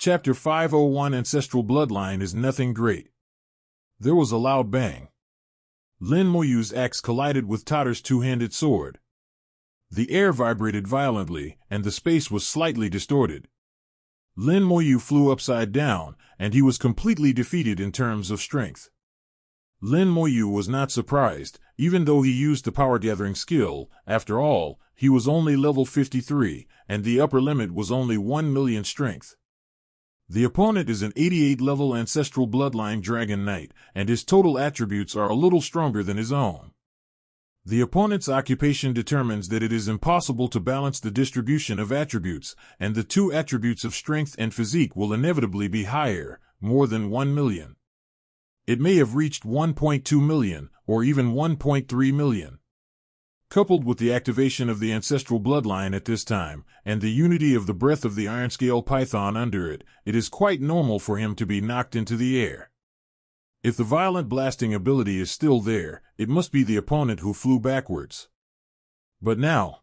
Chapter 501 Ancestral Bloodline is nothing great. There was a loud bang. Lin Moyu's axe collided with Tatter's two-handed sword. The air vibrated violently, and the space was slightly distorted. Lin Moyu flew upside down, and he was completely defeated in terms of strength. Lin Moyu was not surprised, even though he used the power-gathering skill. After all, he was only level 53, and the upper limit was only 1 million strength. The opponent is an 88-level Ancestral Bloodline Dragon Knight, and his total attributes are a little stronger than his own. The opponent's occupation determines that it is impossible to balance the distribution of attributes, and the two attributes of strength and physique will inevitably be higher, more than 1 million. It may have reached 1.2 million, or even 1.3 million. Coupled with the activation of the Ancestral Bloodline at this time, and the unity of the breath of the Ironscale Python under it, it is quite normal for him to be knocked into the air. If the violent blasting ability is still there, it must be the opponent who flew backwards. But now,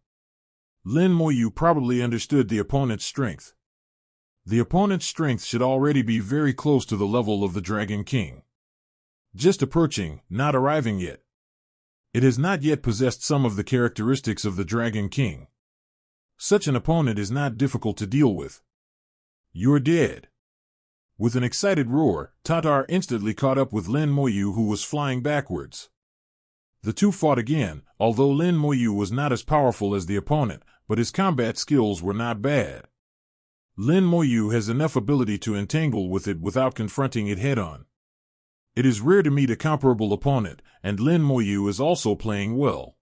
Lin Moyu probably understood the opponent's strength. The opponent's strength should already be very close to the level of the Dragon King. Just approaching, not arriving yet. It has not yet possessed some of the characteristics of the Dragon King. Such an opponent is not difficult to deal with. You're dead. With an excited roar, Tatar instantly caught up with Lin Moyu, who was flying backwards. The two fought again, although Lin Moyu was not as powerful as the opponent, but his combat skills were not bad. Lin Moyu has enough ability to entangle with it without confronting it head-on. It is rare to meet a comparable opponent, and Lin Moyu is also playing well.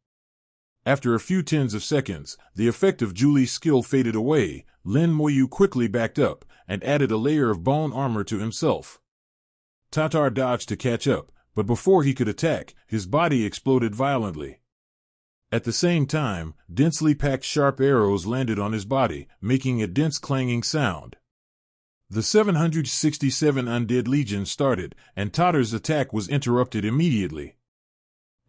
After a few tens of seconds, the effect of Julie's skill faded away. Lin Moyu quickly backed up, and added a layer of bone armor to himself. Tatar dodged to catch up, but before he could attack, his body exploded violently. At the same time, densely packed sharp arrows landed on his body, making a dense clanging sound. The 767 Undead Legion started, and Tatter's attack was interrupted immediately.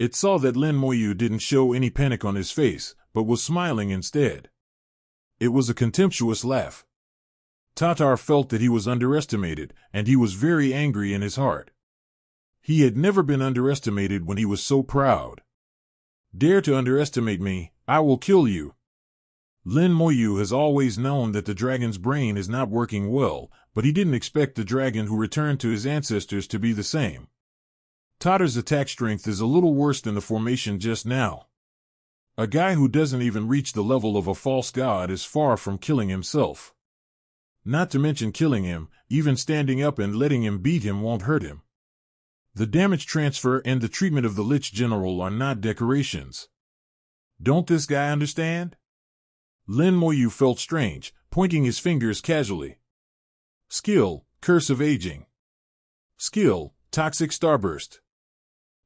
It saw that Lin Moyu didn't show any panic on his face, but was smiling instead. It was a contemptuous laugh. Tatar felt that he was underestimated, and he was very angry in his heart. He had never been underestimated when he was so proud. Dare to underestimate me, I will kill you. Lin Moyu has always known that the dragon's brain is not working well, but he didn't expect the dragon who returned to his ancestors to be the same. Tatter's attack strength is a little worse than the formation just now. A guy who doesn't even reach the level of a false god is far from killing himself. Not to mention killing him, even standing up and letting him beat him won't hurt him. The damage transfer and the treatment of the Lich General are not decorations. Don't this guy understand? Lin Moyu felt strange, pointing his fingers casually. Skill, Curse of Aging. Skill, Toxic Starburst.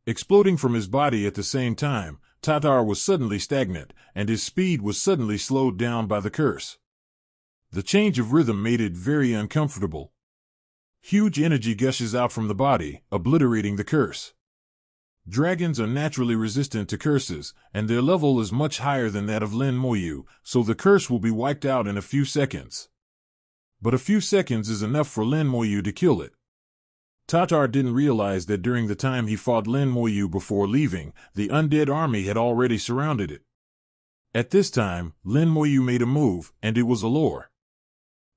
Exploding from his body at the same time, Tatar was suddenly stagnant, and his speed was suddenly slowed down by the curse. The change of rhythm made it very uncomfortable. Huge energy gushes out from the body, obliterating the curse. Dragons are naturally resistant to curses, and their level is much higher than that of Lin Moyu, so the curse will be wiped out in a few seconds. But a few seconds is enough for Lin Moyu to kill it. Tatar didn't realize that during the time he fought Lin Moyu before leaving, the undead army had already surrounded it. At this time, Lin Moyu made a move, and it was a lure.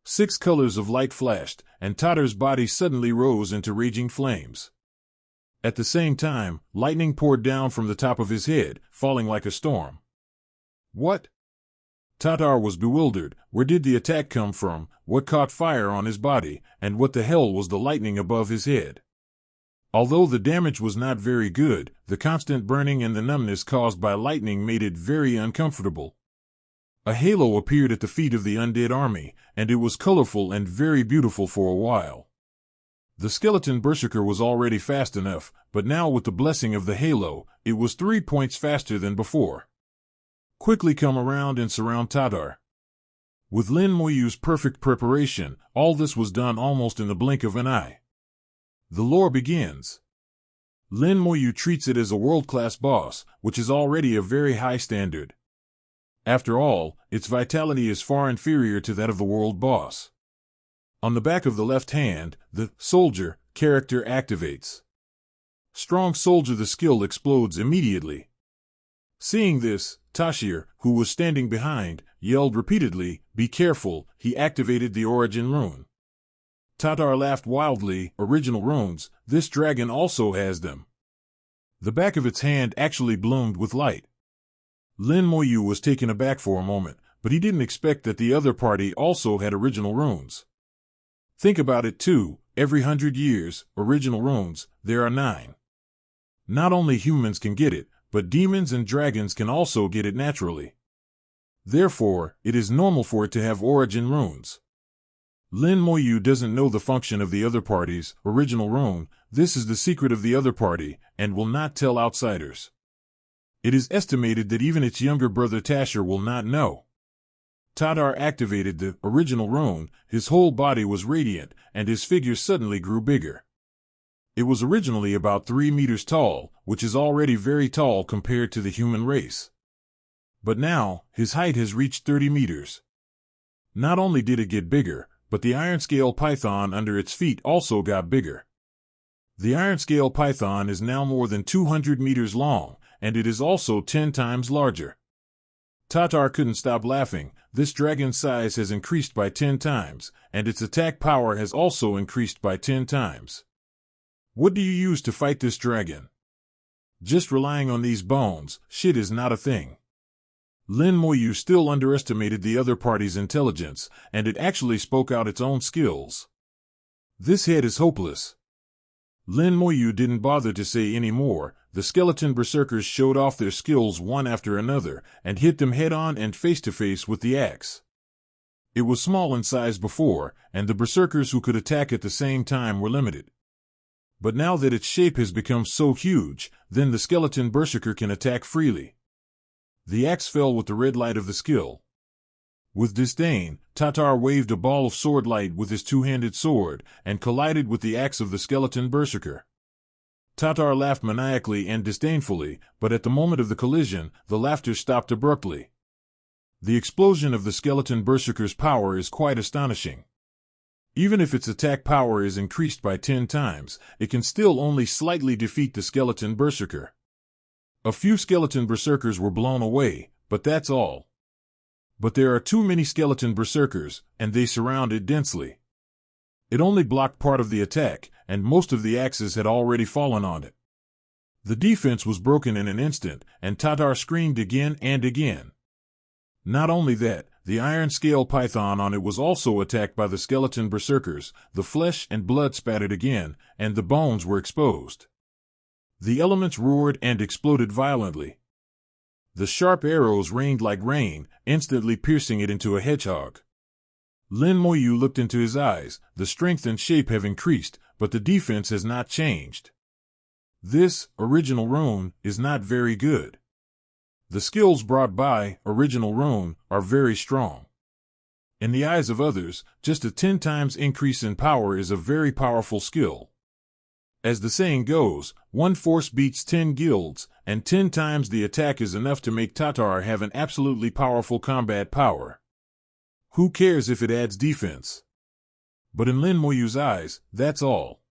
6 colors of light flashed, and Tattar's body suddenly rose into raging flames. At the same time, lightning poured down from the top of his head, falling like a storm. What? Tatar was bewildered. Where did the attack come from, what caught fire on his body, and what the hell was the lightning above his head? Although the damage was not very good, the constant burning and the numbness caused by lightning made it very uncomfortable. A halo appeared at the feet of the undead army, and it was colorful and very beautiful for a while. The skeleton berserker was already fast enough, but now with the blessing of the halo, it was 3 points faster than before. Quickly come around and surround Tatar. With Lin Moyu's perfect preparation, all this was done almost in the blink of an eye. The lore begins. Lin Moyu treats it as a world-class boss, which is already a very high standard. After all, its vitality is far inferior to that of the world boss. On the back of the left hand, the soldier character activates. Strong soldier, the skill explodes immediately. Seeing this, Tashir, who was standing behind, yelled repeatedly, "Be careful," he activated the origin rune. Tatar laughed wildly, "Original runes, this dragon also has them." The back of its hand actually bloomed with light. Lin Moyu was taken aback for a moment, but he didn't expect that the other party also had original runes. Think about it too, every 100 years, original runes, there are 9. Not only humans can get it, but demons and dragons can also get it naturally. Therefore, it is normal for it to have origin runes. Lin Moyu doesn't know the function of the other party's original rune. This is the secret of the other party, and will not tell outsiders. It is estimated that even its younger brother Tashir will not know. Tatar activated the original rune, his whole body was radiant, and his figure suddenly grew bigger. It was originally about 3 meters tall, which is already very tall compared to the human race. But now, his height has reached 30 meters. Not only did it get bigger, but the iron scale python under its feet also got bigger. The iron scale python is now more than 200 meters long, and it is also 10 times larger. Tatar couldn't stop laughing. This dragon's size has increased by 10 times, and its attack power has also increased by 10 times. What do you use to fight this dragon? Just relying on these bones, shit is not a thing. Lin Moyu still underestimated the other party's intelligence, and it actually spoke out its own skills. This head is hopeless. Lin Moyu didn't bother to say any more. The skeleton berserkers showed off their skills one after another, and hit them head-on and face-to-face with the axe. It was small in size before, and the berserkers who could attack at the same time were limited. But now that its shape has become so huge, then the skeleton berserker can attack freely. The axe fell with the red light of the skill. With disdain, Tatar waved a ball of sword light with his two-handed sword, and collided with the axe of the skeleton berserker. Tatar laughed maniacally and disdainfully, but at the moment of the collision, the laughter stopped abruptly. The explosion of the skeleton berserker's power is quite astonishing. Even if its attack power is increased by 10 times, it can still only slightly defeat the skeleton berserker. A few skeleton berserkers were blown away, but that's all. But there are too many skeleton berserkers, and they surround it densely. It only blocked part of the attack, and most of the axes had already fallen on it. The defense was broken in an instant, and Tatar screamed again and again. Not only that, the iron scale python on it was also attacked by the skeleton berserkers. The flesh and blood spattered again, and the bones were exposed. The elements roared and exploded violently. The sharp arrows rained like rain, instantly piercing it into a hedgehog. Lin Moyu looked into his eyes. The strength and shape have increased, but the defense has not changed. This original rune is not very good. The skills brought by original rune are very strong. In the eyes of others, just a 10 times increase in power is a very powerful skill. As the saying goes, one force beats 10 guilds, and 10 times the attack is enough to make Tatar have an absolutely powerful combat power. Who cares if it adds defense? But in Lin Moyu's eyes, that's all.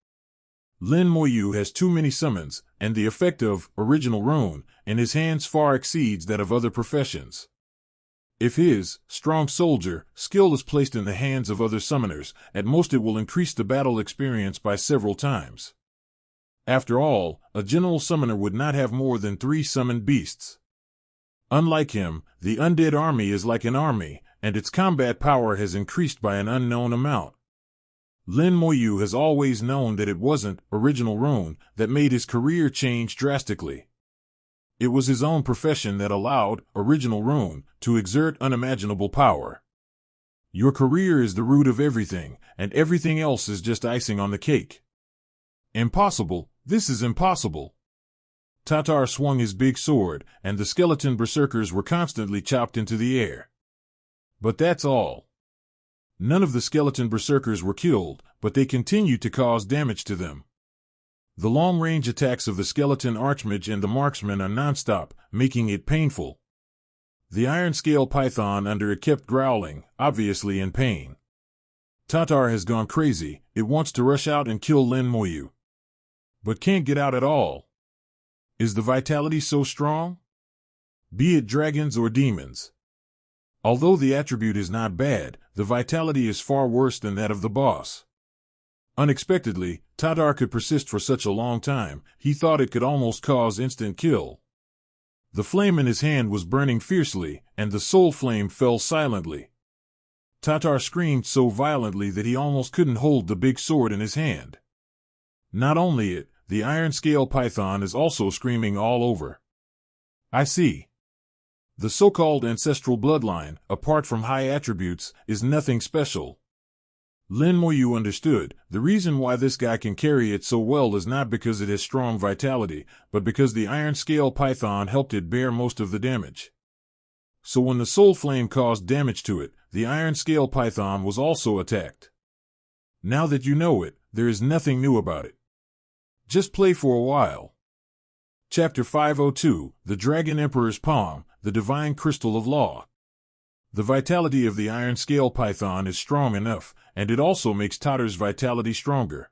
Lin Moyu has too many summons, and the effect of original rune in his hands far exceeds that of other professions. If his strong soldier skill is placed in the hands of other summoners, at most it will increase the battle experience by several times. After all, a general summoner would not have more than 3 summoned beasts. Unlike him, the undead army is like an army, and its combat power has increased by an unknown amount. Lin Moyu has always known that it wasn't original rune that made his career change drastically. It was his own profession that allowed original rune to exert unimaginable power. Your career is the root of everything, and everything else is just icing on the cake. Impossible, this is impossible. Tatar swung his big sword, and the skeleton berserkers were constantly chopped into the air. But that's all. None of the skeleton berserkers were killed, but they continued to cause damage to them. The long-range attacks of the skeleton archmage and the marksman are non-stop, making it painful. The iron scale python under it kept growling, obviously in pain. Tatar has gone crazy. It wants to rush out and kill Lin Moyu, but can't get out at all. Is the vitality so strong? Be it dragons or demons. Although the attribute is not bad, the vitality is far worse than that of the boss. Unexpectedly, Tatar could persist for such a long time, he thought it could almost cause instant kill. The flame in his hand was burning fiercely, and the soul flame fell silently. Tatar screamed so violently that he almost couldn't hold the big sword in his hand. Not only it, the iron scale python is also screaming all over. I see. The so-called ancestral bloodline, apart from high attributes, is nothing special. Lin Moyu understood, the reason why this guy can carry it so well is not because it has strong vitality, but because the iron scale python helped it bear most of the damage. So when the soul flame caused damage to it, the iron scale python was also attacked. Now that you know it, there is nothing new about it. Just play for a while. Chapter 502, The Dragon Emperor's Palm, the Divine Crystal of Law. The vitality of the iron scale python is strong enough, and it also makes Tatar's vitality stronger.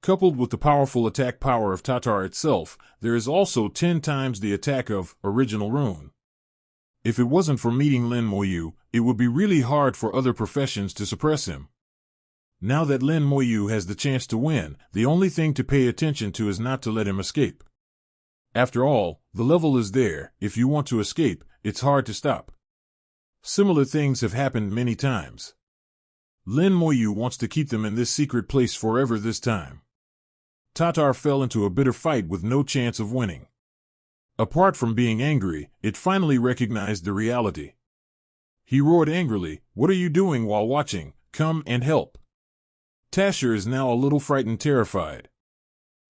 Coupled with the powerful attack power of Tatar itself, there is also 10 times the attack of Original Rune. If it wasn't for meeting Lin Moyu, it would be really hard for other professions to suppress him. Now that Lin Moyu has the chance to win, the only thing to pay attention to is not to let him escape. After all, the level is there. If you want to escape, it's hard to stop. Similar things have happened many times. Lin Moyu wants to keep them in this secret place forever this time. Tatar fell into a bitter fight with no chance of winning. Apart from being angry, it finally recognized the reality. He roared angrily, "What are you doing while watching? Come and help." Tasher is now a little frightened, terrified.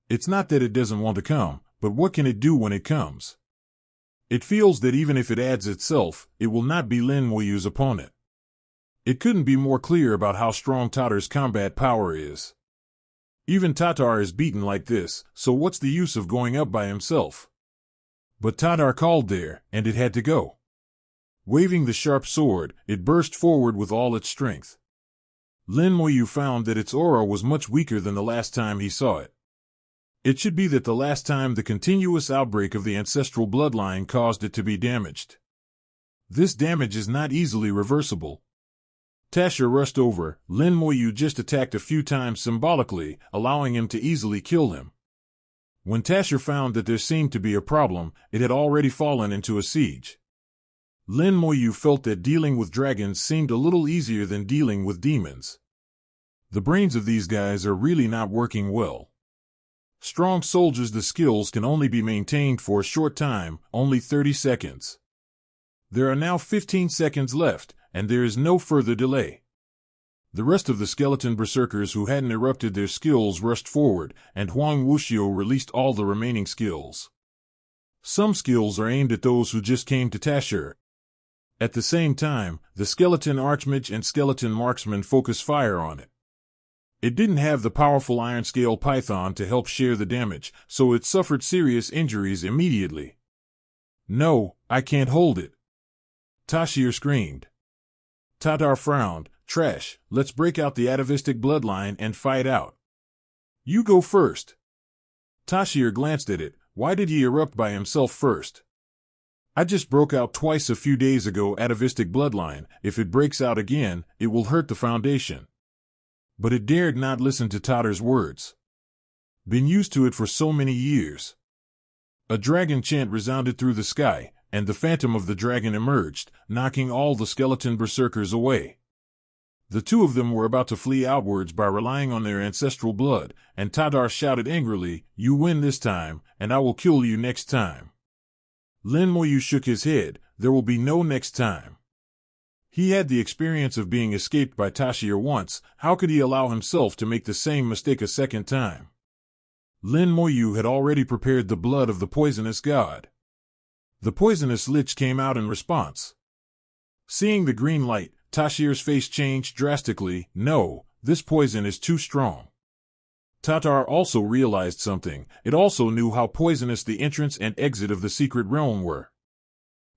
It's not that it doesn't want to come, but what can it do when it comes? It feels that even if it adds itself, it will not be Lin Moyu's opponent. It couldn't be more clear about how strong Tatar's combat power is. Even Tatar is beaten like this, so what's the use of going up by himself? But Tatar called there, and it had to go. Waving the sharp sword, it burst forward with all its strength. Lin Moyu found that its aura was much weaker than the last time he saw it. It should be that the last time the continuous outbreak of the ancestral bloodline caused it to be damaged. This damage is not easily reversible. Tasher rushed over. Lin Moyu just attacked a few times symbolically, allowing him to easily kill him. When Tasher found that there seemed to be a problem, it had already fallen into a siege. Lin Moyu felt that dealing with dragons seemed a little easier than dealing with demons. The brains of these guys are really not working well. Strong soldiers, the skills can only be maintained for a short time, only 30 seconds. There are now 15 seconds left, and there is no further delay. The rest of the skeleton berserkers who hadn't erupted their skills rushed forward, and Huang Wuxiu released all the remaining skills. Some skills are aimed at those who just came to Tasher. At the same time, the skeleton archmage and skeleton marksman focus fire on it. It didn't have the powerful iron scale python to help share the damage, so it suffered serious injuries immediately. "No, I can't hold it," Tasher screamed. Tatar frowned. "Trash, let's break out the atavistic bloodline and fight out." "You go first." Tasher glanced at it. Why did he erupt by himself first? "I just broke out twice a few days ago, atavistic bloodline. If it breaks out again, it will hurt the foundation." But it dared not listen to Tatar's words. Been used to it for so many years. A dragon chant resounded through the sky, and the phantom of the dragon emerged, knocking all the skeleton berserkers away. The two of them were about to flee outwards by relying on their ancestral blood, and Tatar shouted angrily, "You win this time, and I will kill you next time." Lin Moyu shook his head. There will be no next time. He had the experience of being escaped by Tasher once. How could he allow himself to make the same mistake a second time? Lin Moyu had already prepared the blood of the poisonous god. The poisonous lich came out in response. Seeing the green light, Tasher's face changed drastically. "No, this poison is too strong." Tatar also realized something. It also knew how poisonous the entrance and exit of the secret realm were.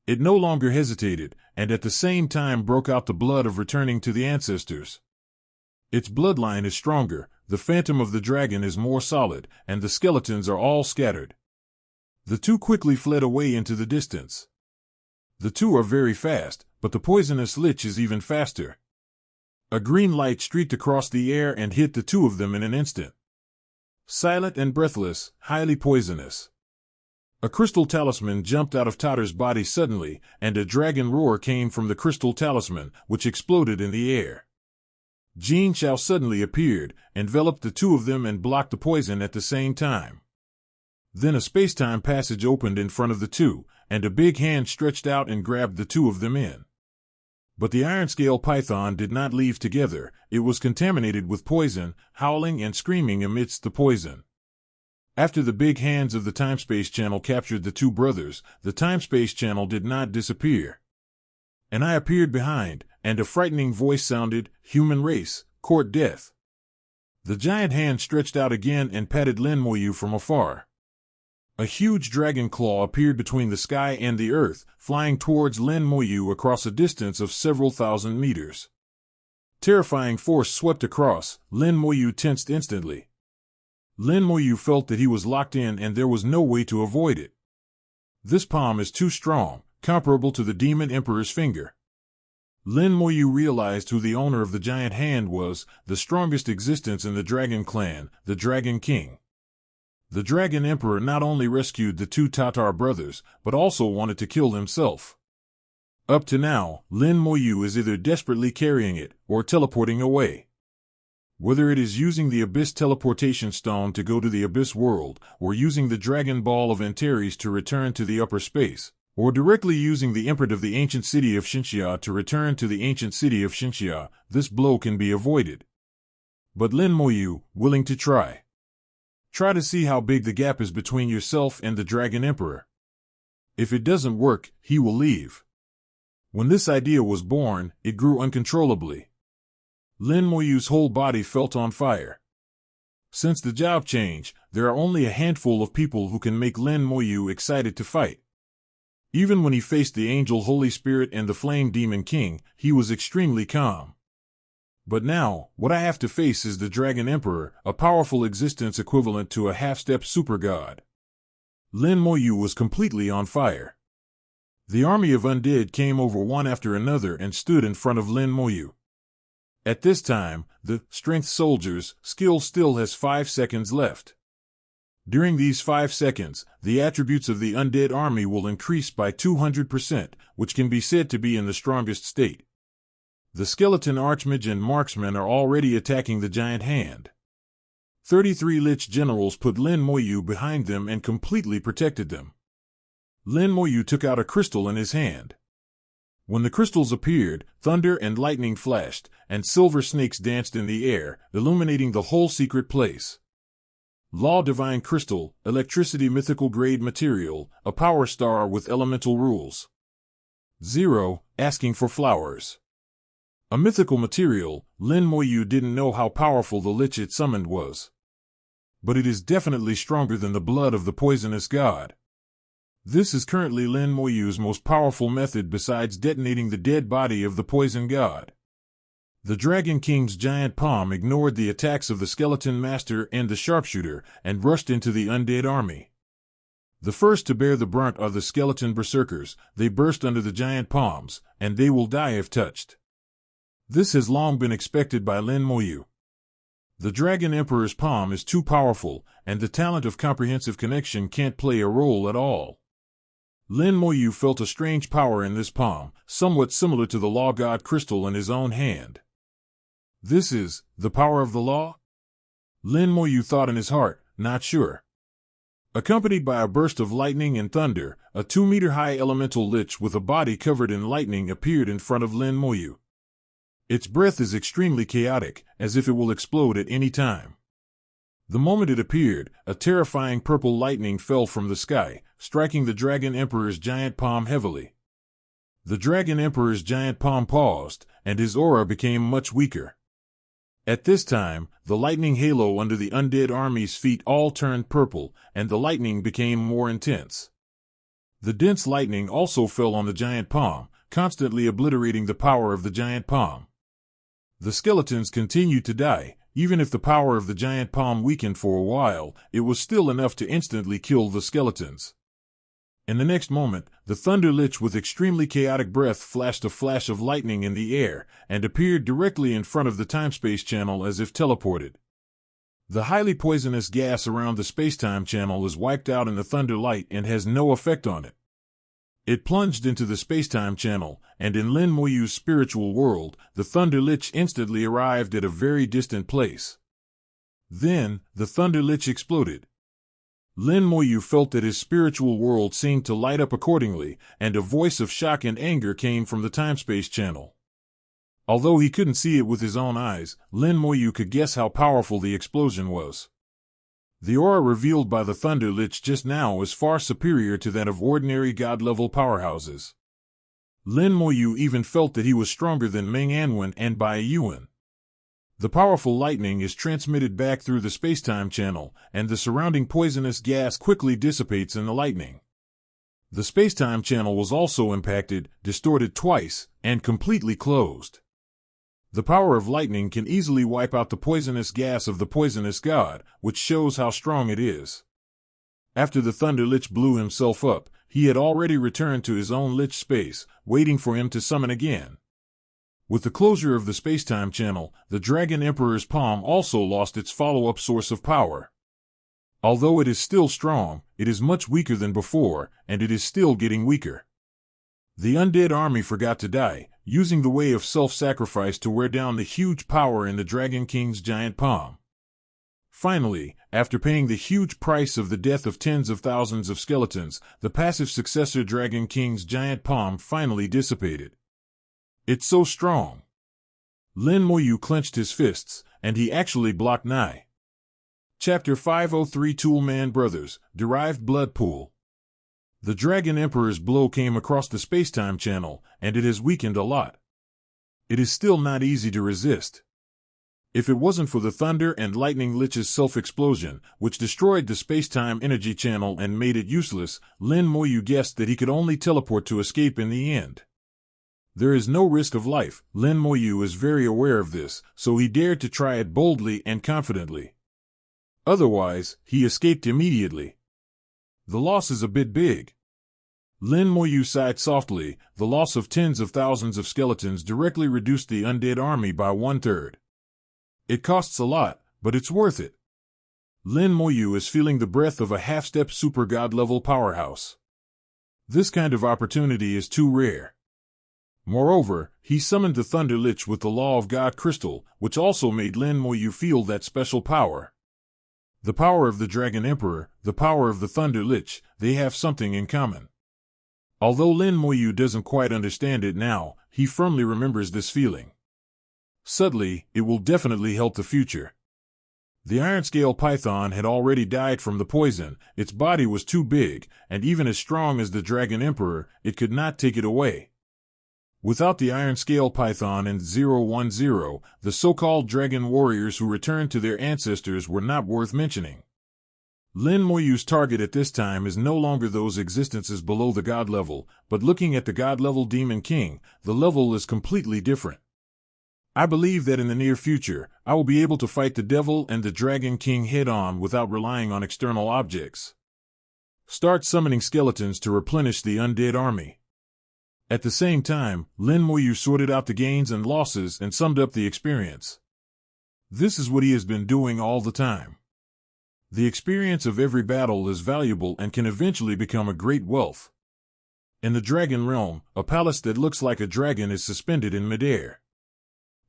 It no longer hesitated, and at the same time broke out the blood of returning to the ancestors. Its bloodline is stronger, the phantom of the dragon is more solid, and the skeletons are all scattered. The two quickly fled away into the distance. The two are very fast, but the poisonous lich is even faster. A green light streaked across the air and hit the two of them in an instant. Silent and breathless, highly poisonous. A crystal talisman jumped out of Totter's body suddenly, and a dragon roar came from the crystal talisman, which exploded in the air. Jean Shao suddenly appeared, enveloped the two of them and blocked the poison at the same time. Then a space-time passage opened in front of the two, and a big hand stretched out and grabbed the two of them in. But the iron-scale python did not leave together. It was contaminated with poison, howling and screaming amidst the poison. After the big hands of the time-space channel captured the two brothers, the time-space channel did not disappear. And I appeared behind, and a frightening voice sounded, "Human race, court death." The giant hand stretched out again and patted Lin Moyu from afar. A huge dragon claw appeared between the sky and the earth, flying towards Lin Moyu across a distance of several thousand meters. Terrifying force swept across. Lin Moyu tensed instantly. Lin Moyu felt that he was locked in and there was no way to avoid it. This palm is too strong, comparable to the Demon Emperor's finger. Lin Moyu realized who the owner of the giant hand was, the strongest existence in the Dragon Clan, the Dragon King. The Dragon Emperor not only rescued the two Tatar brothers, but also wanted to kill himself. Up to now, Lin Moyu is either desperately carrying it, or teleporting away. Whether it is using the Abyss Teleportation Stone to go to the Abyss World, or using the Dragon Ball of Antares to return to the upper space, or directly using the imprint of the ancient city of Xinxia to return to the ancient city of Xinxia, this blow can be avoided. But Lin Moyu, willing to try. Try to see how big the gap is between yourself and the Dragon Emperor. If it doesn't work, he will leave. When this idea was born, it grew uncontrollably. Lin Moyu's whole body felt on fire. Since the job change, there are only a handful of people who can make Lin Moyu excited to fight. Even when he faced the Angel Holy Spirit and the Flame Demon King, he was extremely calm. But now, what I have to face is the Dragon Emperor, a powerful existence equivalent to a half-step super god. Lin Moyu was completely on fire. The army of undead came over one after another and stood in front of Lin Moyu. At this time, the strength soldier's skill still has 5 seconds left. During these 5 seconds, the attributes of the undead army will increase by 200%, which can be said to be in the strongest state. The skeleton archmage and marksmen are already attacking the giant hand. 33 Lich generals put Lin Moyu behind them and completely protected them. Lin Moyu took out a crystal in his hand. When the crystals appeared, thunder and lightning flashed, and silver snakes danced in the air, illuminating the whole secret place. Law Divine Crystal, Electricity Mythical Grade Material, a power star with elemental rules. 0. Asking for flowers. A mythical material, Lin Moyu didn't know how powerful the lich it summoned was. But it is definitely stronger than the blood of the poisonous god. This is currently Lin Moyu's most powerful method besides detonating the dead body of the poison god. The Dragon King's giant palm ignored the attacks of the Skeleton Master and the Sharpshooter and rushed into the undead army. The first to bear the brunt are the Skeleton Berserkers. They burst under the giant palms, and they will die if touched. This has long been expected by Lin Moyu. The Dragon Emperor's palm is too powerful, and the talent of comprehensive connection can't play a role at all. Lin Moyu felt a strange power in this palm, somewhat similar to the Law God crystal in his own hand. This is the power of the law? Lin Moyu thought in his heart, not sure. Accompanied by a burst of lightning and thunder, a 2-meter-high elemental lich with a body covered in lightning appeared in front of Lin Moyu. Its breath is extremely chaotic, as if it will explode at any time. The moment it appeared, a terrifying purple lightning fell from the sky, striking the Dragon Emperor's giant palm heavily. The Dragon Emperor's giant palm paused, and his aura became much weaker. At this time, the lightning halo under the undead army's feet all turned purple, and the lightning became more intense. The dense lightning also fell on the giant palm, constantly obliterating the power of the giant palm. The skeletons continued to die. Even if the power of the giant palm weakened for a while, it was still enough to instantly kill the skeletons. In the next moment, the Thunder Lich with extremely chaotic breath flashed a flash of lightning in the air, and appeared directly in front of the time-space channel as if teleported. The highly poisonous gas around the space-time channel is wiped out in the Thunder Light and has no effect on it. It plunged into the space-time channel, and in Lin Moyu's spiritual world, the Thunder Lich instantly arrived at a very distant place. Then, the Thunder Lich exploded. Lin Moyu felt that his spiritual world seemed to light up accordingly, and a voice of shock and anger came from the time-space channel. Although he couldn't see it with his own eyes, Lin Moyu could guess how powerful the explosion was. The aura revealed by the Thunder Lich just now was far superior to that of ordinary god-level powerhouses. Lin Moyu even felt that he was stronger than Meng Anwen and Bai Yuan. The powerful lightning is transmitted back through the space-time channel, and the surrounding poisonous gas quickly dissipates in the lightning. The space-time channel was also impacted, distorted twice, and completely closed. The power of lightning can easily wipe out the poisonous gas of the poisonous god, which shows how strong it is. After the Thunder Lich blew himself up, he had already returned to his own Lich space, waiting for him to summon again. With the closure of the space-time channel, the Dragon Emperor's palm also lost its follow-up source of power. Although it is still strong, it is much weaker than before, and it is still getting weaker. The undead army forgot to die, using the way of self-sacrifice to wear down the huge power in the Dragon King's giant palm. Finally, after paying the huge price of the death of tens of thousands of skeletons, the passive successor Dragon King's giant palm finally dissipated. It's so strong. Lin Moyu clenched his fists, and he actually blocked Nai. Chapter 503 Toolman Brothers, Derived Blood Pool. The Dragon Emperor's blow came across the space-time channel, and it has weakened a lot. It is still not easy to resist. If it wasn't for the Thunder and Lightning Lich's self-explosion, which destroyed the space-time energy channel and made it useless, Lin Moyu guessed that he could only teleport to escape in the end. There is no risk of life. Lin Moyu is very aware of this, so he dared to try it boldly and confidently. Otherwise, he escaped immediately. The loss is a bit big. Lin Moyu sighed softly. The loss of tens of thousands of skeletons directly reduced the undead army by 1/3. It costs a lot, but it's worth it. Lin Moyu is feeling the breath of a half-step super god-level powerhouse. This kind of opportunity is too rare. Moreover, he summoned the Thunder Lich with the Law of God Crystal, which also made Lin Moyu feel that special power. The power of the Dragon Emperor, the power of the Thunder Lich, they have something in common. Although Lin Moyu doesn't quite understand it now, he firmly remembers this feeling. Subtly, it will definitely help the future. The iron-scale python had already died from the poison. Its body was too big, and even as strong as the Dragon Emperor, it could not take it away. Without the iron-scale python and 010, the so-called dragon warriors who returned to their ancestors were not worth mentioning. Lin Moyu's target at this time is no longer those existences below the god level, but looking at the god level Demon King, the level is completely different. I believe that in the near future, I will be able to fight the devil and the Dragon King head-on without relying on external objects. Start summoning skeletons to replenish the undead army. At the same time, Lin Moyu sorted out the gains and losses and summed up the experience. This is what he has been doing all the time. The experience of every battle is valuable and can eventually become a great wealth. In the Dragon Realm, a palace that looks like a dragon is suspended in midair.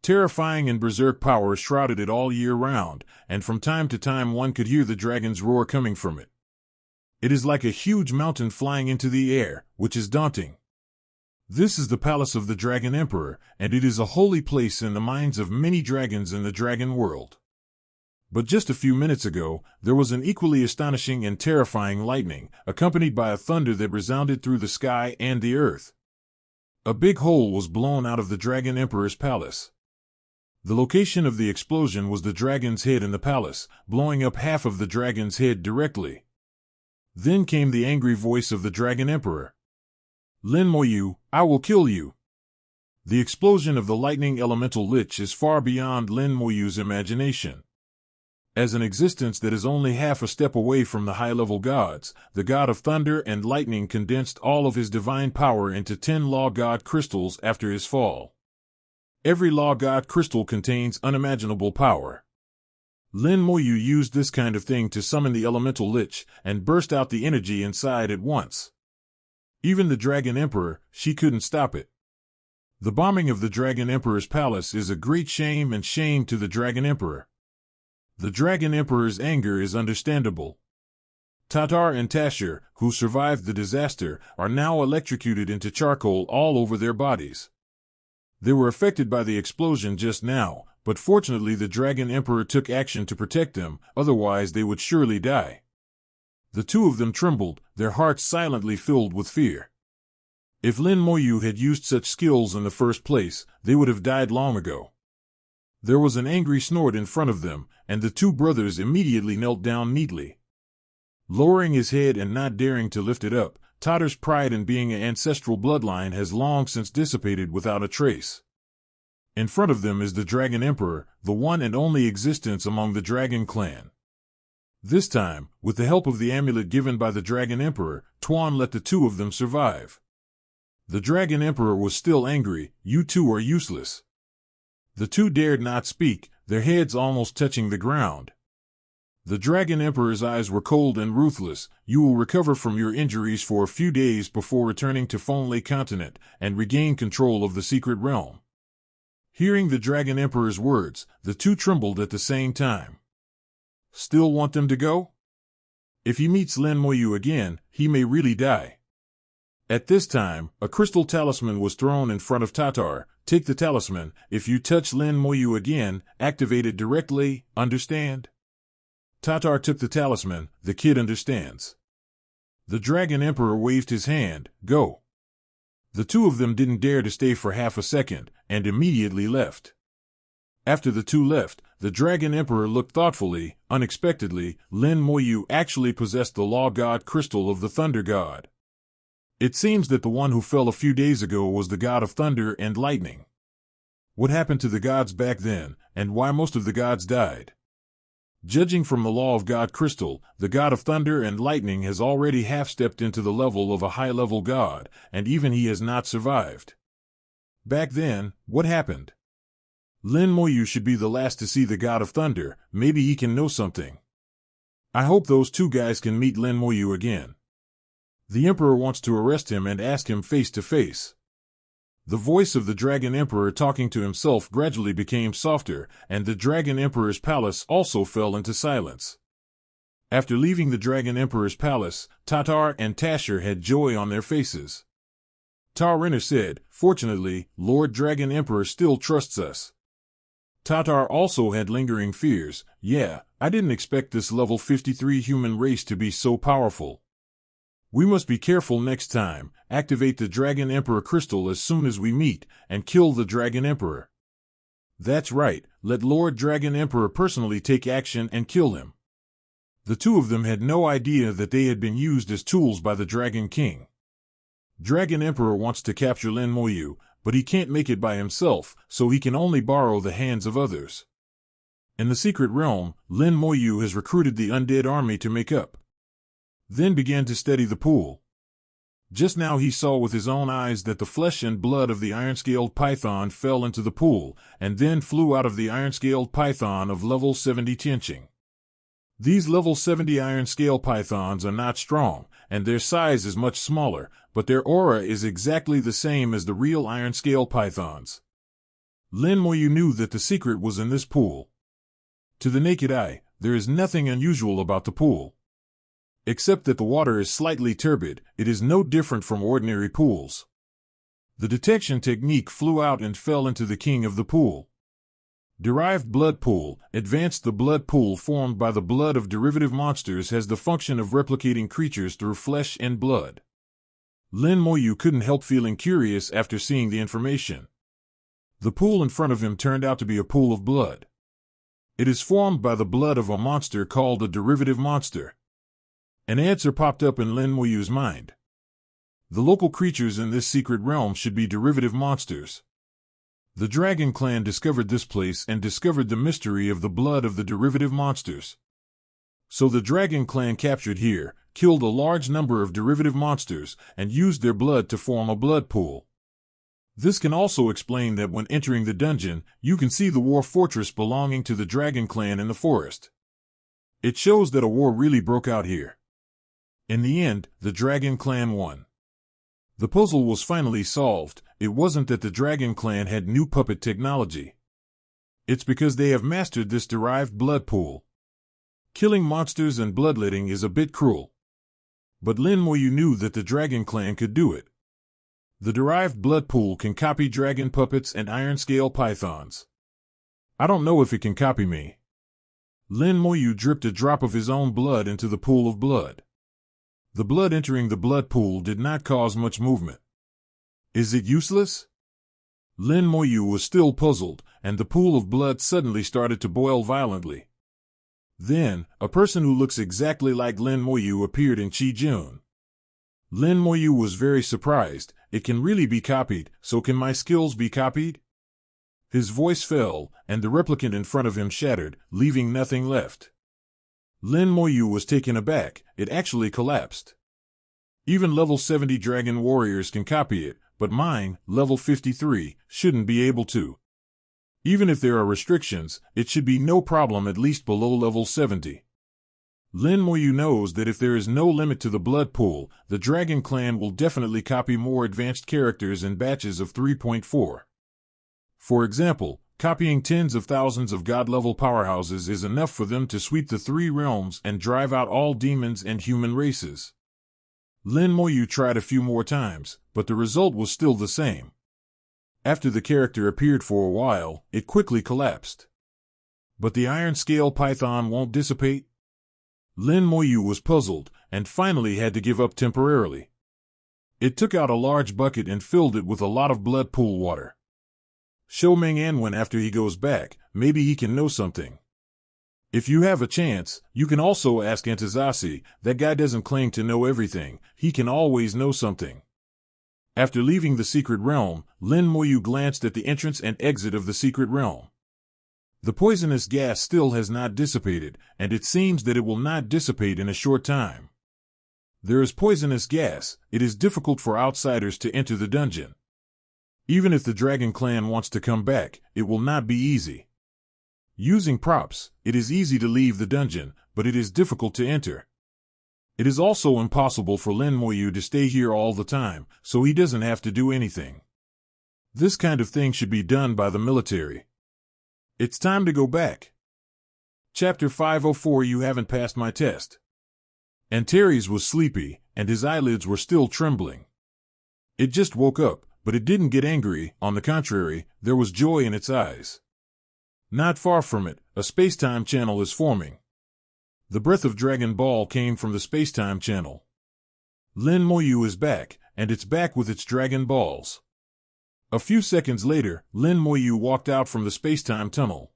Terrifying and berserk power shrouded it all year round, and from time to time one could hear the dragon's roar coming from it. It is like a huge mountain flying into the air, which is daunting. This is the palace of the Dragon Emperor, and it is a holy place in the minds of many dragons in the dragon world. But just a few minutes ago, there was an equally astonishing and terrifying lightning, accompanied by a thunder that resounded through the sky and the earth. A big hole was blown out of the Dragon Emperor's palace. The location of the explosion was the dragon's head in the palace, blowing up half of the dragon's head directly. Then came the angry voice of the Dragon Emperor. Lin Moyu, I will kill you. The explosion of the lightning elemental lich is far beyond Lin Moyu's imagination. As an existence that is only half a step away from the high-level gods, the god of thunder and lightning condensed all of his divine power into 10 law god crystals after his fall. Every law god crystal contains unimaginable power. Lin Moyu used this kind of thing to summon the elemental lich and burst out the energy inside at once. Even the Dragon Emperor, she couldn't stop it. The bombing of the Dragon Emperor's palace is a great shame to the Dragon Emperor. The Dragon Emperor's anger is understandable. Tatar and Tashir, who survived the disaster, are now electrocuted into charcoal all over their bodies. They were affected by the explosion just now, but fortunately the Dragon Emperor took action to protect them, otherwise they would surely die. The two of them trembled, their hearts silently filled with fear. If Lin Moyu had used such skills in the first place, they would have died long ago. There was an angry snort in front of them, and the two brothers immediately knelt down neatly. Lowering his head and not daring to lift it up, Tatar's pride in being an ancestral bloodline has long since dissipated without a trace. In front of them is the Dragon Emperor, the one and only existence among the Dragon clan. This time, with the help of the amulet given by the Dragon Emperor, Tuan let the two of them survive. The Dragon Emperor was still angry. "You two are useless." The two dared not speak, their heads almost touching the ground. The Dragon Emperor's eyes were cold and ruthless. "You will recover from your injuries for a few days before returning to Fonlei Continent and regain control of the secret realm." Hearing the Dragon Emperor's words, the two trembled at the same time. Still want them to go? If he meets Lin Moyu again, he may really die. At this time, a crystal talisman was thrown in front of Tatar. "Take the talisman. If you touch Lin Moyu again, activate it directly, understand?" Tatar took the talisman. The kid understands. The Dragon Emperor waved his hand. "Go." The two of them didn't dare to stay for half a second, and immediately left. After the two left, the Dragon Emperor looked thoughtfully. Unexpectedly, Lin Moyu actually possessed the Law God Crystal of the Thunder God. It seems that the one who fell a few days ago was the god of thunder and lightning. What happened to the gods back then, and why most of the gods died? Judging from the Law of God Crystal, the god of thunder and lightning has already half-stepped into the level of a high-level god, and even he has not survived. Back then, what happened? Lin Moyu should be the last to see the god of thunder. Maybe he can know something. I hope those two guys can meet Lin Moyu again. The Emperor wants to arrest him and ask him face to face. The voice of the Dragon Emperor talking to himself gradually became softer, and the Dragon Emperor's palace also fell into silence. After leaving the Dragon Emperor's palace, Tatar and Tashir had joy on their faces. Tar-Renner said, "Fortunately, Lord Dragon Emperor still trusts us." Tatar also had lingering fears. "Yeah, I didn't expect this level 53 human race to be so powerful. We must be careful next time. Activate the Dragon Emperor crystal as soon as we meet, and kill the Dragon Emperor." That's right, let Lord Dragon Emperor personally take action and kill him. The two of them had no idea that they had been used as tools by the Dragon King. Dragon Emperor wants to capture Lin Moyu, but he can't make it by himself, so he can only borrow the hands of others. In the secret realm, Lin Moyu has recruited the undead army to make up. Then began to study the pool. Just now he saw with his own eyes that the flesh and blood of the iron-scaled python fell into the pool, and then flew out of the iron-scaled python of level 70 Tianqing. These level 70 iron-scale pythons are not strong, and their size is much smaller, but their aura is exactly the same as the real iron-scale pythons. Lin Moyu knew that the secret was in this pool. To the naked eye, there is nothing unusual about the pool. Except that the water is slightly turbid, it is no different from ordinary pools. The detection technique flew out and fell into the king of the pool. Derived blood pool. Advanced. The blood pool formed by the blood of derivative monsters has the function of replicating creatures through flesh and blood. Lin Moyu couldn't help feeling curious after seeing the information. The pool in front of him turned out to be a pool of blood. It is formed by the blood of a monster called a derivative monster. An answer popped up in Lin Moyu's mind. The local creatures in this secret realm should be derivative monsters. The Dragon Clan discovered this place and discovered the mystery of the blood of the derivative monsters. So the Dragon Clan captured here, killed a large number of derivative monsters, and used their blood to form a blood pool. This can also explain that when entering the dungeon, you can see the war fortress belonging to the Dragon Clan in the forest. It shows that a war really broke out here. In the end, the Dragon Clan won. The puzzle was finally solved. It wasn't that the Dragon Clan had new puppet technology. It's because they have mastered this derived blood pool. Killing monsters and bloodletting is a bit cruel. But Lin Moyu knew that the Dragon Clan could do it. The derived blood pool can copy dragon puppets and iron scale pythons. I don't know if it can copy me. Lin Moyu dripped a drop of his own blood into the pool of blood. The blood entering the blood pool did not cause much movement. Is it useless? Lin Moyu was still puzzled, and the pool of blood suddenly started to boil violently. Then, a person who looks exactly like Lin Moyu appeared in Qijun. Lin Moyu was very surprised. It can really be copied, so can my skills be copied? His voice fell, and the replicant in front of him shattered, leaving nothing left. Lin Moyu was taken aback. It actually collapsed. Even level 70 dragon warriors can copy it, but mine, level 53, shouldn't be able to. Even if there are restrictions, it should be no problem at least below level 70. Lin Moyu knows that if there is no limit to the blood pool, the Dragon Clan will definitely copy more advanced characters in batches of 3.4. For example, copying tens of thousands of god-level powerhouses is enough for them to sweep the 3 realms and drive out all demons and human races. Lin Moyu tried a few more times, but the result was still the same. After the character appeared for a while, it quickly collapsed. But the iron scale python won't dissipate? Lin Moyu was puzzled, and finally had to give up temporarily. It took out a large bucket and filled it with a lot of blood pool water. Show Meng An after he goes back, maybe he can know something. If you have a chance, you can also ask Antizasi. That guy doesn't claim to know everything, he can always know something. After leaving the secret realm, Lin Moyu glanced at the entrance and exit of the secret realm. The poisonous gas still has not dissipated, and it seems that it will not dissipate in a short time. There is poisonous gas. It is difficult for outsiders to enter the dungeon. Even if the Dragon Clan wants to come back, it will not be easy. Using props, it is easy to leave the dungeon, but it is difficult to enter. It is also impossible for Lin Moyu to stay here all the time, so he doesn't have to do anything. This kind of thing should be done by the military. It's time to go back. Chapter 504. You haven't passed my test. Antares was sleepy, and his eyelids were still trembling. It just woke up, but it didn't get angry. On the contrary, there was joy in its eyes. Not far from it, a space-time channel is forming. The breath of Dragon Ball came from the space-time channel. Lin Moyu is back, and it's back with its Dragon Balls. A few seconds later, Lin Moyu walked out from the space-time tunnel.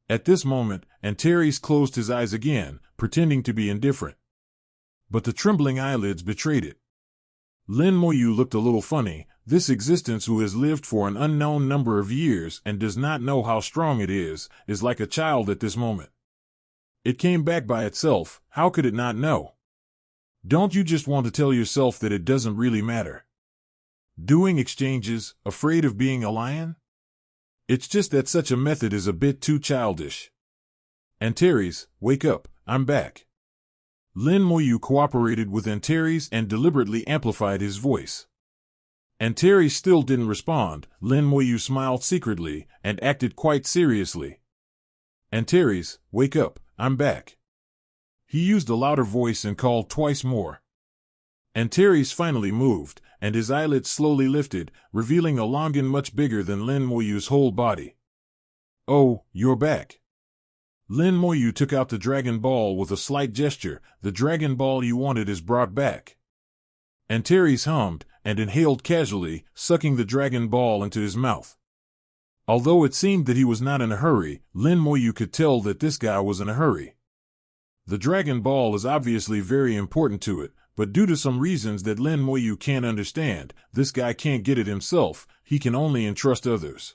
At this moment, Antares closed his eyes again, pretending to be indifferent. But the trembling eyelids betrayed it. Lin Moyu looked a little funny. This existence who has lived for an unknown number of years and does not know how strong it is like a child at this moment. It came back by itself. How could it not know? Don't you just want to tell yourself that it doesn't really matter? Doing exchanges, afraid of being a lion? It's just that such a method is a bit too childish. Antares, wake up, I'm back. Lin Moyu cooperated with Antares and deliberately amplified his voice. Antares still didn't respond. Lin Moyu smiled secretly and acted quite seriously. Antares, wake up, I'm back. He used a louder voice and called twice more. Antares finally moved, and his eyelids slowly lifted, revealing a longan much bigger than Lin Moyu's whole body. Oh, you're back. Lin Moyu took out the Dragon Ball with a slight gesture. The Dragon Ball you wanted is brought back. Antares hummed and inhaled casually, sucking the Dragon Ball into his mouth. Although it seemed that he was not in a hurry, Lin Moyu could tell that this guy was in a hurry. The Dragon Ball is obviously very important to it, but due to some reasons that Lin Moyu can't understand, this guy can't get it himself. He can only entrust others.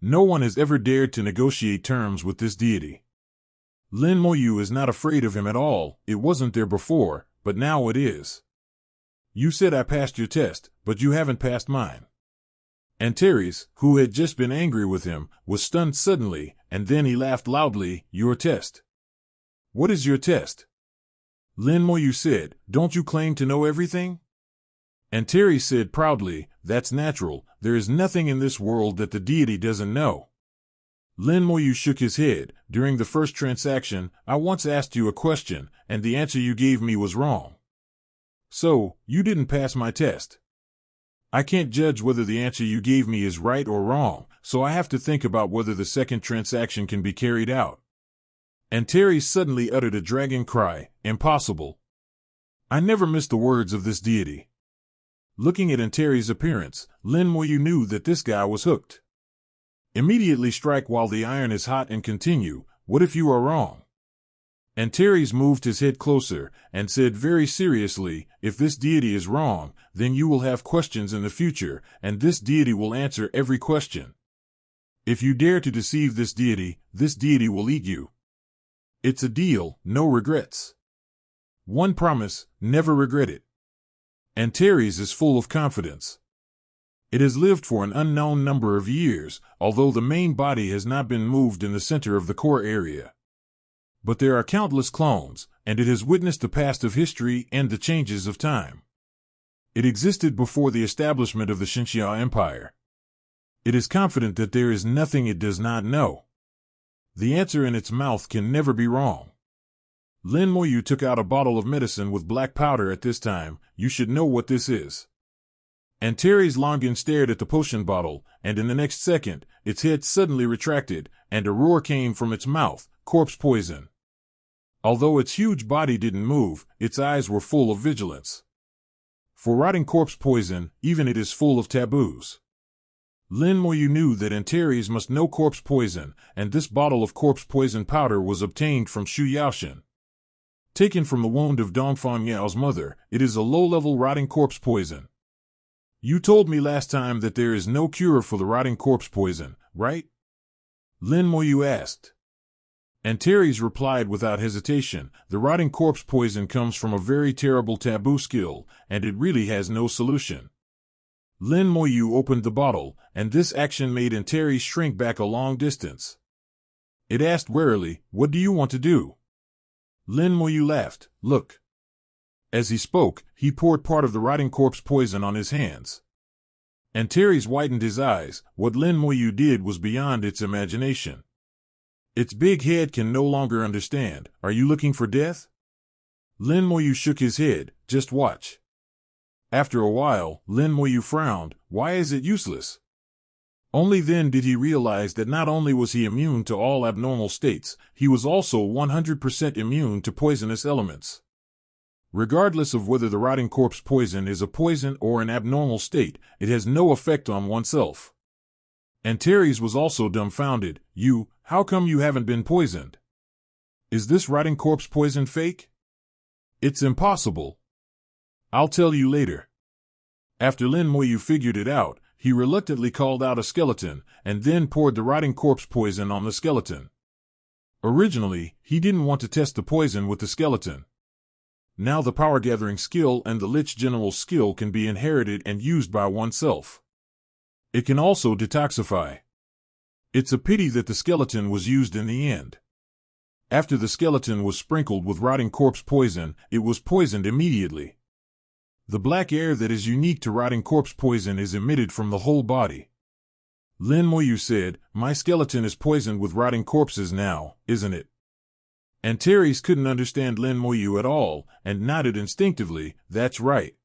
No one has ever dared to negotiate terms with this deity. Lin Moyu is not afraid of him at all. It wasn't there before, but now it is. You said I passed your test, but you haven't passed mine. Antares, who had just been angry with him, was stunned suddenly, and then he laughed loudly. Your test? What is your test? Lin Moyu said, don't you claim to know everything? Antares said proudly, that's natural, there is nothing in this world that the deity doesn't know. Lin Moyu shook his head. During the first transaction, I once asked you a question, and the answer you gave me was wrong. So, you didn't pass my test. I can't judge whether the answer you gave me is right or wrong, so I have to think about whether the second transaction can be carried out. Antares suddenly uttered a dragging cry, impossible. I never miss the words of this deity. Looking at Antares' appearance, Lin Moyu knew that this guy was hooked. Immediately strike while the iron is hot and continue, what if you are wrong? Antares moved his head closer and said very seriously, if this deity is wrong, then you will have questions in the future, and this deity will answer every question. If you dare to deceive this deity will eat you. It's a deal, no regrets. One promise, never regret it. Antares is full of confidence. It has lived for an unknown number of years, although the main body has not been moved in the center of the core area. But there are countless clones, and it has witnessed the past of history and the changes of time. It existed before the establishment of the Xinxia Empire. It is confident that there is nothing it does not know. The answer in its mouth can never be wrong. Lin Moyu took out a bottle of medicine with black powder at this time. You should know what this is. Antares Longan stared at the potion bottle, and in the next second, its head suddenly retracted, and a roar came from its mouth, corpse poison. Although its huge body didn't move, its eyes were full of vigilance. For rotting corpse poison, even it is full of taboos. Lin Moyu knew that Antares must know corpse poison, and this bottle of corpse poison powder was obtained from Shu Yaoshan. Taken from the wound of Dongfang Yao's mother, it is a low-level rotting corpse poison. You told me last time that there is no cure for the rotting corpse poison, right? Lin Moyu asked. Antares replied without hesitation, the rotting corpse poison comes from a very terrible taboo skill, and it really has no solution. Lin Moyu opened the bottle, and this action made Antares shrink back a long distance. It asked warily, what do you want to do? Lin Moyu laughed, look. As he spoke, he poured part of the rotting corpse poison on his hands. Antares widened his eyes. What Lin Moyu did was beyond its imagination. Its big head can no longer understand. Are you looking for death? Lin Moyu shook his head. Just watch. After a while, Lin Moyu frowned. Why is it useless? Only then did he realize that not only was he immune to all abnormal states, he was also 100% immune to poisonous elements. Regardless of whether the rotting corpse poison is a poison or an abnormal state, it has no effect on oneself. Antares was also dumbfounded. How come you haven't been poisoned? Is this rotting corpse poison fake? It's impossible. I'll tell you later. After Lin Moyu figured it out, he reluctantly called out a skeleton, and then poured the rotting corpse poison on the skeleton. Originally, he didn't want to test the poison with the skeleton. Now the power-gathering skill and the Lich General's skill can be inherited and used by oneself. It can also detoxify. It's a pity that the skeleton was used in the end. After the skeleton was sprinkled with rotting corpse poison, it was poisoned immediately. The black air that is unique to rotting corpse poison is emitted from the whole body. Lin Moyu said, my skeleton is poisoned with rotting corpses now, isn't it? Antares couldn't understand Lin Moyu at all, and nodded instinctively, that's right.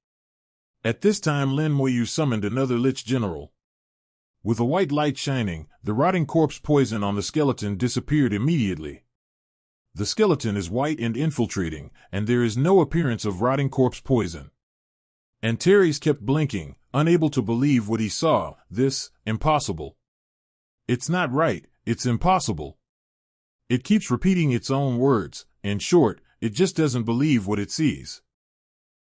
At this time Lin Moyu summoned another Lich General. With a white light shining, the rotting corpse poison on the skeleton disappeared immediately. The skeleton is white and infiltrating, and there is no appearance of rotting corpse poison. Antares kept blinking, unable to believe what he saw. Impossible. It's not right, it's impossible. It keeps repeating its own words. In short, it just doesn't believe what it sees.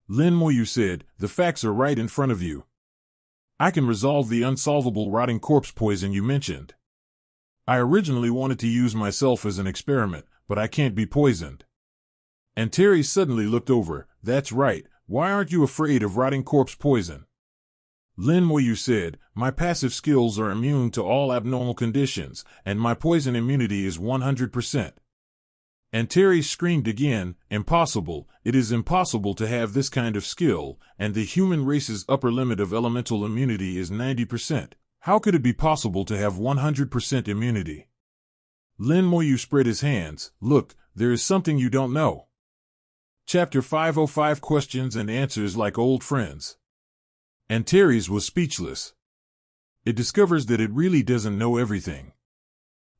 Lin Moyu said, the facts are right in front of you. I can resolve the unsolvable rotting corpse poison you mentioned. I originally wanted to use myself as an experiment, but I can't be poisoned. Antares suddenly looked over. That's right. Why aren't you afraid of rotting corpse poison? Lin Moyu said, my passive skills are immune to all abnormal conditions, and my poison immunity is 100%. Antares screamed again, impossible, it is impossible to have this kind of skill, and the human race's upper limit of elemental immunity is 90%. How could it be possible to have 100% immunity? Lin Moyu spread his hands. Look, there is something you don't know. Chapter 505 Questions and Answers Like Old Friends. Antares was speechless. It discovers that it really doesn't know everything.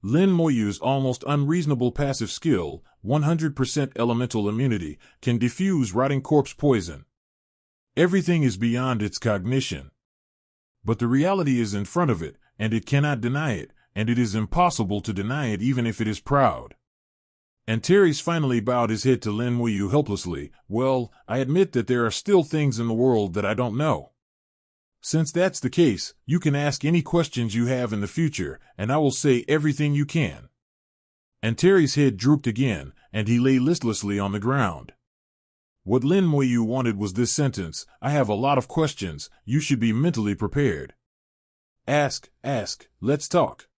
Lin Moyu's almost unreasonable passive skill, 100% elemental immunity, can diffuse rotting corpse poison. Everything is beyond its cognition. But the reality is in front of it, and it cannot deny it, and it is impossible to deny it even if it is proud. Antares finally bowed his head to Lin Moyu helplessly. Well, I admit that there are still things in the world that I don't know. Since that's the case, you can ask any questions you have in the future, and I will say everything you can. Antares' head drooped again, and he lay listlessly on the ground. What Lin Moyu wanted was this sentence, I have a lot of questions, you should be mentally prepared. Ask, let's talk.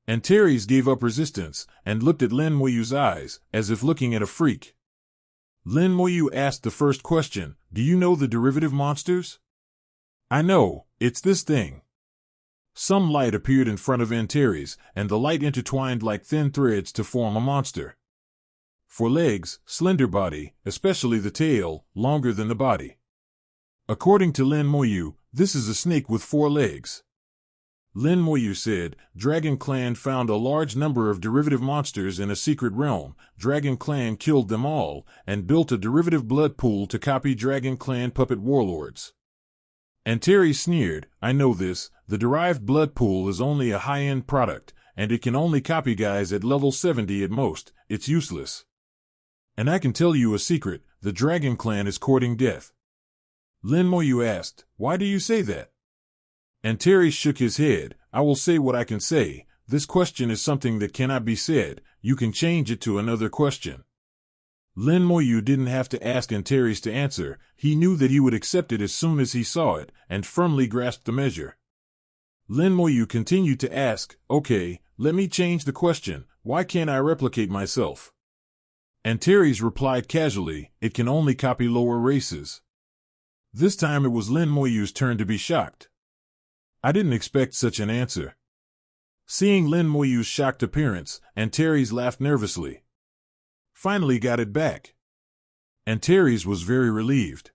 Antares gave up resistance, and looked at Lin Moyu's eyes, as if looking at a freak. Lin Moyu asked the first question, do you know the derivative monsters? I know, it's this thing. Some light appeared in front of Antares, and the light intertwined like thin threads to form a monster. 4 legs, slender body, especially the tail, longer than the body. According to Lin Moyu, this is a snake with 4 legs. Lin Moyu said, Dragon Clan found a large number of derivative monsters in a secret realm. Dragon Clan killed them all, and built a derivative blood pool to copy Dragon Clan puppet warlords. Antares sneered, I know this, the derived blood pool is only a high-end product, and it can only copy guys at level 70 at most, it's useless. And I can tell you a secret, the Dragon Clan is courting death. Lin Moyu asked, why do you say that? Antares shook his head, I will say what I can say, this question is something that cannot be said, you can change it to another question. Lin Moyu didn't have to ask Antares to answer, he knew that he would accept it as soon as he saw it, and firmly grasped the measure. Lin Moyu continued to ask, okay, let me change the question, why can't I replicate myself? Antares replied casually, it can only copy lower races. This time it was Lin Moyu's turn to be shocked. I didn't expect such an answer. Seeing Lin Moyu's shocked appearance, Antares laughed nervously. Finally got it back. Antares was very relieved.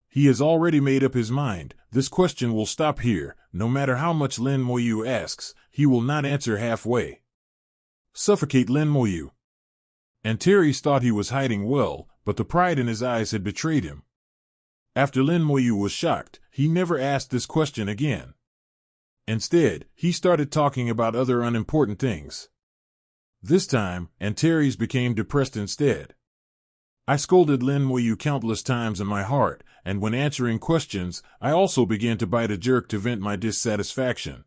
He has already made up his mind. This question will stop here. No matter how much Lin Moyu asks, he will not answer halfway. Suffocate Lin Moyu. Antares thought he was hiding well, but the pride in his eyes had betrayed him. After Lin Moyu was shocked, he never asked this question again. Instead, he started talking about other unimportant things. This time, Antares became depressed instead. I scolded Lin Moyu countless times in my heart, and when answering questions, I also began to bite a jerk to vent my dissatisfaction.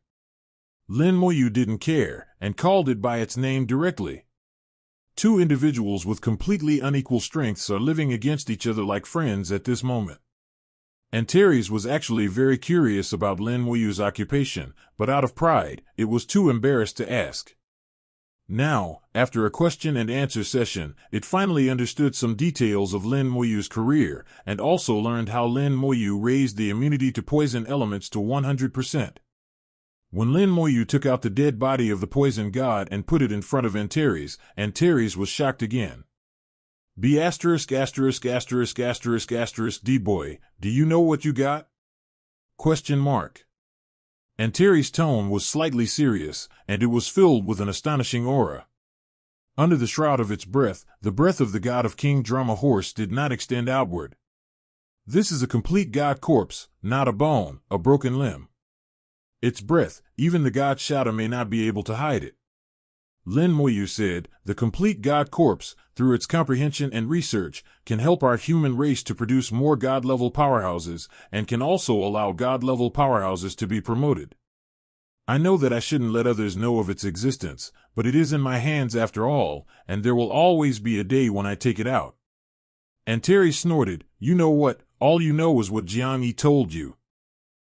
Lin Moyu didn't care, and called it by its name directly. Two individuals with completely unequal strengths are living against each other like friends at this moment. Antares was actually very curious about Lin Moyu's occupation, but out of pride, it was too embarrassed to ask. Now, after a question-and-answer session, it finally understood some details of Lin Moyu's career, and also learned how Lin Moyu raised the immunity to poison elements to 100%. When Lin Moyu took out the dead body of the poison god and put it in front of Antares, Antares was shocked again. B*****************, D-boy, do you know what you got? ? Antares' tone was slightly serious, and it was filled with an astonishing aura. Under the shroud of its breath, the breath of the god of King Drama Horse did not extend outward. This is a complete god corpse, not a bone, a broken limb. Its breath, even the god Shada may not be able to hide it. Lin Moyu said, the complete god corpse, through its comprehension and research, can help our human race to produce more god-level powerhouses, and can also allow god-level powerhouses to be promoted. I know that I shouldn't let others know of its existence, but it is in my hands after all, and there will always be a day when I take it out. Antares snorted, you know what, all you know is what Jiang Yi told you.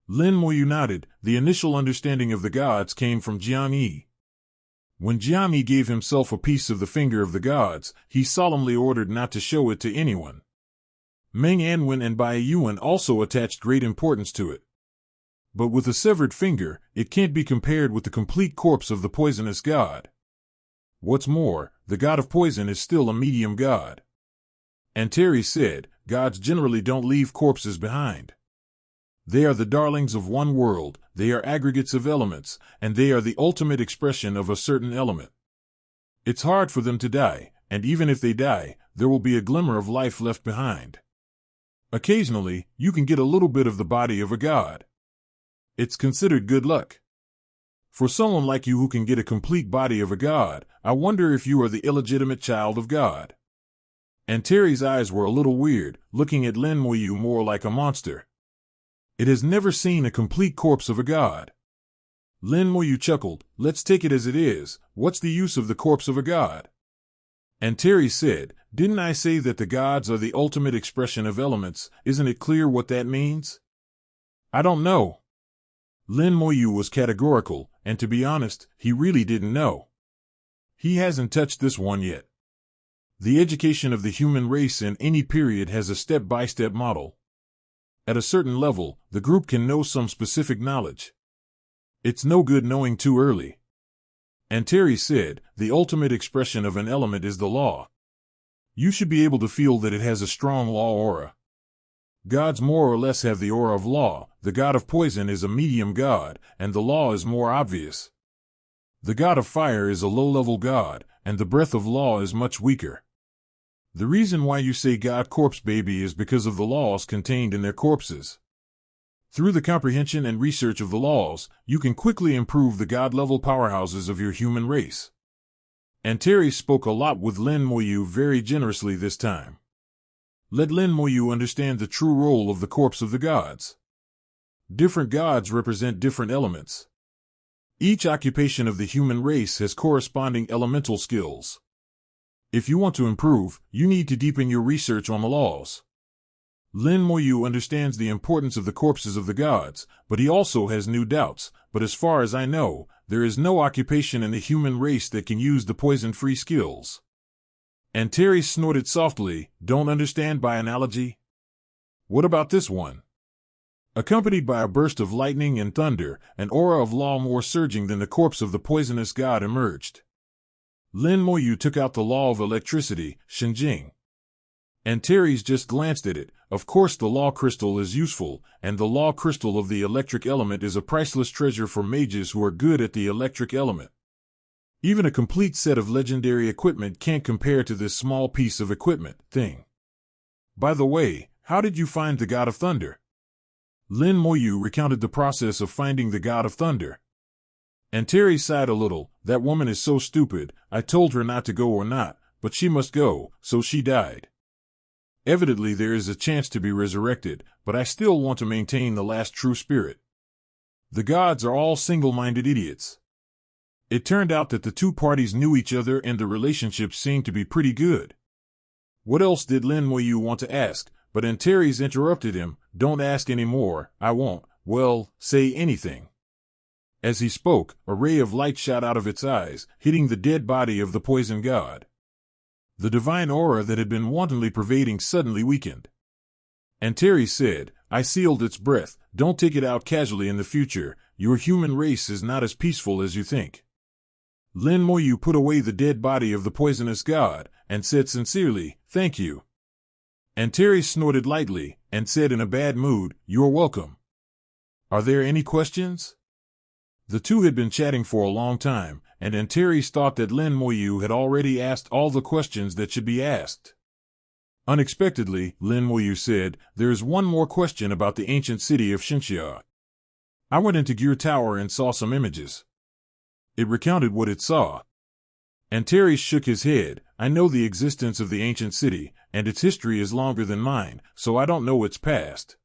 Lin Moyu nodded, the initial understanding of the gods came from Jiang Yi. When Jiang Yi gave himself a piece of the finger of the gods, he solemnly ordered not to show it to anyone. Meng Anwen and Bai Yuan also attached great importance to it. But with a severed finger, it can't be compared with the complete corpse of the poisonous god. What's more, the god of poison is still a medium god. Antares said, gods generally don't leave corpses behind. They are the darlings of one world, they are aggregates of elements, and they are the ultimate expression of a certain element. It's hard for them to die, and even if they die, there will be a glimmer of life left behind. Occasionally, you can get a little bit of the body of a god. It's considered good luck. For someone like you who can get a complete body of a god, I wonder if you are the illegitimate child of God. Antares' eyes were a little weird, looking at Lin Moyu more like a monster. It has never seen a complete corpse of a god. Lin Moyu chuckled, let's take it as it is, what's the use of the corpse of a god? Antares said, didn't I say that the gods are the ultimate expression of elements, isn't it clear what that means? I don't know. Lin Moyu was categorical, and to be honest, he really didn't know. He hasn't touched this one yet. The education of the human race in any period has a step-by-step model. At a certain level, the group can know some specific knowledge. It's no good knowing too early. Antares said, the ultimate expression of an element is the law. You should be able to feel that it has a strong law aura. Gods more or less have the aura of law, the god of poison is a medium god, and the law is more obvious. The god of fire is a low-level god, and the breath of law is much weaker. The reason why you say God Corpse Baby is because of the laws contained in their corpses. Through the comprehension and research of the laws, you can quickly improve the God-level powerhouses of your human race. Antares spoke a lot with Lin Moyu very generously this time. Let Lin Moyu understand the true role of the corpse of the gods. Different gods represent different elements. Each occupation of the human race has corresponding elemental skills. If you want to improve, you need to deepen your research on the laws. Lin Moyu understands the importance of the corpses of the gods, but he also has new doubts, but as far as I know, there is no occupation in the human race that can use the poison-free skills. Antares snorted softly, don't understand by analogy? What about this one? Accompanied by a burst of lightning and thunder, an aura of law more surging than the corpse of the poisonous god emerged. Lin Moyu took out the law of electricity, Shenjing. Antares just glanced at it. Of course the law crystal is useful, and the law crystal of the electric element is a priceless treasure for mages who are good at the electric element. Even a complete set of legendary equipment can't compare to this small piece of equipment thing. By the way, how did you find the god of thunder? Lin Moyu recounted the process of finding the god of thunder. Antares sighed a little. That woman is so stupid. I told her not to go or not, but she must go, so she died. Evidently there is a chance to be resurrected, but I still want to maintain the last true spirit. The gods are all single-minded idiots. It turned out that the two parties knew each other and the relationship seemed to be pretty good. What else did Lin Moyu want to ask? But Antares interrupted him. Don't ask any more. I won't, well, say anything. As he spoke, a ray of light shot out of its eyes, hitting the dead body of the poison god. The divine aura that had been wantonly pervading suddenly weakened. Antares said, I sealed its breath. Don't take it out casually in the future. Your human race is not as peaceful as you think. Lin Moyu put away the dead body of the poisonous god, and said sincerely, thank you. Antares snorted lightly, and said in a bad mood, you're welcome. Are there any questions? The two had been chatting for a long time, and Antares thought that Lin Moyu had already asked all the questions that should be asked. Unexpectedly, Lin Moyu said, there is one more question about the ancient city of Xinxia. I went into Gear Tower and saw some images. It recounted what it saw. Antares shook his head. I know the existence of the ancient city, and its history is longer than mine, so I don't know its past.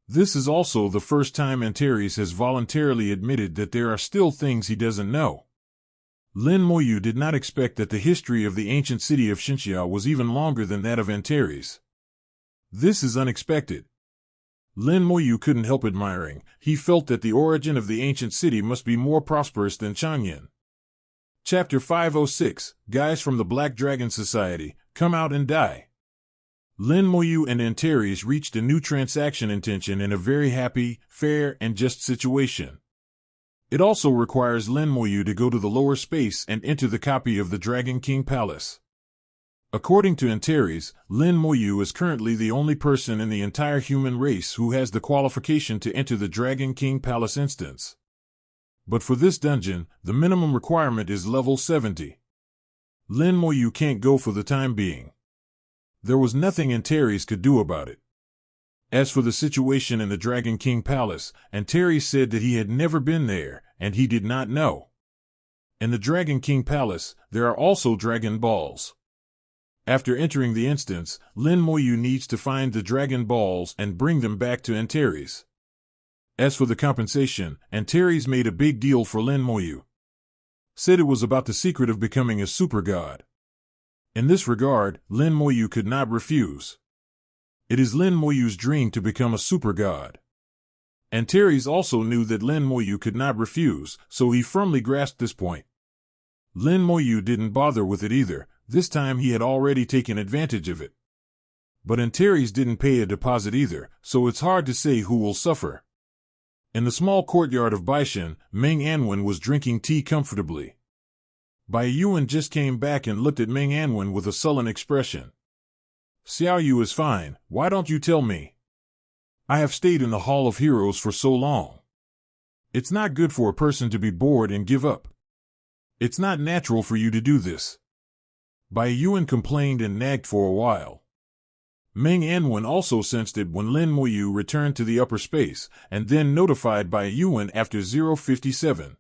This is also the first time Antares has voluntarily admitted that there are still things he doesn't know. Lin Moyu did not expect that the history of the ancient city of Xinxia was even longer than that of Antares. This is unexpected. Lin Moyu couldn't help admiring. He felt that the origin of the ancient city must be more prosperous than Changyan. Chapter 506, Guys from the Black Dragon Society, Come Out and Die. Lin Moyu and Antares reached a new transaction intention in a very happy, fair, and just situation. It also requires Lin Moyu to go to the lower space and enter the copy of the Dragon King Palace. According to Antares, Lin Moyu is currently the only person in the entire human race who has the qualification to enter the Dragon King Palace instance. But for this dungeon, the minimum requirement is level 70. Lin Moyu can't go for the time being. There was nothing Antares could do about it. As for the situation in the Dragon King Palace, Antares said that he had never been there, and he did not know. In the Dragon King Palace, there are also Dragon Balls. After entering the instance, Lin Moyu needs to find the Dragon Balls and bring them back to Antares. As for the compensation, Antares made a big deal for Lin Moyu. Said it was about the secret of becoming a super god. In this regard, Lin Moyu could not refuse. It is Lin Moyu's dream to become a super god. Antares also knew that Lin Moyu could not refuse, so he firmly grasped this point. Lin Moyu didn't bother with it either. This time he had already taken advantage of it. But Antares didn't pay a deposit either, so it's hard to say who will suffer. In the small courtyard of Baishan, Meng Anwen was drinking tea comfortably. Bai Yuan just came back and looked at Meng Anwen with a sullen expression. Xiao Yu is fine, why don't you tell me? I have stayed in the Hall of Heroes for so long. It's not good for a person to be bored and give up. It's not natural for you to do this. Bai Yuan complained and nagged for a while. Meng Anwen also sensed it when Lin Moyu returned to the upper space, and then notified Bai Yuan after 057.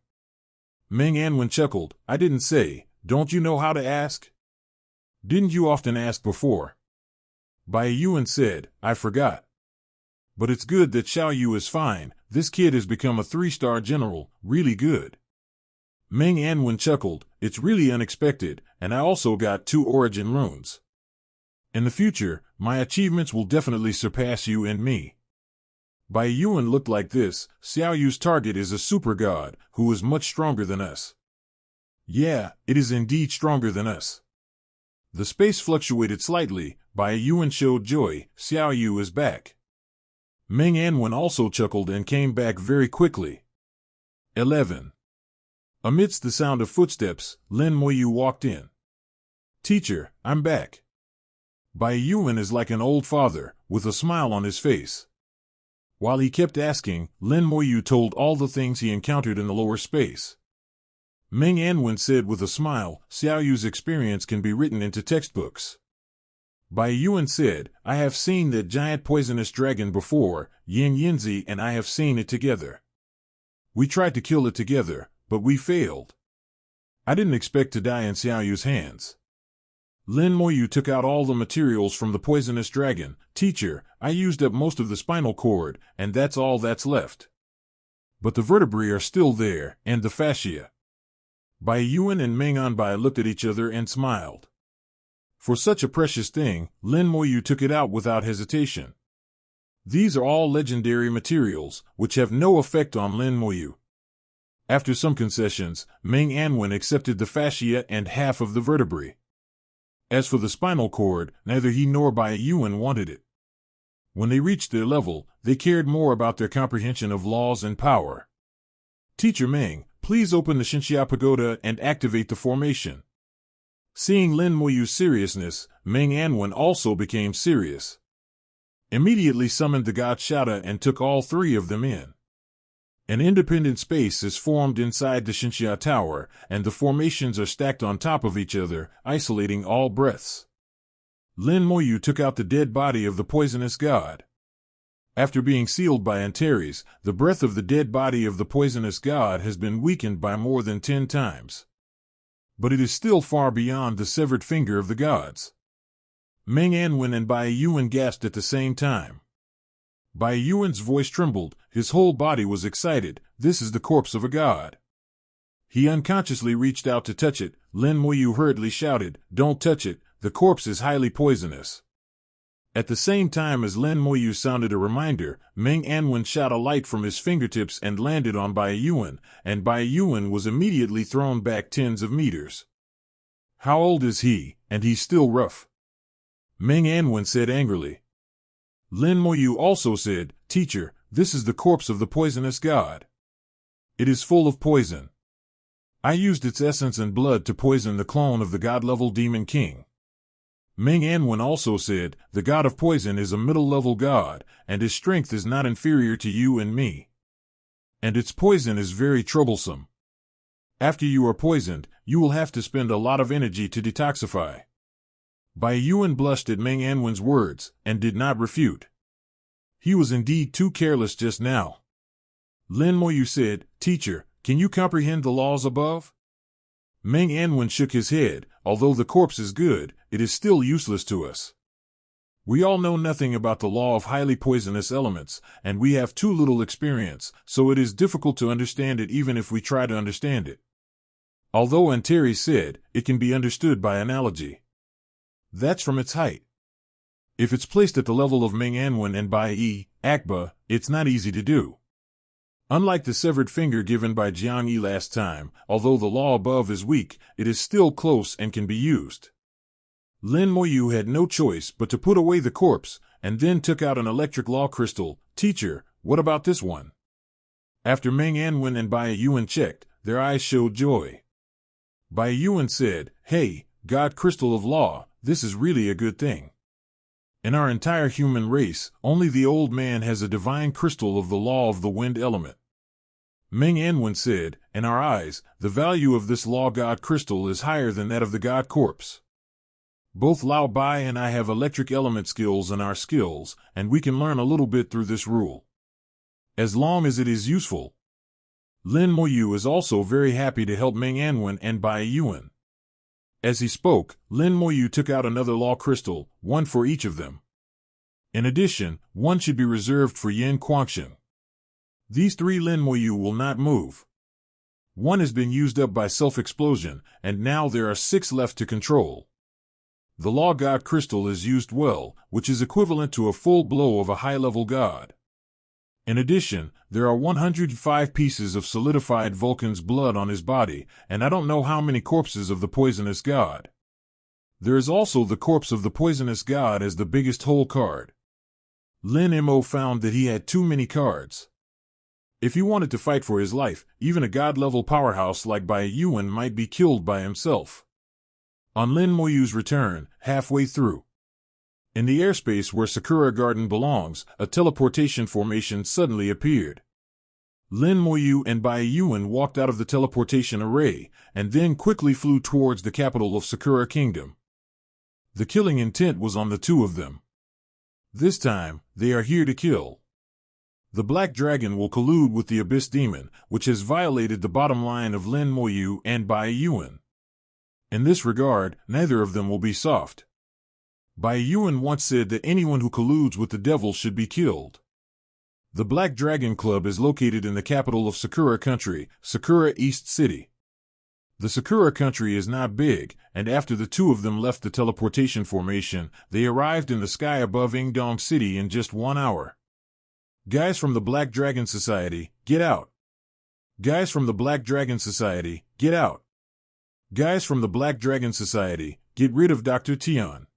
Meng Anwen chuckled. I didn't say, don't you know how to ask? Didn't you often ask before? Bai Yuan said, I forgot. But it's good that Xiao Yu is fine. This kid has become a 3-star general, really good. Meng Anwen chuckled. It's really unexpected, and I also got 2 origin runes. In the future, my achievements will definitely surpass you and me. Bai Yuan looked like this. Xiao Yu's target is a super god, who is much stronger than us. Yeah, it is indeed stronger than us. The space fluctuated slightly. Bai Yuan showed joy. Xiao Yu is back. Ming Anwen also chuckled and came back very quickly. 11. Amidst the sound of footsteps, Lin Moyu walked in. Teacher, I'm back. Bai Yuan is like an old father, with a smile on his face. While he kept asking, Lin Moyu told all the things he encountered in the lower space. Ming Anwen said with a smile, Xiao Yu's experience can be written into textbooks. Bai Yuan said, I have seen that giant poisonous dragon before, Yin Yinzi and I have seen it together. We tried to kill it together, but we failed. I didn't expect to die in Xiao Yu's hands. Lin Moyu took out all the materials from the poisonous dragon. Teacher, I used up most of the spinal cord, and that's all that's left. But the vertebrae are still there, and the fascia. Bai Yuan and Meng Anbai looked at each other and smiled. For such a precious thing, Lin Moyu took it out without hesitation. These are all legendary materials, which have no effect on Lin Moyu. After some concessions, Meng Anwen accepted the fascia and half of the vertebrae. As for the spinal cord, neither he nor Bai Yuan wanted it. When they reached their level, they cared more about their comprehension of laws and power. Teacher Meng, please open the Xinxia Pagoda and activate the formation. Seeing Lin Moyu's seriousness, Meng Anwen also became serious. Immediately summoned the god Shada and took all three of them in. An independent space is formed inside the Xinxia Tower, and the formations are stacked on top of each other, isolating all breaths. Lin Moyu took out the dead body of the poisonous god. After being sealed by Antares, the breath of the dead body of the poisonous god has been weakened by more than 10 times. But it is still far beyond the severed finger of the gods. Meng Anwen and Bai Yuan gasped at the same time. Bai Yuan's voice trembled, his whole body was excited. This is the corpse of a god. He unconsciously reached out to touch it. Lin Moyu hurriedly shouted, Don't touch it, the corpse is highly poisonous. At the same time as Lin Moyu sounded a reminder, Meng Anwen shot a light from his fingertips and landed on Bai Yuan, and Bai Yuan was immediately thrown back tens of meters. How old is he, and he's still rough? Meng Anwen said angrily. Lin Moyu also said, Teacher, this is the corpse of the poisonous god. It is full of poison. I used its essence and blood to poison the clone of the god-level demon king. Meng Anwen also said, the god of poison is a middle-level god, and his strength is not inferior to you and me. And its poison is very troublesome. After you are poisoned, you will have to spend a lot of energy to detoxify. Bai Yuan blushed at Meng Anwen's words, and did not refute. He was indeed too careless just now. Lin Moyu said, Teacher, can you comprehend the laws above? Meng Anwen shook his head. Although the corpse is good, it is still useless to us. We all know nothing about the law of highly poisonous elements, and we have too little experience, so it is difficult to understand it even if we try to understand it. Although Antares said, it can be understood by analogy. That's from its height. If it's placed at the level of Meng Anwen and Bai Akba, it's not easy to do. Unlike the severed finger given by Jiang Yi last time, although the law above is weak, it is still close and can be used. Lin Moyu had no choice but to put away the corpse, and then took out an electric law crystal. Teacher, what about this one? After Meng Anwen and Bai Yuan checked, their eyes showed joy. Bai Yuan said, Hey, God Crystal of Law, this is really a good thing. In our entire human race, only the old man has a divine crystal of the law of the wind element. Meng Anwen said, in our eyes, the value of this law god crystal is higher than that of the god corpse. Both Lao Bai and I have electric element skills in our skills, and we can learn a little bit through this rule. As long as it is useful. Lin Moyu is also very happy to help Meng Anwen and Bai Yuan. As he spoke, Lin Moyu took out another law crystal, one for each of them. In addition, one should be reserved for Yin Quangsheng. These 3 Lin Moyu will not move. One has been used up by self-explosion, and now there are 6 left to control. The law god crystal is used well, which is equivalent to a full blow of a high-level god. In addition, there are 105 pieces of solidified Vulcan's blood on his body, and I don't know how many corpses of the poisonous god. There is also the corpse of the poisonous god as the biggest whole card. Lin Mo found that he had too many cards. If he wanted to fight for his life, even a god-level powerhouse like Bai Yuan might be killed by himself. On Lin Moyu's return, halfway through, in the airspace where Sakura Garden belongs, a teleportation formation suddenly appeared. Lin Moyu and Bai Yuan walked out of the teleportation array, and then quickly flew towards the capital of Sakura Kingdom. The killing intent was on the two of them. This time, they are here to kill. The Black Dragon will collude with the Abyss Demon, which has violated the bottom line of Lin Moyu and Bai Yuan. In this regard, neither of them will be soft. Bai Yuan once said that anyone who colludes with the devil should be killed. The Black Dragon Club is located in the capital of Sakura Country, Sakura East City. The Sakura Country is not big, and after the two of them left the teleportation formation, they arrived in the sky above Ingdong City in just 1 hour. Guys from the Black Dragon Society, get out. Guys from the Black Dragon Society, get out. Guys from the Black Dragon Society, get rid of Dr. Tian.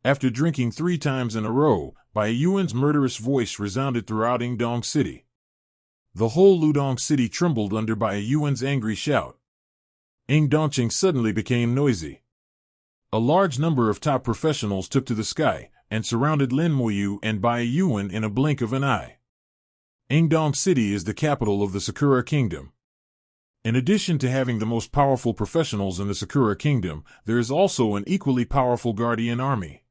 After drinking 3 times in a row, Bai Yuan's murderous voice resounded throughout Ingdong City. The whole Ludong City trembled under Bai Yuan's angry shout. Ingdongqing suddenly became noisy. A large number of top professionals took to the sky and surrounded Lin Moyu and Bai Yuan in a blink of an eye. Ingdong City is the capital of the Sakura Kingdom. In addition to having the most powerful professionals in the Sakura Kingdom, there is also an equally powerful guardian army.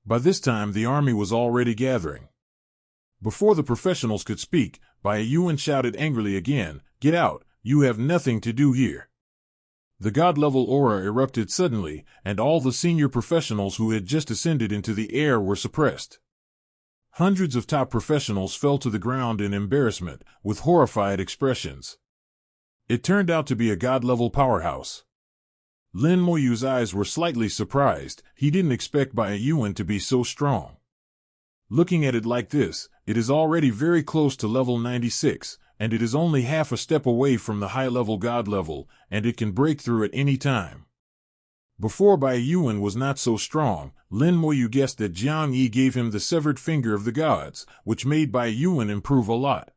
By this time, the army was already gathering. Before the professionals could speak, Bai Yuan shouted angrily again, "Get out, you have nothing to do here." The god-level aura erupted suddenly, and all the senior professionals who had just ascended into the air were suppressed. Hundreds of top professionals fell to the ground in embarrassment, with horrified expressions. It turned out to be a god-level powerhouse. Lin Moyu's eyes were slightly surprised. He didn't expect Bai Yuan to be so strong. Looking at it like this, it is already very close to level 96, and it is only half a step away from the high-level god level, and it can break through at any time. Before Bai Yuan was not so strong, Lin Moyu guessed that Jiang Yi gave him the severed finger of the gods, which made Bai Yuan improve a lot.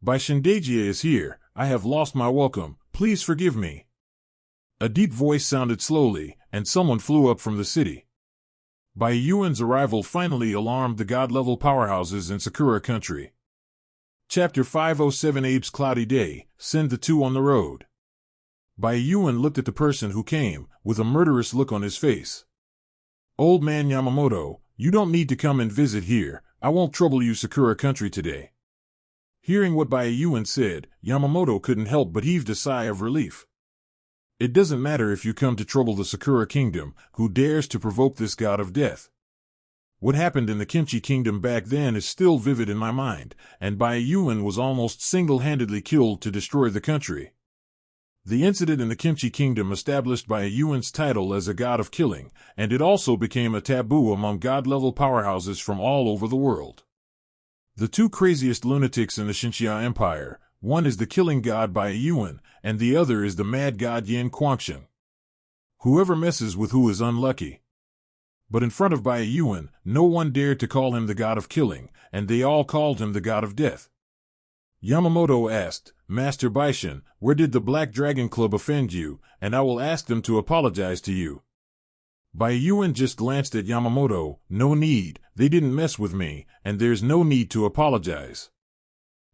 Bai Shendejia is here. I have lost my welcome. Please forgive me. A deep voice sounded slowly, and someone flew up from the city. Bai Yuan's arrival finally alarmed the god-level powerhouses in Sakura Country. Chapter 507 Abe's Cloudy Day, Send the Two on the Road. Bai Yuan looked at the person who came, with a murderous look on his face. Old man Yamamoto, you don't need to come and visit here. I won't trouble you Sakura Country today. Hearing what Bai Yuan said, Yamamoto couldn't help but heaved a sigh of relief. It doesn't matter if you come to trouble the Sakura Kingdom, who dares to provoke this god of death. What happened in the Kimchi Kingdom back then is still vivid in my mind, and Bai Yuan was almost single-handedly killed to destroy the country. The incident in the Kimchi Kingdom established Bai Yuan's title as a god of killing, and it also became a taboo among god-level powerhouses from all over the world. The two craziest lunatics in the Xinxia Empire, one is the killing god Bai Yuan, and the other is the mad god Yin Quangsheng. Whoever messes with who is unlucky. But in front of Bai Yuan, no one dared to call him the god of killing, and they all called him the god of death. Yamamoto asked, Master Baishin, where did the Black Dragon Club offend you, and I will ask them to apologize to you. Bai Yuan just glanced at Yamamoto, no need, they didn't mess with me, and there's no need to apologize.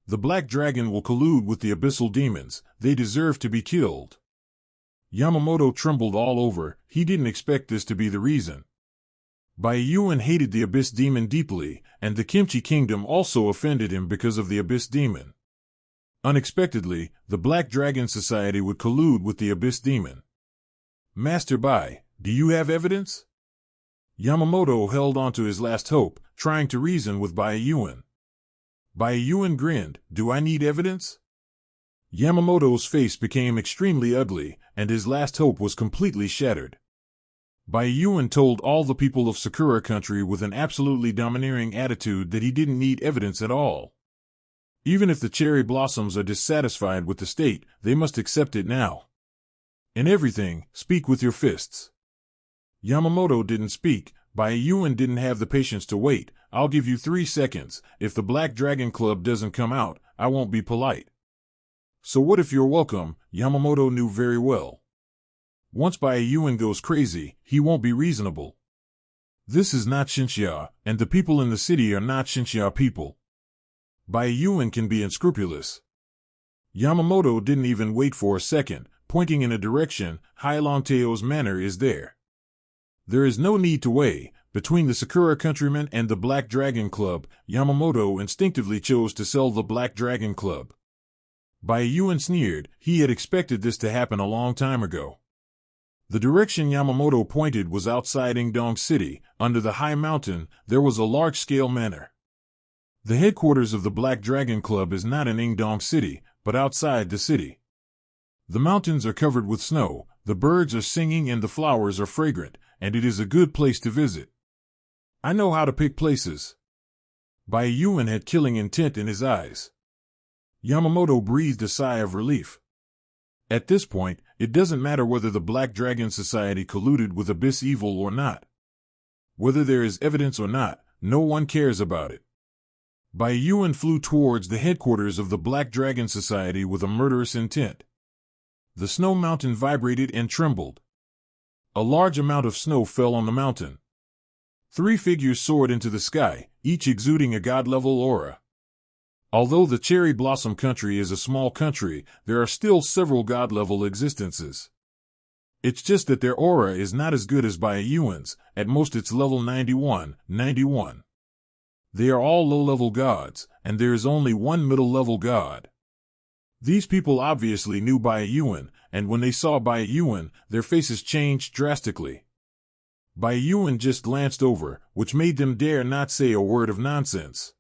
The Black Dragon will collude with the Abyssal Demons, they deserve to be killed. Yamamoto trembled all over, he didn't expect this to be the reason. Bai Yuan hated the Abyss Demon deeply, and the Kimchi Kingdom also offended him because of the Abyss Demon. Unexpectedly, the Black Dragon Society would collude with the Abyss Demon. Master Bai, do you have evidence? Yamamoto held on to his last hope, trying to reason with Bai Yuan. Bai Yuan grinned, do I need evidence? Yamamoto's face became extremely ugly, and his last hope was completely shattered. Bai Yuan told all the people of Sakura Country with an absolutely domineering attitude that he didn't need evidence at all. Even if the cherry blossoms are dissatisfied with the state, they must accept it now. In everything, speak with your fists. Yamamoto didn't speak, Bayuan didn't have the patience to wait. I'll give you 3 seconds. If the Black Dragon Club doesn't come out, I won't be polite. So what if you're welcome? Yamamoto knew very well. Once Bayuan goes crazy, he won't be reasonable. This is not Xinxia, and the people in the city are not Xinxia people. Bayuan can be unscrupulous. Yamamoto didn't even wait for a second, pointing in a direction. Hailonteo's manor is there. There is no need to weigh. Between the Sakura Countrymen and the Black Dragon Club, Yamamoto instinctively chose to sell the Black Dragon Club. Bayuan sneered. He had expected this to happen a long time ago. The direction Yamamoto pointed was outside Ingdong City. Under the high mountain, there was a large-scale manor. The headquarters of the Black Dragon Club is not in Ingdong City, but outside the city. The mountains are covered with snow, the birds are singing and the flowers are fragrant, and it is a good place to visit. I know how to pick places. Bayuan had killing intent in his eyes. Yamamoto breathed a sigh of relief. At this point, it doesn't matter whether the Black Dragon Society colluded with Abyss Evil or not. Whether there is evidence or not, no one cares about it. Bayuan flew towards the headquarters of the Black Dragon Society with a murderous intent. The snow mountain vibrated and trembled. A large amount of snow fell on the mountain. 3 figures soared into the sky, each exuding a god-level aura. Although the Cherry Blossom Country is a small country, there are still several god-level existences. It's just that their aura is not as good as Bayuan's, at most it's level 91. They are all low-level gods, and there is only one middle-level god. These people obviously knew Bayuan, and when they saw Bayuan, their faces changed drastically. Bayuan just glanced over, which made them dare not say a word of nonsense.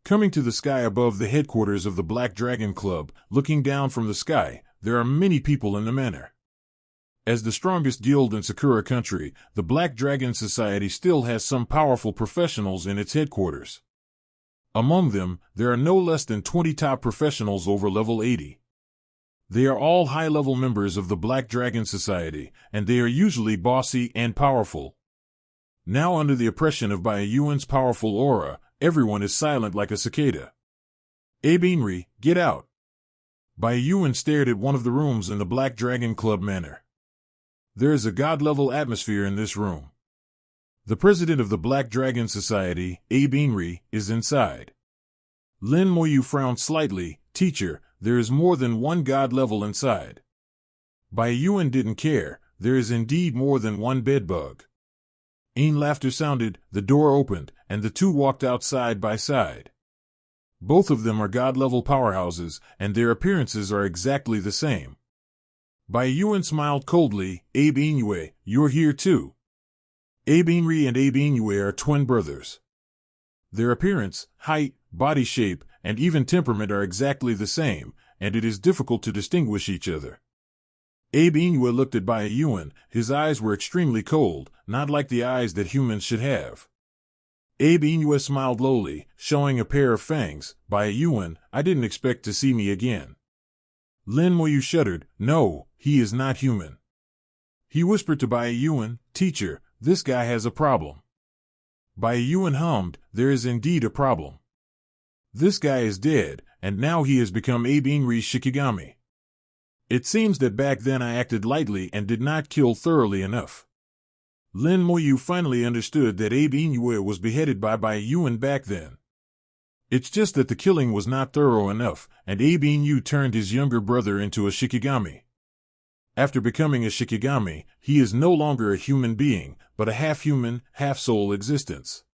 Coming to the sky above the headquarters of the Black Dragon Club, looking down from the sky, there are many people in the manor. As the strongest guild in Sakura Country, the Black Dragon Society still has some powerful professionals in its headquarters. Among them, there are no less than 20 top professionals over level 80. They are all high-level members of the Black Dragon Society, and they are usually bossy and powerful. Now under the oppression of Bayuan's powerful aura, everyone is silent like a cicada. Abinri, get out! Bayuan stared at one of the rooms in the Black Dragon Club manor. There is a god-level atmosphere in this room. The president of the Black Dragon Society, Abinri, is inside. Lin Moyu frowned slightly. Teacher, there is more than one god level inside. Bayuan didn't care. There is indeed more than one bedbug. Laughter sounded, the door opened, and the two walked out side by side. Both of them are god-level powerhouses, and their appearances are exactly the same. Bayuan smiled coldly. Abe Inoue, you're here too. Abe Inri and Abe Inoue are twin brothers. Their appearance, height, body shape, and even temperament are exactly the same, and it is difficult to distinguish each other. Abe Inoue looked at Bayuan. His eyes were extremely cold, not like the eyes that humans should have. Abe Inoue smiled lowly, showing a pair of fangs. Bayuan, I didn't expect to see me again. Lin Moyu shuddered. No, he is not human. He whispered to Bayuan, Teacher, this guy has a problem. Bayuan hummed, there is indeed a problem. This guy is dead, and now he has become Abe Inri's Shikigami. It seems that back then I acted lightly and did not kill thoroughly enough. Lin Moyu finally understood that Abe Inoue was beheaded by Bayuan back then. It's just that the killing was not thorough enough, and Abe Inoue turned his younger brother into a Shikigami. After becoming a Shikigami, he is no longer a human being, but a half-human, half-soul existence.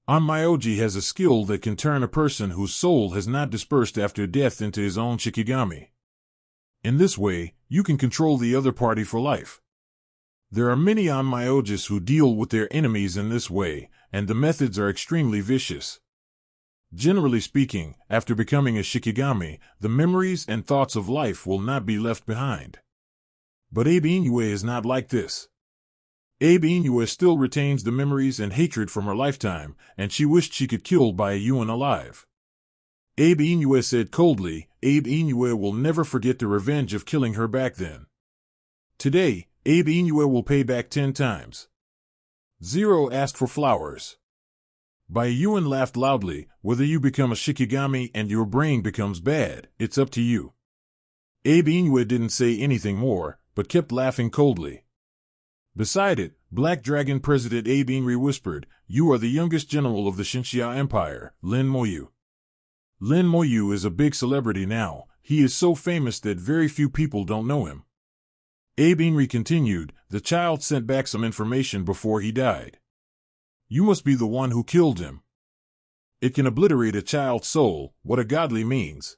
Onmyoji has a skill that can turn a person whose soul has not dispersed after death into his own Shikigami. In this way, you can control the other party for life. There are many Onmyojis who deal with their enemies in this way, and the methods are extremely vicious. Generally speaking, after becoming a Shikigami, the memories and thoughts of life will not be left behind. But Abe Inoue is not like this. Abe Inoue still retains the memories and hatred from her lifetime, and she wished she could kill Bayuan alive. Abe Inoue said coldly, Abe Inoue will never forget the revenge of killing her back then. Today, Abe Inoue will pay back 10 times. Zero asked for flowers. Baiyuan laughed loudly. Whether you become a Shikigami and your brain becomes bad, it's up to you. Abe Inoue didn't say anything more, but kept laughing coldly. Beside it, Black Dragon President Abe Inoue whispered, "You are the youngest general of the Xinxia Empire, Lin Moyu." Lin Moyu is a big celebrity now. He is so famous that very few people don't know him. Abe Inoue continued, "The child sent back some information before he died. You must be the one who killed him. It can obliterate a child's soul, what a godly means."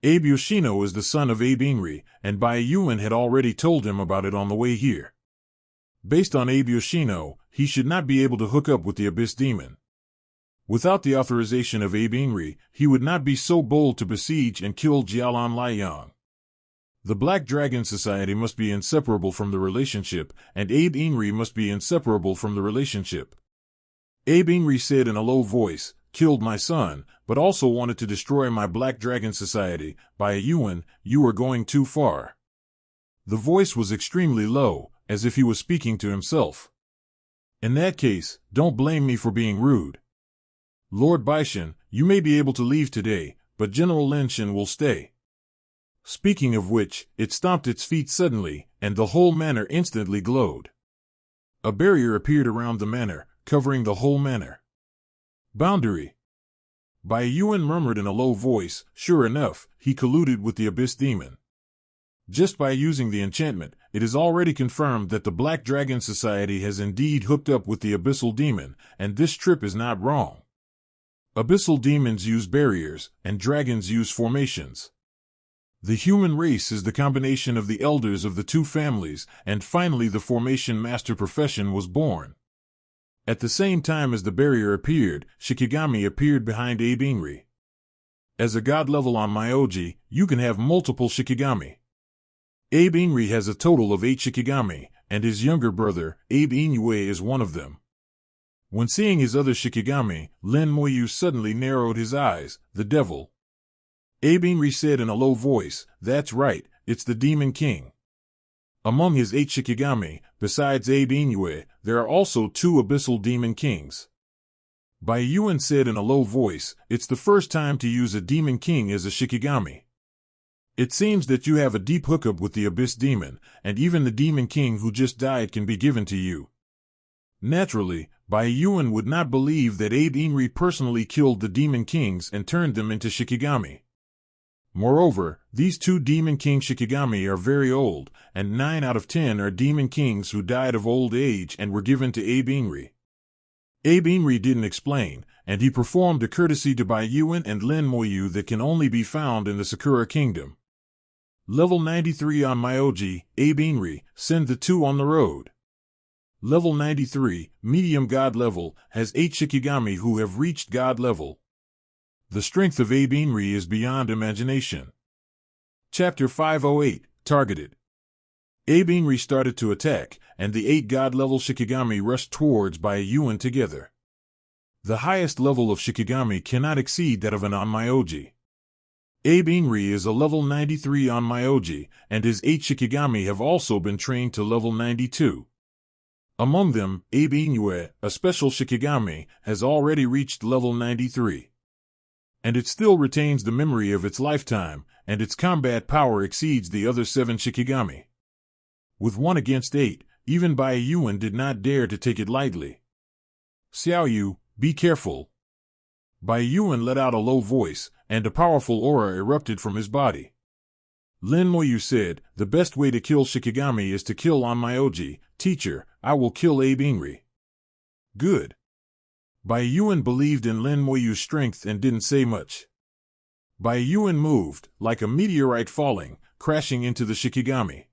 Abe Yoshino is the son of Abe Inoue, and Baiyuan had already told him about it on the way here. Based on Abe Yoshino, he should not be able to hook up with the Abyss Demon. Without the authorization of Abe Inoue, he would not be so bold to besiege and kill Jialan Liang. The Black Dragon Society must be inseparable from the relationship, and Abe Inoue must be inseparable from the relationship. Abe Inoue said in a low voice, "Killed my son, but also wanted to destroy my Black Dragon Society. Baiyuan, you are going too far." The voice was extremely low, as if he was speaking to himself. "In that case, don't blame me for being rude. Lord Baishan, you may be able to leave today, but General Lenshin will stay." Speaking of which, it stomped its feet suddenly, and the whole manor instantly glowed. A barrier appeared around the manor, covering the whole manor. "Boundary." Baiyuan murmured in a low voice. Sure enough, he colluded with the Abyss Demon. Just by using the enchantment, it is already confirmed that the Black Dragon Society has indeed hooked up with the Abyssal Demon, and this trip is not wrong. Abyssal demons use barriers, and dragons use formations. The human race is the combination of the elders of the two families, and finally the formation master profession was born. At the same time as the barrier appeared, Shikigami appeared behind Abe Inoue. As a god level on Myoji, you can have multiple Shikigami. Abe Inoue has a total of 8 Shikigami, and his younger brother, Abe Inoue, is one of them. When seeing his other Shikigami, Lin Moyu suddenly narrowed his eyes. The devil. Abe Inoue said in a low voice, "That's right, it's the Demon King." Among his 8 Shikigami, besides Abe Inoue, there are also 2 Abyssal Demon Kings. Baiyuan said in a low voice, "It's the first time to use a Demon King as a Shikigami. It seems that you have a deep hookup with the Abyss Demon, and even the Demon King who just died can be given to you." Naturally, Baiyuan would not believe that Abe Inoue personally killed the Demon Kings and turned them into Shikigami. Moreover, these 2 Demon King Shikigami are very old, and 9 out of 10 are Demon Kings who died of old age and were given to Abe Inoue. Abe Inoue didn't explain, and he performed a courtesy to Baiyuan and Lin Moyu that can only be found in the Sakura Kingdom. Level 93 on Myoji, Abe Inoue, send the 2 on the road. Level 93, medium god level, has 8 Shikigami who have reached god level. The strength of Abe Inoue is beyond imagination. Chapter 508, Targeted. Abe Inoue started to attack, and the 8 god-level Shikigami rushed towards Baiyuan together. The highest level of Shikigami cannot exceed that of an Onmyoji. Abe Inoue is a level 93 Onmyoji, and his 8 Shikigami have also been trained to level 92. Among them, Abe Inoue, a special Shikigami, has already reached level 93. And it still retains the memory of its lifetime, and its combat power exceeds the other 7 Shikigami. With 1 against 8, even Baiyuan did not dare to take it lightly. "Xiaoyu, be careful." Baiyuan let out a low voice, and a powerful aura erupted from his body. Lin Moyu said, "The best way to kill Shikigami is to kill Onmyoji. Teacher, I will kill Abe Inoue." Good. Baiyuan believed in Lin Moyu's strength and didn't say much. Baiyuan moved, like a meteorite falling, crashing into the Shikigami.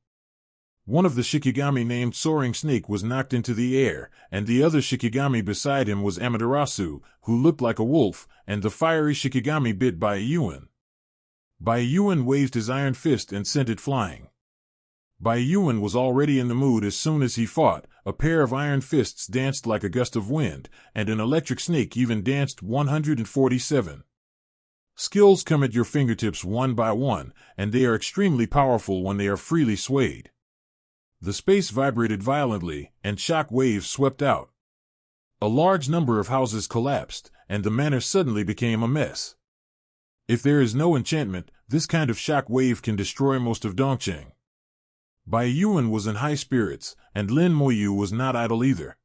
One of the Shikigami named Soaring Snake was knocked into the air, and the other Shikigami beside him was Amaterasu, who looked like a wolf, and the fiery Shikigami bit Baiyuan. Baiyuan waved his iron fist and sent it flying. Baiyuan was already in the mood as soon as he fought. A pair of iron fists danced like a gust of wind, and an electric snake even danced 147. Skills come at your fingertips one by one, and they are extremely powerful when they are freely swayed. The space vibrated violently, and shock waves swept out. A large number of houses collapsed, and the manor suddenly became a mess. If there is no enchantment, this kind of shock wave can destroy most of Dongcheng. Bai Yuan was in high spirits, and Lin Moyu was not idle either.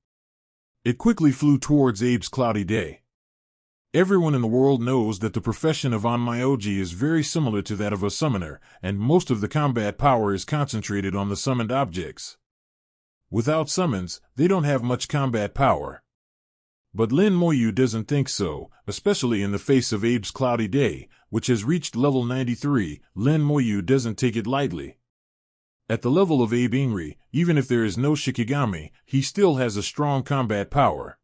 It quickly flew towards Abe's cloudy day. Everyone in the world knows that the profession of onmyoji is very similar to that of a summoner, and most of the combat power is concentrated on the summoned objects. Without summons, they don't have much combat power. But Lin Moyu doesn't think so, especially in the face of Abe's cloudy day, which has reached level 93. Lin Moyu doesn't take it lightly. At the level of Abe Ingri, even if there is no Shikigami, he still has a strong combat power.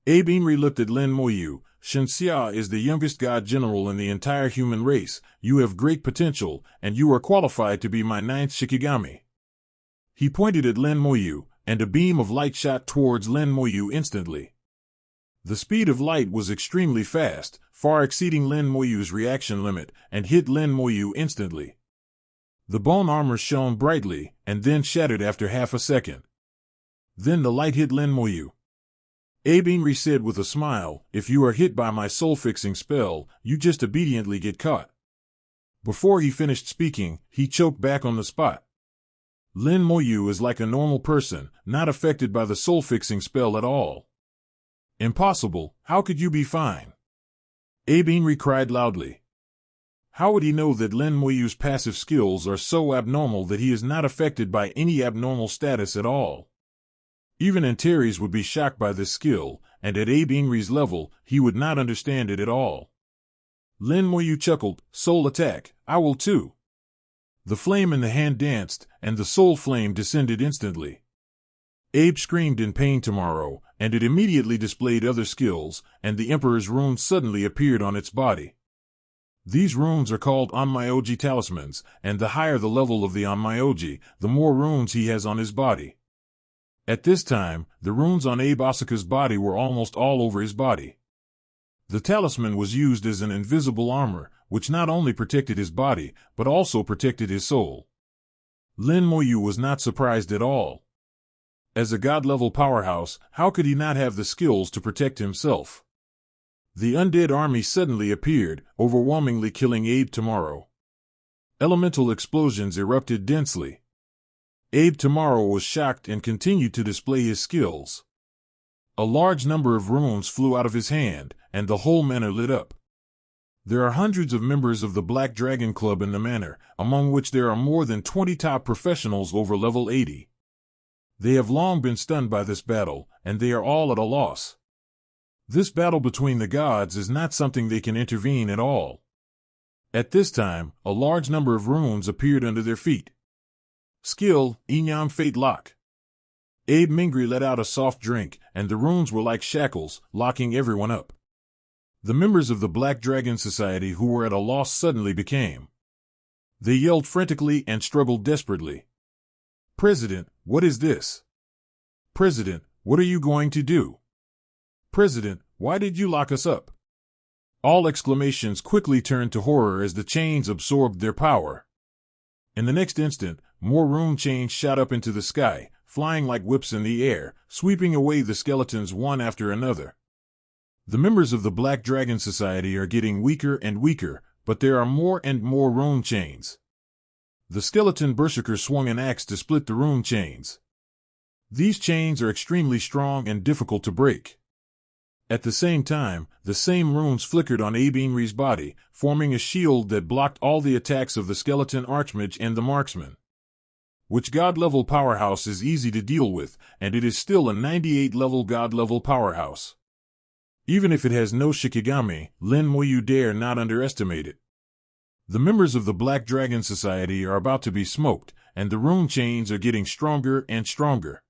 Abe Ingri looked at Lin Moyu. Shenxia is the youngest god general in the entire human race. You have great potential, and you are qualified to be my 9th Shikigami. He pointed at Lin Moyu, and a beam of light shot towards Lin Moyu instantly. The speed of light was extremely fast, far exceeding Lin Moyu's reaction limit, and hit Lin Moyu instantly. The bone armor shone brightly, and then shattered after half a second. Then the light hit Lin Moyu. Abe Ingri said with a smile, "If you are hit by my soul-fixing spell, you just obediently get caught." Before he finished speaking, he choked back on the spot. Lin Moyu is like a normal person, not affected by the soul-fixing spell at all. "Impossible, how could you be fine?" Abe Ingri cried loudly. How would he know that Lin Moyu's passive skills are so abnormal that he is not affected by any abnormal status at all? Even Antares would be shocked by this skill, and at Abe Ingri's level, he would not understand it at all. Lin Moyu chuckled, "Soul attack, I will too." The flame in the hand danced, and the soul flame descended instantly. Abe screamed in pain tomorrow, and it immediately displayed other skills, and the Emperor's runes suddenly appeared on its body. These runes are called onmyoji talismans, and the higher the level of the onmyoji, the more runes he has on his body. At this time, the runes on Abe Asuka's body were almost all over his body. The talisman was used as an invisible armor, which not only protected his body, but also protected his soul. Lin Moyu was not surprised at all. As a god-level powerhouse, how could he not have the skills to protect himself? The undead army suddenly appeared, overwhelmingly killing Abe tomorrow. Elemental explosions erupted densely. Abe tomorrow was shocked and continued to display his skills. A large number of runes flew out of his hand, and the whole manor lit up. There are hundreds of members of the Black Dragon Club in the manor, among which there are more than 20 top professionals over level 80. They have long been stunned by this battle, and they are all at a loss. This battle between the gods is not something they can intervene at all. At this time, a large number of runes appeared under their feet. Skill, Inyam Fate Lock. Abe Mingri let out a soft drink, and the runes were like shackles, locking everyone up. The members of the Black Dragon Society who were at a loss suddenly became. They yelled frantically and struggled desperately. "President, what is this? President, what are you going to do? President, why did you lock us up?" All exclamations quickly turned to horror as the chains absorbed their power. In the next instant, more rune chains shot up into the sky, flying like whips in the air, sweeping away the skeletons one after another. The members of the Black Dragon Society are getting weaker and weaker, but there are more and more rune chains. The skeleton berserker swung an axe to split the rune chains. These chains are extremely strong and difficult to break. At the same time, the same runes flickered on Abe Ingri's body, forming a shield that blocked all the attacks of the skeleton archmage and the marksman. Which god-level powerhouse is easy to deal with, and it is still a 98-level god-level powerhouse. Even if it has no Shikigami, Lin Moyu dare not underestimate it. The members of the Black Dragon Society are about to be smoked, and the rune chains are getting stronger and stronger.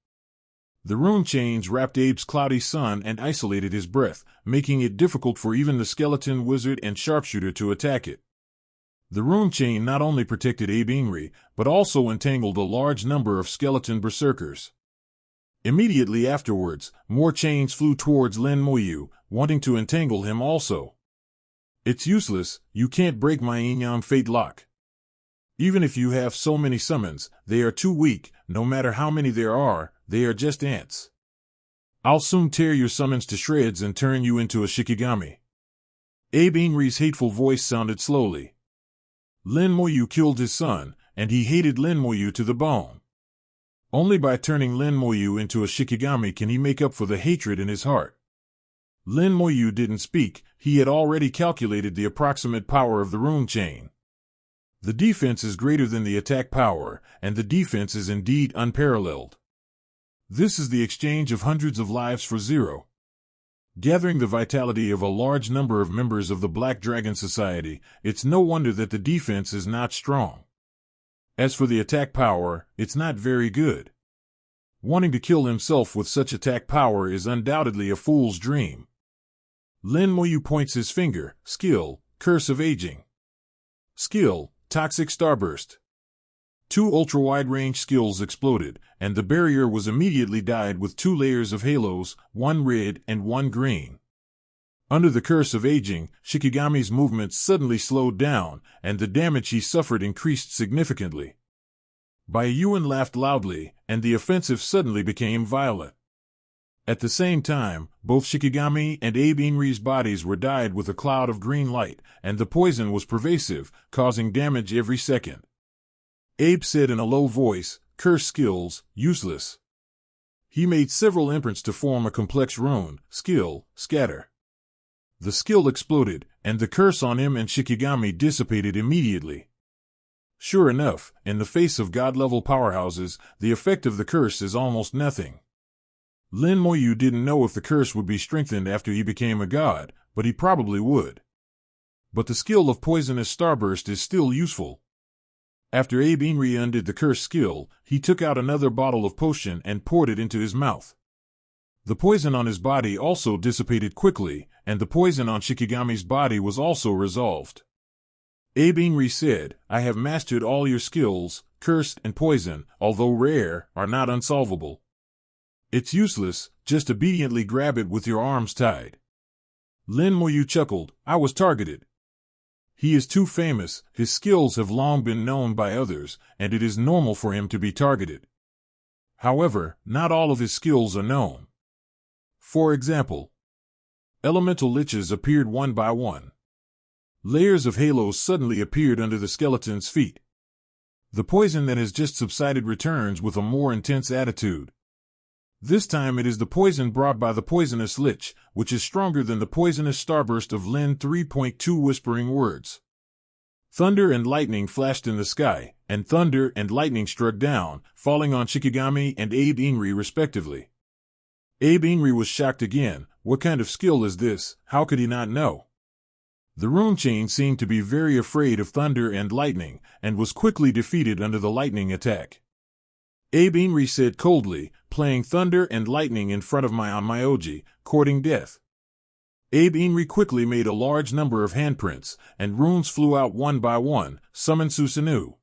The rune chains wrapped Abe's cloudy sun and isolated his breath, making it difficult for even the skeleton wizard and sharpshooter to attack it. The rune chain not only protected Abe Ingri, but also entangled a large number of skeleton berserkers. Immediately afterwards, more chains flew towards Lin Moyu, wanting to entangle him also. "It's useless, you can't break my Inyam Fate Lock." Even if you have so many summons, they are too weak. No matter how many there are, they are just ants. I'll soon tear your summons to shreds and turn you into a Shikigami. Abe Inri's hateful voice sounded slowly. Lin Moyu killed his son, and he hated Lin Moyu to the bone. Only by turning Lin Moyu into a Shikigami can he make up for the hatred in his heart. Lin Moyu didn't speak. He had already calculated the approximate power of the rune chain. The defense is greater than the attack power, and the defense is indeed unparalleled. This is the exchange of hundreds of lives for zero. Gathering the vitality of a large number of members of the Black Dragon Society, it's no wonder that the defense is not strong. As for the attack power, it's not very good. Wanting to kill himself with such attack power is undoubtedly a fool's dream. Lin Moyu points his finger. Skill, Curse of Aging. Skill, Toxic Starburst. 2 ultra-wide-range skills exploded, and the barrier was immediately dyed with 2 layers of halos, 1 red and 1 green. Under the Curse of Aging, Shikigami's movements suddenly slowed down, and the damage he suffered increased significantly. Byakuyan laughed loudly, and the offensive suddenly became violent. At the same time, both Shikigami and Abe Inri's bodies were dyed with a cloud of green light, and the poison was pervasive, causing damage every second. Abe said in a low voice, "Curse skills, useless." He made several imprints to form a complex rune. Skill, Scatter. The skill exploded, and the curse on him and Shikigami dissipated immediately. Sure enough, in the face of god-level powerhouses, the effect of the curse is almost nothing. Lin Moyu didn't know if the curse would be strengthened after he became a god, but he probably would. But the skill of Poisonous Starburst is still useful. After Abe Inri undid the curse skill, he took out another bottle of potion and poured it into his mouth. The poison on his body also dissipated quickly, and the poison on Shikigami's body was also resolved. Abe Inri said, "I have mastered all your skills. Curse and poison, although rare, are not unsolvable. It's useless, just obediently grab it with your arms tied." Lin Moyu chuckled. "I was targeted. He is too famous, his skills have long been known by others, and it is normal for him to be targeted. However, not all of his skills are known. For example, elemental liches appeared one by one. Layers of halos suddenly appeared under the skeleton's feet. The poison that has just subsided returns with a more intense attitude. This time it is the poison brought by the poisonous lich, which is stronger than the poisonous starburst of Lin 3.2 whispering words. Thunder and lightning flashed in the sky, and thunder and lightning struck down, falling on Shikigami and Abe Inri respectively. Abe Inri was shocked again. What kind of skill is this? How could he not know? The rune chain seemed to be very afraid of thunder and lightning, and was quickly defeated under the lightning attack. Abe Inri said coldly, "Playing thunder and lightning in front of my Onmyoji, courting death." Abe Inri quickly made a large number of handprints, and runes flew out one by one. Summon Susanoo.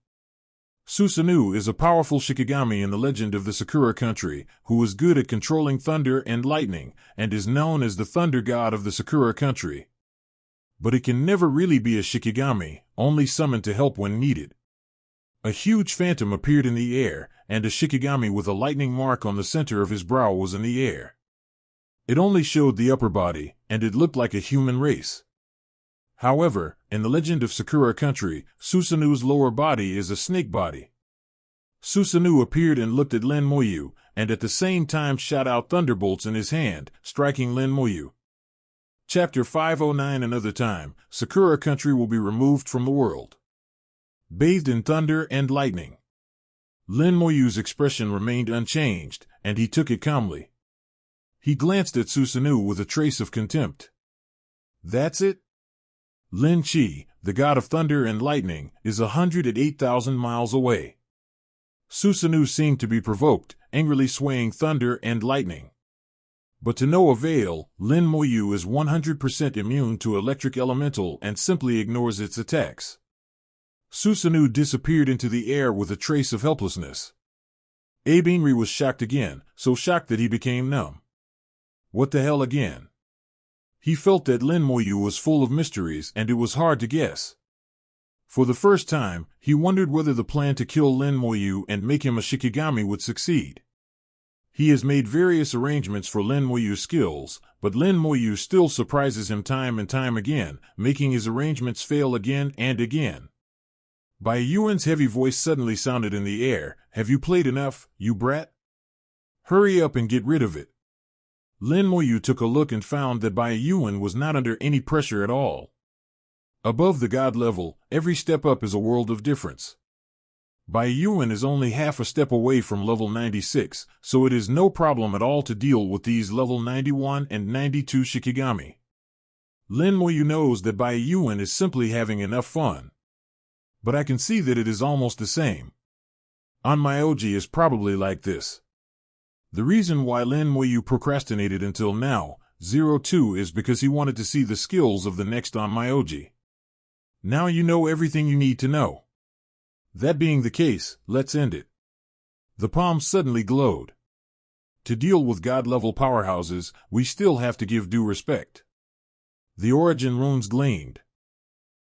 Susanoo is a powerful Shikigami in the legend of the Sakura country, who is good at controlling thunder and lightning, and is known as the thunder god of the Sakura country. But it can never really be a Shikigami, only summoned to help when needed. A huge phantom appeared in the air, and a Shikigami with a lightning mark on the center of his brow was in the air. It only showed the upper body, and it looked like a human race. However, in the legend of Sakura country, Susanoo's lower body is a snake body. Susanoo appeared and looked at Lin Moyu, and at the same time shot out thunderbolts in his hand, striking Lin Moyu. Chapter 509. Another time, Sakura country will be removed from the world. Bathed in thunder and lightning. Lin Moyu's expression remained unchanged, and he took it calmly. He glanced at Susanoo with a trace of contempt. "That's it?" Lin Chi, the god of thunder and lightning, is 108,000 miles away. Susanoo seemed to be provoked, angrily swaying thunder and lightning. But to no avail. Lin Moyu is 100% immune to electric elemental and simply ignores its attacks. Susanoo disappeared into the air with a trace of helplessness. Abe Inri was shocked again, so shocked that he became numb. What the hell again? He felt that Lin Moyu was full of mysteries and it was hard to guess. For the first time, he wondered whether the plan to kill Lin Moyu and make him a Shikigami would succeed. He has made various arrangements for Lin Moyu's skills, but Lin Moyu still surprises him time and time again, making his arrangements fail again and again. Bai Yuan's heavy voice suddenly sounded in the air. "Have you played enough, you brat? Hurry up and get rid of it." Lin Moyu took a look and found that Bai Yuan was not under any pressure at all. Above the god level, every step up is a world of difference. Bai Yuan is only half a step away from level 96, so it is no problem at all to deal with these level 91 and 92 Shikigami. Lin Moyu knows that Bai Yuan is simply having enough fun. But I can see that it is almost the same. Onmyoji is probably like this. The reason why Lin Moyu procrastinated until now, 02, is because he wanted to see the skills of the next Onmyoji. Now you know everything you need to know. That being the case, let's end it. The palm suddenly glowed. To deal with god-level powerhouses, we still have to give due respect. The origin runes gleamed.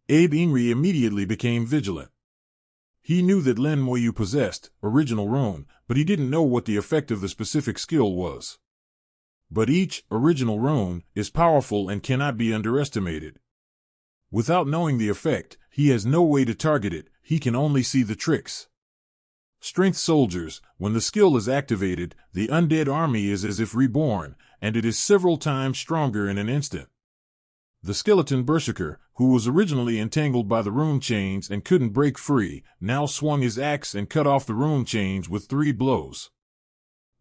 Abe Inri immediately became vigilant. He knew that Lin Moyu possessed original rune, but he didn't know what the effect of the specific skill was. But each original rune is powerful and cannot be underestimated. Without knowing the effect, he has no way to target it, he can only see the tricks. Strength soldiers, when the skill is activated, the undead army is as if reborn, and it is several times stronger in an instant. The skeleton berserker, who was originally entangled by the rune chains and couldn't break free, now swung his axe and cut off the rune chains with 3 blows.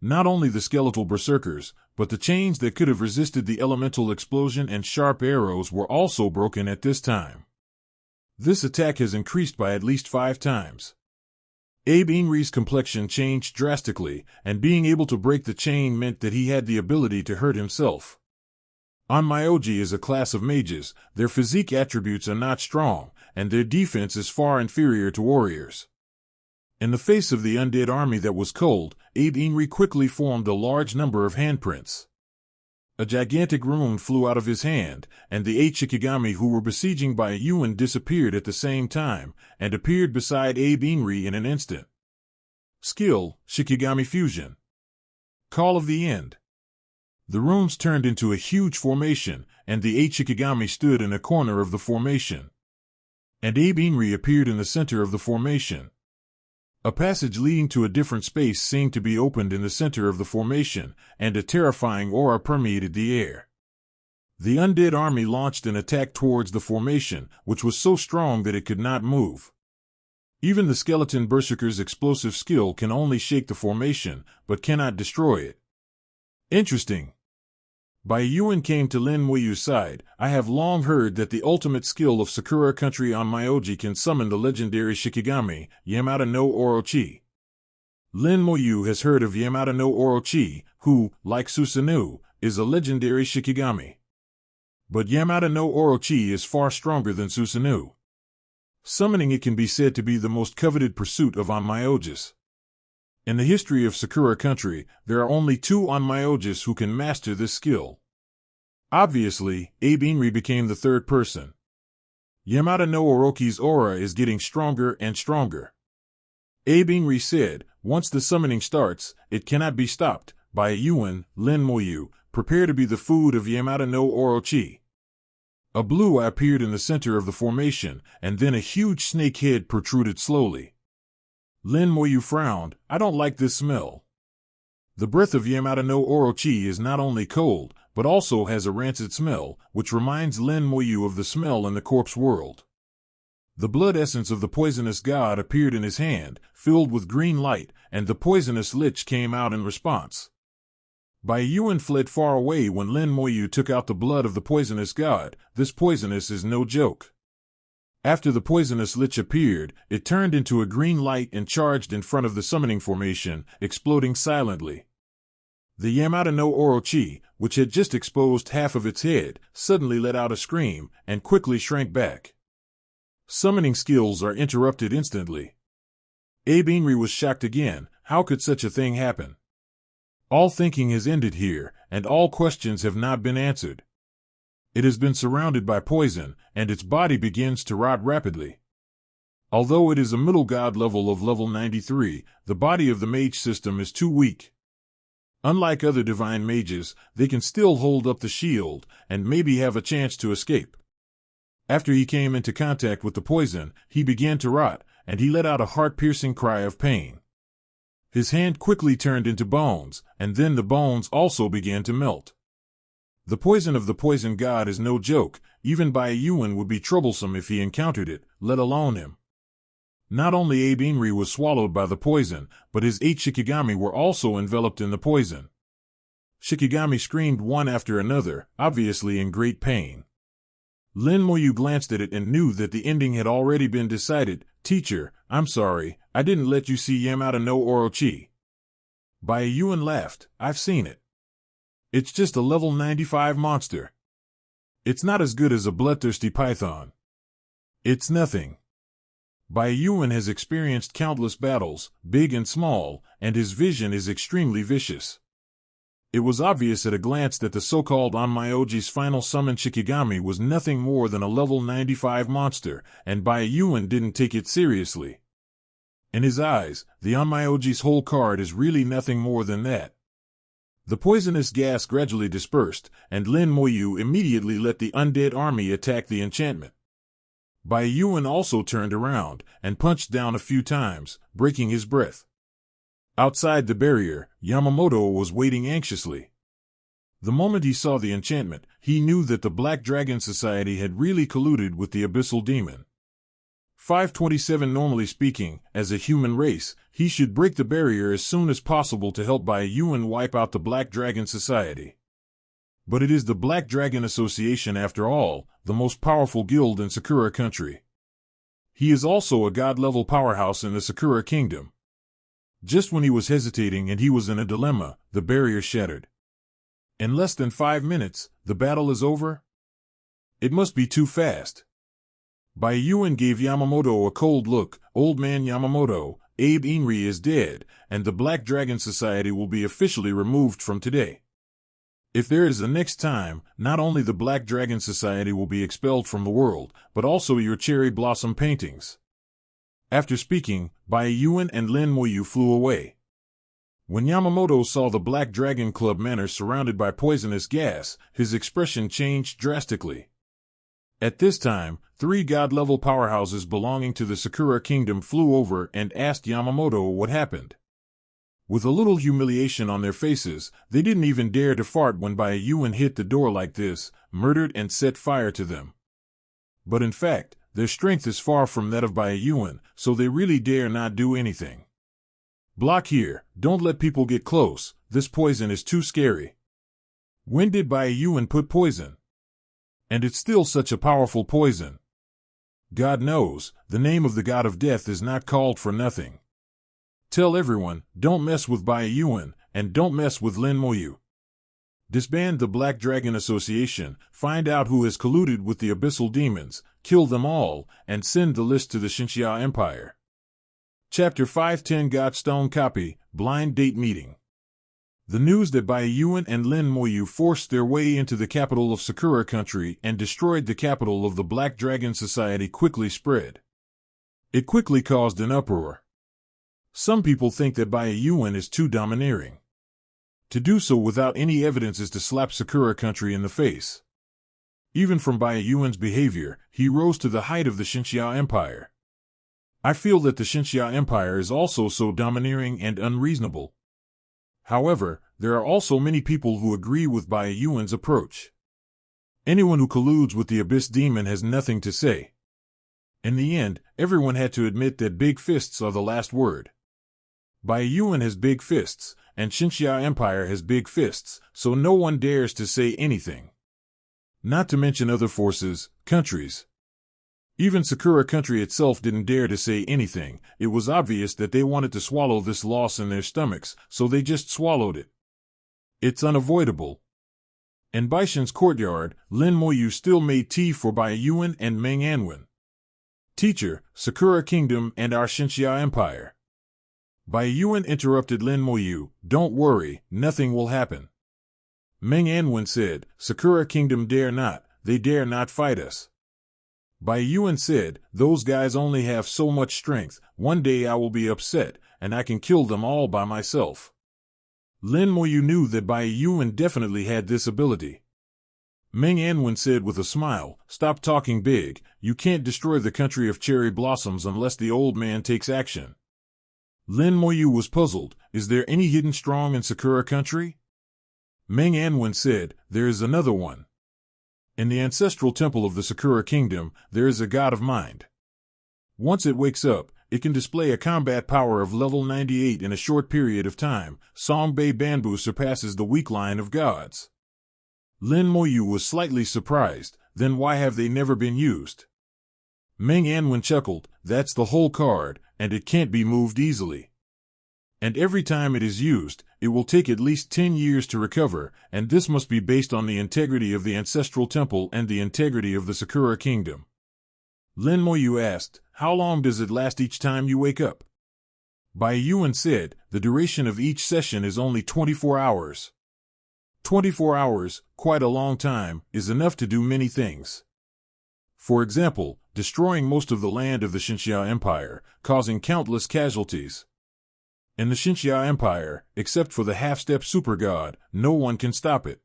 Not only the skeletal berserkers, but the chains that could have resisted the elemental explosion and sharp arrows were also broken at this time. This attack has increased by at least 5 times. Abe Inri's complexion changed drastically, and being able to break the chain meant that he had the ability to hurt himself. Onmyoji is a class of mages, their physique attributes are not strong, and their defense is far inferior to warriors. In the face of the undead army that was cold, Abe Inri quickly formed a large number of handprints. A gigantic rune flew out of his hand, and the 8 Shikigami who were besieging Bai Yuan disappeared at the same time, and appeared beside Abe Inri in an instant. Skill, Shikigami Fusion. Call of the End. The runes turned into a huge formation, and the 8 Shikigami stood in a corner of the formation. And Abe Inri appeared in the center of the formation. A passage leading to a different space seemed to be opened in the center of the formation, and a terrifying aura permeated the air. The undead army launched an attack towards the formation, which was so strong that it could not move. Even the skeleton berserker's explosive skill can only shake the formation, but cannot destroy it. Interesting. Bai Yuan came to Lin Moyu's side. "I have long heard that the ultimate skill of Sakura country Onmyoji can summon the legendary Shikigami, Yamada no Orochi. Lin Moyu has heard of Yamada no Orochi, who, like Susanoo, is a legendary Shikigami. But Yamada no Orochi is far stronger than Susanoo. Summoning it can be said to be the most coveted pursuit of Onmyojis. In the history of Sakura country, there are only 2 Onmyojis who can master this skill. Obviously, Abe Inri became the 3rd person. Yamada no Orochi's aura is getting stronger and stronger. Abe Inri said, "Once the summoning starts, it cannot be stopped. Bai Yuan, Lin Moyu, prepare to be the food of Yamada no Orochi." A blue eye appeared in the center of the formation, and then a huge snake head protruded slowly. Lin Moyu frowned. "I don't like this smell." The breath of Yamada no Orochi is not only cold, but also has a rancid smell, which reminds Lin Moyu of the smell in the corpse world. The blood essence of the poisonous god appeared in his hand, filled with green light, and the poisonous lich came out in response. Bai Yuan fled far away when Lin Moyu took out the blood of the poisonous god. This poisonous is no joke. After the poisonous lich appeared, it turned into a green light and charged in front of the summoning formation, exploding silently. The Yamada no Orochi, which had just exposed half of its head, suddenly let out a scream, and quickly shrank back. Summoning skills are interrupted instantly. Abe Inri was shocked again. How could such a thing happen? All thinking has ended here, and all questions have not been answered. It has been surrounded by poison, and its body begins to rot rapidly. Although it is a middle god level of level 93, the body of the mage system is too weak. Unlike other divine mages, they can still hold up the shield and maybe have a chance to escape. After he came into contact with the poison, he began to rot, and he let out a heart-piercing cry of pain. His hand quickly turned into bones, and then the bones also began to melt. The poison of the poison god is no joke. Even Byakuan would be troublesome if he encountered it, let alone him. Not only Abe Inri was swallowed by the poison, but his 8 Shikigami were also enveloped in the poison. Shikigami screamed one after another, obviously in great pain. Lin Moyu glanced at it and knew that the ending had already been decided. Teacher, I'm sorry, I didn't let you see Yamada no Orochi. Byakuan laughed. I've seen it. It's just a level 95 monster. It's not as good as a bloodthirsty python. It's nothing. Byakuan has experienced countless battles, big and small, and his vision is extremely vicious. It was obvious at a glance that the so-called Onmyoji's final summoned Shikigami was nothing more than a level 95 monster, and Byakuan didn't take it seriously. In his eyes, the Onmyoji's whole card is really nothing more than that. The poisonous gas gradually dispersed, and Lin Moyu immediately let the undead army attack the enchantment. Byakuan also turned around and punched down a few times, breaking his breath. Outside the barrier, Yamamoto was waiting anxiously. The moment he saw the enchantment, he knew that the Black Dragon Society had really colluded with the Abyssal Demon. 527 Normally speaking, as a human race, he should break the barrier as soon as possible to help Byakuan wipe out the Black Dragon Society. But it is the Black Dragon Association after all, the most powerful guild in Sakura country. He is also a god-level powerhouse in the Sakura Kingdom. Just when he was hesitating and he was in a dilemma, the barrier shattered. In less than 5 minutes, the battle is over? It must be too fast. Byakuan gave Yamamoto a cold look. Old man Yamamoto, Abe Inri is dead, and the Black Dragon Society will be officially removed from today. If there is a next time, not only the Black Dragon Society will be expelled from the world, but also your cherry blossom paintings. After speaking, Byakuan and Lin Moyu flew away. When Yamamoto saw the Black Dragon Club manor surrounded by poisonous gas, his expression changed drastically. At this time, 3 god-level powerhouses belonging to the Sakura Kingdom flew over and asked Yamamoto what happened. With a little humiliation on their faces, they didn't even dare to fart when Byakuan hit the door like this, murdered and set fire to them. But in fact, their strength is far from that of Byakuan, so they really dare not do anything. Block here, don't let people get close, this poison is too scary. When did Byakuan put poison? And it's still such a powerful poison. God knows, the name of the god of death is not called for nothing. Tell everyone, don't mess with Byakuan, and don't mess with Lin Moyu. Disband the Black Dragon Association, find out who has colluded with the Abyssal Demons, kill them all, and send the list to the Xinxia Empire. Chapter 510 Godstone Copy, Blind Date Meeting. The news that Byakuan and Lin Moyu forced their way into the capital of Sakura country and destroyed the capital of the Black Dragon Society quickly spread. It quickly caused an uproar. Some people think that Byakuan is too domineering. To do so without any evidence is to slap Sakura country in the face. Even from Byakuan's behavior, he rose to the height of the Xinxia Empire. I feel that the Xinxia Empire is also so domineering and unreasonable. However, there are also many people who agree with Byakuan's approach. Anyone who colludes with the Abyss Demon has nothing to say. In the end, everyone had to admit that big fists are the last word. Byakuan has big fists, and Xinxia Empire has big fists, so no one dares to say anything. Not to mention other forces, countries. Even Sakura country itself didn't dare to say anything. It was obvious that they wanted to swallow this loss in their stomachs, so they just swallowed it. It's unavoidable. In Baishin's courtyard, Lin Moyu still made tea for Byakuan and Meng Anwen. Teacher, Sakura Kingdom and our Xinxia Empire. Byakuan interrupted Lin Moyu, don't worry, nothing will happen. Meng Anwen said, Sakura Kingdom dare not, they dare not fight us. Bai Yuan said, "Those guys only have so much strength. One day I will be upset, and I can kill them all by myself." Lin Moyu knew that Bai Yuan definitely had this ability. Meng Anwen said with a smile, "Stop talking big. You can't destroy the country of cherry blossoms unless the old man takes action." Lin Moyu was puzzled. "Is there any hidden strong in Sakura country?" Meng Anwen said, "There is another one. In the ancestral temple of the Sakura kingdom, there is a god of mind. Once it wakes up, it can display a combat power of level 98 in a short period of time. Songbei Banbu surpasses the weak line of gods." Lin Moyu was slightly surprised. "Then why have they never been used?" Meng Anwen chuckled, "That's the whole card, and it can't be moved easily. And every time it is used, it will take at least 10 years to recover, and this must be based on the integrity of the ancestral temple and the integrity of the Sakura kingdom." Lin Moyu asked, "How long does it last each time you wake up?" Bai Yuan said, "The duration of each session is only 24 hours. 24 hours, quite a long time, is enough to do many things. For example, destroying most of the land of the Xinxia Empire, causing countless casualties. In the Xinxia Empire, except for the half-step super god, no one can stop it.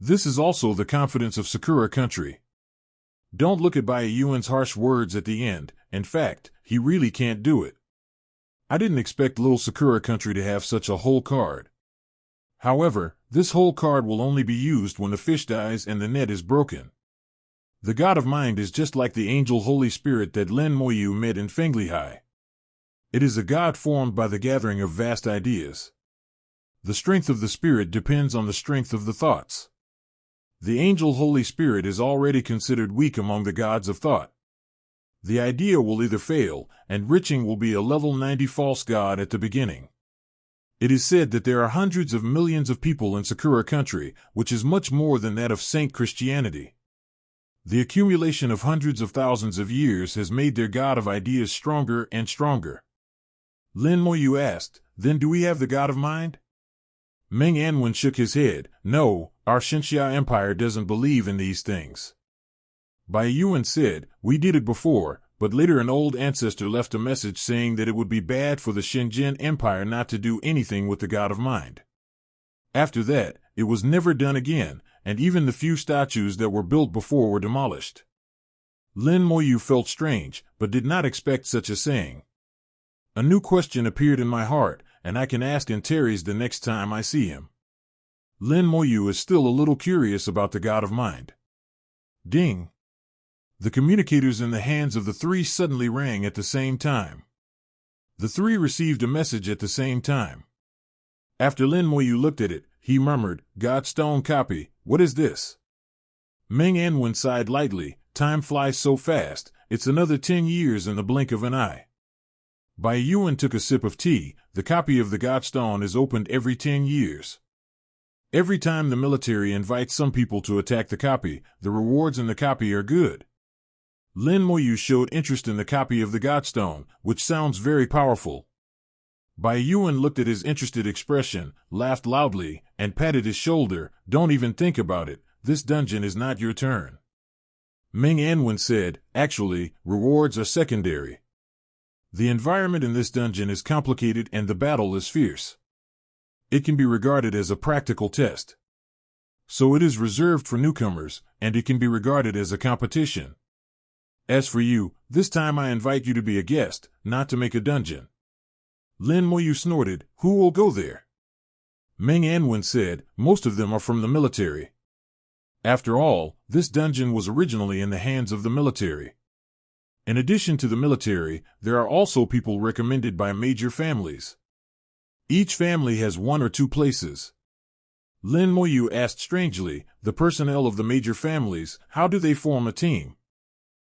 This is also the confidence of Sakura country." Don't look at Bai Yuan's harsh words at the end. In fact, he really can't do it. I didn't expect little Sakura country to have such a whole card. However, this whole card will only be used when the fish dies and the net is broken. The God of Mind is just like the angel Holy Spirit that Lin Moyu met in Fenglihai. It is a god formed by the gathering of vast ideas. The strength of the spirit depends on the strength of the thoughts. The angel Holy Spirit is already considered weak among the gods of thought. The idea will either fail, and Riching will be a level 90 false god at the beginning. It is said that there are hundreds of millions of people in Sakura country, which is much more than that of Saint Christianity. The accumulation of hundreds of thousands of years has made their god of ideas stronger and stronger. Lin Moyu asked, "Then do we have the god of mind?" Meng Anwen shook his head. "No, our Xinxia Empire doesn't believe in these things." Bai Yuan said, "We did it before, but later an old ancestor left a message saying that it would be bad for the Shenzhen Empire not to do anything with the God of Mind. After that, it was never done again, and even the few statues that were built before were demolished." Lin Moyu felt strange, but did not expect such a saying. A new question appeared in my heart, and I can ask Antares the next time I see him. Lin Moyu is still a little curious about the God of Mind. Ding! The communicators in the hands of the three suddenly rang at the same time. The three received a message at the same time. After Lin Moyu looked at it, he murmured, "Godstone copy, what is this?" Meng Anwen sighed lightly. "Time flies so fast, it's another 10 years in the blink of an eye." Bai Yuan took a sip of tea. "The copy of the Godstone is opened every 10 years. Every time the military invites some people to attack the copy, the rewards in the copy are good." Lin Moyu showed interest in the copy of the Godstone, which sounds very powerful. Bai Yuan looked at his interested expression, laughed loudly, and patted his shoulder. "Don't even think about it, this dungeon is not your turn." Meng Anwen said, "Actually, rewards are secondary. The environment in this dungeon is complicated and the battle is fierce. It can be regarded as a practical test. So it is reserved for newcomers, and it can be regarded as a competition. As for you, this time I invite you to be a guest, not to make a dungeon." Lin Moyu snorted, "Who will go there?" Meng Anwen said, "Most of them are from the military. After all, this dungeon was originally in the hands of the military. In addition to the military, there are also people recommended by major families. Each family has 1 or 2 places." Lin Moyu asked strangely, "The personnel of the major families, how do they form a team?"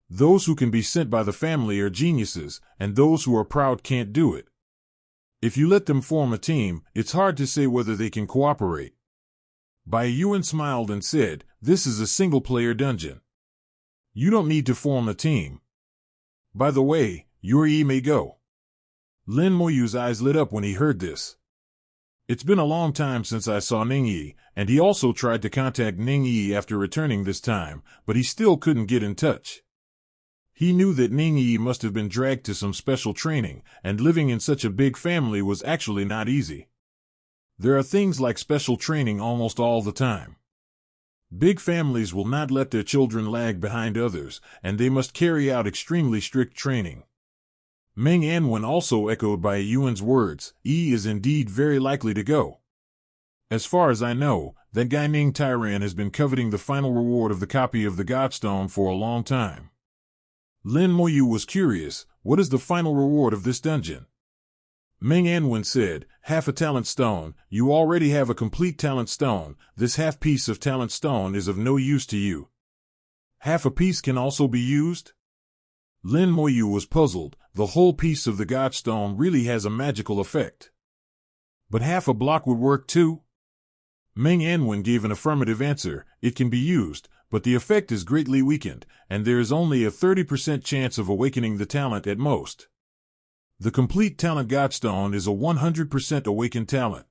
"Those who can be sent by the family are geniuses, and those who are proud can't do it. If you let them form a team, it's hard to say whether they can cooperate." Bai Yuan smiled and said, "This is a single-player dungeon. You don't need to form a team. By the way, Yuri may go." Lin Moyu's eyes lit up when he heard this. It's been a long time since I saw Ningyi, and he also tried to contact Ningyi after returning this time, but he still couldn't get in touch. He knew that Ning Yi must have been dragged to some special training, and living in such a big family was actually not easy. There are things like special training almost all the time. Big families will not let their children lag behind others, and they must carry out extremely strict training. Meng Anwen also echoed by Yuan's words, Yi is indeed very likely to go. As far as I know, that guy Ning Tyran has been coveting the final reward of the copy of the Godstone for a long time. Lin Moyu was curious, what is the final reward of this dungeon? Meng Anwen said, half a talent stone. You already have a complete talent stone. This half piece of talent stone is of no use to you. Half a piece can also be used? Lin Moyu was puzzled. The whole piece of the Godstone really has a magical effect. But half a block would work too? Meng Anwen gave an affirmative answer. It can be used, but the effect is greatly weakened, and there is only a 30% chance of awakening the talent at most. The complete talent Godstone is a 100% awakened talent.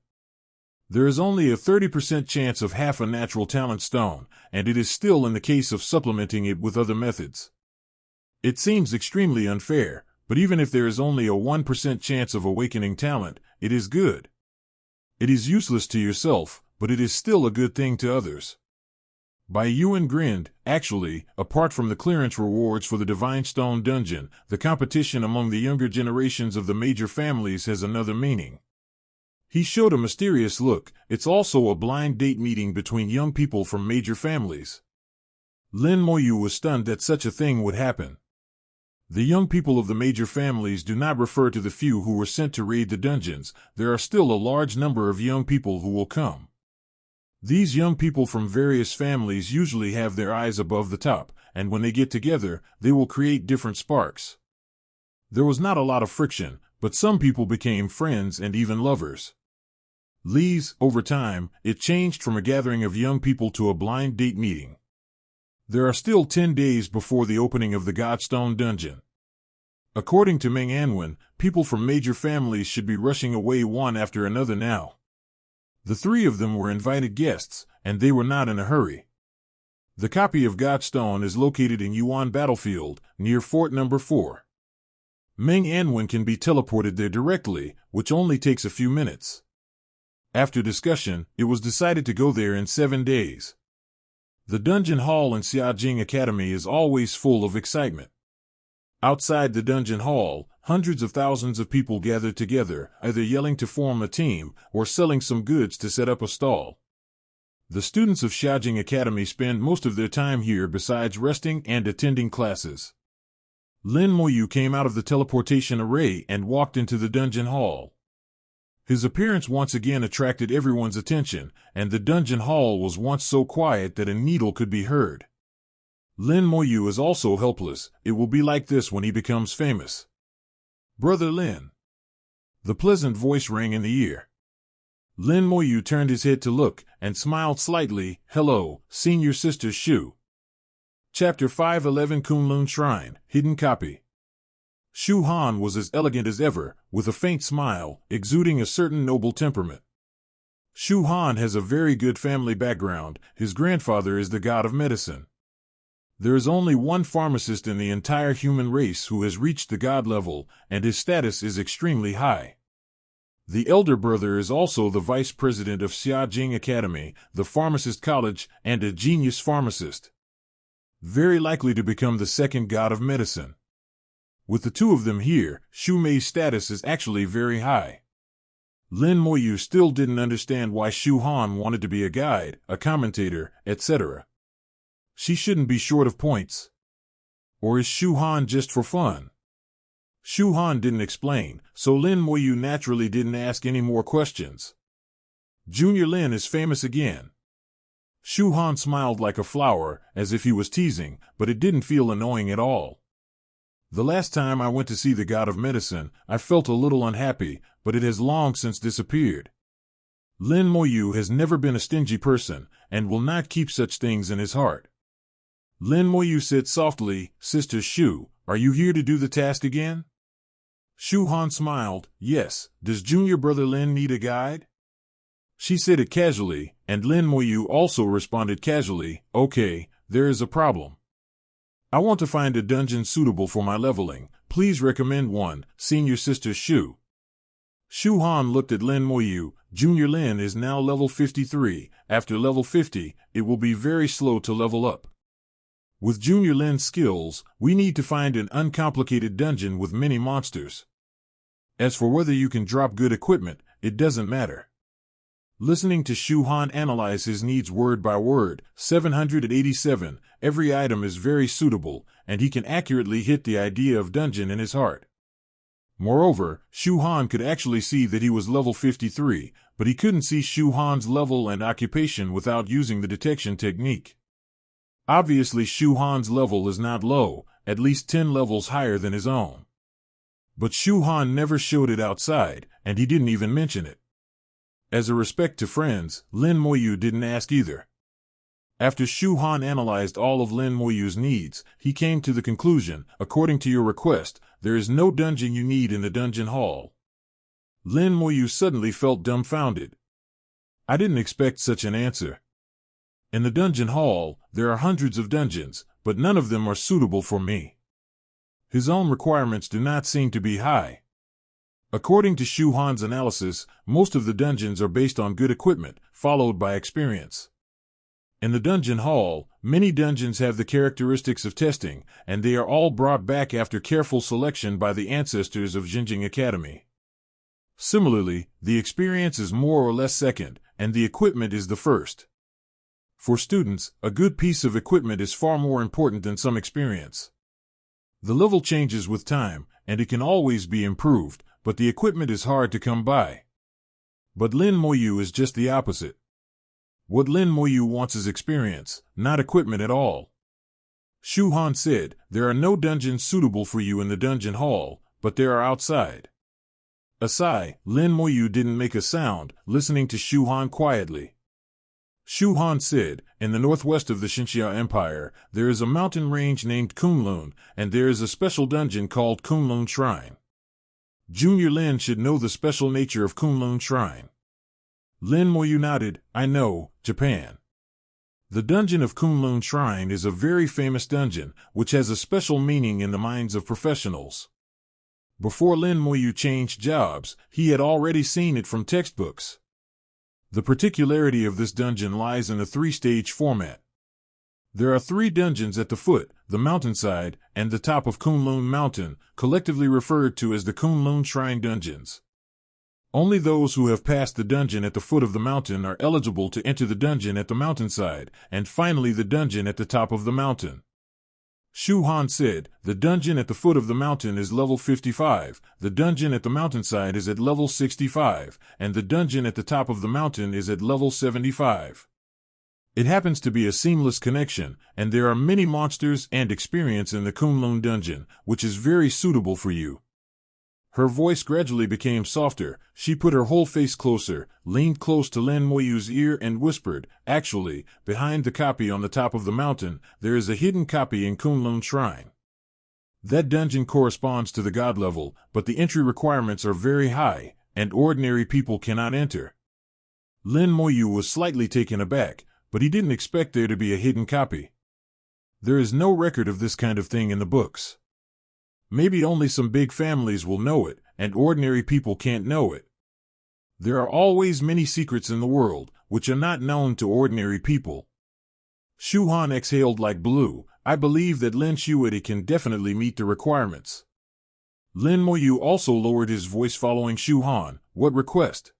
There is only a 30% chance of half a natural talent stone, and it is still in the case of supplementing it with other methods. It seems extremely unfair, but even if there is only a 1% chance of awakening talent, it is good. It is useless to yourself, but it is still a good thing to others. Bai Yuan grinned. Actually, apart from the clearance rewards for the Divine Stone dungeon, the competition among the younger generations of the major families has another meaning. He showed a mysterious look. It's also a blind date meeting between young people from major families. Lin Moyu was stunned that such a thing would happen. The young people of the major families do not refer to the few who were sent to raid the dungeons. There are still a large number of young people who will come. These young people from various families usually have their eyes above the top, and when they get together, they will create different sparks. There was not a lot of friction, but some people became friends and even lovers. Over time, it changed from a gathering of young people to a blind date meeting. There are still 10 days before the opening of the Godstone dungeon. According to Meng Anwen, people from major families should be rushing away one after another now. The 3 of them were invited guests, and they were not in a hurry. The copy of Godstone is located in Yuan Battlefield, near Fort Number 4. Meng Anwen can be teleported there directly, which only takes a few minutes. After discussion, it was decided to go there in 7 days. The dungeon hall in Xiajing Academy is always full of excitement. Outside the dungeon hall, hundreds of thousands of people gather together, either yelling to form a team or selling some goods to set up a stall. The students of Xiajing Academy spend most of their time here besides resting and attending classes. Lin Moyu came out of the teleportation array and walked into the dungeon hall. His appearance once again attracted everyone's attention, and the dungeon hall was once so quiet that a needle could be heard. Lin Moyu is also helpless. It will be like this when he becomes famous. Brother Lin. The pleasant voice rang in the ear. Lin Moyu turned his head to look, and smiled slightly. Hello, senior sister Shu. Chapter 511 Kunlun Shrine, Hidden Copy. Shu Han was as elegant as ever, with a faint smile, exuding a certain noble temperament. Shu Han has a very good family background. His grandfather is the god of medicine. There is only one pharmacist in the entire human race who has reached the god level, and his status is extremely high. The elder brother is also the vice president of Xiajing Academy, the pharmacist college, and a genius pharmacist. Very likely to become the second god of medicine. With the 2 of them here, Shu Mei's status is actually very high. Lin Moyu still didn't understand why Shu Han wanted to be a guide, a commentator, etc. She shouldn't be short of points. Or is Shu Han just for fun? Shu Han didn't explain, so Lin Moyu naturally didn't ask any more questions. Junior Lin is famous again. Shu Han smiled like a flower, as if he was teasing, but it didn't feel annoying at all. The last time I went to see the god of medicine, I felt a little unhappy, but it has long since disappeared. Lin Moyu has never been a stingy person, and will not keep such things in his heart. Lin Moyu said softly, Sister Shu, are you here to do the task again? Shu Han smiled, yes. Does junior brother Lin need a guide? She said it casually, and Lin Moyu also responded casually, okay, there is a problem. I want to find a dungeon suitable for my leveling. Please recommend one, Senior Sister Shu. Shu Han looked at Lin Moyu. Junior Lin is now level 53. After level 50, it will be very slow to level up. With Junior Lin's skills, we need to find an uncomplicated dungeon with many monsters. As for whether you can drop good equipment, it doesn't matter. Listening to Shu Han analyze his needs word by word, 787, every item is very suitable, and he can accurately hit the idea of dungeon in his heart. Moreover, Shu Han could actually see that he was level 53, but he couldn't see Shu Han's level and occupation without using the detection technique. Obviously, Shu Han's level is not low, at least 10 levels higher than his own. But Shu Han never showed it outside, and he didn't even mention it. As a respect to friends, Lin Moyu didn't ask either. After Shu Han analyzed all of Lin Moyu's needs, he came to the conclusion, according to your request, there is no dungeon you need in the dungeon hall. Lin Moyu suddenly felt dumbfounded. I didn't expect such an answer. In the dungeon hall, there are hundreds of dungeons, but none of them are suitable for me. His own requirements do not seem to be high. According to Shu Han's analysis, most of the dungeons are based on good equipment, followed by experience. In the dungeon hall, many dungeons have the characteristics of testing, and they are all brought back after careful selection by the ancestors of Jinjing Academy. Similarly, the experience is more or less second, and the equipment is the first. For students, a good piece of equipment is far more important than some experience. The level changes with time, and it can always be improved, but the equipment is hard to come by. But Lin Moyu is just the opposite. What Lin Moyu wants is experience, not equipment at all. Shu Han said, there are no dungeons suitable for you in the dungeon hall, but there are outside. A sigh, Lin Moyu didn't make a sound, listening to Shu Han quietly. Shu Han said, in the northwest of the Xinxia Empire, there is a mountain range named Kunlun, and there is a special dungeon called Kunlun Shrine. Junior Lin should know the special nature of Kunlun Shrine. Lin Moyu nodded, I know, Japan. The dungeon of Kunlun Shrine is a very famous dungeon, which has a special meaning in the minds of professionals. Before Lin Moyu changed jobs, he had already seen it from textbooks. The particularity of this dungeon lies in a three-stage format. There are 3 dungeons at the foot, the mountainside, and the top of Kunlun Mountain, collectively referred to as the Kunlun Shrine dungeons. Only those who have passed the dungeon at the foot of the mountain are eligible to enter the dungeon at the mountainside, and finally the dungeon at the top of the mountain. Shu Han said, the dungeon at the foot of the mountain is level 55, the dungeon at the mountainside is at level 65, and the dungeon at the top of the mountain is at level 75. It happens to be a seamless connection, and there are many monsters and experience in the Kunlun dungeon, which is very suitable for you. Her voice gradually became softer. She put her whole face closer, leaned close to Lin Moyu's ear and whispered, actually, behind the copy on the top of the mountain, there is a hidden copy in Kunlun Shrine. That dungeon corresponds to the god level, but the entry requirements are very high, and ordinary people cannot enter. Lin Moyu was slightly taken aback, but he didn't expect there to be a hidden copy. There is no record of this kind of thing in the books. Maybe only some big families will know it, and ordinary people can't know it. There are always many secrets in the world, which are not known to ordinary people. Shu Han exhaled like blue. I believe that Lin Shuedi can definitely meet the requirements. Lin Moyu also lowered his voice following Shu Han. What request?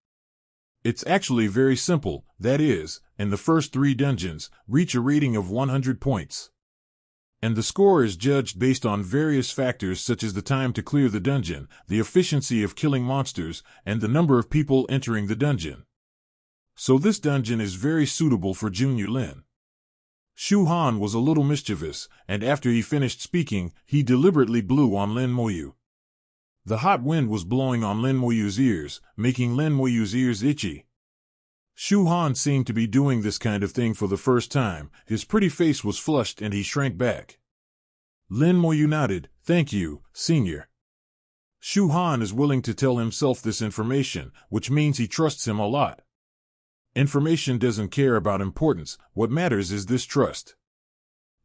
It's actually very simple, that is, in the first 3 dungeons, reach a rating of 100 points. And the score is judged based on various factors such as the time to clear the dungeon, the efficiency of killing monsters, and the number of people entering the dungeon. So this dungeon is very suitable for Junior Lin. Shu Han was a little mischievous, and after he finished speaking, he deliberately blew on Lin Moyu. The hot wind was blowing on Lin Moyu's ears, making Lin Moyu's ears itchy. Shu Han seemed to be doing this kind of thing for the first time. His pretty face was flushed and he shrank back. Lin Moyu nodded, thank you, senior. Shu Han is willing to tell himself this information, which means he trusts him a lot. Information doesn't care about importance, what matters is this trust.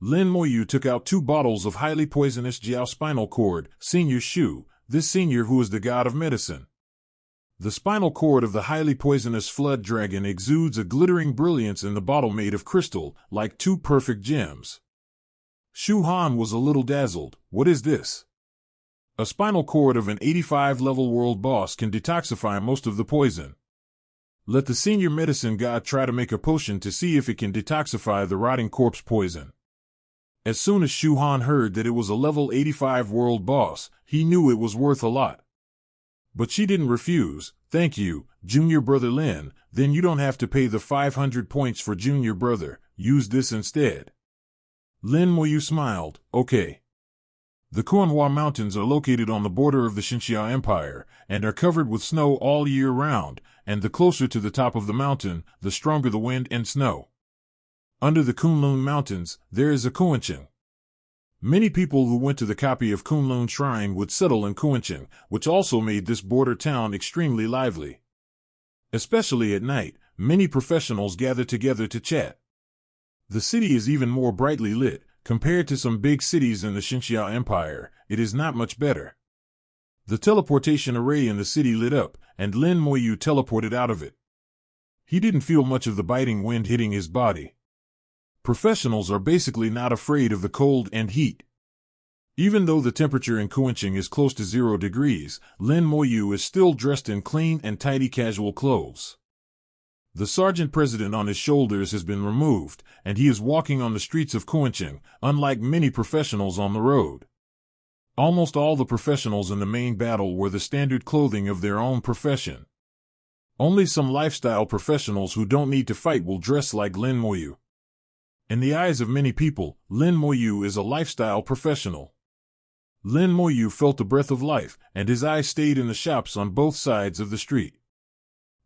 Lin Moyu took out 2 bottles of highly poisonous Jiao spinal cord, Senior Shu, this senior who is the god of medicine. The spinal cord of the highly poisonous flood dragon exudes a glittering brilliance in the bottle made of crystal, like 2 perfect gems. Shu Han was a little dazzled. What is this? A spinal cord of an 85-level world boss can detoxify most of the poison. Let the senior medicine god try to make a potion to see if it can detoxify the rotting corpse poison. As soon as Shu Han heard that it was a level 85 world boss, he knew it was worth a lot. But she didn't refuse. Thank you, Junior Brother Lin, then you don't have to pay the 500 points for Junior Brother, use this instead. Lin Moyu smiled. Okay. The Kuanhua Mountains are located on the border of the Xinxia Empire, and are covered with snow all year round, and the closer to the top of the mountain, the stronger the wind and snow. Under the Kunlun Mountains, there is a Kuanqing. Many people who went to the copy of Kunlun Shrine would settle in Kuanqing, which also made this border town extremely lively. Especially at night, many professionals gather together to chat. The city is even more brightly lit. Compared to some big cities in the Xinxia Empire, it is not much better. The teleportation array in the city lit up, and Lin Moyu teleported out of it. He didn't feel much of the biting wind hitting his body. Professionals are basically not afraid of the cold and heat. Even though the temperature in Kuanqing is close to 0 degrees, Lin Moyu is still dressed in clean and tidy casual clothes. The sergeant president on his shoulders has been removed, and he is walking on the streets of Kuanqing, unlike many professionals on the road. Almost all the professionals in the main battle wore the standard clothing of their own profession. Only some lifestyle professionals who don't need to fight will dress like Lin Moyu. In the eyes of many people, Lin Moyu is a lifestyle professional. Lin Moyu felt the breath of life, and his eyes stayed in the shops on both sides of the street.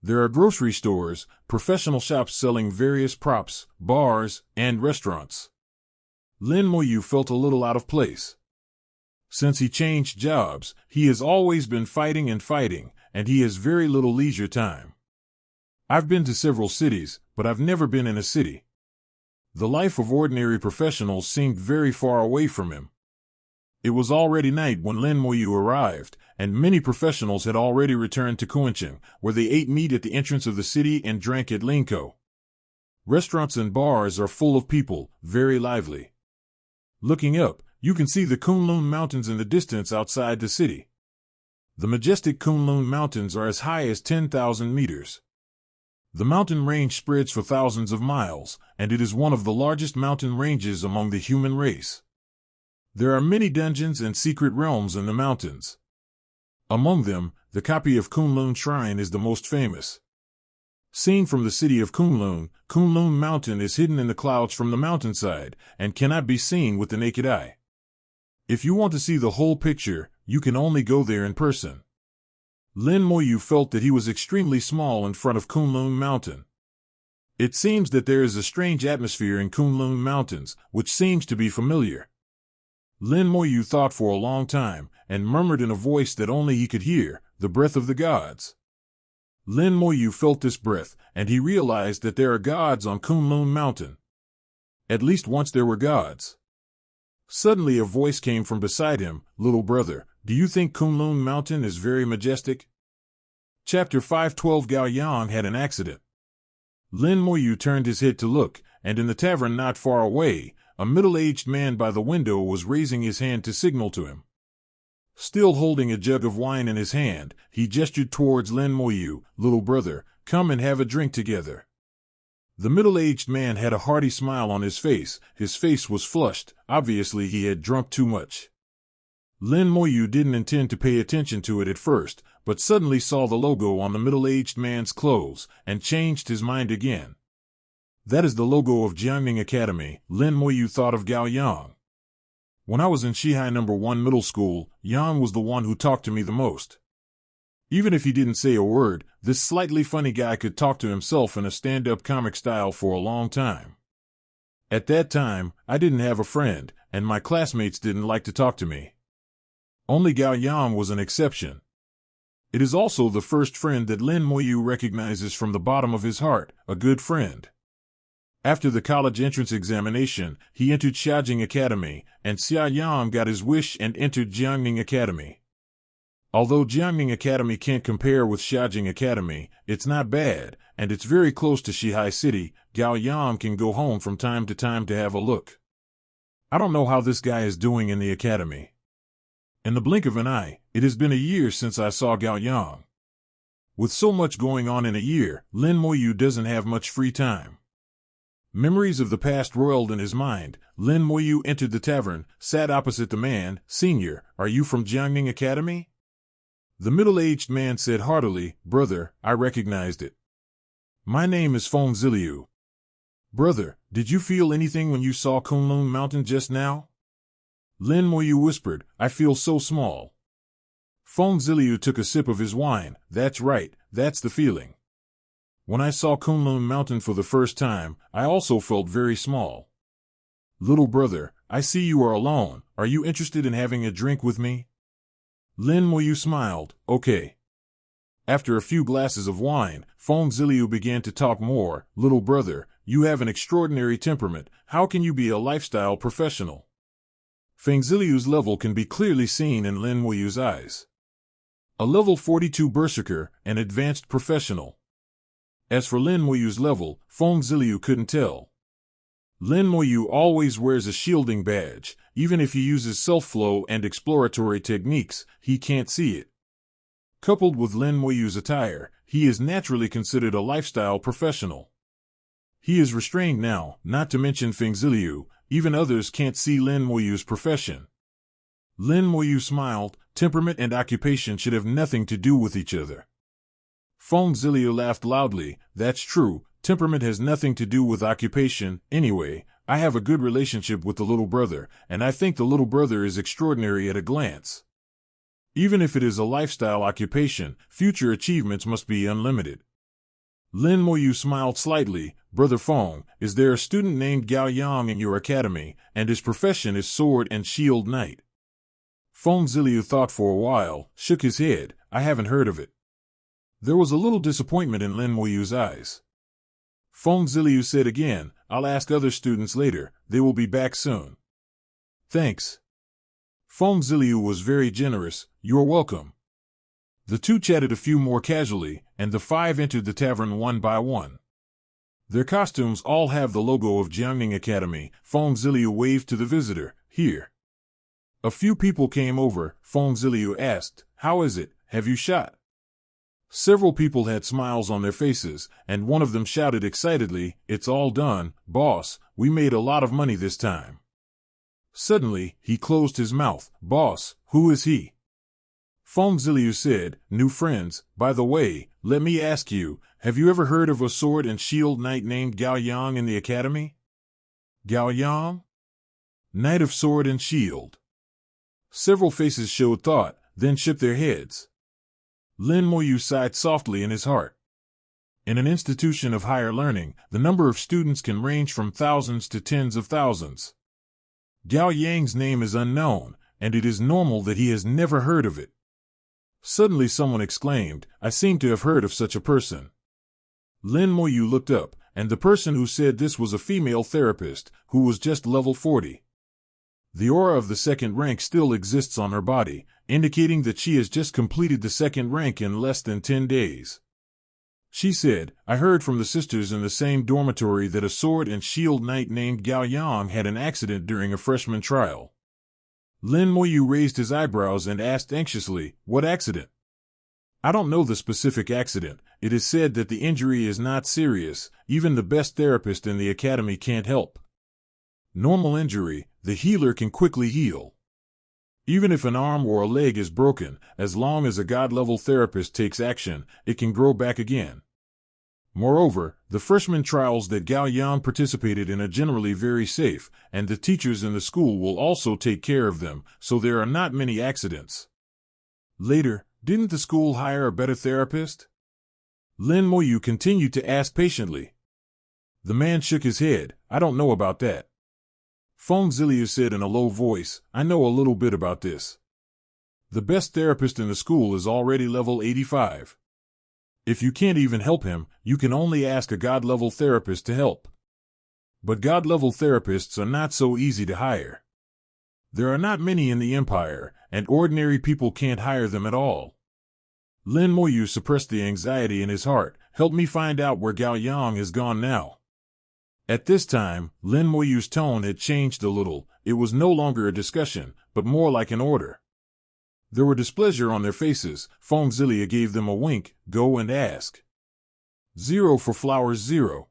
There are grocery stores, professional shops selling various props, bars, and restaurants. Lin Moyu felt a little out of place. Since he changed jobs, he has always been fighting, and he has very little leisure time. I've been to several cities, but I've never been in a city. The life of ordinary professionals seemed very far away from him. It was already night when Lin Moyu arrived, and many professionals had already returned to Kuanqing, where they ate meat at the entrance of the city and drank at Linko. Restaurants and bars are full of people, very lively. Looking up, you can see the Kunlun Mountains in the distance outside the city. The majestic Kunlun Mountains are as high as 10,000 meters. The mountain range spreads for thousands of miles, and it is one of the largest mountain ranges among the human race. There are many dungeons and secret realms in the mountains. Among them, the copy of Kunlun Shrine is the most famous. Seen from the city of Kunlun, Kunlun Mountain is hidden in the clouds from the mountainside, and cannot be seen with the naked eye. If you want to see the whole picture, you can only go there in person. Lin Moyu felt that he was extremely small in front of Kunlun Mountain. It seems that there is a strange atmosphere in Kunlun Mountains, which seems to be familiar. Lin Moyu thought for a long time, and murmured in a voice that only he could hear, the breath of the gods. Lin Moyu felt this breath, and he realized that there are gods on Kunlun Mountain. At least once there were gods. Suddenly a voice came from beside him. Little brother, do you think Kunlun Mountain is very majestic? Chapter 512. Gao Yang had an accident. Lin Moyu turned his head to look, and in the tavern not far away, a middle-aged man by the window was raising his hand to signal to him. Still holding a jug of wine in his hand, he gestured towards Lin Moyu. Little brother, come and have a drink together. The middle-aged man had a hearty smile on his face. His face was flushed. Obviously he had drunk too much. Lin Moyu didn't intend to pay attention to it at first, but suddenly saw the logo on the middle-aged man's clothes, and changed his mind again. That is the logo of Jiangning Academy. Lin Moyu thought of Gao Yang. When I was in Shihai No. 1 middle school, Yang was the one who talked to me the most. Even if he didn't say a word, this slightly funny guy could talk to himself in a stand-up comic style for a long time. At that time, I didn't have a friend, and my classmates didn't like to talk to me. Only Gao Yang was an exception. It is also the first friend that Lin Moyu recognizes from the bottom of his heart, a good friend. After the college entrance examination, he entered Xiaojing Academy, and Xia Yang got his wish and entered Jiangning Academy. Although Jiangning Academy can't compare with Xiaojing Academy, it's not bad, and it's very close to Shihai City. Gao Yang can go home from time to have a look. I don't know how this guy is doing in the academy. In the blink of an eye, it has been a year since I saw Gao Yang. With so much going on in a year, Lin Moyu doesn't have much free time. Memories of the past roiled in his mind. Lin Moyu entered the tavern, sat opposite the man. "Senior, are you from Jiangning Academy?" The middle-aged man said heartily, "Brother, I recognized it. My name is Feng Ziliu." "Brother, did you feel anything when you saw Kunlun Mountain just now?" Lin Moyu whispered, "I feel so small." Feng Ziliu took a sip of his wine. "That's right, that's the feeling. When I saw Kunlun Mountain for the first time, I also felt very small." "Little brother, I see you are alone. Are you interested in having a drink with me?" Lin Moyu smiled. "Okay." After a few glasses of wine, Feng Ziliu began to talk more. "Little brother, you have an extraordinary temperament. How can you be a lifestyle professional?" Feng Ziliu's level can be clearly seen in Lin Moyu's eyes. A level 42 berserker, an advanced professional. As for Lin Moyu's level, Feng Ziliu couldn't tell. Lin Moyu always wears a shielding badge. Even if he uses self-flow and exploratory techniques, he can't see it. Coupled with Lin Moyu's attire, he is naturally considered a lifestyle professional. He is restrained now, not to mention Feng Ziliu. Even others can't see Lin Moyu's profession. Lin Moyu smiled. Temperament and occupation should have nothing to do with each other. Feng Ziliu laughed loudly. "That's true, temperament has nothing to do with occupation. Anyway, I have a good relationship with the little brother, and I think the little brother is extraordinary at a glance. Even if it is a lifestyle occupation, future achievements must be unlimited." Lin Moyu smiled slightly. "Brother Feng, is there a student named Gao Yang in your academy, and his profession is sword and shield knight?" Feng Ziliu thought for a while, shook his head. "I haven't heard of it." There was a little disappointment in Lin Moyu's eyes. Feng Ziliu said again, "I'll ask other students later. They will be back soon." "Thanks." Feng Ziliu was very generous. "You're welcome." The two chatted a few more casually, and the five entered the tavern one by one. Their costumes all have the logo of Jiangning Academy. Feng Ziliu waved to the visitor. "Here." A few people came over. Feng Ziliu asked, "How is it? Have you shot?" Several people had smiles on their faces, and one of them shouted excitedly, "It's all done, boss. We made a lot of money this time." Suddenly, he closed his mouth. "Boss, who is he?" Feng Ziliu said, "New friends. By the way, let me ask you, have you ever heard of a sword and shield knight named Gao Yang in the academy?" "Gao Yang? Knight of sword and shield." Several faces showed thought, then shook their heads. Lin Moyu sighed softly in his heart. In an institution of higher learning, the number of students can range from thousands to tens of thousands. Gao Yang's name is unknown, and it is normal that he has never heard of it. Suddenly someone exclaimed, "I seem to have heard of such a person." Lin Moyu looked up, and the person who said this was a female therapist, who was just level 40. The aura of the second rank still exists on her body, indicating that she has just completed the second rank in less than 10 days. She said, "I heard from the sisters in the same dormitory that a sword and shield knight named Gao Yang had an accident during a freshman trial." Lin Moyu raised his eyebrows and asked anxiously, "What accident?" "I don't know the specific accident. It is said that the injury is not serious. Even the best therapist in the academy can't help. Normal injury, the healer can quickly heal. Even if an arm or a leg is broken, as long as a god-level therapist takes action, it can grow back again. Moreover, the freshman trials that Gao Yang participated in are generally very safe, and the teachers in the school will also take care of them, so there are not many accidents." Later, didn't the school hire a better therapist? Lin Moyu continued to ask patiently. The man shook his head. "I don't know about that." Feng Ziliu said in a low voice, "I know a little bit about this. The best therapist in the school is already level 85. If you can't even help him, you can only ask a god-level therapist to help." But God-level therapists are not so easy to hire. There are not many in the Empire, and ordinary people can't hire them at all. Lin Moyu suppressed the anxiety in his heart. Help me find out where Gao Yang is gone now. At this time, Lin Moyu's tone had changed a little. It was no longer a discussion, but more like an order. There were displeasure on their faces. Feng Zilia gave them a wink. Go and ask. 0 for flowers 0.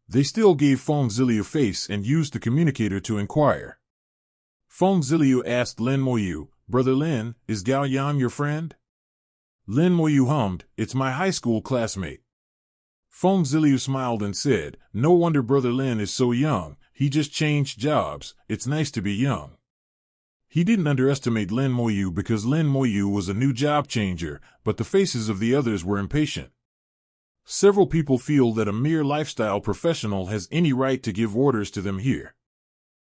They still gave Feng Zilia face and used the communicator to inquire. Feng Zilia asked Lin Moyu, Brother Lin, is Gao Yang your friend? Lin Moyu hummed, it's my high school classmate. Feng Zilia smiled and said, no wonder Brother Lin is so young, he just changed jobs, it's nice to be young. He didn't underestimate Lin Moyu because Lin Moyu was a new job changer, but the faces of the others were impatient. Several people feel that a mere lifestyle professional has any right to give orders to them here.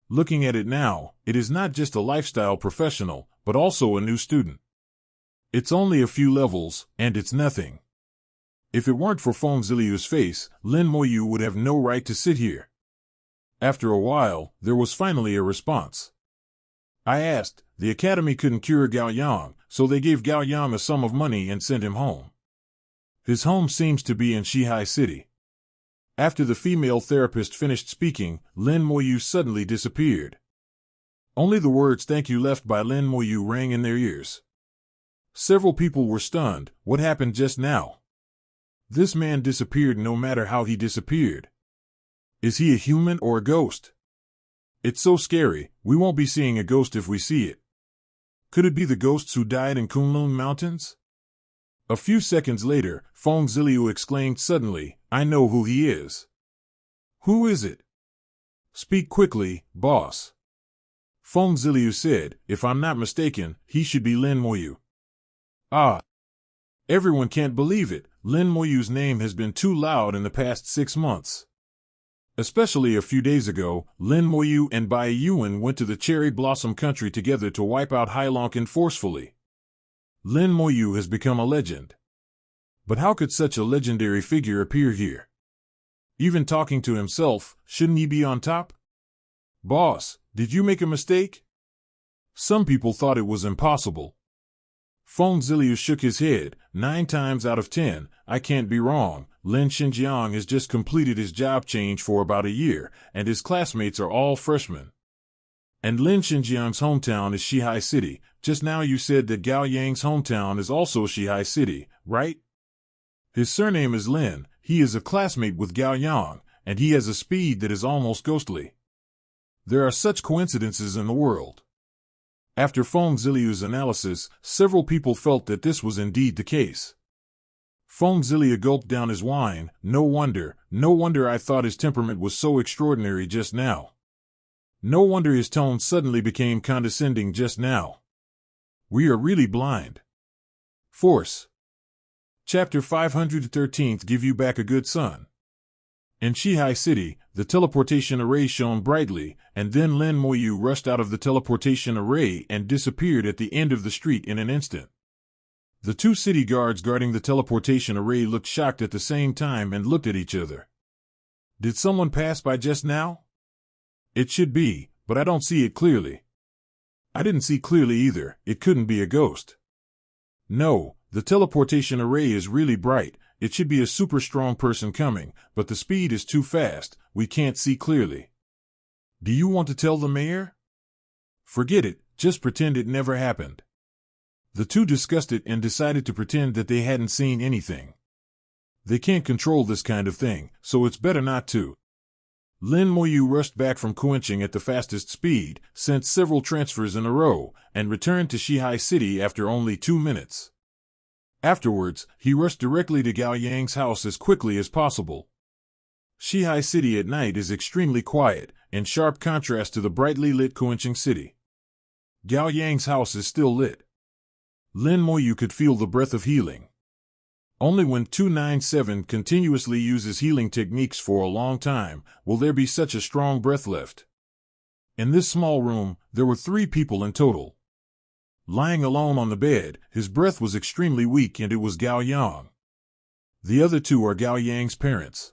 Looking at it now, it is not just a lifestyle professional, but also a new student. It's only a few levels, and it's nothing. If it weren't for Feng Ziliu's face, Lin Moyu would have no right to sit here. After a while, there was finally a response. I asked, the academy couldn't cure Gao Yang, so they gave Gao Yang a sum of money and sent him home. His home seems to be in Shihai City. After the female therapist finished speaking, Lin Moyu suddenly disappeared. Only the words thank you left by Lin Moyu rang in their ears. Several people were stunned. What happened just now? This man disappeared no matter how he disappeared. Is he a human or a ghost? It's so scary, we won't be seeing a ghost if we see it. Could it be the ghosts who died in Kunlun Mountains? A few seconds later, Feng Ziliu exclaimed suddenly, I know who he is. Who is it? Speak quickly, boss. Feng Ziliu said, if I'm not mistaken, he should be Lin Moyu. Ah! Everyone can't believe it, Lin Moyu's name has been too loud in the past 6 months. Especially a few days ago, Lin Moyu and Bai Yuan went to the Cherry Blossom Country together to wipe out Heilongkan forcefully. Lin Moyu has become a legend. But how could such a legendary figure appear here? Even talking to himself, shouldn't he be on top? Boss, did you make a mistake? Some people thought it was impossible. Feng Ziliu shook his head. 9 times out of 10, I can't be wrong. Lin Xinjiang has just completed his job change for about a year, and his classmates are all freshmen. And Lin Xinjiang's hometown is Shihai City. Just now you said that Gao Yang's hometown is also Shihai City, right? His surname is Lin, he is a classmate with Gao Yang, and he has a speed that is almost ghostly. There are such coincidences in the world. After Feng Ziliu's analysis, several people felt that this was indeed the case. Feng Zilia gulped down his wine. No wonder I thought his temperament was so extraordinary just now. No wonder his tone suddenly became condescending just now. We are really blind. Force. Chapter 513 Give you back a good son. In Shihai City, the teleportation array shone brightly, and then Lin Moyu rushed out of the teleportation array and disappeared at the end of the street in an instant. The 2 city guards guarding the teleportation array looked shocked at the same time and looked at each other. Did someone pass by just now? It should be, but I don't see it clearly. I didn't see clearly either, it couldn't be a ghost. No, the teleportation array is really bright. It should be a super strong person coming, but the speed is too fast, we can't see clearly. Do you want to tell the mayor? Forget it, just pretend it never happened. The 2 discussed it and decided to pretend that they hadn't seen anything. They can't control this kind of thing, so it's better not to. Lin Moyu rushed back from quenching at the fastest speed, sent several transfers in a row, and returned to Shihai City after only 2 minutes. Afterwards, he rushed directly to Gao Yang's house as quickly as possible. Shihai City at night is extremely quiet, in sharp contrast to the brightly lit Kuencheng City. Gao Yang's house is still lit. Lin Moyu could feel the breath of healing. Only when 297 continuously uses healing techniques for a long time will there be such a strong breath left. In this small room, there were 3 people in total. Lying alone on the bed, his breath was extremely weak and it was Gao Yang. The other 2 are Gao Yang's parents.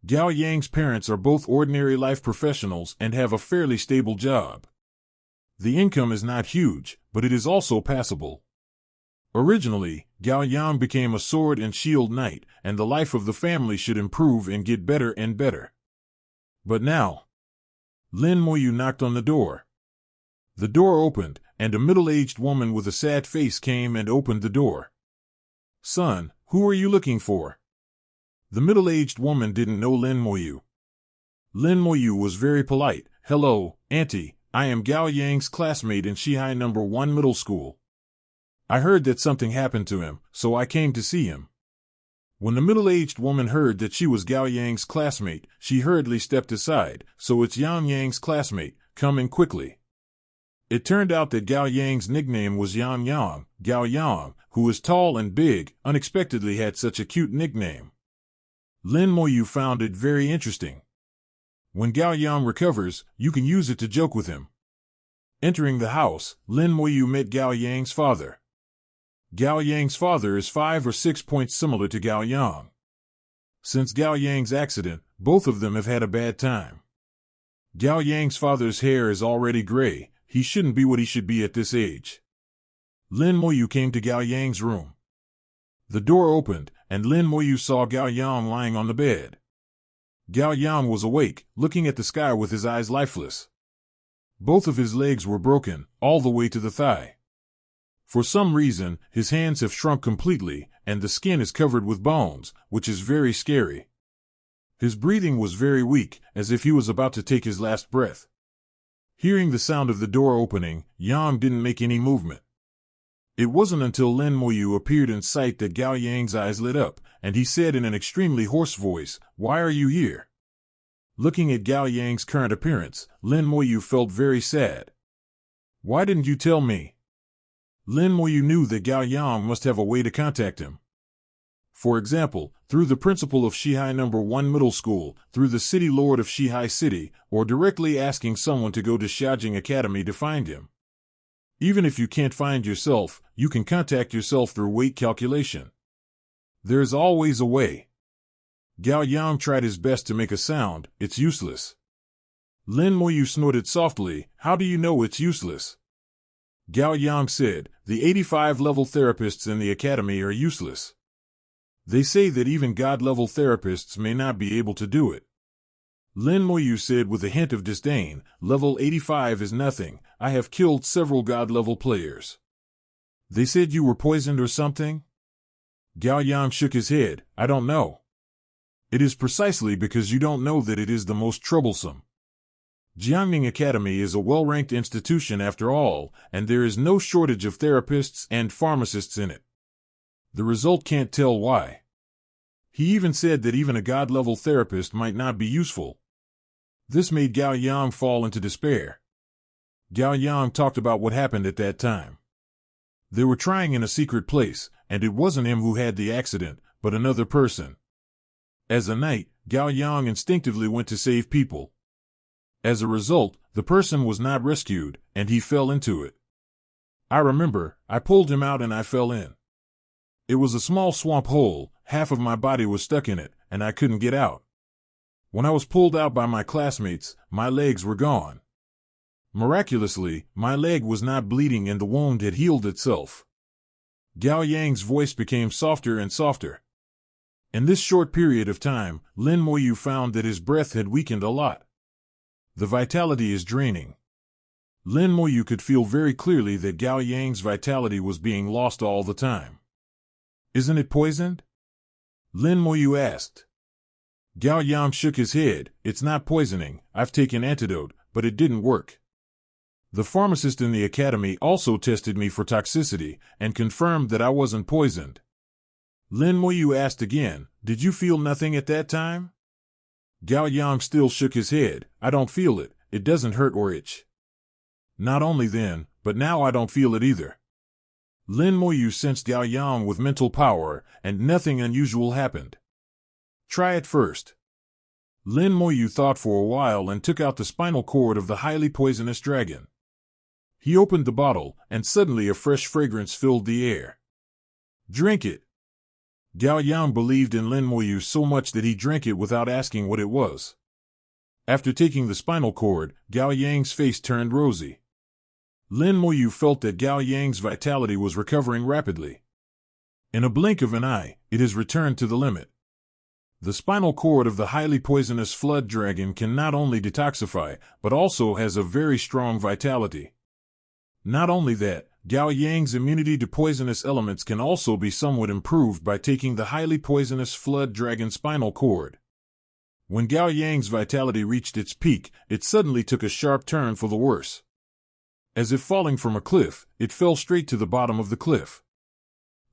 Gao Yang's parents are both ordinary life professionals and have a fairly stable job. The income is not huge, but it is also passable. Originally, Gao Yang became a sword and shield knight, and the life of the family should improve and get better and better. But now, Lin Moyu knocked on the door. The door opened, and a middle-aged woman with a sad face came and opened the door. "Son, who are you looking for?" The middle-aged woman didn't know Lin Moyu. Lin Moyu was very polite. "Hello, Auntie, I am Gao Yang's classmate in Shihai No. 1 Middle School. I heard that something happened to him, so I came to see him." When the middle-aged woman heard that she was Gao Yang's classmate, she hurriedly stepped aside. "So it's Yang's classmate, come in quickly." It turned out that Gao Yang's nickname was Yang, Gao Yang, who was tall and big, unexpectedly had such a cute nickname. Lin Moyu found it very interesting. When Gao Yang recovers, you can use it to joke with him. Entering the house, Lin Moyu met Gao Yang's father. Gao Yang's father is 5 or 6 points similar to Gao Yang. Since Gao Yang's accident, both of them have had a bad time. Gao Yang's father's hair is already gray. He shouldn't be what he should be at this age. Lin Moyu came to Gao Yang's room. The door opened, and Lin Moyu saw Gao Yang lying on the bed. Gao Yang was awake, looking at the sky with his eyes lifeless. Both of his legs were broken, all the way to the thigh. For some reason, his hands have shrunk completely, and the skin is covered with bones, which is very scary. His breathing was very weak, as if he was about to take his last breath. Hearing the sound of the door opening, Yang didn't make any movement. It wasn't until Lin Moyu appeared in sight that Gao Yang's eyes lit up, and he said in an extremely hoarse voice, "Why are you here?" Looking at Gao Yang's current appearance, Lin Moyu felt very sad. "Why didn't you tell me?" Lin Moyu knew that Gao Yang must have a way to contact him. For example, through the principal of Shihai No. 1 Middle School, through the city lord of Shihai City, or directly asking someone to go to Xiaojing Academy to find him. Even if you can't find yourself, you can contact yourself through weight calculation. There is always a way. Gao Yang tried his best to make a sound. "It's useless." Lin Moyu snorted softly. "How do you know it's useless?" Gao Yang said, "The 85-level therapists in the academy are useless. They say that even God-level therapists may not be able to do it." Lin Moyu said with a hint of disdain, "Level 85 is nothing. I have killed several God-level players." "They said you were poisoned or something?" Gao Yang shook his head. "I don't know." "It is precisely because you don't know that it is the most troublesome. Jiangning Academy is a well-ranked institution after all, and there is no shortage of therapists and pharmacists in it. The result can't tell why." He even said that even a God-level therapist might not be useful. This made Gao Yang fall into despair. Gao Yang talked about what happened at that time. They were trying in a secret place, and it wasn't him who had the accident, but another person. As a knight, Gao Yang instinctively went to save people. As a result, the person was not rescued, and he fell into it. I remember, I pulled him out and I fell in. It was a small swamp hole, half of my body was stuck in it, and I couldn't get out. When I was pulled out by my classmates, my legs were gone. Miraculously, my leg was not bleeding and the wound had healed itself. Gao Yang's voice became softer and softer. In this short period of time, Lin Moyu found that his breath had weakened a lot. The vitality is draining. Lin Moyu could feel very clearly that Gao Yang's vitality was being lost all the time. "Isn't it poisoned?" Lin Moyu asked. Gao Yang shook his head. "It's not poisoning. I've taken antidote, but it didn't work. The pharmacist in the academy also tested me for toxicity and confirmed that I wasn't poisoned." Lin Moyu asked again, "Did you feel nothing at that time?" Gao Yang still shook his head. "I don't feel it. It doesn't hurt or itch." "Not only then, but now I don't feel it either." Lin Moyu sensed Gao Yang with mental power, and nothing unusual happened. "Try it first." Lin Moyu thought for a while and took out the spinal cord of the highly poisonous dragon. He opened the bottle, and suddenly a fresh fragrance filled the air. "Drink it." Gao Yang believed in Lin Moyu so much that he drank it without asking what it was. After taking the spinal cord, Gao Yang's face turned rosy. Lin Moyu felt that Gao Yang's vitality was recovering rapidly. In a blink of an eye, it has returned to the limit. The spinal cord of the highly poisonous flood dragon can not only detoxify, but also has a very strong vitality. Not only that, Gao Yang's immunity to poisonous elements can also be somewhat improved by taking the highly poisonous flood dragon spinal cord. When Gao Yang's vitality reached its peak, it suddenly took a sharp turn for the worse. As if falling from a cliff, it fell straight to the bottom of the cliff.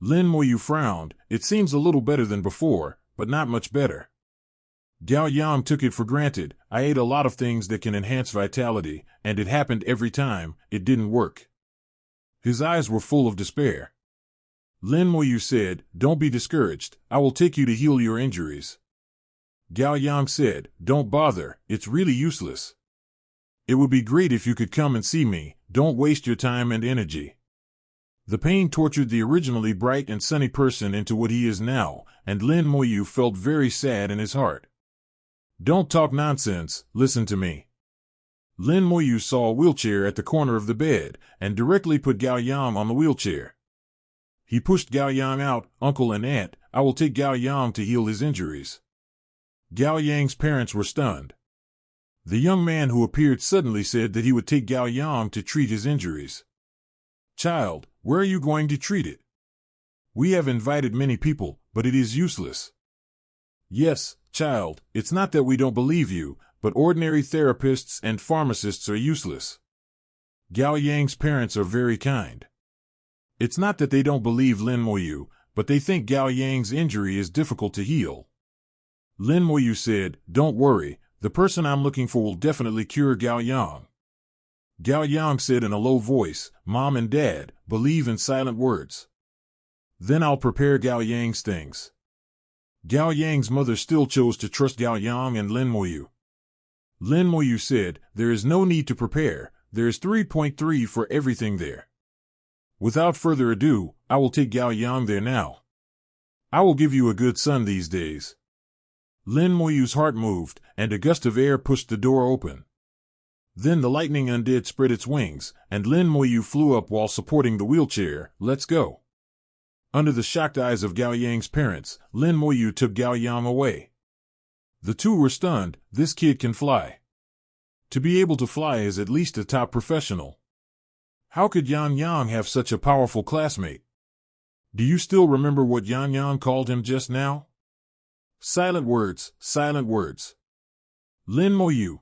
Lin Moyu frowned. It seems a little better than before, but not much better. Gao Yang took it for granted. I ate a lot of things that can enhance vitality, and it happened every time. It didn't work. His eyes were full of despair. Lin Moyu said, "Don't be discouraged. I will take you to heal your injuries." Gao Yang said, "Don't bother. It's really useless. It would be great if you could come and see me. Don't waste your time and energy." The pain tortured the originally bright and sunny person into what he is now, and Lin Moyu felt very sad in his heart. "Don't talk nonsense, listen to me." Lin Moyu saw a wheelchair at the corner of the bed, and directly put Gao Yang on the wheelchair. He pushed Gao Yang out. "Uncle and aunt, I will take Gao Yang to heal his injuries." Gao Yang's parents were stunned. The young man who appeared suddenly said that he would take Gao Yang to treat his injuries. "Child, where are you going to treat it? We have invited many people, but it is useless." "Yes, child, it's not that we don't believe you, but ordinary therapists and pharmacists are useless. Gao Yang's parents are very kind. It's not that they don't believe Lin Moyu, but they think Gao Yang's injury is difficult to heal." Lin Moyu said, "Don't worry, the person I'm looking for will definitely cure Gao Yang." Gao Yang said in a low voice, "Mom and Dad, believe in silent words. Then I'll prepare Gao Yang's things." Gao Yang's mother still chose to trust Gao Yang and Lin Moyu. Lin Moyu said, "There is no need to prepare, there is 3.3 for everything there. Without further ado, I will take Gao Yang there now. I will give you a good son these days." Lin Moyu's heart moved, and a gust of air pushed the door open. Then the lightning undead spread its wings, and Lin Moyu flew up while supporting the wheelchair. "Let's go." Under the shocked eyes of Gao Yang's parents, Lin Moyu took Gao Yang away. The two were stunned. This kid can fly. To be able to fly is at least a top professional. How could Yan Yang have such a powerful classmate? Do you still remember what Yan Yang called him just now? Silent words, silent words. Lin Moyu.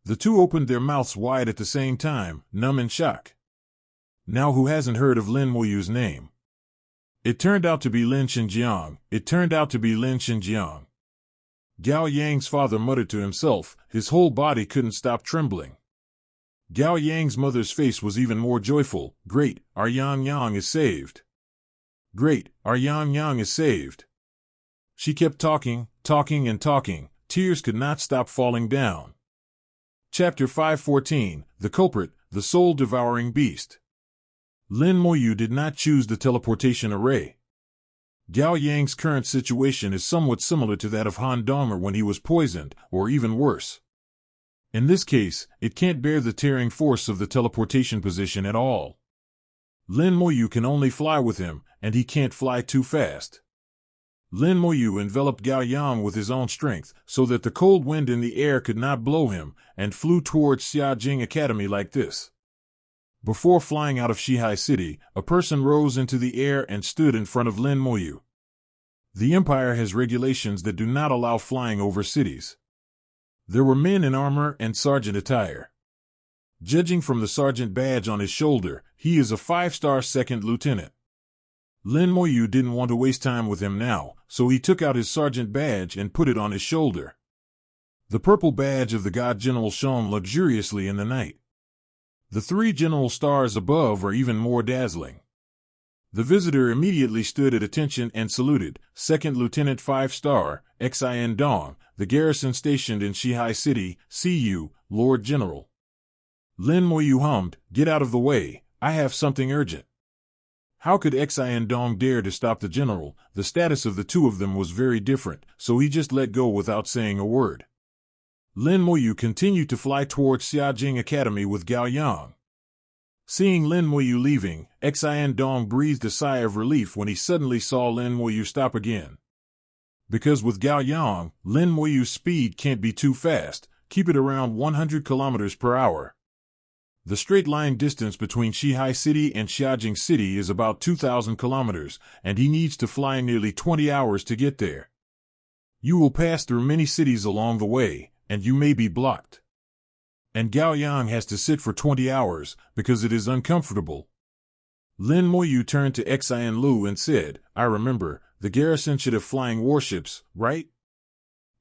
The two opened their mouths wide at the same time, numb in shock. Now who hasn't heard of Lin Moyu's name? It turned out to be Lin Xinjiang. It turned out to be Lin Xinjiang. Gao Yang's father muttered to himself. His whole body couldn't stop trembling. Gao Yang's mother's face was even more joyful. "Great, our Yan Yang is saved. Great, our Yan Yang is saved." She kept talking, talking and talking. Tears could not stop falling down. Chapter 514, The Culprit, the Soul-Devouring Beast. Lin Moyu did not choose the teleportation array. Gao Yang's current situation is somewhat similar to that of Han Dong'er when he was poisoned, or even worse. In this case, it can't bear the tearing force of the teleportation position at all. Lin Moyu can only fly with him, and he can't fly too fast. Lin Moyu enveloped Gao Yang with his own strength, so that the cold wind in the air could not blow him, and flew towards Xiajing Academy like this. Before flying out of Shihai City, a person rose into the air and stood in front of Lin Moyu. The Empire has regulations that do not allow flying over cities. There were men in armor and sergeant attire. Judging from the sergeant badge on his shoulder, he is a 5-star second lieutenant. Lin Moyu didn't want to waste time with him now, so he took out his sergeant badge and put it on his shoulder. The purple badge of the god general shone luxuriously in the night. The 3 general stars above are even more dazzling. The visitor immediately stood at attention and saluted. "Second Lieutenant 5-star, Xin Dong, the garrison stationed in Shihai City, see you, Lord General." Lin Moyu hummed, "Get out of the way, I have something urgent." How could Xian Dong dare to stop the general? The status of the two of them was very different, so he just let go without saying a word. Lin Moyu continued to fly towards Xiajing Academy with Gao Yang. Seeing Lin Moyu leaving, Xian Dong breathed a sigh of relief when he suddenly saw Lin Moyu stop again. Because with Gao Yang, Lin Moyu's speed can't be too fast, keep it around 100 kilometers per hour. The straight-line distance between Shihai City and Xiajing City is about 2,000 kilometers, and he needs to fly nearly 20 hours to get there. You will pass through many cities along the way, and you may be blocked. And Gao Yang has to sit for 20 hours, because it is uncomfortable. Lin Moyu turned to Xian Lu and said, I remember, the garrison should have flying warships, right?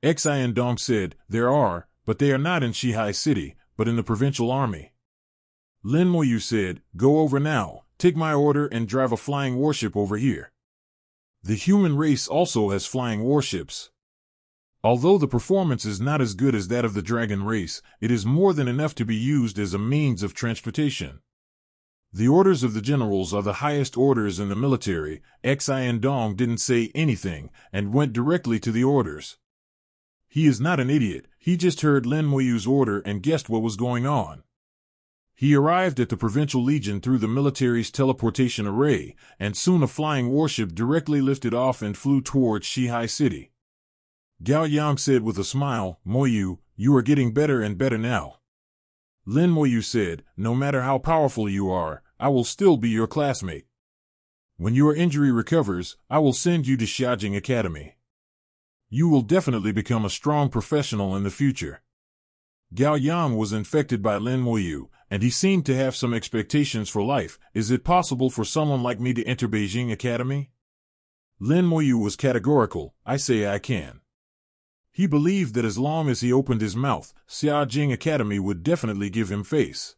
Xian Dong said, there are, but they are not in Shihai City, but in the provincial army. Lin Moyu said, go over now, take my order and drive a flying warship over here. The human race also has flying warships. Although the performance is not as good as that of the dragon race, it is more than enough to be used as a means of transportation. The orders of the generals are the highest orders in the military. Xian Dong didn't say anything, and went directly to the orders. He is not an idiot, he just heard Lin Moyu's order and guessed what was going on. He arrived at the Provincial Legion through the military's teleportation array, and soon a flying warship directly lifted off and flew towards Shihai City. Gao Yang said with a smile, Moyu, you are getting better and better now. Lin Moyu said, no matter how powerful you are, I will still be your classmate. When your injury recovers, I will send you to Xiajing Academy. You will definitely become a strong professional in the future. Gao Yang was infected by Lin Moyu, and he seemed to have some expectations for life. Is it possible for someone like me to enter Beijing Academy? Lin Moyu was categorical, I say I can. He believed that as long as he opened his mouth, Xiajing Academy would definitely give him face.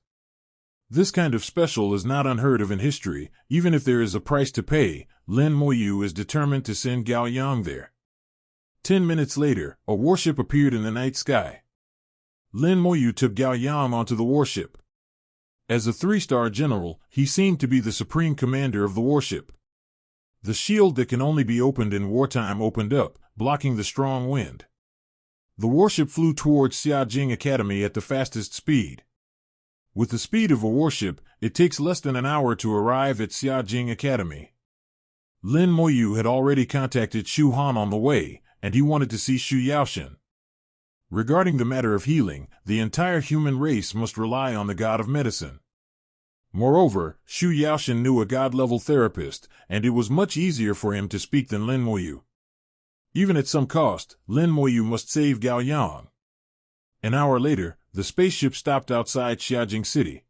This kind of special is not unheard of in history. Even if there is a price to pay, Lin Moyu is determined to send Gao Yang there. 10 minutes later, a warship appeared in the night sky. Lin Moyu took Gao Yang onto the warship. As a 3-star general, he seemed to be the supreme commander of the warship. The shield that can only be opened in wartime opened up, blocking the strong wind. The warship flew towards Xiajing Academy at the fastest speed. With the speed of a warship, it takes less than an hour to arrive at Xiajing Academy. Lin Moyu had already contacted Shu Han on the way, and he wanted to see Shu Yaoshan. Regarding the matter of healing, the entire human race must rely on the god of medicine. Moreover, Shu Yaoshan knew a god-level therapist, and it was much easier for him to speak than Lin Moyu. Even at some cost, Lin Moyu must save Gao Yang. An hour later, the spaceship stopped outside Xiajing City.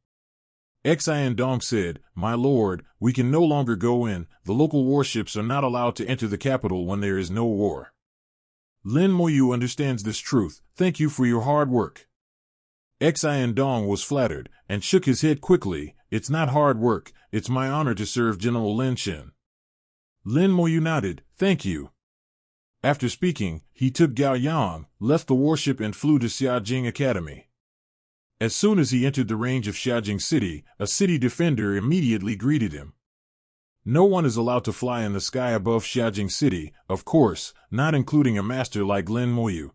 Xian Dong said, my lord, we can no longer go in, the local warships are not allowed to enter the capital when there is no war. Lin Moyu understands this truth, thank you for your hard work. Xian Dong was flattered, and shook his head quickly, it's not hard work, it's my honor to serve General Lin Shen. Lin Moyu nodded, thank you. After speaking, he took Gao Yang, left the warship and flew to Xiajing Academy. As soon as he entered the range of Xiajing City, a city defender immediately greeted him. No one is allowed to fly in the sky above Xiajing City, of course, not including a master like Lin Moyu.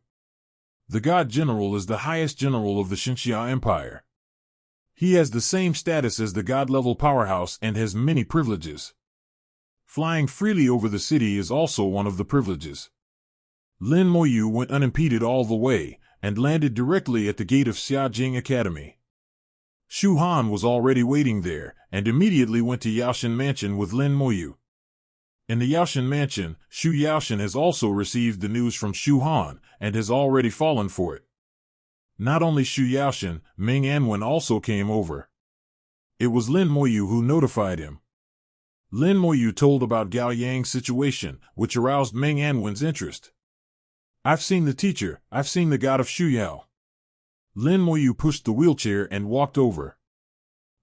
The God General is the highest general of the Xinxia Empire. He has the same status as the God-level powerhouse and has many privileges. Flying freely over the city is also one of the privileges. Lin Moyu went unimpeded all the way, and landed directly at the gate of Xiajing Academy. Shu Han was already waiting there, and immediately went to Yaoshan Mansion with Lin Moyu. In the Yaoshan Mansion, Shu Yaoshan has also received the news from Shu Han, and has already fallen for it. Not only Shu Yaoshan, Ming Anwen also came over. It was Lin Moyu who notified him. Lin Moyu told about Gao Yang's situation, which aroused Ming Anwen's interest. I've seen the teacher, I've seen the god of Shuyao. Lin Moyu pushed the wheelchair and walked over.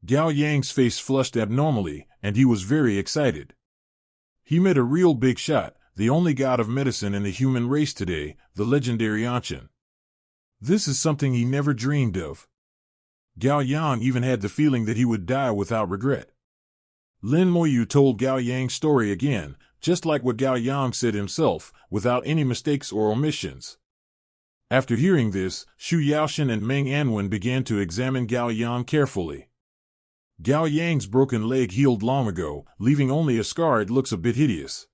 Gao Yang's face flushed abnormally, and he was very excited. He met a real big shot, the only god of medicine in the human race today, the legendary Anshan. This is something he never dreamed of. Gao Yang even had the feeling that he would die without regret. Lin Moyu told Gao Yang's story again, just like what Gao Yang said himself, without any mistakes or omissions. After hearing this, Xu Yaoshan and Meng Anwen began to examine Gao Yang carefully. Gao Yang's broken leg healed long ago, leaving only a scar. It looks a bit hideous.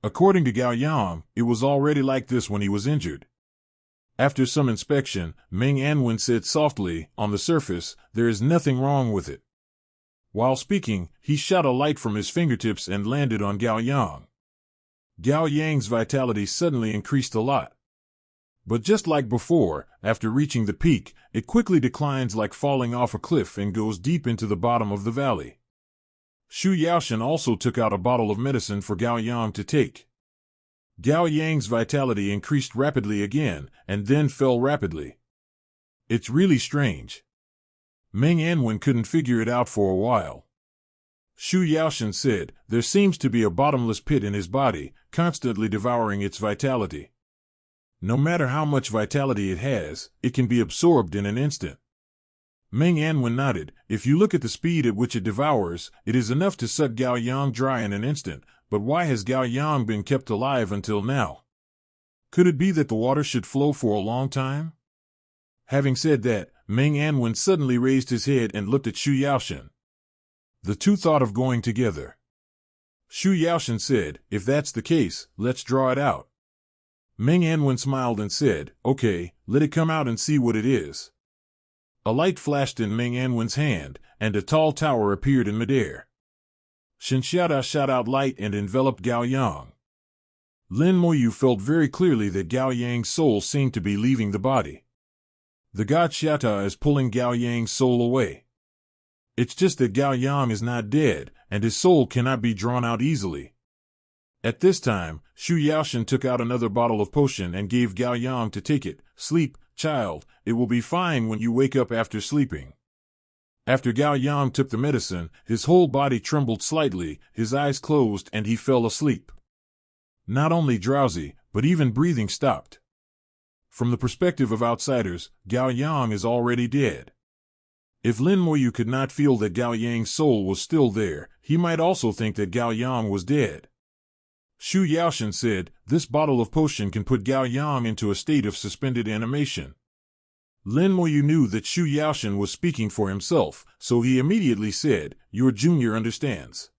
According to Gao Yang, it was already like this when he was injured. After some inspection, Meng Anwen said softly, "On the surface, there is nothing wrong with it." While speaking, he shot a light from his fingertips and landed on Gao Yang. Gao Yang's vitality suddenly increased a lot. But just like before, after reaching the peak, it quickly declines like falling off a cliff and goes deep into the bottom of the valley. Xu Yaoshan also took out a bottle of medicine for Gao Yang to take. Gao Yang's vitality increased rapidly again, and then fell rapidly. It's really strange. Meng Anwen couldn't figure it out for a while. Xu Yaoshan said, "There seems to be a bottomless pit in his body, constantly devouring its vitality. No matter how much vitality it has, it can be absorbed in an instant." Meng Anwen nodded. "If you look at the speed at which it devours, it is enough to suck Gao Yang dry in an instant, but why has Gao Yang been kept alive until now? Could it be that the water should flow for a long time?" Having said that, Meng Anwen suddenly raised his head and looked at Xu Yaoshan. The two thought of going together. Xu Yaoshan said, "If that's the case, let's draw it out." Meng Anwen smiled and said, "Okay, let it come out and see what it is." A light flashed in Meng Anwen's hand, and a tall tower appeared in midair. Shinxiata shot out light and enveloped Gao Yang. Lin Moyu felt very clearly that Gao Yang's soul seemed to be leaving the body. The god Xiata is pulling Gao Yang's soul away. It's just that Gao Yang is not dead, and his soul cannot be drawn out easily. At this time, Xu Yaoshan took out another bottle of potion and gave Gao Yang to take it. "Sleep, child, it will be fine when you wake up after sleeping." After Gao Yang took the medicine, his whole body trembled slightly, his eyes closed, and he fell asleep. Not only drowsy, but even breathing stopped. From the perspective of outsiders, Gao Yang is already dead. If Lin Moyu could not feel that Gao Yang's soul was still there, he might also think that Gao Yang was dead. Xu Yaoshan said, "This bottle of potion can put Gao Yang into a state of suspended animation." Lin Moyu knew that Xu Yaoshan was speaking for himself, so he immediately said, "Your junior understands."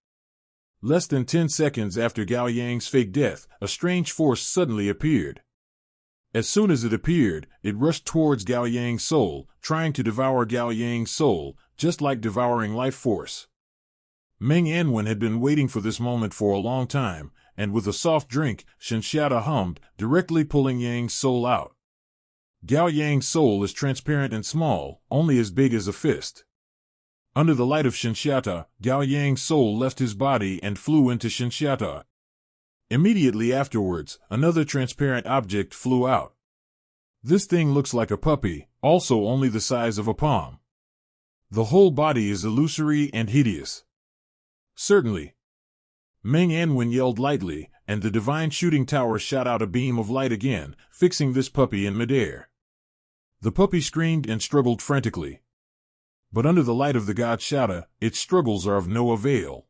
Less than 10 seconds after Gao Yang's fake death, a strange force suddenly appeared. As soon as it appeared, it rushed towards Gao Yang's soul, trying to devour Gao Yang's soul, just like devouring life force. Meng Anwen had been waiting for this moment for a long time, and with a soft drink, Shinxiata hummed, directly pulling Yang's soul out. Gao Yang's soul is transparent and small, only as big as a fist. Under the light of Shinxiata, Gao Yang's soul left his body and flew into Shinxiata. Immediately afterwards, another transparent object flew out. This thing looks like a puppy, also only the size of a palm. The whole body is illusory and hideous. "Certainly." Meng Anwen yelled lightly, and the divine shooting tower shot out a beam of light again, fixing this puppy in midair. The puppy screamed and struggled frantically. But under the light of the god Xiata, its struggles are of no avail.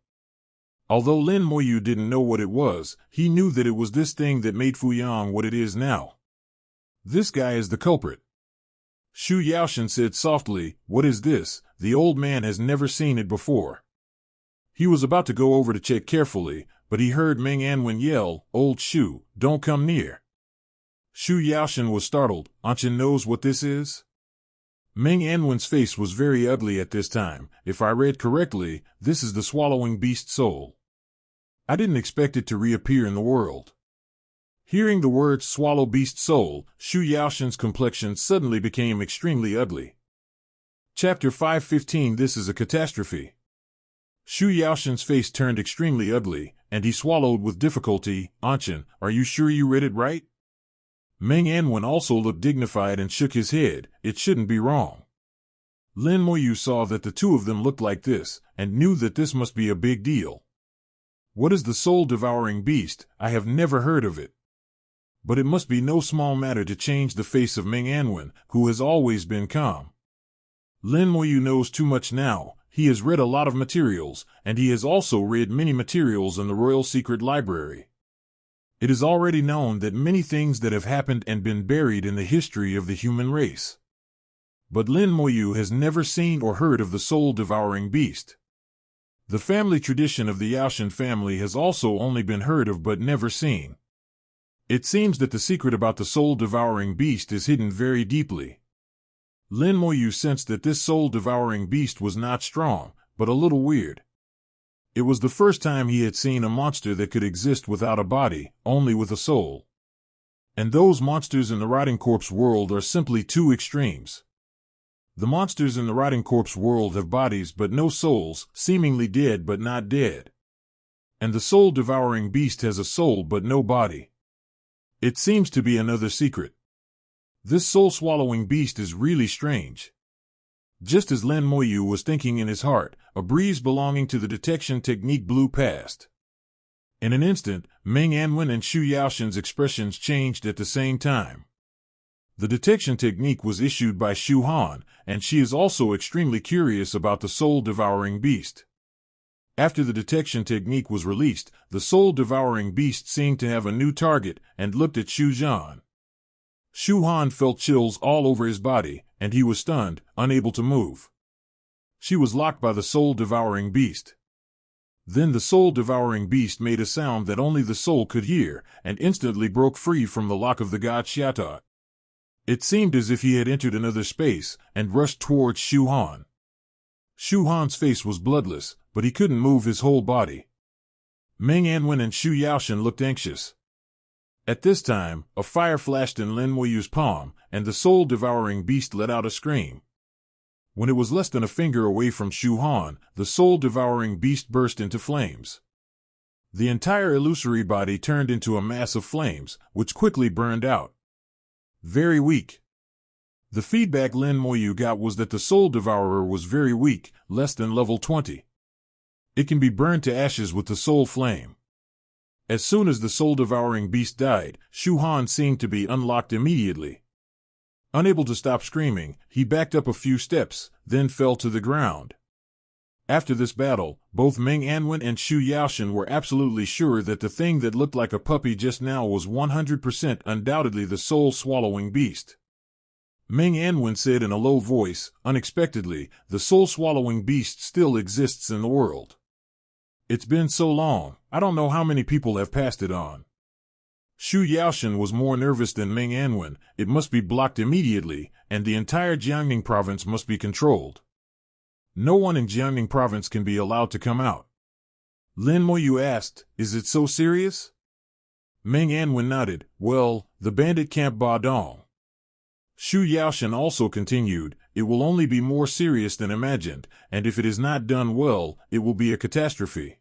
Although Lin Moyu didn't know what it was, he knew that it was this thing that made Fuyang what it is now. This guy is the culprit. Xu Yaoshan said softly, "What is this? The old man has never seen it before." He was about to go over to check carefully, but he heard Meng Anwen yell, "Old Xu, don't come near." Xu Yaoshan was startled. "Anshin knows what this is?" Meng Anwen's face was very ugly at this time. "If I read correctly, this is the swallowing beast soul. I didn't expect it to reappear in the world." Hearing the words swallow beast soul, Xu Yaoshan's complexion suddenly became extremely ugly. Chapter 515 This is a catastrophe. Xu Yaoshan's face turned extremely ugly, and he swallowed with difficulty. "Anshin, are you sure you read it right?" Meng Anwen also looked dignified and shook his head. "It shouldn't be wrong." Lin Moyu saw that the two of them looked like this, and knew that this must be a big deal. What is the soul-devouring beast? I have never heard of it. But it must be no small matter to change the face of Meng Anwen, who has always been calm. Lin Moyu knows too much now. He has read a lot of materials, and he has also read many materials in the Royal Secret Library. It is already known that many things that have happened and been buried in the history of the human race. But Lin Moyu has never seen or heard of the soul-devouring beast. The family tradition of the Yaoshan family has also only been heard of but never seen. It seems that the secret about the soul-devouring beast is hidden very deeply. Lin Moyu sensed that this soul-devouring beast was not strong, but a little weird. It was the first time he had seen a monster that could exist without a body, only with a soul. And those monsters in the rotting corpse world are simply two extremes. The monsters in the rotting corpse world have bodies but no souls, seemingly dead but not dead. And the soul-devouring beast has a soul but no body. It seems to be another secret. This soul-swallowing beast is really strange. Just as Lin Moyu was thinking in his heart, a breeze belonging to the detection technique blew past. In an instant, Meng Anwen and Shu Yaoshan's expressions changed at the same time. The detection technique was issued by Shu Han, and she is also extremely curious about the soul-devouring beast. After the detection technique was released, the soul-devouring beast seemed to have a new target and looked at Shu Han. Shu Han felt chills all over his body, and he was stunned, unable to move. She was locked by the soul-devouring beast. Then the soul-devouring beast made a sound that only the soul could hear, and instantly broke free from the lock of the god Xiaotai. It seemed as if he had entered another space, and rushed towards Shu Han. Shu Han's face was bloodless, but he couldn't move his whole body. Meng Anwen and Shu Yaoshan looked anxious. At this time, a fire flashed in Lin Moyu's palm, and the soul-devouring beast let out a scream. When it was less than a finger away from Shu Han, the soul-devouring beast burst into flames. The entire illusory body turned into a mass of flames, which quickly burned out. Very weak. The feedback Lin Moyu got was that the soul devourer was very weak, less than level 20. It can be burned to ashes with the soul flame. As soon as the soul-devouring beast died, Shu Han seemed to be unlocked immediately. Unable to stop screaming, he backed up a few steps, then fell to the ground. After this battle, both Meng Anwen and Shu Yaoshan were absolutely sure that the thing that looked like a puppy just now was 100% undoubtedly the soul-swallowing beast. Meng Anwen said in a low voice, unexpectedly, the soul-swallowing beast still exists in the world. It's been so long, I don't know how many people have passed it on. Shu Yaoshan was more nervous than Meng Anwen. It must be blocked immediately, and the entire Jiangning province must be controlled. No one in Jiangning province can be allowed to come out. Lin Moyu asked, is it so serious? Meng Anwen nodded, well, the bandit camp Ba Dong. Shu Yaoshan also continued, it will only be more serious than imagined, and if it is not done well, it will be a catastrophe.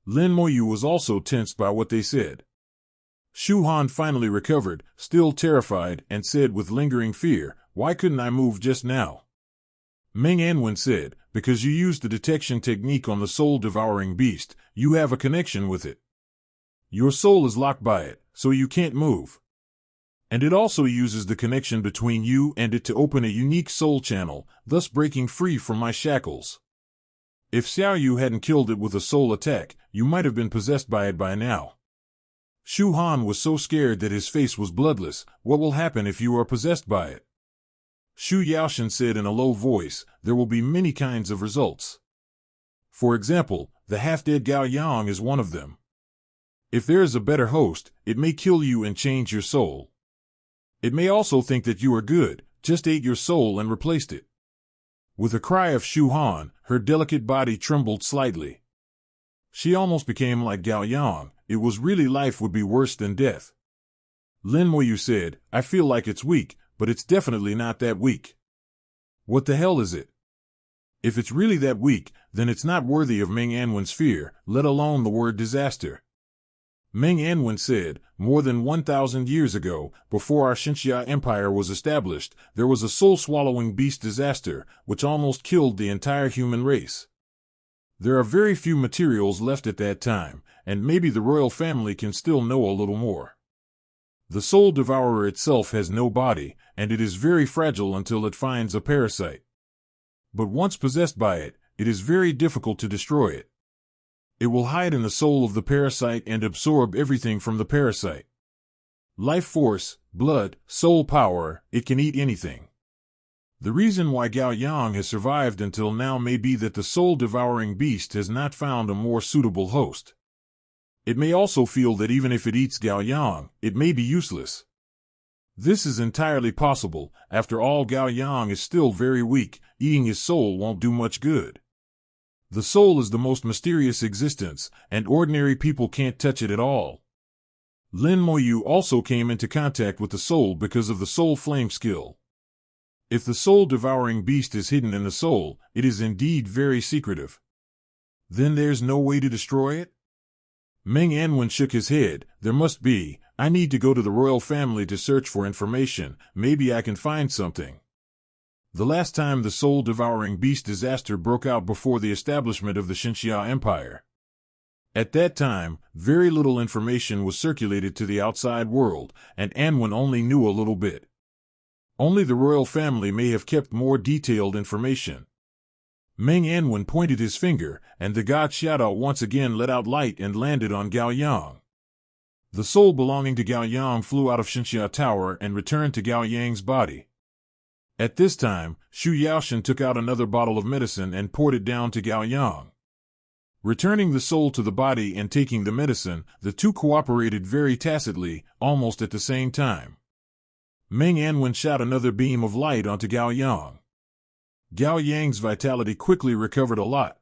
Lin Moyu was also tensed by what they said. Shu Han finally recovered, still terrified, and said with lingering fear, why couldn't I move just now? Meng Anwen said, because you used the detection technique on the soul-devouring beast, you have a connection with it. Your soul is locked by it, so you can't move. And it also uses the connection between you and it to open a unique soul channel, thus breaking free from my shackles. If Xiao Yu hadn't killed it with a soul attack, you might have been possessed by it by now. Shu Han was so scared that his face was bloodless. What will happen if you are possessed by it? Shu Yaoshan said in a low voice, there will be many kinds of results. For example, the half-dead Gao Yang is one of them. If there is a better host, it may kill you and change your soul. It may also think that you are good, just ate your soul and replaced it. With a cry of Shu Han, her delicate body trembled slightly. She almost became like Gao Yang. It was really life would be worse than death. Lin Moyu said, I feel like it's weak, but it's definitely not that weak. What the hell is it? If it's really that weak, then it's not worthy of Meng Anwen's fear, let alone the word disaster. Meng Anwen said, more than 1,000 years ago, before our Xinxia Empire was established, there was a soul-swallowing beast disaster, which almost killed the entire human race. There are very few materials left at that time, and maybe the royal family can still know a little more. The soul devourer itself has no body, and it is very fragile until it finds a parasite. But once possessed by it, it is very difficult to destroy it. It will hide in the soul of the parasite and absorb everything from the parasite. Life force, blood, soul power, it can eat anything. The reason why Gao Yang has survived until now may be that the soul-devouring beast has not found a more suitable host. It may also feel that even if it eats Gao Yang, it may be useless. This is entirely possible. After all, Gao Yang is still very weak. Eating his soul won't do much good. The soul is the most mysterious existence, and ordinary people can't touch it at all. Lin Moyu also came into contact with the soul because of the soul flame skill. If the soul-devouring beast is hidden in the soul, it is indeed very secretive. Then there's no way to destroy it? Meng Anwen shook his head. There must be. I need to go to the royal family to search for information. Maybe I can find something. The last time the soul-devouring beast disaster broke out before the establishment of the Xinxia Empire. At that time, very little information was circulated to the outside world, and Anwen only knew a little bit. Only the royal family may have kept more detailed information. Meng Anwen pointed his finger, and the god Xiaodao once again let out light and landed on Gao Yang. The soul belonging to Gao Yang flew out of Xinxia Tower and returned to Gao Yang's body. At this time, Xu Yaoshan took out another bottle of medicine and poured it down to Gao Yang. Returning the soul to the body and taking the medicine, the two cooperated very tacitly, almost at the same time. Meng Anwen shot another beam of light onto Gao Yang. Gao Yang's vitality quickly recovered a lot.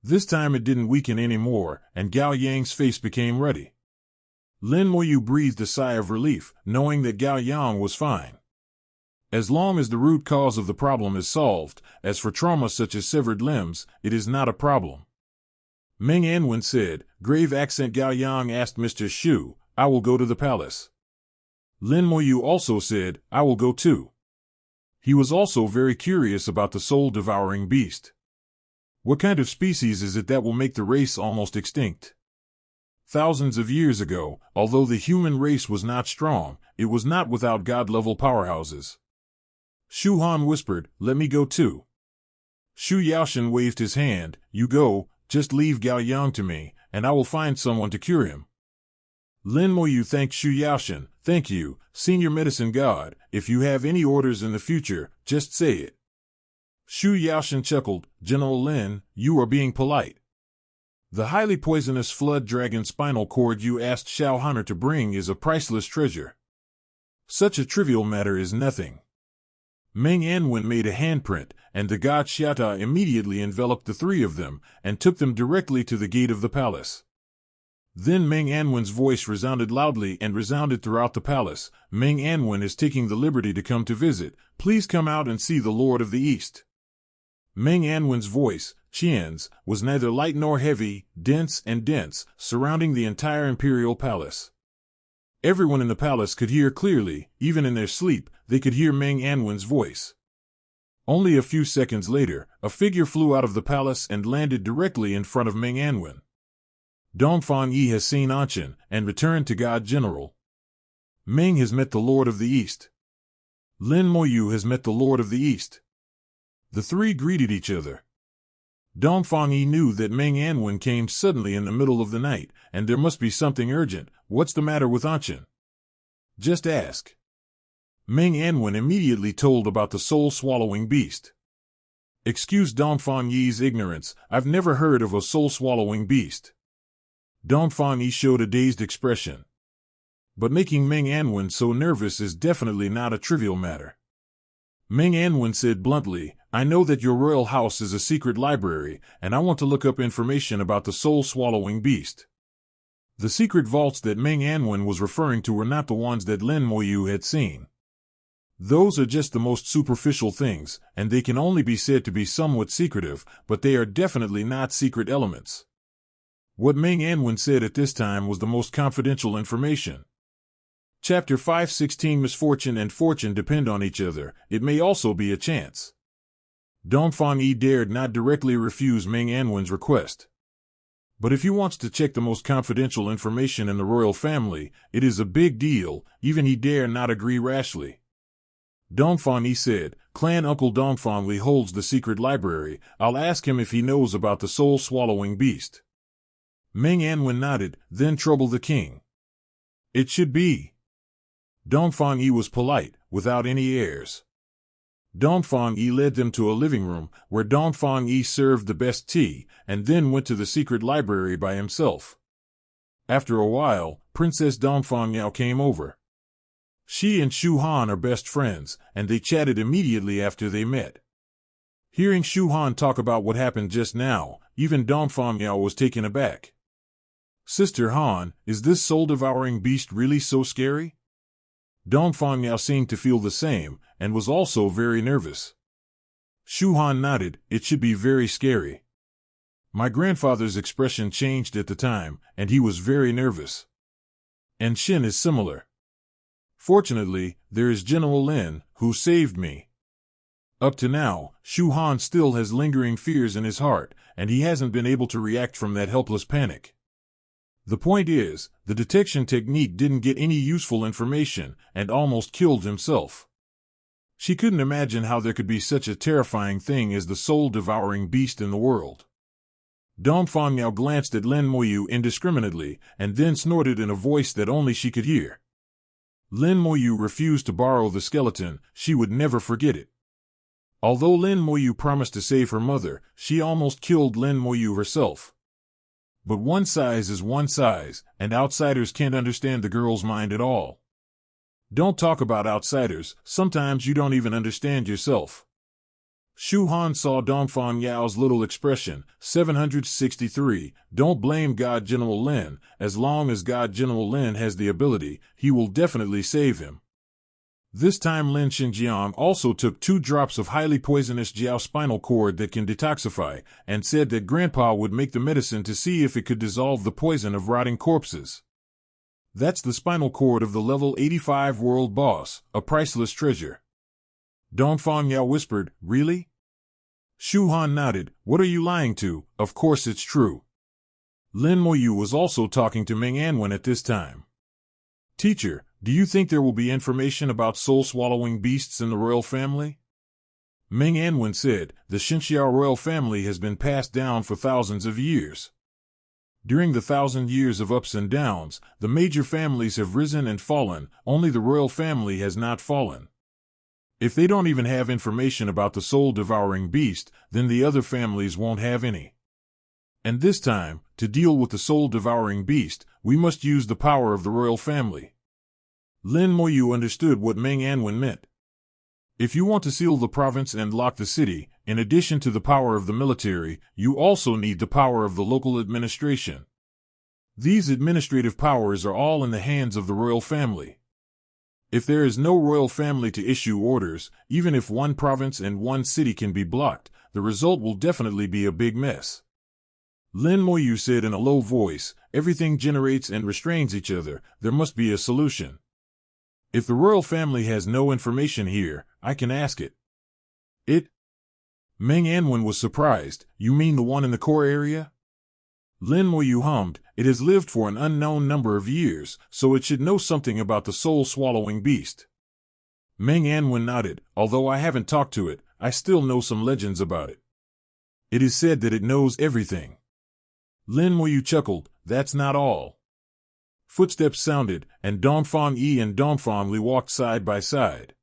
This time it didn't weaken anymore, and Gao Yang's face became ruddy. Lin Moyu breathed a sigh of relief, knowing that Gao Yang was fine. As long as the root cause of the problem is solved, as for trauma such as severed limbs, it is not a problem. Meng Anwen said. Grave accent. Gao Yang asked Mr. Xu, I will go to the palace. Lin Moyu also said, I will go too. He was also very curious about the soul-devouring beast. What kind of species is it that will make the race almost extinct? Thousands of years ago, although the human race was not strong, it was not without god-level powerhouses. Shu Han whispered, let me go too. Xu Yaoshan waved his hand, you go, just leave Gao Yang to me, and I will find someone to cure him. Lin Moyu thanked Xu Yaoshan, thank you, senior medicine god, if you have any orders in the future, just say it. Xu Yaoshan chuckled, General Lin, you are being polite. The highly poisonous flood dragon spinal cord you asked Xiao Hanner to bring is a priceless treasure. Such a trivial matter is nothing. Meng Anwen made a handprint, and the god Xiata immediately enveloped the three of them, and took them directly to the gate of the palace. Then Meng Anwen's voice resounded loudly and resounded throughout the palace. Meng Anwen is taking the liberty to come to visit. Please come out and see the Lord of the East. Meng Anwen's voice, Qian's, was neither light nor heavy, dense, surrounding the entire imperial palace. Everyone in the palace could hear clearly, even in their sleep, they could hear Meng Anwen's voice. Only a few seconds later, a figure flew out of the palace and landed directly in front of Meng Anwen. Dongfang Yi has seen Anshan, and returned to God General. Meng has met the Lord of the East. Lin Moyu has met the Lord of the East. The three greeted each other. Dongfang Yi knew that Meng Anwen came suddenly in the middle of the night, and there must be something urgent. What's the matter with Anshan? Just ask. Meng Anwen immediately told about the soul-swallowing beast. Excuse Dongfang Yi's ignorance, I've never heard of a soul-swallowing beast. Dongfang Yi showed a dazed expression. But making Meng Anwen so nervous is definitely not a trivial matter. Meng Anwen said bluntly, I know that your royal house is a secret library, and I want to look up information about the soul-swallowing beast. The secret vaults that Meng Anwen was referring to were not the ones that Lin Moyu had seen. Those are just the most superficial things, and they can only be said to be somewhat secretive, but they are definitely not secret elements. What Meng Anwen said at this time was the most confidential information. Chapter 5:16 Misfortune and fortune depend on each other, it may also be a chance. Dongfang Yi dared not directly refuse Meng Anwen's request. But if he wants to check the most confidential information in the royal family, it is a big deal, even he dare not agree rashly. Dongfang Yi said, Clan Uncle Dongfang Li holds the secret library. I'll ask him if he knows about the soul-swallowing beast. Meng Anwen nodded, then trouble the king. It should be. Dongfang Yi was polite, without any airs. Dongfang Yi led them to a living room, where Dongfang Yi served the best tea, and then went to the secret library by himself. After a while, Princess Dongfang Yao came over. She and Shu Han are best friends, and they chatted immediately after they met. Hearing Shu Han talk about what happened just now, even Dongfang Yao was taken aback. Sister Han, is this soul-devouring beast really so scary? Dongfang Yao seemed to feel the same, and was also very nervous. Shu Han nodded, it should be very scary. My grandfather's expression changed at the time, and he was very nervous. And Shin is similar. Fortunately, there is General Lin, who saved me. Up to now, Shu Han still has lingering fears in his heart, and he hasn't been able to react from that helpless panic. The point is, the detection technique didn't get any useful information, and almost killed himself. She couldn't imagine how there could be such a terrifying thing as the soul-devouring beast in the world. Dongfang Yao glanced at Lin Moyu indiscriminately, and then snorted in a voice that only she could hear. Lin Moyu refused to borrow the skeleton, she would never forget it. Although Lin Moyu promised to save her mother, she almost killed Lin Moyu herself. But one size is one size, and outsiders can't understand the girl's mind at all. Don't talk about outsiders, sometimes you don't even understand yourself. Shu Han saw Dongfang Yao's little expression, 763, don't blame God General Lin, as long as God General Lin has the ability, he will definitely save him. This time Lin Xinjiang also took 2 drops of highly poisonous Jiao spinal cord that can detoxify, and said that Grandpa would make the medicine to see if it could dissolve the poison of rotting corpses. That's the spinal cord of the level 85 world boss, a priceless treasure. Dongfang Yao whispered, really? Shu Han nodded, what are you lying to? Of course it's true. Lin Moyu was also talking to Meng Anwen at this time. Teacher, do you think there will be information about soul-swallowing beasts in the royal family? Meng Anwen said, the Xinxiao royal family has been passed down for thousands of years. During the 1,000 years of ups and downs, the major families have risen and fallen, only the royal family has not fallen. If they don't even have information about the soul-devouring beast, then the other families won't have any. And this time, to deal with the soul-devouring beast, we must use the power of the royal family. Lin Moyu understood what Meng Anwen meant. If you want to seal the province and lock the city, in addition to the power of the military, you also need the power of the local administration. These administrative powers are all in the hands of the royal family. If there is no royal family to issue orders, even if one province and one city can be blocked, the result will definitely be a big mess. Lin Moyu said in a low voice, everything generates and restrains each other, there must be a solution. If the royal family has no information here, I can ask it. It? Meng Anwen was surprised, you mean the one in the core area? Lin Moyu hummed, it has lived for an unknown number of years, so it should know something about the soul-swallowing beast. Meng Anwen nodded, although I haven't talked to it, I still know some legends about it. It is said that it knows everything. Lin Moyu chuckled, that's not all. Footsteps sounded, and Dongfang Yi and Dongfang Li walked side by side.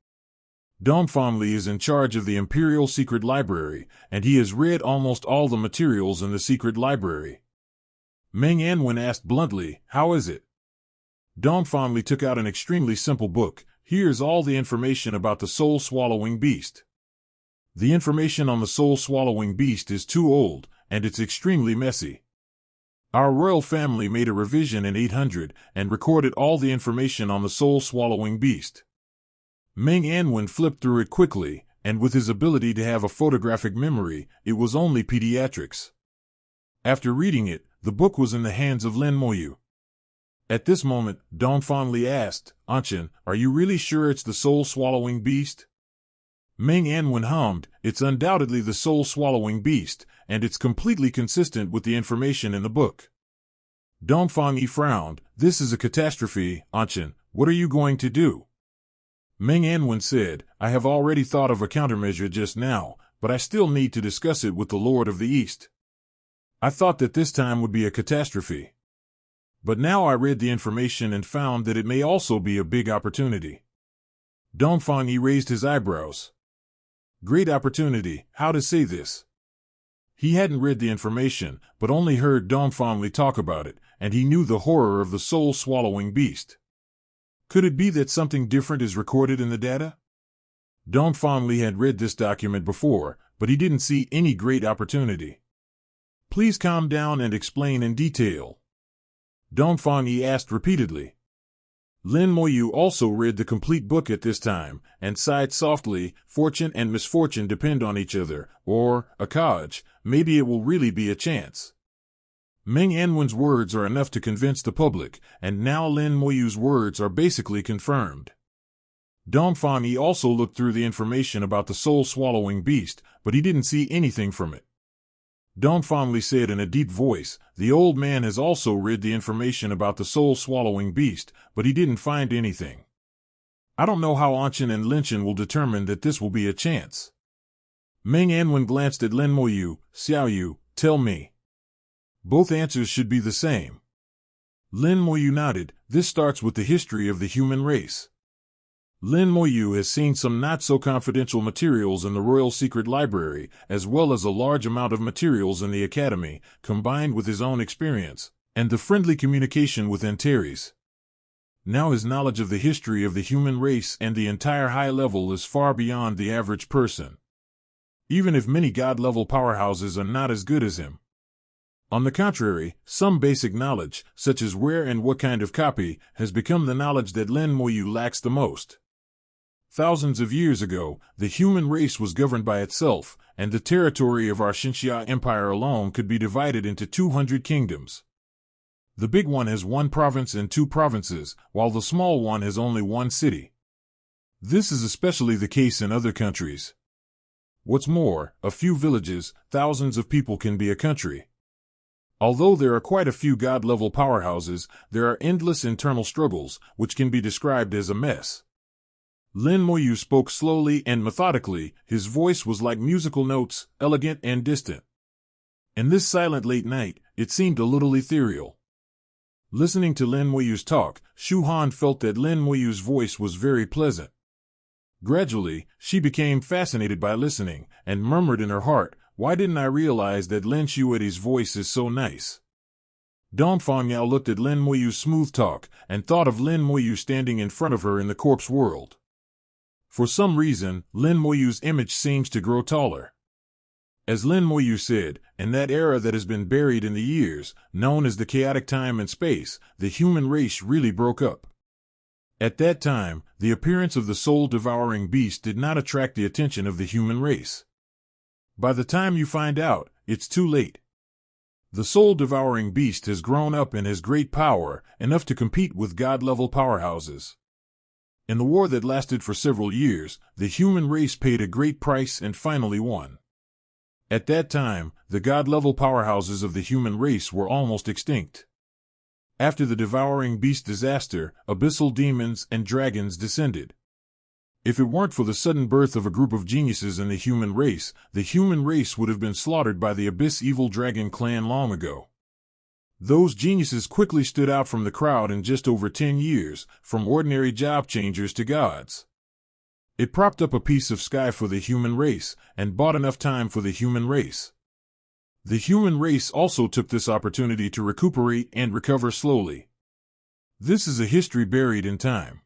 Dongfang Li is in charge of the Imperial Secret Library, and he has read almost all the materials in the secret library. Meng Anwen asked bluntly, how is it? Dongfang Li took out an extremely simple book. Here's all the information about the soul-swallowing beast. The information on the soul-swallowing beast is too old, and it's extremely messy. Our royal family made a revision in 800 and recorded all the information on the soul-swallowing beast. Meng Anwen flipped through it quickly, and with his ability to have a photographic memory, it was only pediatrics. After reading it, the book was in the hands of Lin Moyu. At this moment, Dongfang Li asked, Anshin, are you really sure it's the soul-swallowing beast? Meng Anwen hummed, it's undoubtedly the soul-swallowing beast, and it's completely consistent with the information in the book. Dongfang Yi frowned, this is a catastrophe, Anshin, what are you going to do? Meng Anwen said, I have already thought of a countermeasure just now, but I still need to discuss it with the Lord of the East. I thought that this time would be a catastrophe. But now I read the information and found that it may also be a big opportunity. Dongfang Yi raised his eyebrows. Great opportunity, how to say this? He hadn't read the information, but only heard Dongfang Li talk about it, and he knew the horror of the soul-swallowing beast. Could it be that something different is recorded in the data? Dongfang Li had read this document before, but he didn't see any great opportunity. Please calm down and explain in detail. Dongfang Yi asked repeatedly. Lin Moyu also read the complete book at this time, and sighed softly. Fortune and misfortune depend on each other, or, Akaj, maybe it will really be a chance. Meng Anwen's words are enough to convince the public, and now Lin Moyu's words are basically confirmed. Dongfang Yi also looked through the information about the soul-swallowing beast, but he didn't see anything from it. Dongfang Li said in a deep voice, the old man has also read the information about the soul-swallowing beast, but he didn't find anything. I don't know how Anshin and Linshin will determine that this will be a chance. Meng Anwen glanced at Lin Moyu. Xiaoyu, tell me. Both answers should be the same. Lin Moyu nodded. This starts with the history of the human race. Lin Moyu has seen some not-so-confidential materials in the Royal Secret Library, as well as a large amount of materials in the Academy, combined with his own experience, and the friendly communication with Antares. Now his knowledge of the history of the human race and the entire high level is far beyond the average person. Even if many god-level powerhouses are not as good as him. On the contrary, some basic knowledge, such as where and what kind of copy, has become the knowledge that Lin Moyu lacks the most. Thousands of years ago, the human race was governed by itself, and the territory of our Xinxia Empire alone could be divided into 200 kingdoms. The big one has 1 province and 2 provinces, while the small one has only 1 city. This is especially the case in other countries. What's more, a few villages, thousands of people can be a country. Although there are quite a few god-level powerhouses, there are endless internal struggles, which can be described as a mess. Lin Moyu spoke slowly and methodically. His voice was like musical notes, elegant and distant. In this silent late night, it seemed a little ethereal. Listening to Lin Moyu's talk, Shu Han felt that Lin Moyu's voice was very pleasant. Gradually, she became fascinated by listening, and murmured in her heart, why didn't I realize that Lin Xueti's voice is so nice? Dongfang Yao looked at Lin Moyu's smooth talk, and thought of Lin Moyu standing in front of her in the corpse world. For some reason, Lin Moyu's image seems to grow taller. As Lin Moyu said, in that era that has been buried in the years, known as the chaotic time and space, the human race really broke up. At that time, the appearance of the soul-devouring beast did not attract the attention of the human race. By the time you find out, it's too late. The soul-devouring beast has grown up and has great power, enough to compete with god-level powerhouses. In the war that lasted for several years, the human race paid a great price and finally won. At that time, the god-level powerhouses of the human race were almost extinct. After the devouring beast disaster, abyssal demons and dragons descended. If it weren't for the sudden birth of a group of geniuses in the human race would have been slaughtered by the Abyss Evil Dragon clan long ago. Those geniuses quickly stood out from the crowd in just over 10 years, from ordinary job changers to gods. It propped up a piece of sky for the human race, and bought enough time for the human race. The human race also took this opportunity to recuperate and recover slowly. This is a history buried in time.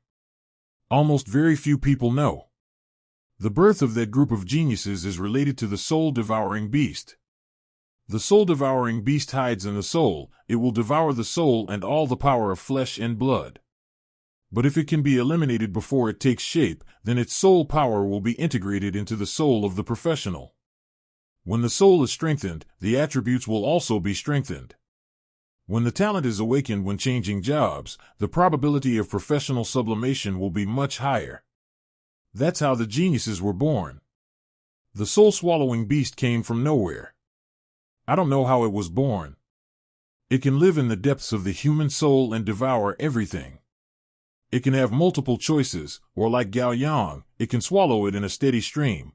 Almost very few people know. The birth of that group of geniuses is related to the soul-devouring beast. The soul-devouring beast hides in the soul. It will devour the soul and all the power of flesh and blood. But if it can be eliminated before it takes shape, then its soul power will be integrated into the soul of the professional. When the soul is strengthened, the attributes will also be strengthened. When the talent is awakened when changing jobs, the probability of professional sublimation will be much higher. That's how the geniuses were born. The soul-swallowing beast came from nowhere. I don't know how it was born. It can live in the depths of the human soul and devour everything. It can have multiple choices, or like Gao Yang, it can swallow it in a steady stream.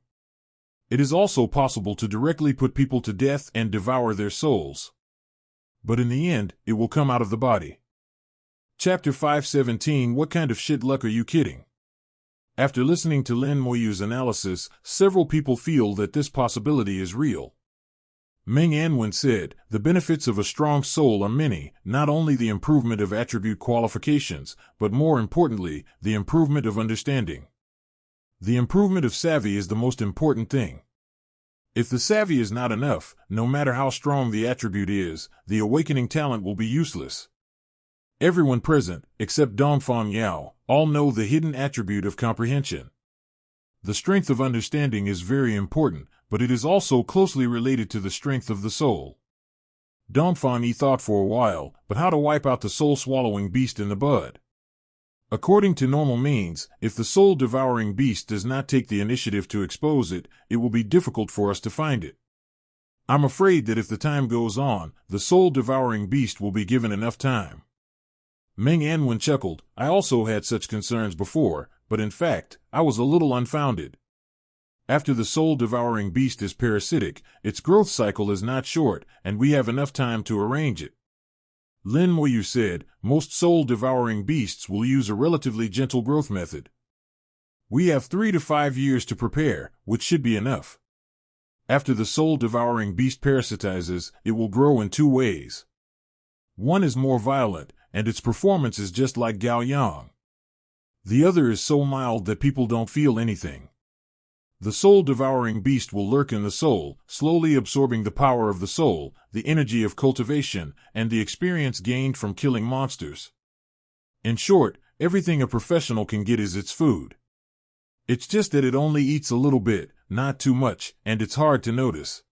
It is also possible to directly put people to death and devour their souls. But in the end, it will come out of the body. Chapter 517. What kind of shit luck are you kidding? After listening to Lin Moyu's analysis, several people feel that this possibility is real. Meng Anwen said, the benefits of a strong soul are many, not only the improvement of attribute qualifications, but more importantly, the improvement of understanding. The improvement of savvy is the most important thing. If the savvy is not enough, no matter how strong the attribute is, the awakening talent will be useless. Everyone present, except Dongfang Yao, all know the hidden attribute of comprehension. The strength of understanding is very important, but it is also closely related to the strength of the soul. Dongfang Yi thought for a while, but how to wipe out the soul-swallowing beast in the bud? According to normal means, if the soul-devouring beast does not take the initiative to expose it, it will be difficult for us to find it. I'm afraid that if the time goes on, the soul-devouring beast will be given enough time. Meng Anwen chuckled. I also had such concerns before, but in fact, I was a little unfounded. After the soul-devouring beast is parasitic, its growth cycle is not short, and we have enough time to arrange it. Lin Moyu said, most soul-devouring beasts will use a relatively gentle growth method. We have 3 to 5 years to prepare, which should be enough. After the soul-devouring beast parasitizes, it will grow in 2 ways. One is more violent, and its performance is just like Gao Yang. The other is so mild that people don't feel anything. The soul-devouring beast will lurk in the soul, slowly absorbing the power of the soul, the energy of cultivation, and the experience gained from killing monsters. In short, everything a professional can get is its food. It's just that it only eats a little bit, not too much, and it's hard to notice.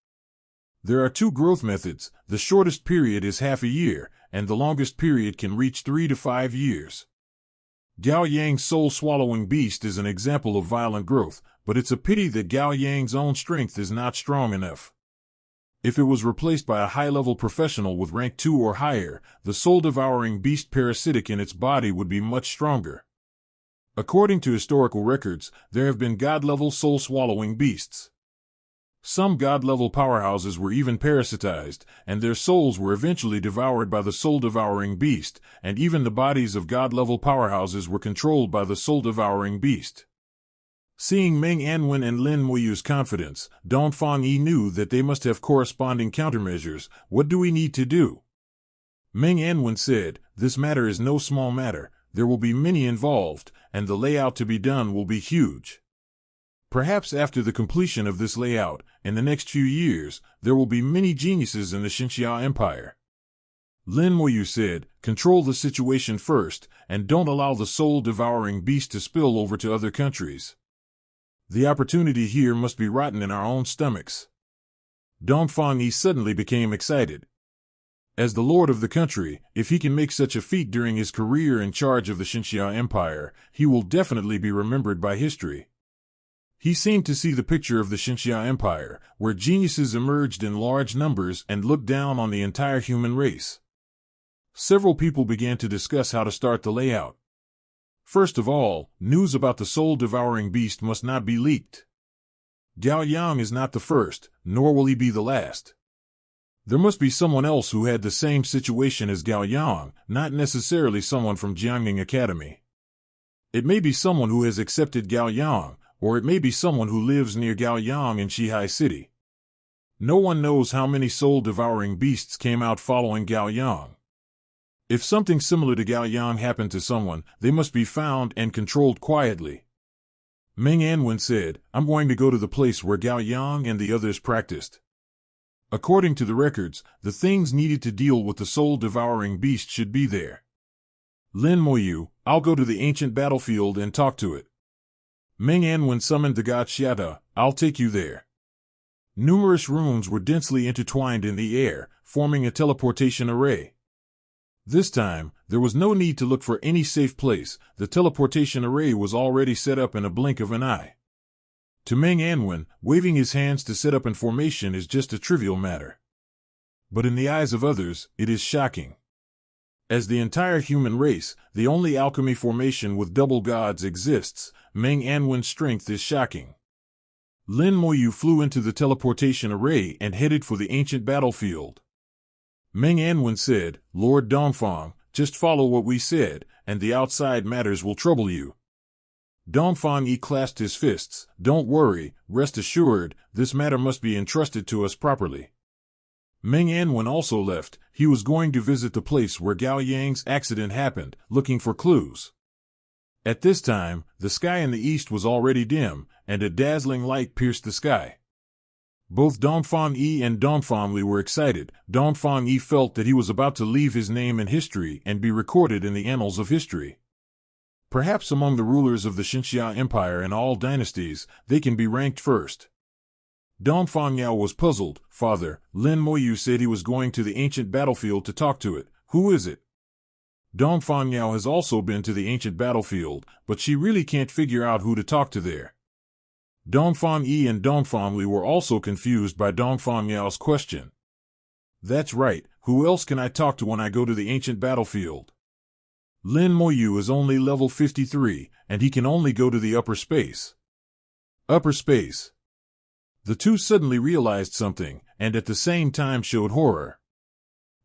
There are 2 growth methods. The shortest period is half a year, and the longest period can reach 3 to 5 years. Gao Yang's soul-swallowing beast is an example of violent growth, but it's a pity that Gao Yang's own strength is not strong enough. If it was replaced by a high-level professional with rank 2 or higher, the soul-devouring beast parasitic in its body would be much stronger. According to historical records, there have been god-level soul-swallowing beasts. Some god-level powerhouses were even parasitized, and their souls were eventually devoured by the soul-devouring beast, and even the bodies of god-level powerhouses were controlled by the soul-devouring beast. Seeing Meng Anwen and Lin Moyu's confidence, Dongfang Yi knew that they must have corresponding countermeasures. What do we need to do? Meng Anwen said, this matter is no small matter, there will be many involved, and the layout to be done will be huge. Perhaps after the completion of this layout, in the next few years, there will be many geniuses in the Xinxia Empire. Lin Moyu said, control the situation first, and don't allow the soul-devouring beast to spill over to other countries. The opportunity here must be rotten in our own stomachs. Dongfang Yi suddenly became excited. As the lord of the country, if he can make such a feat during his career in charge of the Xinxia Empire, he will definitely be remembered by history. He seemed to see the picture of the Xinxia Empire, where geniuses emerged in large numbers and looked down on the entire human race. Several people began to discuss how to start the layout. First of all, news about the soul-devouring beast must not be leaked. Gao Yang is not the first, nor will he be the last. There must be someone else who had the same situation as Gao Yang, not necessarily someone from Jiangning Academy. It may be someone who has accepted Gao Yang, or it may be someone who lives near Gao Yang in Shihai City. No one knows how many soul-devouring beasts came out following Gao Yang. If something similar to Gao Yang happened to someone, they must be found and controlled quietly. Meng Anwen said, I'm going to go to the place where Gao Yang and the others practiced. According to the records, the things needed to deal with the soul-devouring beast should be there. Lin Moyu, I'll go to the ancient battlefield and talk to it. Meng Anwen summoned the god Xiata, I'll take you there. Numerous rooms were densely intertwined in the air, forming a teleportation array. This time, there was no need to look for any safe place. The teleportation array was already set up in a blink of an eye. To Meng Anwen, waving his hands to set up in formation is just a trivial matter. But in the eyes of others, it is shocking. As the entire human race, the only alchemy formation with double gods exists, Meng Anwen's strength is shocking. Lin Moyu flew into the teleportation array and headed for the ancient battlefield. Meng Anwen said, "Lord Dongfang, just follow what we said, and the outside matters will trouble you." Dongfang Yi clasped his fists. "Don't worry, rest assured, this matter must be entrusted to us properly." Meng Anwen also left. He was going to visit the place where Gao Yang's accident happened, looking for clues. At this time, the sky in the east was already dim, and a dazzling light pierced the sky. Both Dongfang Yi and Dongfang Li were excited. Dongfang Yi felt that he was about to leave his name in history and be recorded in the annals of history. Perhaps among the rulers of the Xinxia Empire and all dynasties, they can be ranked first. Dongfang Yao was puzzled. "Father, Lin Moyu said he was going to the ancient battlefield to talk to it. Who is it?" Dongfang Yao has also been to the ancient battlefield, but she really can't figure out who to talk to there. Dongfang Yi and Dongfang Li were also confused by Dongfang Yao's question. "That's right, who else can I talk to when I go to the ancient battlefield? Lin Moyu is only level 53, and he can only go to the upper space." Upper space. The two suddenly realized something, and at the same time showed horror.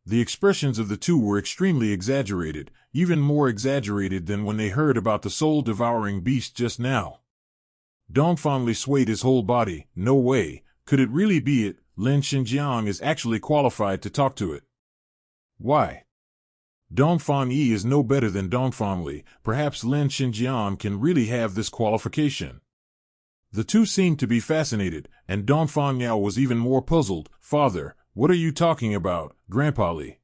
The expressions of the two were extremely exaggerated, even more exaggerated than when they heard about the soul-devouring beast just now. Dongfang Li swayed his whole body. "No way, could it really be it? Lin Xinjiang is actually qualified to talk to it." "Why?" Dongfang Yi is no better than Dongfang Li. Perhaps Lin Xinjiang can really have this qualification. The two seemed to be fascinated, and Dongfang Yao was even more puzzled. "Father, what are you talking about, Grandpa Li?"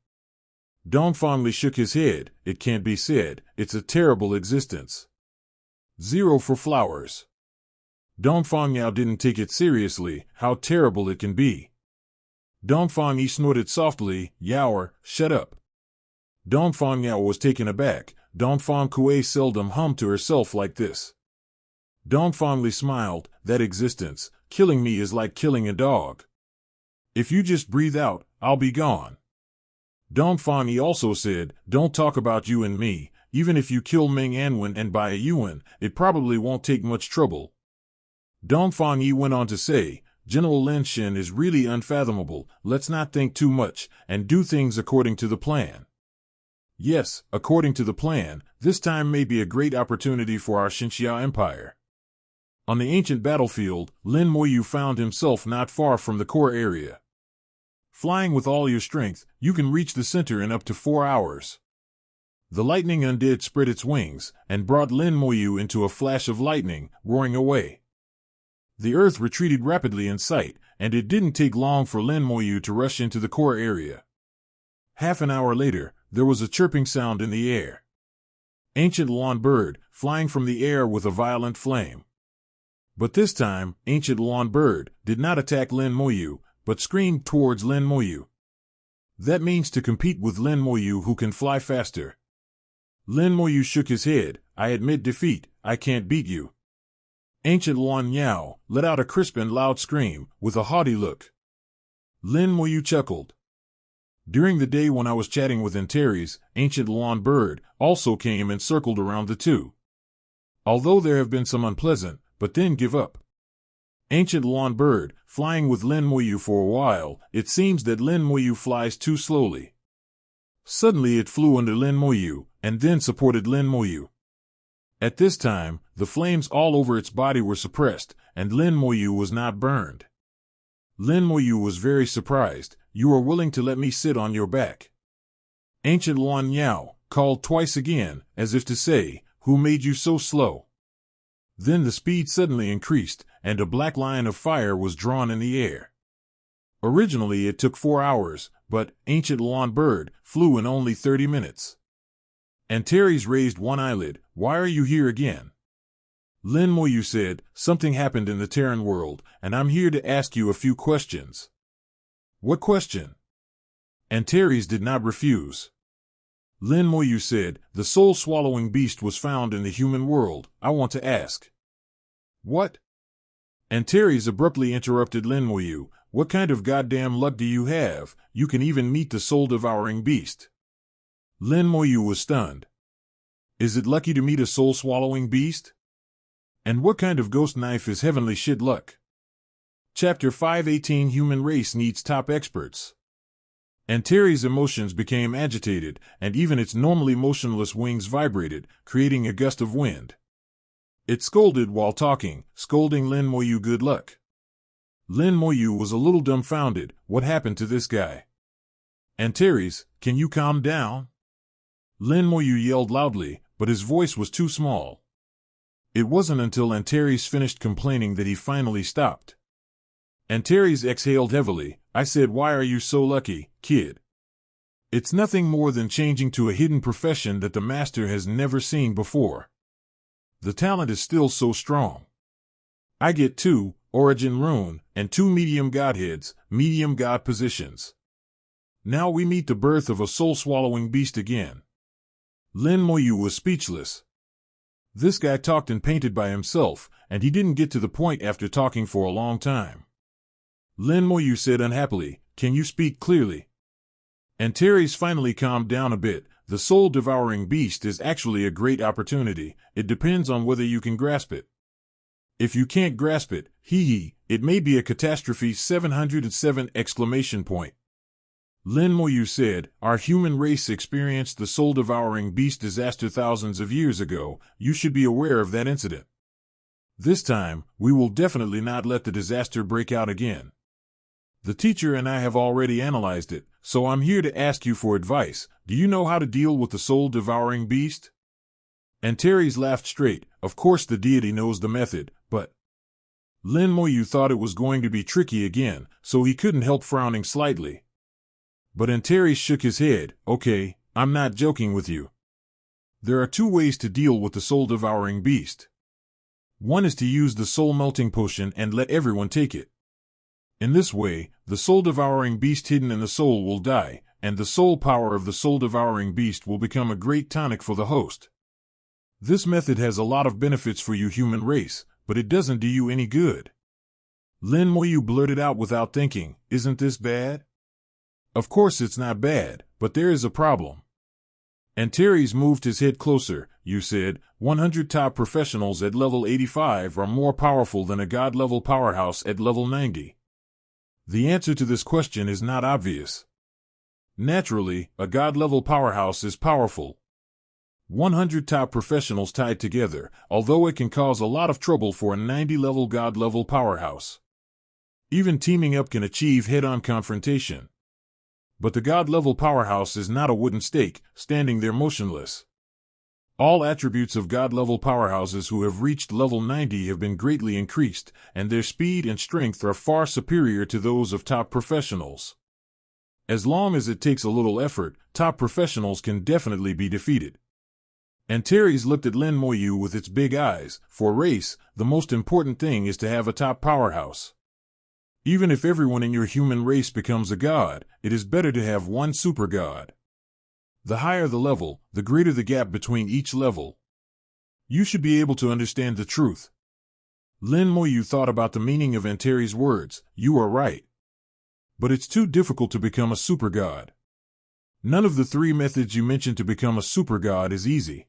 Dongfang Li shook his head. "It can't be said. It's a terrible existence. 0 for flowers." Dongfang Yao didn't take it seriously. How terrible it can be. Dongfang Yi snorted softly. "Yaoer, shut up." Dongfang Yao was taken aback. Dongfang Kui seldom hummed to herself like this. Dongfang Li smiled. "That existence, killing me is like killing a dog. If you just breathe out, I'll be gone." Dongfang Yi also said, "Don't talk about you and me. Even if you kill Meng Anwen and Bai Yuan, it probably won't take much trouble." Dongfang Yi went on to say, "General Lin Xin is really unfathomable. Let's not think too much, and do things according to the plan." "Yes, according to the plan, this time may be a great opportunity for our Xinxia Empire." On the ancient battlefield, Lin Moyu found himself not far from the core area. Flying with all your strength, you can reach the center in up to 4 hours. The lightning undead spread its wings, and brought Lin Moyu into a flash of lightning, roaring away. The earth retreated rapidly in sight, and it didn't take long for Lin Moyu to rush into the core area. Half an hour later, there was a chirping sound in the air. Ancient Luan Bird, flying from the air with a violent flame. But this time, Ancient Luan Bird did not attack Lin Moyu, but screamed towards Lin Moyu. That means to compete with Lin Moyu, who can fly faster. Lin Moyu shook his head. "I admit defeat, I can't beat you." Ancient Luan Yao let out a crisp and loud scream, with a haughty look. Lin Moyu chuckled. During the day when I was chatting with Antares, Ancient Luan Bird also came and circled around the two. Although there have been some unpleasant, but then give up. Ancient Luan Bird, flying with Lin Moyu for a while, it seems that Lin Moyu flies too slowly. Suddenly it flew under Lin Moyu, and then supported Lin Moyu. At this time, the flames all over its body were suppressed, and Lin Moyu was not burned. Lin Moyu was very surprised. "You are willing to let me sit on your back?" Ancient Luan Yao called twice again, as if to say, "Who made you so slow?" Then the speed suddenly increased, and a black line of fire was drawn in the air. Originally it took 4 hours, but Ancient Luan Bird flew in only 30 minutes. Antares raised one eyelid. "Why are you here again?" Lin Moyu said, "Something happened in the Terran world, and I'm here to ask you a few questions." "What question?" Antares did not refuse. Lin Moyu said, "The soul-swallowing beast was found in the human world. I want to ask." "What?" Antares abruptly interrupted Lin Moyu. "What kind of goddamn luck do you have? You can even meet the soul-devouring beast." Lin Moyu was stunned. Is it lucky to meet a soul-swallowing beast? And what kind of ghost knife is heavenly shit luck? Chapter 518 Human Race Needs Top Experts. Antares' emotions became agitated, and even its normally motionless wings vibrated, creating a gust of wind. It scolded while talking, scolding Lin Moyu good luck. Lin Moyu was a little dumbfounded. What happened to this guy? Antares, can you calm down? Lin Moyu yelled loudly, but his voice was too small. It wasn't until Antares finished complaining that he finally stopped. Antares exhaled heavily. I said, why are you so lucky, kid? It's nothing more than changing to a hidden profession that the master has never seen before. The talent is still so strong. I get 2, origin rune, and 2 medium godheads, medium god positions. Now we meet the birth of a soul-swallowing beast again. Lin Moyu was speechless. This guy talked and painted by himself, and he didn't get to the point after talking for a long time. Lin Moyu said unhappily, can you speak clearly? Antares finally calmed down a bit. The soul-devouring beast is actually a great opportunity. It depends on whether you can grasp it. If you can't grasp it, it may be a catastrophe. 707 exclamation point. Lin Moyu said, our human race experienced the soul-devouring beast disaster thousands of years ago. You should be aware of that incident. This time, we will definitely not let the disaster break out again. The teacher and I have already analyzed it, so I'm here to ask you for advice. Do you know how to deal with the soul-devouring beast? Antares laughed straight. Of course the deity knows the method, but... Lin Moyu thought it was going to be tricky again, so he couldn't help frowning slightly. But Antares shook his head. Okay, I'm not joking with you. There are 2 ways to deal with the soul-devouring beast. One is to use the soul-melting potion and let everyone take it. In this way, the soul-devouring beast hidden in the soul will die, and the soul power of the soul-devouring beast will become a great tonic for the host. This method has a lot of benefits for you human race, but it doesn't do you any good. Lin Moyu blurted out without thinking, isn't this bad? Of course it's not bad, but there is a problem. Antares moved his head closer. You said, 100 top professionals at level 85 are more powerful than a god-level powerhouse at level 90. The answer to this question is not obvious. Naturally, a god-level powerhouse is powerful. 100 top professionals tied together, although it can cause a lot of trouble for a 90-level god-level powerhouse. Even teaming up can achieve head-on confrontation. But the god-level powerhouse is not a wooden stake, standing there motionless. All attributes of god-level powerhouses who have reached level 90 have been greatly increased, and their speed and strength are far superior to those of top professionals. As long as it takes a little effort, top professionals can definitely be defeated. Antares looked at Lin Moyu with its big eyes. For race, the most important thing is to have a top powerhouse. Even if everyone in your human race becomes a god, it is better to have one super god. The higher the level, the greater the gap between each level. You should be able to understand the truth. Lin Moyu thought about the meaning of Antares' words. You are right. But it's too difficult to become a super god. None of the 3 methods you mentioned to become a super god is easy.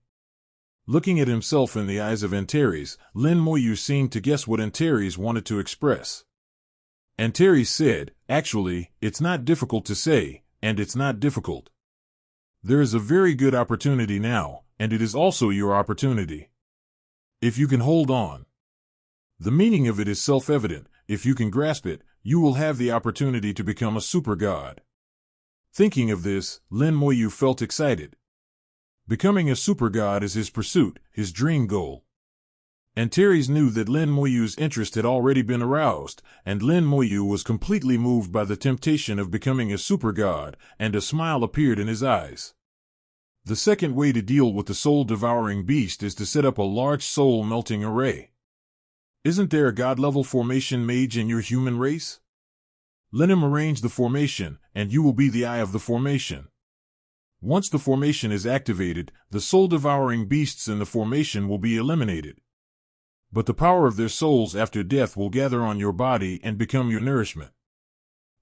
Looking at himself in the eyes of Antares, Lin Moyu seemed to guess what Antares wanted to express. Antares said, actually, it's not difficult to say, and it's not difficult. There is a very good opportunity now, and it is also your opportunity. If you can hold on. The meaning of it is self-evident. If you can grasp it, you will have the opportunity to become a super god. Thinking of this, Lin Moyu felt excited. Becoming a super god is his pursuit, his dream goal. Antares knew that Lin Moyu's interest had already been aroused, and Lin Moyu was completely moved by the temptation of becoming a super god, and a smile appeared in his eyes. The second way to deal with the soul-devouring beast is to set up a large soul-melting array. Isn't there a god-level formation mage in your human race? Let him arrange the formation, and you will be the eye of the formation. Once the formation is activated, the soul-devouring beasts in the formation will be eliminated. But the power of their souls after death will gather on your body and become your nourishment.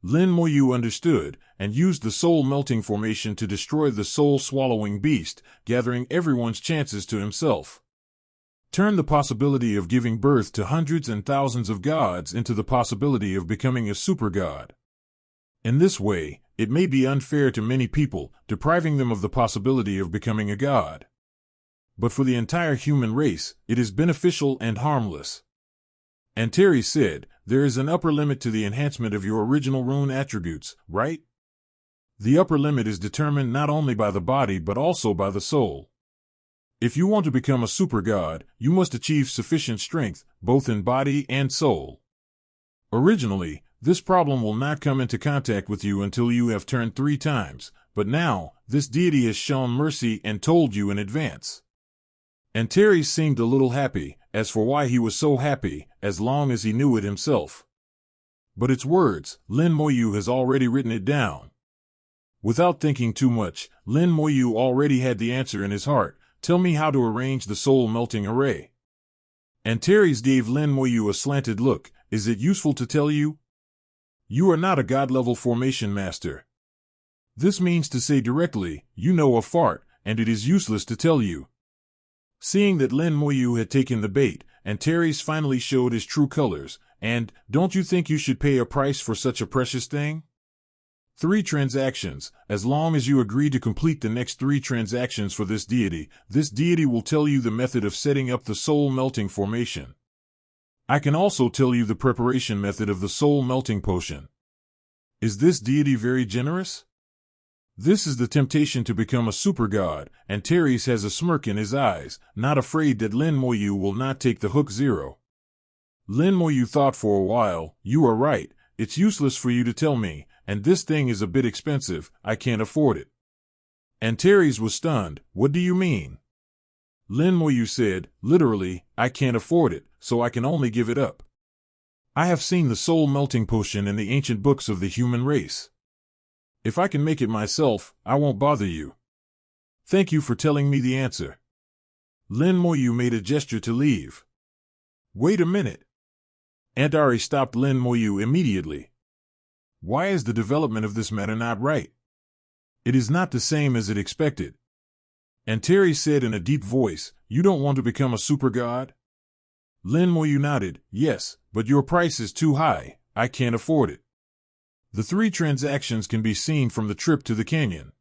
Lin Moyu understood, and used the soul-melting formation to destroy the soul-swallowing beast, gathering everyone's chances to himself. Turn the possibility of giving birth to hundreds and thousands of gods into the possibility of becoming a super-god. In this way, it may be unfair to many people, depriving them of the possibility of becoming a god. But for the entire human race, it is beneficial and harmless. Antares said, there is an upper limit to the enhancement of your original rune attributes, right? The upper limit is determined not only by the body but also by the soul. If you want to become a super god, you must achieve sufficient strength, both in body and soul. Originally, this problem will not come into contact with you until you have turned 3 times, but now, this deity has shown mercy and told you in advance. Antares seemed a little happy. As for why he was so happy, as long as he knew it himself. But its words, Lin Moyu has already written it down. Without thinking too much, Lin Moyu already had the answer in his heart. Tell me how to arrange the soul-melting array. Antares gave Lin Moyu a slanted look. Is it useful to tell you? You are not a god-level formation master. This means to say directly, you know a fart, and it is useless to tell you. Seeing that Lin Moyu had taken the bait, Antares finally showed his true colors, and, don't you think you should pay a price for such a precious thing? 3 transactions. As long as you agree to complete the next 3 transactions for this deity will tell you the method of setting up the soul-melting formation. I can also tell you the preparation method of the soul-melting potion. Is this deity very generous? This is the temptation to become a super god. Antares has a smirk in his eyes, not afraid that Lin Moyu will not take the hook 0. Lin Moyu thought for a while. You are right, it's useless for you to tell me, and this thing is a bit expensive, I can't afford it. Antares was stunned. What do you mean? Lin Moyu said, literally, I can't afford it, so I can only give it up. I have seen the soul-melting potion in the ancient books of the human race. If I can make it myself, I won't bother you. Thank you for telling me the answer. Lin Moyu made a gesture to leave. Wait a minute. Antares stopped Lin Moyu immediately. Why is the development of this matter not right? It is not the same as it expected. Antares said in a deep voice, you don't want to become a super god? Lin Moyu nodded, yes, but your price is too high, I can't afford it. The 3 transactions can be seen from the trip to the canyon.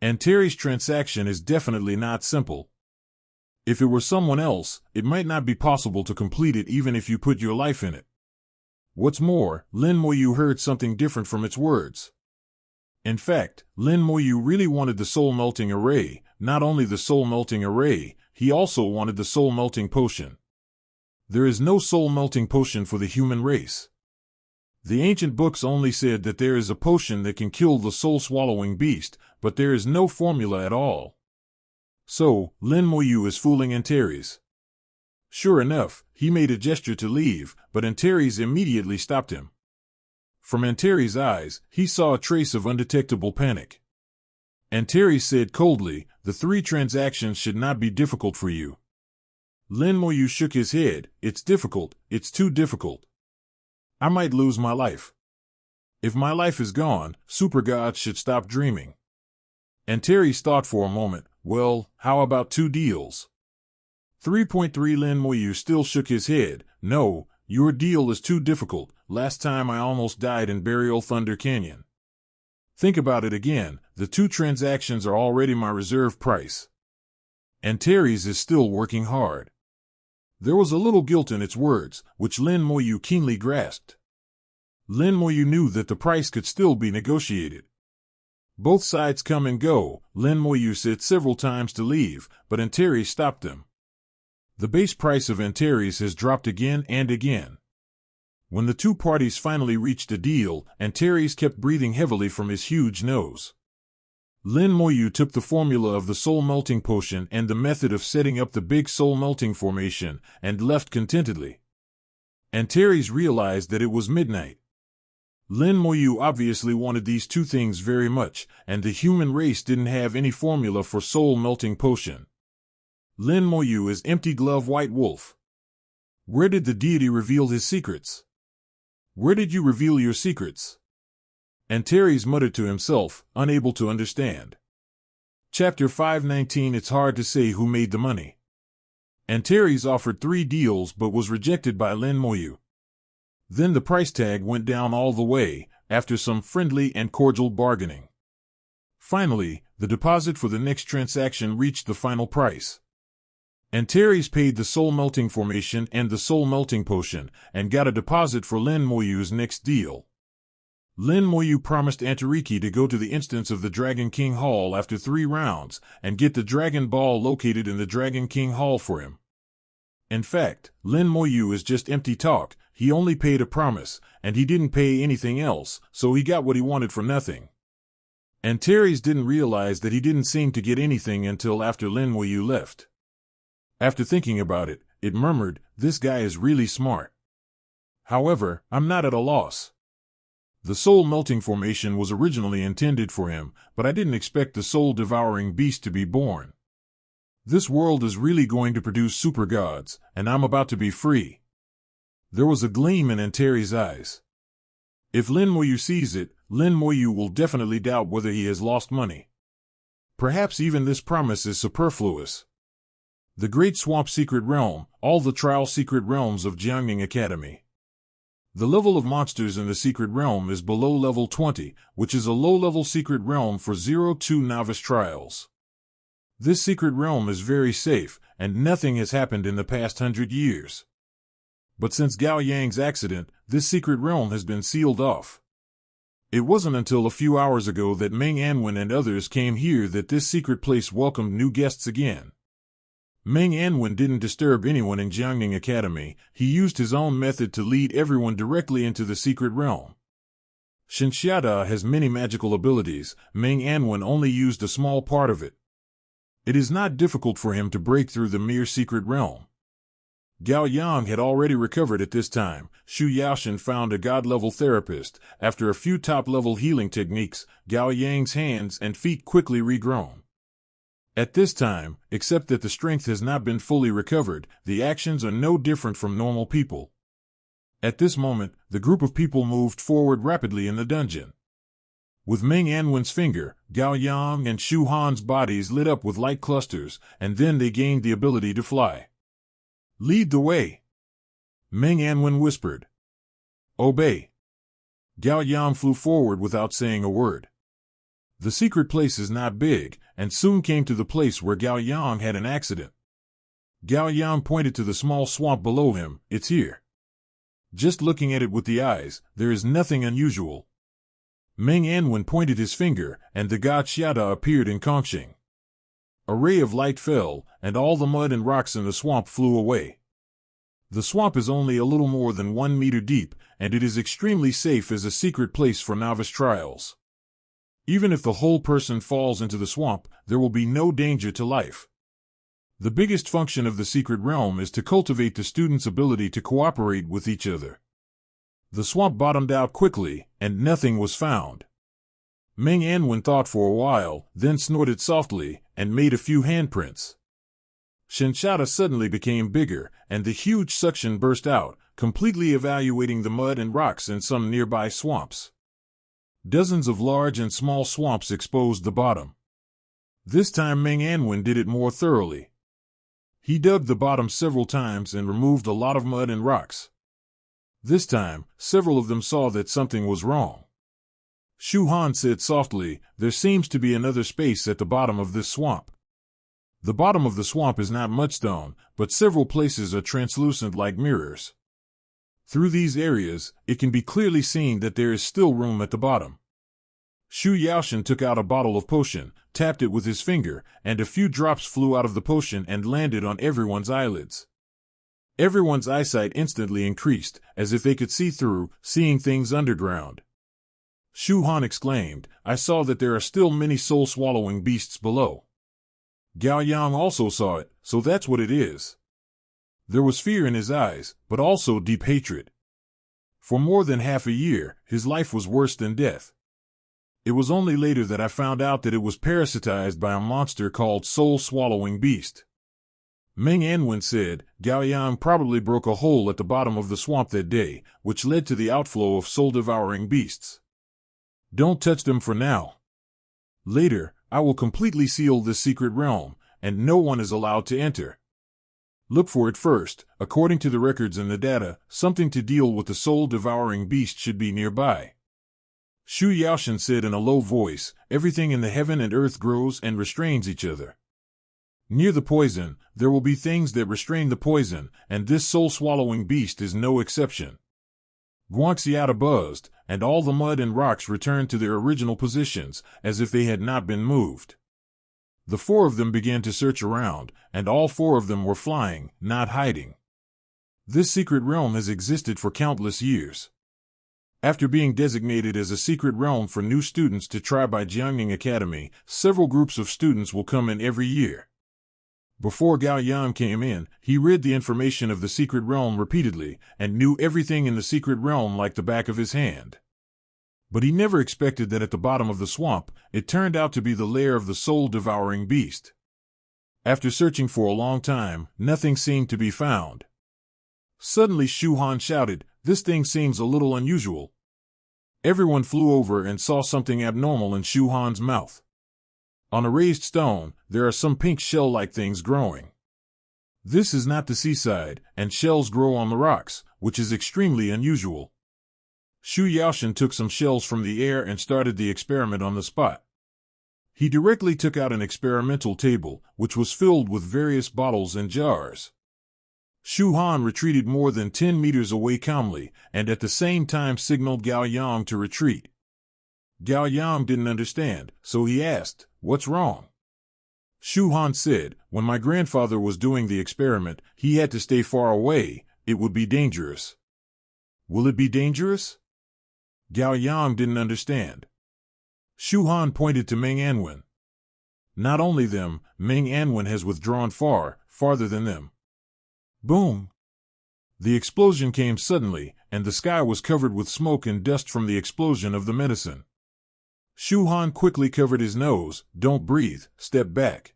Antares' transaction is definitely not simple. If it were someone else, it might not be possible to complete it even if you put your life in it. What's more, Lin Moyu heard something different from its words. In fact, Lin Moyu really wanted the soul-melting array. Not only the soul-melting array, he also wanted the soul-melting potion. There is no soul-melting potion for the human race. The ancient books only said that there is a potion that can kill the soul-swallowing beast, but there is no formula at all. So, Lin Moyu is fooling Antares. Sure enough, he made a gesture to leave, but Antares immediately stopped him. From Antares' eyes, he saw a trace of undetectable panic. Antares said coldly, the 3 transactions should not be difficult for you. Lin Moyu shook his head, it's difficult, it's too difficult. I might lose my life. If my life is gone, super gods should stop dreaming. Antares thought for a moment, well, how about 2 deals? 3.3 Lin Moyu still shook his head, no, your deal is too difficult, last time I almost died in Burial Thunder Canyon. Think about it again, the 2 transactions are already my reserve price. Antares is still working hard. There was a little guilt in its words, which Lin Moyu keenly grasped. Lin Moyu knew that the price could still be negotiated. Both sides come and go. Lin Moyu said several times to leave, but Antares stopped them. The base price of Antares has dropped again and again. When the 2 parties finally reached a deal, Antares kept breathing heavily from his huge nose. Lin Moyu took the formula of the soul-melting potion and the method of setting up the big soul-melting formation, and left contentedly. Antares realized that it was midnight. Lin Moyu obviously wanted these 2 things very much, and the human race didn't have any formula for soul-melting potion. Lin Moyu is Empty Glove White Wolf. Where did the deity reveal his secrets? Where did you reveal your secrets? Antares muttered to himself, unable to understand. Chapter 519. It's hard to say who made the money. Antares offered 3 deals but was rejected by Lin Moyu. Then the price tag went down all the way, after some friendly and cordial bargaining. Finally, the deposit for the next transaction reached the final price. Antares paid the soul melting formation and the soul melting potion, and got a deposit for Lin Moyu's next deal. Lin Moyu promised Antariki to go to the instance of the Dragon King Hall after 3 rounds, and get the Dragon Ball located in the Dragon King Hall for him. In fact, Lin Moyu is just empty talk. He only paid a promise, and he didn't pay anything else, so he got what he wanted for nothing. Antares didn't realize that he didn't seem to get anything until after Lin Moyu left. After thinking about it, it murmured, "This guy is really smart. However, I'm not at a loss. The soul melting formation was originally intended for him, but I didn't expect the soul-devouring beast to be born. This world is really going to produce super gods, and I'm about to be free." There was a gleam in Antares' eyes. If Lin Moyu sees it, Lin Moyu will definitely doubt whether he has lost money. Perhaps even this promise is superfluous. The Great Swamp Secret Realm, all the trial secret realms of Jiangning Academy. The level of monsters in the secret realm is below level 20, which is a low-level secret realm for 0-2 novice trials. This secret realm is very safe, and nothing has happened in the past 100 years. But since Gao Yang's accident, this secret realm has been sealed off. It wasn't until a few hours ago that Meng Anwen and others came here that this secret place welcomed new guests again. Meng Anwen didn't disturb anyone in Jiangning Academy. He used his own method to lead everyone directly into the secret realm. Shinxiada has many magical abilities. Meng Anwen only used a small part of it. It is not difficult for him to break through the mere secret realm. Gao Yang had already recovered at this time. Xu Yaoshan found a god-level therapist. After a few top-level healing techniques, Gao Yang's hands and feet quickly regrown. At this time, except that the strength has not been fully recovered, the actions are no different from normal people. At this moment, the group of people moved forward rapidly in the dungeon. With Meng Anwen's finger, Gao Yang and Xu Han's bodies lit up with light clusters, and then they gained the ability to fly. "Lead the way," Meng Anwen whispered. "Obey." Gao Yang flew forward without saying a word. The secret place is not big, and soon came to the place where Gao Yang had an accident. Gao Yang pointed to the small swamp below him. "It's here." Just looking at it with the eyes, there is nothing unusual. Meng Anwen pointed his finger, and the god Xiada appeared in Kongxing. A ray of light fell, and all the mud and rocks in the swamp flew away. The swamp is only a little more than 1 meter deep, and it is extremely safe as a secret place for novice trials. Even if the whole person falls into the swamp, there will be no danger to life. The biggest function of the secret realm is to cultivate the students' ability to cooperate with each other. The swamp bottomed out quickly, and nothing was found. Meng Anwen thought for a while, then snorted softly, and made a few handprints. Shinxiada suddenly became bigger, and the huge suction burst out, completely evaluating the mud and rocks in some nearby swamps. Dozens of large and small swamps exposed the bottom. This time Meng Anwen did it more thoroughly. He dug the bottom several times and removed a lot of mud and rocks. This time, several of them saw that something was wrong. Xu Han said softly, "There seems to be another space at the bottom of this swamp." The bottom of the swamp is not mudstone, but several places are translucent like mirrors. Through these areas, it can be clearly seen that there is still room at the bottom. Xu Yaoshan took out a bottle of potion, tapped it with his finger, and a few drops flew out of the potion and landed on everyone's eyelids. Everyone's eyesight instantly increased, as if they could see through, seeing things underground. Xu Han exclaimed, "I saw that there are still many soul-swallowing beasts below." Gao Yang also saw it, so that's what it is. There was fear in his eyes, but also deep hatred. For more than half a year, his life was worse than death. It was only later that I found out that it was parasitized by a monster called Soul-Swallowing Beast. Meng Anwen said, "Gao Yang probably broke a hole at the bottom of the swamp that day, which led to the outflow of soul-devouring beasts. Don't touch them for now. Later, I will completely seal this secret realm, and no one is allowed to enter. Look for it first. According to the records and the data, something to deal with the soul-devouring beast should be nearby. Shu Yaoshan said in a low voice, everything in the heaven and earth grows and restrains each other. Near the poison, there will be things that restrain the poison, and this soul-swallowing beast is no exception. Guangxiata buzzed, and all the mud and rocks returned to their original positions, as if they had not been moved. The four of them began to search around, and all four of them were flying, not hiding. This secret realm has existed for countless years. After being designated as a secret realm for new students to try by Jiangning Academy, several groups of students will come in every year. Before Gao Yang came in, he read the information of the secret realm repeatedly, and knew everything in the secret realm like the back of his hand. But he never expected that at the bottom of the swamp, it turned out to be the lair of the soul-devouring beast. After searching for a long time, nothing seemed to be found. Suddenly Shu Han shouted, "This thing seems a little unusual." Everyone flew over and saw something abnormal in Shu Han's mouth. On a raised stone, there are some pink shell-like things growing. This is not the seaside, and shells grow on the rocks, which is extremely unusual. Shu Yaoshan took some shells from the air and started the experiment on the spot. He directly took out an experimental table, which was filled with various bottles and jars. Shu Han retreated more than 10 meters away calmly, and at the same time signaled Gao Yang to retreat. Gao Yang didn't understand, so he asked, "What's wrong?" Shu Han said, "When my grandfather was doing the experiment, he had to stay far away. It would be dangerous." "Will it be dangerous?" Gao Yang didn't understand. Shu Han pointed to Meng Anwen. "Not only them, Meng Anwen has withdrawn farther than them." Boom! The explosion came suddenly, and the sky was covered with smoke and dust from the explosion of the medicine. Shu Han quickly covered his nose. "Don't breathe, step back."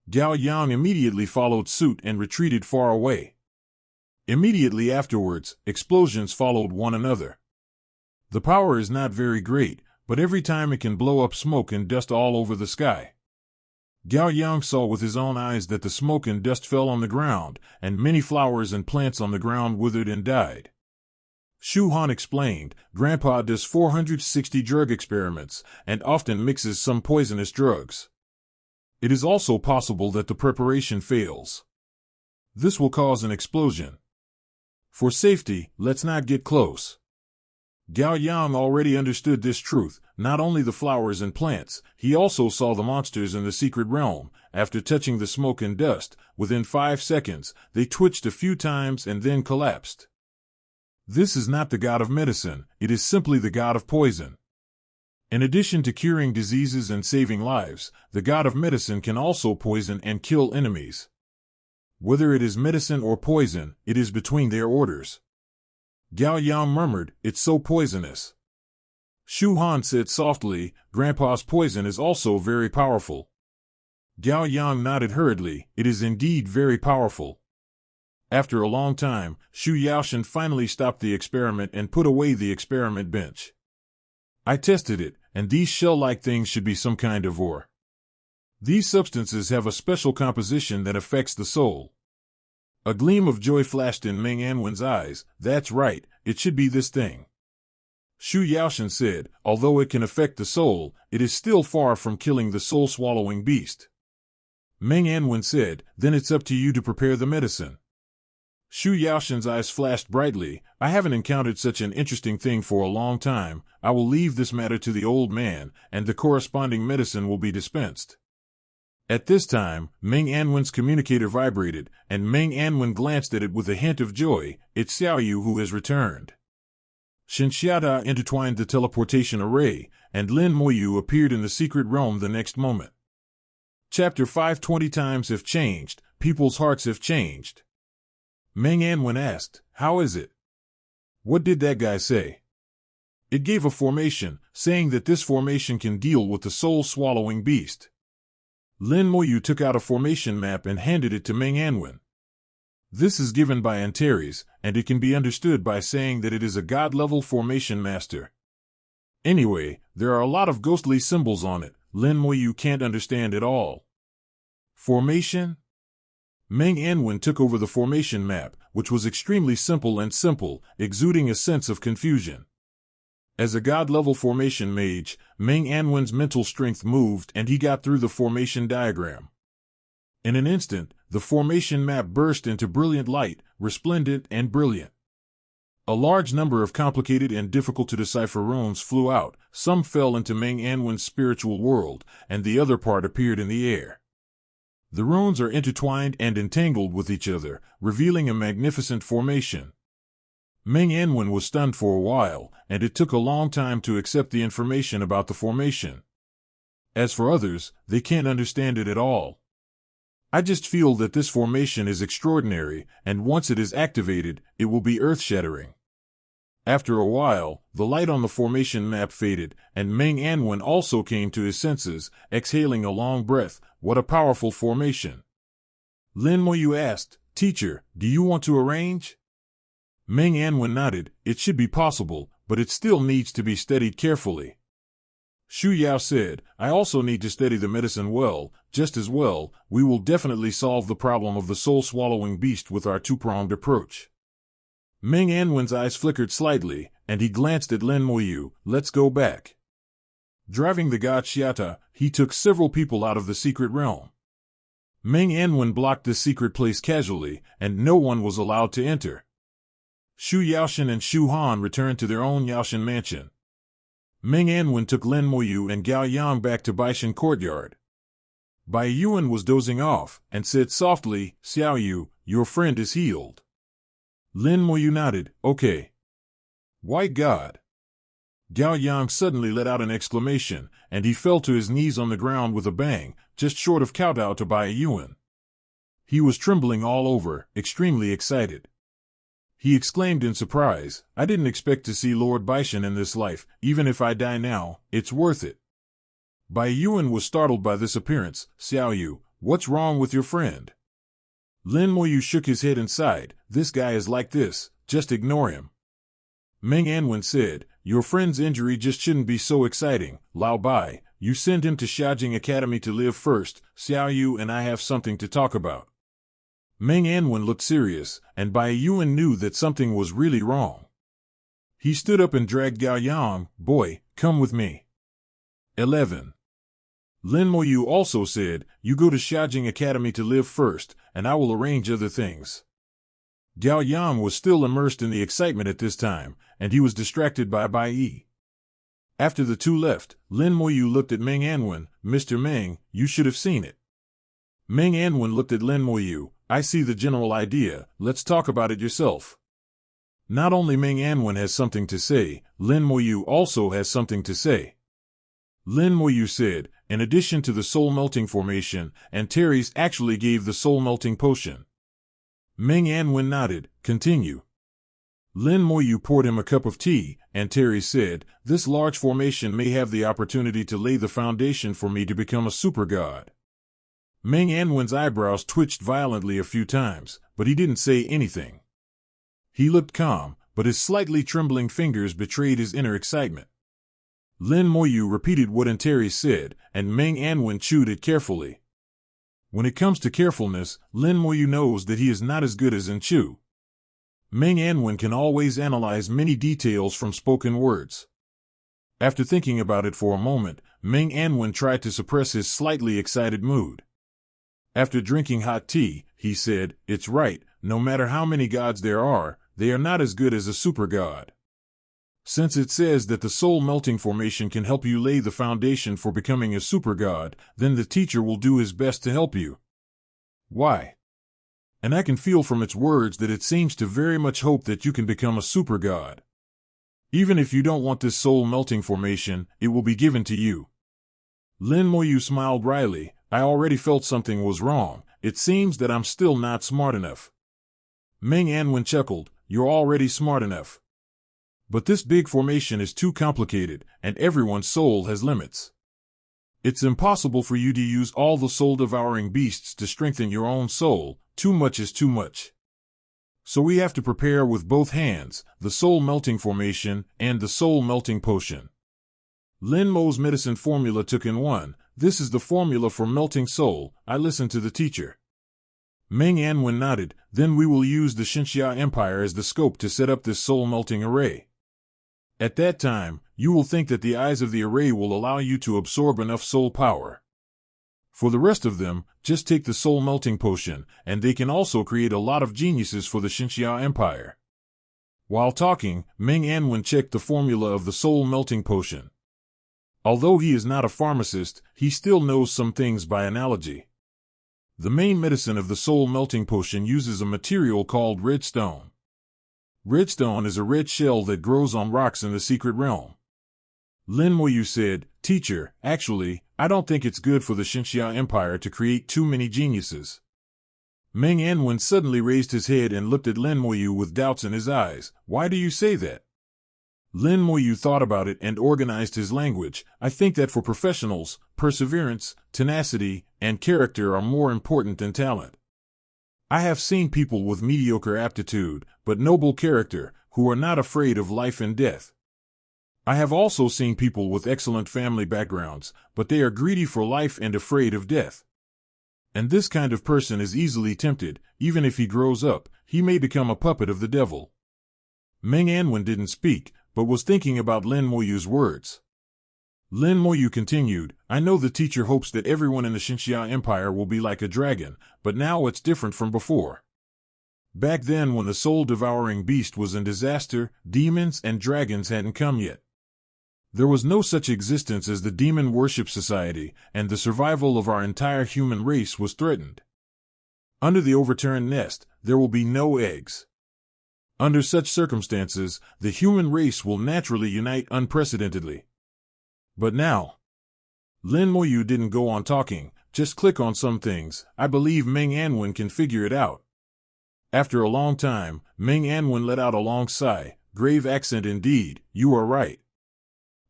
Gao Yang immediately followed suit and retreated far away. Immediately afterwards, explosions followed one another. The power is not very great, but every time it can blow up smoke and dust all over the sky. Gao Yang saw with his own eyes that the smoke and dust fell on the ground, and many flowers and plants on the ground withered and died. Shu Han explained, "Grandpa does 460 drug experiments, and often mixes some poisonous drugs. It is also possible that the preparation fails. This will cause an explosion. For safety, let's not get close." Gao Yang already understood this truth, not only the flowers and plants, he also saw the monsters in the secret realm. After touching the smoke and dust, within 5 seconds, they twitched a few times and then collapsed. This is not the god of medicine, it is simply the god of poison. In addition to curing diseases and saving lives, the god of medicine can also poison and kill enemies. Whether it is medicine or poison, it is between their orders. Gao Yang murmured, "It's so poisonous." Shu Han said softly, "Grandpa's poison is also very powerful." Gao Yang nodded hurriedly, "It is indeed very powerful." After a long time, Shu Yaoshan finally stopped the experiment and put away the experiment bench. "I tested it, and these shell-like things should be some kind of ore. These substances have a special composition that affects the soul." A gleam of joy flashed in Meng Anwen's eyes. "That's right, it should be this thing." Shu Yaoshan said, "Although it can affect the soul, it is still far from killing the soul-swallowing beast." Meng Anwen said, "Then it's up to you to prepare the medicine." Shu Yaoshan's eyes flashed brightly. "I haven't encountered such an interesting thing for a long time. I will leave this matter to the old man, and the corresponding medicine will be dispensed." At this time, Meng Anwen's communicator vibrated, and Meng Anwen glanced at it with a hint of joy. "It's Xiaoyu who has returned." Shenxiata intertwined the teleportation array, and Lin Moyu appeared in the secret realm the next moment. Chapter 5:20 Times have changed, people's hearts have changed. Meng Anwen asked, "How is it? What did that guy say?" It gave a formation, saying that this formation can deal with the soul-swallowing beast. Lin Moyu took out a formation map and handed it to Meng Anwen. This is given by Antares, and it can be understood by saying that it is a god-level formation master. Anyway, there are a lot of ghostly symbols on it. Lin Moyu can't understand it all. Formation? Meng Anwen took over the formation map, which was extremely simple, exuding a sense of confusion. As a god-level formation mage, Meng Anwen's mental strength moved and he got through the formation diagram. In an instant, the formation map burst into brilliant light, resplendent and brilliant. A large number of complicated and difficult-to-decipher runes flew out, some fell into Meng Anwen's spiritual world, and the other part appeared in the air. The runes are intertwined and entangled with each other, revealing a magnificent formation. Meng Anwen was stunned for a while, and it took a long time to accept the information about the formation. As for others, they can't understand it at all. I just feel that this formation is extraordinary, and once it is activated, it will be earth-shattering. After a while, the light on the formation map faded, and Meng Anwen also came to his senses, exhaling a long breath. What a powerful formation! Lin Moyu asked, "Teacher, do you want to arrange?" Meng Anwen nodded. It should be possible, but it still needs to be studied carefully. Shu Yao said, "I also need to study the medicine well. Just as well, we will definitely solve the problem of the soul-swallowing beast with our two-pronged approach." Meng Anwen's eyes flickered slightly, and he glanced at Lin Moyu. "Let's go back." Driving the god Xiata, he took several people out of the secret realm. Meng Anwen blocked this secret place casually, and no one was allowed to enter. Shu Yaoshan and Shu Han returned to their own Yaoshan mansion. Meng Anwen took Lin Moyu and Gao Yang back to Baishan courtyard. Bai Yuan was dozing off, and said softly, "Xiao Yu, your friend is healed." Lin Moyu nodded. "Okay." White God. Gao Yang suddenly let out an exclamation, and he fell to his knees on the ground with a bang, just short of kowtow to Bai Yuan. He was trembling all over, extremely excited. He exclaimed in surprise, "I didn't expect to see Lord Baishan in this life. Even if I die now, it's worth it." Bai Yuan was startled by this appearance. "Xiao Yu, what's wrong with your friend?" Lin Moyu shook his head and sighed. "This guy is like this, just ignore him." Meng Anwen said, "Your friend's injury just shouldn't be so exciting. Lao Bai, you send him to Xiajing Academy to live first. Xiao Yu and I have something to talk about." Meng Anwen looked serious, and Bai Yuan knew that something was really wrong. He stood up and dragged Gao Yang. "Boy, come with me." 11. Lin Moyu also said, "You go to Xiajing Academy to live first, and I will arrange other things." Gao Yang was still immersed in the excitement at this time, and he was distracted by Bai Yi. After the two left, Lin Moyu looked at Meng Anwen. "Mr. Meng, you should have seen it." Meng Anwen looked at Lin Moyu. "I see the general idea, let's talk about it yourself." Not only Meng Anwen has something to say, Lin Moyu also has something to say. Lin Moyu said, "In addition to the soul-melting formation, Antares actually gave the soul-melting potion." Meng Anwen nodded. "Continue." Lin Moyu poured him a cup of tea, and Terry said, "This large formation may have the opportunity to lay the foundation for me to become a super god." Meng Anwen's eyebrows twitched violently a few times, but he didn't say anything. He looked calm, but his slightly trembling fingers betrayed his inner excitement. Lin Moyu repeated what Antares said, and Meng Anwen chewed it carefully. When it comes to carefulness, Lin Moyu knows that he is not as good as Chu. Meng Anwen can always analyze many details from spoken words. After thinking about it for a moment, Meng Anwen tried to suppress his slightly excited mood. After drinking hot tea, he said, "It's right, no matter how many gods there are, they are not as good as a super god. Since it says that the soul-melting formation can help you lay the foundation for becoming a super god, then the teacher will do his best to help you." "Why?" "And I can feel from its words that it seems to very much hope that you can become a super god. Even if you don't want this soul-melting formation, it will be given to you." Lin Moyu smiled wryly. "I already felt something was wrong. It seems that I'm still not smart enough." Meng Anwen chuckled. "You're already smart enough. But this big formation is too complicated, and everyone's soul has limits. It's impossible for you to use all the soul-devouring beasts to strengthen your own soul. Too much is too much. So we have to prepare with both hands, the soul-melting formation and the soul-melting potion. Lin Mo's medicine formula took in one. This is the formula for melting soul. I listened to the teacher. Meng Anwen nodded. Then we will use the Xinxia Empire as the scope to set up this soul-melting array. At that time, you will think that the eyes of the array will allow you to absorb enough soul power. For the rest of them, just take the soul-melting potion, and they can also create a lot of geniuses for the Xinxia Empire. While talking, Meng Anwen checked the formula of the soul-melting potion. Although he is not a pharmacist, he still knows some things by analogy. The main medicine of the soul-melting potion uses a material called redstone. Redstone is a red shell that grows on rocks in the secret realm. Lin Moyu said, "Teacher, actually, I don't think it's good for the Xinxia Empire to create too many geniuses." Meng Anwen suddenly raised his head and looked at Lin Moyu with doubts in his eyes. "Why do you say that?" Lin Moyu thought about it and organized his language. "I think that for professionals, perseverance, tenacity, and character are more important than talent. I have seen people with mediocre aptitude, but noble character, who are not afraid of life and death. I have also seen people with excellent family backgrounds, but they are greedy for life and afraid of death. And this kind of person is easily tempted. Even if he grows up, he may become a puppet of the devil." Meng Anwen didn't speak, but was thinking about Lin Moyu's words. Lin Moyu continued, "I know the teacher hopes that everyone in the Xinxia Empire will be like a dragon, but now it's different from before. Back then when the soul-devouring beast was in disaster, demons and dragons hadn't come yet. There was no such existence as the Demon Worship Society, and the survival of our entire human race was threatened. Under the overturned nest, there will be no eggs. Under such circumstances, the human race will naturally unite unprecedentedly. But now..." Lin Moyu didn't go on talking. "Just click on some things. I believe Meng Anwen can figure it out." After a long time, Meng Anwen let out a long sigh. "Grave accent indeed, you are right.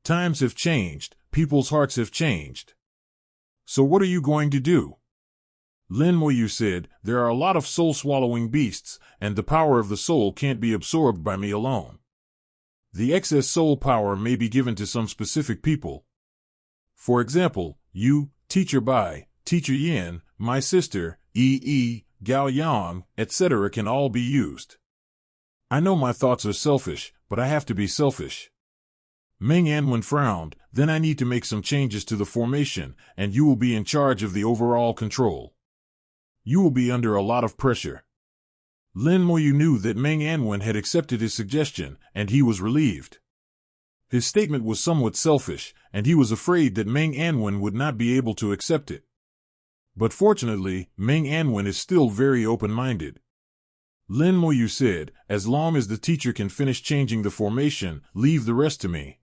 Times have changed, people's hearts have changed. So what are you going to do?" Lin Moyu said, "There are a lot of soul-swallowing beasts, and the power of the soul can't be absorbed by me alone. The excess soul power may be given to some specific people. For example, you, Teacher Bai, Teacher Yin, my sister, Gao Yang, etc. can all be used. I know my thoughts are selfish, but I have to be selfish." Meng Anwen frowned. "Then I need to make some changes to the formation, and you will be in charge of the overall control. You will be under a lot of pressure." Lin Moyu knew that Meng Anwen had accepted his suggestion, and he was relieved. His statement was somewhat selfish, and he was afraid that Meng Anwen would not be able to accept it. But fortunately, Meng Anwen is still very open-minded. Lin Moyu said, "As long as the teacher can finish changing the formation, leave the rest to me.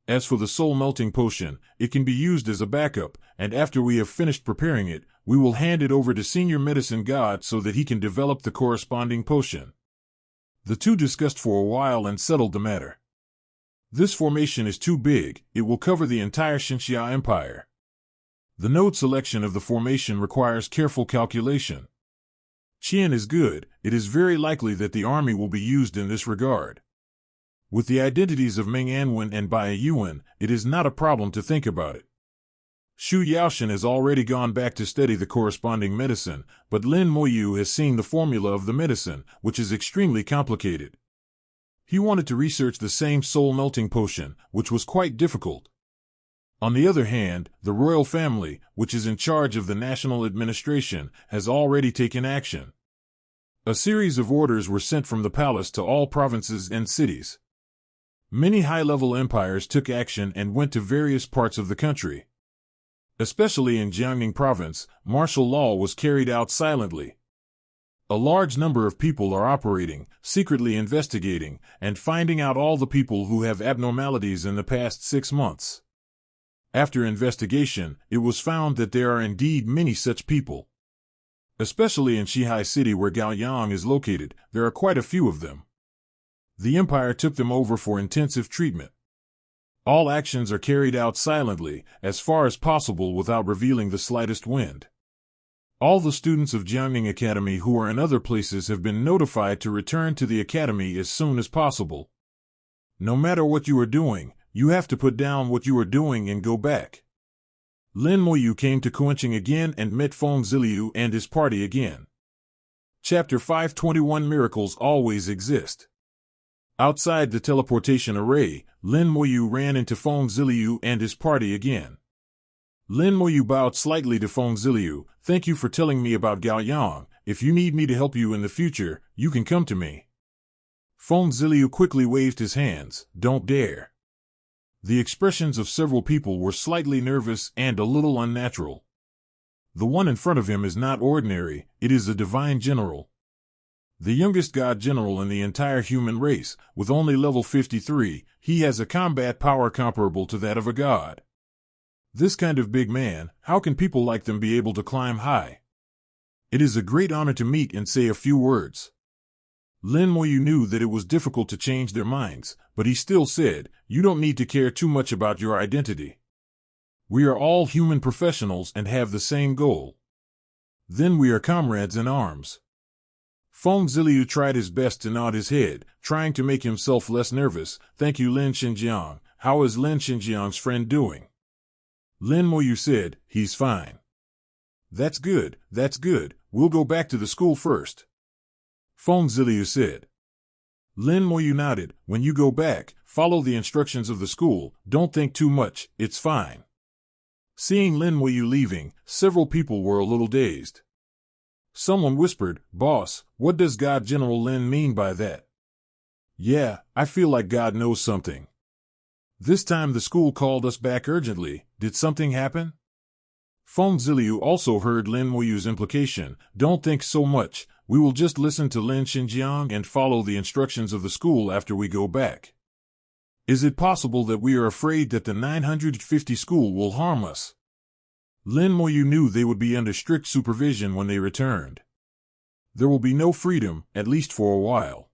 As for the soul-melting potion, it can be used as a backup, and after we have finished preparing it, we will hand it over to Senior Medicine God so that he can develop the corresponding potion." The two discussed for a while and settled the matter. "This formation is too big, it will cover the entire Xinxia Empire. The node selection of the formation requires careful calculation. Qian is good, it is very likely that the army will be used in this regard. With the identities of Meng Anwen and Bai Yuan, it is not a problem to think about it. Xu Yaoshan has already gone back to study the corresponding medicine, but Lin Moyu has seen the formula of the medicine, which is extremely complicated. He wanted to research the same soul-melting potion, which was quite difficult. On the other hand, the royal family, which is in charge of the national administration, has already taken action. A series of orders were sent from the palace to all provinces and cities. Many high-level empires took action and went to various parts of the country. Especially in Jiangning province, martial law was carried out silently. A large number of people are operating, secretly investigating, and finding out all the people who have abnormalities in the past 6 months. After investigation, it was found that there are indeed many such people. Especially in Shihai City where Gaoyang is located, there are quite a few of them. The empire took them over for intensive treatment. All actions are carried out silently, as far as possible without revealing the slightest wind. All the students of Jiangning Academy who are in other places have been notified to return to the academy as soon as possible. No matter what you are doing, you have to put down what you are doing and go back. Lin Moyu came to Kuenching again and met Feng Ziliu and his party again. Chapter 521 Miracles always exist. Outside the teleportation array, Lin Moyu ran into Feng Ziliu and his party again. Lin Moyu bowed slightly to Feng Ziliu. Thank you for telling me about Gao Yang. If you need me to help you in the future, you can come to me. Feng Ziliu quickly waved his hands. Don't dare. The expressions of several people were slightly nervous and a little unnatural. The one in front of him is not ordinary, it is a divine general. The youngest god general in the entire human race, with only level 53, he has a combat power comparable to that of a god. This kind of big man, how can people like them be able to climb high? It is a great honor to meet and say a few words. Lin Moyu knew that it was difficult to change their minds, but he still said, you don't need to care too much about your identity. We are all human professionals and have the same goal. Then we are comrades in arms. Feng Ziliu tried his best to nod his head, trying to make himself less nervous. Thank you, Lin Xinjiang. How is Lin Xinjiang's friend doing? Lin Moyu said, he's fine. That's good, that's good. We'll go back to the school first. Feng Ziliu said. Lin Moyu nodded. When you go back, follow the instructions of the school. Don't think too much, it's fine. Seeing Lin Moyu leaving, several people were a little dazed. Someone whispered, Boss, what does God General Lin mean by that? Yeah, I feel like God knows something. This time the school called us back urgently. Did something happen? Feng Ziliu also heard Lin Moyu's implication. Don't think so much. We will just listen to Lin Xinjiang and follow the instructions of the school after we go back. Is it possible that we are afraid that the 950 school will harm us? Lin Moyu knew they would be under strict supervision when they returned. There will be no freedom, at least for a while.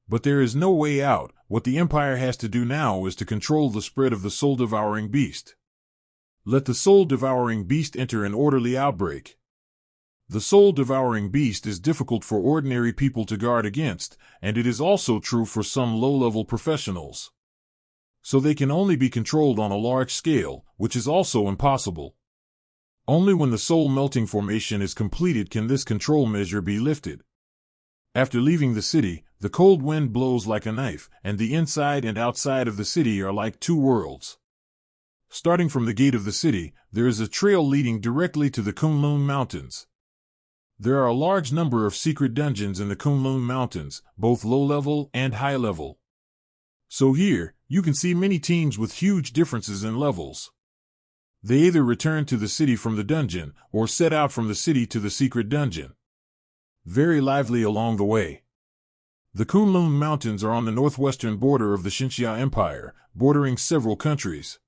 But there is no way out. What the Empire has to do now is to control the spread of the soul-devouring beast. Let the soul-devouring beast enter an orderly outbreak. The soul-devouring beast is difficult for ordinary people to guard against, and it is also true for some low-level professionals. So they can only be controlled on a large scale, which is also impossible. Only when the soul-melting formation is completed can this control measure be lifted. After leaving the city, the cold wind blows like a knife, and the inside and outside of the city are like two worlds. Starting from the gate of the city, there is a trail leading directly to the Kunlun Mountains. There are a large number of secret dungeons in the Kunlun Mountains, both low-level and high-level. So here, you can see many teams with huge differences in levels. They either return to the city from the dungeon, or set out from the city to the secret dungeon. Very lively along the way. The Kunlun Mountains are on the northwestern border of the Xinxia Empire, bordering several countries.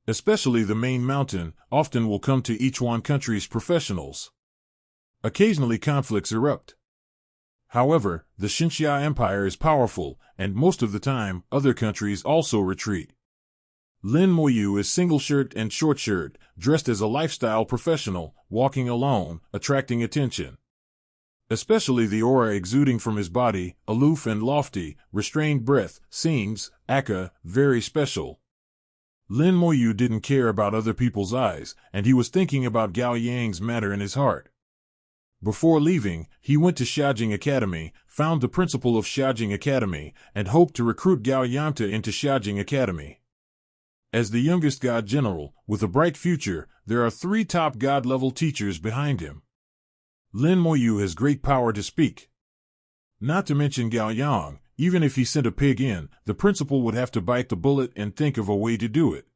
Especially the main mountain, often will come to each one country's professionals. Occasionally conflicts erupt. However, the Xinxia Empire is powerful, and most of the time, other countries also retreat. Lin Moyu is single-shirt and short-shirt, dressed as a lifestyle professional, walking alone, attracting attention. Especially the aura exuding from his body, aloof and lofty, restrained breath, seems, very special. Lin Moyu didn't care about other people's eyes, and he was thinking about Gao Yang's matter in his heart. Before leaving, he went to Xiajing Academy, found the principal of Xiajing Academy, and hoped to recruit Gao Yangta into Xiajing Academy. As the youngest god general, with a bright future, there are 3 top god-level teachers behind him. Lin Moyu has great power to speak. Not to mention Gao Yang, even if he sent a pig in, the principal would have to bite the bullet and think of a way to do it.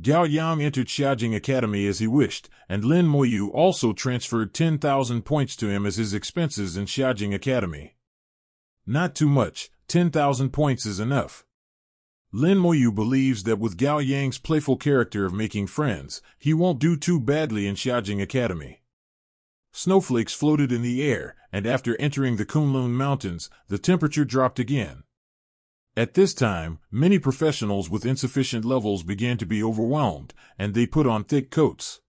Gao Yang entered Xiajing Academy as he wished, and Lin Moyu also transferred 10,000 points to him as his expenses in Xiajing Academy. Not too much, 10,000 points is enough. Lin Moyu believes that with Gao Yang's playful character of making friends, he won't do too badly in Xiajing Academy. Snowflakes floated in the air, and after entering the Kunlun Mountains, the temperature dropped again. At this time, many professionals with insufficient levels began to be overwhelmed, and they put on thick coats.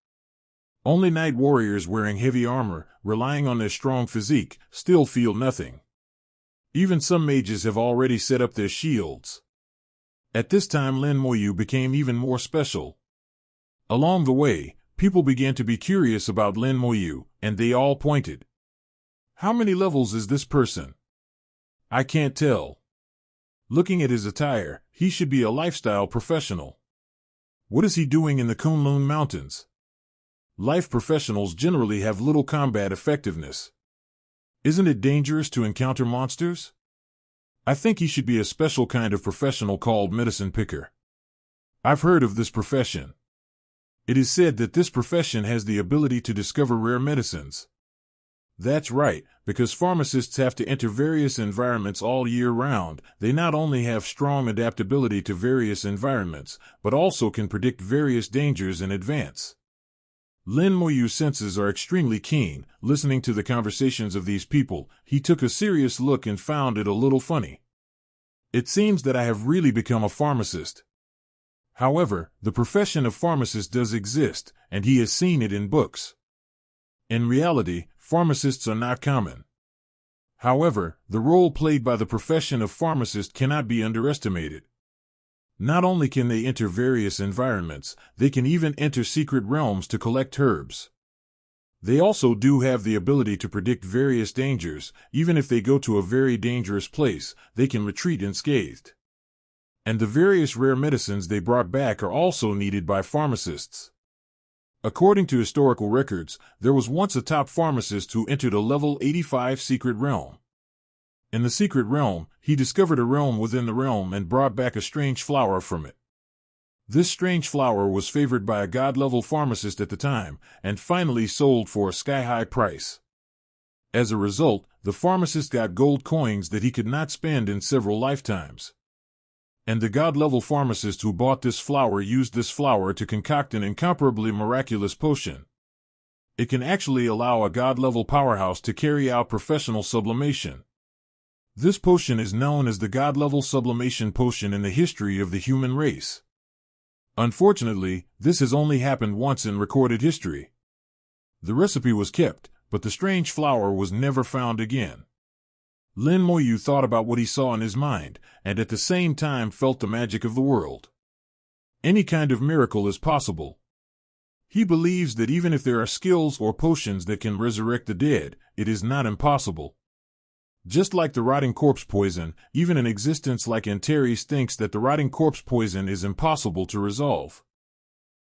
Only night warriors wearing heavy armor, relying on their strong physique, still feel nothing. Even some mages have already set up their shields. At this time, Lin Moyu became even more special. Along the way, people began to be curious about Lin Moyu, and they all pointed. How many levels is this person? I can't tell. Looking at his attire, he should be a lifestyle professional. What is he doing in the Kunlun Mountains? Life professionals generally have little combat effectiveness. Isn't it dangerous to encounter monsters? I think he should be a special kind of professional called medicine picker. I've heard of this profession. It is said that this profession has the ability to discover rare medicines. That's right, because pharmacists have to enter various environments all year round. They not only have strong adaptability to various environments, but also can predict various dangers in advance. Lin Moyu's senses are extremely keen. Listening to the conversations of these people, he took a serious look and found it a little funny. It seems that I have really become a pharmacist. However, the profession of pharmacist does exist, and he has seen it in books. In reality, pharmacists are not common. However, the role played by the profession of pharmacist cannot be underestimated. Not only can they enter various environments, they can even enter secret realms to collect herbs. They also do have the ability to predict various dangers. Even if they go to a very dangerous place, they can retreat unscathed. And the various rare medicines they brought back are also needed by pharmacists. According to historical records, there was once a top pharmacist who entered a level 85 secret realm. In the secret realm, he discovered a realm within the realm and brought back a strange flower from it. This strange flower was favored by a god-level pharmacist at the time, and finally sold for a sky-high price. As a result, the pharmacist got gold coins that he could not spend in several lifetimes. And the god-level pharmacist who bought this flower used this flower to concoct an incomparably miraculous potion. It can actually allow a god-level powerhouse to carry out professional sublimation. This potion is known as the god-level sublimation potion in the history of the human race. Unfortunately, this has only happened once in recorded history. The recipe was kept, but the strange flower was never found again. Lin Moyu thought about what he saw in his mind, and at the same time felt the magic of the world. Any kind of miracle is possible. He believes that even if there are skills or potions that can resurrect the dead, it is not impossible. Just like the rotting corpse poison, even an existence like Antares thinks that the rotting corpse poison is impossible to resolve.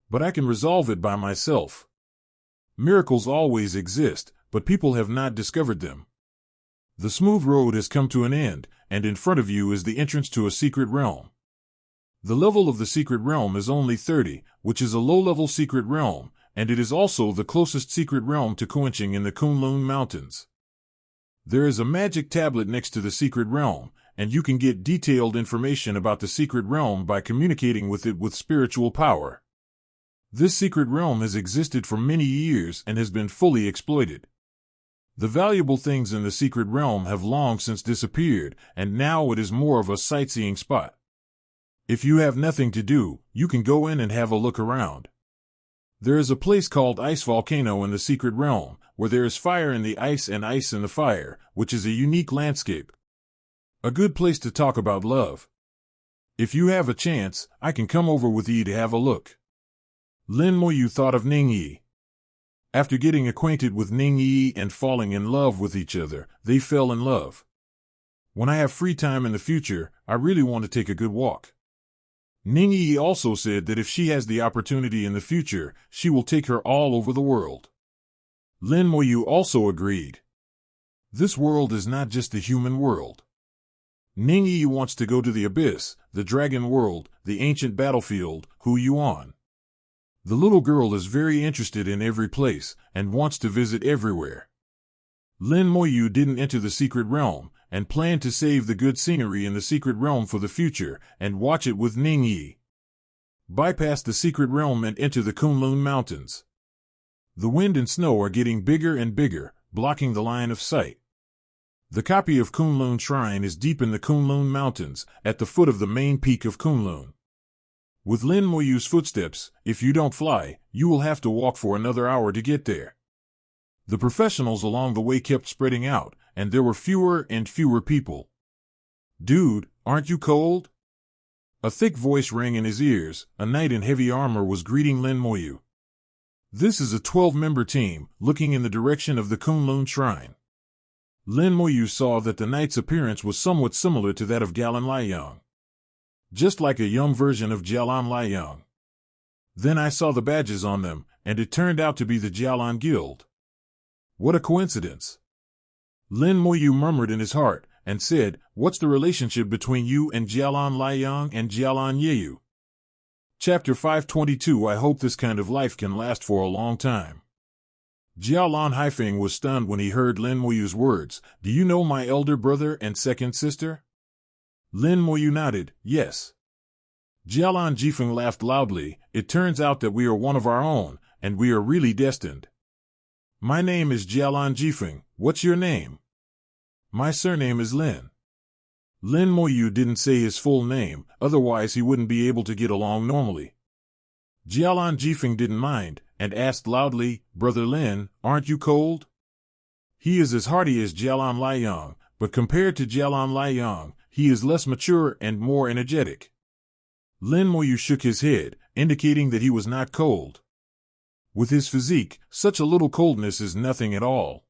But I can resolve it by myself. Miracles always exist, but people have not discovered them. The smooth road has come to an end, and in front of you is the entrance to a secret realm. The level of the secret realm is only 30, which is a low-level secret realm, and it is also the closest secret realm to Kunching in the Kunlun Mountains. There is a magic tablet next to the secret realm, and you can get detailed information about the secret realm by communicating with it with spiritual power. This secret realm has existed for many years and has been fully exploited. The valuable things in the secret realm have long since disappeared, and now it is more of a sightseeing spot. If you have nothing to do, you can go in and have a look around. There is a place called Ice Volcano in the secret realm, where there is fire in the ice and ice in the fire, which is a unique landscape. A good place to talk about love. If you have a chance, I can come over with you to have a look. Lin Moyu thought of Ning Yi. After getting acquainted with Ning Yi and falling in love with each other, they fell in love. When I have free time in the future, I really want to take a good walk. Ning Yi also said that if she has the opportunity in the future, she will take her all over the world. Lin Moyu also agreed. This world is not just the human world. Ning Yi wants to go to the abyss, the dragon world, the ancient battlefield, Hu Yuan. The little girl is very interested in every place, and wants to visit everywhere. Lin Moyu didn't enter the secret realm, and planned to save the good scenery in the secret realm for the future, and watch it with Ning Yi. Bypass the secret realm and enter the Kunlun Mountains. The wind and snow are getting bigger and bigger, blocking the line of sight. The copy of Kunlun Shrine is deep in the Kunlun Mountains, at the foot of the main peak of Kunlun. With Lin Moyu's footsteps, if you don't fly, you will have to walk for another hour to get there. The professionals along the way kept spreading out, and there were fewer and fewer people. Dude, aren't you cold? A thick voice rang in his ears. A knight in heavy armor was greeting Lin Moyu. This is a 12-member team, looking in the direction of the Kunlun Shrine. Lin Moyu saw that the knight's appearance was somewhat similar to that of Galan Liang. Just like a young version of Jialan Liang. Then I saw the badges on them, and it turned out to be the Jialan Guild. What a coincidence. Lin Moyu murmured in his heart, and said, "What's the relationship between you and Jialan Liang and Jialan Yeyu?" Chapter 522. I hope this kind of life can last for a long time. Jialan Haifeng was stunned when he heard Lin Moyu's words. Do you know my elder brother and second sister? Lin Moyu nodded, yes. Jialan Jifeng laughed loudly. It turns out that we are one of our own, and we are really destined. My name is Jialan Jifeng. What's your name? My surname is Lin. Lin Moyu didn't say his full name, otherwise he wouldn't be able to get along normally. Jialan Jifeng didn't mind, and asked loudly, Brother Lin, aren't you cold? He is as hardy as Jialan Liang, but compared to Jialan Liang, he is less mature and more energetic. Lin Moyu shook his head, indicating that he was not cold. With his physique, such a little coldness is nothing at all.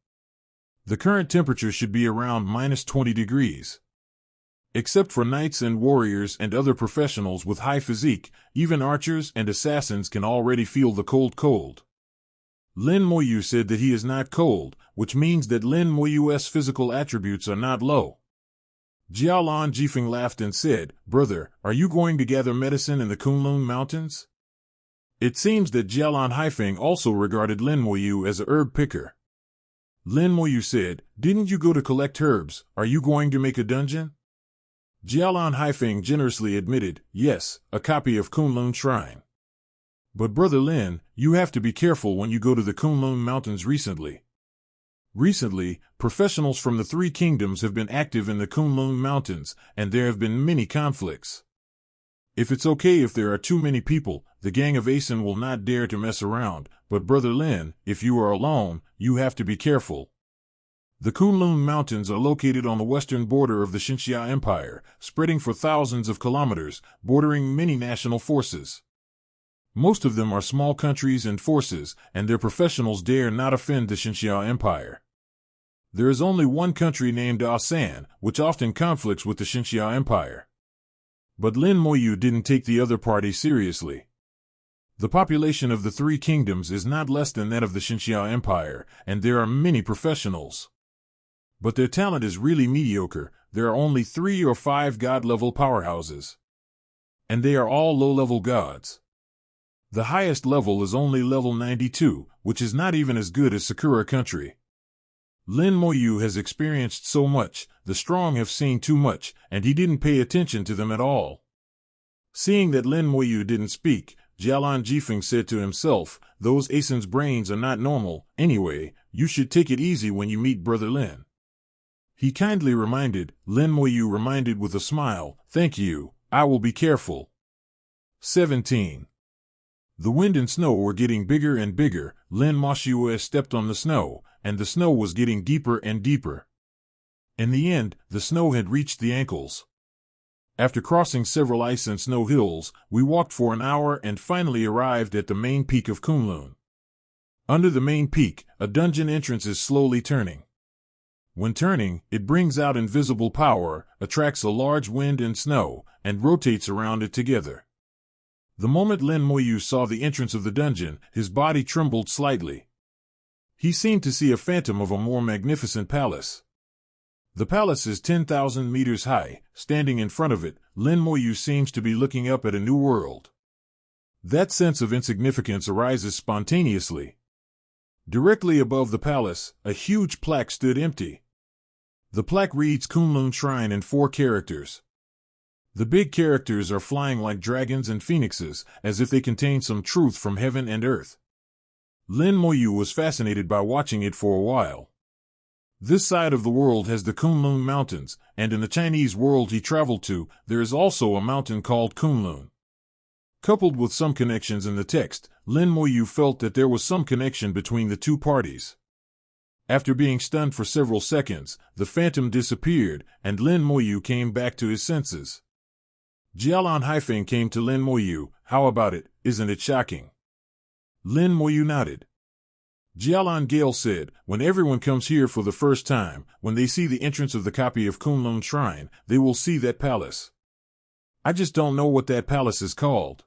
The current temperature should be around -20 degrees. Except for knights and warriors and other professionals with high physique, even archers and assassins can already feel the cold. Lin Moyu said that he is not cold, which means that Lin Moyu's physical attributes are not low. Jialan Jifeng laughed and said, Brother, are you going to gather medicine in the Kunlun Mountains? It seems that Jialan Haifeng also regarded Lin Moyu as a herb picker. Lin Moyu said, Didn't you go to collect herbs? Are you going to make a dungeon? Jialan Haifeng generously admitted, yes, a copy of Kunlun Shrine. But Brother Lin, you have to be careful when you go to the Kunlun Mountains recently. Recently, professionals from the three kingdoms have been active in the Kunlun Mountains, and there have been many conflicts. If it's okay if there are too many people, the gang of Asen will not dare to mess around, but Brother Lin, if you are alone, you have to be careful. The Kunlun Mountains are located on the western border of the Xinxia Empire, spreading for thousands of kilometers, bordering many national forces. Most of them are small countries and forces, and their professionals dare not offend the Xinxia Empire. There is only one country named Asan, which often conflicts with the Xinxia Empire. But Lin Moyu didn't take the other party seriously. The population of the three kingdoms is not less than that of the Xinxia Empire, and there are many professionals. But their talent is really mediocre. There are only 3 or 5 god-level powerhouses. And they are all low-level gods. The highest level is only level 92, which is not even as good as Sakura country. Lin Moyu has experienced so much, the strong have seen too much, and he didn't pay attention to them at all. Seeing that Lin Moyu didn't speak, Jialan Jifeng said to himself, those Asen's brains are not normal. Anyway, you should take it easy when you meet Brother Lin. He kindly reminded. Lin Moyu reminded with a smile, thank you, I will be careful. 17. The wind and snow were getting bigger and bigger. Lin Moyu stepped on the snow, and the snow was getting deeper and deeper. In the end, the snow had reached the ankles. After crossing several ice and snow hills, we walked for an hour and finally arrived at the main peak of Kunlun. Under the main peak, a dungeon entrance is slowly turning. When turning, it brings out invisible power, attracts a large wind and snow, and rotates around it together. The moment Lin Moyu saw the entrance of the dungeon, his body trembled slightly. He seemed to see a phantom of a more magnificent palace. The palace is 10,000 meters high. Standing in front of it, Lin Moyu seems to be looking up at a new world. That sense of insignificance arises spontaneously. Directly above the palace, a huge plaque stood empty. The plaque reads Kunlun Shrine in 4 characters. The big characters are flying like dragons and phoenixes, as if they contain some truth from heaven and earth. Lin Moyu was fascinated by watching it for a while. This side of the world has the Kunlun Mountains, and in the Chinese world he traveled to, there is also a mountain called Kunlun. Coupled with some connections in the text, Lin Moyu felt that there was some connection between the two parties. After being stunned for several seconds, the phantom disappeared, and Lin Moyu came back to his senses. Jialan Haifeng came to Lin Moyu. How about it, isn't it shocking? Lin Moyu nodded. Jialan Gale said, when everyone comes here for the first time, when they see the entrance of the copy of Kunlun Shrine, they will see that palace. I just don't know what that palace is called.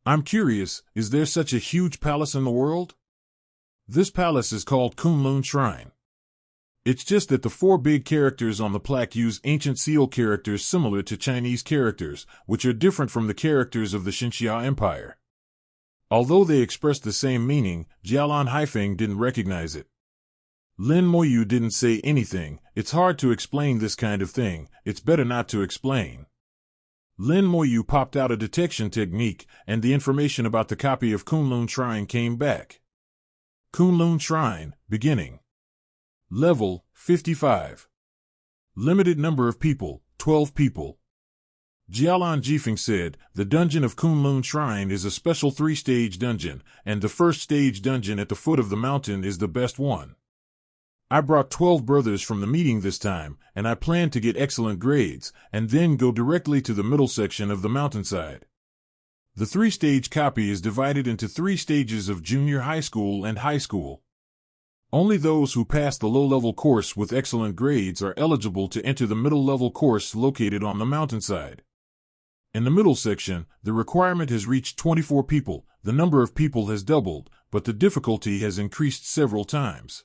I'm curious, is there such a huge palace in the world? This palace is called Kunlun Shrine. It's just that the 4 big characters on the plaque use ancient seal characters similar to Chinese characters, which are different from the characters of the Xinxia Empire. Although they expressed the same meaning, Jialan Haifeng didn't recognize it. Lin Moyu didn't say anything. It's hard to explain this kind of thing. It's better not to explain. Lin Moyu popped out a detection technique, and the information about the copy of Kunlun Shrine came back. Kunlun Shrine, beginning. Level, 55. Limited number of people, 12 people. Jialan Jifeng said, the dungeon of Kunlun Shrine is a special 3-stage dungeon, and the first stage dungeon at the foot of the mountain is the best one. I brought 12 brothers from the meeting this time, and I plan to get excellent grades, and then go directly to the middle section of the mountainside. The 3-stage copy is divided into 3 stages of junior high school and high school. Only those who pass the low-level course with excellent grades are eligible to enter the middle-level course located on the mountainside. In the middle section, the requirement has reached 24 people. The number of people has doubled, but the difficulty has increased several times.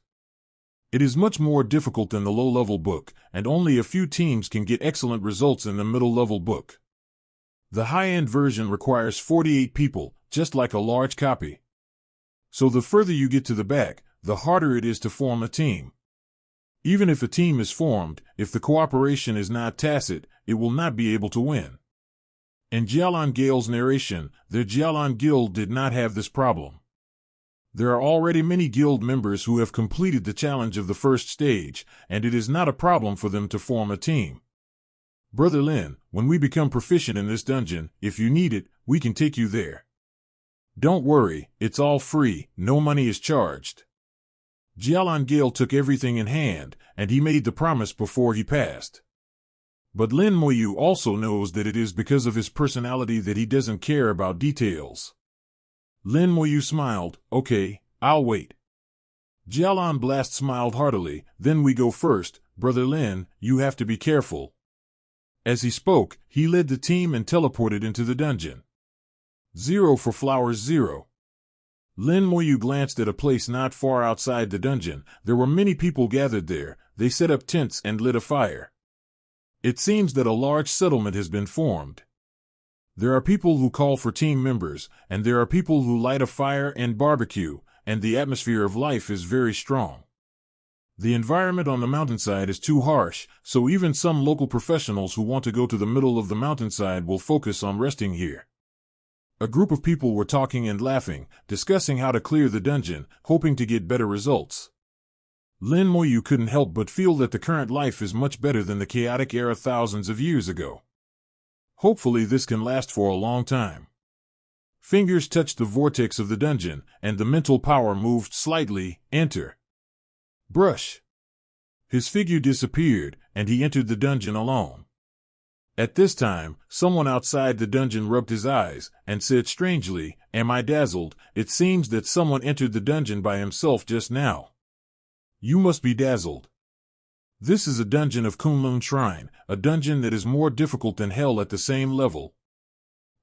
It is much more difficult than the low-level book, and only a few teams can get excellent results in the middle-level book. The high-end version requires 48 people, just like a large copy. So the further you get to the back, the harder it is to form a team. Even if a team is formed, if the cooperation is not tacit, it will not be able to win. In Jialan Gale's narration, the Jialan Guild did not have this problem. There are already many guild members who have completed the challenge of the first stage, and it is not a problem for them to form a team. Brother Lin, when we become proficient in this dungeon, if you need it, we can take you there. Don't worry, it's all free, no money is charged. Jialan Gale took everything in hand, and he made the promise before he passed. But Lin Moyu also knows that it is because of his personality that he doesn't care about details. Lin Moyu smiled, okay, I'll wait. Jialan Blast smiled heartily, then we go first, Brother Lin, you have to be careful. As he spoke, he led the team and teleported into the dungeon. 0 for flowers 0. Lin Moyu glanced at a place not far outside the dungeon. There were many people gathered there. They set up tents and lit a fire. It seems that a large settlement has been formed. There are people who call for team members, and there are people who light a fire and barbecue, and the atmosphere of life is very strong. The environment on the mountainside is too harsh, so even some local professionals who want to go to the middle of the mountainside will focus on resting here. A group of people were talking and laughing, discussing how to clear the dungeon, hoping to get better results. Lin Moyu couldn't help but feel that the current life is much better than the chaotic era thousands of years ago. Hopefully this can last for a long time. Fingers touched the vortex of the dungeon, and the mental power moved slightly. Enter. Brush. His figure disappeared, and he entered the dungeon alone. At this time, someone outside the dungeon rubbed his eyes, and said strangely, "Am I dazzled? It seems that someone entered the dungeon by himself just now." You must be dazzled. This is a dungeon of Kunlun Shrine, a dungeon that is more difficult than hell at the same level.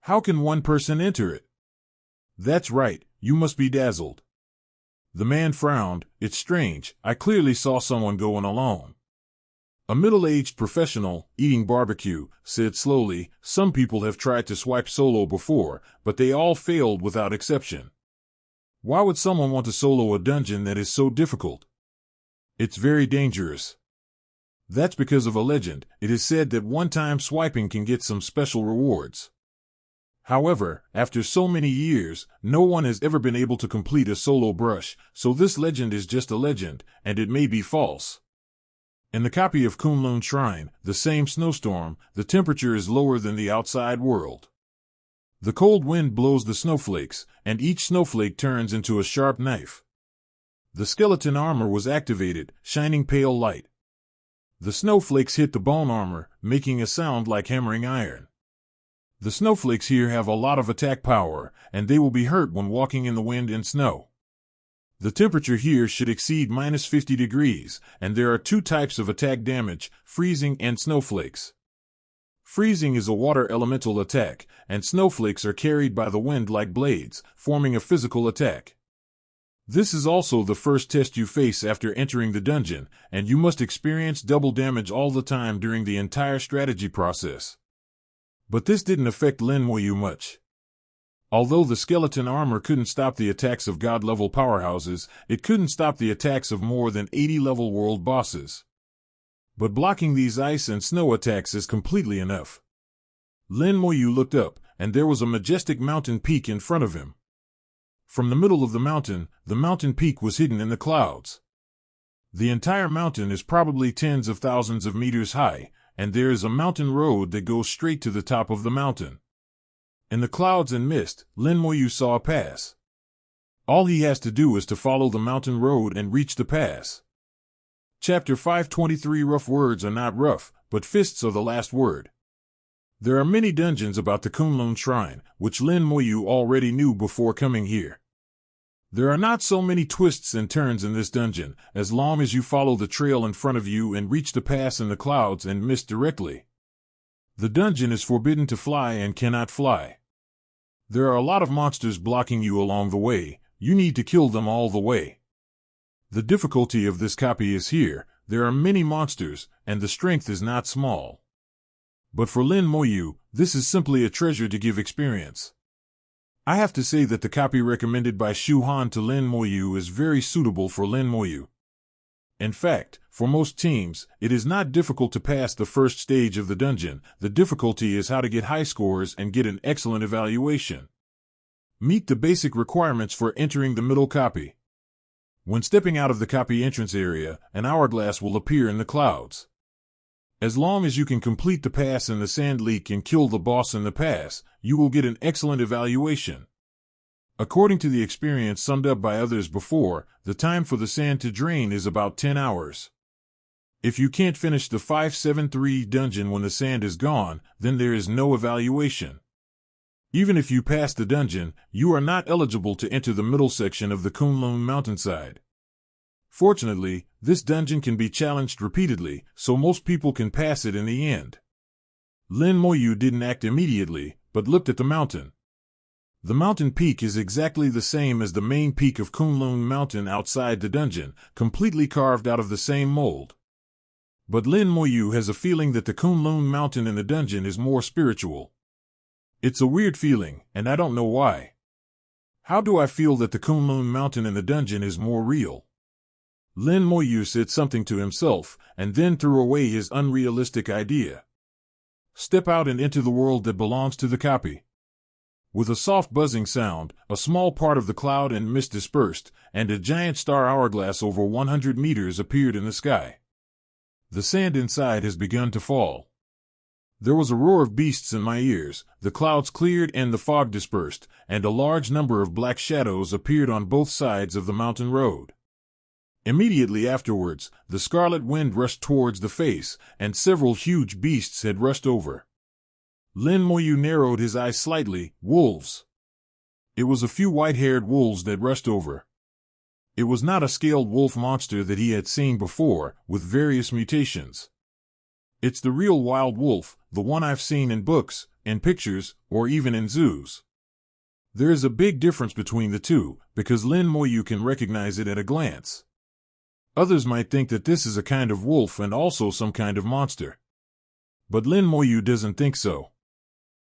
How can one person enter it? That's right, you must be dazzled. The man frowned. It's strange, I clearly saw someone going alone. A middle-aged professional, eating barbecue, said slowly, some people have tried to swipe solo before, but they all failed without exception. Why would someone want to solo a dungeon that is so difficult? It's very dangerous. That's because of a legend. It is said that one-time swiping can get some special rewards. However, after so many years, no one has ever been able to complete a solo brush, so this legend is just a legend, and it may be false. In the copy of Kunlun Shrine, the same snowstorm, the temperature is lower than the outside world. The cold wind blows the snowflakes, and each snowflake turns into a sharp knife. The skeleton armor was activated, shining pale light. The snowflakes hit the bone armor, making a sound like hammering iron. The snowflakes here have a lot of attack power, and they will be hurt when walking in the wind and snow. The temperature here should exceed minus 50 degrees, and there are two types of attack damage, freezing and snowflakes. Freezing is a water elemental attack, and snowflakes are carried by the wind like blades, forming a physical attack. This is also the first test you face after entering the dungeon, and you must experience double damage all the time during the entire strategy process. But this didn't affect Lin Moyu much. Although the skeleton armor couldn't stop the attacks of god-level powerhouses, it couldn't stop the attacks of more than 80-level world bosses. But blocking these ice and snow attacks is completely enough. Lin Moyu looked up, and there was a majestic mountain peak in front of him. From the middle of the mountain peak was hidden in the clouds. The entire mountain is probably tens of thousands of meters high, and there is a mountain road that goes straight to the top of the mountain. In the clouds and mist, Lin Moyu saw a pass. All he has to do is to follow the mountain road and reach the pass. Chapter 523. Rough words are not rough, but fists are the last word. There are many dungeons about the Kunlun Shrine, which Lin Moyu already knew before coming here. There are not so many twists and turns in this dungeon, as long as you follow the trail in front of you and reach the pass in the clouds and mist directly. The dungeon is forbidden to fly and cannot fly. There are a lot of monsters blocking you along the way. You need to kill them all the way. The difficulty of this copy is here. There are many monsters, and the strength is not small. But for Lin Moyu, this is simply a treasure to give experience. I have to say that the copy recommended by Shu Han to Lin Moyu is very suitable for Lin Moyu. In fact, for most teams, it is not difficult to pass the first stage of the dungeon. The difficulty is how to get high scores and get an excellent evaluation. Meet the basic requirements for entering the middle copy. When stepping out of the copy entrance area, an hourglass will appear in the clouds. As long as you can complete the pass in the sand leak and kill the boss in the pass, you will get an excellent evaluation. According to the experience summed up by others before, the time for the sand to drain is about 10 hours. If you can't finish the 573 dungeon when the sand is gone, then there is no evaluation. Even if you pass the dungeon, you are not eligible to enter the middle section of the Kunlun mountainside. Fortunately, this dungeon can be challenged repeatedly, so most people can pass it in the end. Lin Moyu didn't act immediately, but looked at the mountain. The mountain peak is exactly the same as the main peak of Kunlun Mountain outside the dungeon, completely carved out of the same mold. But Lin Moyu has a feeling that the Kunlun Mountain in the dungeon is more spiritual. It's a weird feeling, and I don't know why. How do I feel that the Kunlun Mountain in the dungeon is more real? Lin Moyu said something to himself, and then threw away his unrealistic idea. Step out and enter the world that belongs to the copy. With a soft buzzing sound, a small part of the cloud and mist dispersed, and a giant star hourglass over 100 meters appeared in the sky. The sand inside has begun to fall. There was a roar of beasts in my ears, the clouds cleared and the fog dispersed, and a large number of black shadows appeared on both sides of the mountain road. Immediately afterwards, the scarlet wind rushed towards the face, and several huge beasts had rushed over. Lin Moyu narrowed his eyes slightly. Wolves. It was a few white-haired wolves that rushed over. It was not a scaled wolf monster that he had seen before, with various mutations. It's the real wild wolf, the one I've seen in books, in pictures, or even in zoos. There is a big difference between the two, because Lin Moyu can recognize it at a glance. Others might think that this is a kind of wolf and also some kind of monster. But Lin Moyu doesn't think so.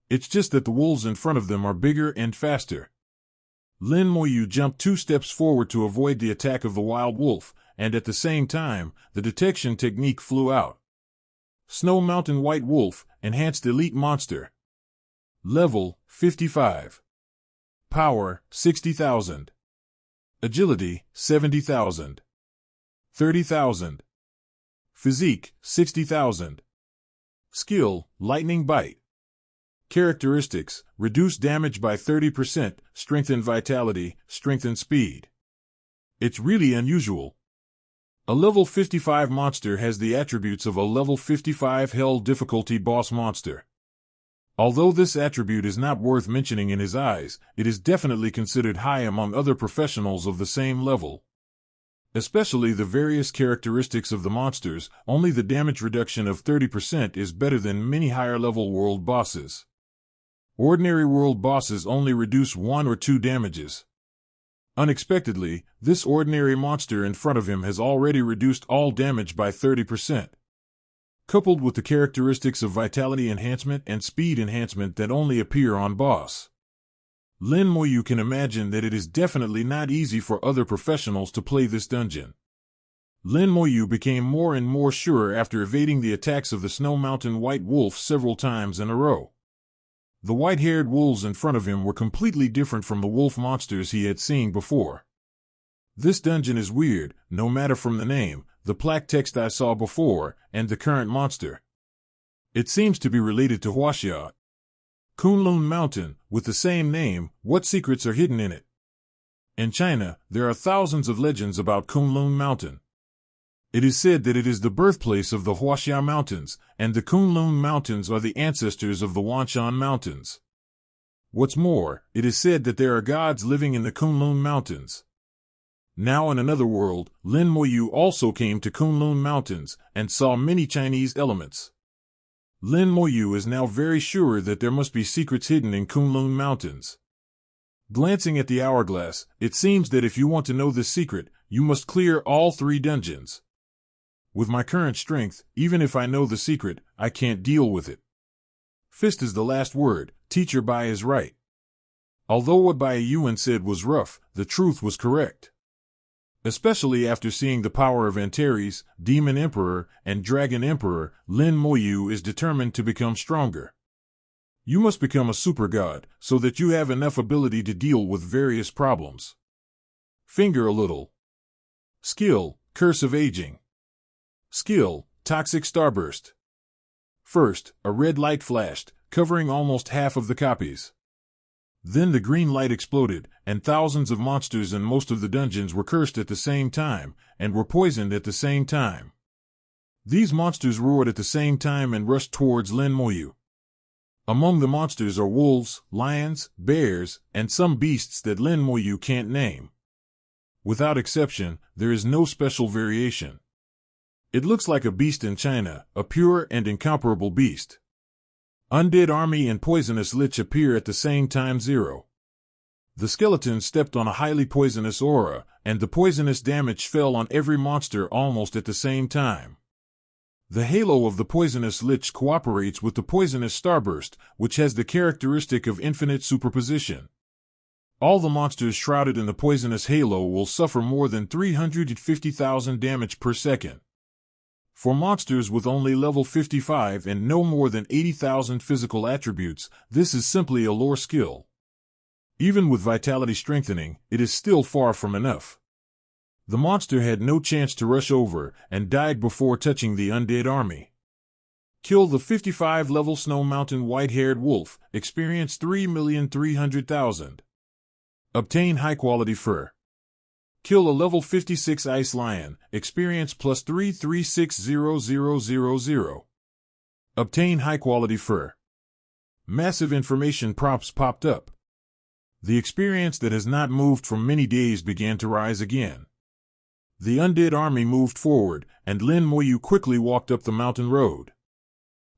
It's just that the wolves in front of them are bigger and faster. Lin Moyu jumped 2 steps forward to avoid the attack of the wild wolf, and at the same time, the detection technique flew out. Snow Mountain White Wolf, Enhanced Elite Monster. Level, 55. Power, 60,000. Agility, 70,000. 30,000. Physique, 60,000. Skill, Lightning Bite. Characteristics, reduce damage by 30%, strengthen vitality, strengthen speed. It's really unusual. A level 55 monster has the attributes of a level 55 hell difficulty boss monster. Although this attribute is not worth mentioning in his eyes, it is definitely considered high among other professionals of the same level. Especially the various characteristics of the monsters, only the damage reduction of 30% is better than many higher-level world bosses. Ordinary world bosses only reduce 1 or 2 damages. Unexpectedly, this ordinary monster in front of him has already reduced all damage by 30%. Coupled with the characteristics of vitality enhancement and speed enhancement that only appear on boss. Lin Moyu can imagine that it is definitely not easy for other professionals to play this dungeon. Lin Moyu became more and more sure after evading the attacks of the Snow Mountain White Wolf several times in a row. The white-haired wolves in front of him were completely different from the wolf monsters he had seen before. This dungeon is weird, no matter from the name, the plaque text I saw before, and the current monster. It seems to be related to Huaxia, Kunlun Mountain, with the same name. What secrets are hidden in it? In China, there are thousands of legends about Kunlun Mountain. It is said that it is the birthplace of the Huaxia Mountains, and the Kunlun Mountains are the ancestors of the Wanshan Mountains. What's more, it is said that there are gods living in the Kunlun Mountains. Now in another world, Lin Moyu also came to Kunlun Mountains, and saw many Chinese elements. Lin Moyu is now very sure that there must be secrets hidden in Kunlun Mountains. Glancing at the hourglass, it seems that if you want to know this secret, you must clear all 3 dungeons. With my current strength, even if I know the secret, I can't deal with it. Fist is the last word, Teacher Bai is right. Although what Bai Yuan said was rough, the truth was correct. Especially after seeing the power of Antares, Demon Emperor, and Dragon Emperor, Lin Moyu is determined to become stronger. You must become a super god, so that you have enough ability to deal with various problems. Finger a little. Skill, Curse of Aging. Skill, Toxic Starburst. First, a red light flashed, covering almost half of the copies. Then the green light exploded, and thousands of monsters in most of the dungeons were cursed at the same time, and were poisoned at the same time. These monsters roared at the same time and rushed towards Lin Moyu. Among the monsters are wolves, lions, bears, and some beasts that Lin Moyu can't name. Without exception, there is no special variation. It looks like a beast in China, a pure and incomparable beast. Undead Army and Poisonous Lich appear at the same time. 0. The skeleton stepped on a highly poisonous aura, and the poisonous damage fell on every monster almost at the same time. The halo of the Poisonous Lich cooperates with the Poisonous Starburst, which has the characteristic of infinite superposition. All the monsters shrouded in the Poisonous Halo will suffer more than 350,000 damage per second. For monsters with only level 55 and no more than 80,000 physical attributes, this is simply a lore skill. Even with vitality strengthening, it is still far from enough. The monster had no chance to rush over, and died before touching the undead army. Kill the 55 level Snow Mountain white-haired wolf, experience 3,300,000. Obtain high-quality fur. Kill a level 56 Ice Lion, experience plus 336,000. Obtain high-quality fur. Massive information prompts popped up. The experience that has not moved for many days began to rise again. The undead army moved forward, and Lin Moyu quickly walked up the mountain road.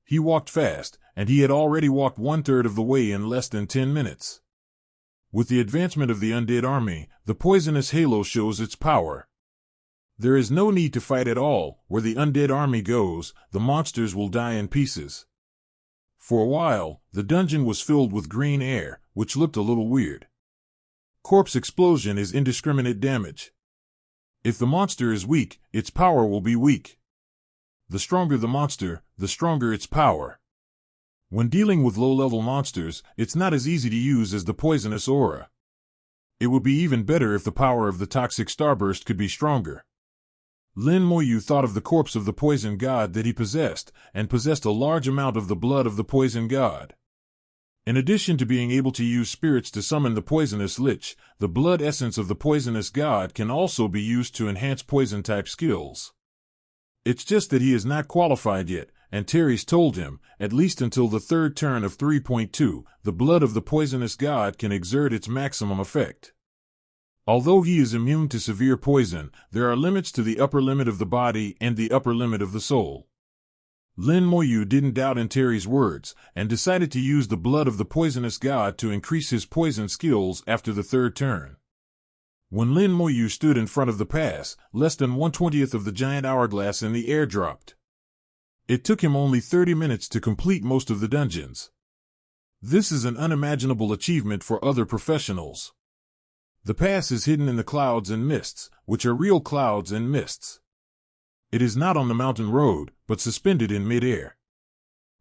He walked fast, and he had already walked 1/3 of the way in less than 10 minutes. With the advancement of the undead army, the poisonous halo shows its power. There is no need to fight at all. Where the undead army goes, the monsters will die in pieces. For a while, the dungeon was filled with green air, which looked a little weird. Corpse explosion is indiscriminate damage. If the monster is weak, its power will be weak. The stronger the monster, the stronger its power. When dealing with low-level monsters, it's not as easy to use as the poisonous aura. It would be even better if the power of the toxic starburst could be stronger. Lin Moyu thought of the corpse of the poison god that he possessed, and possessed a large amount of the blood of the poison god. In addition to being able to use spirits to summon the poisonous lich, the blood essence of the poisonous god can also be used to enhance poison-type skills. It's just that he is not qualified yet, and Teres told him, at least until the third turn of 3.2, the blood of the poisonous god can exert its maximum effect. Although he is immune to severe poison, there are limits to the upper limit of the body and the upper limit of the soul. Lin Moyu didn't doubt in Teres' words, and decided to use the blood of the poisonous god to increase his poison skills after the third turn. When Lin Moyu stood in front of the pass, less than 1/20th of the giant hourglass in the air dropped. It took him only 30 minutes to complete most of the dungeons. This is an unimaginable achievement for other professionals. The pass is hidden in the clouds and mists, which are real clouds and mists. It is not on the mountain road, but suspended in mid-air.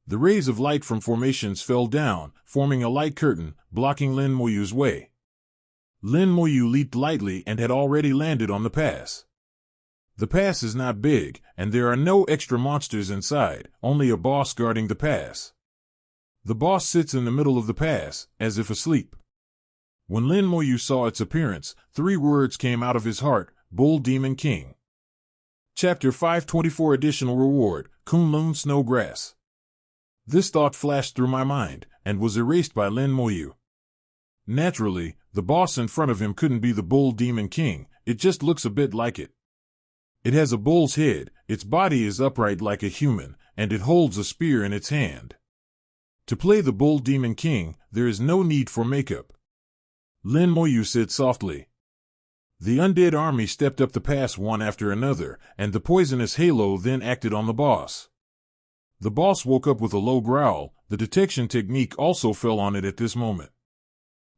The rays of light from formations fell down, forming a light curtain, blocking Lin Moyu's way. Lin Moyu leaped lightly and had already landed on the pass. The pass is not big, and there are no extra monsters inside, only a boss guarding the pass. The boss sits in the middle of the pass, as if asleep. When Lin Moyu saw its appearance, 3 words came out of his heart: Bull Demon King. Chapter 524 Additional Reward, Kunlun Snowgrass. This thought flashed through my mind, and was erased by Lin Moyu. Naturally, the boss in front of him couldn't be the Bull Demon King, it just looks a bit like it. It has a bull's head, its body is upright like a human, and it holds a spear in its hand. To play the Bull Demon King, there is no need for makeup. Lin Moyu said softly. The undead army stepped up the pass one after another, and the poisonous halo then acted on the boss. The boss woke up with a low growl. The detection technique also fell on it at this moment.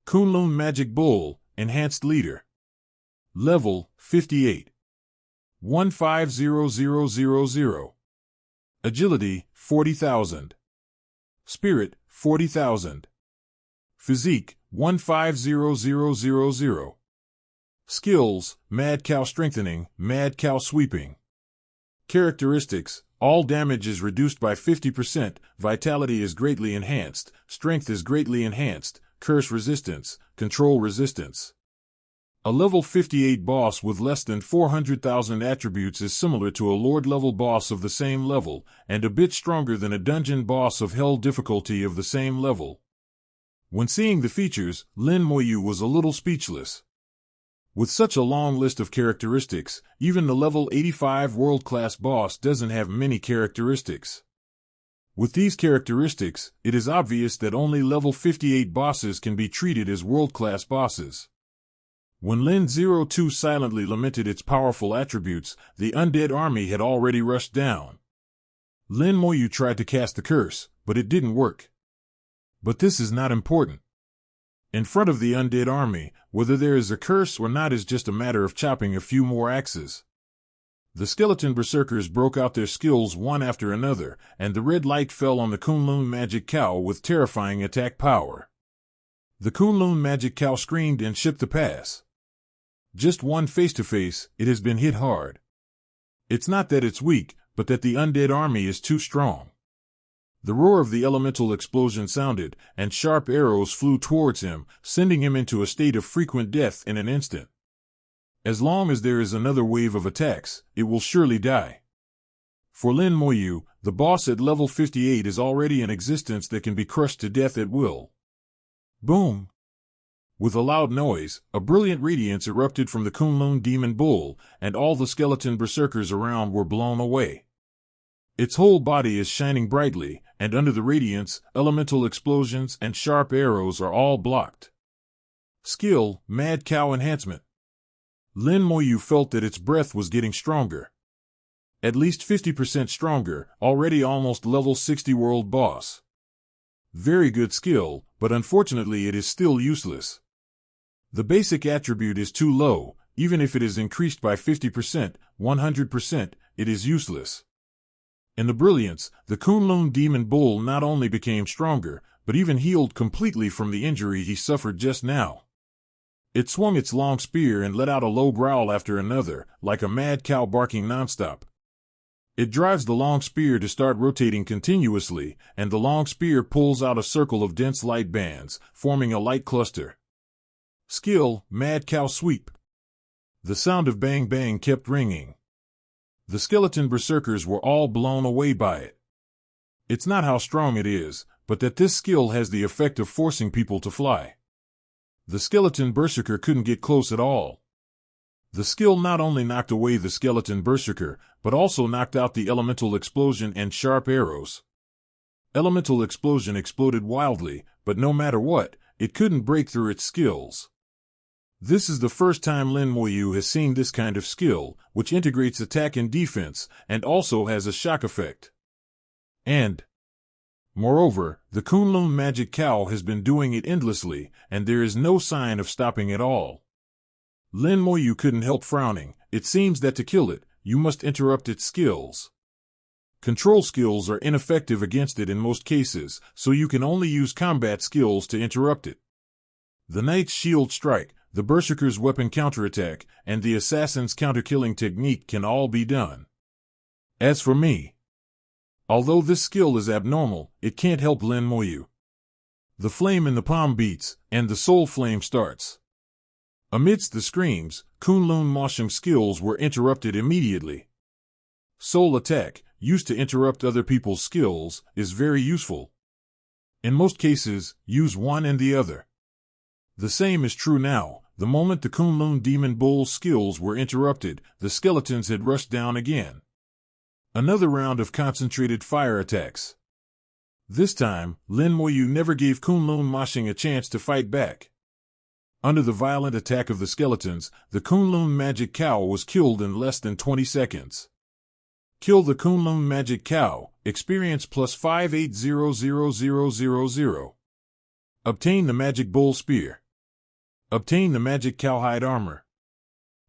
Kunlun Magic Bull, Enhanced Leader. Level, 58. 150000. Agility, 40,000. Spirit, 40,000. Physique, 150000. Skills, Mad Cow Strengthening, Mad Cow Sweeping. Characteristics, all damage is reduced by 50%, vitality is greatly enhanced, strength is greatly enhanced, curse resistance, control resistance. A level 58 boss with less than 400,000 attributes is similar to a Lord-level boss of the same level, and a bit stronger than a dungeon boss of Hell difficulty of the same level. When seeing the features, Lin Moyu was a little speechless. With such a long list of characteristics, even the level 85 world-class boss doesn't have many characteristics. With these characteristics, it is obvious that only level 58 bosses can be treated as world-class bosses. When Lin 02 silently lamented its powerful attributes, the undead army had already rushed down. Lin Moyu tried to cast the curse, but it didn't work. But this is not important. In front of the undead army, whether there is a curse or not is just a matter of chopping a few more axes. The skeleton berserkers broke out their skills one after another, and the red light fell on the Kunlun Magic Cow with terrifying attack power. The Kunlun Magic Cow screamed and shipped the pass. Just one face-to-face, it has been hit hard. It's not that it's weak, but that the undead army is too strong. The roar of the elemental explosion sounded, and sharp arrows flew towards him, sending him into a state of frequent death in an instant. As long as there is another wave of attacks, it will surely die. For Lin Moyu, the boss at level 58 is already an existence that can be crushed to death at will. Boom! With a loud noise, a brilliant radiance erupted from the Kunlun Demon Bull, and all the skeleton berserkers around were blown away. Its whole body is shining brightly, and under the radiance, elemental explosions and sharp arrows are all blocked. Skill, Mad Cow Enhancement. Lin Moyu felt that its breath was getting stronger. At least 50% stronger, already almost level 60 world boss. Very good skill, but unfortunately it is still useless. The basic attribute is too low, even if it is increased by 50%, 100%, it is useless. In the brilliance, the Kunlun Demon Bull not only became stronger, but even healed completely from the injury he suffered just now. It swung its long spear and let out a low growl after another, like a mad cow barking nonstop. It drives the long spear to start rotating continuously, and the long spear pulls out a circle of dense light bands, forming a light cluster. Skill, Mad Cow Sweep. The sound of bang bang kept ringing. The skeleton berserkers were all blown away by it. It's not how strong it is, but that this skill has the effect of forcing people to fly. The skeleton berserker couldn't get close at all. The skill not only knocked away the skeleton berserker, but also knocked out the elemental explosion and sharp arrows. Elemental explosion exploded wildly, but no matter what, it couldn't break through its skills. This is the first time Lin Moyu has seen this kind of skill, which integrates attack and defense, and also has a shock effect. And, moreover, the Kunlun magic cow has been doing it endlessly, and there is no sign of stopping at all. Lin Moyu couldn't help frowning. It seems that to kill it, you must interrupt its skills. Control skills are ineffective against it in most cases, so you can only use combat skills to interrupt it. The knight's shield strike, the berserker's weapon counterattack, and the assassin's counter-killing technique can all be done. As for me, although this skill is abnormal, it can't help Lin Moyu. The flame in the palm beats, and the soul flame starts. Amidst the screams, Kunlun Moshim's skills were interrupted immediately. Soul attack, used to interrupt other people's skills, is very useful. In most cases, use one and the other. The same is true now. The moment the Kunlun Demon Bull's skills were interrupted, the skeletons had rushed down again. Another round of concentrated fire attacks. This time, Lin Moyu never gave Kunlun Moshing a chance to fight back. Under the violent attack of the skeletons, the Kunlun magic cow was killed in less than 20 seconds. Kill the Kunlun magic cow, experience plus 580000. Obtain the magic bull spear. Obtain the magic cowhide armor.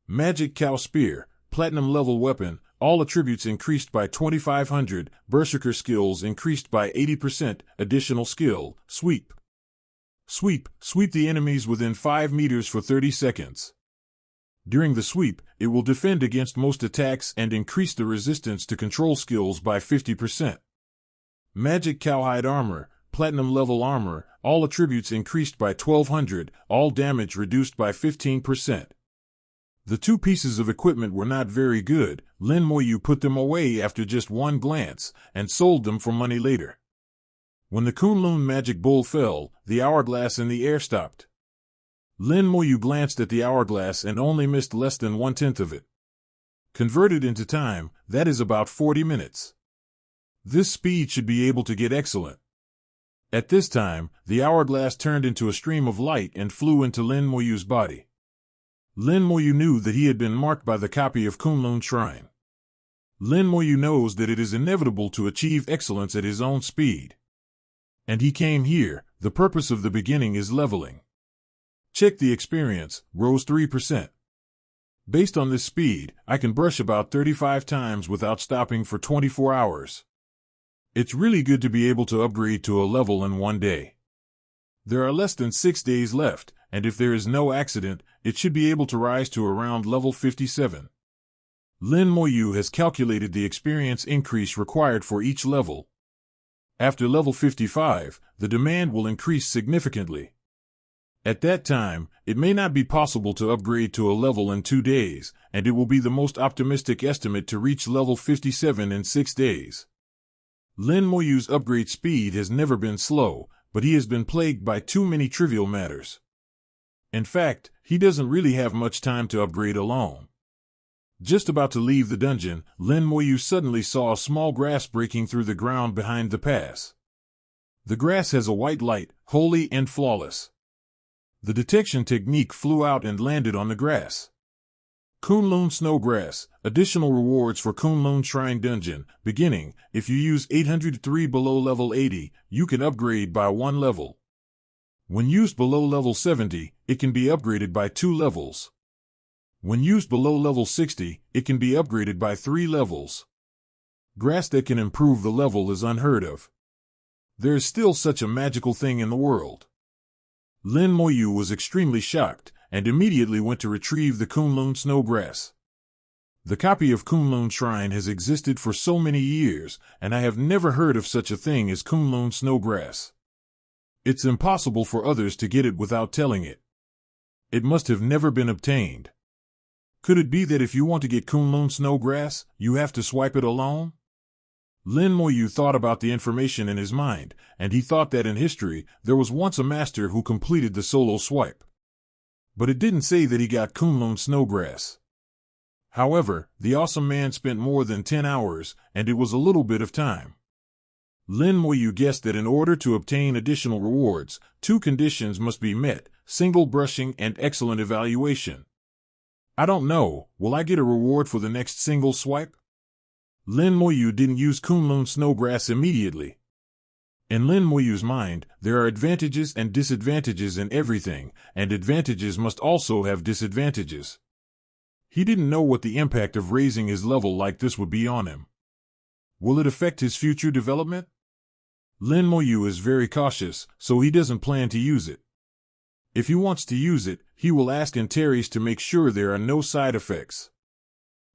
Magic cow spear, platinum level weapon, all attributes increased by 2500, berserker skills increased by 80%, additional skill, sweep. Sweep the enemies within 5 meters for 30 seconds. During the sweep, it will defend against most attacks and increase the resistance to control skills by 50%. Magic cowhide armor, platinum level armor, all attributes increased by 1200, all damage reduced by 15%. The two pieces of equipment were not very good. Lin Moyu put them away after just one glance, and sold them for money later. When the Kunlun magic bull fell, the hourglass in the air stopped. Lin Moyu glanced at the hourglass and only missed less than 1/10 of it. Converted into time, that is about 40 minutes. This speed should be able to get excellent. At this time, the hourglass turned into a stream of light and flew into Lin Moyu's body. Lin Moyu knew that he had been marked by the copy of Kunlun Shrine. Lin Moyu knows that it is inevitable to achieve excellence at his own speed. And he came here. The purpose of the beginning is leveling. Check the experience, rose 3%. Based on this speed, I can brush about 35 times without stopping for 24 hours. It's really good to be able to upgrade to a level in one day. There are less than 6 days left, and if there is no accident, it should be able to rise to around level 57. Lin Moyu has calculated the experience increase required for each level. After level 55, the demand will increase significantly. At that time, it may not be possible to upgrade to a level in 2 days, and it will be the most optimistic estimate to reach level 57 in 6 days. Lin Moyu's upgrade speed has never been slow, but he has been plagued by too many trivial matters. In fact, he doesn't really have much time to upgrade alone. Just about to leave the dungeon, Lin Moyu suddenly saw a small grass breaking through the ground behind the pass. The grass has a white light, holy and flawless. The detection technique flew out and landed on the grass. Kunlun Snowgrass, additional rewards for Kunlun Shrine Dungeon, beginning, if you use 803 below level 80, you can upgrade by 1 level. When used below level 70, it can be upgraded by 2 levels. When used below level 60, it can be upgraded by 3 levels. Grass that can improve the level is unheard of. There is still such a magical thing in the world. Lin Moyu was extremely shocked, and immediately went to retrieve the Kunlun Snowgrass. The copy of Kunlun Shrine has existed for so many years, and I have never heard of such a thing as Kunlun Snowgrass. It's impossible for others to get it without telling it. It must have never been obtained. Could it be that if you want to get Kunlun Snowgrass, you have to swipe it alone? Lin Moyu thought about the information in his mind, and he thought that in history, there was once a master who completed the solo swipe. But it didn't say that he got Kunlun Snowgrass. However, the awesome man spent more than 10 hours, and it was a little bit of time. Lin Moyu guessed that in order to obtain additional rewards, 2 conditions must be met: single brushing and excellent evaluation. I don't know, will I get a reward for the next single swipe? Lin Moyu didn't use Kunlun Snowgrass immediately. In Lin Moyu's mind, there are advantages and disadvantages in everything, and advantages must also have disadvantages. He didn't know what the impact of raising his level like this would be on him. Will it affect his future development? Lin Moyu is very cautious, so he doesn't plan to use it. If he wants to use it, he will ask Antares to make sure there are no side effects.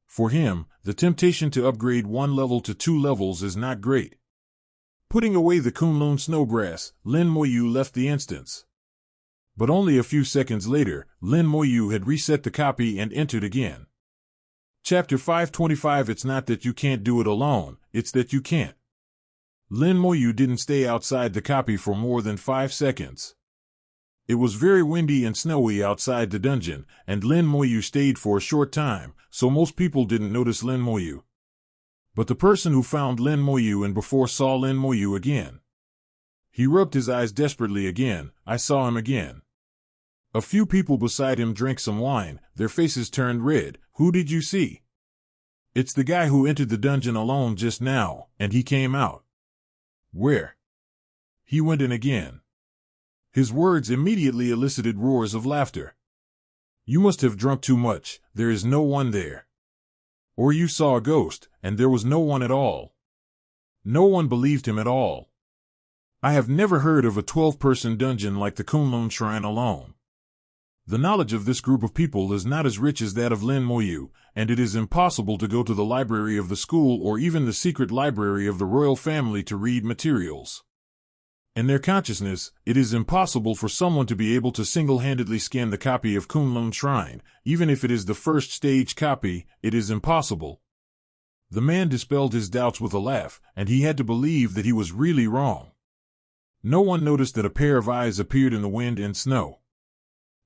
For him, the temptation to upgrade 1 level to 2 levels is not great. Putting away the Kunlun Snowgrass, Lin Moyu left the instance. But only a few seconds later, Lin Moyu had reset the copy and entered again. Chapter 525. It's not that you can't do it alone, it's that you can't. Lin Moyu didn't stay outside the copy for more than 5 seconds. It was very windy and snowy outside the dungeon, and Lin Moyu stayed for a short time, so most people didn't notice Lin Moyu. But the person who found Lin Moyu and before saw Lin Moyu again. He rubbed his eyes desperately again. I saw him again. A few people beside him drank some wine, their faces turned red. Who did you see? It's the guy who entered the dungeon alone just now, and he came out. Where? He went in again. His words immediately elicited roars of laughter. You must have drunk too much, there is no one there. Or you saw a ghost, and there was no one at all. No one believed him at all. I have never heard of a 12-person dungeon like the Kunlun Shrine alone. The knowledge of this group of people is not as rich as that of Lin Moyu, and it is impossible to go to the library of the school or even the secret library of the royal family to read materials. In their consciousness, it is impossible for someone to be able to single-handedly scan the copy of Kunlun Shrine. Even if it is the first stage copy, it is impossible. The man dispelled his doubts with a laugh, and he had to believe that he was really wrong. No one noticed that a pair of eyes appeared in the wind and snow.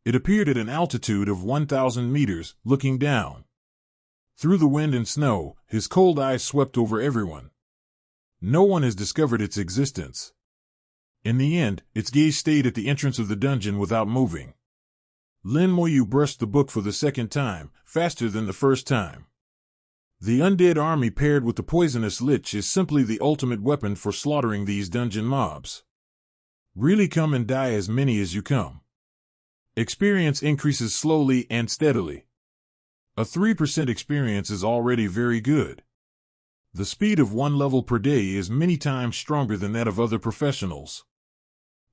It appeared at an altitude of 1,000 meters, looking down. Through the wind and snow, his cold eyes swept over everyone. No one has discovered its existence. In the end, its gaze stayed at the entrance of the dungeon without moving. Lin Moyu brushed the book for the second time, faster than the first time. The undead army paired with the poisonous lich is simply the ultimate weapon for slaughtering these dungeon mobs. Really come and die as many as you come. Experience increases slowly and steadily. A 3% experience is already very good. The speed of 1 level per day is many times stronger than that of other professionals.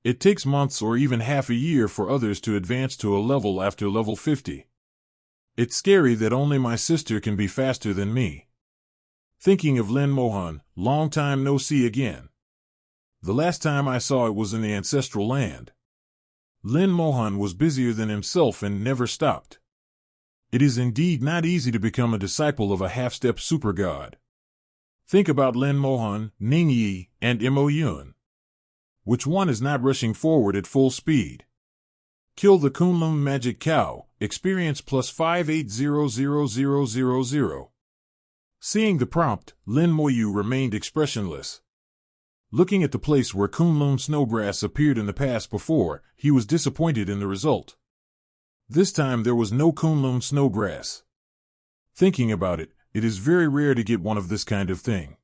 It takes months or even half a year for others to advance to a level after level 50. It's scary that only my sister can be faster than me. Thinking of Lin Mohan, long time no see again. The last time I saw it was in the ancestral land. Lin Mohan was busier than himself and never stopped. It is indeed not easy to become a disciple of a half-step super god. Think about Lin Mohan, Ning Yi, and Mo Yun. Which one is not rushing forward at full speed? Kill the Kunlun magic cow, experience plus 580000. Seeing the prompt, Lin Moyu remained expressionless. Looking at the place where Kunlun Snowgrass appeared in the past before, he was disappointed in the result. This time there was no Kunlun Snowgrass. Thinking about it, it is very rare to get one of this kind of thing.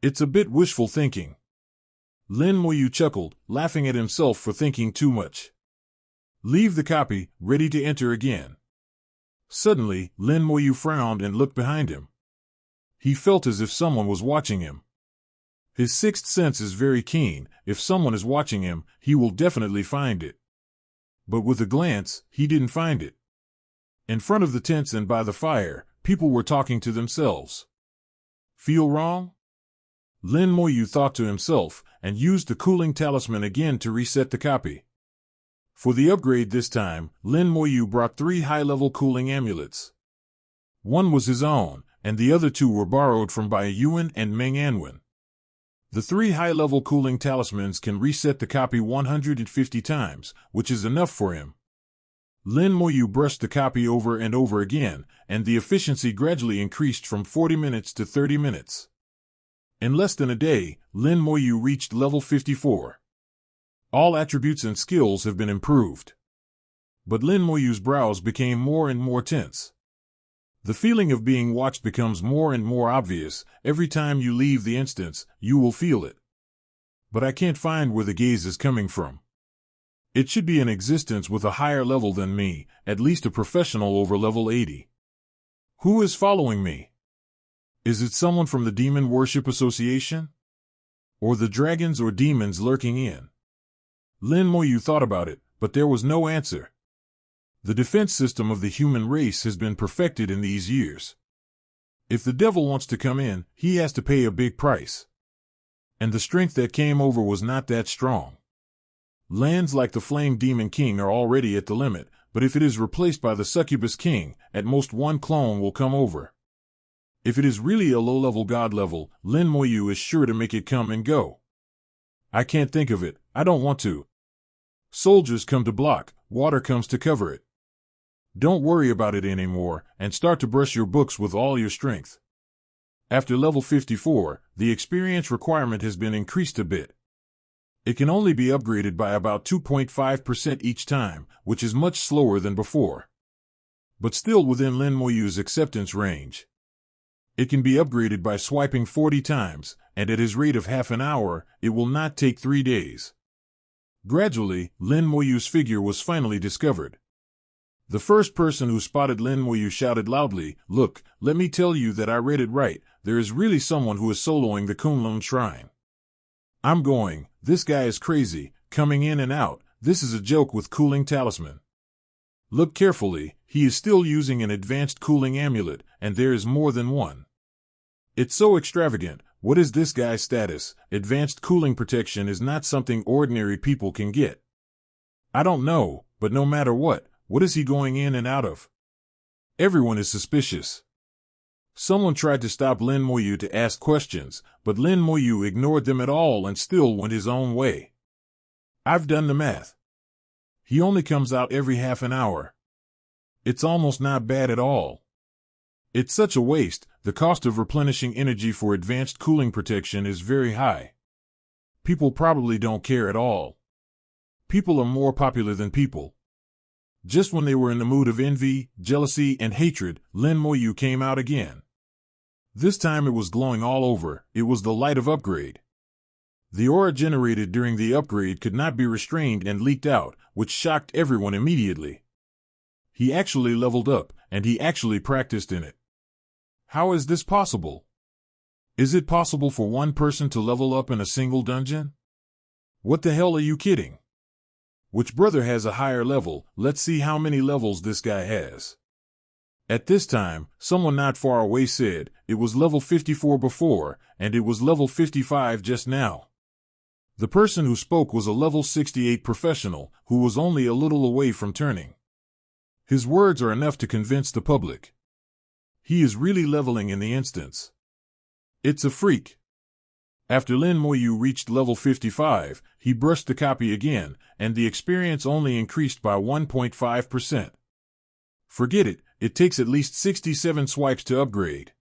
It's a bit wishful thinking. Lin Moyu chuckled, laughing at himself for thinking too much. Leave the copy, ready to enter again. Suddenly, Lin Moyu frowned and looked behind him. He felt as if someone was watching him. His sixth sense is very keen. If someone is watching him, he will definitely find it. But with a glance, he didn't find it. In front of the tents and by the fire, people were talking to themselves. Feel wrong? Lin Moyu thought to himself, and used the cooling talisman again to reset the copy. For the upgrade this time, Lin Moyu brought 3 high-level cooling amulets. One was his own, and the other two were borrowed from Bai Yuan and Meng Anwen. The 3 high-level cooling talismans can reset the copy 150 times, which is enough for him. Lin Moyu brushed the copy over and over again, and the efficiency gradually increased from 40 minutes to 30 minutes. In less than a day, Lin Moyu reached level 54. All attributes and skills have been improved. But Lin Moyu's brows became more and more tense. The feeling of being watched becomes more and more obvious. Every time you leave the instance, you will feel it. But I can't find where the gaze is coming from. It should be an existence with a higher level than me, at least a professional over level 80. Who is following me? Is it someone from the Demon Worship Association? Or the dragons or demons lurking in? Lin Moyu thought about it, but there was no answer. The defense system of the human race has been perfected in these years. If the devil wants to come in, he has to pay a big price. And the strength that came over was not that strong. Lands like the Flame Demon King are already at the limit, but if it is replaced by the Succubus King, at most one clone will come over. If it is really a low-level god level, Lin Moyu is sure to make it come and go. I can't think of it, I don't want to. Soldiers come to block, water comes to cover it. Don't worry about it anymore, and start to brush your books with all your strength. After level 54, the experience requirement has been increased a bit. It can only be upgraded by about 2.5% each time, which is much slower than before. But still within Lin Moyu's acceptance range. It can be upgraded by swiping 40 times, and at his rate of half an hour, it will not take 3 days. Gradually, Lin Moyu's figure was finally discovered. The first person who spotted Lin Moyu shouted loudly, "Look, let me tell you that I read it right, there is really someone who is soloing the Kunlun Shrine. I'm going, this guy is crazy, coming in and out, this is a joke with cooling talisman. Look carefully, he is still using an advanced cooling amulet, and there is more than one. It's so extravagant, what is this guy's status? Advanced cooling protection is not something ordinary people can get. I don't know, but no matter what is he going in and out of? Everyone is suspicious." Someone tried to stop Lin Moyu to ask questions, but Lin Moyu ignored them at all and still went his own way. "I've done the math. He only comes out every half an hour. It's almost not bad at all. It's such a waste, the cost of replenishing energy for advanced cooling protection is very high. People probably don't care at all. People are more popular than people." Just when they were in the mood of envy, jealousy, and hatred, Lin Moyu came out again. This time it was glowing all over, it was the light of upgrade. The aura generated during the upgrade could not be restrained and leaked out, which shocked everyone immediately. He actually leveled up, and he actually practiced in it. How is this possible? Is it possible for one person to level up in a single dungeon? What the hell are you kidding? Which brother has a higher level? Let's see how many levels this guy has. At this time, someone not far away said, it was level 54 before, and it was level 55 just now. The person who spoke was a level 68 professional, who was only a little away from turning. His words are enough to convince the public. He is really leveling in the instance. It's a freak. After Lin Moyu reached level 55, he brushed the copy again, and the experience only increased by 1.5%. Forget it, it takes at least 67 swipes to upgrade.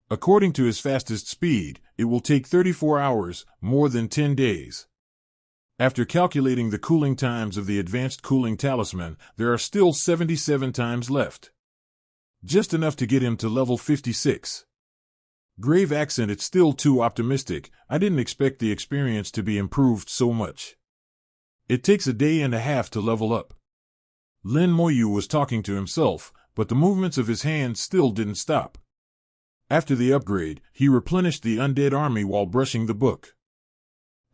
According to his fastest speed, it will take 34 hours, more than 10 days. After calculating the cooling times of the advanced cooling talisman, there are still 77 times left. Just enough to get him to level 56. Grave accent, it's still too optimistic, I didn't expect the experience to be improved so much. It takes a day and a half to level up. Lin Moyu was talking to himself, but the movements of his hands still didn't stop. After the upgrade, he replenished the undead army while brushing the book.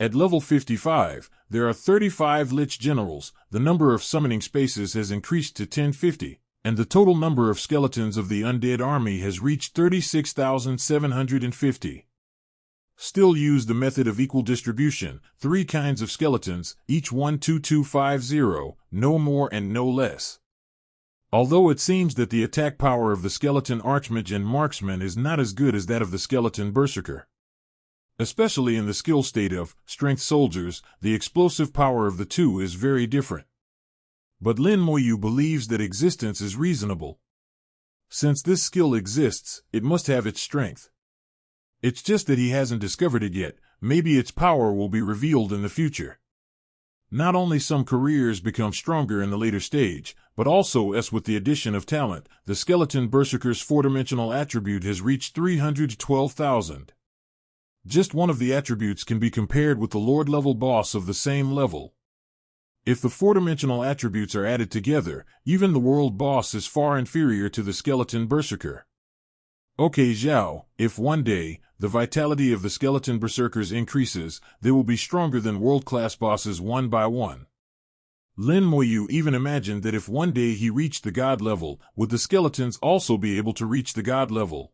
At level 55, there are 35 Lich Generals, the number of summoning spaces has increased to 1050. And the total number of skeletons of the undead army has reached 36,750. Still use the method of equal distribution, 3 kinds of skeletons, each 12250, no more and no less. Although it seems that the attack power of the skeleton archmage and marksman is not as good as that of the skeleton berserker. Especially in the skill state of strength soldiers, the explosive power of the two is very different. But Lin Moyu believes that existence is reasonable. Since this skill exists, it must have its strength. It's just that he hasn't discovered it yet. Maybe its power will be revealed in the future. Not only some careers become stronger in the later stage, but also as with the addition of talent, the skeleton berserker's four-dimensional attribute has reached 312,000. Just one of the attributes can be compared with the Lord-level boss of the same level. If the four-dimensional attributes are added together, even the world boss is far inferior to the skeleton berserker. Okay, Zhao, if one day, the vitality of the skeleton berserkers increases, they will be stronger than world-class bosses one by one. Lin Moyu even imagined that if one day he reached the god level, would the skeletons also be able to reach the god level?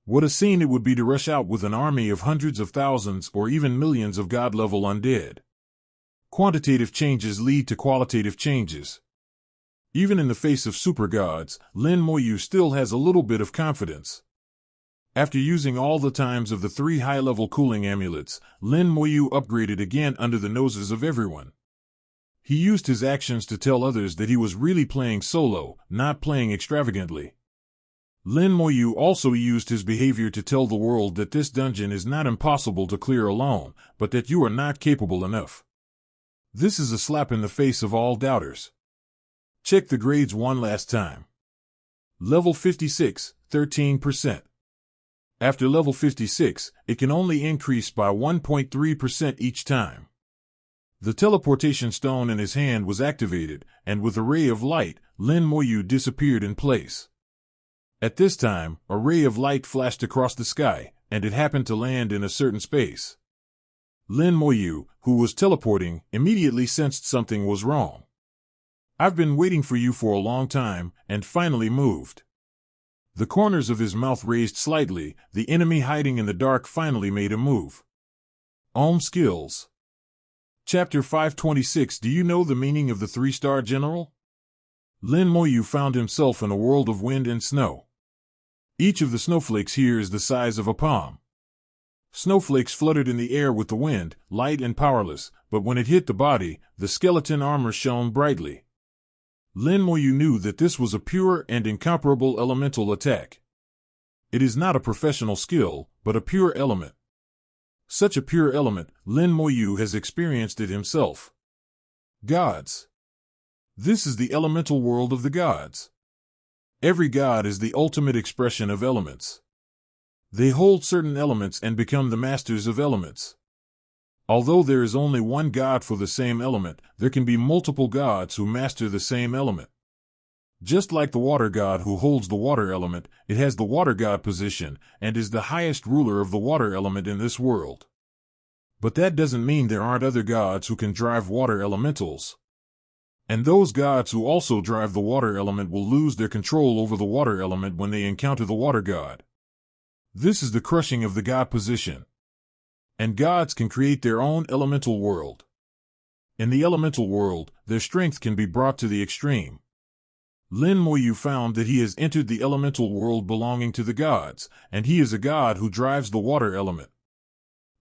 What a scene it would be to rush out with an army of hundreds of thousands or even millions of god-level undead. Quantitative changes lead to qualitative changes. Even in the face of super gods, Lin Moyu still has a little bit of confidence. After using all the times of the 3 high-level cooling amulets, Lin Moyu upgraded again under the noses of everyone. He used his actions to tell others that he was really playing solo, not playing extravagantly. Lin Moyu also used his behavior to tell the world that this dungeon is not impossible to clear alone, but that you are not capable enough. This is a slap in the face of all doubters. Check the grades one last time. Level 56, 13%. After level 56, it can only increase by 1.3% each time. The teleportation stone in his hand was activated, and with a ray of light, Lin Moyu disappeared in place. At this time, a ray of light flashed across the sky, and it happened to land in a certain space. Lin Moyu, who was teleporting, immediately sensed something was wrong. I've been waiting for you for a long time, and finally moved. The corners of his mouth raised slightly, the enemy hiding in the dark finally made a move. Skills. Chapter 526. Do you know the meaning of the 3-star general? Lin Moyu found himself in a world of wind and snow. Each of the snowflakes here is the size of a palm. Snowflakes fluttered in the air with the wind, light and powerless, but when it hit the body, the skeleton armor shone brightly. Lin Moyu knew that this was a pure and incomparable elemental attack. It is not a professional skill, but a pure element. Such a pure element, Lin Moyu has experienced it himself. Gods. This is the elemental world of the gods. Every god is the ultimate expression of elements. They hold certain elements and become the masters of elements. Although there is only one god for the same element, there can be multiple gods who master the same element. Just like the water god who holds the water element, it has the water god position and is the highest ruler of the water element in this world. But that doesn't mean there aren't other gods who can drive water elementals. And those gods who also drive the water element will lose their control over the water element when they encounter the water god. This is the crushing of the god position. And gods can create their own elemental world. In the elemental world, their strength can be brought to the extreme. Lin Moyu found that he has entered the elemental world belonging to the gods, and he is a god who drives the water element.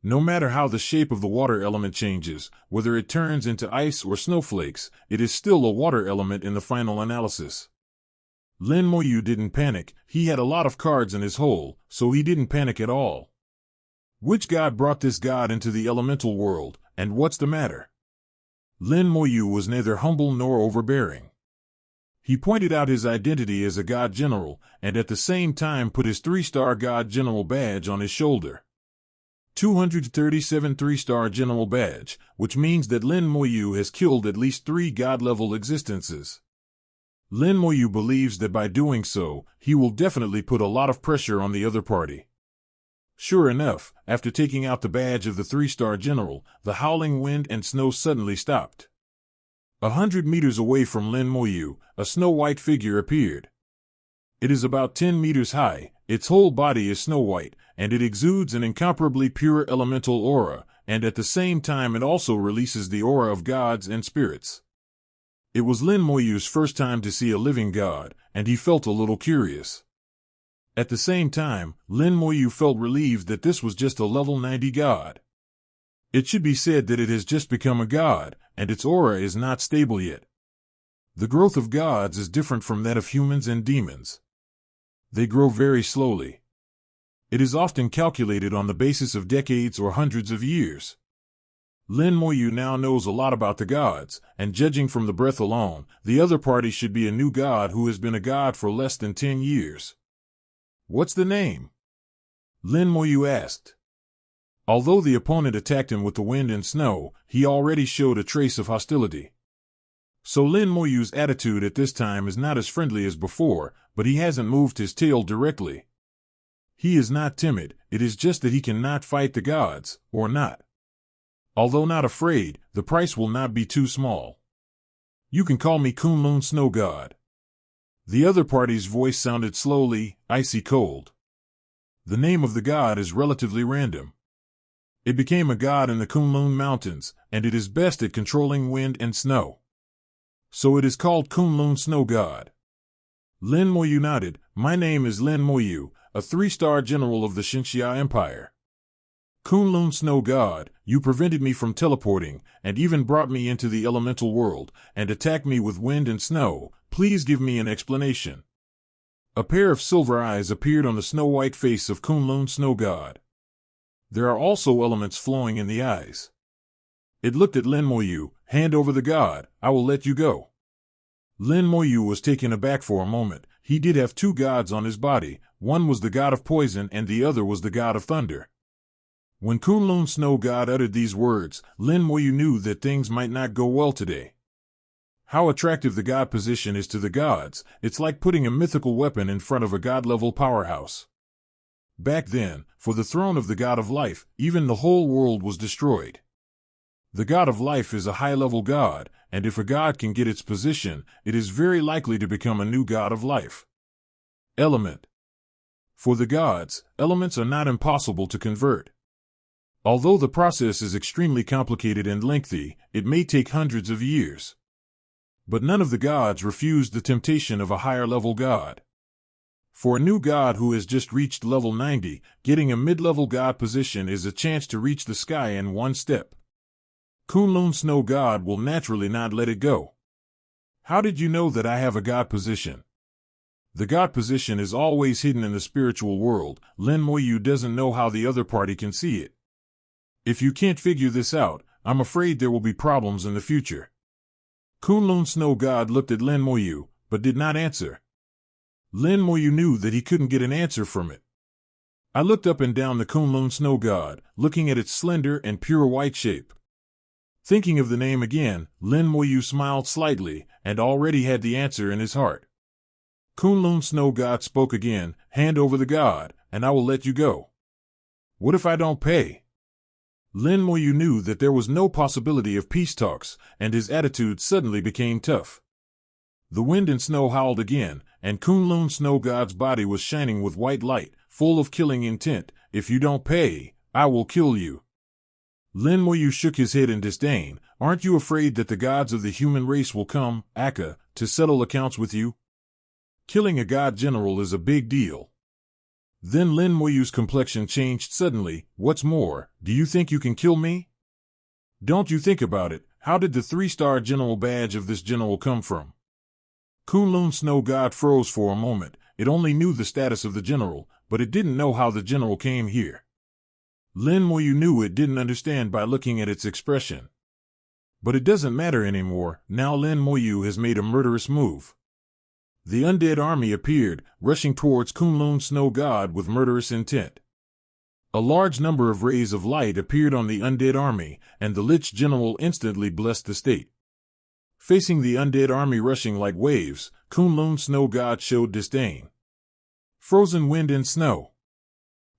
No matter how the shape of the water element changes, whether it turns into ice or snowflakes, it is still a water element in the final analysis. Lin Moyu didn't panic. He had a lot of cards in his hole, so he didn't panic at all. Which god brought this god into the elemental world, and what's the matter? Lin Moyu was neither humble nor overbearing. He pointed out his identity as a god general, and at the same time put his 3-star god general badge on his shoulder. 237 3-star general badge, which means that Lin Moyu has killed at least 3 god-level existences. Lin Moyu believes that by doing so, he will definitely put a lot of pressure on the other party. Sure enough, after taking out the badge of the 3-star general, the howling wind and snow suddenly stopped. 100 meters away from Lin Moyu, a snow-white figure appeared. It is about 10 meters high, its whole body is snow-white, and it exudes an incomparably pure elemental aura, and at the same time it also releases the aura of gods and spirits. It was Lin Moyu's first time to see a living god, and he felt a little curious. At the same time, Lin Moyu felt relieved that this was just a level 90 god. It should be said that it has just become a god, and its aura is not stable yet. The growth of gods is different from that of humans and demons. They grow very slowly. It is often calculated on the basis of decades or hundreds of years. Lin Moyu now knows a lot about the gods, and judging from the breath alone, the other party should be a new god who has been a god for less than 10 years. "What's the name?" Lin Moyu asked. Although the opponent attacked him with the wind and snow, he already showed a trace of hostility. So Lin Moyu's attitude at this time is not as friendly as before, but he hasn't moved his tail directly. He is not timid, it is just that he cannot fight the gods, or not. Although not afraid, the price will not be too small. "You can call me Kunlun Snow God." The other party's voice sounded slowly, icy cold. The name of the god is relatively random. It became a god in the Kunlun Mountains, and it is best at controlling wind and snow. So it is called Kunlun Snow God. Lin Moyu nodded. "My name is Lin Moyu, a 3-star general of the Xinxia Empire. Kunlun Snow God, you prevented me from teleporting, and even brought me into the elemental world, and attacked me with wind and snow. Please give me an explanation." A pair of silver eyes appeared on the snow-white face of Kunlun Snow God. There are also elements flowing in the eyes. It looked at Lin Moyu. "Hand over the god, I will let you go." Lin Moyu was taken aback for a moment. He did have 2 gods on his body. One was the god of poison and the other was the god of thunder. When Kunlun Snow God uttered these words, Lin Moyu knew that things might not go well today. How attractive the god position is to the gods, it's like putting a mythical weapon in front of a god-level powerhouse. Back then, for the throne of the god of life, even the whole world was destroyed. The god of life is a high-level god, and if a god can get its position, it is very likely to become a new god of life. Element. For the gods, elements are not impossible to convert. Although the process is extremely complicated and lengthy, it may take hundreds of years. But none of the gods refused the temptation of a higher-level god. For a new god who has just reached level 90, getting a mid-level god position is a chance to reach the sky in one step. Kunlun Snow God will naturally not let it go. "How did you know that I have a god position?" The god position is always hidden in the spiritual world. Lin Moyu doesn't know how the other party can see it. If you can't figure this out, I'm afraid there will be problems in the future. Kunlun Snow God looked at Lin Moyu, but did not answer. Lin Moyu knew that he couldn't get an answer from it. I looked up and down the Kunlun Snow God, looking at its slender and pure white shape. Thinking of the name again, Lin Moyu smiled slightly, and already had the answer in his heart. Kunlun Snow God spoke again. "Hand over the god, and I will let you go." "What if I don't pay?" Lin Moyu knew that there was no possibility of peace talks, and his attitude suddenly became tough. The wind and snow howled again, and Kunlun Snow God's body was shining with white light, full of killing intent. "If you don't pay, I will kill you." Lin Moyu shook his head in disdain. "Aren't you afraid that the gods of the human race will come, Akka, to settle accounts with you? Killing a god general is a big deal." Then Lin Moyu's complexion changed suddenly. "What's more, do you think you can kill me? Don't you think about it, how did the 3-star general badge of this general come from?" Kunlun Snow God froze for a moment. It only knew the status of the general, but it didn't know how the general came here. Lin Moyu knew it didn't understand by looking at its expression. But it doesn't matter anymore, now Lin Moyu has made a murderous move. The undead army appeared, rushing towards Kunlun Snow God with murderous intent. A large number of rays of light appeared on the undead army, and the Lich General instantly blessed the state. Facing the undead army rushing like waves, Kunlun Snow God showed disdain. Frozen wind and snow.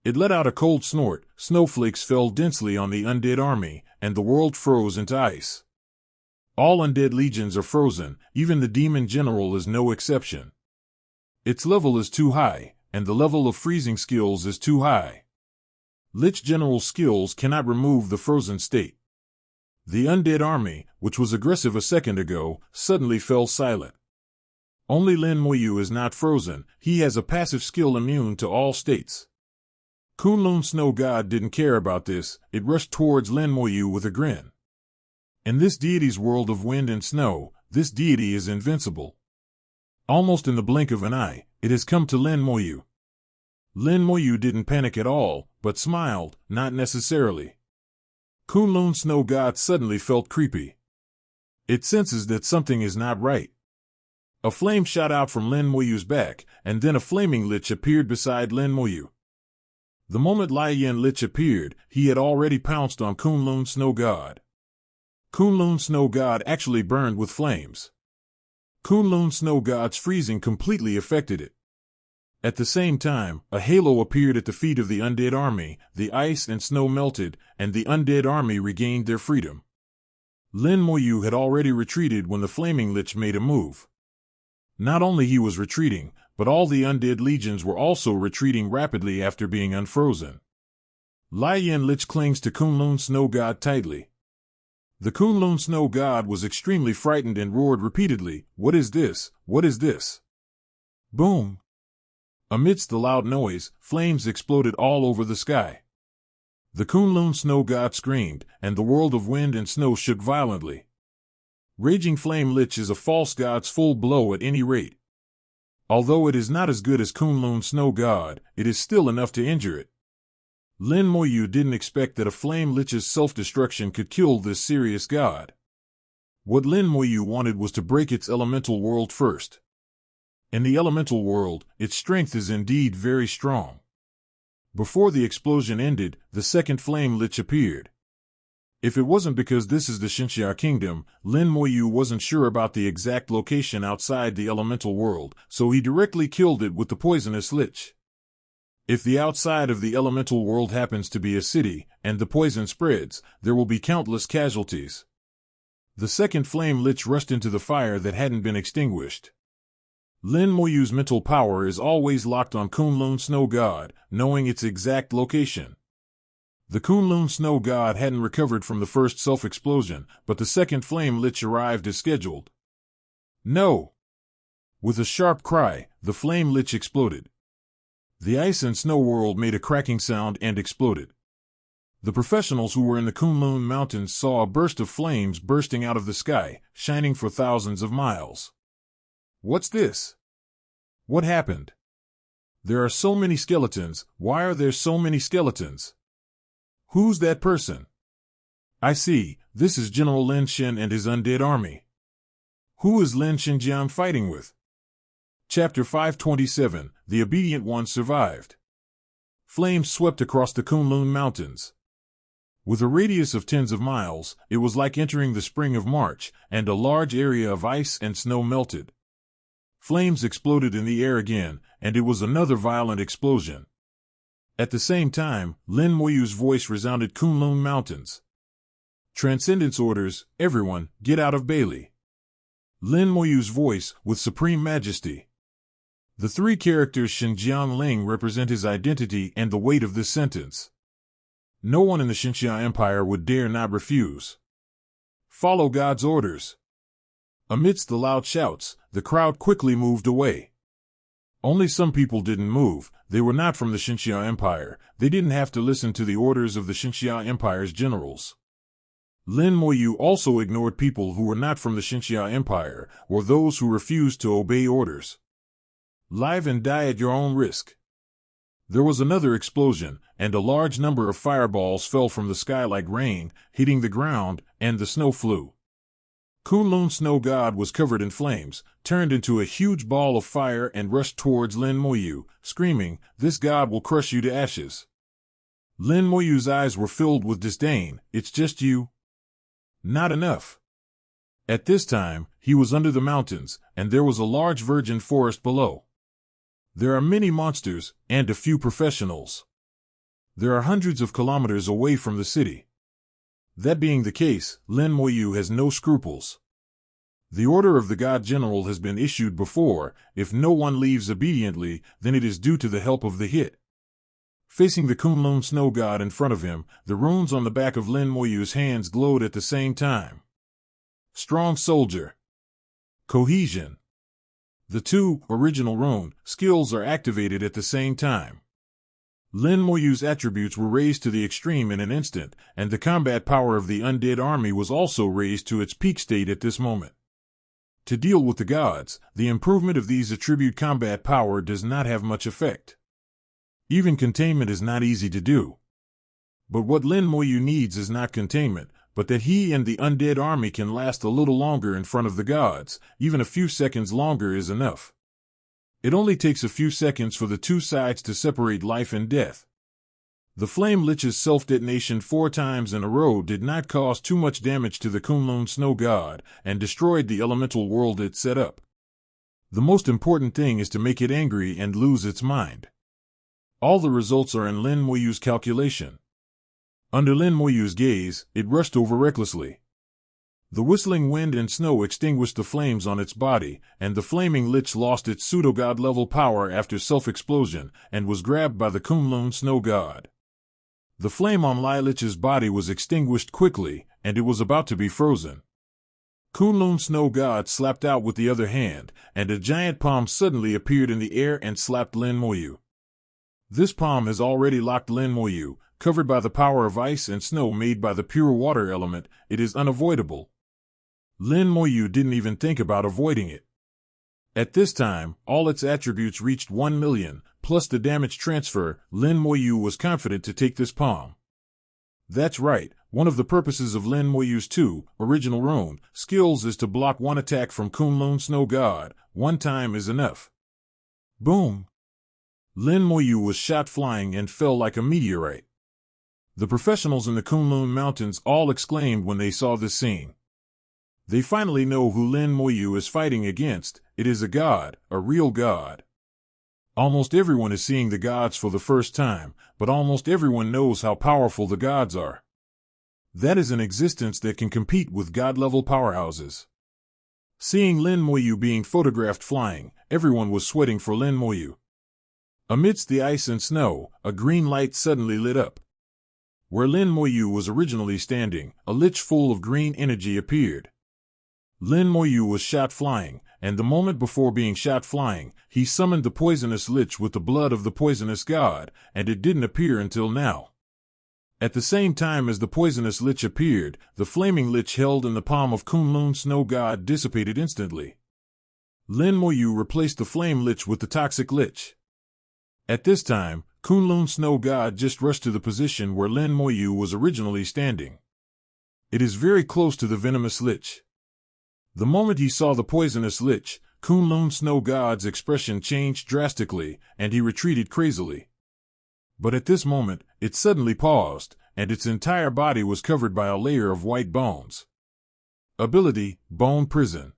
It let out a cold snort, snowflakes fell densely on the undead army, and the world froze into ice. All undead legions are frozen, even the demon general is no exception. Its level is too high, and the level of freezing skills is too high. Lich General's skills cannot remove the frozen state. The undead army, which was aggressive a second ago, suddenly fell silent. Only Lin Moyu is not frozen. He has a passive skill immune to all states. Kunlun Snow God didn't care about this. It rushed towards Lin Moyu with a grin. In this deity's world of wind and snow, this deity is invincible. Almost in the blink of an eye, it has come to Lin Moyu. Lin Moyu didn't panic at all, but smiled, not necessarily. Kunlun Snow God suddenly felt creepy. It senses that something is not right. A flame shot out from Lin Moyu's back, and then a flaming lich appeared beside Lin Moyu. The moment Lai Yen Lich appeared, he had already pounced on Kunlun Snow God. Kunlun Snow God actually burned with flames. Kunlun Snow God's freezing completely affected it. At the same time, a halo appeared at the feet of the undead army, the ice and snow melted, and the undead army regained their freedom. Lin Moyu had already retreated when the flaming lich made a move. Not only he was retreating, but all the undead legions were also retreating rapidly after being unfrozen. Lai Yen Lich clings to Kunlun Snow God tightly. The Kunlun Snow God was extremely frightened and roared repeatedly, "What is this? What is this?" Boom! Amidst the loud noise, flames exploded all over the sky. The Kunlun Snow God screamed, and the world of wind and snow shook violently. Raging Flame Lich is a false god's full blow at any rate. Although it is not as good as Kunlun Snow God, it is still enough to injure it. Lin Moyu didn't expect that a Flame Lich's self-destruction could kill this serious god. What Lin Moyu wanted was to break its elemental world first. In the elemental world, its strength is indeed very strong. Before the explosion ended, the second Flame Lich appeared. If it wasn't because this is the Xinxia Kingdom, Lin Moyu wasn't sure about the exact location outside the elemental world, so he directly killed it with the poisonous lich. If the outside of the elemental world happens to be a city, and the poison spreads, there will be countless casualties. The second Flame Lich rushed into the fire that hadn't been extinguished. Lin Moyu's mental power is always locked on Kunlun Snow God, knowing its exact location. The Kunlun Snow God hadn't recovered from the first self-explosion, but the second Flame Lich arrived as scheduled. No! With a sharp cry, the Flame Lich exploded. The ice and snow world made a cracking sound and exploded. The professionals who were in the Kunlun Mountains saw a burst of flames bursting out of the sky, shining for thousands of miles. What's this? What happened? There are so many skeletons. Why are there so many skeletons? Who's that person? I see, this is General Lin Shen and his undead army. Who is Lin Xinjiang fighting with? Chapter 527, The Obedient One Survived. Flames swept across the Kunlun Mountains. With a radius of tens of miles, it was like entering the spring of March, and a large area of ice and snow melted. Flames exploded in the air again, and it was another violent explosion. At the same time, Lin Moyu's voice resounded Kunlun Mountains. Transcendence orders, everyone, get out of Bailey. Lin Moyu's voice, with supreme majesty. The three characters Xinjiang Ling represent his identity and the weight of this sentence. No one in the Xinxia Empire would dare not refuse. Follow God's orders. Amidst the loud shouts, the crowd quickly moved away. Only some people didn't move. They were not from the Xinxia Empire. They didn't have to listen to the orders of the Xinxia Empire's generals. Lin Moyu also ignored people who were not from the Xinxia Empire, or those who refused to obey orders. Live and die at your own risk. There was another explosion, and a large number of fireballs fell from the sky like rain, hitting the ground, and the snow flew. Kunlun Snow God was covered in flames, turned into a huge ball of fire and rushed towards Lin Moyu, screaming, "This god will crush you to ashes." Lin Moyu's eyes were filled with disdain. "It's just you? Not enough." At this time, he was under the mountains, and there was a large virgin forest below. There are many monsters, and a few professionals. There are hundreds of kilometers away from the city. That being the case, Lin Moyu has no scruples. The order of the God General has been issued before. If no one leaves obediently, then it is due to the help of the hit. Facing the Kunlun snow god in front of him, the runes on the back of Lin Moyu's hands glowed at the same time. Strong soldier. Cohesion. The two original rune skills are activated at the same time. Lin Moyu's attributes were raised to the extreme in an instant, and the combat power of the undead army was also raised to its peak state at this moment. To deal with the gods, the improvement of these attribute combat power does not have much effect. Even containment is not easy to do. But what Lin Moyu needs is not containment, but that he and the undead army can last a little longer in front of the gods. Even a few seconds longer is enough. It only takes a few seconds for the two sides to separate life and death. The Flame Lich's self-detonation 4 times in a row did not cause too much damage to the Kunlun snow god, and destroyed the elemental world it set up. The most important thing is to make it angry and lose its mind. All the results are in Lin Moyu's calculation. Under Lin Moyu's gaze, it rushed over recklessly. The whistling wind and snow extinguished the flames on its body, and the flaming lich lost its pseudo-god level power after self-explosion, and was grabbed by the Kunlun snow god. The flame on Lai Lich's body was extinguished quickly, and it was about to be frozen. Kunlun snow god slapped out with the other hand, and a giant palm suddenly appeared in the air and slapped Lin Moyu. This palm has already locked Lin Moyu, covered by the power of ice and snow made by the pure water element. It is unavoidable. Lin Moyu didn't even think about avoiding it. At this time, all its attributes reached 1 million, plus the damage transfer. Lin Moyu was confident to take this palm. That's right, one of the purposes of Lin Moyu's 2 original rune skills is to block one attack from Kunlun snow god. 1 time is enough. Boom! Lin Moyu was shot flying and fell like a meteorite. The professionals in the Kunlun Mountains all exclaimed when they saw this scene. They finally know who Lin Moyu is fighting against. It is a god, a real god. Almost everyone is seeing the gods for the first time, but almost everyone knows how powerful the gods are. That is an existence that can compete with god-level powerhouses. Seeing Lin Moyu being photographed flying, everyone was sweating for Lin Moyu. Amidst the ice and snow, a green light suddenly lit up. Where Lin Moyu was originally standing, a lich full of green energy appeared. Lin Moyu was shot flying, and the moment before being shot flying, he summoned the poisonous lich with the blood of the poisonous god, and it didn't appear until now. At the same time as the poisonous lich appeared, the flaming lich held in the palm of Kunlun snow god dissipated instantly. Lin Moyu replaced the flame lich with the toxic lich. At this time, Kunlun snow god just rushed to the position where Lin Moyu was originally standing. It is very close to the venomous lich. The moment he saw the poisonous lich, Kunlun snow god's expression changed drastically, and he retreated crazily. But at this moment, it suddenly paused, and its entire body was covered by a layer of white bones. Ability, Bone Prison.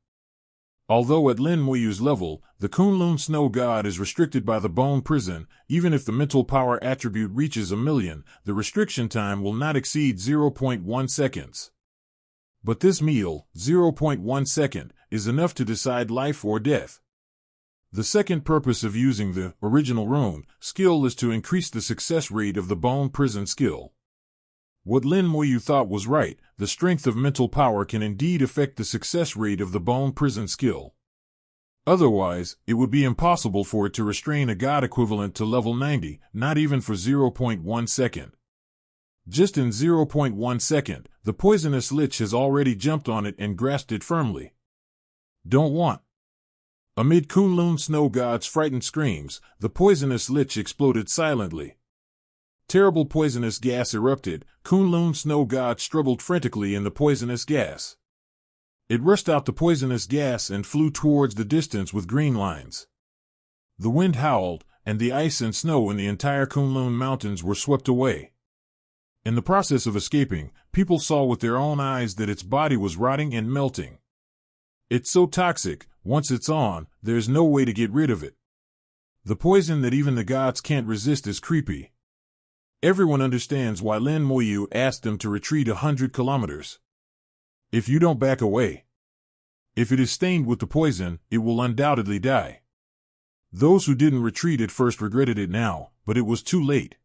Although at Lin Moyu's level, the Kunlun snow god is restricted by the Bone Prison, even if the mental power attribute reaches 1 million, the restriction time will not exceed 0.1 seconds. But this meal, 0.1 second, is enough to decide life or death. The second purpose of using the original rune skill is to increase the success rate of the Bone Prison skill. What Lin Moyu thought was right, the strength of mental power can indeed affect the success rate of the Bone Prison skill. Otherwise, it would be impossible for it to restrain a god equivalent to level 90, not even for 0.1 second. Just in 0.1 second, the poisonous lich has already jumped on it and grasped it firmly. Don't want. Amid Kunlun snow god's frightened screams, the poisonous lich exploded silently. Terrible poisonous gas erupted. Kunlun snow god struggled frantically in the poisonous gas. It rushed out the poisonous gas and flew towards the distance with green lines. The wind howled, and the ice and snow in the entire Kunlun Mountains were swept away. In the process of escaping, people saw with their own eyes that its body was rotting and melting. It's so toxic, once it's on, there's no way to get rid of it. The poison that even the gods can't resist is creepy. Everyone understands why Lin Moyu asked them to retreat 100 kilometers. If you don't back away. If it is stained with the poison, it will undoubtedly die. Those who didn't retreat at first regretted it now, but it was too late.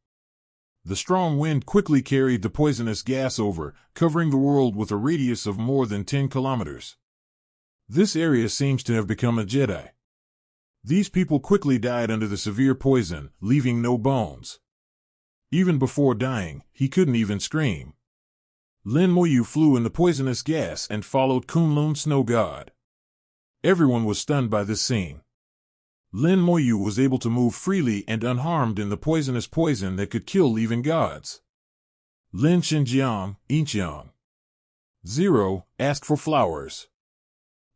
The strong wind quickly carried the poisonous gas over, covering the world with a radius of more than 10 kilometers. This area seems to have become a Jedi. These people quickly died under the severe poison, leaving no bones. Even before dying, he couldn't even scream. Lin Moyu flew in the poisonous gas and followed Kunlun Snow God. Everyone was stunned by this scene. Lin Moyu was able to move freely and unharmed in the poisonous poison that could kill even gods. Lin Xinjiang, Yinqiang. 0. Asked for flowers.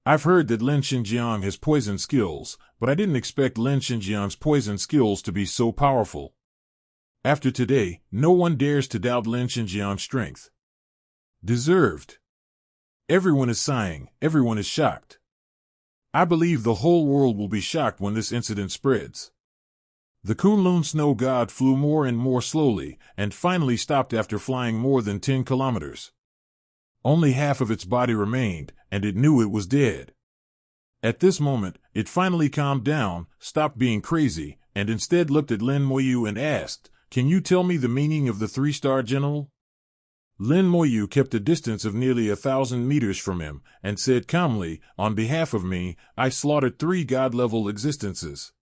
I've heard that Lin Xinjiang has poison skills, but I didn't expect Lin Xinjiang's poison skills to be so powerful. After today, no one dares to doubt Lin Xinjiang's strength. Deserved. Everyone is sighing, everyone is shocked. I believe the whole world will be shocked when this incident spreads. The Kunlun Snow God flew more and more slowly, and finally stopped after flying more than 10 kilometers. Only half of its body remained, and it knew it was dead. At this moment, it finally calmed down, stopped being crazy, and instead looked at Lin Moyu and asked, "Can you tell me the meaning of the 3-star general?" Lin Moyu kept a distance of nearly 1,000 meters from him, and said calmly, "On behalf of me, I slaughtered 3 god-level existences."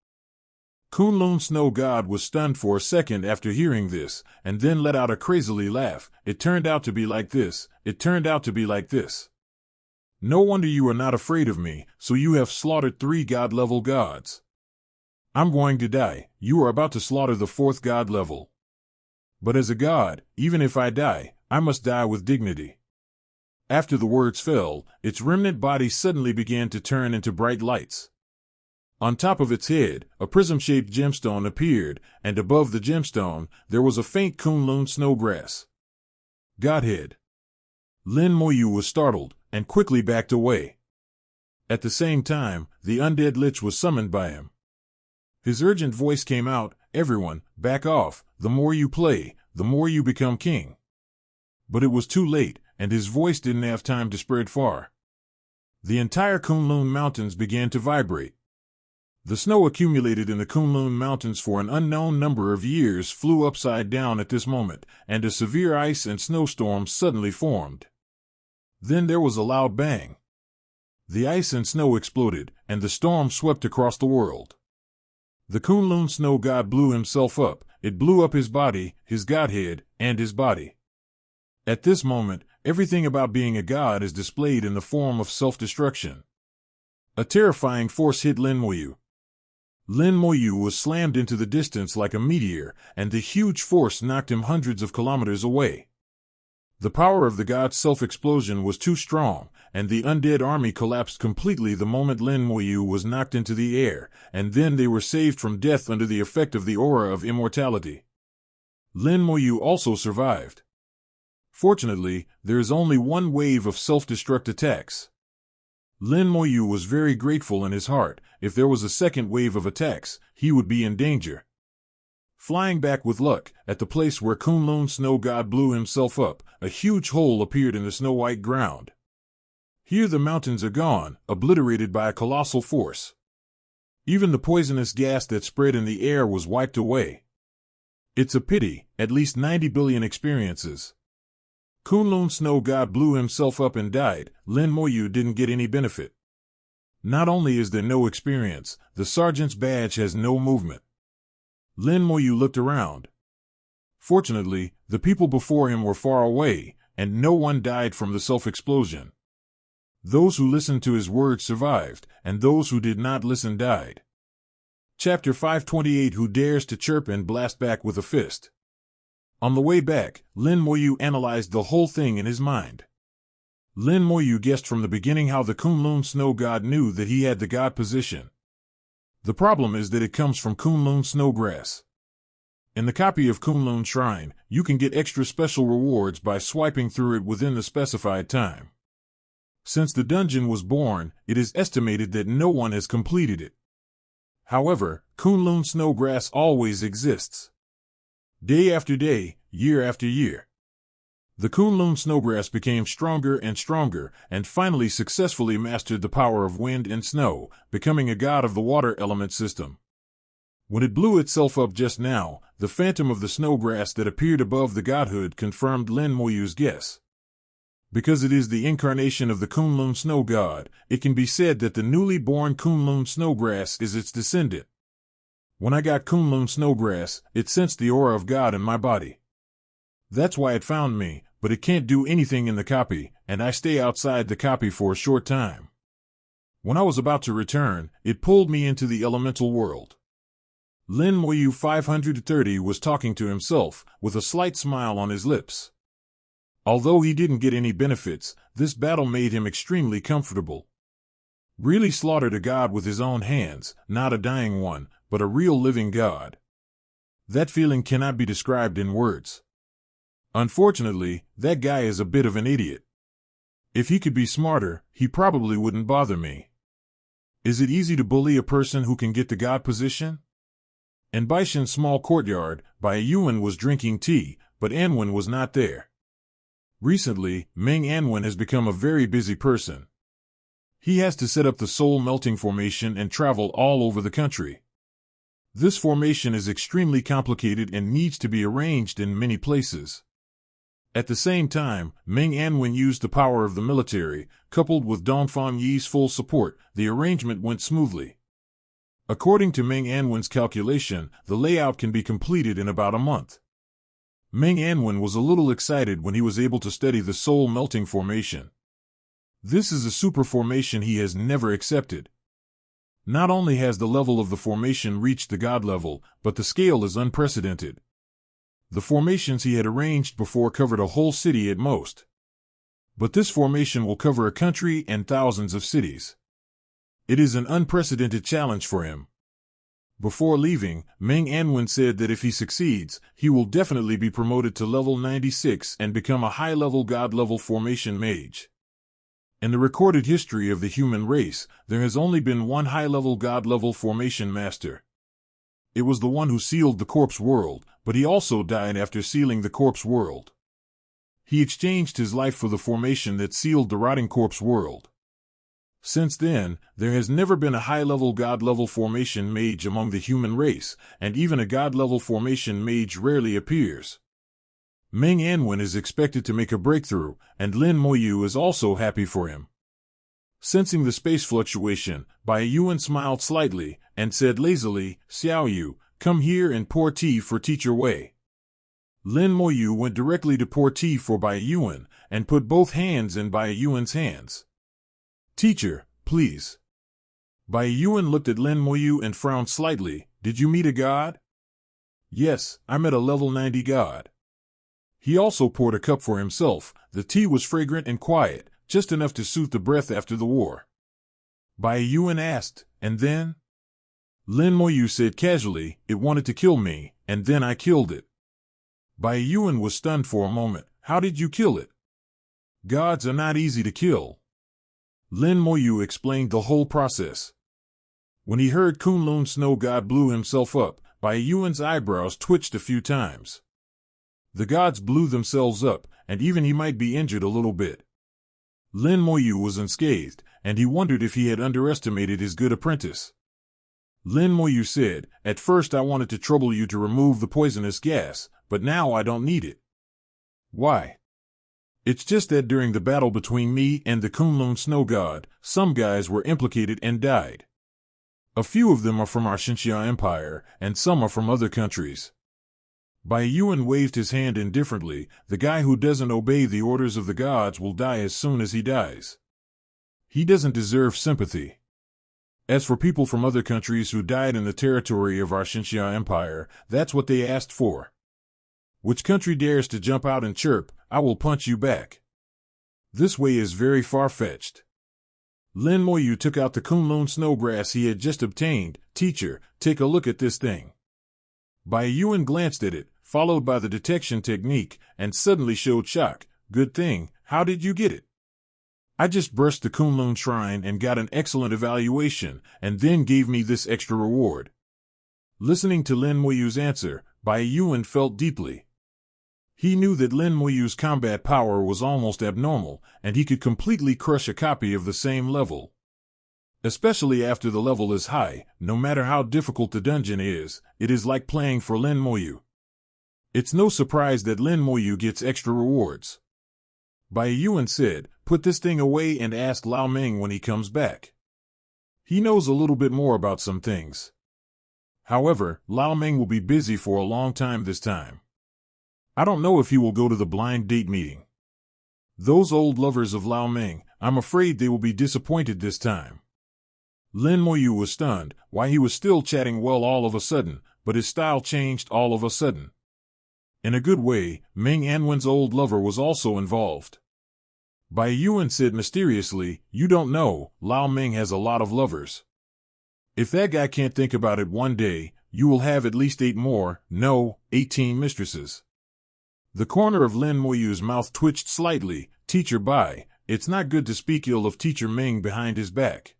Kunlun Snow God was stunned for a second after hearing this, and then let out a crazily laugh. "It turned out to be like this, it turned out to be like this. No wonder you are not afraid of me, so you have slaughtered 3 god-level gods. I'm going to die, you are about to slaughter the 4th god level. But as a god, even if I die, I must die with dignity." After the words fell, its remnant body suddenly began to turn into bright lights. On top of its head, a prism-shaped gemstone appeared, and above the gemstone, there was a faint Kunlun snowgrass. Godhead. Lin Moyu was startled, and quickly backed away. At the same time, the undead lich was summoned by him. His urgent voice came out, "Everyone, back off, the more you play, the more you become king." But it was too late, and his voice didn't have time to spread far. The entire Kunlun Mountains began to vibrate. The snow accumulated in the Kunlun Mountains for an unknown number of years flew upside down at this moment, and a severe ice and snowstorm suddenly formed. Then there was a loud bang. The ice and snow exploded, and the storm swept across the world. The Kunlun Snow God blew himself up. It blew up his body, his godhead, and his body. At this moment, everything about being a god is displayed in the form of self-destruction. A terrifying force hit Lin Moyu. Lin Moyu was slammed into the distance like a meteor, and the huge force knocked him hundreds of kilometers away. The power of the god's self-explosion was too strong, and the undead army collapsed completely the moment Lin Moyu was knocked into the air, and then they were saved from death under the effect of the aura of immortality. Lin Moyu also survived. Fortunately, there is only one wave of self-destruct attacks. Lin Moyu was very grateful in his heart. If there was a second wave of attacks, he would be in danger. Flying back with luck, at the place where Kunlun Snow God blew himself up, a huge hole appeared in the snow-white ground. Here the mountains are gone, obliterated by a colossal force. Even the poisonous gas that spread in the air was wiped away. It's a pity, at least 90 billion experiences. Kunlun Snow God blew himself up and died. Lin Moyu didn't get any benefit. Not only is there no experience, the sergeant's badge has no movement. Lin Moyu looked around. Fortunately, the people before him were far away, and no one died from the self-explosion. Those who listened to his words survived, and those who did not listen died. Chapter 528. Who dares to chirp and blast back with a fist? On the way back, Lin Moyu analyzed the whole thing in his mind. Lin Moyu guessed from the beginning how the Kunlun Snow God knew that he had the god position. The problem is that it comes from Kunlun Snowgrass. In the copy of Kunlun Shrine, you can get extra special rewards by swiping through it within the specified time. Since the dungeon was born, it is estimated that no one has completed it. However, Kunlun Snowgrass always exists. Day after day, year after year. The Kunlun Snowgrass became stronger and stronger, and finally successfully mastered the power of wind and snow, becoming a god of the water element system. When it blew itself up just now, the phantom of the snowgrass that appeared above the godhood confirmed Lin Moyu's guess. Because it is the incarnation of the Kunlun snow god, it can be said that the newly born Kunlun snowgrass is its descendant. When I got Kunlun snowgrass, it sensed the aura of God in my body. That's why it found me, but it can't do anything in the copy, and I stay outside the copy for a short time. When I was about to return, it pulled me into the elemental world. Lin Moyu 530 was talking to himself, with a slight smile on his lips. Although he didn't get any benefits, this battle made him extremely comfortable. Really slaughtered a god with his own hands, not a dying one, but a real living god. That feeling cannot be described in words. Unfortunately, that guy is a bit of an idiot. If he could be smarter, he probably wouldn't bother me. Is it easy to bully a person who can get the god position? In Baishan's small courtyard, Bai Yuan was drinking tea, but Anwen was not there. Recently, Meng Anwen has become a very busy person. He has to set up the soul melting formation and travel all over the country. This formation is extremely complicated and needs to be arranged in many places. At the same time, Meng Anwen used the power of the military, coupled with Dongfang Yi's full support. The arrangement went smoothly. According to Meng Anwen's calculation, the layout can be completed in about a month. Meng Anwen was a little excited when he was able to study the soul melting formation. This is a super formation he has never accepted. Not only has the level of the formation reached the god level, but the scale is unprecedented. The formations he had arranged before covered a whole city at most. But this formation will cover a country and thousands of cities. It is an unprecedented challenge for him. Before leaving, Meng Anwen said that if he succeeds, he will definitely be promoted to level 96 and become a high-level god-level formation mage. In the recorded history of the human race, there has only been one high-level god-level formation master. It was the one who sealed the corpse world, but he also died after sealing the corpse world. He exchanged his life for the formation that sealed the rotting corpse world. Since then, there has never been a high-level god-level formation mage among the human race, and even a god-level formation mage rarely appears. Meng Anwen is expected to make a breakthrough, and Lin Moyu is also happy for him. Sensing the space fluctuation, Bai Yuan smiled slightly, and said lazily, "Xiao Yu, come here and pour tea for Teacher Wei." Lin Moyu went directly to pour tea for Bai Yuan, and put both hands in Bai Yuan's hands. "Teacher, please." Bai Yuan looked at Lin Moyu and frowned slightly. "Did you meet a god?" "Yes, I met a level 90 god." He also poured a cup for himself. The tea was fragrant and quiet, just enough to soothe the breath after the war. Bai Yuan asked, "And then?" Lin Moyu said casually, "It wanted to kill me, and then I killed it." Bai Yuan was stunned for a moment. "How did you kill it?" "Gods are not easy to kill." Lin Moyu explained the whole process. When he heard Kunlun Snow God blew himself up, Bai Yuan's eyebrows twitched a few times. The gods blew themselves up, and even he might be injured a little bit. Lin Moyu was unscathed, and he wondered if he had underestimated his good apprentice. Lin Moyu said, "At first I wanted to trouble you to remove the poisonous gas, but now I don't need it." "Why?" "It's just that during the battle between me and the Kunlun Snow God, some guys were implicated and died. A few of them are from our Xinxia Empire, and some are from other countries." Bai Yuan waved his hand indifferently. "The guy who doesn't obey the orders of the gods will die as soon as he dies. He doesn't deserve sympathy. As for people from other countries who died in the territory of our Xinxia Empire, that's what they asked for. Which country dares to jump out and chirp, 'I will punch you back'? This way is very far-fetched." Lin Moyu took out the Kunlun snowgrass he had just obtained. "Teacher, take a look at this thing." Bai Yuan glanced at it, followed by the detection technique, and suddenly showed shock. "Good thing, how did you get it?" "I just brushed the Kunlun shrine and got an excellent evaluation, and then gave me this extra reward." Listening to Lin Moyu's answer, Bai Yuan felt deeply. He knew that Lin Moyu's combat power was almost abnormal, and he could completely crush a copy of the same level. Especially after the level is high, no matter how difficult the dungeon is, it is like playing for Lin Moyu. It's no surprise that Lin Moyu gets extra rewards. Bai Yuan said, "Put this thing away and ask Lao Ming when he comes back. He knows a little bit more about some things. However, Lao Ming will be busy for a long time this time. I don't know if he will go to the blind date meeting. Those old lovers of Lao Ming, I'm afraid they will be disappointed this time." Lin Moyu was stunned. Why, he was still chatting well all of a sudden, but his style changed all of a sudden. In a good way, Ming Anwen's old lover was also involved. Bai Yuan said mysteriously, "You don't know, Lao Ming has a lot of lovers. If that guy can't think about it one day, you will have at least 8 more, no, 18 mistresses." The corner of Lin Moyu's mouth twitched slightly. "Teacher Bai, it's not good to speak ill of Teacher Ming behind his back."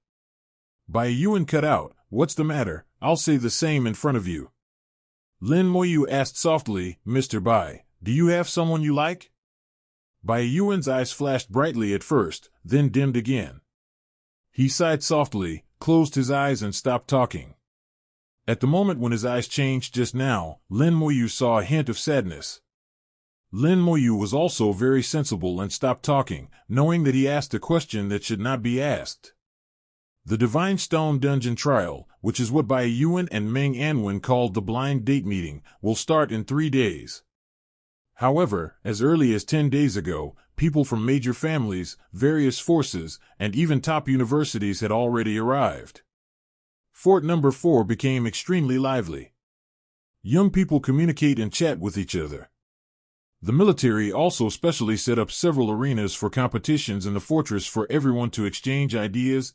Bai Yuan cut out, "What's the matter? I'll say the same in front of you." Lin Moyu asked softly, "Mr. Bai, do you have someone you like?" Bai Yuan's eyes flashed brightly at first, then dimmed again. He sighed softly, closed his eyes and stopped talking. At the moment when his eyes changed just now, Lin Moyu saw a hint of sadness. Lin Moyu was also very sensible and stopped talking, knowing that he asked a question that should not be asked. The Divine Stone Dungeon Trial, which is what Bai Yuan and Ming Anwen called the blind date meeting, will start in 3 days. However, as early as 10 days ago, people from major families, various forces, and even top universities had already arrived. Fort number 4 became extremely lively. Young people communicate and chat with each other. The military also specially set up several arenas for competitions in the fortress for everyone to exchange ideas.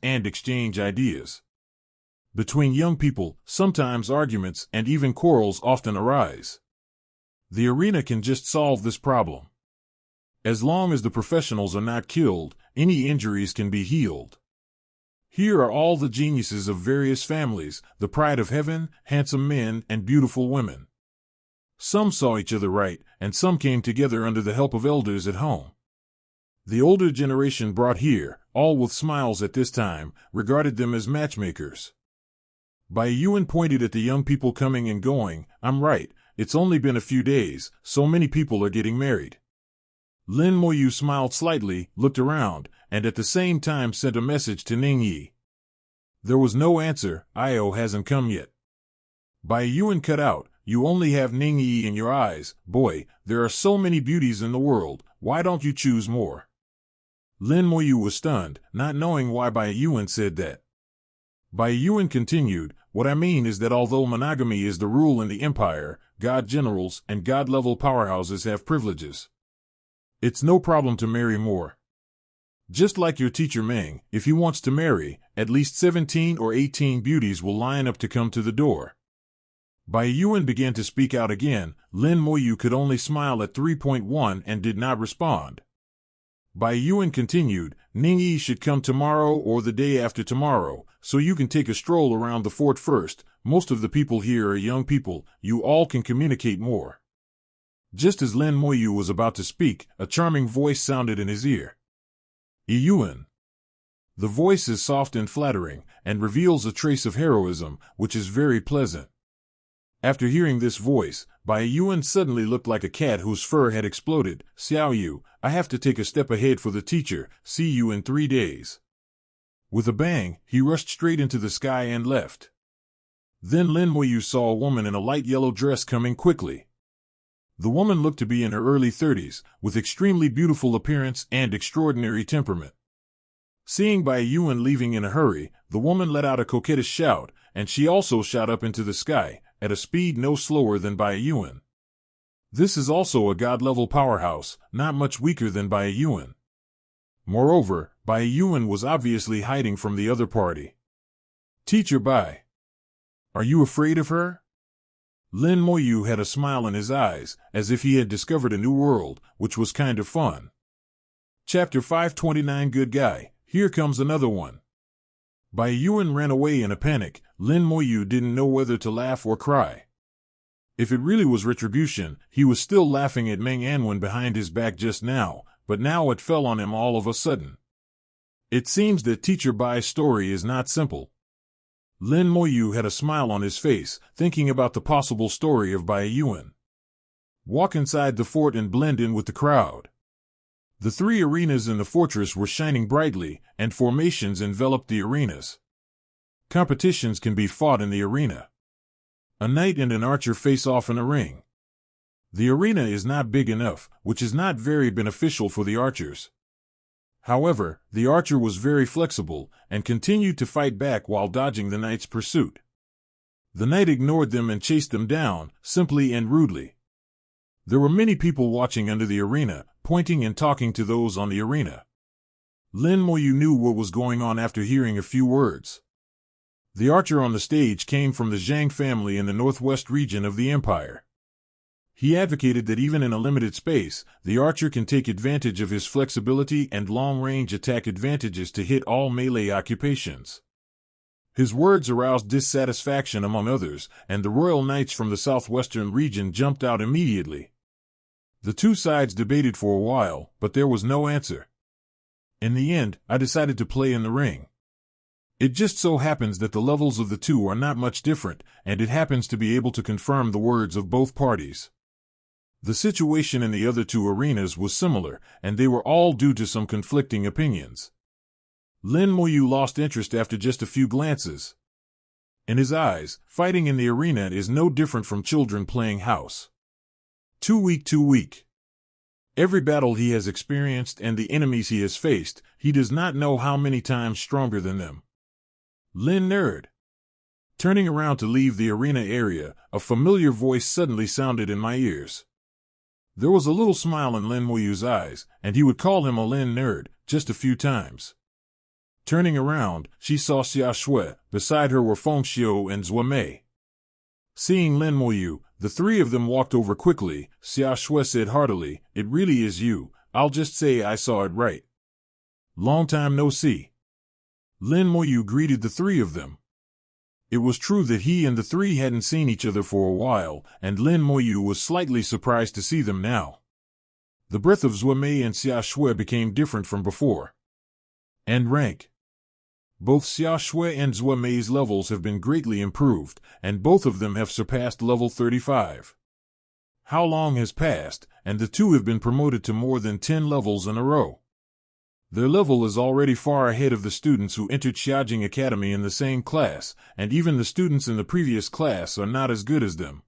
Between young people, sometimes arguments and even quarrels often arise. The arena can just solve this problem. As long as the professionals are not killed, any injuries can be healed. Here are all the geniuses of various families, the pride of heaven, handsome men and beautiful women. Some saw each other right, and some came together under the help of elders at home. The older generation brought here, all with smiles at this time, regarded them as matchmakers. Bai Yuan pointed at the young people coming and going. "I'm right, it's only been a few days, so many people are getting married." Lin Moyu smiled slightly, looked around, and at the same time sent a message to Ning Yi. There was no answer. "Io hasn't come yet." Bai Yuan cut out, "You only have Ning Yi in your eyes. Boy, there are so many beauties in the world, why don't you choose more?" Lin Moyu was stunned, not knowing why Bai Yuan said that. Bai Yuan continued, "What I mean is that although monogamy is the rule in the empire, god generals and god-level powerhouses have privileges. It's no problem to marry more. Just like your teacher Ming, if he wants to marry, at least 17 or 18 beauties will line up to come to the door." Bai Yuan began to speak out again. Lin Moyu could only smile at 3.1 and did not respond. Bai Yuan continued, "Ning Yi should come tomorrow or the day after tomorrow, so you can take a stroll around the fort first. Most of the people here are young people, you all can communicate more." Just as Lin Moyu was about to speak, a charming voice sounded in his ear. "Yuan." The voice is soft and flattering, and reveals a trace of heroism, which is very pleasant. After hearing this voice, Bai Yuan suddenly looked like a cat whose fur had exploded. "Xiao Yu, I have to take a step ahead for the teacher, see you in 3 days." With a bang, he rushed straight into the sky and left. Then Lin Moyu saw a woman in a light yellow dress coming quickly. The woman looked to be in her early 30s, with extremely beautiful appearance and extraordinary temperament. Seeing Bai Yuan leaving in a hurry, the woman let out a coquettish shout, and she also shot up into the sky, at a speed no slower than Bai Yuan. This is also a god-level powerhouse, not much weaker than Bai Yuan. Moreover, Bai Yuan was obviously hiding from the other party. "Teacher Bai, are you afraid of her?" Lin Moyu had a smile in his eyes, as if he had discovered a new world, which was kind of fun. Chapter 529 Good Guy, here comes another one. Bai Yuan ran away in a panic. Lin Moyu didn't know whether to laugh or cry. If it really was retribution, he was still laughing at Ming Anwen behind his back just now, but now it fell on him all of a sudden. It seems that Teacher Bai's story is not simple. Lin Moyu had a smile on his face, thinking about the possible story of Bai Yuan. walk inside the fort and blend in with the crowd. The 3 arenas in the fortress were shining brightly, and formations enveloped the arenas. Competitions can be fought in the arena. A knight and an archer face off in a ring. The arena is not big enough, which is not very beneficial for the archers. However, the archer was very flexible, and continued to fight back while dodging the knight's pursuit. The knight ignored them and chased them down, simply and rudely. There were many people watching under the arena, pointing and talking to those on the arena. Lin Moyu knew what was going on after hearing a few words. The archer on the stage came from the Zhang family in the northwest region of the empire. He advocated that even in a limited space, the archer can take advantage of his flexibility and long-range attack advantages to hit all melee occupations. His words aroused dissatisfaction among others, and the royal knights from the southwestern region jumped out immediately. The 2 sides debated for a while, but there was no answer. In the end, I decided to play in the ring. It just so happens that the levels of the 2 are not much different, and it happens to be able to confirm the words of both parties. The situation in the other 2 arenas was similar, and they were all due to some conflicting opinions. Lin Moyu lost interest after just a few glances. In his eyes, fighting in the arena is no different from children playing house. Too weak. Every battle he has experienced and the enemies he has faced, he does not know how many times stronger than them. Lin nerd. Turning around to leave the arena area, a familiar voice suddenly sounded in my ears. There was a little smile in Lin Moyu's eyes, and he would call him a Lin nerd, just a few times. Turning around, she saw Xia Shui. Beside her were Feng Xiu and Zue Mei. Seeing Lin Moyu, the 3 of them walked over quickly. Xia Shui said heartily, "It really is you. I'll just say I saw it right. Long time no see." Lin Moyu greeted the 3 of them. It was true that he and the 3 hadn't seen each other for a while, and Lin Moyu was slightly surprised to see them now. The breath of Zue Mei and Xia Shui became different from before. And rank. Both Xia Shui and Zue Mei's levels have been greatly improved, and both of them have surpassed level 35. How long has passed, and the 2 have been promoted to more than 10 levels in a row. Their level is already far ahead of the students who entered Xiaojing Academy in the same class, and even the students in the previous class are not as good as them.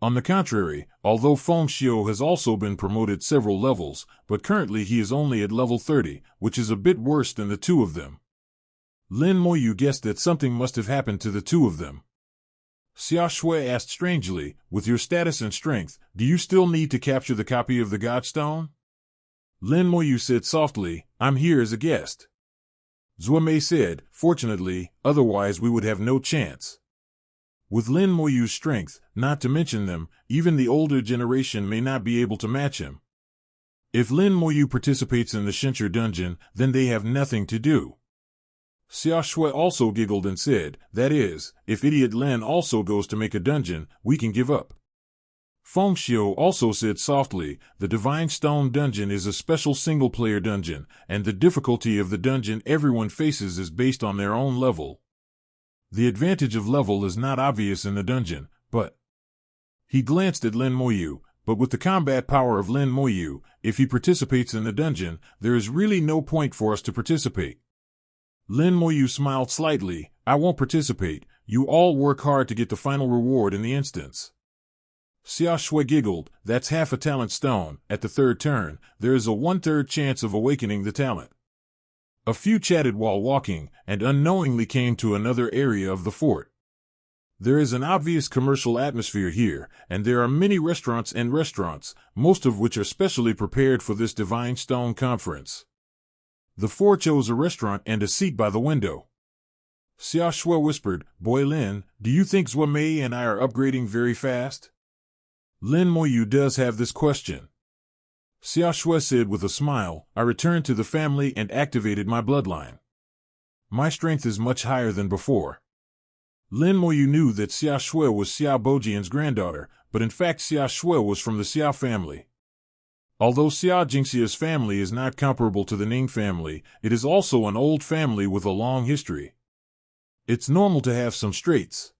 On the contrary, although Feng Xiu has also been promoted several levels, but currently he is only at level 30, which is a bit worse than the 2 of them. Lin Moyu guessed that something must have happened to the 2 of them. Xia Shui asked strangely, "With your status and strength, do you still need to capture the copy of the Godstone?" Lin Moyu said softly, "I'm here as a guest." Zue Mei said, "Fortunately, otherwise we would have no chance. With Lin Moyu's strength, not to mention them, even the older generation may not be able to match him. If Lin Moyu participates in the Shincher dungeon, then they have nothing to do." Xia Shui also giggled and said, "That is, if Idiot Lin also goes to make a dungeon, we can give up." Feng Xiu also said softly, "The Divine Stone dungeon is a special single-player dungeon, and the difficulty of the dungeon everyone faces is based on their own level. The advantage of level is not obvious in the dungeon, but—" He glanced at Lin Moyu, "But with the combat power of Lin Moyu, if he participates in the dungeon, there is really no point for us to participate." Lin Moyu smiled slightly, "I won't participate. You all work hard to get the final reward in the instance." Xia Shui giggled, "That's half a talent stone. At the 3rd turn, there is a 1/3 chance of awakening the talent." A few chatted while walking, and unknowingly came to another area of the fort. There is an obvious commercial atmosphere here, and there are many restaurants, most of which are specially prepared for this Divine Stone conference. The 4 chose a restaurant and a seat by the window. Xia Shui whispered, "Boy Lin, do you think Zue Mei and I are upgrading very fast?" Lin Moyu does have this question. Xia Shui said with a smile, "I returned to the family and activated my bloodline. My strength is much higher than before." Lin Moyu knew that Xia Shui was Xia Bojian's granddaughter, but in fact Xia Shui was from the Xia family. Although Xia Jingxia's family is not comparable to the Ning family, it is also an old family with a long history. It's normal to have some straits.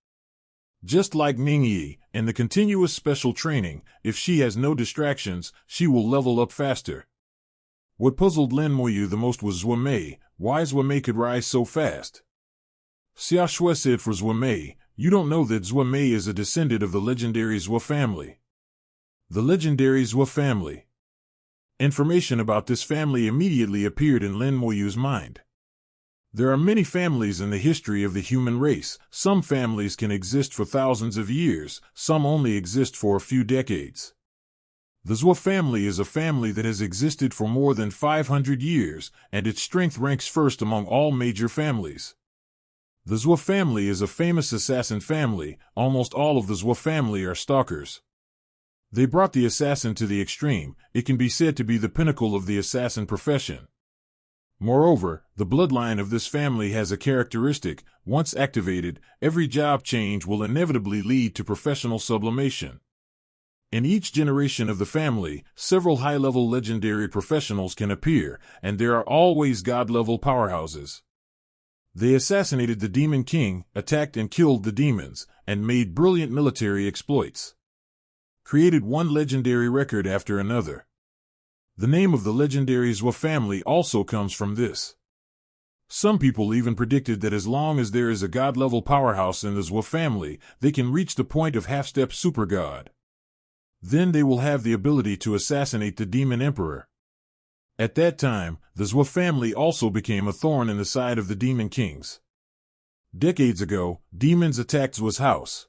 Just like Ning Yi, and the continuous special training. If she has no distractions, she will level up faster. What puzzled Lin Moyu the most was Zhuo Mei. Why Zhuo Mei could rise so fast. Xia Shui said for Zhuo Mei, "You don't know that Zhuo Mei is a descendant of the legendary Zhuo family." The legendary Zhuo family. Information about this family immediately appeared in Lin Moyu's mind. There are many families in the history of the human race. Some families can exist for thousands of years, some only exist for a few decades. The Zhuo family is a family that has existed for more than 500 years, and its strength ranks first among all major families. The Zhuo family is a famous assassin family. Almost all of the Zhuo family are stalkers. They brought the assassin to the extreme. It can be said to be the pinnacle of the assassin profession. Moreover, the bloodline of this family has a characteristic. Once activated, every job change will inevitably lead to professional sublimation. In each generation of the family, several high-level legendary professionals can appear, and there are always god-level powerhouses. They assassinated the Demon King, attacked and killed the demons, and made brilliant military exploits. Created one legendary record after another. The name of the legendary Zhuo family also comes from this. Some people even predicted that as long as there is a god-level powerhouse in the Zhuo family, they can reach the point of half-step super god. Then they will have the ability to assassinate the demon emperor. At that time, the Zhuo family also became a thorn in the side of the demon kings. Decades ago, demons attacked Zhuo's house.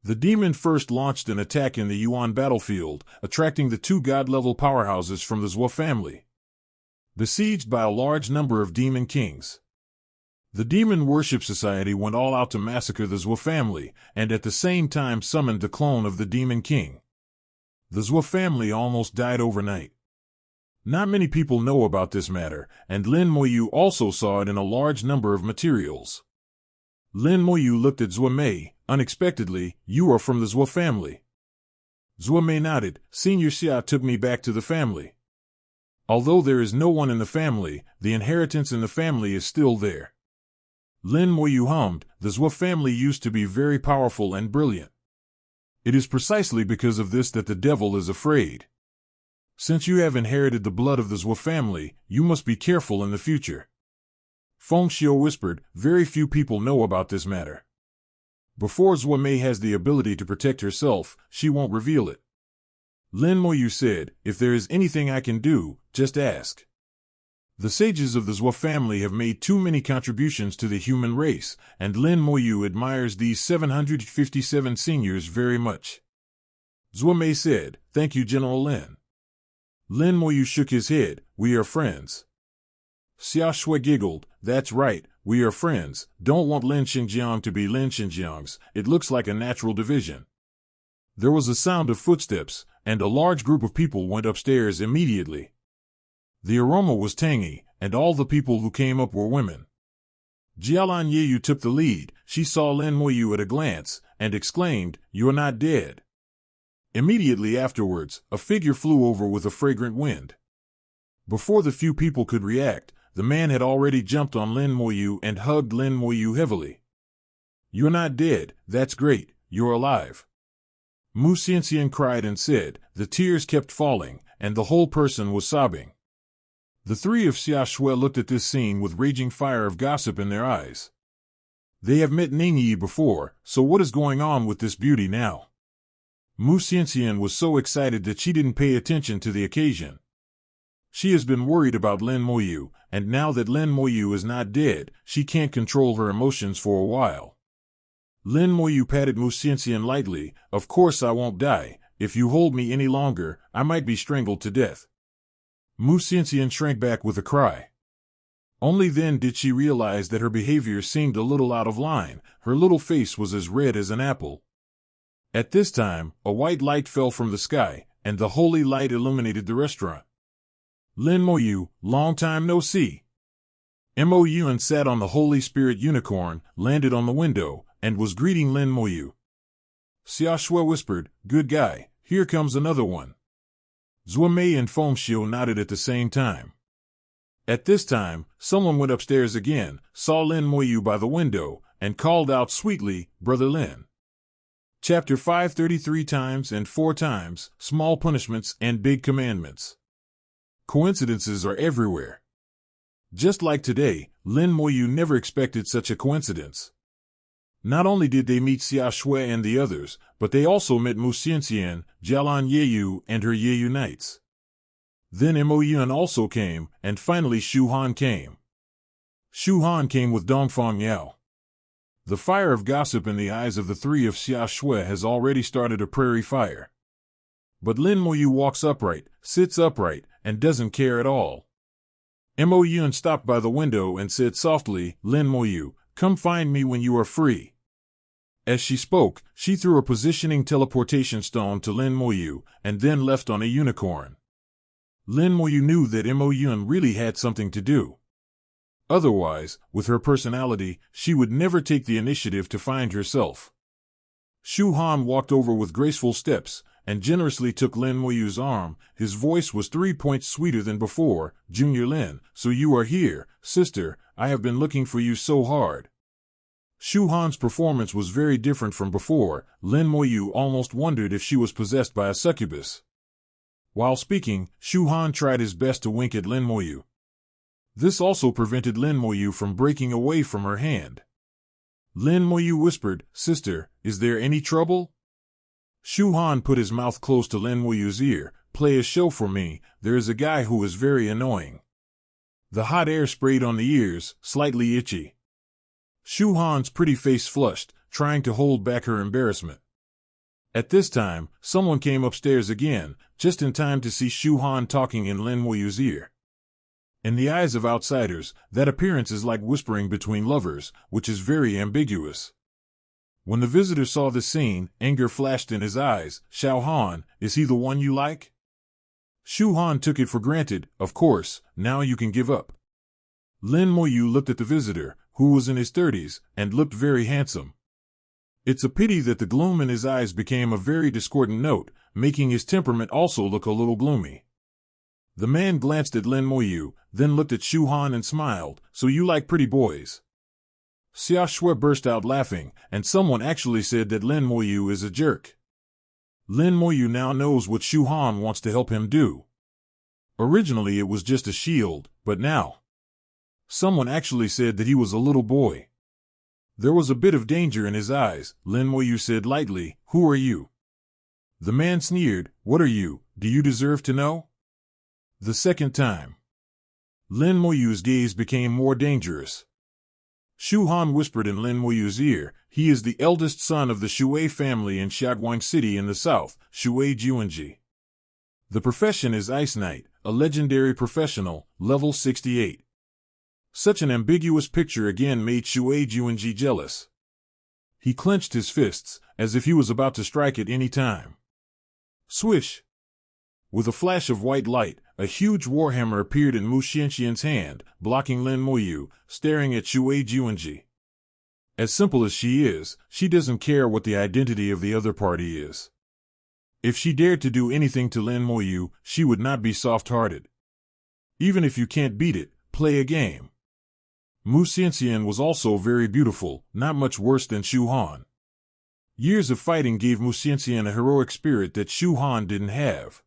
The demon first launched an attack in the Yuan battlefield, attracting the two god-level powerhouses from the Zhuo family. Besieged by a large number of demon kings. The Demon Worship Society went all out to massacre the Zhuo family, and at the same time summoned the clone of the Demon King. The Zhuo family almost died overnight. Not many people know about this matter, and Lin Moyu also saw it in a large number of materials. Lin Moyu looked at Zhuo Mei. Unexpectedly, "You are from the Zhuo family." Zhuo Mei nodded. "Senior Xia took me back to the family. Although there is no one in the family, the inheritance in the family is still there." Lin Moyu hummed. "The Zhuo family used to be very powerful and brilliant. It is precisely because of this that the devil is afraid. Since you have inherited the blood of the Zhuo family, you must be careful in the future." Feng Xiu whispered. "Very few people know about this matter. Before Zhuo Mei has the ability to protect herself, she won't reveal it." Lin Moyu said, "If there is anything I can do, just ask." The sages of the Zhuo family have made too many contributions to the human race, and Lin Moyu admires these 757 seniors very much. Zhuo Mei said, "Thank you, General Lin." Lin Moyu shook his head. "We are friends." Xia Shui giggled. "That's right, we are friends. Don't want Lin Xinjiang to be Lin Xinjiang's. It looks like a natural division." There was a sound of footsteps, and a large group of people went upstairs immediately. The aroma was tangy, and all the people who came up were women. Jialan Yeyu took the lead. She saw Lin Moyu at a glance, and exclaimed, "You are not dead." Immediately afterwards, a figure flew over with a fragrant wind. Before the few people could react, the man had already jumped on Lin Moyu and hugged Lin Moyu heavily. "You're not dead, that's great, you're alive." Mu Xianxian cried and said. The tears kept falling, and the whole person was sobbing. The three of Xia Shui looked at this scene with raging fire of gossip in their eyes. They have met Ningyi before, so what is going on with this beauty now? Mu Xianxian was so excited that she didn't pay attention to the occasion. She has been worried about Lin Moyu, and now that Lin Moyu is not dead, she can't control her emotions for a while. Lin Moyu patted Mu Xianxian lightly. "Of course I won't die. If you hold me any longer, I might be strangled to death." Mu Xianxian shrank back with a cry. Only then did she realize that her behavior seemed a little out of line. Her little face was as red as an apple. At this time, a white light fell from the sky, and the holy light illuminated the restaurant. "Lin Moyu, long time no see." Mo Yuan sat on the Holy Spirit unicorn, landed on the window, and was greeting Lin Moyu. Xia Shui whispered, "Good guy, here comes another one." Zhuo Mei and Feng Xiu nodded at the same time. At this time, someone went upstairs again, saw Lin Moyu by the window, and called out sweetly, "Brother Lin." Chapter 533 Times and 4 Times, Small Punishments and Big Commandments. Coincidences are everywhere. Just like today, Lin Moyu never expected such a coincidence. Not only did they meet Xia Shui and the others, but they also met Mu Xianxian, Jialan Yeyu, and her Yeyu Knights. Then Mo Yun also came, and finally Shu Han came. Shu Han came with Dongfang Yao. The fire of gossip in the eyes of the three of Xia Shui has already started a prairie fire. But Lin Moyu walks upright, sits upright, and doesn't care at all. Mo Yun stopped by the window and said softly, "Lin Moyu, come find me when you are free." As she spoke, she threw a positioning teleportation stone to Lin Moyu, and then left on a unicorn. Lin Moyu knew that Mo Yun really had something to do. Otherwise, with her personality, she would never take the initiative to find herself. Shu Han walked over with graceful steps, and generously took Lin Moyu's arm. His voice was 3 points sweeter than before. "Junior Lin, so you are here, sister, I have been looking for you so hard." Shu Han's performance was very different from before. Lin Moyu almost wondered if she was possessed by a succubus. While speaking, Shu Han tried his best to wink at Lin Moyu. This also prevented Lin Moyu from breaking away from her hand. Lin Moyu whispered, "Sister, is there any trouble?" Shu Han put his mouth close to Lin Moyu's ear. "Play a show for me, there is a guy who is very annoying." The hot air sprayed on the ears, slightly itchy. Shu Han's pretty face flushed, trying to hold back her embarrassment. At this time, someone came upstairs again, just in time to see Shu Han talking in Lin Moyu's ear. In the eyes of outsiders, that appearance is like whispering between lovers, which is very ambiguous. When the visitor saw the scene, anger flashed in his eyes. "Xiao Han, is he the one you like?" Shu Han took it for granted. "Of course, now you can give up." Lin Moyu looked at the visitor, who was in his 30s, and looked very handsome. It's a pity that the gloom in his eyes became a very discordant note, making his temperament also look a little gloomy. The man glanced at Lin Moyu, then looked at Shu Han and smiled. "So you like pretty boys?" Xia Shui burst out laughing, and someone actually said that Lin Moyu is a jerk. Lin Moyu now knows what Shu Han wants to help him do. Originally it was just a shield, but now someone actually said that he was a little boy. There was a bit of danger in his eyes. Lin Moyu said lightly, "Who are you?" The man sneered, "What are you? Do you deserve to know?" The second time, Lin Moyu's gaze became more dangerous. Shu Han whispered in Lin Moyu's ear, "He is the eldest son of the Shui family in Xiaguang City in the south, Shui Juanji. The profession is Ice Knight, a legendary professional, level 68. Such an ambiguous picture again made Shui Juanji jealous. He clenched his fists, as if he was about to strike at any time. Swish! With a flash of white light, a huge warhammer appeared in Mu Xianxian's hand, blocking Lin Moyu, staring at Shui Juanji. As simple as she is, she doesn't care what the identity of the other party is. If she dared to do anything to Lin Moyu, she would not be soft-hearted. Even if you can't beat it, play a game. Mu Xianxian was also very beautiful, not much worse than Shu Han. Years of fighting gave Mu Xianxian a heroic spirit that Shu Han didn't have.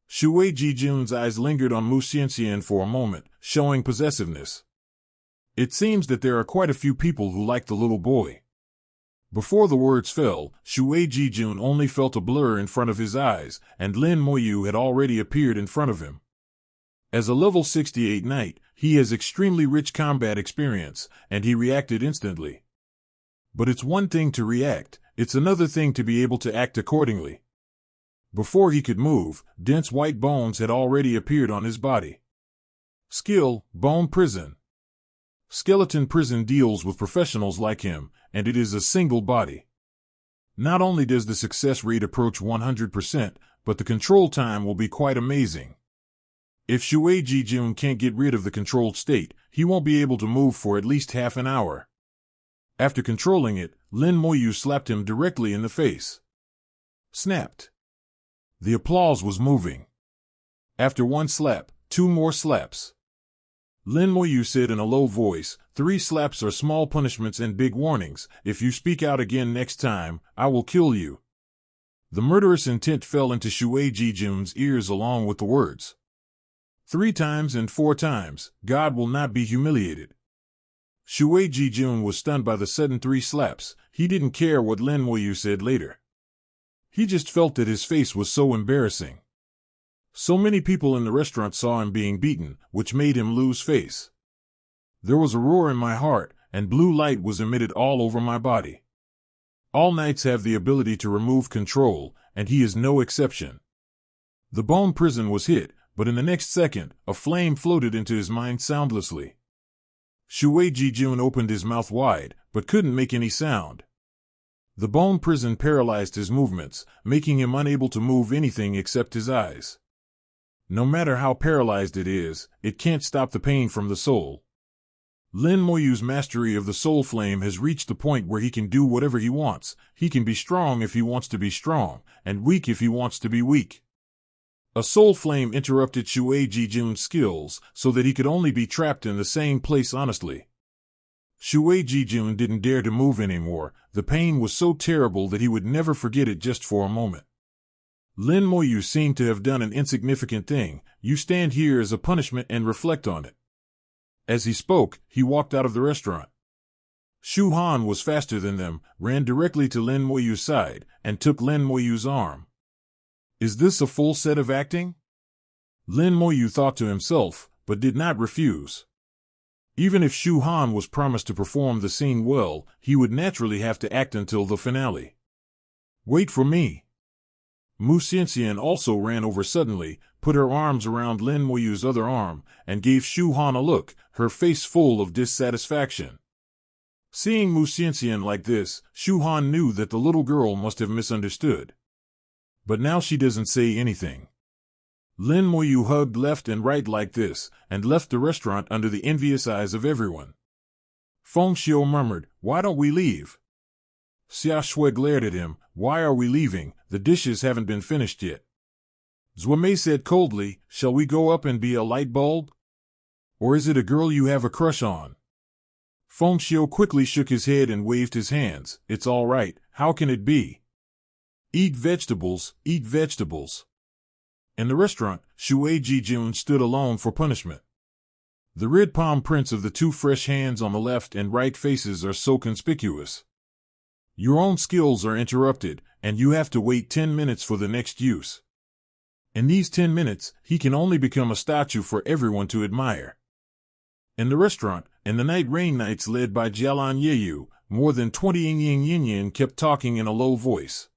Shui Jijun's eyes lingered on Mu Xianxian for a moment, showing possessiveness. It seems that there are quite a few people who like the little boy. Before the words fell, Shui Jijun only felt a blur in front of his eyes, and Lin Moyu had already appeared in front of him. As a level 68 knight, he has extremely rich combat experience, and he reacted instantly. But it's one thing to react, it's another thing to be able to act accordingly. Before he could move, dense white bones had already appeared on his body. Skill, Bone Prison. Skeleton Prison deals with professionals like him, and it is a single body. Not only does the success rate approach 100%, but the control time will be quite amazing. If Shui Jijun can't get rid of the controlled state, he won't be able to move for at least half an hour. After controlling it, Lin Moyu slapped him directly in the face. Snapped. The applause was moving. After one slap, 2 more slaps. Lin Moyu said in a low voice, 3 slaps are small punishments and big warnings. If you speak out again next time, I will kill you. The murderous intent fell into Shui Jijun's ears along with the words. 3 times and 4 times, God will not be humiliated. Shui Jijun was stunned by the sudden 3 slaps. He didn't care what Lin Moyu said later. He just felt that his face was so embarrassing. So many people in the restaurant saw him being beaten, which made him lose face. There was a roar in my heart, and blue light was emitted all over my body. All knights have the ability to remove control, and he is no exception. The bone prison was hit, but in the next second, a flame floated into his mind soundlessly. Shui Jijun opened his mouth wide, but couldn't make any sound. The bone prison paralyzed his movements, making him unable to move anything except his eyes. No matter how paralyzed it is, it can't stop the pain from the soul. Lin Moyu's mastery of the soul flame has reached the point where he can do whatever he wants. He can be strong if he wants to be strong, and weak if he wants to be weak. A soul flame interrupted Shui Jijun's skills, so that he could only be trapped in the same place honestly. Shui Jijun didn't dare to move anymore. The pain was so terrible that he would never forget it just for a moment. Lin Moyu seemed to have done an insignificant thing. You stand here as a punishment and reflect on it. As he spoke, he walked out of the restaurant. Shu Han was faster than them, ran directly to Lin Moyu's side, and took Lin Moyu's arm. Is this a full set of acting? Lin Moyu thought to himself, but did not refuse. Even if Shu Han was promised to perform the scene well, he would naturally have to act until the finale. Wait for me. Mu Xianxian also ran over suddenly, put her arms around Lin Moyu's other arm, and gave Shu Han a look, her face full of dissatisfaction. Seeing Mu Xianxian like this, Shu Han knew that the little girl must have misunderstood. But now she doesn't say anything. Lin Moyu hugged left and right like this, and left the restaurant under the envious eyes of everyone. Feng Xiu murmured, "Why don't we leave?" Xia Shui glared at him, "Why are we leaving? The dishes haven't been finished yet." Zuomei said coldly, "Shall we go up and be a light bulb? Or is it a girl you have a crush on?" Feng Xiu quickly shook his head and waved his hands. "It's all right, how can it be? Eat vegetables, eat vegetables." In the restaurant, Shui Jijun stood alone for punishment. The red palm prints of the 2 fresh hands on the left and right faces are so conspicuous. Your own skills are interrupted, and you have to wait 10 minutes for the next use. In these 10 minutes, he can only become a statue for everyone to admire. In the restaurant, in the night rain knights led by Jialan Yeyu, more than 20 Yin Yin kept talking in a low voice.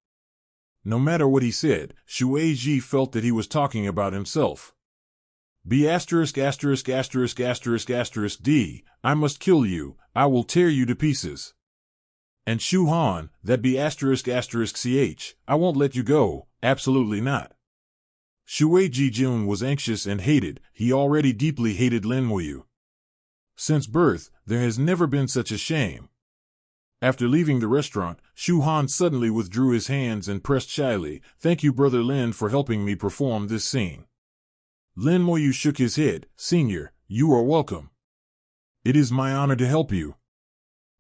No matter what he said, Shui Ji felt that he was talking about himself. B***************************************** D, I must kill you, I will tear you to pieces. And Shu Han, that B************, I won't let you go, absolutely not. Shui Jijun was anxious and hated. He already deeply hated Lin Moyu. Since birth, there has never been such a shame. After leaving the restaurant, Shu Han suddenly withdrew his hands and pressed shyly, "Thank you, Brother Lin, for helping me perform this scene." Lin Moyu shook his head. "Senior, you are welcome. It is my honor to help you.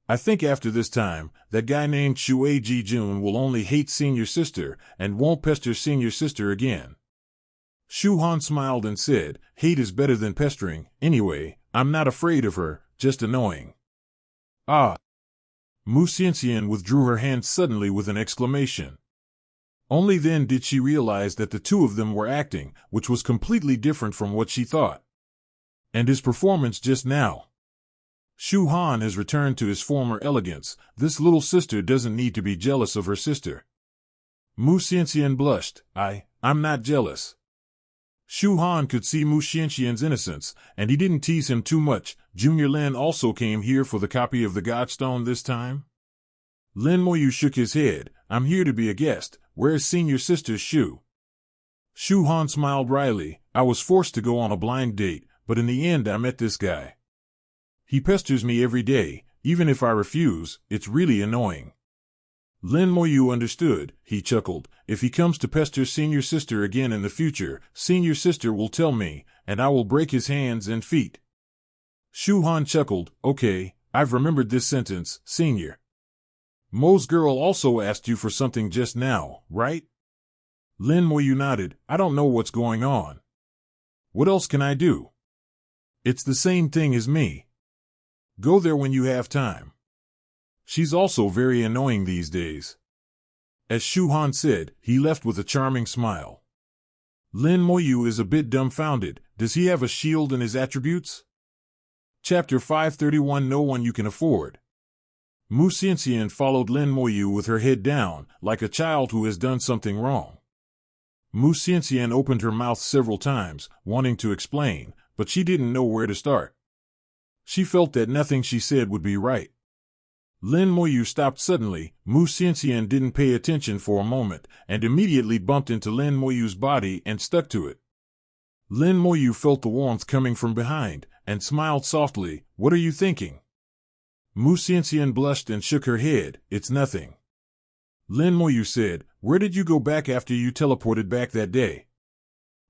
I think after this time, that guy named Shui Jijun will only hate Senior Sister, and won't pester Senior Sister again." Shu Han smiled and said, "Hate is better than pestering. Anyway, I'm not afraid of her, just annoying." Ah! Mu Xianxian withdrew her hand suddenly with an exclamation. Only then did she realize that the 2 of them were acting, which was completely different from what she thought. And his performance just now. Shu Han has returned to his former elegance. This little sister doesn't need to be jealous of her sister. Mu Xianxian blushed. I'm not jealous." Shu Han could see Mu Xianxian's innocence, and he didn't tease him too much. Junior Lin also came here for the copy of the Godstone this time? Lin Moyu shook his head. "I'm here to be a guest. Where's Senior Sister Shu?" Shu Han smiled wryly. "I was forced to go on a blind date, but in the end I met this guy. He pesters me every day. Even if I refuse, it's really annoying." Lin Moyu understood. He chuckled. "If he comes to pester Senior Sister again in the future, Senior Sister will tell me, and I will break his hands and feet." Shu Han chuckled. Okay, I've remembered this sentence, senior. Mo's girl also asked you for something just now, right? Lin Moyu nodded. I don't know what's going on. What else can I do? It's the same thing as me. Go there when you have time. She's also very annoying these days. As Shu Han said, he left with a charming smile. Lin Moyu is a bit dumbfounded. Does he have a shield in his attributes? Chapter 531. No one you can afford. Mu Xianxian followed Lin Moyu with her head down, like a child who has done something wrong. Mu Xianxian opened her mouth several times, wanting to explain, but she didn't know where to start. She felt that nothing she said would be right. Lin Moyu stopped suddenly. Mu Xianxian didn't pay attention for a moment, and immediately bumped into Lin Moyu's body and stuck to it. Lin Moyu felt the warmth coming from behind, and smiled softly. What are you thinking? Mu Xianxian blushed and shook her head. It's nothing. Lin Moyu said, where did you go back after you teleported back that day?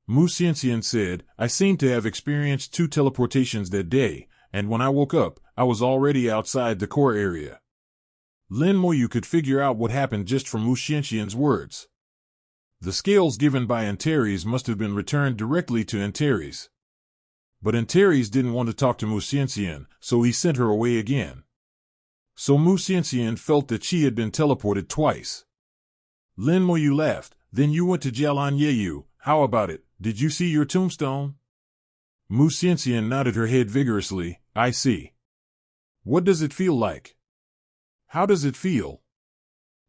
Mu Xianxian said, I seem to have experienced 2 teleportations that day, and when I woke up, I was already outside the core area. Lin Moyu could figure out what happened just from Mu Xianxian's words. The scales given by Antares must have been returned directly to Antares. But Antares didn't want to talk to Mu Xianxian, so he sent her away again. So Mu Xianxian felt that she had been teleported twice. Lin Moyu laughed. Then you went to Jialan Yeyu. How about it? Did you see your tombstone? Mu Xianxian nodded her head vigorously. I see. What does it feel like? How does it feel?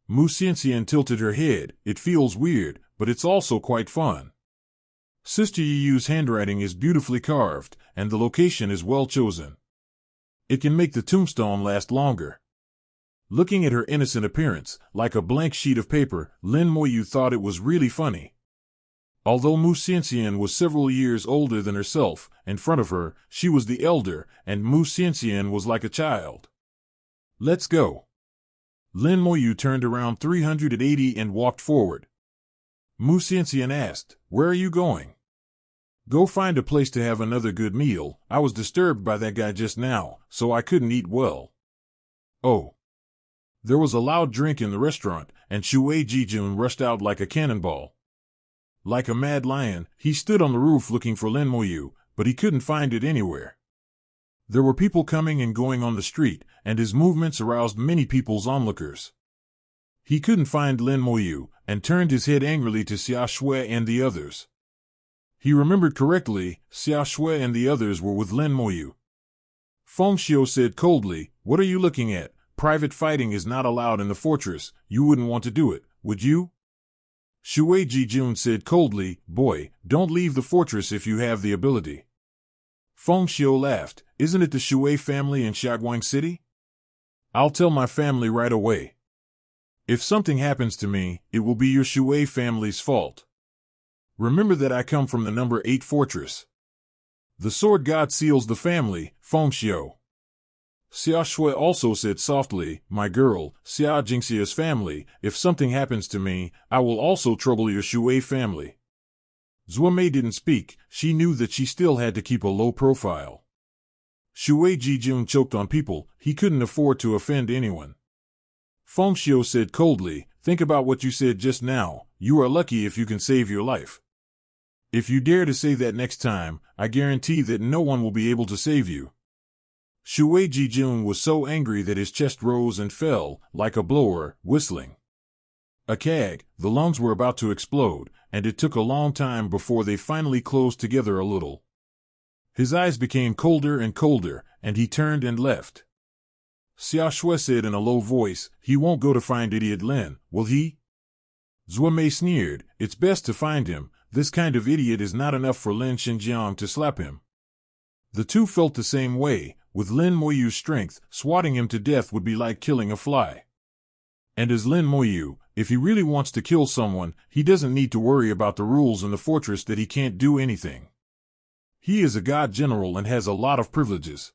Mu Xianxian tilted her head. It feels weird, but it's also quite fun. Sister Yiyu's handwriting is beautifully carved, and the location is well chosen. It can make the tombstone last longer. Looking at her innocent appearance, like a blank sheet of paper, Lin Moyu thought it was really funny. Although Mu Xianxian was several years older than herself, in front of her, she was the elder, and Mu Xianxian was like a child. Let's go. Lin Moyu turned around 380 and walked forward. Mu Xianxian asked, where are you going? Go find a place to have another good meal. I was disturbed by that guy just now, so I couldn't eat well. Oh. There was a loud drink in the restaurant, and Shui Jijun rushed out like a cannonball. Like a mad lion, he stood on the roof looking for Lin Moyu, but he couldn't find it anywhere. There were people coming and going on the street, and his movements aroused many people's onlookers. He couldn't find Lin Moyu, and turned his head angrily to Xia Shui and the others. He remembered correctly, Xia Shui and the others were with Lin Moyu. Feng Xiu said coldly, what are you looking at? Private fighting is not allowed in the fortress. You wouldn't want to do it, would you? Shui Jijun said coldly, boy, don't leave the fortress if you have the ability. Feng Xiu laughed, isn't it the Shui family in Xiaoguang City? I'll tell my family right away. If something happens to me, it will be your Shui family's fault. Remember that I come from the number 8 fortress. The sword god seals the family, Feng Xiu. Xia Shui also said softly, my girl, Xia Jingxia's family, if something happens to me, I will also trouble your Shui family. Zuomei didn't speak. She knew that she still had to keep a low profile. Shui Jijun choked on people. He couldn't afford to offend anyone. Feng Xiu said coldly, think about what you said just now. You are lucky if you can save your life. If you dare to say that next time, I guarantee that no one will be able to save you. Shui Jijun was so angry that his chest rose and fell, like a blower, whistling. A kag, the lungs were about to explode, and it took a long time before they finally closed together a little. His eyes became colder and colder, and he turned and left. Xia Shui said in a low voice, he won't go to find idiot Lin, will he? Zuomei sneered, it's best to find him. This kind of idiot is not enough for Lin Xinjiang to slap him. The two felt the same way. With Lin Moyu's strength, swatting him to death would be like killing a fly. And as Lin Moyu, if he really wants to kill someone, he doesn't need to worry about the rules in the fortress that he can't do anything. He is a god general and has a lot of privileges.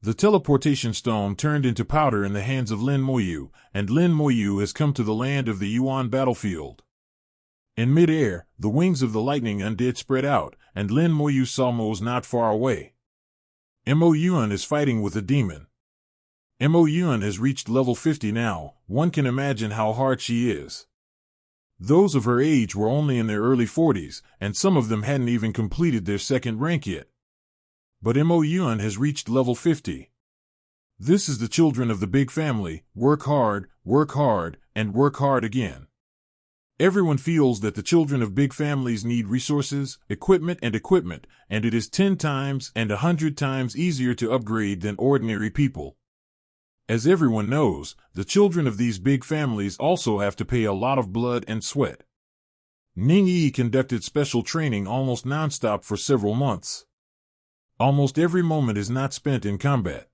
The teleportation stone turned into powder in the hands of Lin Moyu, and Lin Moyu has come to the land of the Yuan battlefield. In mid-air, the wings of the lightning undead spread out, and Lin Moyu saw Mo's not far away. Mo Yuan is fighting with a demon. Mo Yuan has reached level 50 now. One can imagine how hard she is. Those of her age were only in their early 40s, and some of them hadn't even completed their second rank yet. But Mo Yuan has reached level 50. This is the children of the big family: work hard, and work hard again. Everyone feels that the children of big families need resources, equipment, and it is 10 times and 100 times easier to upgrade than ordinary people. As everyone knows, the children of these big families also have to pay a lot of blood and sweat. Ning Yi conducted special training almost nonstop for several months. Almost every moment is not spent in combat.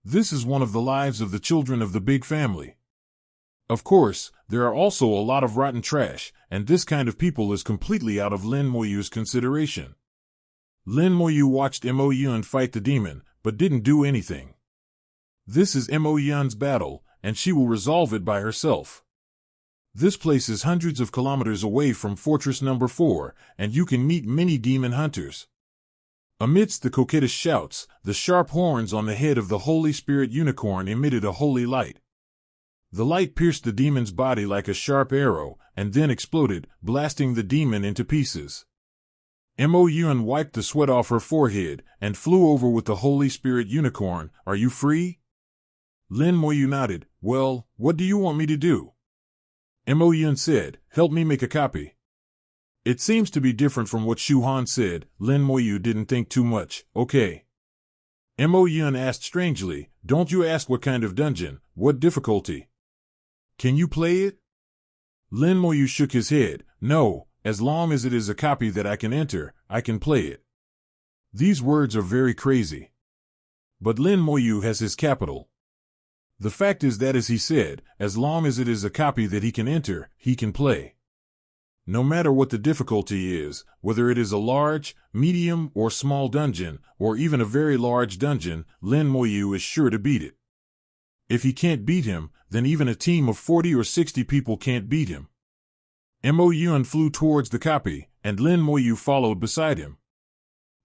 This is one of the lives of the children of the big family. Of course, there are also a lot of rotten trash, and this kind of people is completely out of Lin Moyu's consideration. Lin Moyu watched Mo Yuan fight the demon, but didn't do anything. This is Mo Yuan's battle, and she will resolve it by herself. This place is hundreds of kilometers away from Fortress Number 4, and you can meet many demon hunters. Amidst the coquettish shouts, the sharp horns on the head of the Holy Spirit unicorn emitted a holy light. The light pierced the demon's body like a sharp arrow, and then exploded, blasting the demon into pieces. Mo Yuan wiped the sweat off her forehead, and flew over with the Holy Spirit unicorn. "Are you free?" Lin Moyu nodded. "Well, what do you want me to do?" Mo Yuan said, "Help me make a copy." It seems to be different from what Shu Han said. Lin Moyu didn't think too much. "Okay." Mo Yuan asked strangely, "Don't you ask what kind of dungeon, what difficulty? Can you play it?" Lin Moyu shook his head. "No, as long as it is a copy that I can enter, I can play it." These words are very crazy. But Lin Moyu has his capital. The fact is that, as he said, as long as it is a copy that he can enter, he can play. No matter what the difficulty is, whether it is a large, medium, or small dungeon, or even a very large dungeon, Lin Moyu is sure to beat it. If he can't beat him, then even a team of 40 or 60 people can't beat him. Mo Yuan flew towards the copy, and Lin Moyu followed beside him.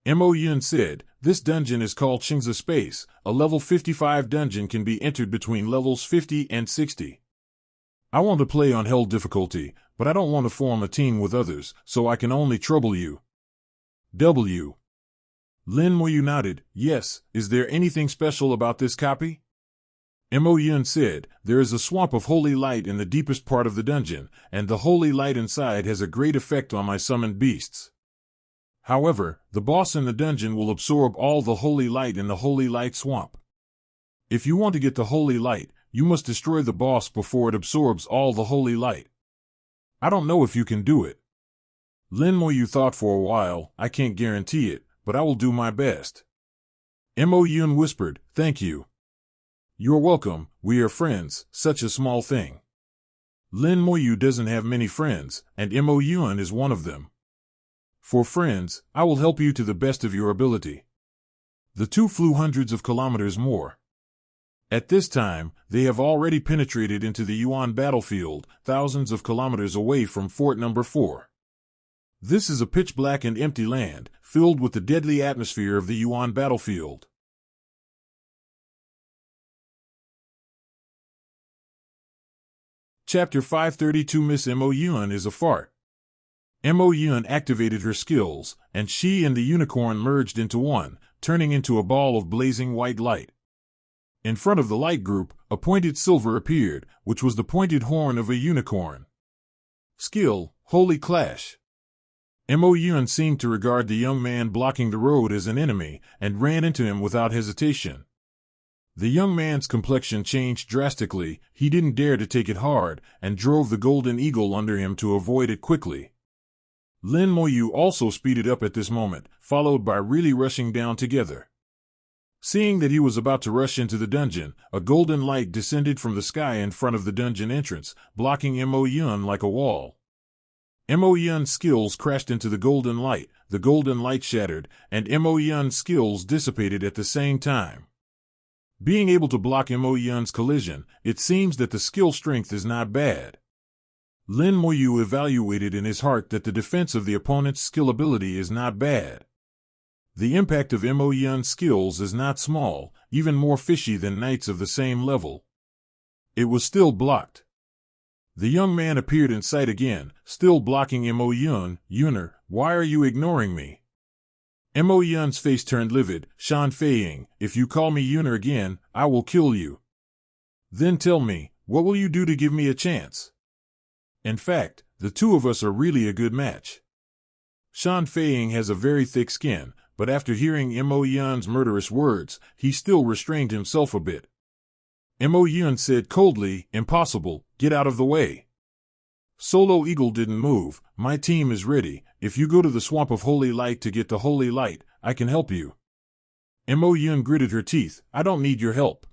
Mo Yuan said, "This dungeon is called Xingzi Space. A level 55 dungeon can be entered between levels 50 and 60. I want to play on hell difficulty, but I don't want to form a team with others, so I can only trouble you." W. Lin Moyu nodded. "Yes, is there anything special about this copy?" Mo Yuan said, "There is a swamp of holy light in the deepest part of the dungeon, and the holy light inside has a great effect on my summoned beasts. However, the boss in the dungeon will absorb all the holy light in the holy light swamp. If you want to get the holy light, you must destroy the boss before it absorbs all the holy light. I don't know if you can do it." Lin Moyu thought for a while. "I can't guarantee it, but I will do my best." Mo Yuan whispered, "Thank you." "You're welcome, we are friends, such a small thing." Lin Moyu doesn't have many friends, and Mo Yuan is one of them. "For friends, I will help you to the best of your ability." The two flew hundreds of kilometers more. At this time, they have already penetrated into the Yuan battlefield, thousands of kilometers away from Fort Number 4. This is a pitch-black and empty land, filled with the deadly atmosphere of the Yuan battlefield. Chapter 532. Miss Mo Yuan is a fart. Mo Yuan activated her skills, and she and the unicorn merged into one, turning into a ball of blazing white light. In front of the light group, a pointed silver appeared, which was the pointed horn of a unicorn. Skill, Holy Clash. Mo Yuan seemed to regard the young man blocking the road as an enemy, and ran into him without hesitation. The young man's complexion changed drastically. He didn't dare to take it hard, and drove the golden eagle under him to avoid it quickly. Lin Moyu also speeded up at this moment, followed by really rushing down together. Seeing that he was about to rush into the dungeon, a golden light descended from the sky in front of the dungeon entrance, blocking Mo Yuan like a wall. Mo Yuan's skills crashed into the golden light shattered, and Mo Yuan's skills dissipated at the same time. Being able to block Mo Yuan's collision, it seems that the skill strength is not bad. Lin Moyu evaluated in his heart that the defense of the opponent's skill ability is not bad. The impact of Mo Yun's skills is not small, even more fishy than knights of the same level. It was still blocked. The young man appeared in sight again, still blocking Mo Yun. Yuner, why are you ignoring me? Mo Yun's face turned livid. Shan Feiying, if you call me Yuner again, I will kill you. Then tell me, what will you do to give me a chance? In fact, the two of us are really a good match. Shan Feiying has a very thick skin, but after hearing Mo Yun's murderous words, he still restrained himself a bit. Mo Yun said coldly, impossible, get out of the way. Solo Eagle didn't move. My team is ready. If you go to the Swamp of Holy Light to get the Holy Light, I can help you. Mo Yun gritted her teeth. I don't need your help.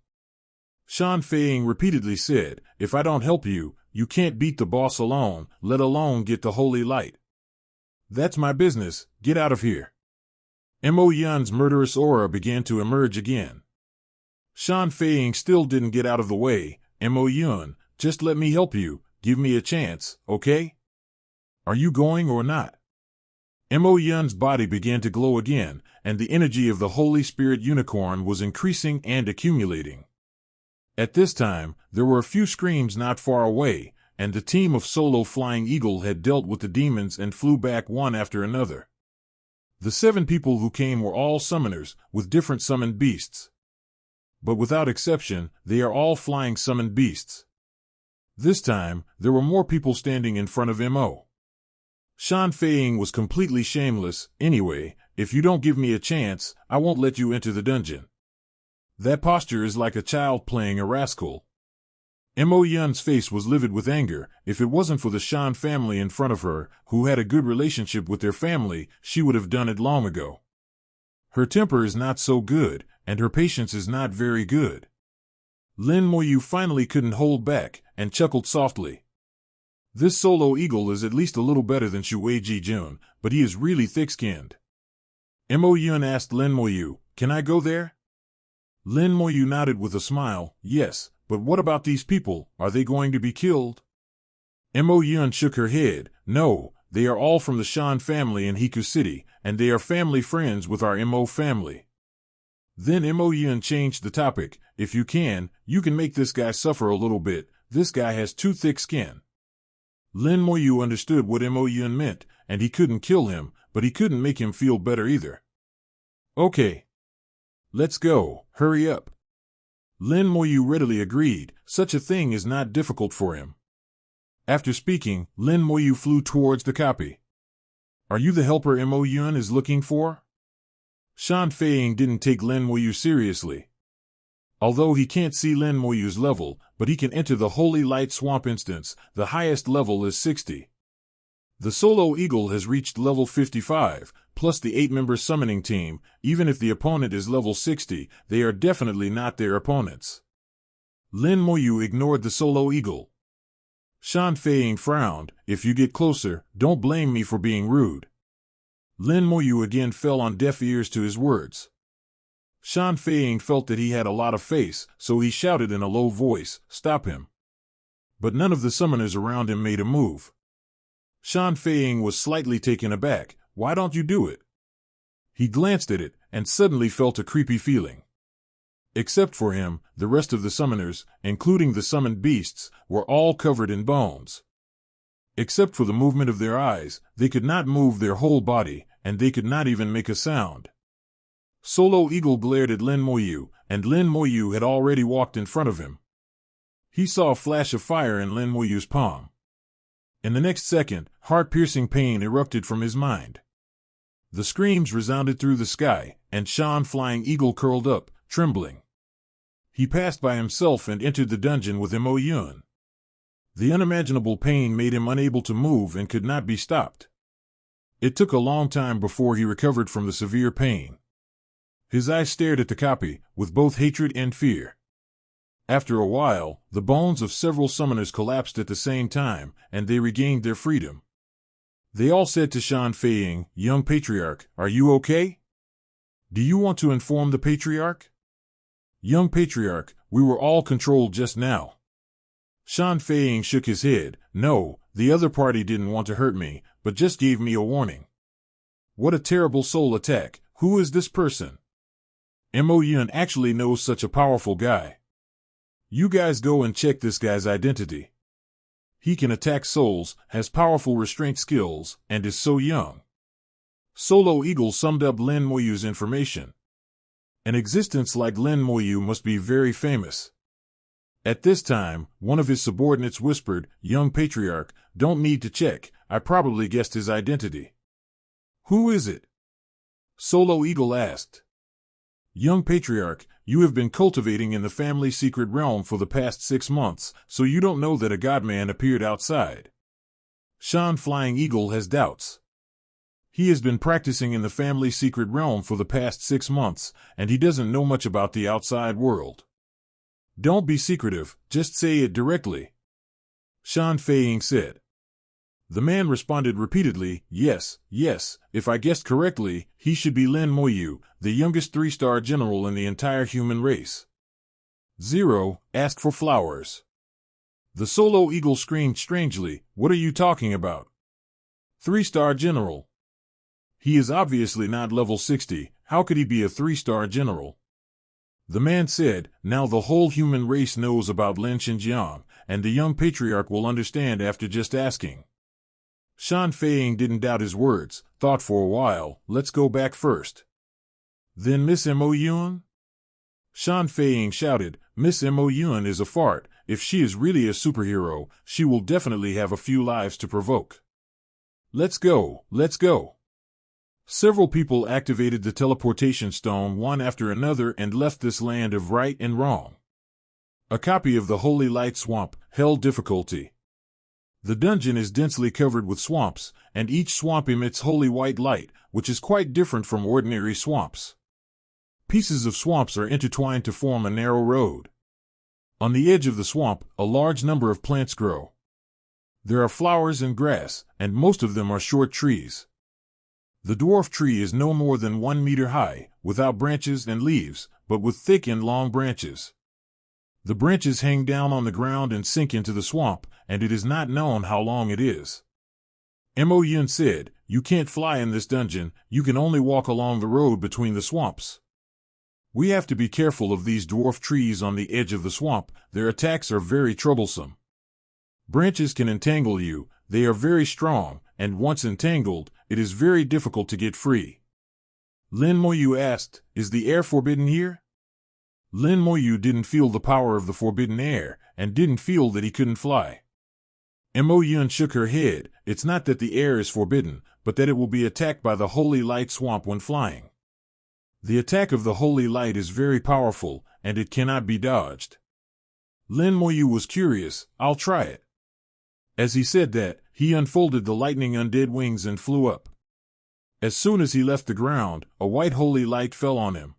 Shan Feiying repeatedly said, if I don't help you, you can't beat the boss alone, let alone get the Holy Light. That's my business, get out of here. Mo Yun's murderous aura began to emerge again. Shan Feiying still didn't get out of the way. Mo Yun, just let me help you, give me a chance, okay? Are you going or not? Mo Yun's body began to glow again, and the energy of the Holy Spirit Unicorn was increasing and accumulating. At this time, there were a few screams not far away, and the team of Solo Flying Eagle had dealt with the demons and flew back one after another. The 7 people who came were all summoners, with different summoned beasts. But without exception, they are all flying summoned beasts. This time, there were more people standing in front of Mo. Shan Feiying was completely shameless. Anyway, if you don't give me a chance, I won't let you enter the dungeon. That posture is like a child playing a rascal. Mo Yun's face was livid with anger. If it wasn't for the Shan family in front of her, who had a good relationship with their family, she would have done it long ago. Her temper is not so good, and her patience is not very good. Lin Moyu finally couldn't hold back, and chuckled softly. This Solo Eagle is at least a little better than Shui Jijun, but he is really thick-skinned. Mo Yun asked Lin Moyu, can I go there? Lin Moyu nodded with a smile, yes, but what about these people, are they going to be killed? Mo Yun shook her head, no, they are all from the Shan family in Hiku City, and they are family friends with our Mo family. Then Mo Yun changed the topic, if you can make this guy suffer a little bit, this guy has too thick skin. Lin Moyu understood what Mo Yun meant, and he couldn't kill him, but he couldn't make him feel better either. Okay. Let's go, hurry up. Lin Moyu readily agreed, such a thing is not difficult for him. After speaking, Lin Moyu flew towards the copy. Are you the helper Mo Yun is looking for? Shan Feiying didn't take Lin Moyu seriously. Although he can't see Lin Moyu's level, but he can enter the Holy Light Swamp instance, the highest level is 60. The Solo Eagle has reached level 55, plus the 8-member summoning team. Even if the opponent is level 60, they are definitely not their opponents. Lin Moyu ignored the Solo Eagle. Shan Feiying frowned, if you get closer, don't blame me for being rude. Lin Moyu again fell on deaf ears to his words. Shan Feiying felt that he had a lot of face, so he shouted in a low voice, stop him. But none of the summoners around him made a move. Shan Feiying was slightly taken aback, why don't you do it? He glanced at it, and suddenly felt a creepy feeling. Except for him, the rest of the summoners, including the summoned beasts, were all covered in bones. Except for the movement of their eyes, they could not move their whole body, and they could not even make a sound. Solo Eagle glared at Lin Moyu, and Lin Moyu had already walked in front of him. He saw a flash of fire in Lin Moyu's palm. In the next second, heart-piercing pain erupted from his mind. The screams resounded through the sky, and Shan Flying Eagle curled up, trembling. He passed by himself and entered the dungeon with Mo Yun. The unimaginable pain made him unable to move and could not be stopped. It took a long time before he recovered from the severe pain. His eyes stared at the copy, with both hatred and fear. After a while, the bones of several summoners collapsed at the same time, and they regained their freedom. They all said to Shan Feiying, young patriarch, are you okay? Do you want to inform the patriarch? Young patriarch, we were all controlled just now. Shan Feiying shook his head, no, the other party didn't want to hurt me, but just gave me a warning. What a terrible soul attack, Who is this person? Mo Yun actually knows such a powerful guy. You guys go and check this guy's identity. He can attack souls, has powerful restraint skills, and is so young. Solo Eagle summed up Lin Moyu's information. An existence like Lin Moyu must be very famous. At this time, one of his subordinates whispered, "Young Patriarch, don't need to check, I probably guessed his identity." "Who is it?" Solo Eagle asked. "Young Patriarch, you have been cultivating in the family secret realm for the past 6 months, so you don't know that a godman appeared outside." Shan Flying Eagle has doubts. He has been practicing in the family secret realm for the past 6 months, and he doesn't know much about the outside world. "Don't be secretive, just say it directly," Shan Feiying said. The man responded repeatedly, "Yes, yes, if I guessed correctly, he should be Lin Moyu, the youngest 3-star general in the entire human race." Zero, ask for flowers. The Solo Eagle screamed strangely, "What are you talking about? 3-star general? He is obviously not level 60, how could he be a 3-star general?" The man said, "Now the whole human race knows about Lin Xinjiang, and the young patriarch will understand after just asking." Shan Feiying didn't doubt his words, thought for a while, "Let's go back first." "Then Miss Mo Yun?" Shan Feiying shouted, "Miss Mo Yun is a fart. If she is really a superhero, she will definitely have a few lives to provoke." "Let's go, let's go." Several people activated the teleportation stone one after another and left this land of right and wrong. A copy of the Holy Light Swamp, Hell Difficulty. The dungeon is densely covered with swamps, and each swamp emits holy white light, which is quite different from ordinary swamps. Pieces of swamps are intertwined to form a narrow road. On the edge of the swamp, a large number of plants grow. There are flowers and grass, and most of them are short trees. The dwarf tree is no more than 1 meter high, without branches and leaves, but with thick and long branches. The branches hang down on the ground and sink into the swamp, and it is not known how long it is. Mo Yun said, "You can't fly in this dungeon, you can only walk along the road between the swamps. We have to be careful of these dwarf trees on the edge of the swamp, their attacks are very troublesome. Branches can entangle you, they are very strong, and once entangled, it is very difficult to get free." Lin Moyu asked, "Is the air forbidden here?" Lin Moyu didn't feel the power of the forbidden air, and didn't feel that he couldn't fly. Mo Yun shook her head, "It's not that the air is forbidden, but that it will be attacked by the Holy Light Swamp when flying. The attack of the Holy Light is very powerful, and it cannot be dodged." Lin Moyu was curious, "I'll try it." As he said that, he unfolded the lightning undead wings and flew up. As soon as he left the ground, a white holy light fell on him.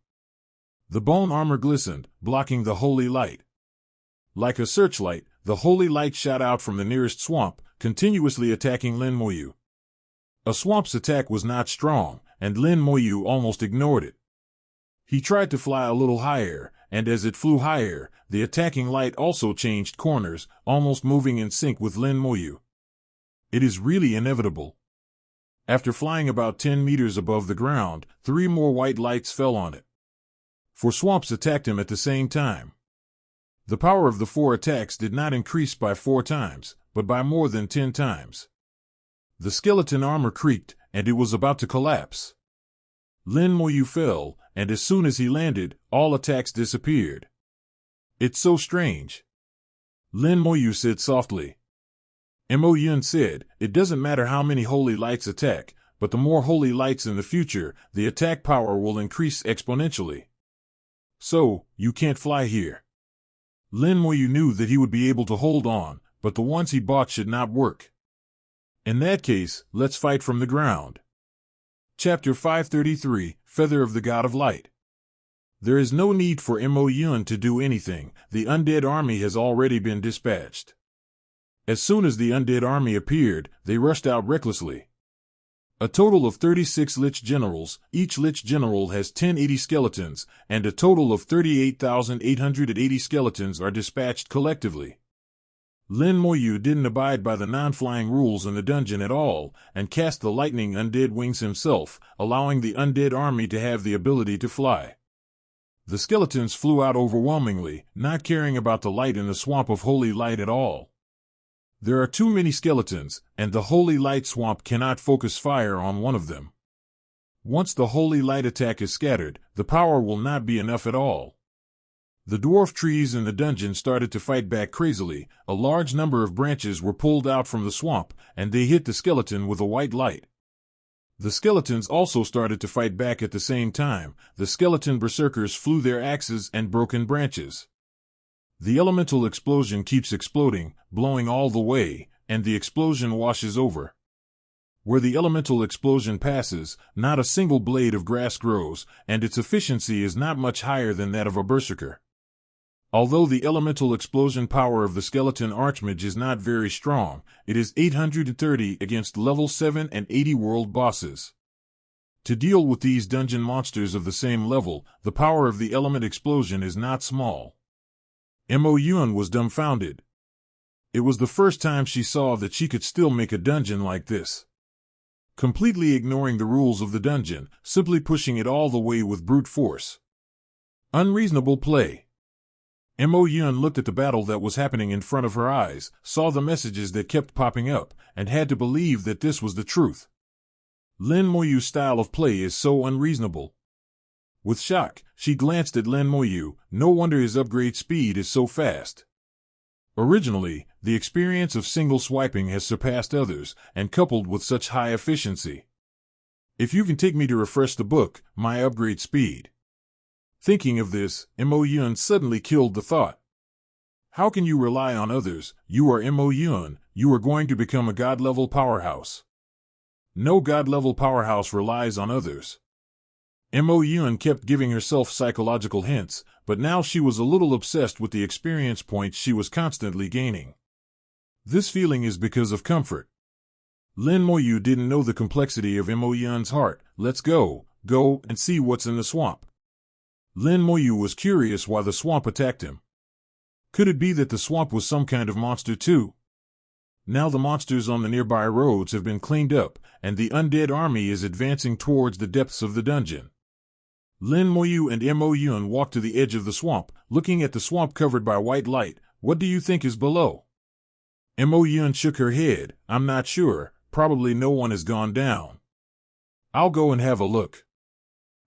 The bone armor glistened, blocking the holy light. Like a searchlight, the holy light shot out from the nearest swamp, continuously attacking Lin Moyu. A swamp's attack was not strong, and Lin Moyu almost ignored it. He tried to fly a little higher, and as it flew higher, the attacking light also changed corners, almost moving in sync with Lin Moyu. It is really inevitable. After flying about 10 meters above the ground, 3 more white lights fell on it. 4 swamps attacked him at the same time. The power of the 4 attacks did not increase by 4 times, but by more than 10 times. The skeleton armor creaked, and it was about to collapse. Lin Moyu fell, and as soon as he landed, all attacks disappeared. "It's so strange," Lin Moyu said softly. Mo Yun said, "It doesn't matter how many holy lights attack, but the more holy lights in the future, the attack power will increase exponentially. So, you can't fly here." Lin Moyu knew that he would be able to hold on, but the ones he bought should not work. "In that case, let's fight from the ground." Chapter 533, Feather of the God of Light. There is no need for Mo Yun to do anything, the undead army has already been dispatched. As soon as the undead army appeared, they rushed out recklessly. A total of 36 Lich Generals, each Lich General has 1080 skeletons, and a total of 38,880 skeletons are dispatched collectively. Lin Moyu didn't abide by the non-flying rules in the dungeon at all, and cast the lightning undead wings himself, allowing the undead army to have the ability to fly. The skeletons flew out overwhelmingly, not caring about the light in the swamp of holy light at all. There are too many skeletons, and the holy light swamp cannot focus fire on one of them. Once the holy light attack is scattered, the power will not be enough at all. The dwarf trees in the dungeon started to fight back crazily. A large number of branches were pulled out from the swamp, and they hit the skeleton with a white light. The skeletons also started to fight back at the same time. The skeleton berserkers flew their axes and broken branches. The elemental explosion keeps exploding, blowing all the way, and the explosion washes over. Where the elemental explosion passes, not a single blade of grass grows, and its efficiency is not much higher than that of a berserker. Although the elemental explosion power of the skeleton archmage is not very strong, it is 830 against level 7 and 80 world bosses. To deal with these dungeon monsters of the same level, the power of the element explosion is not small. Mo Yun was dumbfounded. It was the first time she saw that she could still make a dungeon like this. Completely ignoring the rules of the dungeon, simply pushing it all the way with brute force. Unreasonable play. Mo Yun looked at the battle that was happening in front of her eyes, saw the messages that kept popping up, and had to believe that this was the truth. Lin Moyu's style of play is so unreasonable. With shock, she glanced at Lin Moyu. No wonder his upgrade speed is so fast. Originally, the experience of single swiping has surpassed others, and coupled with such high efficiency. If you can take me to refresh the book, my upgrade speed. Thinking of this, Mo Yun suddenly killed the thought. How can you rely on others? You are Mo Yun, you are going to become a god-level powerhouse. No god-level powerhouse relies on others. Mo Yun kept giving herself psychological hints, but now she was a little obsessed with the experience points she was constantly gaining. This feeling is because of comfort. Lin Moyu didn't know the complexity of Mo Yun's heart. Let's go and see what's in the swamp. Lin Moyu was curious why the swamp attacked him. Could it be that the swamp was some kind of monster too? Now the monsters on the nearby roads have been cleaned up, and the undead army is advancing towards the depths of the dungeon. Lin Moyu and Mo Yun walked to the edge of the swamp, looking at the swamp covered by white light. What do you think is below? Mo Yun shook her head. I'm not sure, probably no one has gone down. I'll go and have a look.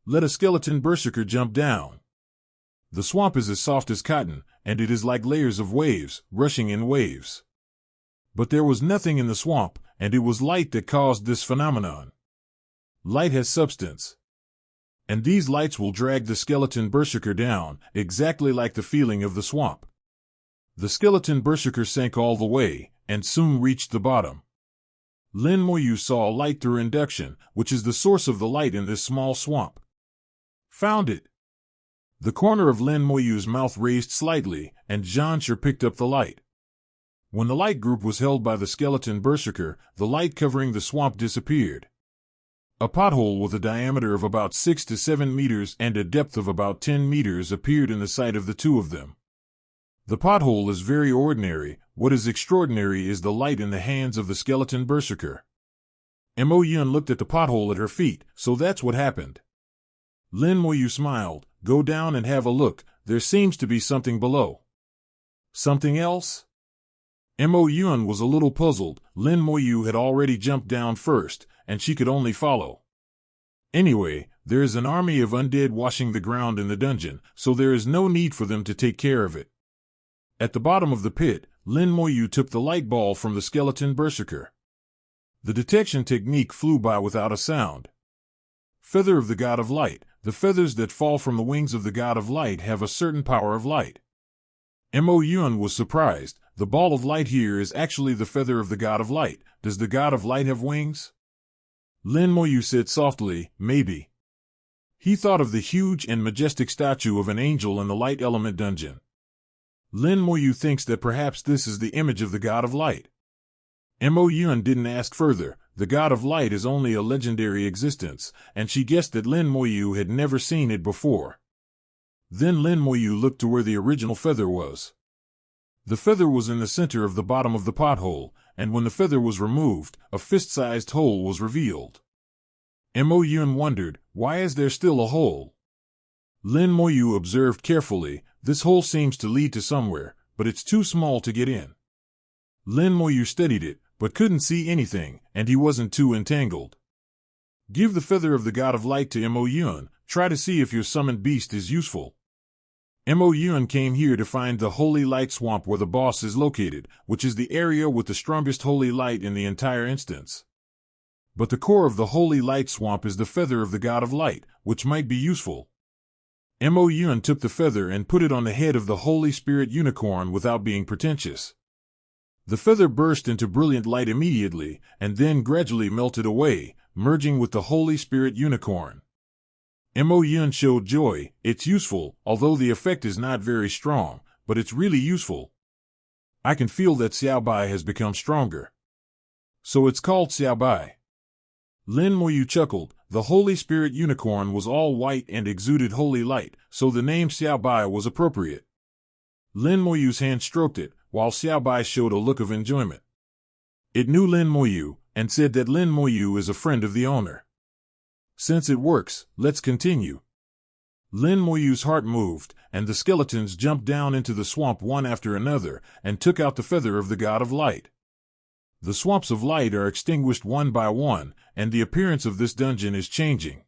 Let a skeleton berserker jump down. The swamp is as soft as cotton, and it is like layers of waves, rushing in waves. But there was nothing in the swamp, and it was light that caused this phenomenon. Light has substance. And these lights will drag the skeleton berserker down, exactly like the feeling of the swamp. The skeleton berserker sank all the way, and soon reached the bottom. Lin Moyu saw light through induction, which is the source of the light in this small swamp. Found it. The corner of Lin Moyu's mouth raised slightly, and Zhansher picked up the light. When the light group was held by the skeleton berserker, the light covering the swamp disappeared. A pothole with a diameter of about 6 to 7 meters and a depth of about 10 meters appeared in the sight of the two of them. The pothole is very ordinary. What is extraordinary is the light in the hands of the skeleton berserker. Mo Yun looked at the pothole at her feet. So that's what happened. Lin Moyu smiled. Go down and have a look. There seems to be something below. Something else? Mo Yun was a little puzzled. Lin Moyu had already jumped down first, and she could only follow. Anyway, there is an army of undead washing the ground in the dungeon, so there is no need for them to take care of it. At the bottom of the pit, Lin Moyu took the light ball from the skeleton berserker. The detection technique flew by without a sound. Feather of the God of Light. The feathers that fall from the wings of the God of Light have a certain power of light. Mo Yun was surprised. The ball of light here is actually the feather of the God of Light. Does the God of Light have wings? Lin Moyu said softly, maybe. He thought of the huge and majestic statue of an angel in the light element dungeon. Lin Moyu thinks that perhaps this is the image of the God of Light. Mo Yun didn't ask further. The God of Light is only a legendary existence, and she guessed that Lin Moyu had never seen it before. Then Lin Moyu looked to where the original feather was. The feather was in the center of the bottom of the pothole, and when the feather was removed, a fist-sized hole was revealed. Mo Yun wondered, why is there still a hole? Lin Moyu observed carefully, this hole seems to lead to somewhere, but it's too small to get in. Lin Moyu studied it, but couldn't see anything, and he wasn't too entangled. Give the feather of the god of light to Mo Yun, try to see if your summoned beast is useful. Mo Yun came here to find the holy light swamp where the boss is located, which is the area with the strongest holy light in the entire instance. But the core of the holy light swamp is the feather of the god of light, which might be useful. Mo Yun took the feather and put it on the head of the Holy Spirit unicorn without being pretentious. The feather burst into brilliant light immediately, and then gradually melted away, merging with the Holy Spirit unicorn. Mo Yun showed joy, it's useful, although the effect is not very strong, but it's really useful. I can feel that Xiao Bai has become stronger. So it's called Xiao Bai. Lin Moyu chuckled, the Holy Spirit unicorn was all white and exuded holy light, so the name Xiao Bai was appropriate. Lin Moyu's hand stroked it, while Xiao Bai showed a look of enjoyment. It knew Lin Moyu, and said that Lin Moyu is a friend of the owner. Since it works, let's continue. Lin Moyu's heart moved, and the skeletons jumped down into the swamp one after another, and took out the feather of the god of light. The swamps of light are extinguished one by one, and the appearance of this dungeon is changing.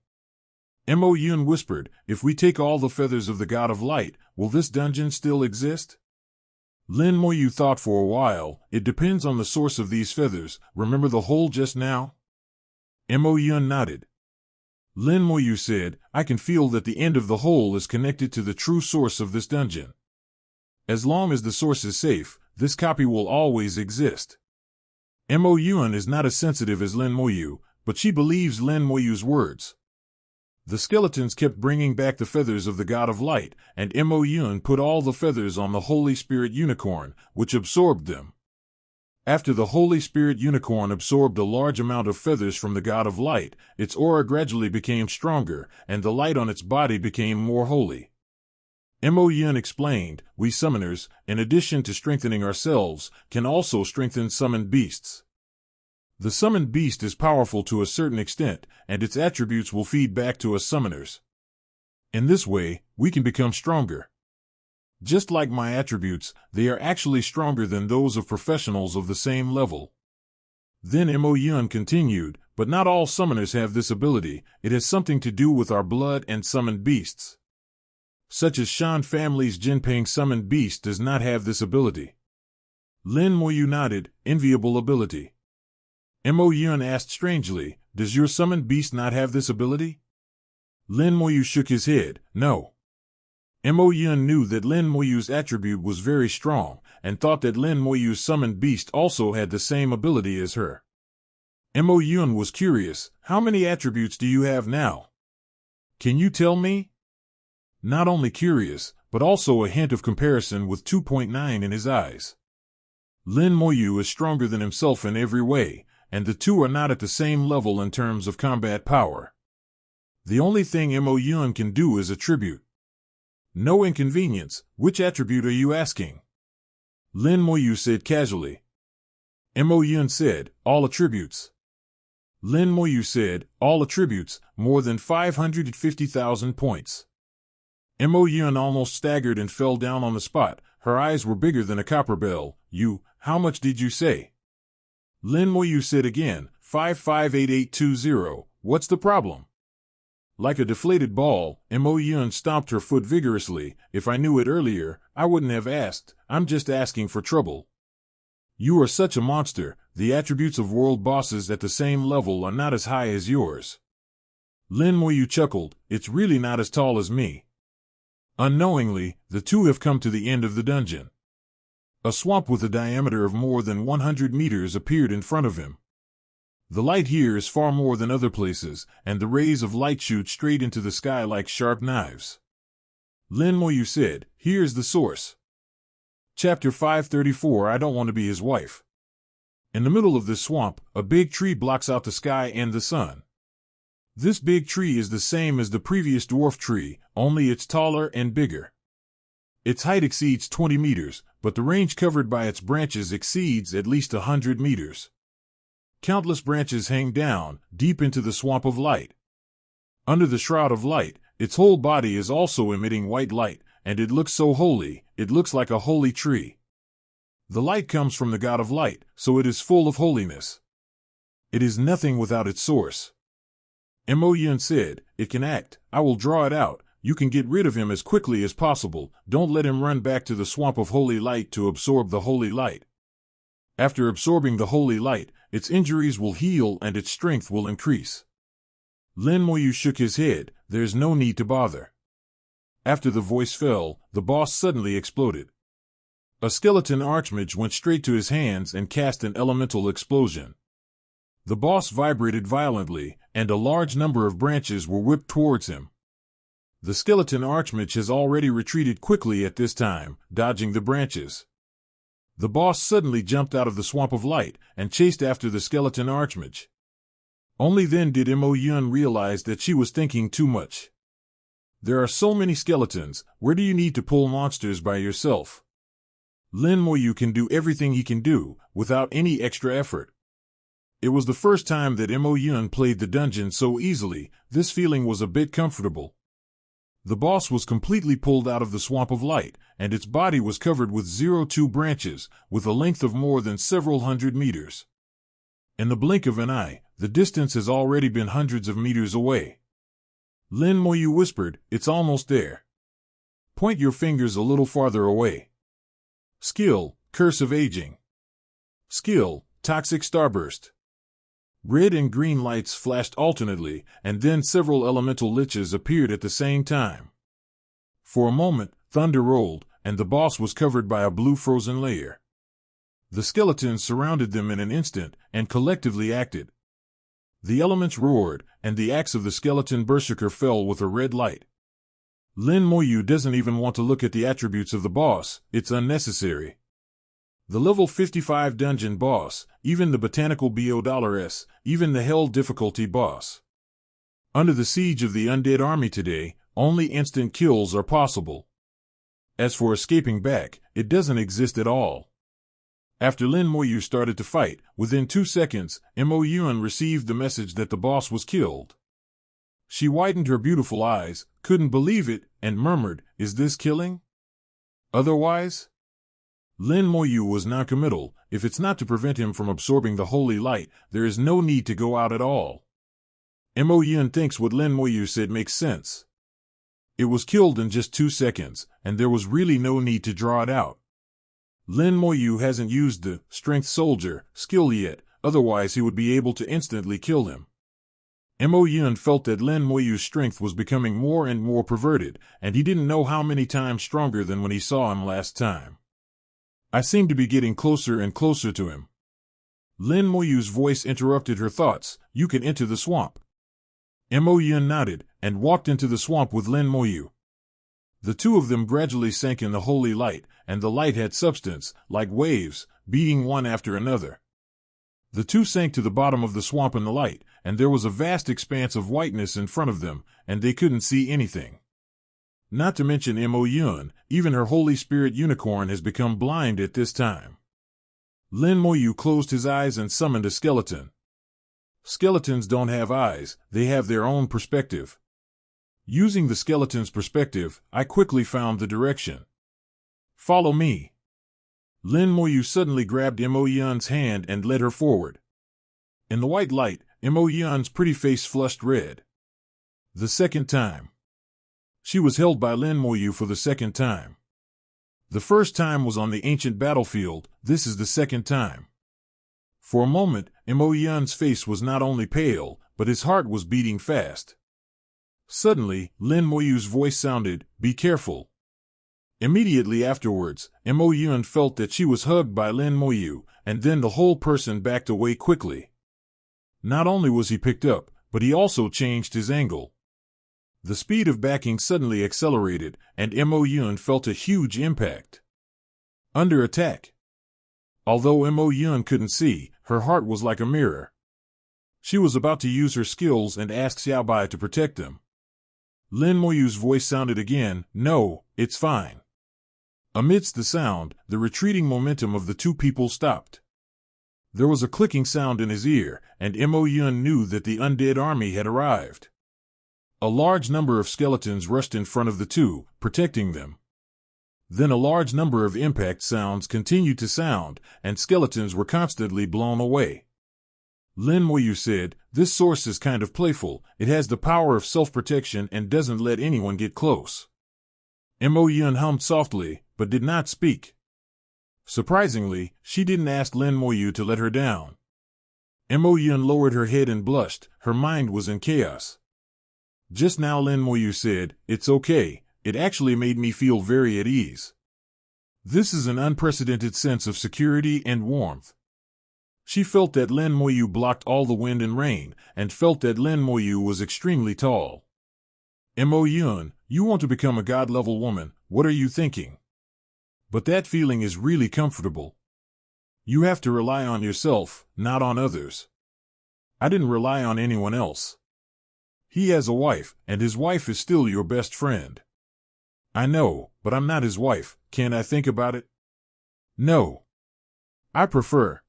Mo Yun whispered, if we take all the feathers of the god of light, will this dungeon still exist? Lin Moyu thought for a while, it depends on the source of these feathers, remember the hole just now? Mo Yun nodded. Lin Moyu said, I can feel that the end of the hole is connected to the true source of this dungeon. As long as the source is safe, this copy will always exist. Mo Yun is not as sensitive as Lin Moyu, but she believes Lin Moyu's words. The skeletons kept bringing back the feathers of the god of light, and Mo Yun put all the feathers on the Holy Spirit unicorn, which absorbed them. After the Holy Spirit unicorn absorbed a large amount of feathers from the god of light, its aura gradually became stronger, and the light on its body became more holy. Mo Yun explained, we summoners, in addition to strengthening ourselves, can also strengthen summoned beasts. The summoned beast is powerful to a certain extent, and its attributes will feed back to us summoners. In this way, we can become stronger. Just like my attributes, they are actually stronger than those of professionals of the same level. Then Mo Yun continued, but not all summoners have this ability, it has something to do with our blood and summoned beasts. Such as Shan family's Jinping summoned beast does not have this ability. Lin Moyu nodded, enviable ability. Mo Yun asked strangely, does your summoned beast not have this ability? Lin Moyu shook his head, no. Mo Yun knew that Lin Moyu's attribute was very strong, and thought that Lin Moyu's summoned beast also had the same ability as her. Mo Yun was curious, how many attributes do you have now? Can you tell me? Not only curious, but also a hint of comparison with 2.9 in his eyes. Lin Moyu is stronger than himself in every way, and the two are not at the same level in terms of combat power. The only thing Mo Yun can do is attribute. No inconvenience, which attribute are you asking? Lin Moyu said casually. Mo Yun said, all attributes. Lin Moyu said, all attributes, more than 550,000 points. Mo Yun almost staggered and fell down on the spot, her eyes were bigger than a copper bell. How much did you say? Lin Moyu said again, 558820, what's the problem? Like a deflated ball, Mo Yun stomped her foot vigorously, if I knew it earlier, I wouldn't have asked, I'm just asking for trouble. You are such a monster, the attributes of world bosses at the same level are not as high as yours. Lin Moyu chuckled, it's really not as tall as me. Unknowingly, the two have come to the end of the dungeon. A swamp with a diameter of more than 100 meters appeared in front of him. The light here is far more than other places, and the rays of light shoot straight into the sky like sharp knives. Lin Moyu said, here's the source. Chapter 534 I don't want to be his wife. In the middle of this swamp, a big tree blocks out the sky and the sun. This big tree is the same as the previous dwarf tree, only it's taller and bigger. Its height exceeds 20 meters, but the range covered by its branches exceeds at least 100 meters. Countless branches hang down, deep into the swamp of light. Under the shroud of light, its whole body is also emitting white light, and it looks so holy, it looks like a holy tree. The light comes from the God of light, so it is full of holiness. It is nothing without its source. Mo-Yun said, "It can act. I will draw it out. You can get rid of him as quickly as possible. Don't let him run back to the swamp of holy light to absorb the holy light. After absorbing the holy light, its injuries will heal and its strength will increase." Lin Moyu shook his head. "There's no need to bother." After the voice fell, the boss suddenly exploded. A skeleton archmage went straight to his hands and cast an elemental explosion. The boss vibrated violently, and a large number of branches were whipped towards him. The skeleton archmage has already retreated quickly at this time, dodging the branches. The boss suddenly jumped out of the swamp of light and chased after the skeleton archmage. Only then did Mo-Yun realize that she was thinking too much. There are so many skeletons, where do you need to pull monsters by yourself? Lin Moyu can do everything he can do, without any extra effort. It was the first time that Mo-Yun played the dungeon so easily. This feeling was a bit comfortable. The boss was completely pulled out of the swamp of light, and its body was covered with 02 branches, with a length of more than several hundred meters. In the blink of an eye, the distance has already been hundreds of meters away. Lin Moyu whispered, "It's almost there. Point your fingers a little farther away." Skill, Curse of Aging. Skill, Toxic Starburst. Red and green lights flashed alternately, and then several elemental liches appeared at the same time. For a moment, thunder rolled, and the boss was covered by a blue frozen layer. The skeletons surrounded them in an instant, and collectively acted. The elements roared, and the axe of the skeleton berserker fell with a red light. Lin Moyu doesn't even want to look at the attributes of the boss, it's unnecessary. The level 55 dungeon boss, even the botanical BO$S, even the hell difficulty boss. Under the siege of the undead army today, only instant kills are possible. As for escaping back, it doesn't exist at all. After Lin Moyu started to fight, within 2 seconds, Mo-Yun received the message that the boss was killed. She widened her beautiful eyes, couldn't believe it, and murmured, "Is this killing? Otherwise?" Lin Moyu was noncommittal. If it's not to prevent him from absorbing the holy light, there is no need to go out at all. Mo-Yun thinks what Lin Moyu said makes sense. It was killed in just 2 seconds, and there was really no need to draw it out. Lin Moyu hasn't used the Strength Soldier skill yet, otherwise he would be able to instantly kill him. Mo-Yun felt that Lin Moyu's strength was becoming more and more perverted, and he didn't know how many times stronger than when he saw him last time. "I seem to be getting closer and closer to him." Lin Moyu's voice interrupted her thoughts. "You can enter the swamp." Mo-Yun nodded, and walked into the swamp with Lin Moyu. The two of them gradually sank in the holy light, and the light had substance, like waves, beating one after another. The two sank to the bottom of the swamp in the light, and there was a vast expanse of whiteness in front of them, and they couldn't see anything. Not to mention Mo-Yun, even her Holy Spirit unicorn has become blind at this time. Lin Moyu closed his eyes and summoned a skeleton. Skeletons don't have eyes, they have their own perspective. Using the skeleton's perspective, I quickly found the direction. "Follow me." Lin Moyu suddenly grabbed Mo-Yun's hand and led her forward. In the white light, Mo-Yun's pretty face flushed red. The second time. She was held by Lin Moyu for the second time. The first time was on the ancient battlefield, this is the second time. For a moment, Mo-Yun's face was not only pale, but his heart was beating fast. Suddenly, Lin Moyu's voice sounded, "Be careful." Immediately afterwards, Mo-Yun felt that she was hugged by Lin Moyu, and then the whole person backed away quickly. Not only was he picked up, but he also changed his angle. The speed of backing suddenly accelerated, and Mo-Yun felt a huge impact. Under attack. Although Mo-Yun couldn't see, her heart was like a mirror. She was about to use her skills and asked Xiaobai to protect them. Lin Moyu's voice sounded again, "No, it's fine. Amidst the sound, the retreating momentum of the two people stopped. There was a clicking sound in his ear, and Mo Yun knew that the undead army had arrived. A large number of skeletons rushed in front of the two, protecting them. Then a large number of impact sounds continued to sound, and skeletons were constantly blown away. Lin Moyu said, "This source is kind of playful. It has the power of self-protection and doesn't let anyone get close." Mo Yun hummed softly, but did not speak. Surprisingly, she didn't ask Lin Moyu to let her down. Mo Yun lowered her head and blushed. Her mind was in chaos. Just now Lin Moyu said, "It's okay. It actually made me feel very at ease." This is an unprecedented sense of security and warmth. She felt that Lin Moyu blocked all the wind and rain, and felt that Lin Moyu was extremely tall. Mo Yun, you want to become a god-level woman, what are you thinking? But that feeling is really comfortable. You have to rely on yourself, not on others. I didn't rely on anyone else. He has a wife, and his wife is still your best friend. I know, but I'm not his wife. Can't I think about it? No. I prefer.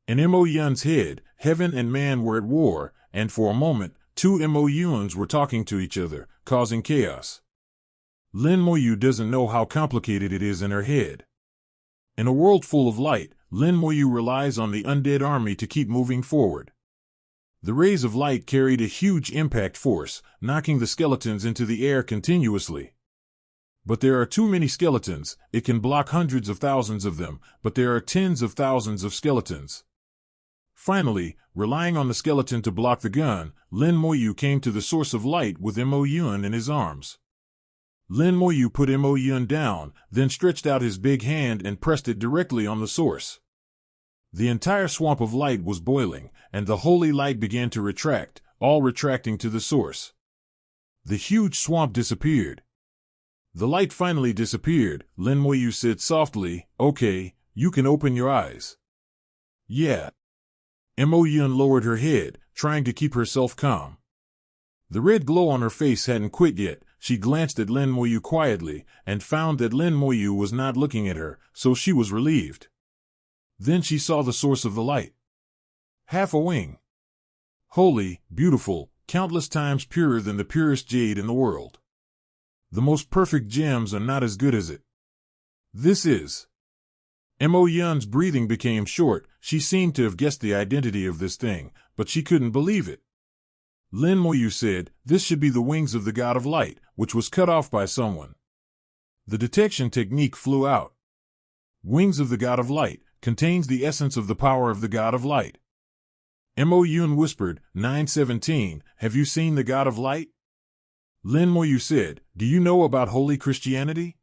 In Mo Yun's head, heaven and man were at war, and for a moment, two Mo Yuns were talking to each other, causing chaos. Lin Moyu doesn't know how complicated it is in her head. In a world full of light, Lin Moyu relies on the undead army to keep moving forward. The rays of light carried a huge impact force, knocking the skeletons into the air continuously. But there are too many skeletons. It can block hundreds of thousands of them, but there are tens of thousands of skeletons. Finally, relying on the skeleton to block the gun, Lin Moyu came to the source of light with Mo Yun in his arms. Lin Moyu put Mo Yun down, then stretched out his big hand and pressed it directly on the source. The entire swamp of light was boiling, and the holy light began to retract, all retracting to the source. The huge swamp disappeared. The light finally disappeared. Lin Moyu said softly, "Okay, you can open your eyes." "Yeah." Mo Yun lowered her head, trying to keep herself calm. The red glow on her face hadn't quit yet. She glanced at Lin Moyu quietly, and found that Lin Moyu was not looking at her, so she was relieved. Then she saw the source of the light. Half a wing. Holy, beautiful, countless times purer than the purest jade in the world. The most perfect gems are not as good as it. This is. Mo Yun's breathing became short. She seemed to have guessed the identity of this thing, but she couldn't believe it. Lin Moyu said, "This should be the wings of the god of light, which was cut off by someone." The detection technique flew out. Wings of the god of light contains the essence of the power of the god of light. Mo Yun whispered, 917, "Have you seen the god of light?" Lin Moyu said, "Do you know about holy Christianity?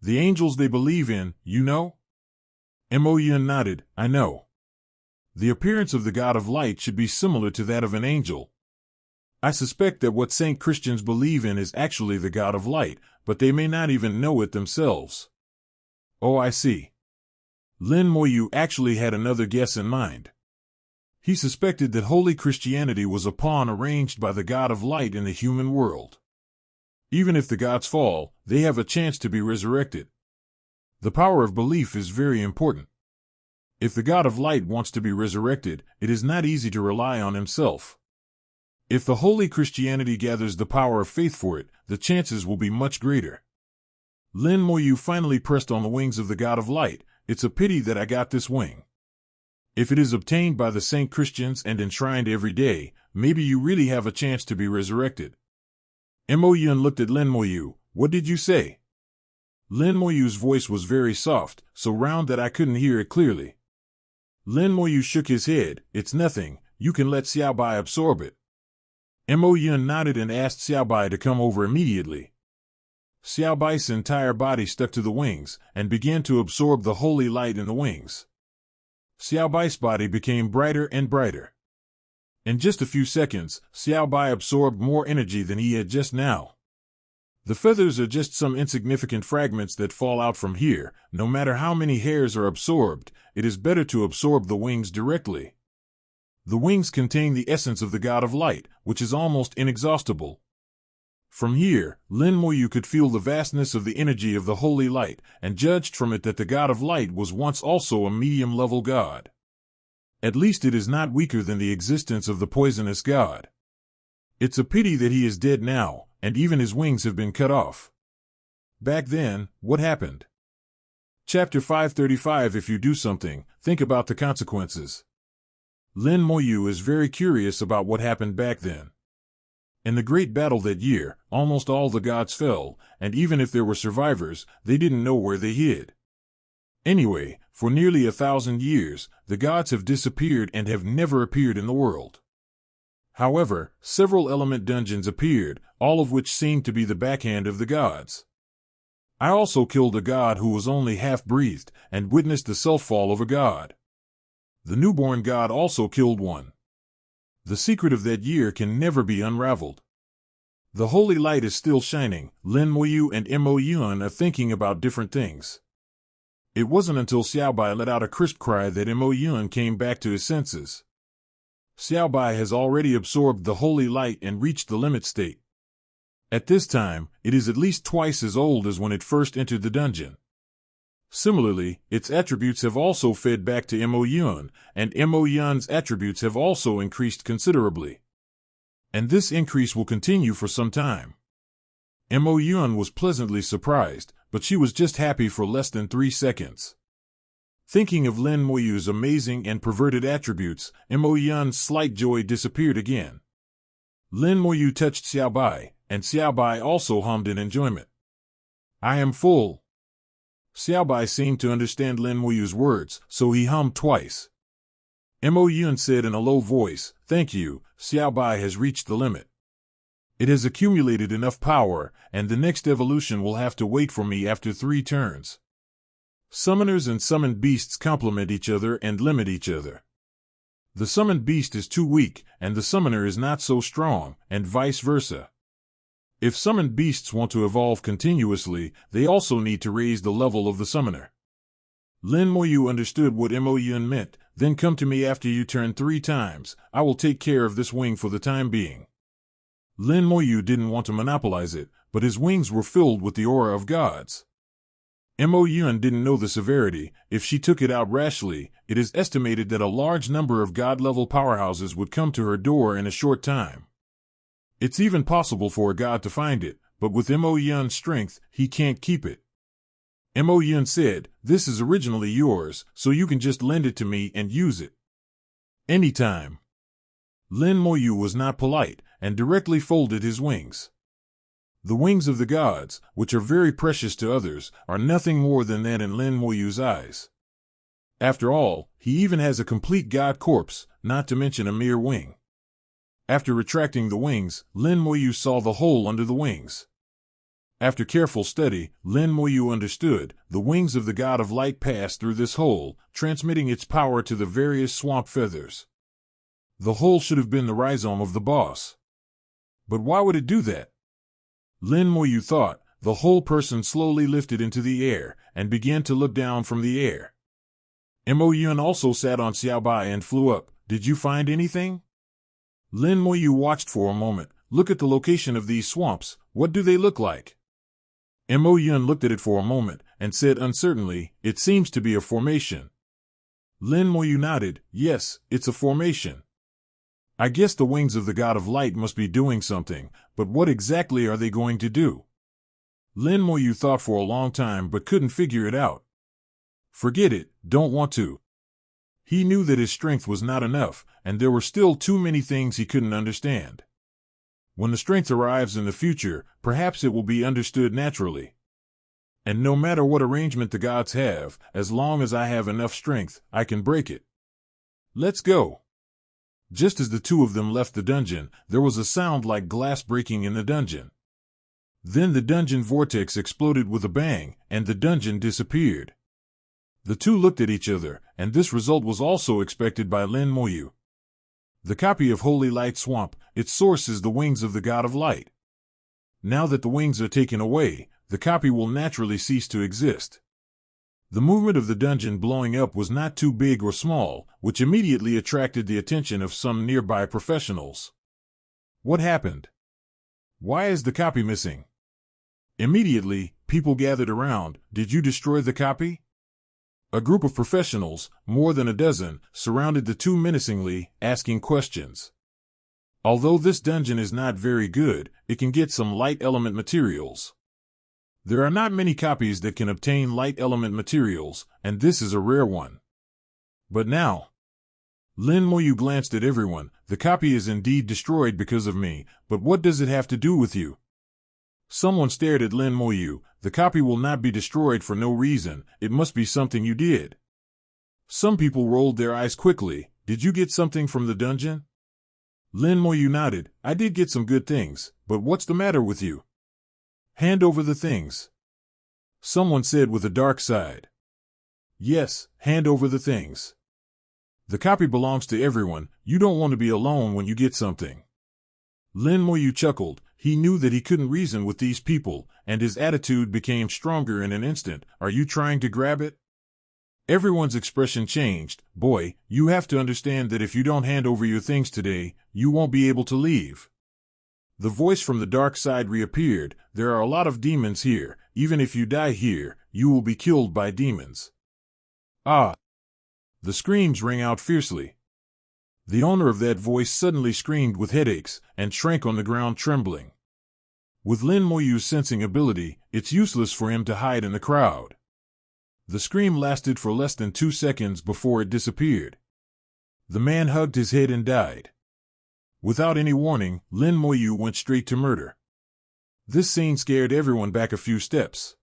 The angels they believe in, you know?" Mo Yun nodded, "I know. The appearance of the god of light should be similar to that of an angel. I suspect that what Saint Christians believe in is actually the god of light, but they may not even know it themselves." "Oh, I see." Lin Moyu actually had another guess in mind. He suspected that holy Christianity was a pawn arranged by the god of light in the human world. Even if the gods fall, they have a chance to be resurrected. The power of belief is very important. If the god of light wants to be resurrected, it is not easy to rely on himself. If the holy Christianity gathers the power of faith for it, the chances will be much greater. Lin Moyu finally pressed on the wings of the god of light. "It's a pity that I got this wing. If it is obtained by the Saint Christians and enshrined every day, maybe you really have a chance to be resurrected." Mo Yun looked at Lin Moyu. "What did you say?" Lin Moyu's voice was very soft, so round that I couldn't hear it clearly. Lin Moyu shook his head. "It's nothing. You can let Xiaobai absorb it." Mo Yun nodded and asked Xiaobai to come over immediately. Xiaobai's entire body stuck to the wings and began to absorb the holy light in the wings. Xiaobai's body became brighter and brighter. In just a few seconds, Xiaobai absorbed more energy than he had just now. The feathers are just some insignificant fragments that fall out from here. No matter how many hairs are absorbed, it is better to absorb the wings directly. The wings contain the essence of the god of light, which is almost inexhaustible. From here, Lin Moyu could feel the vastness of the energy of the holy light, and judged from it that the god of light was once also a medium-level god. At least it is not weaker than the existence of the poisonous god. It's a pity that he is dead now, and even his wings have been cut off. Back then, what happened? Chapter 535. If you do something, think about the consequences. Lin Moyu is very curious about what happened back then. In the great battle that year, almost all the gods fell, and even if there were survivors, they didn't know where they hid. Anyway, for nearly 1,000 years, the gods have disappeared and have never appeared in the world. However, several element dungeons appeared, all of which seemed to be the backhand of the gods. I also killed a god who was only half-breathed, and witnessed the self-fall of a god. The newborn god also killed one. The secret of that year can never be unraveled. The holy light is still shining. Lin Moyu and Mo Yuan are thinking about different things. It wasn't until Xiaobai let out a crisp cry that Mo Yuan came back to his senses. Xiaobai has already absorbed the holy light and reached the limit state. At this time, it is at least twice as old as when it first entered the dungeon. Similarly, its attributes have also fed back to Mo Yuan, and Mo Yuan's attributes have also increased considerably. And this increase will continue for some time. Mo Yuan was pleasantly surprised, but she was just happy for less than 3 seconds. Thinking of Lin Moyu's amazing and perverted attributes, Mo Yuan's slight joy disappeared again. Lin Moyu touched Xiaobai, and Xiaobai also hummed in enjoyment. I am full. Xiaobai seemed to understand Lin Moyu's words, so he hummed twice. Mo Yuan said in a low voice, "Thank you, Xiaobai has reached the limit. It has accumulated enough power, and the next evolution will have to wait for me after 3 turns. Summoners and summoned beasts complement each other and limit each other. The summoned beast is too weak, and the summoner is not so strong, and vice versa. If summoned beasts want to evolve continuously, they also need to raise the level of the summoner." Lin Moyu understood what Mo Yuan meant. "Then come to me after you turn 3 times. I will take care of this wing for the time being." Lin Moyu didn't want to monopolize it, but his wings were filled with the aura of gods. Mo Yuan didn't know the severity. If she took it out rashly, it is estimated that a large number of god-level powerhouses would come to her door in a short time. It's even possible for a god to find it, but with Mo Yuan's strength, he can't keep it. Mo Yuan said, "This is originally yours, so you can just lend it to me and use it anytime." Lin Moyu was not polite, and directly folded his wings. The wings of the gods, which are very precious to others, are nothing more than that in Lin Moyu's eyes. After all, he even has a complete god corpse, not to mention a mere wing. After retracting the wings, Lin Moyu saw the hole under the wings. After careful study, Lin Moyu understood, the wings of the god of light passed through this hole, transmitting its power to the various swamp feathers. The hole should have been the rhizome of the boss. But why would it do that? Lin Moyu thought. The whole person slowly lifted into the air, and began to look down from the air. Mo Yuan also sat on Xiaobai and flew up. "Did you find anything?" Lin Moyu watched for a moment. "Look at the location of these swamps. What do they look like?" Mo Yuan looked at it for a moment, and said uncertainly, "It seems to be a formation." Lin Moyu nodded. "Yes, it's a formation. I guess the wings of the god of light must be doing something, but what exactly are they going to do?" Lin Moyu thought for a long time but couldn't figure it out. Forget it, don't want to. He knew that his strength was not enough, and there were still too many things he couldn't understand. When the strength arrives in the future, perhaps it will be understood naturally. And no matter what arrangement the gods have, as long as I have enough strength, I can break it. Let's go. Just as the two of them left the dungeon, there was a sound like glass breaking in the dungeon. Then the dungeon vortex exploded with a bang, and the dungeon disappeared. The two looked at each other, and this result was also expected by Lin Moyu. The copy of Holy Light Swamp, its source is the wings of the god of light. Now that the wings are taken away, the copy will naturally cease to exist. The movement of the dungeon blowing up was not too big or small, which immediately attracted the attention of some nearby professionals. What happened? Why is the copy missing? Immediately, people gathered around. Did you destroy the copy? A group of professionals, more than a dozen, surrounded the two menacingly, asking questions. Although this dungeon is not very good, it can get some light element materials. There are not many copies that can obtain light element materials, and this is a rare one. But now, Lin Moyu glanced at everyone. The copy is indeed destroyed because of me, but what does it have to do with you? Someone stared at Lin Moyu. The copy will not be destroyed for no reason. It must be something you did. Some people rolled their eyes quickly. Did you get something from the dungeon? Lin Moyu nodded. I did get some good things, but what's the matter with you? Hand over the things. Someone said with a dark side. Yes, hand over the things. The copy belongs to everyone. You don't want to be alone when you get something. Lin Moyu chuckled. He knew that he couldn't reason with these people, and his attitude became stronger in an instant. Are you trying to grab it? Everyone's expression changed. Boy, you have to understand that if you don't hand over your things today, you won't be able to leave. The voice from the dark side reappeared. There are a lot of demons here. Even if you die here, you will be killed by demons. Ah! The screams rang out fiercely. The owner of that voice suddenly screamed with headaches and shrank on the ground trembling. With Lin Moyu's sensing ability, it's useless for him to hide in the crowd. The scream lasted for less than 2 seconds before it disappeared. The man hugged his head and died. Without any warning, Lin Moyu went straight to murder. This scene scared everyone back a few steps.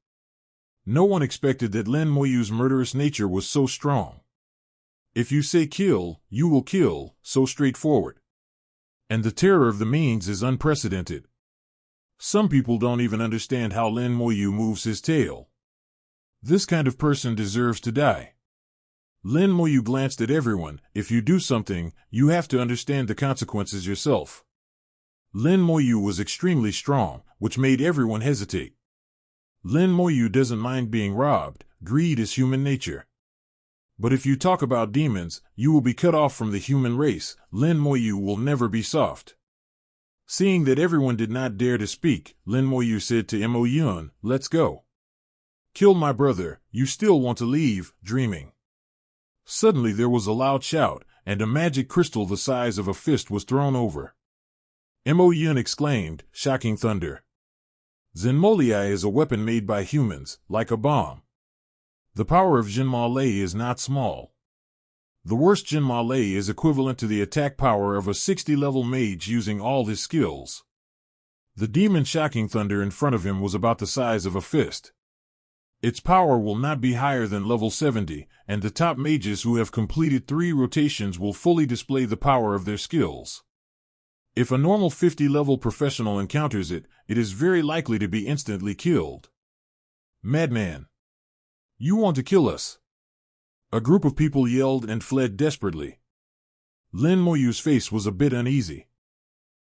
No one expected that Lin Moyu's murderous nature was so strong. If you say kill, you will kill, so straightforward. And the terror of the means is unprecedented. Some people don't even understand how Lin Moyu moves his tail. This kind of person deserves to die. Lin Moyu glanced at everyone. If you do something, you have to understand the consequences yourself. Lin Moyu was extremely strong, which made everyone hesitate. Lin Moyu doesn't mind being robbed. Greed is human nature. But if you talk about demons, you will be cut off from the human race. Lin Moyu will never be soft. Seeing that everyone did not dare to speak, Lin Moyu said to Mo Yun, let's go. Kill my brother, you still want to leave, dreaming. Suddenly there was a loud shout, and a magic crystal the size of a fist was thrown over. Mo Yun exclaimed, shocking thunder. Zenmoliai is a weapon made by humans, like a bomb. The power of Jinma Lei is not small. The worst Jinma Lei is equivalent to the attack power of a 60-level mage using all his skills. The demon shocking thunder in front of him was about the size of a fist. Its power will not be higher than level 70, and the top mages who have completed 3 rotations will fully display the power of their skills. If a normal 50-level professional encounters it, it is very likely to be instantly killed. Madman! You want to kill us? A group of people yelled and fled desperately. Lin Moyu's face was a bit uneasy.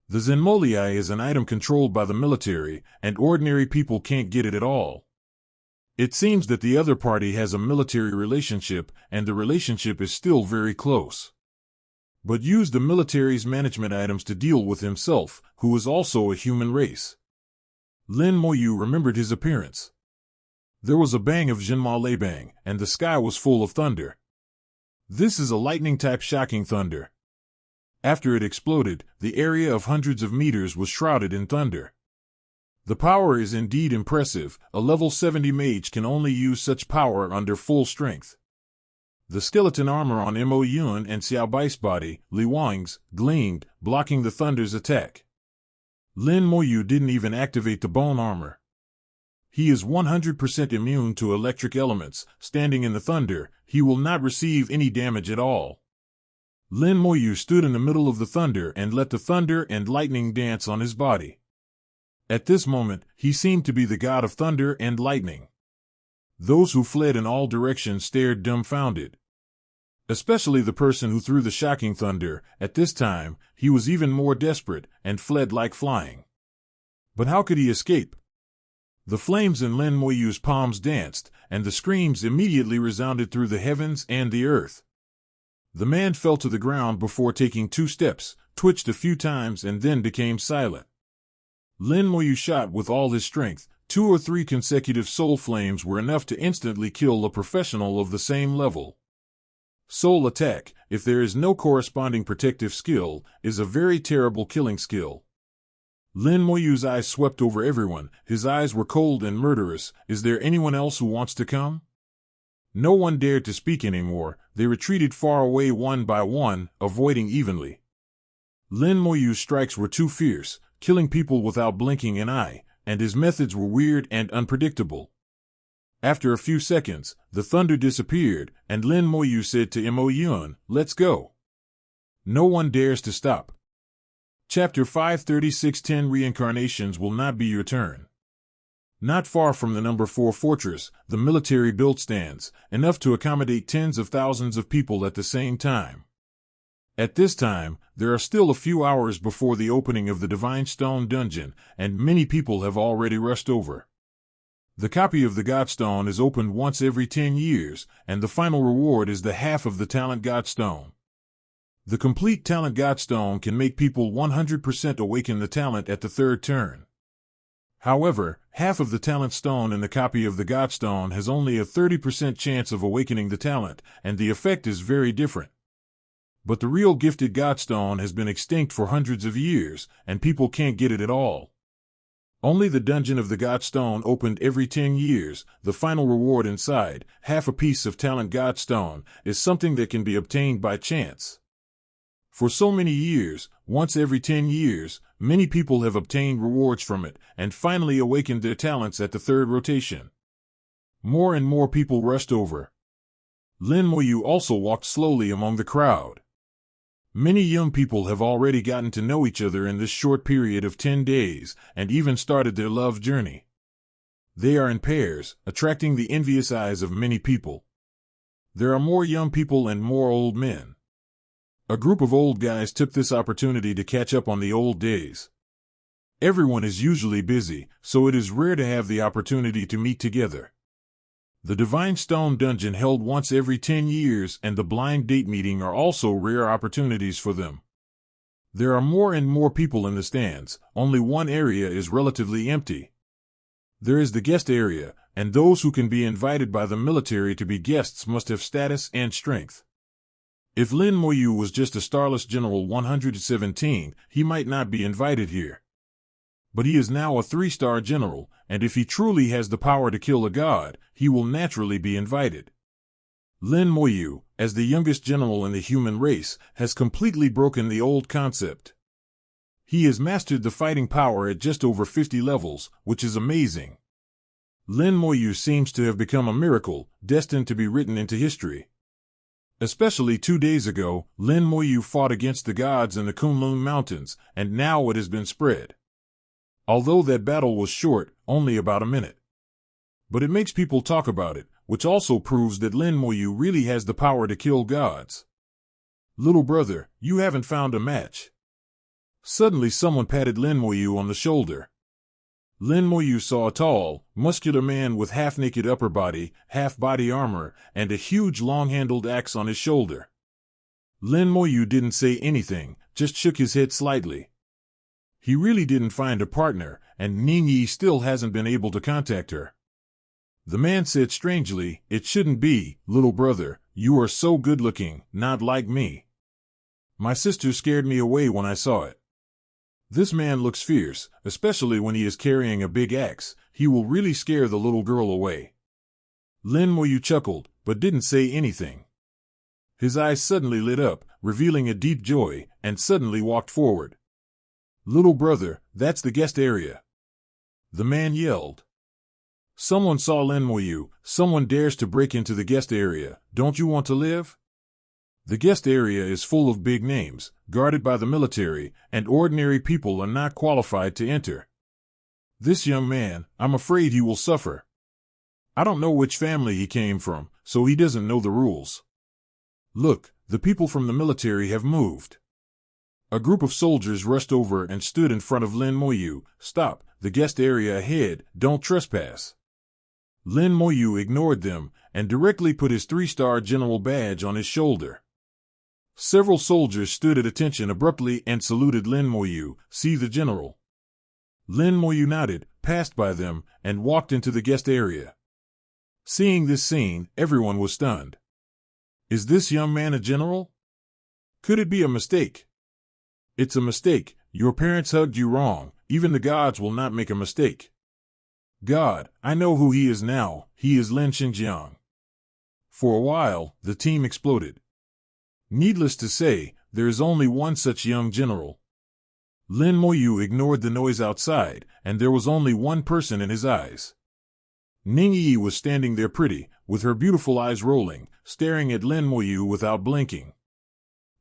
The Zenmoliai is an item controlled by the military, and ordinary people can't get it at all. It seems that the other party has a military relationship, and the relationship is still very close. But use the military's management items to deal with himself, who is also a human race. Lin Moyu remembered his appearance. There was a bang of Jinma Lei bang, and the sky was full of thunder. This is a lightning-type shocking thunder. After it exploded, the area of hundreds of meters was shrouded in thunder. The power is indeed impressive. A level 70 mage can only use such power under full strength. The skeleton armor on Mo Yun and Xiao Bai's body, Li Wang's, gleamed, blocking the thunder's attack. Lin Moyu didn't even activate the bone armor. He is 100% immune to electric elements. Standing in the thunder, he will not receive any damage at all. Lin Moyu stood in the middle of the thunder and let the thunder and lightning dance on his body. At this moment, he seemed to be the god of thunder and lightning. Those who fled in all directions stared dumbfounded. Especially the person who threw the shocking thunder. At this time, he was even more desperate and fled like flying. But how could he escape? The flames in Lin Moyu's palms danced, and the screams immediately resounded through the heavens and the earth. The man fell to the ground before taking 2 steps, twitched a few times and then became silent. Lin Moyu shot with all his strength. 2 or 3 consecutive soul flames were enough to instantly kill a professional of the same level. Soul attack, if there is no corresponding protective skill, is a very terrible killing skill. Lin Moyu's eyes swept over everyone. His eyes were cold and murderous. Is there anyone else who wants to come? No one dared to speak anymore. They retreated far away one by one, avoiding evenly. Lin Moyu's strikes were too fierce, killing people without blinking an eye, and his methods were weird and unpredictable. After a few seconds, the thunder disappeared, and Lin Moyu said to Mo Yun, "Let's go." No one dares to stop. Chapter 536:10 Reincarnations will not be your turn. Not far from the number 4 fortress, the military built stands, enough to accommodate tens of thousands of people at the same time. At this time, there are still a few hours before the opening of the Divine Stone dungeon, and many people have already rushed over. The copy of the Godstone is opened once every 10 years, and the final reward is the half of the Talent Godstone. The complete Talent Godstone can make people 100% awaken the talent at the 3rd turn. However, half of the Talent Stone in the copy of the Godstone has only a 30% chance of awakening the talent, and the effect is very different. But the real gifted Godstone has been extinct for hundreds of years, and people can't get it at all. Only the dungeon of the Godstone opened every 10 years, the final reward inside, half a piece of Talent Godstone, is something that can be obtained by chance. For so many years, once every 10 years, many people have obtained rewards from it, and finally awakened their talents at the 3rd rotation. More and more people rushed over. Lin Moyu also walked slowly among the crowd. Many young people have already gotten to know each other in this short period of 10 days, and even started their love journey. They are in pairs, attracting the envious eyes of many people. There are more young people and more old men. A group of old guys took this opportunity to catch up on the old days. Everyone is usually busy, so it is rare to have the opportunity to meet together. The Divine Stone Dungeon held once every 10 years and the blind date meeting are also rare opportunities for them. There are more and more people in the stands, only one area is relatively empty. There is the guest area, and those who can be invited by the military to be guests must have status and strength. If Lin Moyu was just a starless General 117, he might not be invited here. But he is now a 3-star general, and if he truly has the power to kill a god, he will naturally be invited. Lin Moyu, as the youngest general in the human race, has completely broken the old concept. He has mastered the fighting power at just over 50 levels, which is amazing. Lin Moyu seems to have become a miracle, destined to be written into history. Especially 2 days ago, Lin Moyu fought against the gods in the Kunlun Mountains, and now it has been spread. Although that battle was short, only about a minute. But it makes people talk about it, which also proves that Lin Moyu really has the power to kill gods. Little brother, you haven't found a match. Suddenly someone patted Lin Moyu on the shoulder. Lin Moyu saw a tall, muscular man with half-naked upper body, half-body armor, and a huge long-handled axe on his shoulder. Lin Moyu didn't say anything, just shook his head slightly. He really didn't find a partner, and Ningyi still hasn't been able to contact her. The man said strangely, "It shouldn't be, little brother, you are so good-looking, not like me. My sister scared me away when I saw it. This man looks fierce, especially when he is carrying a big axe. He will really scare the little girl away." Lin Moyu chuckled, but didn't say anything. His eyes suddenly lit up, revealing a deep joy, and suddenly walked forward. "Little brother, that's the guest area." The man yelled. "Someone saw Lin Moyu, someone dares to break into the guest area, don't you want to live?" The guest area is full of big names, guarded by the military, and ordinary people are not qualified to enter. This young man, I'm afraid he will suffer. I don't know which family he came from, so he doesn't know the rules. Look, the people from the military have moved. A group of soldiers rushed over and stood in front of Lin Moyu. "Stop, the guest area ahead, don't trespass." Lin Moyu ignored them, and directly put his 3-star general badge on his shoulder. Several soldiers stood at attention abruptly and saluted Lin Moyu, "See the general." Lin Moyu nodded, passed by them, and walked into the guest area. Seeing this scene, everyone was stunned. Is this young man a general? Could it be a mistake? It's a mistake. Your parents hugged you wrong. Even the gods will not make a mistake. God, I know who he is now. He is Lin Xingjiang. For a while, the team exploded. Needless to say, there is only one such young general. Lin Moyu ignored the noise outside, and there was only one person in his eyes. Ning Yi was standing there pretty, with her beautiful eyes rolling, staring at Lin Moyu without blinking.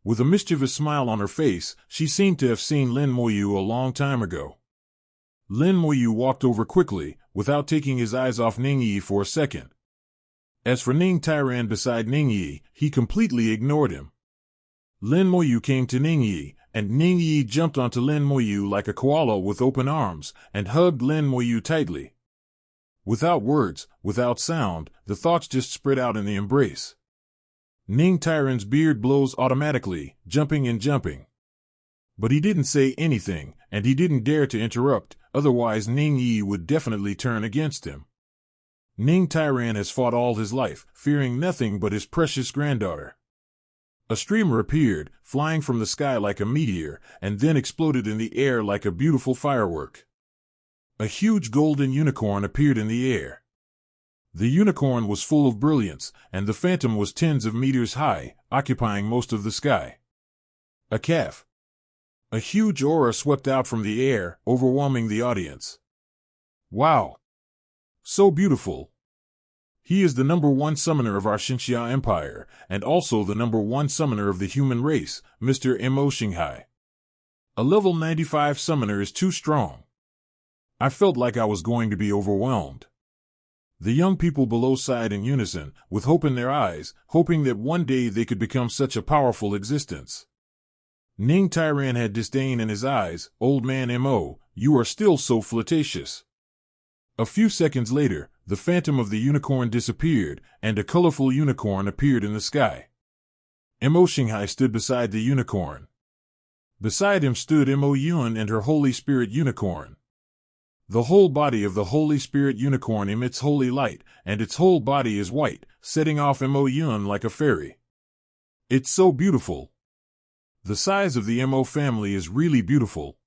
With a mischievous smile on her face, she seemed to have seen Lin Moyu a long time ago. Lin Moyu walked over quickly, without taking his eyes off Ning Yi for a second. As for Ning Tairan beside Ning Yi, he completely ignored him. Lin Moyu came to Ning Yi, and Ning Yi jumped onto Lin Moyu like a koala with open arms, and hugged Lin Moyu tightly. Without words, without sound, the thoughts just spread out in the embrace. Ning Tairan's beard blows automatically, jumping and jumping. But he didn't say anything, and he didn't dare to interrupt, otherwise Ning Yi would definitely turn against him. Ning Tairan has fought all his life, fearing nothing but his precious granddaughter. A streamer appeared, flying from the sky like a meteor, and then exploded in the air like a beautiful firework. A huge golden unicorn appeared in the air. The unicorn was full of brilliance, and the phantom was tens of meters high, occupying most of the sky. A calf. A huge aura swept out from the air, overwhelming the audience. Wow! So beautiful! He is the #1 summoner of our Xinxia Empire, and also the #1 summoner of the human race, Mr. Mo Xinghai. A level 95 summoner is too strong. I felt like I was going to be overwhelmed. The young people below sighed in unison, with hope in their eyes, hoping that one day they could become such a powerful existence. Ning Tairan had disdain in his eyes. Old man Mo, you are still so flirtatious. A few seconds later, the phantom of the unicorn disappeared, and a colorful unicorn appeared in the sky. Mo Xinghai stood beside the unicorn. Beside him stood Mo Yun and her Holy Spirit unicorn. The whole body of the Holy Spirit unicorn emits holy light, and its whole body is white, setting off Mo Yun like a fairy. It's so beautiful. The size of the Mo family is really beautiful.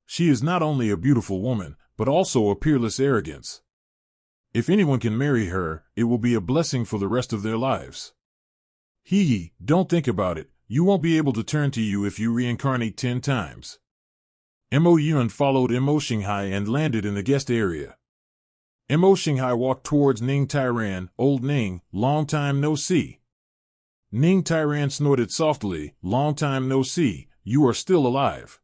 She is not only a beautiful woman, but also a peerless arrogance. If anyone can marry her, it will be a blessing for the rest of their lives. Hee, don't think about it, you won't be able to turn to you if you reincarnate 10 times. Mo Yun followed Mo Xinghai and landed in the guest area. Mo Xinghai walked towards Ning Tairan. Old Ning, long time no see. Ning Tairan snorted softly. Long time no see, you are still alive.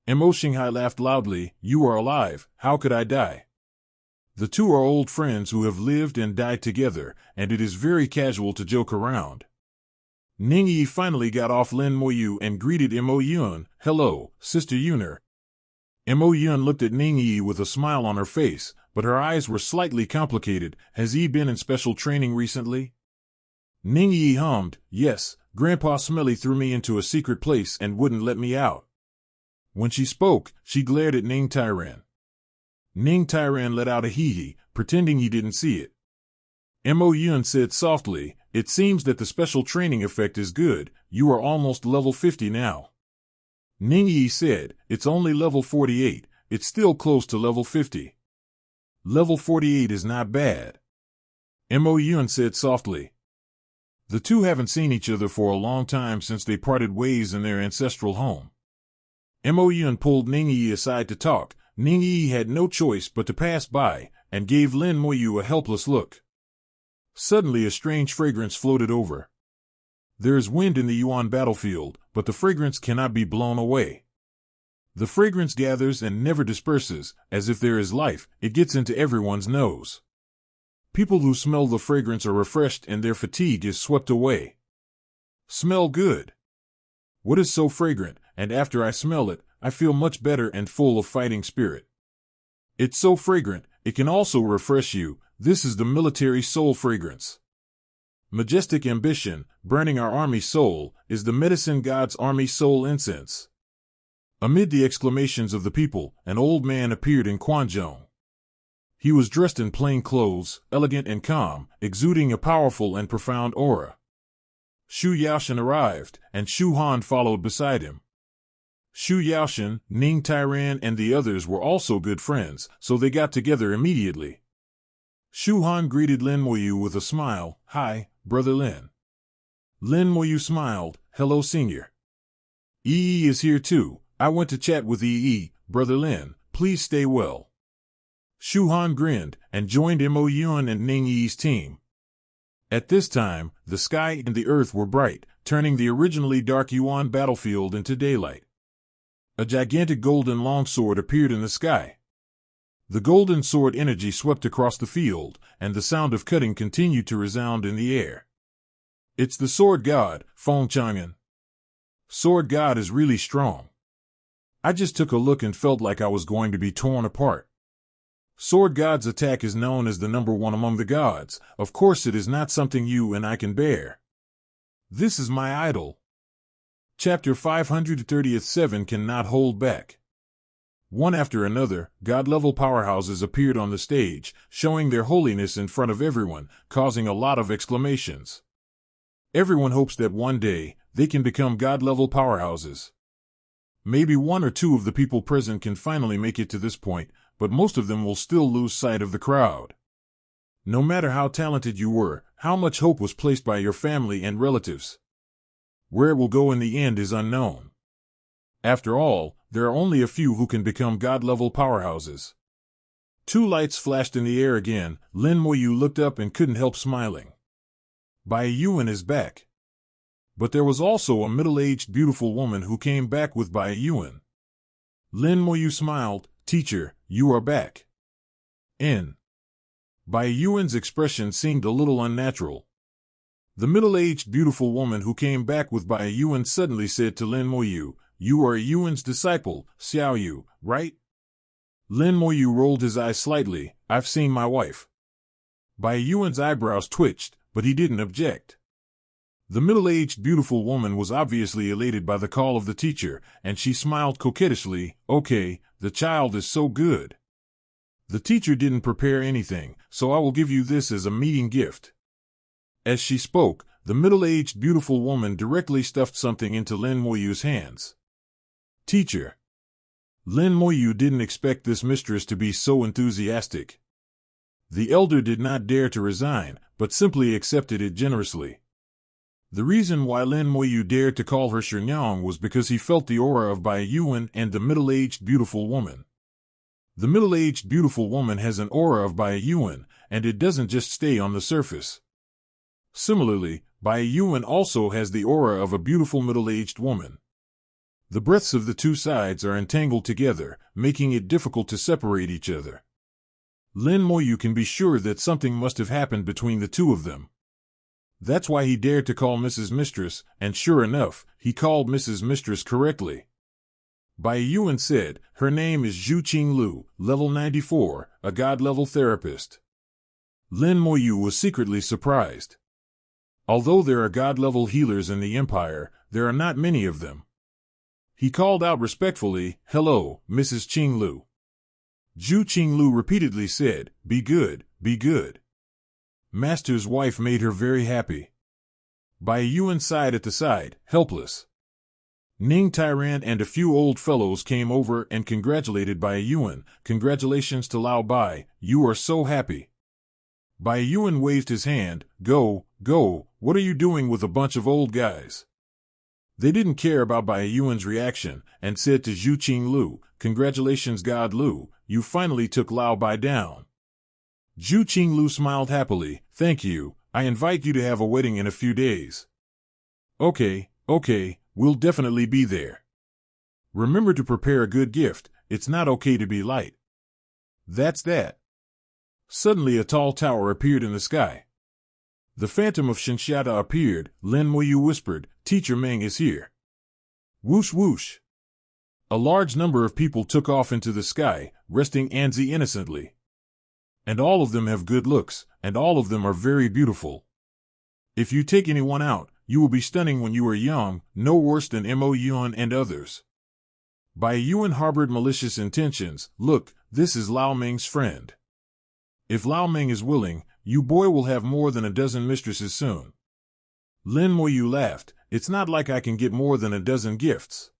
Mo Xinghai laughed loudly. You are alive, how could I die? The two are old friends who have lived and died together, and it is very casual to joke around. Ning Yi finally got off Lin Moyu and greeted Mo Yun. Hello, Sister Yuner. Mo Yun looked at Ning Yi with a smile on her face, but her eyes were slightly complicated. Has he been in special training recently? Ning Yi hummed. Yes, Grandpa Smelly threw me into a secret place and wouldn't let me out. When she spoke, she glared at Ning Tairan. Ning Tairan let out a hee-hee, pretending he didn't see it. Mo Yun said softly, it seems that the special training effect is good, you are almost level 50 now. Ning Yi said, it's only level 48, it's still close to level 50. Level 48 is not bad. Mo Yun said softly. The two haven't seen each other for a long time since they parted ways in their ancestral home. Mo Yun pulled Ning Yi aside to talk. Ning Yi had no choice but to pass by, and gave Lin Moyu a helpless look. Suddenly a strange fragrance floated over. There is wind in the Yuan battlefield, but the fragrance cannot be blown away. The fragrance gathers and never disperses, as if there is life, it gets into everyone's nose. People who smell the fragrance are refreshed and their fatigue is swept away. Smell good. What is so fragrant, and after I smell it, I feel much better and full of fighting spirit. It's so fragrant, it can also refresh you. This is the military soul fragrance. Majestic ambition, burning our army soul, is the medicine god's army soul incense. Amid the exclamations of the people, an old man appeared in Quanzhong. He was dressed in plain clothes, elegant and calm, exuding a powerful and profound aura. Shu Yaoshan arrived, and Shu Han followed beside him. Shu Yaoshan, Ning Tairan and the others were also good friends, so they got together immediately. Shu Han greeted Lin Moyu with a smile. "Hi, Brother Lin." Lin Moyu smiled. "Hello, Senior. Yi is here too. I went to chat with Yi, Brother Lin. Please stay well." Shu Han grinned, and joined Mo Yun and Ning Yi's team. At this time, the sky and the earth were bright, turning the originally dark Yuan battlefield into daylight. A gigantic golden longsword appeared in the sky. The golden sword energy swept across the field, and the sound of cutting continued to resound in the air. "It's the sword god, Feng Chang'an. Sword god is really strong. I just took a look and felt like I was going to be torn apart. Sword god's attack is known as the number one among the gods. Of course it is not something you and I can bear. This is my idol." Chapter 537 Cannot Hold Back. One after another, god-level powerhouses appeared on the stage, showing their holiness in front of everyone, causing a lot of exclamations. Everyone hopes that one day, they can become god-level powerhouses. Maybe one or two of the people present can finally make it to this point, but most of them will still lose sight of the crowd. No matter how talented you were, how much hope was placed by your family and relatives, where it will go in the end is unknown. After all, there are only a few who can become god-level powerhouses. Two lights flashed in the air again. Lin Moyu looked up and couldn't help smiling. Bai Yuan is back. But there was also a middle-aged beautiful woman who came back with Bai Yuan. Lin Moyu smiled. "Teacher, you are back." Bai Yuan's expression seemed a little unnatural. The middle-aged beautiful woman who came back with Bai Yuan suddenly said to Lin Moyu, "You are Yuan's disciple, Xiao Yu, right?" Lin Moyu rolled his eyes slightly. "I've seen my wife." Bai Yuan's eyebrows twitched, but he didn't object. The middle-aged beautiful woman was obviously elated by the call of the teacher, and she smiled coquettishly. "Okay, the child is so good. The teacher didn't prepare anything, so I will give you this as a meeting gift." As she spoke, the middle-aged beautiful woman directly stuffed something into Lin Moyu's hands. "Teacher." Lin Moyu didn't expect this mistress to be so enthusiastic. The elder did not dare to resign, but simply accepted it generously. The reason why Lin Moyu dared to call her Shenyang was because he felt the aura of Bai Yuan and the middle-aged beautiful woman. The middle-aged beautiful woman has an aura of Bai Yuan, and it doesn't just stay on the surface. Similarly, Bai Yuan also has the aura of a beautiful middle-aged woman. The breaths of the two sides are entangled together, making it difficult to separate each other. Lin Moyu can be sure that something must have happened between the two of them. That's why he dared to call Mrs. Mistress, and sure enough, he called Mrs. Mistress correctly. Bai Yuan said, "Her name is Zhu Qinglu, level 94, a god-level therapist." Lin Moyu was secretly surprised. Although there are god-level healers in the Empire, there are not many of them. He called out respectfully, "Hello, Mrs. Qinglu." Zhu Qinglu repeatedly said, "Be good, be good." Master's wife made her very happy. Bai Yuan sighed at the side, helpless. Ning Tairan and a few old fellows came over and congratulated Bai Yuan. "Congratulations to Lao Bai, you are so happy." Bai Yuan waved his hand. Go, what are you doing with a bunch of old guys?" They didn't care about Bai Yuan's reaction, and said to Zhu Qinglu, "Congratulations God Lu, you finally took Lao Bai down." Zhu Qinglu smiled happily. "Thank you, I invite you to have a wedding in a few days." Okay, we'll definitely be there. Remember to prepare a good gift, it's not okay to be light. That's that. Suddenly a tall tower appeared in the sky. The phantom of Shinshata appeared. Lin Moyu whispered, "Teacher Meng is here." Whoosh whoosh. A large number of people took off into the sky, resting Anzi innocently. And all of them have good looks, and all of them are very beautiful. If you take anyone out, you will be stunning when you are young, no worse than Mo Yuan and others. Bai Yuan harbored malicious intentions. Look, this is Lao Ming's friend. If Lao Ming is willing, you boy will have more than a dozen mistresses soon. Lin Moyu laughed. It's not like I can get more than a dozen gifts.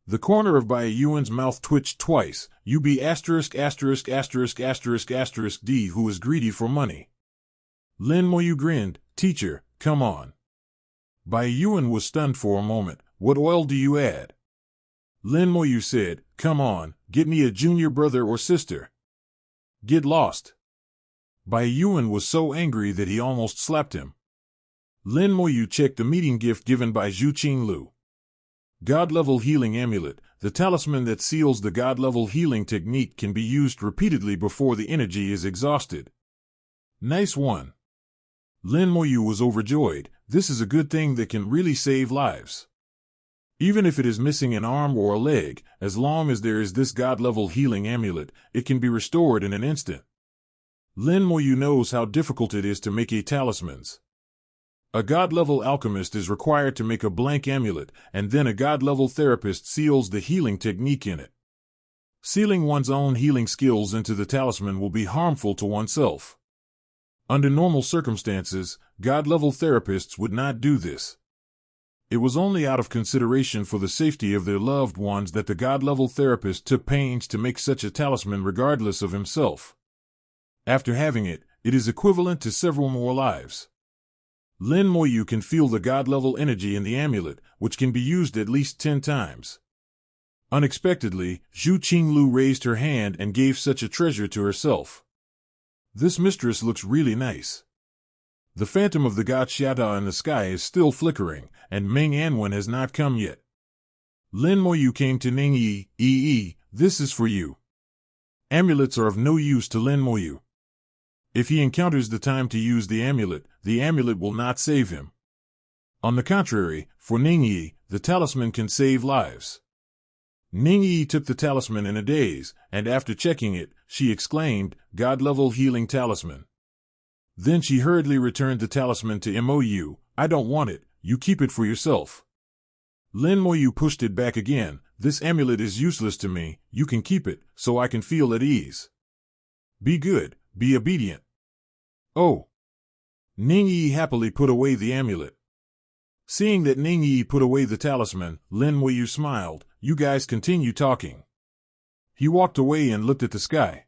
The corner of Bai Yuan's mouth twitched twice. You be asterisk asterisk asterisk asterisk asterisk D who is greedy for money. Lin Moyu grinned. Teacher, come on. Bai Yuan was stunned for a moment. What oil do you add? Lin Moyu said, come on, get me a junior brother or sister. Get lost. Bai Yuan was so angry that he almost slapped him. Lin Moyu checked the meeting gift given by Zhu Qinglu. God-level healing amulet. The talisman that seals the God-level healing technique can be used repeatedly before the energy is exhausted. Nice one. Lin Moyu was overjoyed. This is a good thing that can really save lives. Even if it is missing an arm or a leg, as long as there is this God-level healing amulet, it can be restored in an instant. Lin Moyu knows how difficult it is to make a talismans. A God-level alchemist is required to make a blank amulet, and then a God-level therapist seals the healing technique in it. Sealing one's own healing skills into the talisman will be harmful to oneself. Under normal circumstances, God-level therapists would not do this. It was only out of consideration for the safety of their loved ones that the God-level therapist took pains to make such a talisman regardless of himself. After having it, it is equivalent to several more lives. Lin Moyu can feel the God-level energy in the amulet, which can be used at least 10 times. Unexpectedly, Zhu Qinglu raised her hand and gave such a treasure to herself. This mistress looks really nice. The phantom of the god Xiata in the sky is still flickering, and Ming Anwen has not come yet. Lin Moyu came to Ning Yi. This is for you. Amulets are of no use to Lin Moyu. If he encounters the time to use the amulet will not save him. On the contrary, for Ning Yi, the talisman can save lives. Ning Yi took the talisman in a daze, and after checking it, she exclaimed, God-level healing talisman. Then she hurriedly returned the talisman to Moyu. I don't want it, you keep it for yourself. Lin Moyu pushed it back again. This amulet is useless to me, you can keep it, so I can feel at ease. Be good, be obedient. Oh. Ning Yi happily put away the amulet. Seeing that Ning Yi put away the talisman, Lin Moyu smiled. You guys continue talking. He walked away and looked at the sky.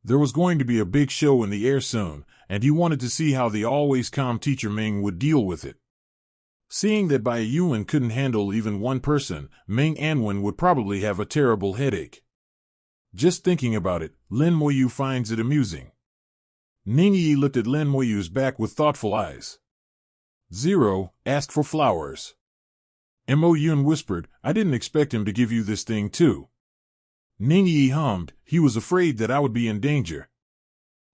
There was going to be a big show in the air soon, and he wanted to see how the always calm teacher Ming would deal with it. Seeing that Bai Yuan couldn't handle even one person, Ming Anwen would probably have a terrible headache. Just thinking about it, Lin Moyu finds it amusing. Ning Yi looked at Lin Moyu's back with thoughtful eyes. 0, ask for flowers. Mo Yun whispered, I didn't expect him to give you this thing too. Ning Yi hummed, he was afraid that I would be in danger.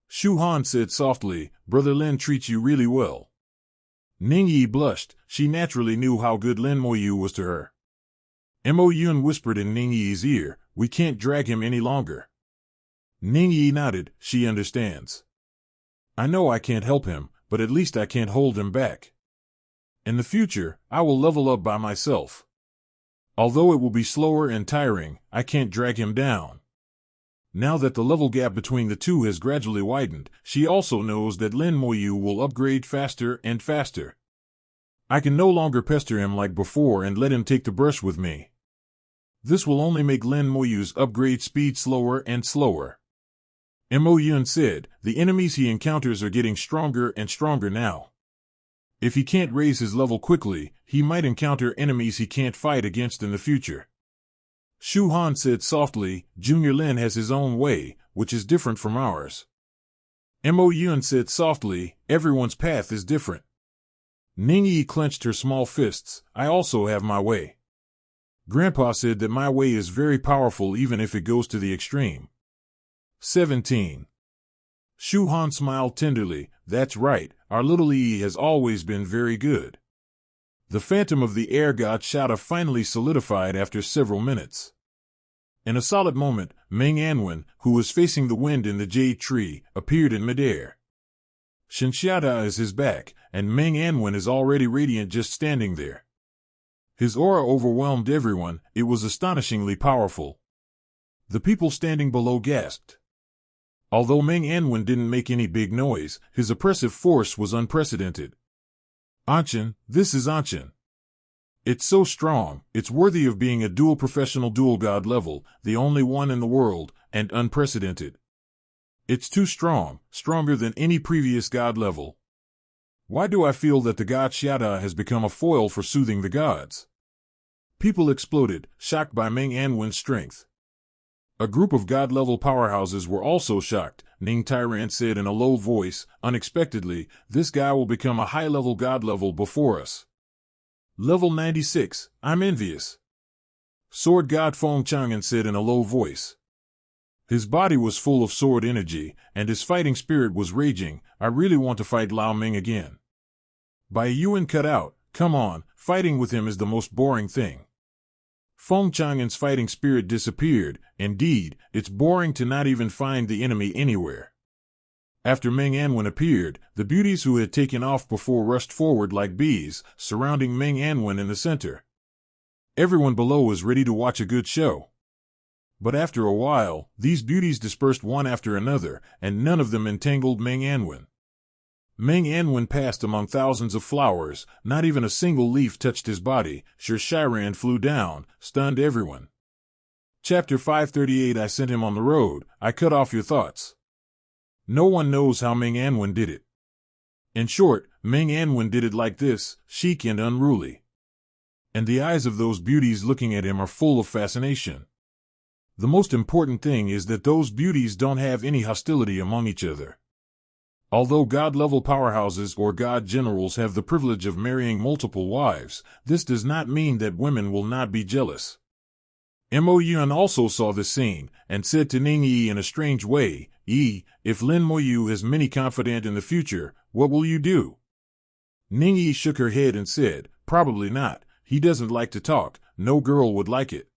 Shu Han said softly, Brother Lin treats you really well. Ning Yi blushed, she naturally knew how good Lin Moyu was to her. Mo Yun whispered in Ning Yi's ear, we can't drag him any longer. Ning Yi nodded, she understands. I know I can't help him, but at least I can't hold him back. In the future, I will level up by myself. Although it will be slower and tiring, I can't drag him down. Now that the level gap between the two has gradually widened, she also knows that Lin Moyu will upgrade faster and faster. I can no longer pester him like before and let him take the brush with me. This will only make Lin Moyu's upgrade speed slower and slower. Mo Yun said, the enemies he encounters are getting stronger and stronger now. If he can't raise his level quickly, he might encounter enemies he can't fight against in the future. Shu Han said softly, Junior Lin has his own way, which is different from ours. Mo Yun said softly, everyone's path is different. Ning Yi clenched her small fists, I also have my way. Grandpa said that my way is very powerful even if it goes to the extreme. 17. Shu Han smiled tenderly, that's right, our little Yi has always been very good. The phantom of the air god Xiata finally solidified after several minutes. In a solid moment, Ming Anwen, who was facing the wind in the jade tree, appeared in midair. Shin Xiata is his back, and Ming Anwen is already radiant just standing there. His aura overwhelmed everyone. It was astonishingly powerful. The people standing below gasped. Although Meng Anwen didn't make any big noise, his oppressive force was unprecedented. Anshin, this is Anshin. It's so strong, it's worthy of being a dual professional dual god level, the only one in the world, and unprecedented. It's too strong, stronger than any previous god level. Why do I feel that the god Xiada has become a foil for soothing the gods? People exploded, shocked by Meng Anwen's strength. A group of god-level powerhouses were also shocked. Ning Tyrant said in a low voice, unexpectedly, this guy will become a high-level god level before us. Level 96, I'm envious. Sword God Feng Chang'an said in a low voice. His body was full of sword energy, and his fighting spirit was raging. I really want to fight Lao Ming again. Bai Yuan cut out, come on, fighting with him is the most boring thing. Feng Chang'an's fighting spirit disappeared. Indeed, it's boring to not even find the enemy anywhere. After Meng Anwen appeared, the beauties who had taken off before rushed forward like bees, surrounding Meng Anwen in the center. Everyone below was ready to watch a good show. But after a while, these beauties dispersed one after another, and none of them entangled Meng Anwen. Meng Anwen passed among thousands of flowers, not even a single leaf touched his body. Shiran flew down, stunned everyone. Chapter 538 I sent him on the road, I cut off your thoughts. No one knows how Meng Anwen did it. In short, Meng Anwen did it like this, chic and unruly. And the eyes of those beauties looking at him are full of fascination. The most important thing is that those beauties don't have any hostility among each other. Although god-level powerhouses or god generals have the privilege of marrying multiple wives, this does not mean that women will not be jealous. Mo Yun also saw this scene, and said to Ning Yi in a strange way, Yi, if Lin Moyu has many confidant in the future, what will you do? Ning Yi shook her head and said, probably not, he doesn't like to talk, no girl would like it.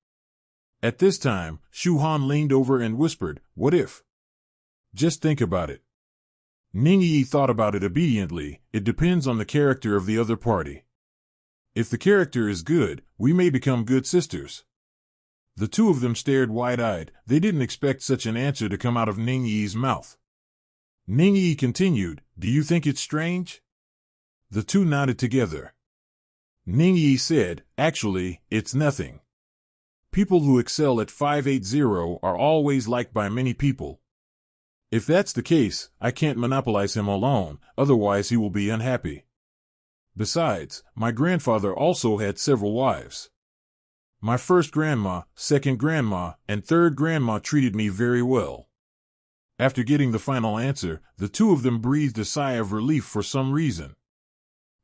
At this time, Shu Han leaned over and whispered, what if? Just think about it. Ning Yi thought about it obediently, it depends on the character of the other party. If the character is good, we may become good sisters. The two of them stared wide-eyed, they didn't expect such an answer to come out of Ning Yi's mouth. Ning Yi continued, do you think it's strange? The two nodded together. Ning Yi said, actually, it's nothing. People who excel at 580 are always liked by many people. If that's the case, I can't monopolize him alone, otherwise he will be unhappy. Besides, my grandfather also had several wives. My first grandma, second grandma, and third grandma treated me very well. After getting the final answer, the two of them breathed a sigh of relief for some reason.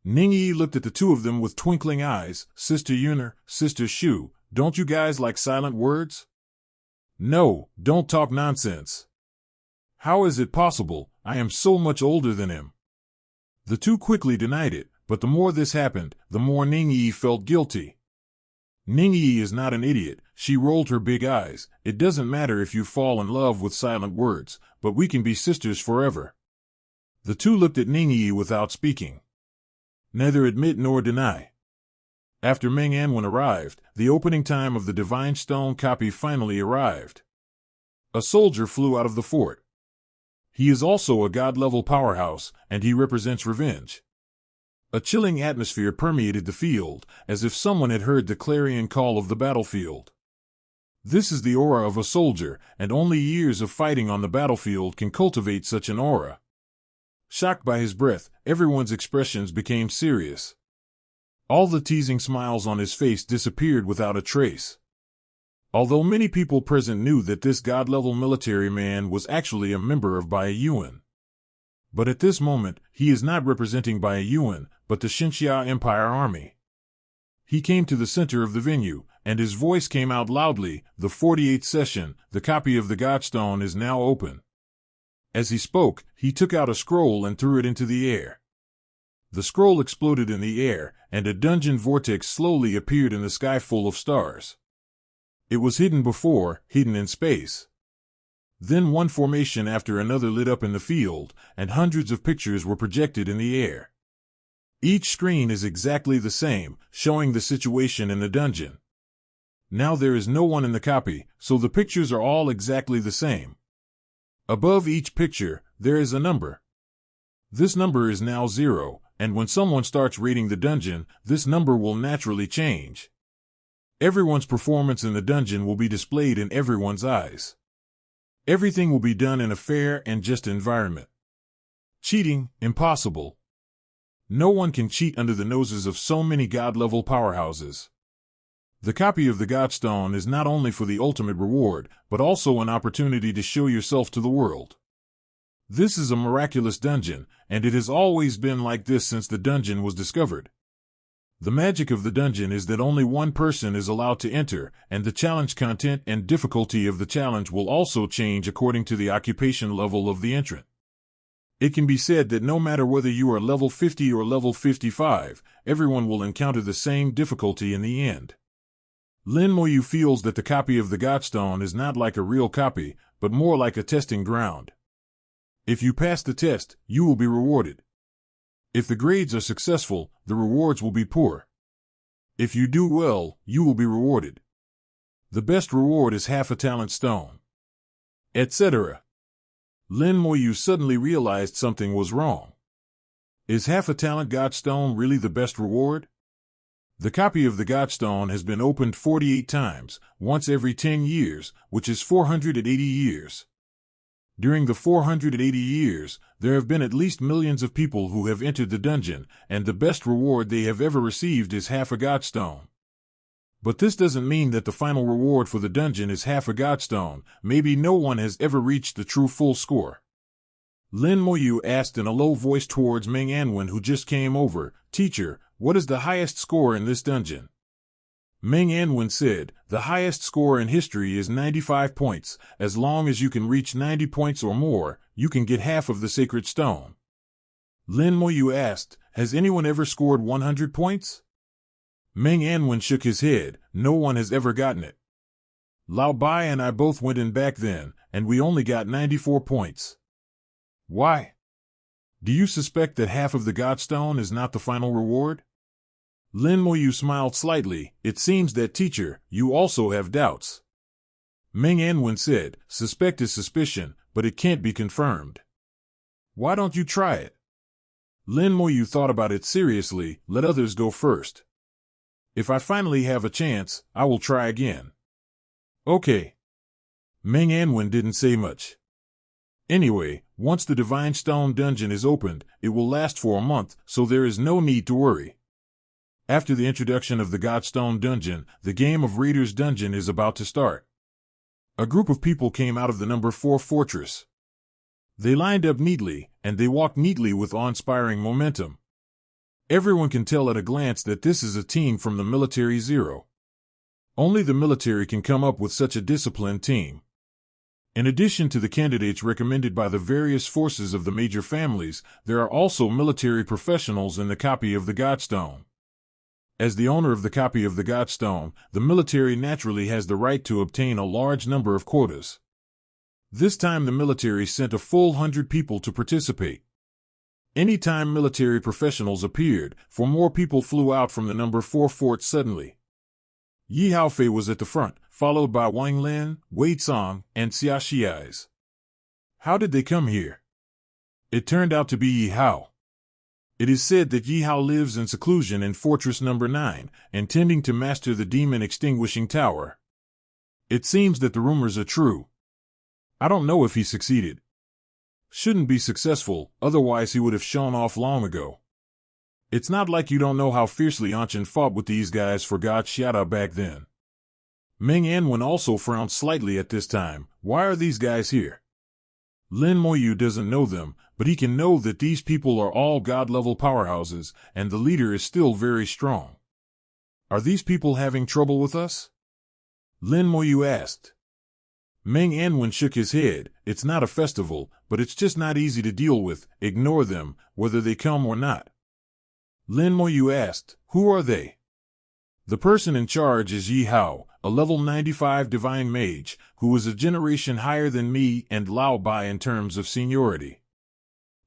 Ning Yi looked at the two of them with twinkling eyes. Sister Yuner, Sister Shu, don't you guys like silent words? No, don't talk nonsense. How is it possible? I am so much older than him. The two quickly denied it, but the more this happened, the more Ning Yi felt guilty. Ning Yi is not an idiot, she rolled her big eyes. It doesn't matter if you fall in love with silent words, but we can be sisters forever. The two looked at Ning Yi without speaking. Neither admit nor deny. After Meng Anwen arrived, the opening time of the Divine Stone copy finally arrived. A soldier flew out of the fort. He is also a god-level powerhouse, and he represents revenge. A chilling atmosphere permeated the field, as if someone had heard the clarion call of the battlefield. This is the aura of a soldier, and only years of fighting on the battlefield can cultivate such an aura. Shocked by his breath, everyone's expressions became serious. All the teasing smiles on his face disappeared without a trace. Although many people present knew that this god-level military man was actually a member of Bai Yuan. But at this moment, he is not representing Bai Yuan, but the Xinxia Empire Army. He came to the center of the venue, and his voice came out loudly, the 48th session, the copy of the Godstone is now open. As he spoke, he took out a scroll and threw it into the air. The scroll exploded in the air, and a dungeon vortex slowly appeared in the sky full of stars. It was hidden before, hidden in space. Then one formation after another lit up in the field, and hundreds of pictures were projected in the air. Each screen is exactly the same, showing the situation in the dungeon. Now there is no one in the copy, so the pictures are all exactly the same. Above each picture, there is a number. This number is now 0, and when someone starts raiding the dungeon, this number will naturally change. Everyone's performance in the dungeon will be displayed in everyone's eyes. Everything will be done in a fair and just environment. Cheating, impossible. No one can cheat under the noses of so many god-level powerhouses. The copy of the Godstone is not only for the ultimate reward, but also an opportunity to show yourself to the world. This is a miraculous dungeon, and it has always been like this since the dungeon was discovered. The magic of the dungeon is that only one person is allowed to enter, and the challenge content and difficulty of the challenge will also change according to the occupation level of the entrant. It can be said that no matter whether you are level 50 or level 55, everyone will encounter the same difficulty in the end. Lin Moyu feels that the copy of the Godstone is not like a real copy, but more like a testing ground. If you pass the test, you will be rewarded. If the grades are successful, the rewards will be poor. If you do well, you will be rewarded. The best reward is half a talent stone, etc. Lin Moyu suddenly realized something was wrong. Is half a talent Godstone really the best reward? The copy of the Godstone has been opened 48 times, once every 10 years, which is 480 years. During the 480 years, there have been at least millions of people who have entered the dungeon, and the best reward they have ever received is half a Godstone. But this doesn't mean that the final reward for the dungeon is half a Godstone. Maybe no one has ever reached the true full score. Lin Moyu asked in a low voice towards Ming Anwen, who just came over, "Teacher, what is the highest score in this dungeon?" Ming Anwen said, "The highest score in history is 95 points. As long as you can reach 90 points or more, you can get half of the sacred stone." Lin Moyu asked, "Has anyone ever scored 100 points?" Ming Anwen shook his head. "No one has ever gotten it. Lao Bai and I both went in back then, and we only got 94 points. Why? Do you suspect that half of the Godstone is not the final reward?" Lin Moyu smiled slightly. "It seems that, teacher, you also have doubts." Ming Anwen said, "Suspect is suspicion, but it can't be confirmed. Why don't you try it?" Lin Moyu thought about it seriously. "Let others go first. If I finally have a chance, I will try again." "Okay." Ming Anwen didn't say much. Anyway, once the Divine Stone dungeon is opened, it will last for a month, so there is no need to worry. After the introduction of the Godstone dungeon, the game of Raider's Dungeon is about to start. A group of people came out of the number 4 fortress. They lined up neatly, and they walked neatly with awe-inspiring momentum. Everyone can tell at a glance that this is a team from the Military Zero. Only the military can come up with such a disciplined team. In addition to the candidates recommended by the various forces of the major families, there are also military professionals in the copy of the Godstone. As the owner of the copy of the Godstone, the military naturally has the right to obtain a large number of quotas. This time the military sent a full 100 people to participate. Anytime military professionals appeared, more people flew out from the number 4 fort suddenly. Yi Haofei was at the front, followed by Wang Lin, Wei Cong, and Xia Xiais. How did they come here? It turned out to be Yi Hao. It is said that Yi Hao lives in seclusion in Fortress Number 9, intending to master the Demon Extinguishing Tower. It seems that the rumors are true. I don't know if he succeeded. Shouldn't be successful, otherwise he would have shown off long ago. It's not like you don't know how fiercely Anshin fought with these guys for God Xiada back then. Ming Anwen also frowned slightly at this time. Why are these guys here? Lin Moyu doesn't know them, but he can know that these people are all god-level powerhouses, and the leader is still very strong. Are these people having trouble with us? Lin Moyu asked. Ming Anwen shook his head. It's not a festival, but it's just not easy to deal with. Ignore them, whether they come or not. Lin Moyu asked, who are they? The person in charge is Yi Hao, a level 95 divine mage, who is a generation higher than me and Lao Bai in terms of seniority.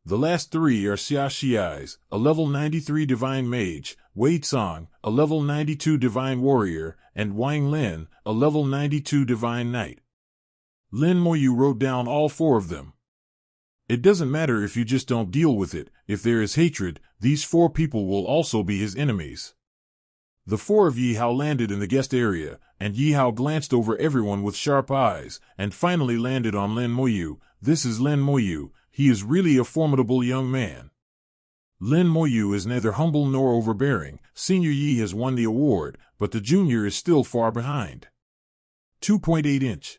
The last three are Xia Xiais, a level 93 Divine Mage, Wei Tsang, a level 92 Divine Warrior, and Wang Lin, a level 92 Divine Knight. Lin Moyu wrote down all four of them. It doesn't matter if you just don't deal with it. If there is hatred, these four people will also be his enemies. The four of Yi Hao landed in the guest area, and Yi Hao glanced over everyone with sharp eyes, and finally landed on Lin Moyu. This is Lin Moyu. He is really a formidable young man. Lin Moyu is neither humble nor overbearing. Senior Yi has won the award, but the junior is still far behind. 2.8 inch.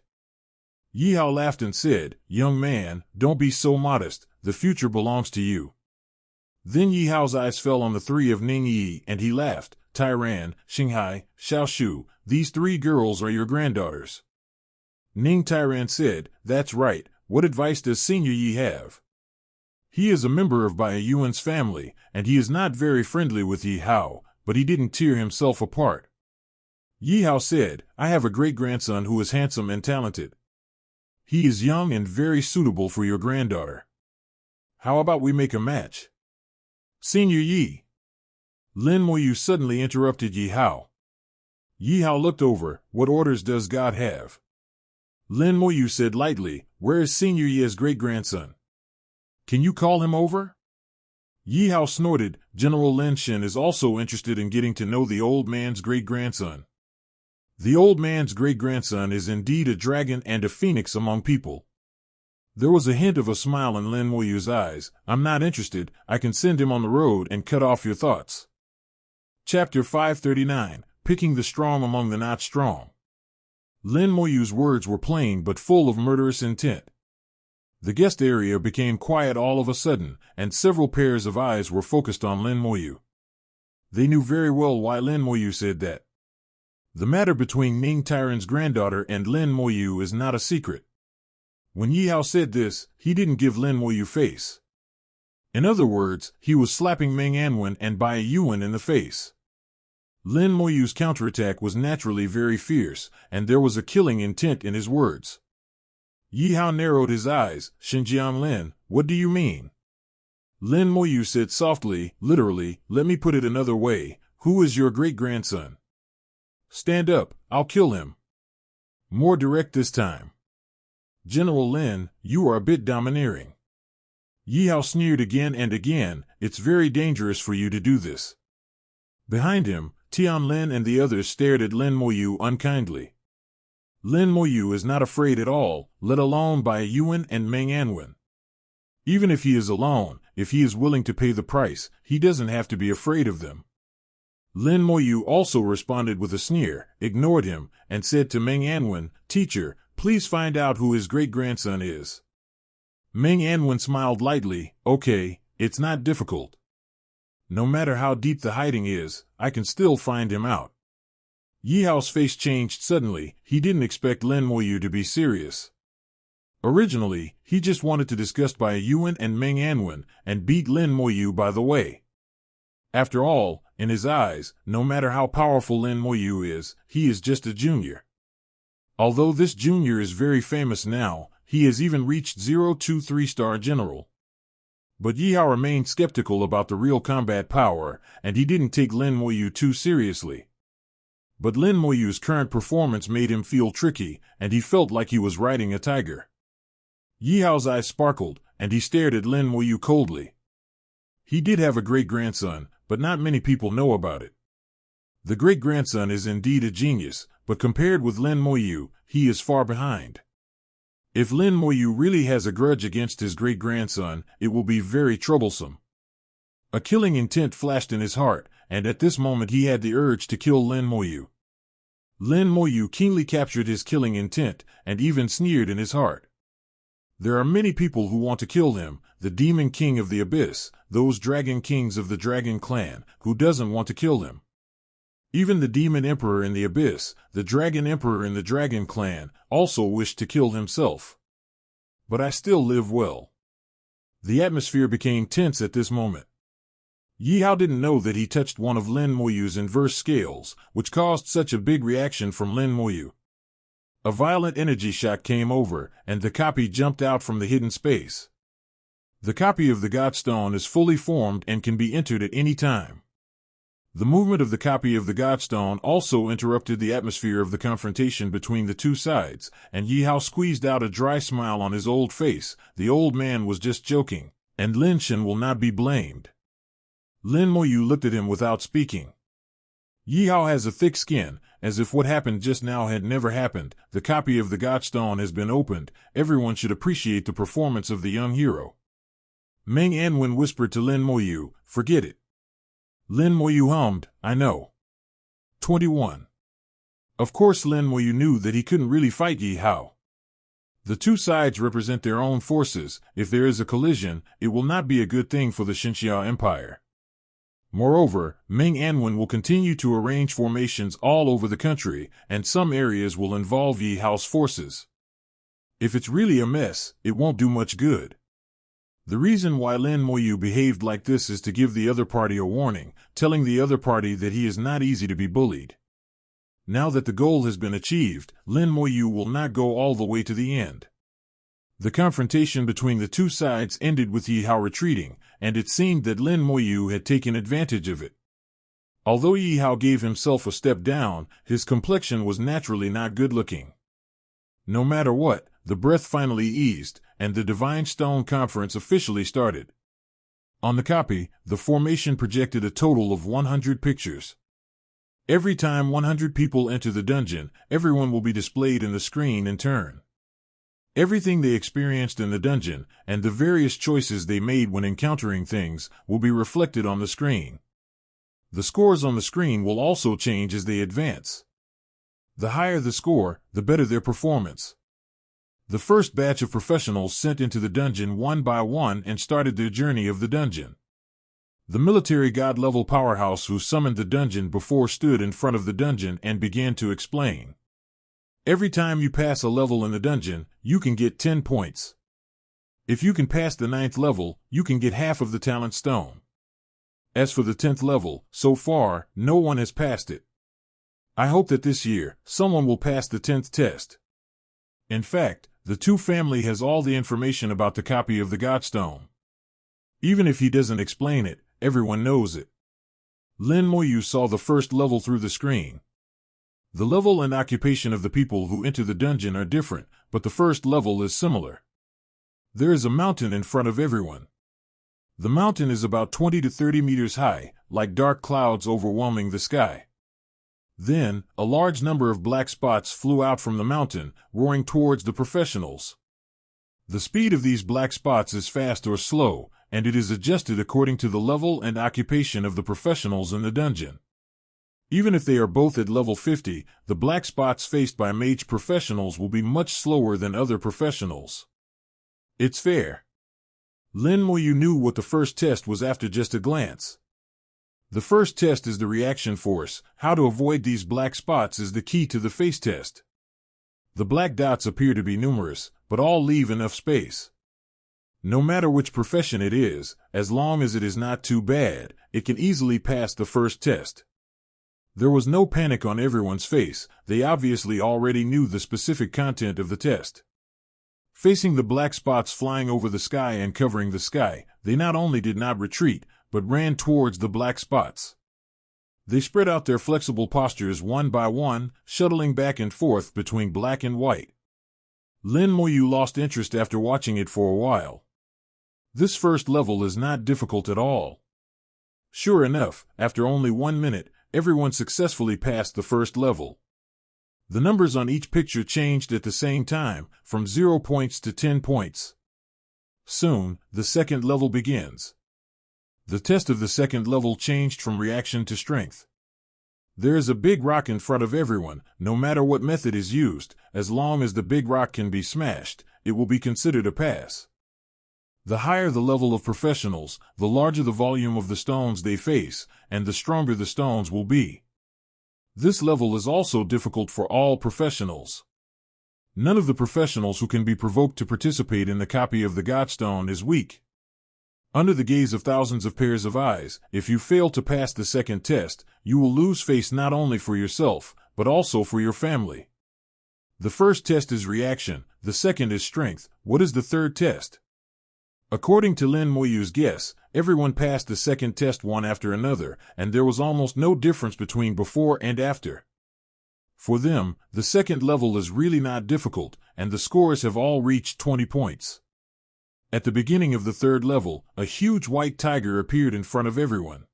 Yi Hao laughed and said, "Young man, don't be so modest. The future belongs to you." Then Yi Hao's eyes fell on the three of Ning Yi, and he laughed. "Tyran, Xinghai, Xiaoshu, these three girls are your granddaughters." Ning Tyran said, "That's right. What advice does Senior Yi have?" He is a member of Bai Yuan's family, and he is not very friendly with Yi Hao, but he didn't tear himself apart. Yi Hao said, "I have a great-grandson who is handsome and talented. He is young and very suitable for your granddaughter. How about we make a match?" "Senior Yi." Lin Moyu suddenly interrupted Yi Hao. Yi Hao looked over. "What orders does God have?" Lin Moyu said lightly, "Where is Senior Yi's great-grandson? Can you call him over?" Yi Hao snorted. General Lin Shen is also interested in getting to know the old man's great-grandson. The old man's great-grandson is indeed a dragon and a phoenix among people. There was a hint of a smile in Lin Moyu's eyes. "I'm not interested. I can send him on the road and cut off your thoughts." Chapter 539, Picking the Strong Among the Not Strong. Lin Moyu's words were plain but full of murderous intent. The guest area became quiet all of a sudden, and several pairs of eyes were focused on Lin Moyu. They knew very well why Lin Moyu said that. The matter between Ning Tyran's granddaughter and Lin Moyu is not a secret. When Yi Hao said this, he didn't give Lin Moyu face. In other words, he was slapping Meng Anwen and Bai Yuan in the face. Lin Moyu's counterattack was naturally very fierce, and there was a killing intent in his words. Yi Hao narrowed his eyes. "Xinjiang Lin, what do you mean?" Lin Moyu said softly, "Literally, let me put it another way. Who is your great-grandson? Stand up, I'll kill him." More direct this time. "General Lin, you are a bit domineering." Yi Hao sneered again and again. "It's very dangerous for you to do this." Behind him, Tian Lin and the others stared at Lin Moyu unkindly. Lin Moyu is not afraid at all, let alone Bai Yuan and Meng Anwen. Even if he is alone, if he is willing to pay the price, he doesn't have to be afraid of them. Lin Moyu also responded with a sneer, ignored him, and said to Meng Anwen, "Teacher, please find out who his great-grandson is." Meng Anwen smiled lightly. "Okay, it's not difficult. No matter how deep the hiding is, I can still find him out." Yi Hao's face changed suddenly. He didn't expect Lin Moyu to be serious. Originally, he just wanted to discuss Bai Yuan and Meng Anwen, and beat Lin Moyu by the way. After all, in his eyes, no matter how powerful Lin Moyu is, he is just a junior. Although this junior is very famous now, he has even reached 0 to 3-star general. But Yi Hao remained skeptical about the real combat power, and he didn't take Lin Moyu too seriously. But Lin Moyu's current performance made him feel tricky, and he felt like he was riding a tiger. Yi Hao's eyes sparkled, and he stared at Lin Moyu coldly. He did have a great-grandson, but not many people know about it. The great-grandson is indeed a genius, but compared with Lin Moyu, he is far behind. If Lin Moyu really has a grudge against his great-grandson, it will be very troublesome. A killing intent flashed in his heart, and at this moment he had the urge to kill Lin Moyu. Lin Moyu keenly captured his killing intent, and even sneered in his heart. There are many people who want to kill him, the Demon King of the Abyss, those Dragon Kings of the Dragon Clan, who doesn't want to kill him. Even the Demon Emperor in the Abyss, the Dragon Emperor in the Dragon Clan, also wished to kill himself. But I still live well. The atmosphere became tense at this moment. Yi Hao didn't know that he touched one of Lin Moyu's inverse scales, which caused such a big reaction from Lin Moyu. A violent energy shock came over, and the copy jumped out from the hidden space. The copy of the Godstone is fully formed and can be entered at any time. The movement of the copy of the Godstone also interrupted the atmosphere of the confrontation between the two sides, and Yi Hao squeezed out a dry smile on his old face. The old man was just joking, and Lin Shen will not be blamed. Lin Moyu looked at him without speaking. Yi Hao has a thick skin, as if what happened just now had never happened. The copy of the Godstone has been opened. Everyone should appreciate the performance of the young hero. Meng Anwen whispered to Lin Moyu, "Forget it." Lin Moyu hummed, "I know." 21. Of course Lin Moyu knew that he couldn't really fight Yi Hao. The two sides represent their own forces. If there is a collision, it will not be a good thing for the Xinxia Empire. Moreover, Meng Anwen will continue to arrange formations all over the country, and some areas will involve Yi Hao's forces. If it's really a mess, it won't do much good. The reason why Lin Moyu behaved like this is to give the other party a warning, telling the other party that he is not easy to be bullied. Now that the goal has been achieved, Lin Moyu will not go all the way to the end. The confrontation between the two sides ended with Yi Hao retreating, and it seemed that Lin Moyu had taken advantage of it. Although Yi Hao gave himself a step down, his complexion was naturally not good-looking. No matter what, the breath finally eased, and the Divine Stone Conference officially started. On the copy, the formation projected a total of 100 pictures. Every time 100 people enter the dungeon, everyone will be displayed in the screen in turn. Everything they experienced in the dungeon, and the various choices they made when encountering things, will be reflected on the screen. The scores on the screen will also change as they advance. The higher the score, the better their performance. The first batch of professionals sent into the dungeon one by one and started their journey of the dungeon. The military god-level powerhouse who summoned the dungeon before stood in front of the dungeon and began to explain. Every time you pass a level in the dungeon, you can get 10 points. If you can pass the 9th level, you can get half of the talent stone. As for the 10th level, so far, no one has passed it. I hope that this year, someone will pass the 10th test. In fact, the Tu family has all the information about the copy of the Godstone. Even if he doesn't explain it, everyone knows it. Lin Moyu saw the first level through the screen. The level and occupation of the people who enter the dungeon are different, but the first level is similar. There is a mountain in front of everyone. The mountain is about 20 to 30 meters high, like dark clouds overwhelming the sky. Then, a large number of black spots flew out from the mountain, roaring towards the professionals. The speed of these black spots is fast or slow, and it is adjusted according to the level and occupation of the professionals in the dungeon. Even if they are both at level 50, the black spots faced by mage professionals will be much slower than other professionals. It's fair. Lin Moyu knew what the first test was after just a glance. The first test is the reaction force. How to avoid these black spots is the key to the face test. The black dots appear to be numerous, but all leave enough space. No matter which profession it is, as long as it is not too bad, it can easily pass the first test. There was no panic on everyone's face. They obviously already knew the specific content of the test. Facing the black spots flying over the sky and covering the sky, they not only did not retreat, but ran towards the black spots. They spread out their flexible postures one by one, shuttling back and forth between black and white. Lin Moyu lost interest after watching it for a while. This first level is not difficult at all. Sure enough, after only 1 minute, everyone successfully passed the first level. The numbers on each picture changed at the same time, from 0 points to 10 points. Soon, the second level begins. The test of the second level changed from reaction to strength. There is a big rock in front of everyone. No matter what method is used, as long as the big rock can be smashed, it will be considered a pass. The higher the level of professionals, the larger the volume of the stones they face, and the stronger the stones will be. This level is also difficult for all professionals. None of the professionals who can be provoked to participate in the copy of the Godstone is weak. Under the gaze of thousands of pairs of eyes, if you fail to pass the second test, you will lose face not only for yourself, but also for your family. The first test is reaction, the second is strength. What is the third test? According to Lin Moyu's guess, everyone passed the second test one after another, and there was almost no difference between before and after. For them, the second level is really not difficult, and the scores have all reached 20 points. At the beginning of the third level, a huge white tiger appeared in front of everyone.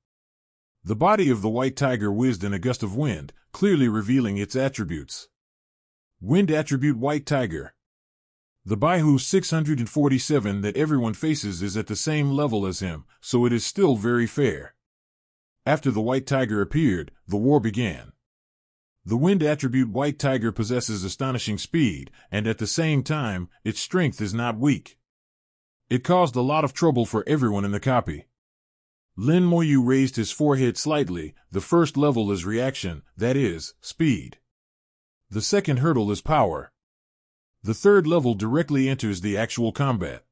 The body of the white tiger whizzed in a gust of wind, clearly revealing its attributes. Wind attribute white tiger. The Baihu 647 that everyone faces is at the same level as him, so it is still very fair. After the white tiger appeared, the war began. The wind attribute white tiger possesses astonishing speed, and at the same time, its strength is not weak. It caused a lot of trouble for everyone in the copy. Lin Moyu raised his forehead slightly. The first level is reaction, that is, speed. The second hurdle is power. The third level directly enters the actual combat.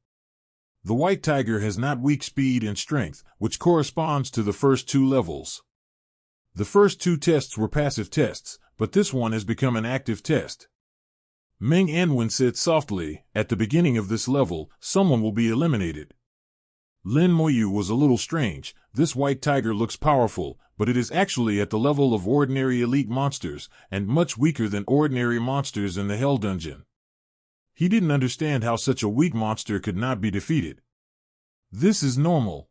The white tiger has not weak speed and strength, which corresponds to the first two levels. The first two tests were passive tests, but this one has become an active test. Meng Anwen said softly, "At the beginning of this level, someone will be eliminated." Lin Moyu was a little strange. This white tiger looks powerful, but it is actually at the level of ordinary elite monsters, and much weaker than ordinary monsters in the Hell Dungeon. He didn't understand how such a weak monster could not be defeated. "This is normal."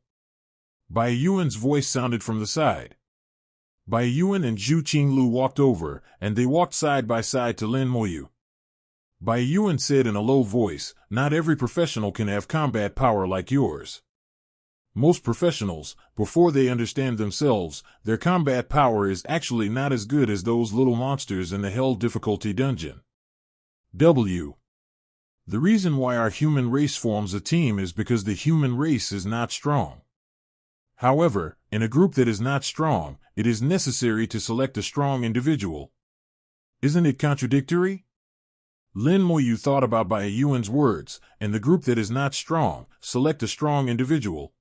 Bai Yuan's voice sounded from the side. Bai Yuan and Zhu Qinglu walked over, and they walked side by side to Lin Moyu. Bai Yuan said in a low voice, "Not every professional can have combat power like yours. Most professionals, before they understand themselves, their combat power is actually not as good as those little monsters in the Hell difficulty dungeon." W. The reason why our human race forms a team is because the human race is not strong. However, in a group that is not strong, it is necessary to select a strong individual. Isn't it contradictory? Lin Moyu thought about Bai Yuan's words, "In the group that is not strong, select a strong individual."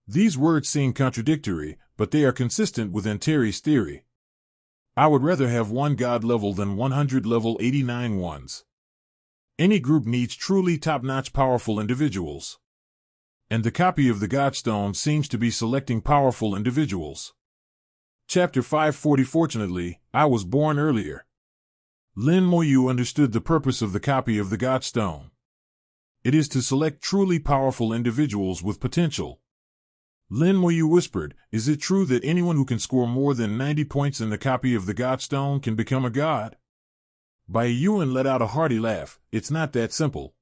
These words seem contradictory, but they are consistent with Antares' theory. I would rather have one god level than 100 level 89 ones. Any group needs truly top-notch powerful individuals. And the copy of the Godstone seems to be selecting powerful individuals. Chapter 540. Fortunately, I was born earlier. Lin Moyu understood the purpose of the copy of the Godstone. It is to select truly powerful individuals with potential. Lin Moyu whispered, "Is it true that anyone who can score more than 90 points in the copy of the Godstone can become a god?" Bai Yuan let out a hearty laugh. "It's not that simple.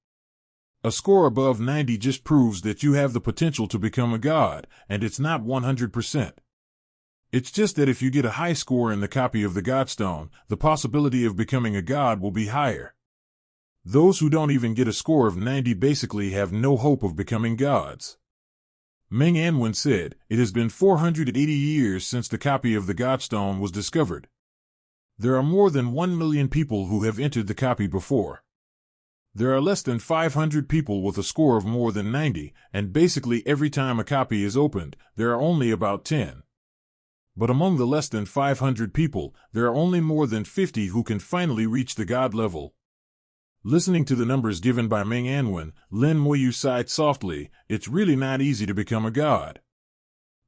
A score above 90 just proves that you have the potential to become a god, and it's not 100%. It's just that if you get a high score in the copy of the Godstone, the possibility of becoming a god will be higher. Those who don't even get a score of 90 basically have no hope of becoming gods." Meng Anwen said, "It has been 480 years since the copy of the Godstone was discovered. There are more than 1 million people who have entered the copy before. There are less than 500 people with a score of more than 90, and basically every time a copy is opened, there are only about 10. But among the less than 500 people, there are only more than 50 who can finally reach the god level." Listening to the numbers given by Meng Anwen, Lin Moyu sighed softly. "It's really not easy to become a god."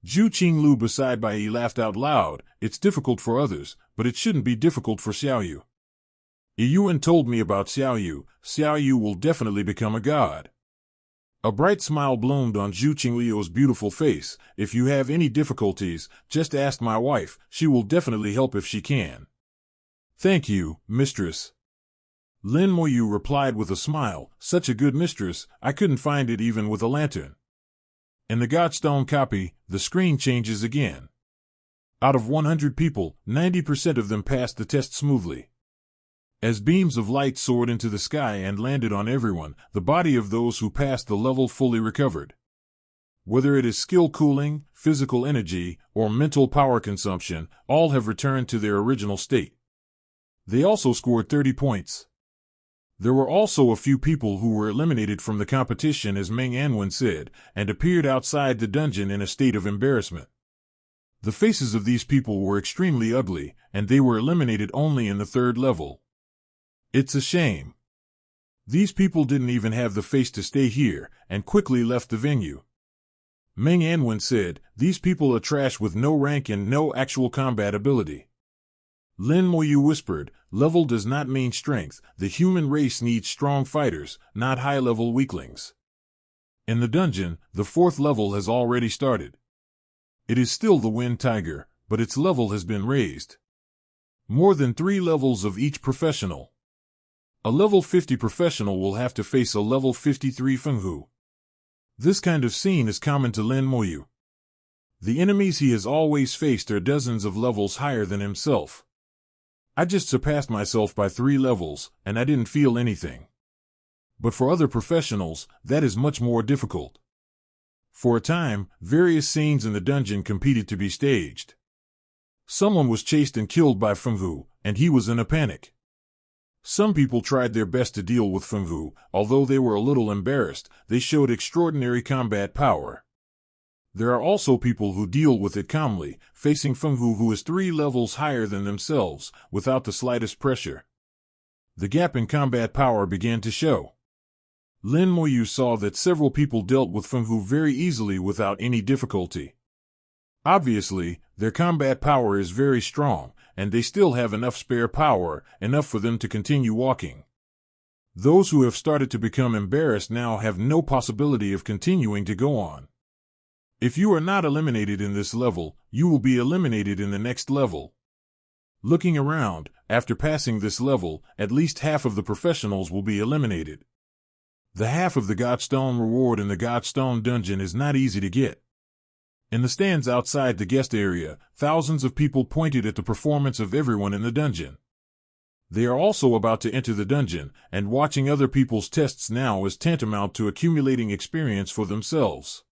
Zhu Qinglu beside Bai laughed out loud. "It's difficult for others, but it shouldn't be difficult for Xiaoyu. Yuan told me about Xiaoyu. Xiaoyu will definitely become a god." A bright smile bloomed on Zhu Qinglu's beautiful face. "If you have any difficulties, just ask my wife. She will definitely help if she can." "Thank you, mistress." Lin Moyu replied with a smile. "Such a good mistress, I couldn't find it even with a lantern." In the Godstone copy, the screen changes again. Out of 100 people, 90% of them passed the test smoothly. As beams of light soared into the sky and landed on everyone, the body of those who passed the level fully recovered. Whether it is skill cooling, physical energy, or mental power consumption, all have returned to their original state. They also scored 30 points. There were also a few people who were eliminated from the competition, as Meng Anwen said, and appeared outside the dungeon in a state of embarrassment. The faces of these people were extremely ugly, and they were eliminated only in the third level. "It's a shame." These people didn't even have the face to stay here, and quickly left the venue. Meng Anwen said, "These people are trash with no rank and no actual combat ability." Lin Moyu whispered, "Level does not mean strength. The human race needs strong fighters, not high-level weaklings." In the dungeon, the 4th level has already started. It is still the Wind Tiger, but its level has been raised. More than 3 levels of each professional. A level 50 professional will have to face a level 53 Fenghu. This kind of scene is common to Lin Moyu. The enemies he has always faced are dozens of levels higher than himself. "I just surpassed myself by 3 levels, and I didn't feel anything." But for other professionals, that is much more difficult. For a time, various scenes in the dungeon competed to be staged. Someone was chased and killed by Fenghu, and he was in a panic. Some people tried their best to deal with Fenghu. Although they were a little embarrassed, they showed extraordinary combat power. There are also people who deal with it calmly, facing Fenghu who is 3 levels higher than themselves, without the slightest pressure. The gap in combat power began to show. Lin Moyu saw that several people dealt with Fenghu very easily without any difficulty. Obviously, their combat power is very strong, and they still have enough spare power, enough for them to continue walking. Those who have started to become embarrassed now have no possibility of continuing to go on. If you are not eliminated in this level, you will be eliminated in the next level. Looking around, after passing this level, at least half of the professionals will be eliminated. The half of the Godstone reward in the Godstone dungeon is not easy to get. In the stands outside the guest area, thousands of people pointed at the performance of everyone in the dungeon. They are also about to enter the dungeon, and watching other people's tests now is tantamount to accumulating experience for themselves.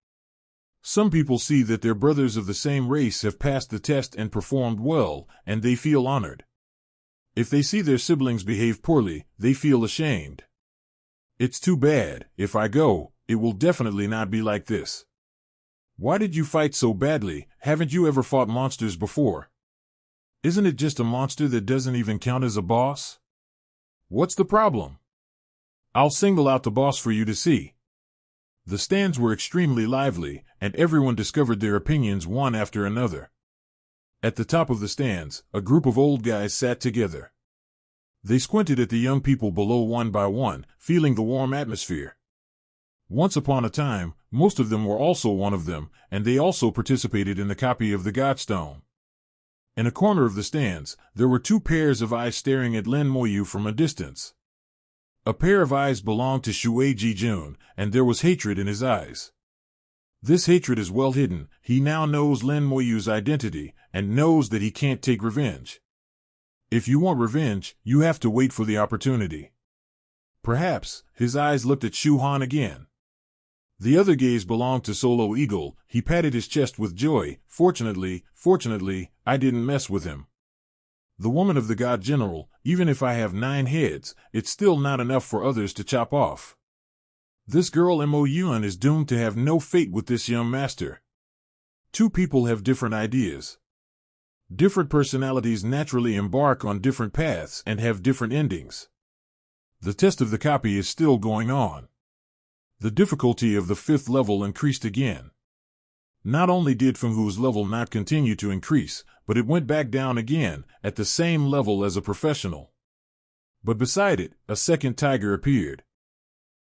Some people see that their brothers of the same race have passed the test and performed well, and they feel honored. If they see their siblings behave poorly, they feel ashamed. "It's too bad. If I go, it will definitely not be like this." "Why did you fight so badly? Haven't you ever fought monsters before? Isn't it just a monster that doesn't even count as a boss? What's the problem? I'll single out the boss for you to see." The stands were extremely lively, and everyone discovered their opinions one after another. At the top of the stands, a group of old guys sat together. They squinted at the young people below one by one, feeling the warm atmosphere. Once upon a time, most of them were also one of them, and they also participated in the copy of the Godstone. In a corner of the stands, there were 2 pairs of eyes staring at Lin Moyu from a distance. A pair of eyes belonged to Shui Jijun, and there was hatred in his eyes. This hatred is well hidden. He now knows Lin Moyu's identity, and knows that he can't take revenge. If you want revenge, you have to wait for the opportunity. Perhaps, his eyes looked at Shu Han again. The other gaze belonged to Solo Eagle. He patted his chest with joy. Fortunately, I didn't mess with him. The woman of the God General, even if I have 9 heads, it's still not enough for others to chop off. This girl Mo Yuan is doomed to have no fate with this young master. 2 people have different ideas. Different personalities naturally embark on different paths and have different endings. The test of the copy is still going on. The difficulty of the 5th level increased again. Not only did Fenghu's level not continue to increase, but it went back down again, at the same level as a professional. But beside it, a second tiger appeared.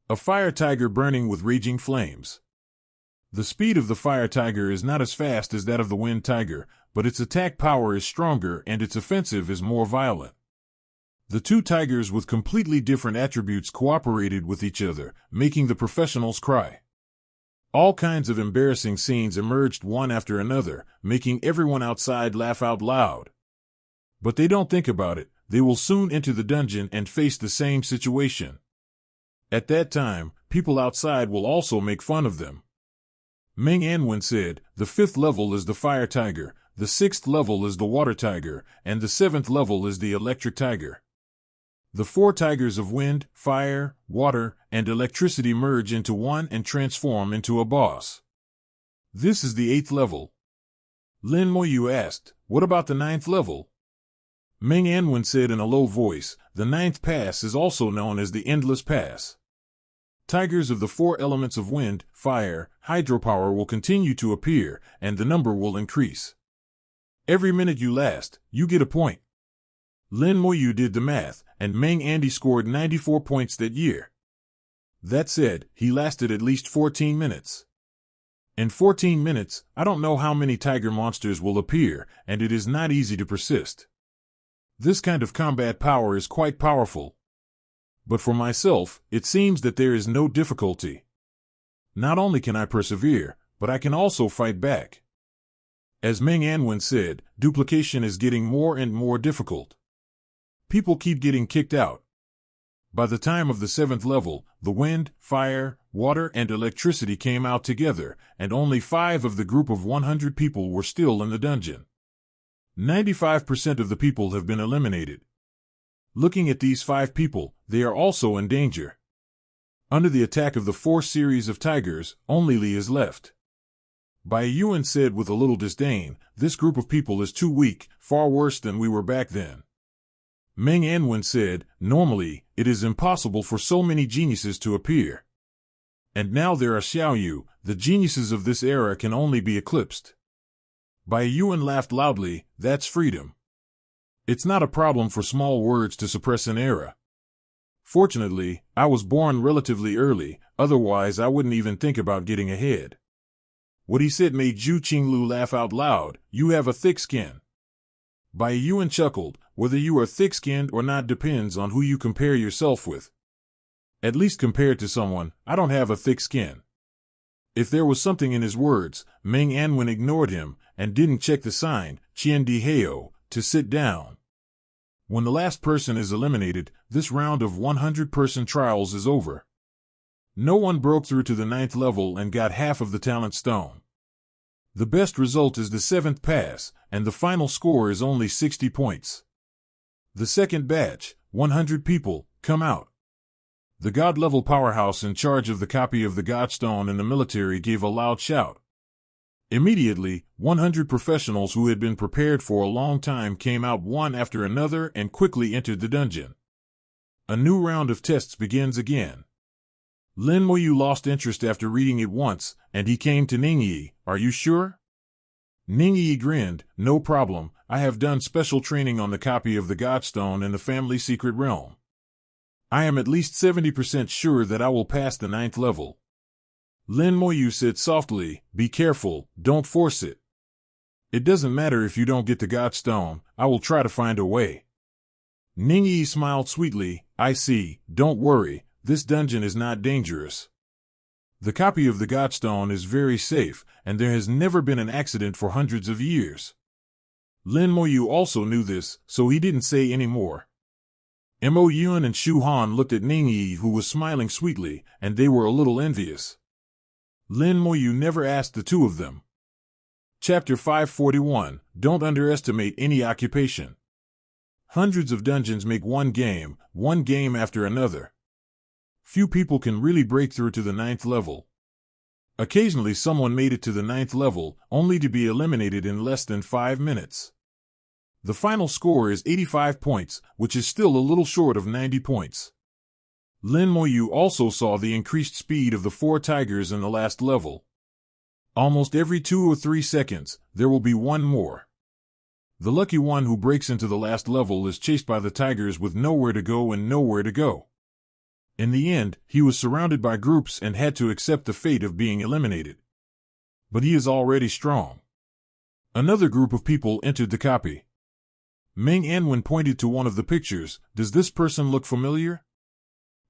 A fire tiger burning with raging flames. The speed of the fire tiger is not as fast as that of the wind tiger, but its attack power is stronger and its offensive is more violent. The 2 tigers with completely different attributes cooperated with each other, making the professionals cry. All kinds of embarrassing scenes emerged one after another, making everyone outside laugh out loud. But they don't think about it. They will soon enter the dungeon and face the same situation. At that time, people outside will also make fun of them. Meng Anwen said, "The 5th level is the fire tiger, the 6th level is the water tiger, and the 7th level is the electric tiger. The 4 tigers of wind, fire, water, and electricity merge into one and transform into a boss. This is the 8th level." Lin Moyu asked, "What about the 9th level?" Meng Anwen said in a low voice, the ninth pass is also known as the Endless Pass. Tigers of the four elements of wind, fire, hydropower will continue to appear, and the number will increase. Every minute you last, you get a point. Lin Moyu did the math, and Meng Andy scored 94 points that year. That said, he lasted at least 14 minutes. In 14 minutes, I don't know how many tiger monsters will appear, and it is not easy to persist. This kind of combat power is quite powerful. But for myself, it seems that there is no difficulty. Not only can I persevere, but I can also fight back. As Meng Anwen said, duplication is getting more and more difficult. People keep getting kicked out. By the time of the 7th level, the wind, fire, water, and electricity came out together, and only 5 of the group of 100 people were still in the dungeon. 95% of the people have been eliminated. Looking at these 5 people, they are also in danger. Under the attack of the 4 series of tigers, only Li is left. Bai Yuan said with a little disdain, this group of people is too weak, far worse than we were back then. Meng Anwen said, normally, it is impossible for so many geniuses to appear. And now there are Xiaoyu, the geniuses of this era can only be eclipsed. Bai Yuan laughed loudly, that's freedom. It's not a problem for small words to suppress an era. Fortunately, I was born relatively early, otherwise I wouldn't even think about getting ahead. What he said made Zhu Qinglu laugh out loud, you have a thick skin. Bai Yuan chuckled, whether you are thick-skinned or not depends on who you compare yourself with. At least compared to someone, I don't have a thick skin. If there was something in his words, Meng Anwen ignored him, and didn't check the sign, Qian Di Heo, to sit down. When the last person is eliminated, this round of 100-person trials is over. No one broke through to the 9th level and got half of the talent stone. The best result is the 7th pass, and the final score is only 60 points. The second batch, 100 people, come out. The God-level powerhouse in charge of the copy of the Godstone in the military gave a loud shout. Immediately, 100 professionals who had been prepared for a long time came out one after another and quickly entered the dungeon. A new round of tests begins again. Lin Moyu lost interest after reading it once, and he came to Ningyi, are you sure? Ningyi grinned, no problem, I have done special training on the copy of the Godstone in the family secret realm. I am at least 70% sure that I will pass the 9th level. Lin Moyu said softly, be careful, don't force it. It doesn't matter if you don't get the Godstone, I will try to find a way. Ningyi smiled sweetly, I see, don't worry, this dungeon is not dangerous. The copy of the Godstone is very safe, and there has never been an accident for hundreds of years. Lin Moyu also knew this, so he didn't say any more. Mo Yuan and Shu Han looked at Ningyi, who was smiling sweetly, and they were a little envious. Lin Moyu never asked the two of them. Chapter 541, Don't underestimate any occupation. Hundreds of dungeons make one game after another. Few people can really break through to the 9th level. Occasionally someone made it to the 9th level, only to be eliminated in less than 5 minutes. The final score is 85 points, which is still a little short of 90 points. Lin Moyu also saw the increased speed of the 4 tigers in the last level. Almost every 2 or 3 seconds, there will be one more. The lucky one who breaks into the last level is chased by the tigers with nowhere to go and nowhere to go. In the end, he was surrounded by groups and had to accept the fate of being eliminated. But he is already strong. Another group of people entered the copy. Meng Anwen pointed to one of the pictures, does this person look familiar?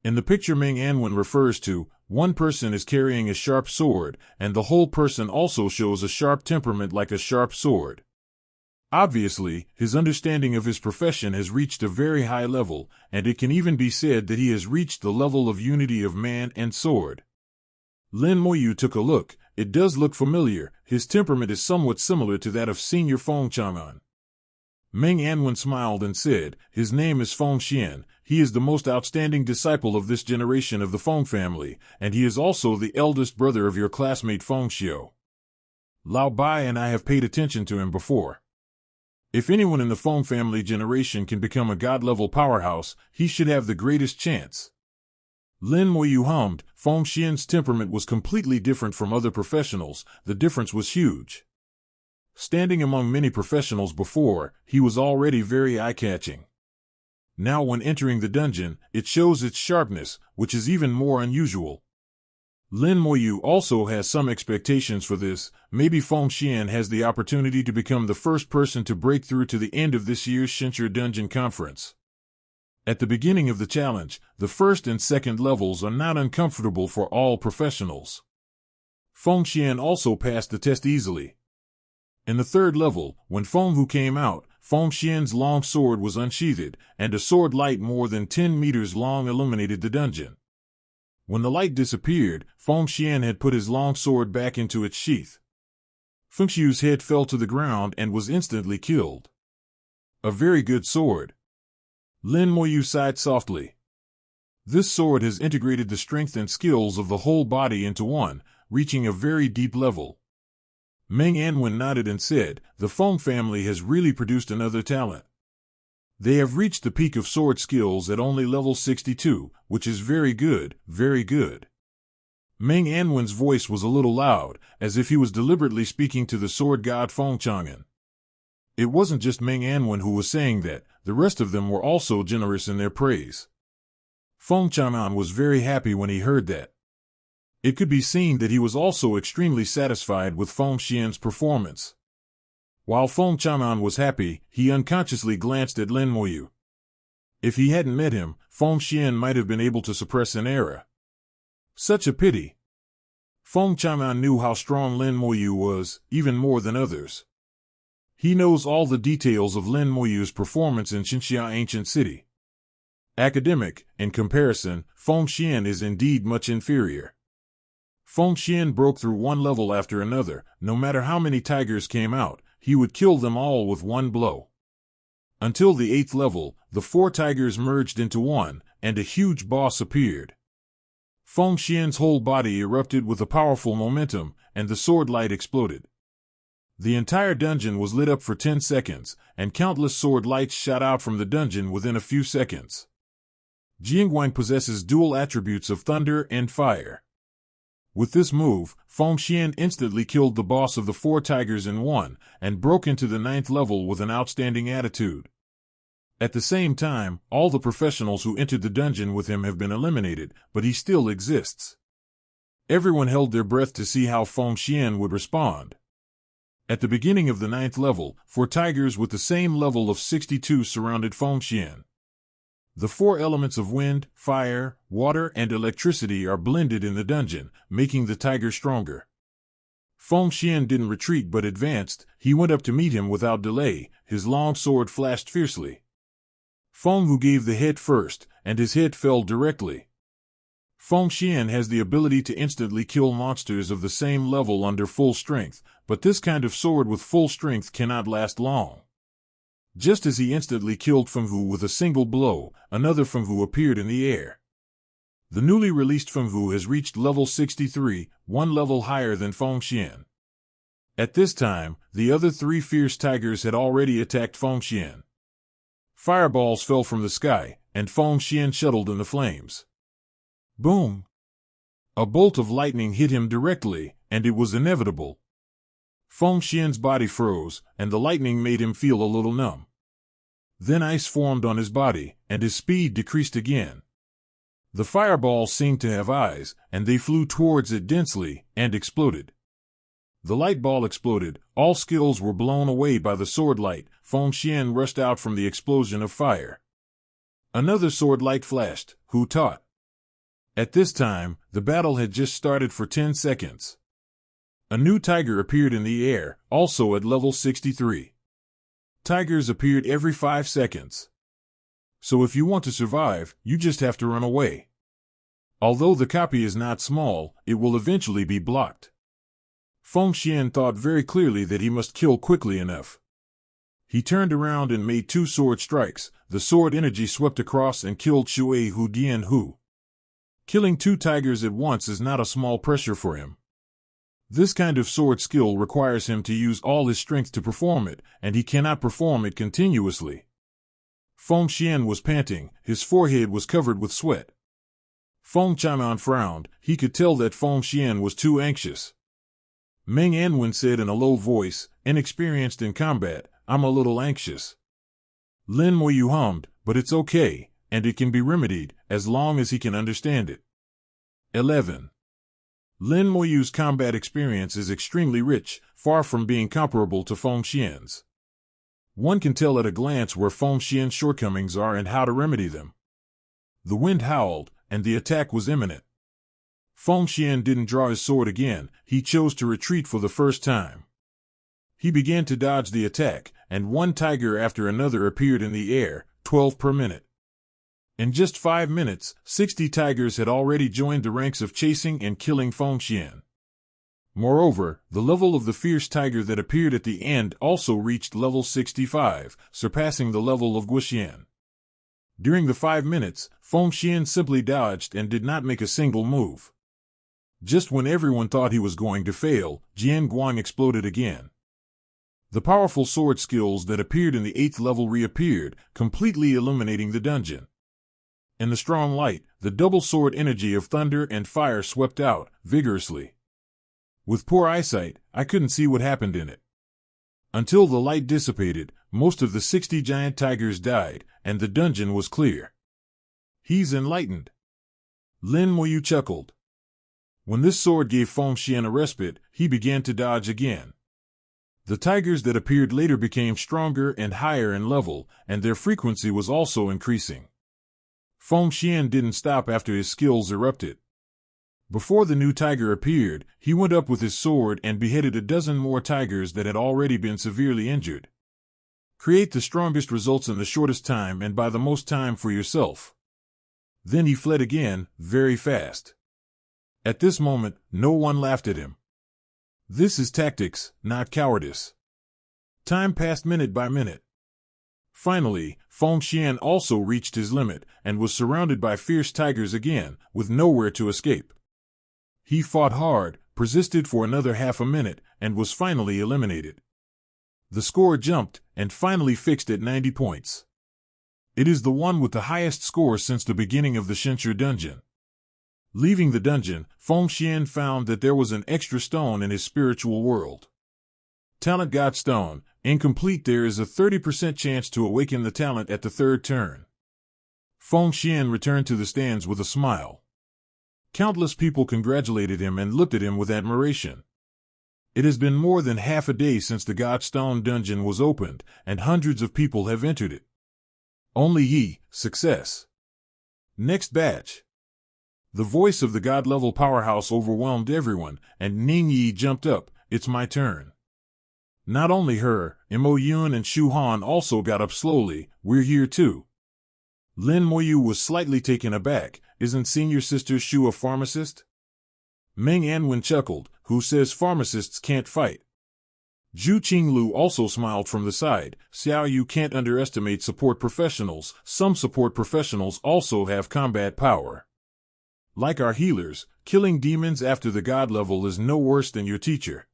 In the picture Meng Anwen refers to, one person is carrying a sharp sword, and the whole person also shows a sharp temperament like a sharp sword. Obviously, his understanding of his profession has reached a very high level, and it can even be said that he has reached the level of unity of man and sword. Lin Moyu took a look. It does look familiar. His temperament is somewhat similar to that of Senior Feng Chang'an. Meng Anwen smiled and said, his name is Feng Xian. He is the most outstanding disciple of this generation of the Feng family, and he is also the eldest brother of your classmate Feng Xiu. Lao Bai and I have paid attention to him before. If anyone in the Feng family generation can become a god-level powerhouse, he should have the greatest chance. Lin Moyu hummed. Feng Xian's temperament was completely different from other professionals. The difference was huge. Standing among many professionals before, he was already very eye-catching. Now when entering the dungeon, it shows its sharpness, which is even more unusual. Lin Moyu also has some expectations for this. Maybe Feng Xian has the opportunity to become the first person to break through to the end of this year's Shincher Dungeon Conference. At the beginning of the challenge, the first and second levels are not uncomfortable for all professionals. Feng Xian also passed the test easily. In the third level, when Feng Hu came out, Feng Xian's long sword was unsheathed, and a sword light more than 10 meters long illuminated the dungeon. When the light disappeared, Feng Xian had put his long sword back into its sheath. Feng Xiu's head fell to the ground and was instantly killed. A very good sword. Lin Moyu sighed softly. This sword has integrated the strength and skills of the whole body into one, reaching a very deep level. Meng Anwen nodded and said, the Feng family has really produced another talent. They have reached the peak of sword skills at only level 62, which is very good, very good. Meng Anwen's voice was a little loud, as if he was deliberately speaking to the sword god Feng Chang'an. It wasn't just Meng Anwen who was saying that, the rest of them were also generous in their praise. Feng Chang'an was very happy when he heard that. It could be seen that he was also extremely satisfied with Feng Xian's performance. While Feng Chang'an was happy, he unconsciously glanced at Lin Moyu. If he hadn't met him, Feng Xian might have been able to suppress an error. Such a pity. Feng Chang'an knew how strong Lin Moyu was, even more than others. He knows all the details of Lin Moyu's performance in Xinxia Ancient City. Academic, in comparison, Feng Xian is indeed much inferior. Feng Xian broke through one level after another. No matter how many tigers came out, he would kill them all with one blow. Until the 8th level, the 4 tigers merged into one, and a huge boss appeared. Feng Xian's whole body erupted with a powerful momentum, and the sword light exploded. The entire dungeon was lit up for 10 seconds, and countless sword lights shot out from the dungeon within a few seconds. Jiangguang possesses dual attributes of thunder and fire. With this move, Feng Xian instantly killed the boss of the 4 tigers in one, and broke into the 9th level with an outstanding attitude. At the same time, all the professionals who entered the dungeon with him have been eliminated, but he still exists. Everyone held their breath to see how Feng Xian would respond. At the beginning of the 9th level, 4 tigers with the same level of 62 surrounded Feng Xian. The 4 elements of wind, fire, water, and electricity are blended in the dungeon, making the tiger stronger. Feng Xian didn't retreat but advanced. He went up to meet him without delay. His long sword flashed fiercely. Feng Hu gave the hit first, and his hit fell directly. Feng Xian has the ability to instantly kill monsters of the same level under full strength, but this kind of sword with full strength cannot last long. Just as he instantly killed Feng Hu with a single blow, another Feng Hu appeared in the air. The newly released Feng Hu has reached level 63, one level higher than Feng Xian. At this time, the other 3 fierce tigers had already attacked Feng Xian. Fireballs fell from the sky, and Feng Xian shuttled in the flames. Boom! A bolt of lightning hit him directly, and it was inevitable. Feng Xian's body froze, and the lightning made him feel a little numb. Then ice formed on his body, and his speed decreased again. The fireballs seemed to have eyes, and they flew towards it densely, and exploded. The light ball exploded, all skills were blown away by the sword light. Feng Xian rushed out from the explosion of fire. Another sword light flashed. Who taught? At this time, the battle had just started for 10 seconds. A new tiger appeared in the air, also at level 63. Tigers appeared every 5 seconds. So if you want to survive, you just have to run away. Although the copy is not small, it will eventually be blocked. Feng Xian thought very clearly that he must kill quickly enough. He turned around and made 2 sword strikes. The sword energy swept across and killed Shui Hu Dian Hu. Killing 2 tigers at once is not a small pressure for him. This kind of sword skill requires him to use all his strength to perform it, and he cannot perform it continuously. Feng Xian was panting, his forehead was covered with sweat. Feng Chang'an frowned, he could tell that Feng Xian was too anxious. Meng Anwen said in a low voice, inexperienced in combat, I'm a little anxious. Lin Moyu hummed, but it's okay, and it can be remedied, as long as he can understand it. 11. Lin Moyu's combat experience is extremely rich, far from being comparable to Feng Xian's. One can tell at a glance where Feng Xian's shortcomings are and how to remedy them. The wind howled, and the attack was imminent. Feng Xian didn't draw his sword again, he chose to retreat for the first time. He began to dodge the attack, and one tiger after another appeared in the air, 12 per minute. In just 5 minutes, 60 tigers had already joined the ranks of chasing and killing Feng Xian. Moreover, the level of the fierce tiger that appeared at the end also reached level 65, surpassing the level of Guxian. During the 5 minutes, Feng Xian simply dodged and did not make a single move. Just when everyone thought he was going to fail, Jian Guang exploded again. The powerful sword skills that appeared in the 8th level reappeared, completely illuminating the dungeon. In the strong light, the double sword energy of thunder and fire swept out, vigorously. With poor eyesight, I couldn't see what happened in it. Until the light dissipated, most of the 60 giant tigers died, and the dungeon was clear. He's enlightened. Lin Moyu chuckled. When this sword gave Feng Xian a respite, he began to dodge again. The tigers that appeared later became stronger and higher in level, and their frequency was also increasing. Feng Xian didn't stop after his skills erupted. Before the new tiger appeared, he went up with his sword and beheaded a dozen more tigers that had already been severely injured. Create the strongest results in the shortest time and by the most time for yourself. Then he fled again, very fast. At this moment, no one laughed at him. This is tactics, not cowardice. Time passed minute by minute. Finally, Feng Xian also reached his limit and was surrounded by fierce tigers again, with nowhere to escape. He fought hard, persisted for another half a minute, and was finally eliminated. The score jumped, and finally fixed at 90 points. It is the one with the highest score since the beginning of the Shenshi dungeon. Leaving the dungeon, Feng Xian found that there was an extra stone in his spiritual world. Talent God Stone. Incomplete. There is a 30% chance to awaken the talent at the 3rd turn. Feng Xian returned to the stands with a smile. Countless people congratulated him and looked at him with admiration. It has been more than half a day since the God Stone dungeon was opened, and hundreds of people have entered it. Only he, success. Next batch. The voice of the God-level powerhouse overwhelmed everyone, and Ning Yi jumped up, it's my turn. Not only her, Mo Yun and Shu Han also got up slowly, we're here too. Lin Moyu was slightly taken aback, isn't senior sister Shu a pharmacist? Meng Anwen chuckled, who says pharmacists can't fight? Zhu Qinglu also smiled from the side, Xiao Yu can't underestimate support professionals, some support professionals also have combat power. Like our healers, killing demons after the god level is no worse than your teacher.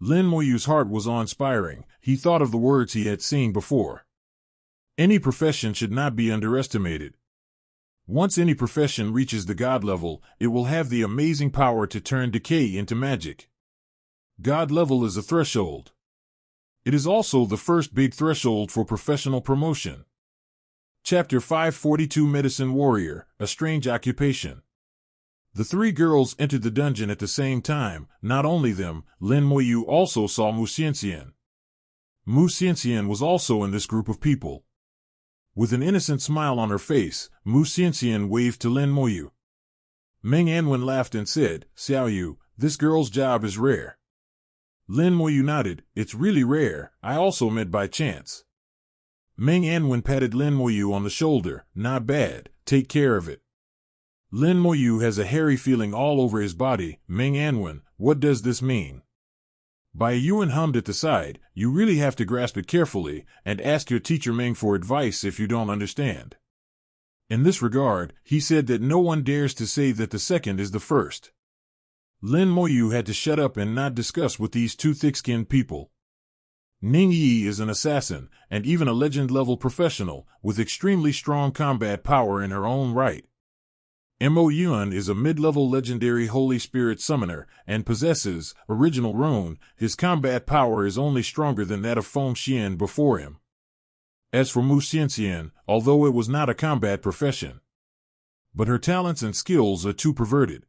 Lin Moyu's heart was awe-inspiring. He thought of the words he had seen before. Any profession should not be underestimated. Once any profession reaches the god level, it will have the amazing power to turn decay into magic. God level is a threshold. It is also the first big threshold for professional promotion. Chapter 542 Medicine Warrior, A Strange Occupation. The 3 girls entered the dungeon at the same time. Not only them, Lin Moyu also saw Mu Xianxian. Mu Xianxian was also in this group of people. With an innocent smile on her face, Mu Xianxian waved to Lin Moyu. Meng Anwen laughed and said, Xiao Yu, this girl's job is rare. Lin Moyu nodded, it's really rare, I also met by chance. Meng Anwen patted Lin Moyu on the shoulder, not bad, take care of it. Lin Moyu has a hairy feeling all over his body. Meng Anwen, what does this mean? Bai Yuan hummed at the side, you really have to grasp it carefully, and ask your teacher Meng for advice if you don't understand. In this regard, he said that no one dares to say that the second is the first. Lin Moyu had to shut up and not discuss with these two thick-skinned people. Ning Yi is an assassin, and even a legend-level professional, with extremely strong combat power in her own right. Mo Yuan is a mid-level legendary Holy Spirit summoner, and possesses original rune. His combat power is only stronger than that of Feng Xian before him. As for Mu Xianxian, although it was not a combat profession, but her talents and skills are too perverted.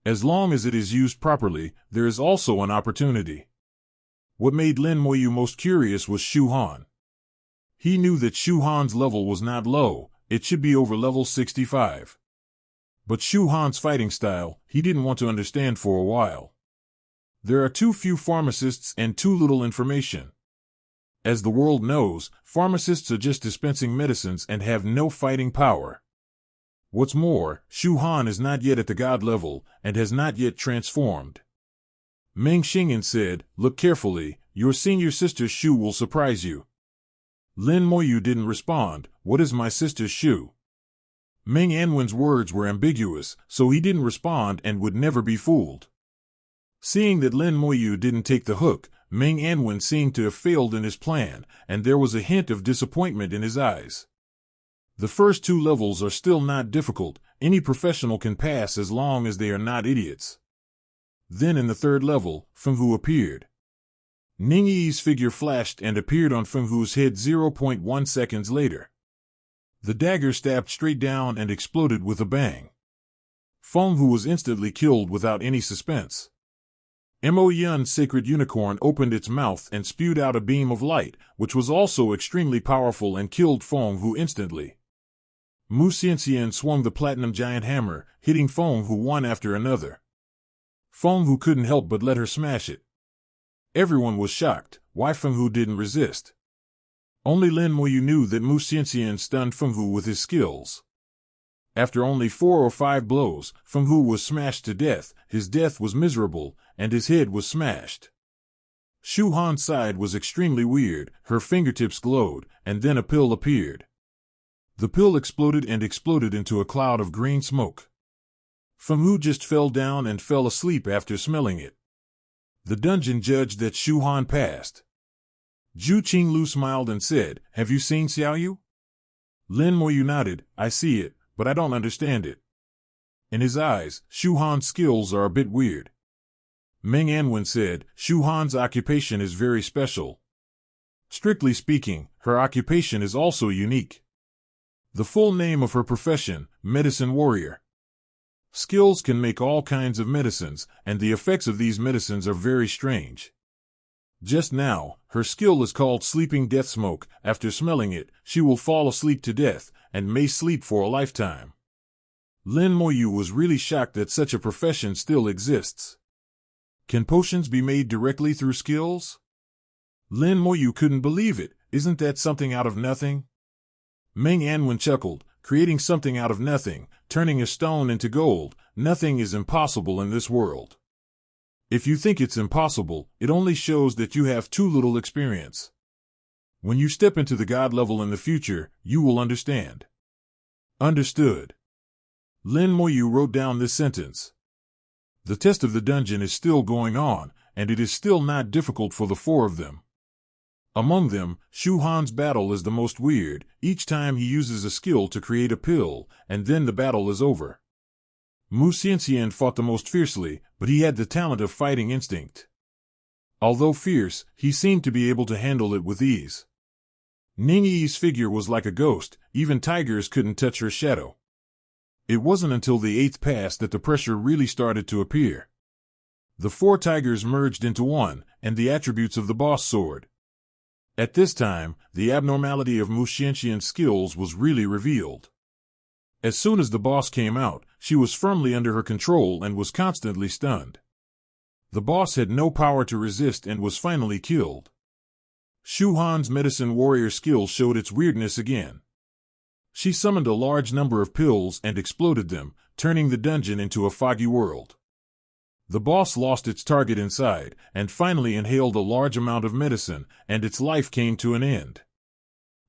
As long as it is used properly, there is also an opportunity. What made Lin Moyu most curious was Shu Han. He knew that Shu Han's level was not low, it should be over level 65. But Shu Han's fighting style, he didn't want to understand for a while. There are too few pharmacists and too little information. As the world knows, pharmacists are just dispensing medicines and have no fighting power. What's more, Shu Han is not yet at the god level, and has not yet transformed. Meng Xingyan said, "Look carefully, your senior sister Shu will surprise you." Lin Moyu didn't respond. What is my sister Shu? Meng Anwen's words were ambiguous, so he didn't respond and would never be fooled. Seeing that Lin Moyu didn't take the hook, Meng Anwen seemed to have failed in his plan, and there was a hint of disappointment in his eyes. The first two levels are still not difficult, any professional can pass as long as they are not idiots. Then in the third level, Fenghu appeared. Ning Yi's figure flashed and appeared on Fenghu's head 0.1 seconds later. The dagger stabbed straight down and exploded with a bang. Fenghu was instantly killed without any suspense. Mo Yun's sacred unicorn opened its mouth and spewed out a beam of light, which was also extremely powerful and killed Fenghu instantly. Mu Xianxian swung the platinum giant hammer, hitting Fenghu one after another. Fenghu couldn't help but let her smash it. Everyone was shocked. Why Fenghu didn't resist? Only Lin Moyu knew that Mu Xianxian stunned Fenghu with his skills. After only 4 or 5 blows, Fenghu was smashed to death. His death was miserable, and his head was smashed. Shu Han's side was extremely weird. Her fingertips glowed, and then a pill appeared. The pill exploded and exploded into a cloud of green smoke. Fenghu just fell down and fell asleep after smelling it. The dungeon judged that Shu Han passed. Zhu Qinglu smiled and said, "Have you seen Xiaoyu?" Lin Moyu nodded, "I see it, but I don't understand it." In his eyes, Shu Han's skills are a bit weird. Meng Anwen said, "Shu Han's occupation is very special. Strictly speaking, her occupation is also unique. The full name of her profession, medicine warrior. Skills can make all kinds of medicines, and the effects of these medicines are very strange. Just now, her skill is called Sleeping Death Smoke. After smelling it, she will fall asleep to death, and may sleep for a lifetime." Lin Moyu was really shocked that such a profession still exists. Can potions be made directly through skills? Lin Moyu couldn't believe it. Isn't that something out of nothing? Meng Anwen chuckled, creating something out of nothing, turning a stone into gold. Nothing is impossible in this world. If you think it's impossible, it only shows that you have too little experience. When you step into the god level in the future, you will understand. Understood. Lin Moyu wrote down this sentence. The test of the dungeon is still going on, and it is still not difficult for the 4 of them. Among them, Shu Han's battle is the most weird. Each time he uses a skill to create a pill, and then the battle is over. Mu Xianxian fought the most fiercely, but he had the talent of fighting instinct. Although fierce, he seemed to be able to handle it with ease. Ning Yi's figure was like a ghost, even tigers couldn't touch her shadow. It wasn't until the 8th pass that the pressure really started to appear. The 4 tigers merged into one, and the attributes of the boss sword. At this time, the abnormality of Mu Xianxian's skills was really revealed. As soon as the boss came out, she was firmly under her control and was constantly stunned. The boss had no power to resist and was finally killed. Shu Han's medicine warrior skill showed its weirdness again. She summoned a large number of pills and exploded them, turning the dungeon into a foggy world. The boss lost its target inside, and finally inhaled a large amount of medicine, and its life came to an end.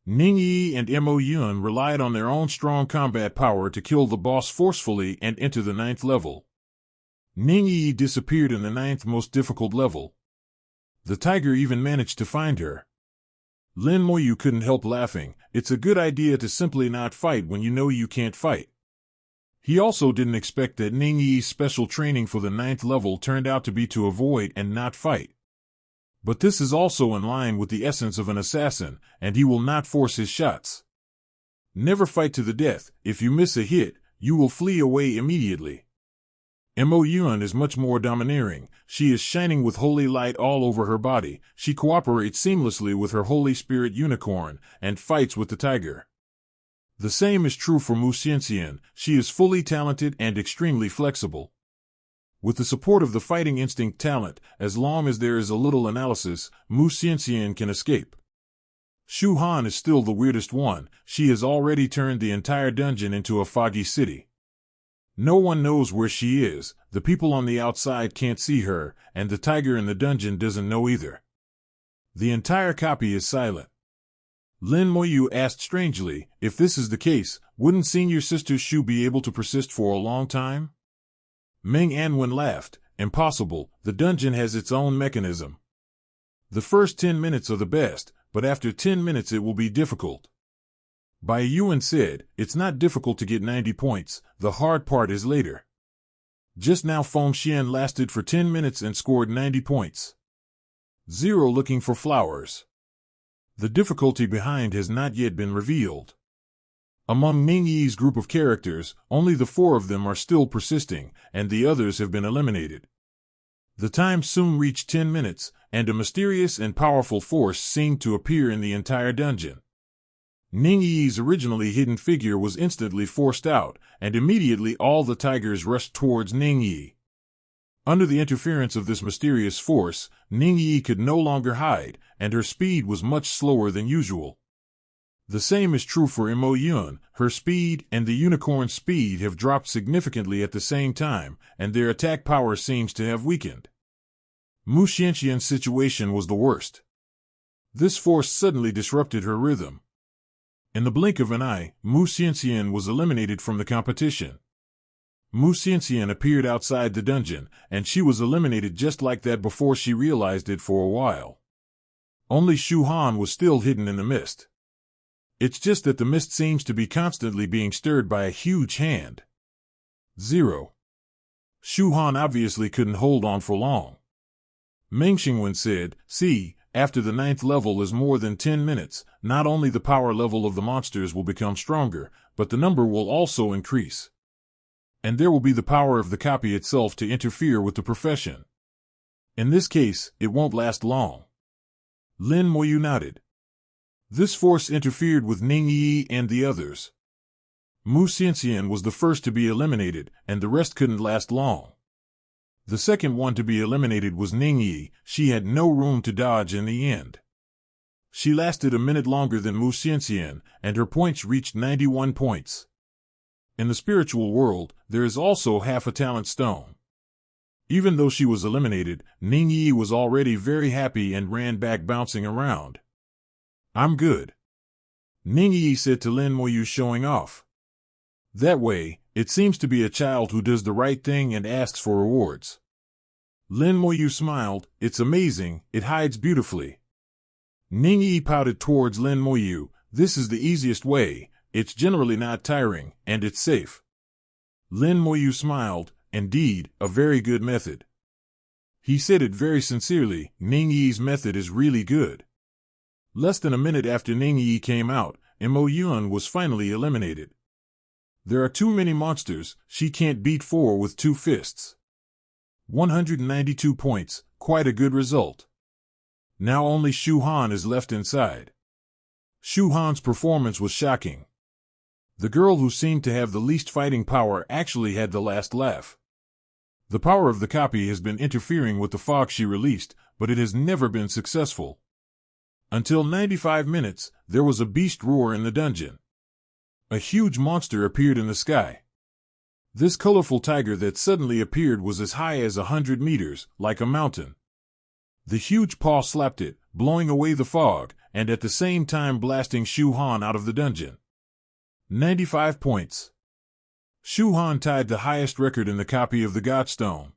Ning Yi and Mo Yun relied on their own strong combat power to kill the boss forcefully and enter the 9th level. Ning Yi disappeared in the 9th most difficult level. The tiger even managed to find her. Lin Moyu couldn't help laughing. It's a good idea to simply not fight when you know you can't fight. He also didn't expect that Ning Yi's special training for the 9th level turned out to be to avoid and not fight. But this is also in line with the essence of an assassin, and he will not force his shots. Never fight to the death. If you miss a hit, you will flee away immediately. Mo Yuan is much more domineering. She is shining with holy light all over her body. She cooperates seamlessly with her Holy Spirit unicorn and fights with the tiger. The same is true for Mu Xianxian. She is fully talented and extremely flexible. With the support of the fighting instinct talent, as long as there is a little analysis, Mu Xianxian can escape. Shu Han is still the weirdest one. She has already turned the entire dungeon into a foggy city. No one knows where she is, the people on the outside can't see her, and the tiger in the dungeon doesn't know either. The entire copy is silent. Lin Moyu asked strangely, if this is the case, wouldn't senior sister Shu be able to persist for a long time? Meng Anwen laughed, impossible, the dungeon has its own mechanism. The first 10 minutes are the best, but after 10 minutes it will be difficult. Bai Yuan said, it's not difficult to get 90 points, the hard part is later. Just now Feng Xian lasted for 10 minutes and scored 90 points. 0 looking for flowers. The difficulty behind has not yet been revealed. Among Ning Yi's group of characters, only the 4 of them are still persisting, and the others have been eliminated. The time soon reached 10 minutes, and a mysterious and powerful force seemed to appear in the entire dungeon. Ning Yi's originally hidden figure was instantly forced out, and immediately all the tigers rushed towards Ning Yi. Under the interference of this mysterious force, Ning Yi could no longer hide, and her speed was much slower than usual. The same is true for Mo Yun. Her speed and the unicorn's speed have dropped significantly at the same time, and their attack power seems to have weakened. Mu Xianxian's situation was the worst. This force suddenly disrupted her rhythm. In the blink of an eye, Mu Xianxian was eliminated from the competition. Mu Xianxian appeared outside the dungeon, and she was eliminated just like that before she realized it for a while. Only Shu Han was still hidden in the mist. It's just that the mist seems to be constantly being stirred by a huge hand. 0. Shu Han obviously couldn't hold on for long. Meng Xingwen said, see, after the 9th level is more than 10 minutes, not only the power level of the monsters will become stronger, but the number will also increase. And there will be the power of the copy itself to interfere with the profession. In this case, it won't last long. Lin Moyu nodded. This force interfered with Ning Yi and the others. Mu Xianxian was the first to be eliminated, and the rest couldn't last long. The second one to be eliminated was Ning Yi. She had no room to dodge in the end. She lasted a minute longer than Mu Xianxian, and her points reached 91 points. In the spiritual world, there is also half a talent stone. Even though she was eliminated, Ning Yi was already very happy and ran back bouncing around. I'm good. Ning Yi said to Lin Moyu, showing off. That way, it seems to be a child who does the right thing and asks for rewards. Lin Moyu smiled, it's amazing, it hides beautifully. Ning Yi pouted towards Lin Moyu, this is the easiest way, it's generally not tiring, and it's safe. Lin Moyu smiled, indeed, a very good method. He said it very sincerely, Ning Yi's method is really good. Less than a minute after Ning Yi came out, Mo Yun was finally eliminated. There are too many monsters, she can't beat 4 with 2 fists. 192 points, quite a good result. Now only Shu Han is left inside. Shu Han's performance was shocking. The girl who seemed to have the least fighting power actually had the last laugh. The power of the copy has been interfering with the fog she released, but it has never been successful. Until 95 minutes, there was a beast roar in the dungeon. A huge monster appeared in the sky. This colorful tiger that suddenly appeared was as high as 100 meters, like a mountain. The huge paw slapped it, blowing away the fog, and at the same time blasting Shu Han out of the dungeon. 95 points. Shu Han tied the highest record in the copy of the Godstone.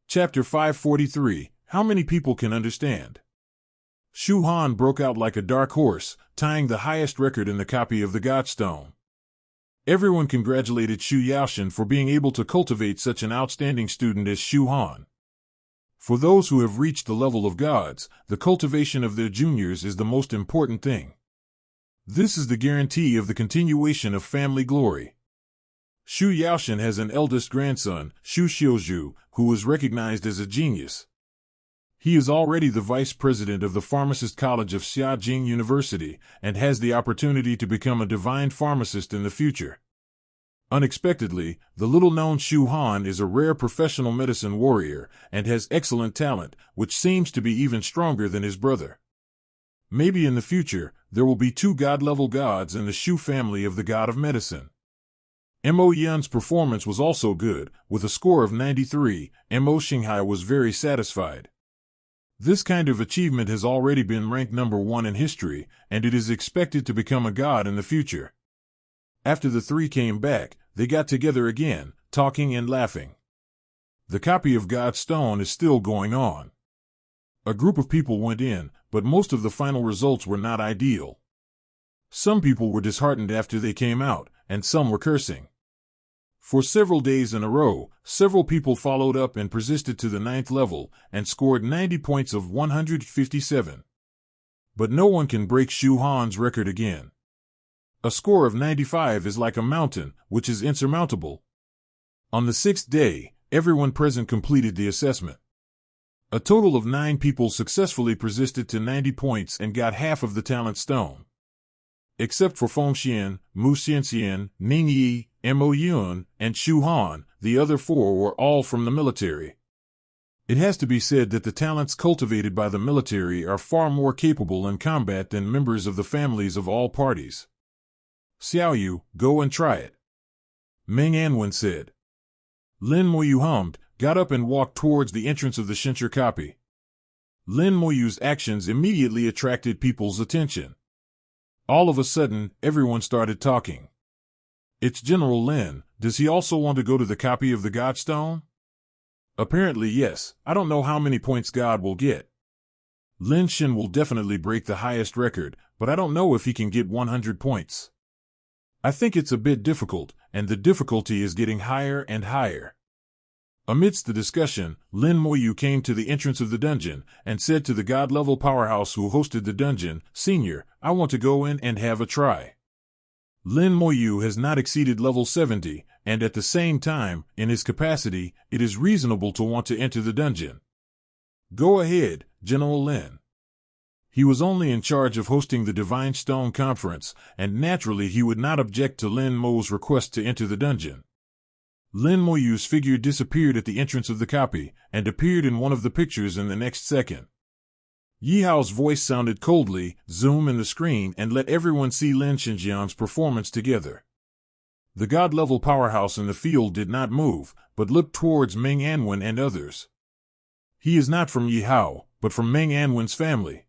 Chapter 543. How many people can understand? Shu Han broke out like a dark horse, tying the highest record in the copy of the Godstone. Everyone congratulated Shu Yaoshan for being able to cultivate such an outstanding student as Shu Han. For those who have reached the level of gods, the cultivation of their juniors is the most important thing. This is the guarantee of the continuation of family glory. Shu Yaoshan has an eldest grandson, Shu Xiuzhu, who is recognized as a genius. He is already the vice president of the Pharmacist College of Xiajing University and has the opportunity to become a divine pharmacist in the future. Unexpectedly, the little-known Shu Han is a rare professional medicine warrior and has excellent talent, which seems to be even stronger than his brother. Maybe in the future, there will be 2 god-level gods in the Shu family of the god of medicine. Mo Yun's performance was also good. With a score of 93, Mo Xinghai was very satisfied. This kind of achievement has already been ranked number 1 in history, and it is expected to become a god in the future. After the 3 came back, they got together again, talking and laughing. The copy of God's Stone is still going on. A group of people went in, but most of the final results were not ideal. Some people were disheartened after they came out, and some were cursing. For several days in a row, several people followed up and persisted to the 9th level and scored 90 points of 157. But no one can break Shu Han's record again. A score of 95 is like a mountain, which is insurmountable. On the 6th day, everyone present completed the assessment. A total of 9 people successfully persisted to 90 points and got half of the talent stone. Except for Feng Xian, Mu Xianxian, Ning Yi, Mo Yun, and Shu Han, the other 4 were all from the military. It has to be said that the talents cultivated by the military are far more capable in combat than members of the families of all parties. Xiaoyu, go and try it. Meng Anwen said. Lin Moyu hummed, got up and walked towards the entrance of the Shincher copy. Lin Moyu's actions immediately attracted people's attention. All of a sudden, everyone started talking. It's General Lin. Does he also want to go to the copy of the Godstone? Apparently yes. I don't know how many points God will get. Lin Shin will definitely break the highest record, but I don't know if he can get 100 points. I think it's a bit difficult, and the difficulty is getting higher and higher. Amidst the discussion, Lin Moyu came to the entrance of the dungeon and said to the god-level powerhouse who hosted the dungeon, Senior, I want to go in and have a try. Lin Moyu has not exceeded level 70, and at the same time, in his capacity, it is reasonable to want to enter the dungeon. Go ahead, General Lin. He was only in charge of hosting the Divine Stone Conference, and naturally he would not object to Lin Mo's request to enter the dungeon. Lin Moyu's figure disappeared at the entrance of the copy, and appeared in one of the pictures in the next second. Yi Hao's voice sounded coldly, zoom in the screen and let everyone see Lin Xinjiang's performance together. The god-level powerhouse in the field did not move, but looked towards Meng Anwen and others. He is not from Yi Hao, but from Meng Anwen's family.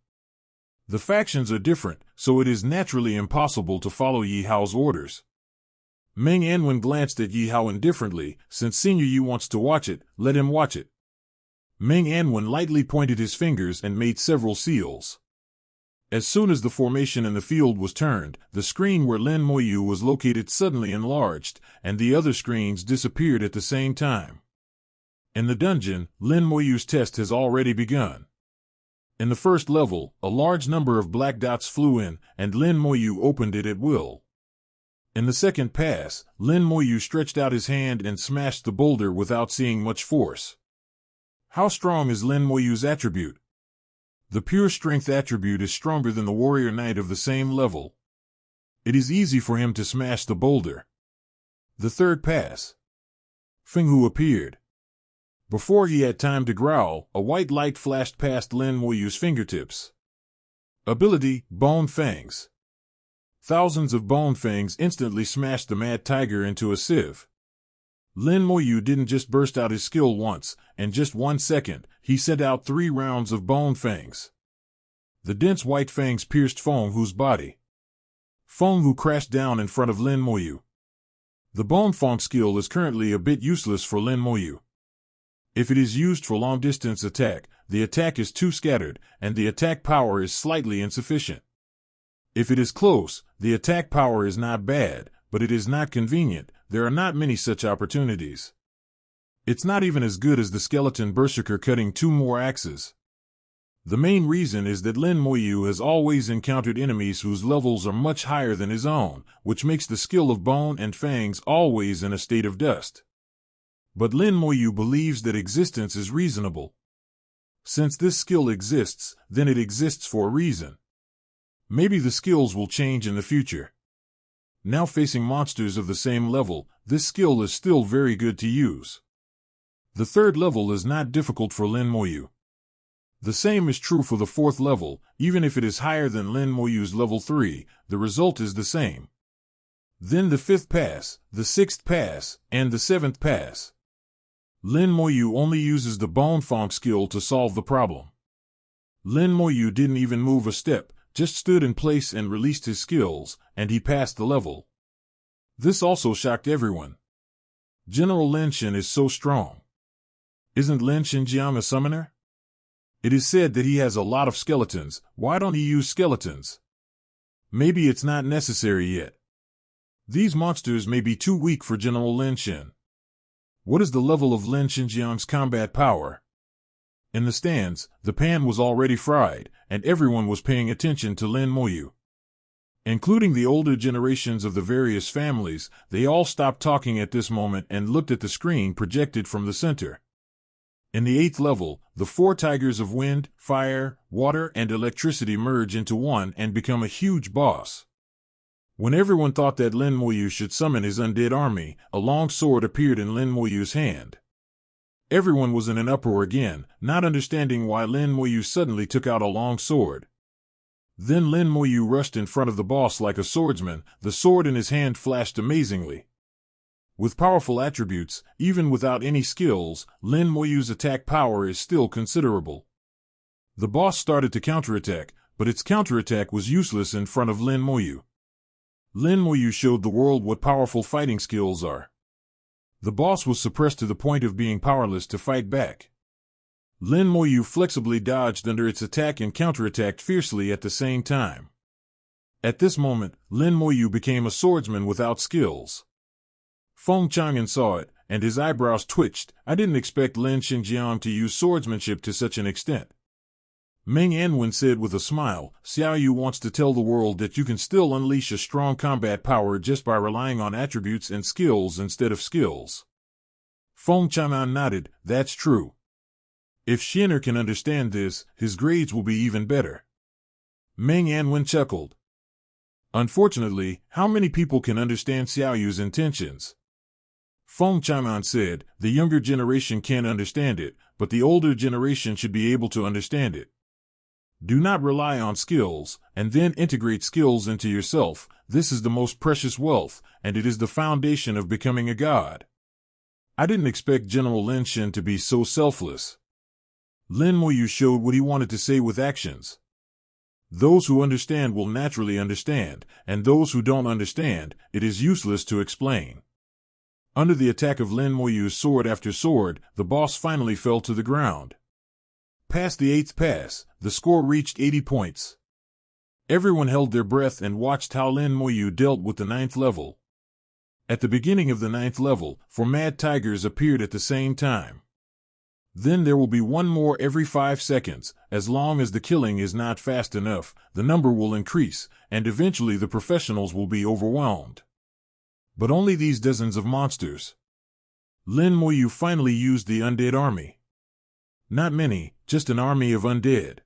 The factions are different, so it is naturally impossible to follow Yi Hao's orders. Meng Anwen glanced at Yi Hao indifferently. Since Senior Yi wants to watch it, let him watch it. Meng Anwen lightly pointed his fingers and made several seals. As soon as the formation in the field was turned, the screen where Lin Moyu was located suddenly enlarged, and the other screens disappeared at the same time. In the dungeon, Lin Moyu's test has already begun. In the first level, a large number of black dots flew in, and Lin Moyu opened it at will. In the second pass, Lin Moyu stretched out his hand and smashed the boulder without seeing much force. How strong is Lin Moyu's attribute? The pure strength attribute is stronger than the warrior knight of the same level. It is easy for him to smash the boulder. The third pass. Fenghu appeared. Before he had time to growl, a white light flashed past Lin Moyu's fingertips. Ability, Bone Fangs. Thousands of bone fangs instantly smashed the mad tiger into a sieve. Lin Moyu didn't just burst out his skill once, in just 1 second, he sent out 3 rounds of bone fangs. The dense white fangs pierced Fenghu's body. Fenghu crashed down in front of Lin Moyu. The bone fang skill is currently a bit useless for Lin Moyu. If it is used for long-distance attack, the attack is too scattered, and the attack power is slightly insufficient. If it is close, the attack power is not bad, but it is not convenient. There are not many such opportunities. It's not even as good as the skeleton berserker cutting 2 more axes. The main reason is that Lin Moyu has always encountered enemies whose levels are much higher than his own, which makes the skill of Bone and Fangs always in a state of dust. But Lin Moyu believes that existence is reasonable. Since this skill exists, then it exists for a reason. Maybe the skills will change in the future. Now facing monsters of the same level, this skill is still very good to use. The 3rd level is not difficult for Lin Moyu. The same is true for the 4th level. Even if it is higher than Lin Moyu's level 3, the result is the same. Then the 5th pass, the 6th pass, and the 7th pass. Lin Moyu only uses the Bone Fang skill to solve the problem. Lin Moyu didn't even move a step, just stood in place and released his skills, and he passed the level. This also shocked everyone. General Lin Shen is so strong. Isn't Lin Xinjiang a summoner? It is said that he has a lot of skeletons. Why don't he use skeletons? Maybe it's not necessary yet. These monsters may be too weak for General Lin Shen. What is the level of Lin Xinjiang's combat power? In the stands, the pan was already fried, and everyone was paying attention to Lin Moyu. Including the older generations of the various families, they all stopped talking at this moment and looked at the screen projected from the center. In the 8th level, the 4 tigers of wind, fire, water, and electricity merge into one and become a huge boss. When everyone thought that Lin Moyu should summon his undead army, a long sword appeared in Lin Moyu's hand. Everyone was in an uproar again, not understanding why Lin Moyu suddenly took out a long sword. Then Lin Moyu rushed in front of the boss like a swordsman. The sword in his hand flashed amazingly. With powerful attributes, even without any skills, Lin Moyu's attack power is still considerable. The boss started to counterattack, but its counterattack was useless in front of Lin Moyu. Lin Moyu showed the world what powerful fighting skills are. The boss was suppressed to the point of being powerless to fight back. Lin Moyu flexibly dodged under its attack and counterattacked fiercely at the same time. At this moment, Lin Moyu became a swordsman without skills. Feng Chang'an saw it, and his eyebrows twitched. I didn't expect Lin Xinjiang to use swordsmanship to such an extent. Meng Anwen said with a smile, Xiao Yu wants to tell the world that you can still unleash a strong combat power just by relying on attributes and skills instead of skills. Feng Chang'an nodded, that's true. If Xin'er can understand this, his grades will be even better. Meng Anwen chuckled. Unfortunately, how many people can understand Xiao Yu's intentions? Feng Chang'an said, the younger generation can't understand it, but the older generation should be able to understand it. Do not rely on skills, and then integrate skills into yourself. This is the most precious wealth, and it is the foundation of becoming a god. I didn't expect General Lin Shen to be so selfless. Lin Moyu showed what he wanted to say with actions. Those who understand will naturally understand, and those who don't understand, it is useless to explain. Under the attack of Lin Moyu's sword after sword, the boss finally fell to the ground. Past the 8th pass, the score reached 80 points. Everyone held their breath and watched how Lin Moyu dealt with the 9th level. At the beginning of the 9th level, 4 mad tigers appeared at the same time. Then there will be one more every 5 seconds. As long as the killing is not fast enough, the number will increase, and eventually the professionals will be overwhelmed. But only these dozens of monsters. Lin Moyu finally used the undead army. Not many, just an army of undead.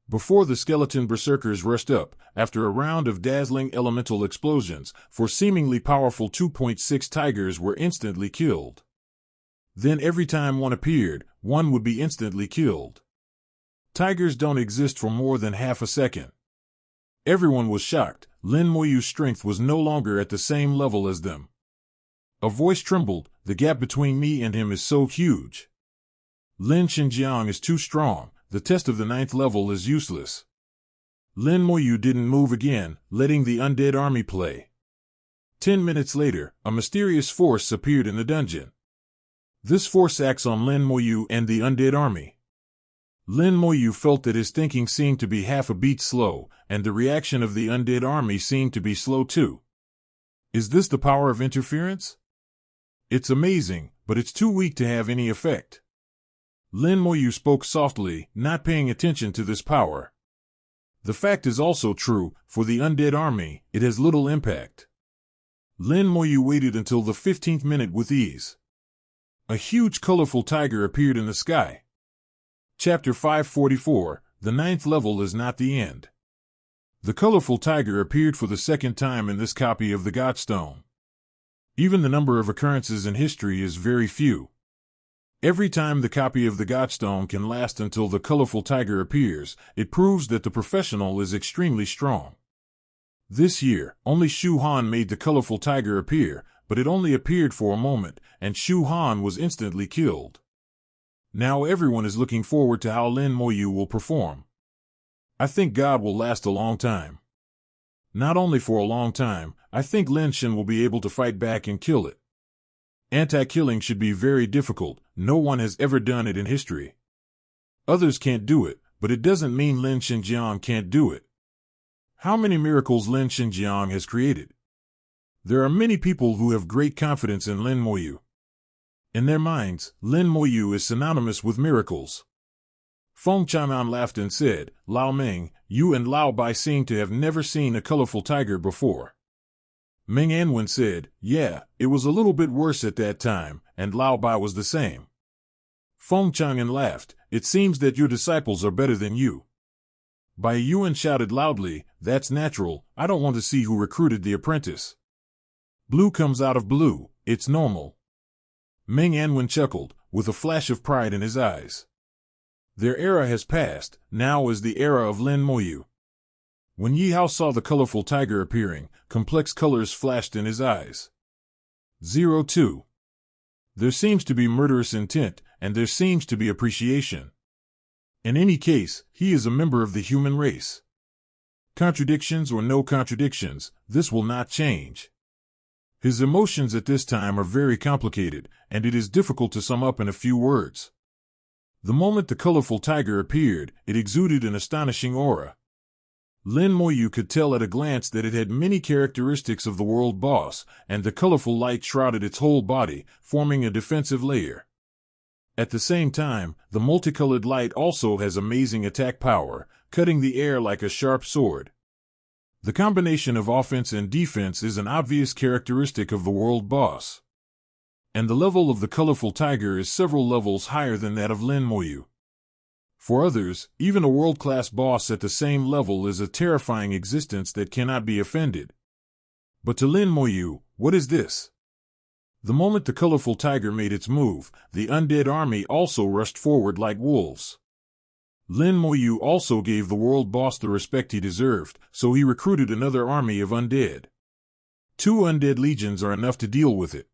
Before the skeleton berserkers rushed up, after a round of dazzling elemental explosions, 4 seemingly powerful 2.6 tigers were instantly killed. Then every time one appeared, one would be instantly killed. Tigers don't exist for more than half a second. Everyone was shocked. Lin Moyu's strength was no longer at the same level as them. A voice trembled, the gap between me and him is so huge. Lin Xinjiang is too strong, the test of the 9th level is useless. Lin Moyu didn't move again, letting the undead army play. 10 minutes later, a mysterious force appeared in the dungeon. This force acts on Lin Moyu and the undead army. Lin Moyu felt that his thinking seemed to be half a beat slow, and the reaction of the undead army seemed to be slow too. Is this the power of interference? It's amazing, but it's too weak to have any effect. Lin Moyu spoke softly, not paying attention to this power. The fact is also true, for the undead army, it has little impact. Lin Moyu waited until the 15th minute with ease. A huge colorful tiger appeared in the sky. Chapter 544, the 9th level is not the end. The colorful tiger appeared for the second time in this copy of the Godstone. Even the number of occurrences in history is very few. Every time the copy of the Godstone can last until the colorful tiger appears, it proves that the professional is extremely strong. This year, only Shu Han made the colorful tiger appear, but it only appeared for a moment, and Shu Han was instantly killed. Now everyone is looking forward to how Lin Moyu will perform. I think God will last a long time. Not only for a long time, I think Lin Shen will be able to fight back and kill it. Anti-killing should be very difficult, no one has ever done it in history. Others can't do it, but it doesn't mean Lin Shenjiang can't do it. How many miracles Lin Shenjiang has created? There are many people who have great confidence in Lin Moyu. In their minds, Lin Moyu is synonymous with miracles. Feng Chanan laughed and said, Lao Ming, you and Lao Bai seem to have never seen a colorful tiger before. Ming Anwen said, yeah, it was a little bit worse at that time, and Lao Bai was the same. Feng Chang'an laughed, it seems that your disciples are better than you. Bai Yuan shouted loudly, that's natural, I don't want to see who recruited the apprentice. Blue comes out of blue, it's normal. Ming Anwen chuckled, with a flash of pride in his eyes. Their era has passed, now is the era of Lin Moyu. When Yi Hao saw the colorful tiger appearing, complex colors flashed in his eyes. 02. There seems to be murderous intent, and there seems to be appreciation. In any case, he is a member of the human race. Contradictions or no contradictions, this will not change. His emotions at this time are very complicated, and it is difficult to sum up in a few words. The moment the colorful tiger appeared, it exuded an astonishing aura. Lin Moyu could tell at a glance that it had many characteristics of the world boss, and the colorful light shrouded its whole body, forming a defensive layer. At the same time, the multicolored light also has amazing attack power, cutting the air like a sharp sword. The combination of offense and defense is an obvious characteristic of the world boss. And the level of the colorful tiger is several levels higher than that of Lin Moyu. For others, even a world-class boss at the same level is a terrifying existence that cannot be offended. But to Lin Moyu, what is this? The moment the colorful tiger made its move, the undead army also rushed forward like wolves. Lin Moyu also gave the world boss the respect he deserved, so he recruited another army of undead. 2 undead legions are enough to deal with it.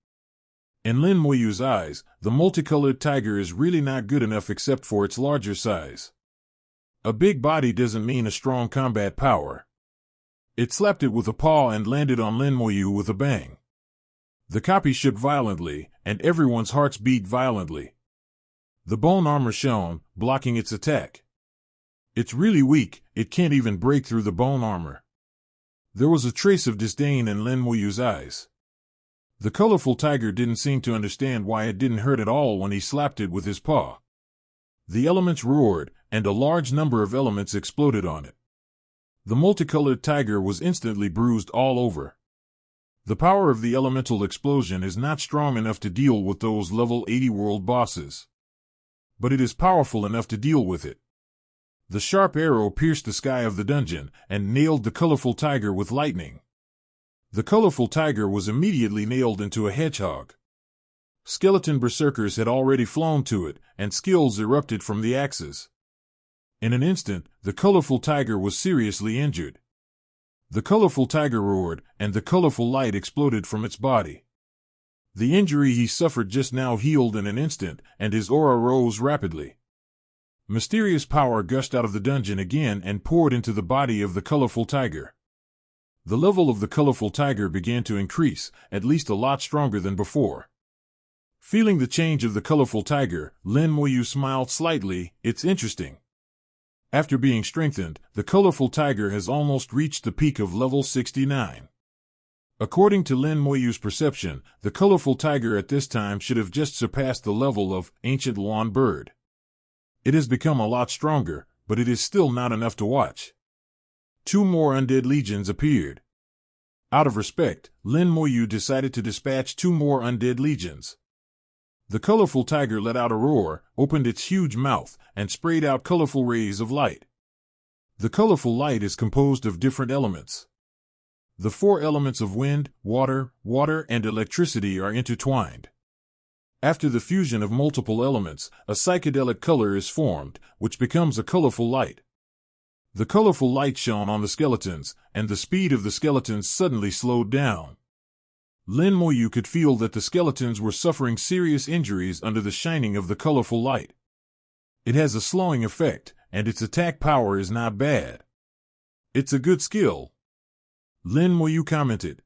In Lin Moyu's eyes, the multicolored tiger is really not good enough except for its larger size. A big body doesn't mean a strong combat power. It slapped it with a paw and landed on Lin Moyu with a bang. The copy shook violently, and everyone's hearts beat violently. The bone armor shone, blocking its attack. It's really weak, it can't even break through the bone armor. There was a trace of disdain in Lin Moyu's eyes. The colorful tiger didn't seem to understand why it didn't hurt at all when he slapped it with his paw. The elements roared, and a large number of elements exploded on it. The multicolored tiger was instantly bruised all over. The power of the elemental explosion is not strong enough to deal with those level 80 world bosses. But it is powerful enough to deal with it. The sharp arrow pierced the sky of the dungeon, and nailed the colorful tiger with lightning. The colorful tiger was immediately nailed into a hedgehog. Skeleton berserkers had already flown to it, and skills erupted from the axes. In an instant, the colorful tiger was seriously injured. The colorful tiger roared, and the colorful light exploded from its body. The injury he suffered just now healed in an instant, and his aura rose rapidly. Mysterious power gushed out of the dungeon again and poured into the body of the colorful tiger. The level of the colorful tiger began to increase, at least a lot stronger than before. Feeling the change of the colorful tiger, Lin Moyu smiled slightly. It's interesting. After being strengthened, the colorful tiger has almost reached the peak of level 69. According to Lin Moyu's perception, the colorful tiger at this time should have just surpassed the level of ancient lawn bird. It has become a lot stronger, but it is still not enough to watch. 2 more undead legions appeared. Out of respect, Lin Moyu decided to dispatch 2 more undead legions. The colorful tiger let out a roar, opened its huge mouth, and sprayed out colorful rays of light. The colorful light is composed of different elements. The 4 elements of wind, water, and electricity are intertwined. After the fusion of multiple elements, a psychedelic color is formed, which becomes a colorful light. The colorful light shone on the skeletons, and the speed of the skeletons suddenly slowed down. Lin Moyu could feel that the skeletons were suffering serious injuries under the shining of the colorful light. It has a slowing effect, and its attack power is not bad. It's a good skill, Lin Moyu commented.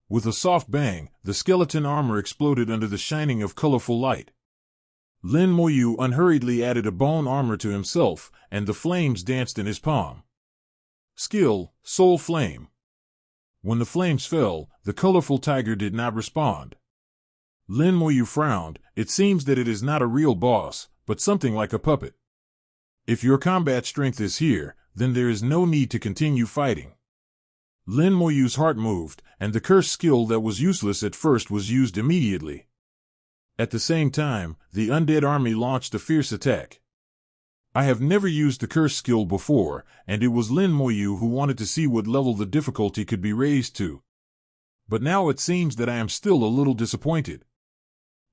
With a soft bang, the skeleton armor exploded under the shining of colorful light. Lin Moyu unhurriedly added a bone armor to himself, and the flames danced in his palm. Skill, Soul Flame. When the flames fell, the colorful tiger did not respond. Lin Moyu frowned. It seems that it is not a real boss, but something like a puppet. If your combat strength is here, then there is no need to continue fighting. Lin Moyu's heart moved, and the curse skill that was useless at first was used immediately. At the same time, the undead army launched a fierce attack. I have never used the curse skill before, and it was Lin Moyu who wanted to see what level the difficulty could be raised to. But now it seems that I am still a little disappointed.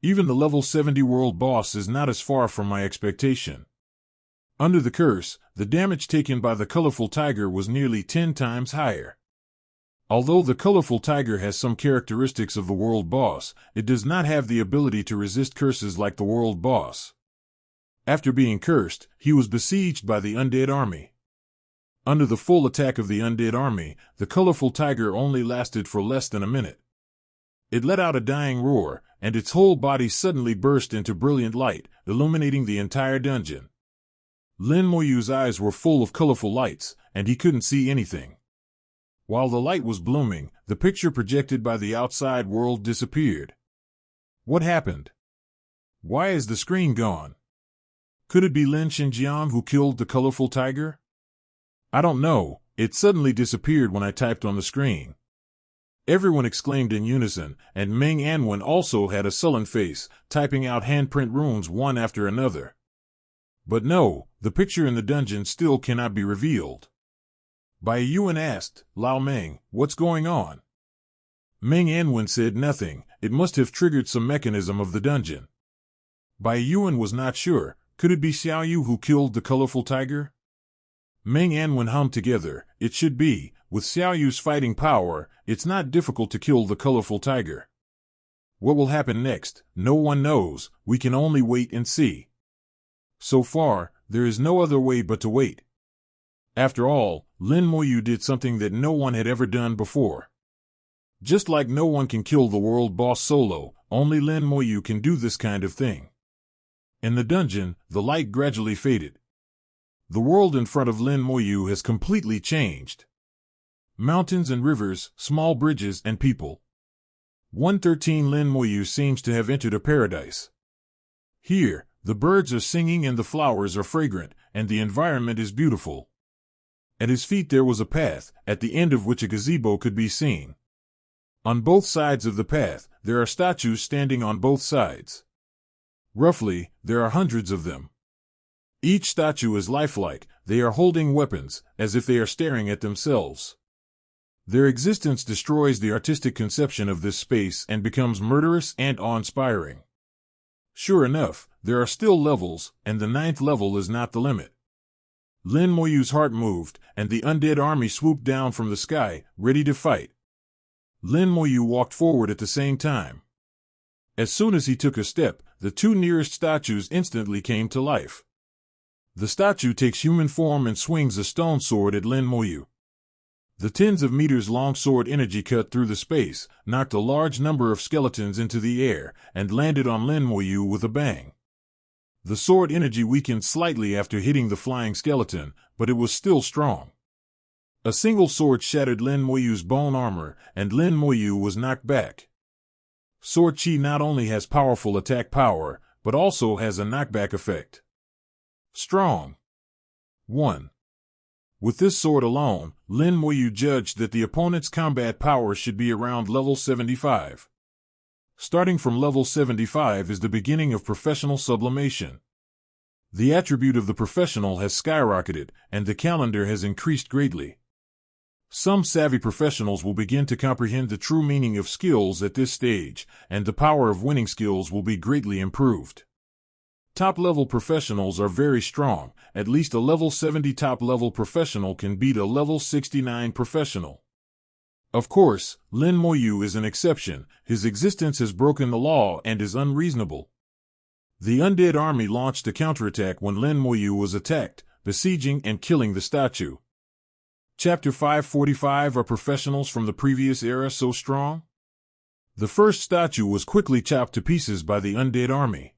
Even the level 70 world boss is not as far from my expectation. Under the curse, the damage taken by the colorful tiger was nearly 10 times higher. Although the colorful tiger has some characteristics of the world boss, it does not have the ability to resist curses like the world boss. After being cursed, he was besieged by the undead army. Under the full attack of the undead army, the colorful tiger only lasted for less than a minute. It let out a dying roar, and its whole body suddenly burst into brilliant light, illuminating the entire dungeon. Lin Moyu's eyes were full of colorful lights, and he couldn't see anything. While the light was blooming, the picture projected by the outside world disappeared. What happened? Why is the screen gone? Could it be Lin Xinjiang who killed the colorful tiger? I don't know, it suddenly disappeared when I typed on the screen. Everyone exclaimed in unison, and Meng Anwen also had a sullen face, typing out handprint runes one after another. But no, the picture in the dungeon still cannot be revealed. Bai Yuan asked, Lao Meng, what's going on? Meng Anwen said nothing. It must have triggered some mechanism of the dungeon. Bai Yuan was not sure. Could it be Xiaoyu who killed the colorful tiger? Meng Anwen hummed together. It should be. With Xiaoyu's fighting power, it's not difficult to kill the colorful tiger. What will happen next? No one knows. We can only wait and see. So far, there is no other way but to wait. After all, Lin Moyu did something that no one had ever done before. Just like no one can kill the world boss solo, only Lin Moyu can do this kind of thing. In the dungeon, the light gradually faded. The world in front of Lin Moyu has completely changed. Mountains and rivers, small bridges and people. 113 Lin Moyu seems to have entered a paradise. Here, the birds are singing and the flowers are fragrant, and the environment is beautiful. At his feet there was a path, at the end of which a gazebo could be seen. On both sides of the path, there are statues standing on both sides. Roughly, there are hundreds of them. Each statue is lifelike. They are holding weapons, as if they are staring at themselves. Their existence destroys the artistic conception of this space and becomes murderous and awe-inspiring. Sure enough, there are still levels, and the 9th level is not the limit. Lin Moyu's heart moved, and the undead army swooped down from the sky, ready to fight. Lin Moyu walked forward at the same time. As soon as he took a step, the 2 nearest statues instantly came to life. The statue takes human form and swings a stone sword at Lin Moyu. The tens of meters long sword energy cut through the space, knocked a large number of skeletons into the air, and landed on Lin Moyu with a bang. The sword energy weakened slightly after hitting the flying skeleton, but it was still strong. A single sword shattered Lin Moyu's bone armor, and Lin Moyu was knocked back. Sword chi not only has powerful attack power, but also has a knockback effect. Strong. 1. With this sword alone, Lin Moyu judged that the opponent's combat power should be around level 75. Starting from level 75 is the beginning of professional sublimation. The attribute of the professional has skyrocketed, and the calendar has increased greatly. Some savvy professionals will begin to comprehend the true meaning of skills at this stage, and the power of winning skills will be greatly improved. Top-level professionals are very strong. At least a level 70 top-level professional can beat a level 69 professional. Of course, Lin Moyu is an exception. His existence has broken the law and is unreasonable. The undead army launched a counterattack when Lin Moyu was attacked, besieging and killing the statue. Chapter 545. Are professionals from the previous era so strong? The first statue was quickly chopped to pieces by the undead army.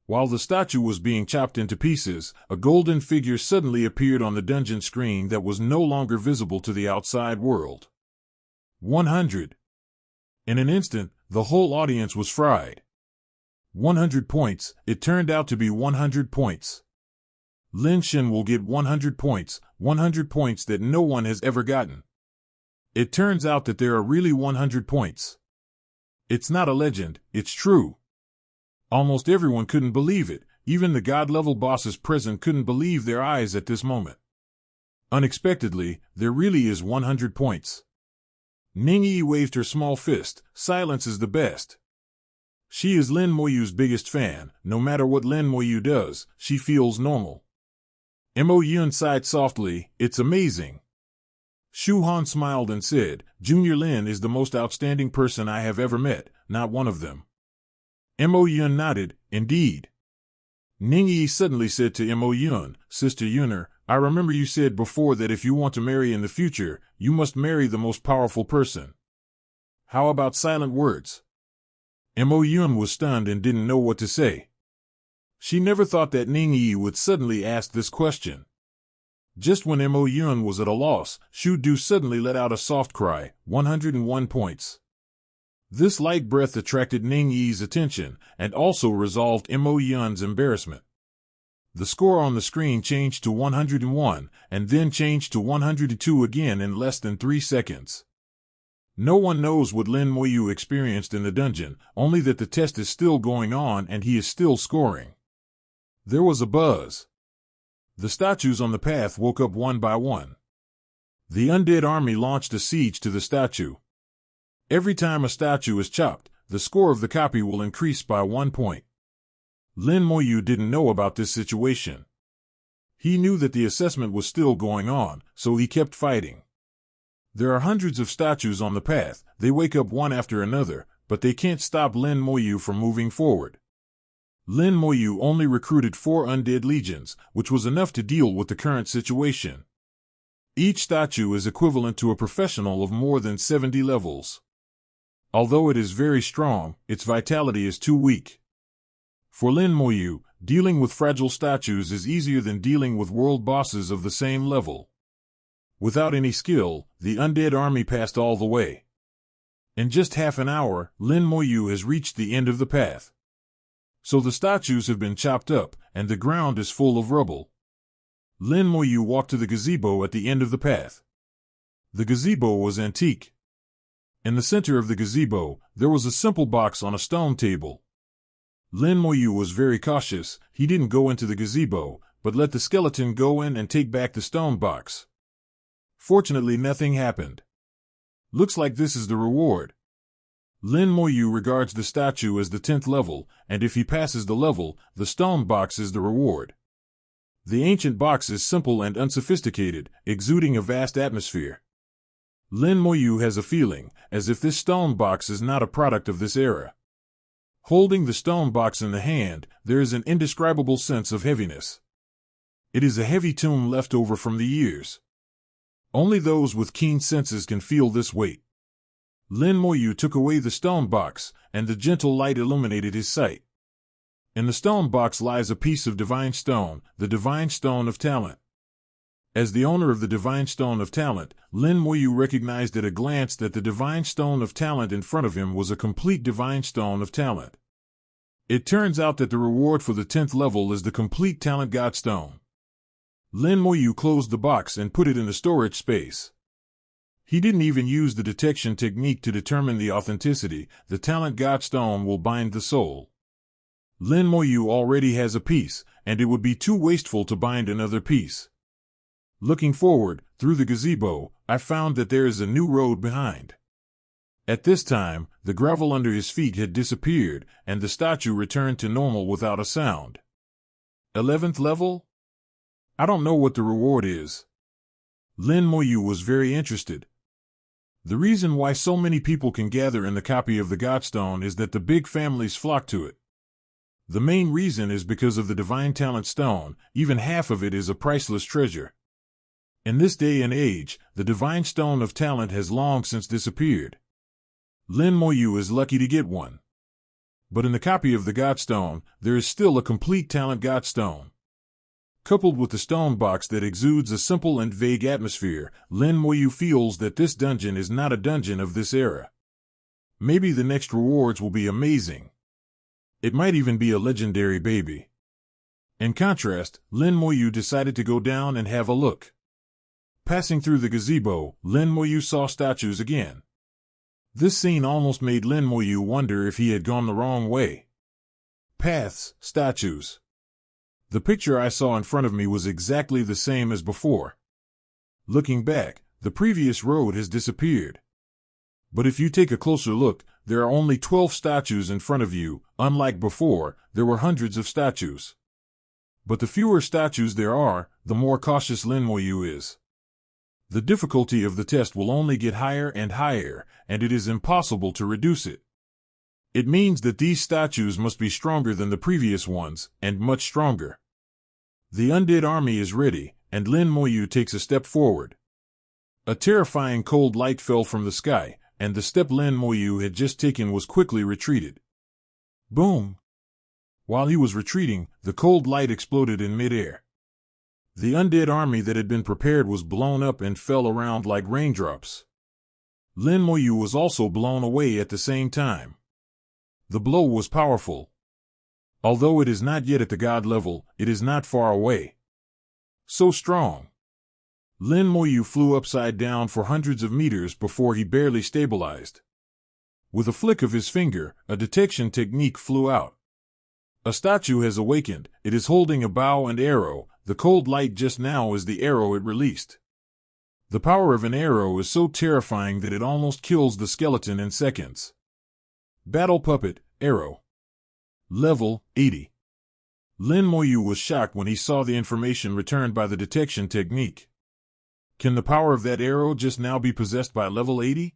While the statue was being chopped into pieces, a golden figure suddenly appeared on the dungeon screen that was no longer visible to the outside world. 100. In an instant, the whole audience was fried. 100 points. It turned out to be 100 points. Lin Shen will get 100 points, 100 points that no one has ever gotten. It turns out that there are really 100 points. It's not a legend, it's true. Almost everyone couldn't believe it. Even the god-level bosses present couldn't believe their eyes at this moment. Unexpectedly, there really is 100 points. Ningyi waved her small fist. Silence is the best. She is Lin Moyu's biggest fan. No matter what Lin Moyu does, she feels normal. Mo Yun sighed softly. It's amazing. Shu Han smiled and said, Junior Lin is the most outstanding person I have ever met, not one of them. Mo Yun nodded. Indeed. Ningyi suddenly said to Mo Yun, Sister Yuner, I remember you said before that if you want to marry in the future, you must marry the most powerful person. How about silent words? Mo Yun was stunned and didn't know what to say. She never thought that Ningyi would suddenly ask this question. Just when Mo Yun was at a loss, Shu Du suddenly let out a soft cry. 101 points. This light breath attracted Ningyi's attention, and also resolved Mo Yun's embarrassment. The score on the screen changed to 101, and then changed to 102 again in less than 3 seconds. No one knows what Lin Moyu experienced in the dungeon, only that the test is still going on and he is still scoring. There was a buzz. The statues on the path woke up one by one. The undead army launched a siege to the statue. Every time a statue is chopped, the score of the copy will increase by 1 point. Lin Moyu didn't know about this situation. He knew that the assessment was still going on, so he kept fighting. There are hundreds of statues on the path. They wake up one after another, but they can't stop Lin Moyu from moving forward. Lin Moyu only recruited 4 undead legions, which was enough to deal with the current situation. Each statue is equivalent to a professional of more than 70 levels. Although it is very strong, its vitality is too weak. For Lin Moyu, dealing with fragile statues is easier than dealing with world bosses of the same level. Without any skill, the undead army passed all the way. In just half an hour, Lin Moyu has reached the end of the path. So the statues have been chopped up, and the ground is full of rubble. Lin Moyu walked to the gazebo at the end of the path. The gazebo was antique. In the center of the gazebo, there was a simple box on a stone table. Lin Moyu was very cautious. He didn't go into the gazebo, but let the skeleton go in and take back the stone box. Fortunately, nothing happened. Looks like this is the reward. Lin Moyu regards the statue as the 10th level, and if he passes the level, the stone box is the reward. The ancient box is simple and unsophisticated, exuding a vast atmosphere. Lin Moyu has a feeling, as if this stone box is not a product of this era. Holding the stone box in the hand, there is an indescribable sense of heaviness. It is a heavy tomb left over from the years. Only those with keen senses can feel this weight. Lin Moyu took away the stone box, and the gentle light illuminated his sight. In the stone box lies a piece of divine stone, the divine stone of talent. As the owner of the divine stone of talent, Lin Moyu recognized at a glance that the divine stone of talent in front of him was a complete divine stone of talent. It turns out that the reward for the 10th level is the complete talent god stone. Lin Moyu closed the box and put it in the storage space. He didn't even use the detection technique to determine the authenticity. The talent god stone will bind the soul. Lin Moyu already has a piece, and it would be too wasteful to bind another piece. Looking forward, through the gazebo, I found that there is a new road behind. At this time, the gravel under his feet had disappeared, and the statue returned to normal without a sound. 11th level? I don't know what the reward is. Lin Moyu was very interested. The reason why so many people can gather in the copy of the Godstone is that the big families flock to it. The main reason is because of the Divine Talent Stone. Even half of it is a priceless treasure. In this day and age, the Divine Stone of Talent has long since disappeared. Lin Moyu is lucky to get one. But in the copy of the Godstone, there is still a complete Talent Godstone. Coupled with the stone box that exudes a simple and vague atmosphere, Lin Moyu feels that this dungeon is not a dungeon of this era. Maybe the next rewards will be amazing. It might even be a legendary baby. In contrast, Lin Moyu decided to go down and have a look. Passing through the gazebo, Lin Moyu saw statues again. This scene almost made Lin Moyu wonder if he had gone the wrong way. Paths, statues. The picture I saw in front of me was exactly the same as before. Looking back, the previous road has disappeared. But if you take a closer look, there are only 12 statues in front of you. Unlike before, there were hundreds of statues. But the fewer statues there are, the more cautious Lin Moyu is. The difficulty of the test will only get higher and higher, and it is impossible to reduce it. It means that these statues must be stronger than the previous ones, and much stronger. The undead army is ready, and Lin Moyu takes a step forward. A terrifying cold light fell from the sky, and the step Lin Moyu had just taken was quickly retreated. Boom! While he was retreating, the cold light exploded in midair. The undead army that had been prepared was blown up and fell around like raindrops. Lin Moyu was also blown away at the same time. The blow was powerful. Although it is not yet at the god level, it is not far away. So strong. Lin Moyu flew upside down for hundreds of meters before he barely stabilized. With a flick of his finger, a detection technique flew out. A statue has awakened. It is holding a bow and arrow. The cold light just now is the arrow it released. The power of an arrow is so terrifying that it almost kills the skeleton in seconds. Battle Puppet, Arrow. Level 80. Lin Moyu was shocked when he saw the information returned by the detection technique. Can the power of that arrow just now be possessed by level 80?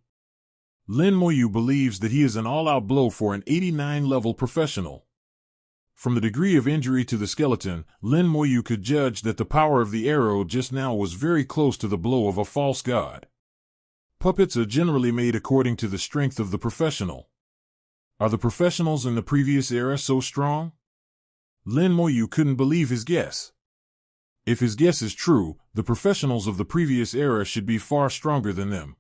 Lin Moyu believes that he is an all-out blow for an 89-level professional. From the degree of injury to the skeleton, Lin Moyu could judge that the power of the arrow just now was very close to the blow of a false god. Puppets are generally made according to the strength of the professional. Are the professionals in the previous era so strong? Lin Moyu couldn't believe his guess. If his guess is true, the professionals of the previous era should be far stronger than them.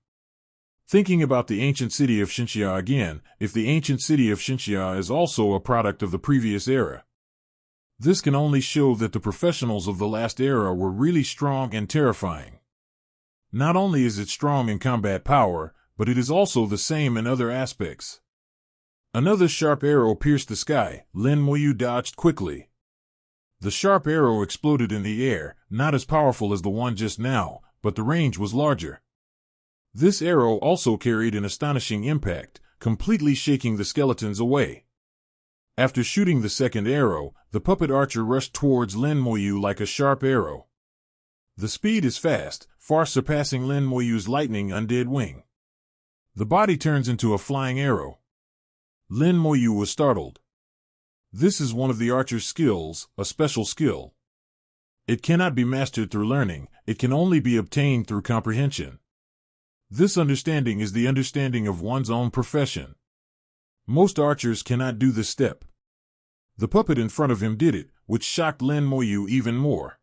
Thinking about the ancient city of Xinxia again, if the ancient city of Xinxia is also a product of the previous era. This can only show that the professionals of the last era were really strong and terrifying. Not only is it strong in combat power, but it is also the same in other aspects. Another sharp arrow pierced the sky. Lin Moyu dodged quickly. The sharp arrow exploded in the air, not as powerful as the one just now, but the range was larger. This arrow also carried an astonishing impact, completely shaking the skeletons away. After shooting the second arrow, the puppet archer rushed towards Lin Moyu like a sharp arrow. The speed is fast, far surpassing Lin Moyu's lightning undead wing. The body turns into a flying arrow. Lin Moyu was startled. This is one of the archer's skills, a special skill. It cannot be mastered through learning, it can only be obtained through comprehension. This understanding is the understanding of one's own profession. Most archers cannot do this step. The puppet in front of him did it, which shocked Lin Moyu even more.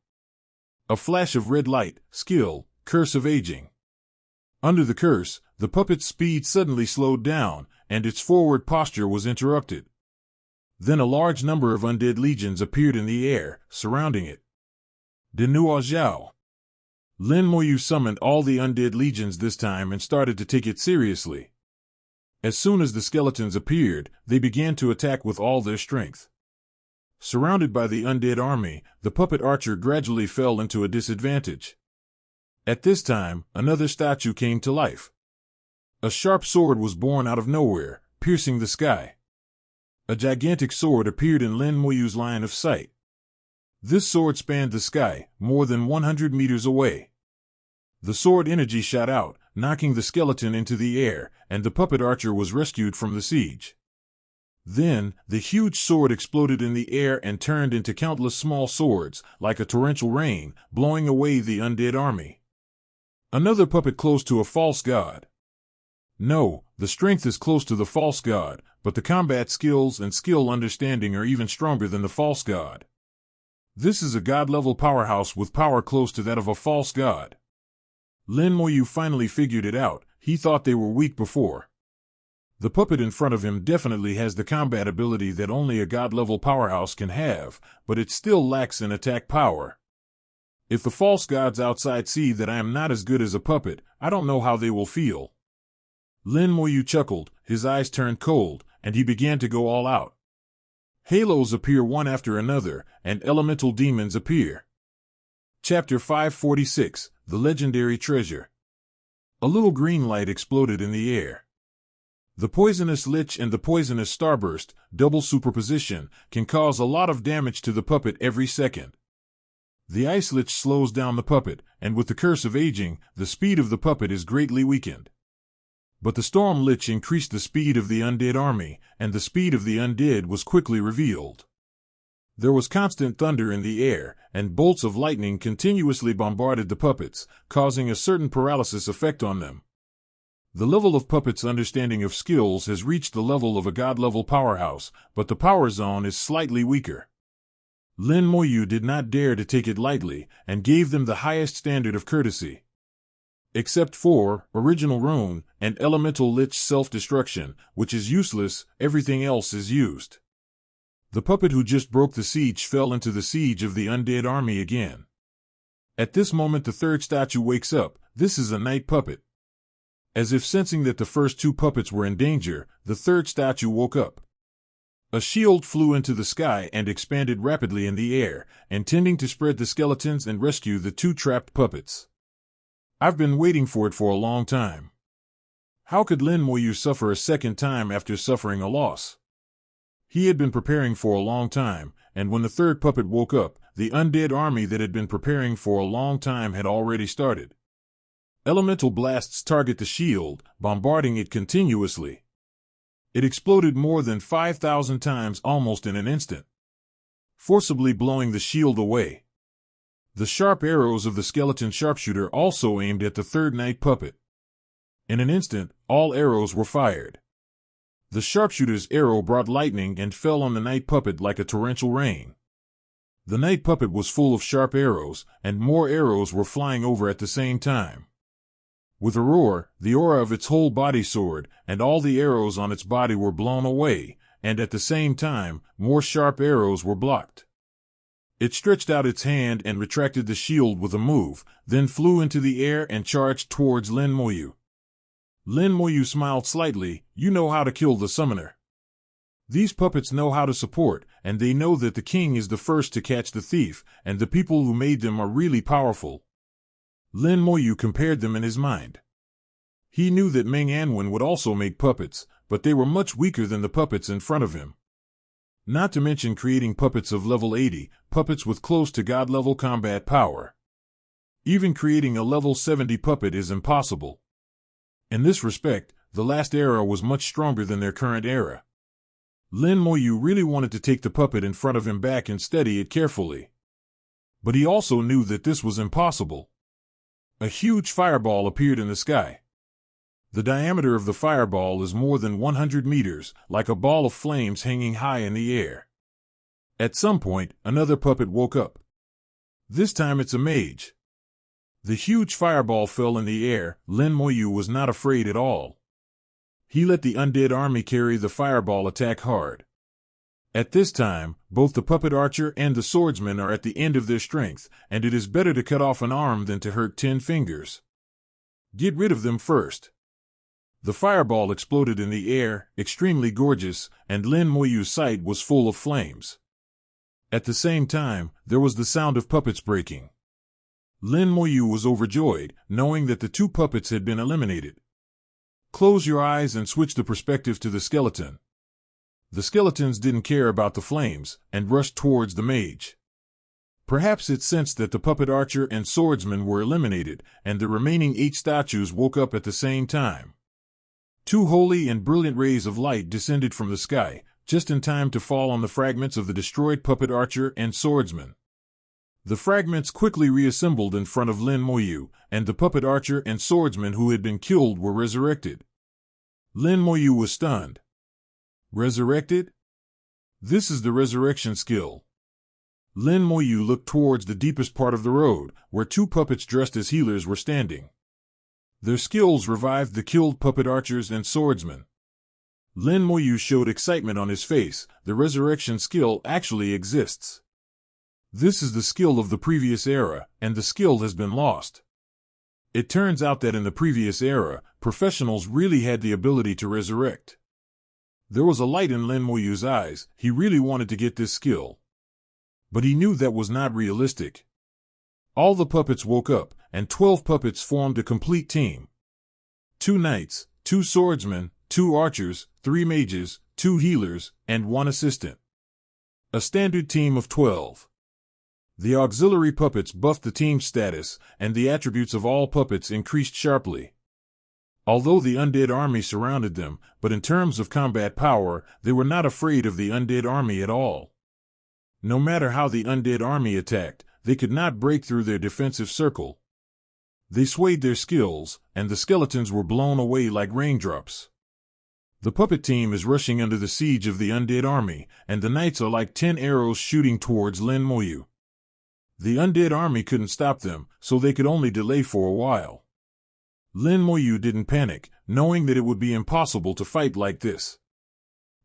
A flash of red light, skill, curse of aging. Under the curse, the puppet's speed suddenly slowed down, and its forward posture was interrupted. Then a large number of undead legions appeared in the air, surrounding it. De Nuo Zhao. Lin Moyu summoned all the undead legions this time and started to take it seriously. As soon as the skeletons appeared, they began to attack with all their strength. Surrounded by the undead army, the puppet archer gradually fell into a disadvantage. At this time, another statue came to life. A sharp sword was born out of nowhere, piercing the sky. A gigantic sword appeared in Lin Moyu's line of sight. This sword spanned the sky, more than 100 meters away. The sword energy shot out, knocking the skeleton into the air, and the puppet archer was rescued from the siege. Then, the huge sword exploded in the air and turned into countless small swords, like a torrential rain, blowing away the undead army. Another puppet close to a false god. No, the strength is close to the false god, but the combat skills and skill understanding are even stronger than the false god. This is a god-level powerhouse with power close to that of a false god. Lin Moyu finally figured it out. He thought they were weak before. The puppet in front of him definitely has the combat ability that only a god-level powerhouse can have, but it still lacks in attack power. If the false gods outside see that I am not as good as a puppet, I don't know how they will feel. Lin Moyu chuckled, his eyes turned cold, and he began to go all out. Halos appear one after another, and elemental demons appear. Chapter 546, The Legendary Treasure. A little green light exploded in the air. The poisonous lich and the poisonous starburst, double superposition, can cause a lot of damage to the puppet every second. The ice lich slows down the puppet, and with the curse of aging, the speed of the puppet is greatly weakened. But the storm lich increased the speed of the undead army, and the speed of the undead was quickly revealed. There was constant thunder in the air, and bolts of lightning continuously bombarded the puppets, causing a certain paralysis effect on them. The level of puppets' understanding of skills has reached the level of a god-level powerhouse, but the power zone is slightly weaker. Lin Moyu did not dare to take it lightly, and gave them the highest standard of courtesy. Except for original rune and elemental lich self-destruction, which is useless, everything else is used. The puppet who just broke the siege fell into the siege of the undead army again. At this moment the third statue wakes up. This is a night puppet. As if sensing that the first two puppets were in danger, the third statue woke up. A shield flew into the sky and expanded rapidly in the air, intending to spread the skeletons and rescue the two trapped puppets. I've been waiting for it for a long time. How could Lin Moyu suffer a second time after suffering a loss? He had been preparing for a long time, and when the third puppet woke up, the undead army that had been preparing for a long time had already started. Elemental blasts target the shield, bombarding it continuously. It exploded more than 5,000 times almost in an instant, forcibly blowing the shield away. The sharp arrows of the skeleton sharpshooter also aimed at the third night puppet. In an instant, all arrows were fired. The sharpshooter's arrow brought lightning and fell on the night puppet like a torrential rain. The night puppet was full of sharp arrows, and more arrows were flying over at the same time. With a roar, the aura of its whole body soared, and all the arrows on its body were blown away, and at the same time, more sharp arrows were blocked. It stretched out its hand and retracted the shield with a move, then flew into the air and charged towards Lin Moyu. Lin Moyu smiled slightly. You know how to kill the summoner. These puppets know how to support, and they know that the king is the first to catch the thief, and the people who made them are really powerful. Lin Moyu compared them in his mind. He knew that Meng Anwen would also make puppets, but they were much weaker than the puppets in front of him. Not to mention creating puppets of level 80, puppets with close to god-level combat power. Even creating a level 70 puppet is impossible. In this respect, the last era was much stronger than their current era. Lin Moyu really wanted to take the puppet in front of him back and steady it carefully. But he also knew that this was impossible. A huge fireball appeared in the sky. The diameter of the fireball is more than 100 meters, like a ball of flames hanging high in the air. At some point, another puppet woke up. This time it's a mage. The huge fireball fell in the air. Lin Moyu was not afraid at all. He let the undead army carry the fireball attack hard. At this time, both the puppet archer and the swordsman are at the end of their strength, and it is better to cut off an arm than to hurt 10 fingers. Get rid of them first. The fireball exploded in the air, extremely gorgeous, and Lin Moyu's sight was full of flames. At the same time, there was the sound of puppets breaking. Lin Moyu was overjoyed, knowing that the 2 puppets had been eliminated. Close your eyes and switch the perspective to the skeleton. The skeletons didn't care about the flames, and rushed towards the mage. Perhaps it sensed that the puppet archer and swordsman were eliminated, and the remaining 8 statues woke up at the same time. 2 holy and brilliant rays of light descended from the sky, just in time to fall on the fragments of the destroyed puppet archer and swordsman. The fragments quickly reassembled in front of Lin Moyu, and the puppet archer and swordsman who had been killed were resurrected. Lin Moyu was stunned. Resurrected? This is the resurrection skill. Lin Moyu looked towards the deepest part of the road, where 2 puppets dressed as healers were standing. Their skills revived the killed puppet archers and swordsmen. Lin Moyu showed excitement on his face. The resurrection skill actually exists. This is the skill of the previous era, and the skill has been lost. It turns out that in the previous era, professionals really had the ability to resurrect. There was a light in Lin Moyu's eyes. He really wanted to get this skill. But he knew that was not realistic. All the puppets woke up, and 12 puppets formed a complete team. 2 knights, 2 swordsmen, 2 archers, 3 mages, 2 healers, and 1 assistant. A standard team of 12. The auxiliary puppets buffed the team's status, and the attributes of all puppets increased sharply. Although the undead army surrounded them, but in terms of combat power, they were not afraid of the undead army at all. No matter how the undead army attacked, they could not break through their defensive circle. They swayed their skills, and the skeletons were blown away like raindrops. The puppet team is rushing under the siege of the undead army, and the knights are like 10 arrows shooting towards Lin Moyu. The undead army couldn't stop them, so they could only delay for a while. Lin Moyu didn't panic, knowing that it would be impossible to fight like this.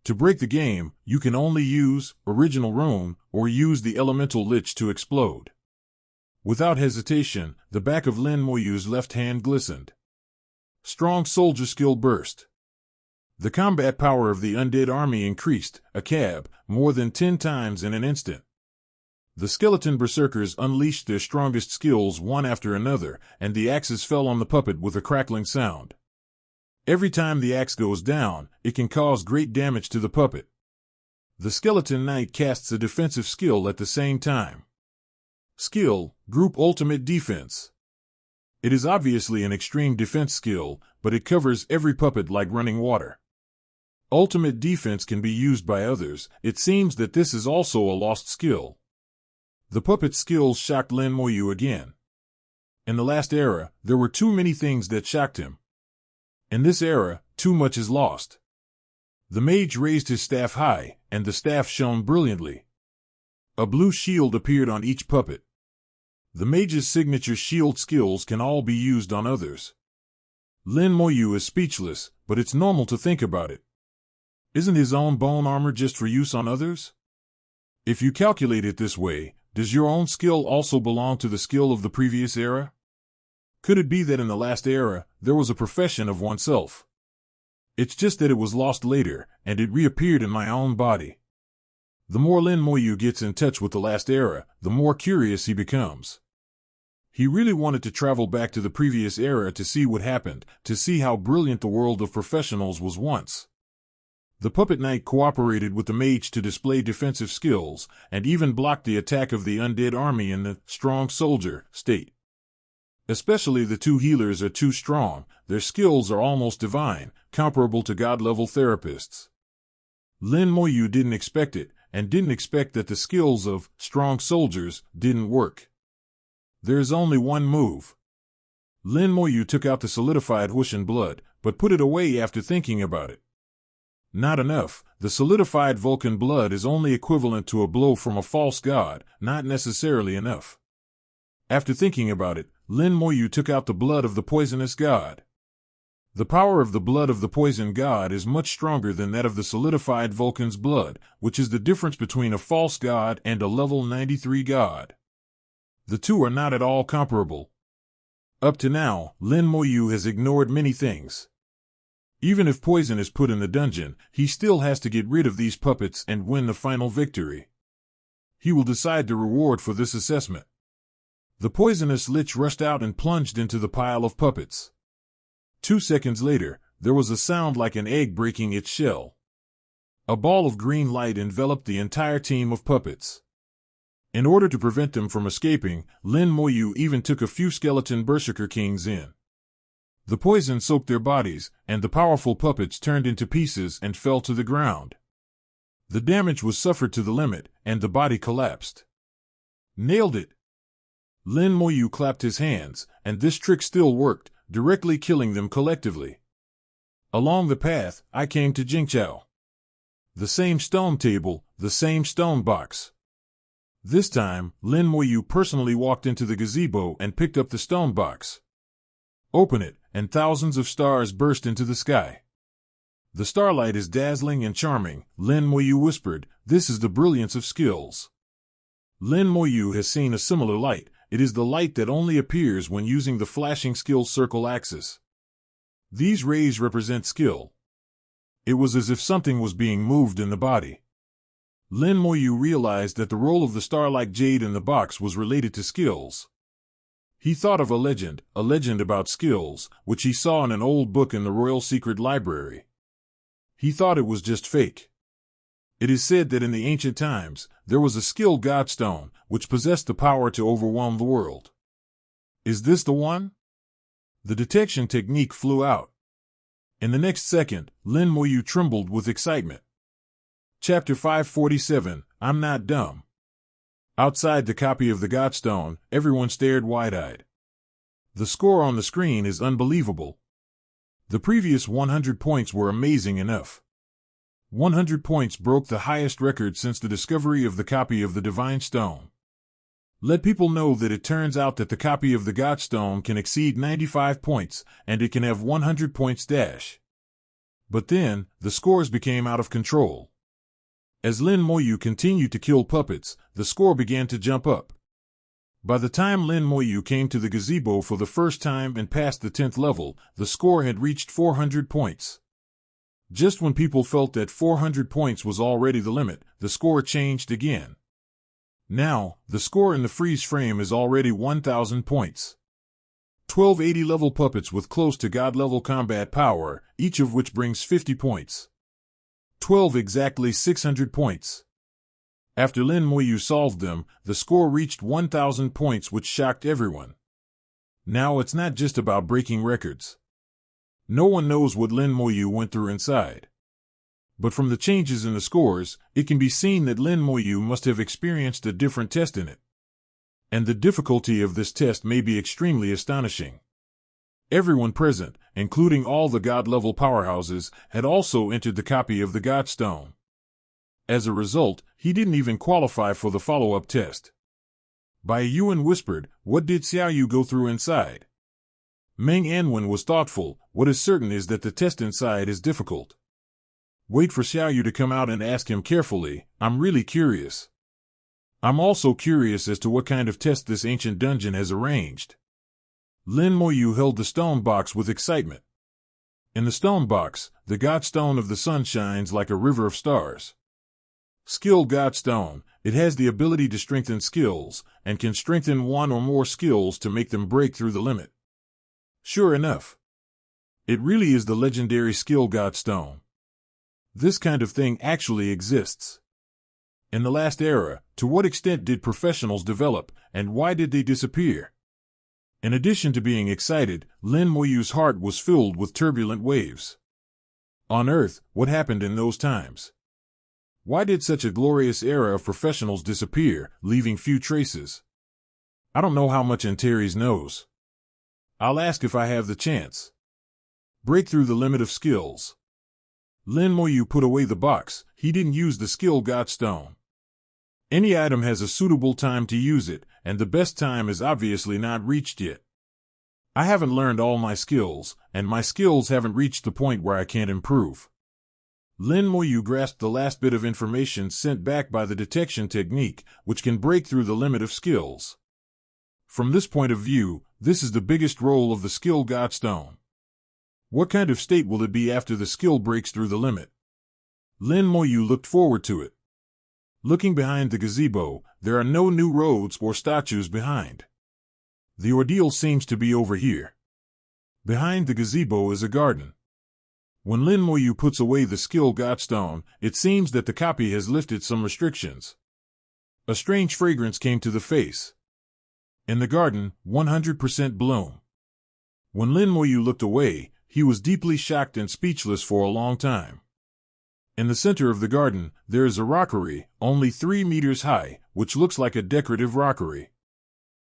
To break the game, you can only use Original Rune or use the Elemental Lich to explode. Without hesitation, the back of Lin Moyu's left hand glistened. Strong soldier skill burst. The combat power of the undead army increased, more than 10 times in an instant. The skeleton berserkers unleashed their strongest skills one after another, and the axes fell on the puppet with a crackling sound. Every time the axe goes down, it can cause great damage to the puppet. The skeleton knight casts a defensive skill at the same time. Skill, Group Ultimate Defense. It is obviously an extreme defense skill, but it covers every puppet like running water. Ultimate defense can be used by others. It seems that this is also a lost skill. The puppet's skills shocked Lin Moyu again. In the last era, there were too many things that shocked him. In this era, too much is lost. The mage raised his staff high, and the staff shone brilliantly. A blue shield appeared on each puppet. The mage's signature shield skills can all be used on others. Lin Moyu is speechless, but it's normal to think about it. Isn't his own bone armor just for use on others? If you calculate it this way, does your own skill also belong to the skill of the previous era? Could it be that in the last era, there was a profession of oneself? It's just that it was lost later, and it reappeared in my own body. The more Lin Moyu gets in touch with the last era, the more curious he becomes. He really wanted to travel back to the previous era to see what happened, to see how brilliant the world of professionals was once. The puppet knight cooperated with the mage to display defensive skills, and even blocked the attack of the undead army in the strong soldier state. Especially the 2 healers are too strong. Their skills are almost divine, comparable to god-level therapists. Lin Moyu didn't expect it, and didn't expect that the skills of strong soldiers didn't work. There's only one move. Lin Moyu took out the solidified Hushan blood, but put it away after thinking about it. Not enough. The solidified Vulcan blood is only equivalent to a blow from a false god, not necessarily enough. After thinking about it, Lin Moyu took out the blood of the poisonous god. The power of the blood of the poison god is much stronger than that of the solidified Vulcan's blood, which is the difference between a false god and a level 93 god. The two are not at all comparable. Up to now, Lin Moyu has ignored many things. Even if poison is put in the dungeon, he still has to get rid of these puppets and win the final victory. He will decide the reward for this assessment. The poisonous lich rushed out and plunged into the pile of puppets. 2 seconds later, there was a sound like an egg breaking its shell. A ball of green light enveloped the entire team of puppets. In order to prevent them from escaping, Lin Moyu even took a few skeleton berserker kings in. The poison soaked their bodies, and the powerful puppets turned into pieces and fell to the ground. The damage was suffered to the limit, and the body collapsed. Nailed it! Lin Moyu clapped his hands, and this trick still worked, directly killing them collectively. Along the path, I came to Jingchao. The same stone table, the same stone box. This time, Lin Moyu personally walked into the gazebo and picked up the stone box. Open it, and thousands of stars burst into the sky. The starlight is dazzling and charming, Lin Moyu whispered. This is the brilliance of skills. Lin Moyu has seen a similar light. It is the light that only appears when using the flashing skill circle axis. These rays represent skill. It was as if something was being moved in the body. Lin Moyu realized that the role of the starlight jade in the box was related to skills. He thought of a legend about skills, which he saw in an old book in the Royal Secret Library. He thought it was just fake. It is said that in the ancient times, there was a skill godstone, which possessed the power to overwhelm the world. Is this the one? The detection technique flew out. In the next second, Lin Moyu trembled with excitement. Chapter 547, I'm Not Dumb. Outside the copy of the Godstone, everyone stared wide-eyed. The score on the screen is unbelievable. The previous 100 points were amazing enough. 100 points broke the highest record since the discovery of the copy of the Divine Stone. Let people know that it turns out that the copy of the Godstone can exceed 95 points, and it can have 100 points dash. But then, the scores became out of control. As Lin Moyu continued to kill puppets, the score began to jump up. By the time Lin Moyu came to the gazebo for the first time and passed the 10th level, the score had reached 400 points. Just when people felt that 400 points was already the limit, the score changed again. Now, the score in the freeze frame is already 1,000 points. 12 80-level puppets with close to God-level combat power, each of which brings 50 points. 12 exactly 600 points. After Lin Moyu solved them, the score reached 1,000 points, which shocked everyone. Now it's not just about breaking records. No one knows what Lin Moyu went through inside. But from the changes in the scores, it can be seen that Lin Moyu must have experienced a different test in it. And the difficulty of this test may be extremely astonishing. Everyone present, including all the God-level powerhouses, had also entered the copy of the Godstone. As a result, he didn't even qualify for the follow-up test. Bai Yuan whispered, "What did Xiaoyu go through inside?" Meng Anwen was thoughtful. "What is certain is that the test inside is difficult." Wait for Xiaoyu to come out and ask him carefully. I'm really curious. I'm also curious as to what kind of test this ancient dungeon has arranged. Lin Moyu held the stone box with excitement. In the stone box, the Godstone of the Sun shines like a river of stars. Skill Godstone, it has the ability to strengthen skills, and can strengthen one or more skills to make them break through the limit. Sure enough. It really is the legendary skill Godstone. This kind of thing actually exists. In the last era, to what extent did professionals develop, and why did they disappear? In addition to being excited, Lin Moyu's heart was filled with turbulent waves. On Earth, what happened in those times? Why did such a glorious era of professionals disappear, leaving few traces? I don't know how much Antares knows. I'll ask if I have the chance. Break through the limit of skills. Lin Moyu put away the box. He didn't use the skill godstone. Any item has a suitable time to use it, and the best time is obviously not reached yet. I haven't learned all my skills, and my skills haven't reached the point where I can't improve. Lin Moyu grasped the last bit of information sent back by the detection technique, which can break through the limit of skills. From this point of view, this is the biggest role of the skill godstone. What kind of state will it be after the skill breaks through the limit? Lin Moyu looked forward to it. Looking behind the gazebo, there are no new roads or statues behind. The ordeal seems to be over here. Behind the gazebo is a garden. When Lin Moyu puts away the skill godstone, it seems that the copy has lifted some restrictions. A strange fragrance came to the face. In the garden, 100% bloom. When Lin Moyu looked away, he was deeply shocked and speechless for a long time. In the center of the garden, there is a rockery, only 3 meters high, which looks like a decorative rockery.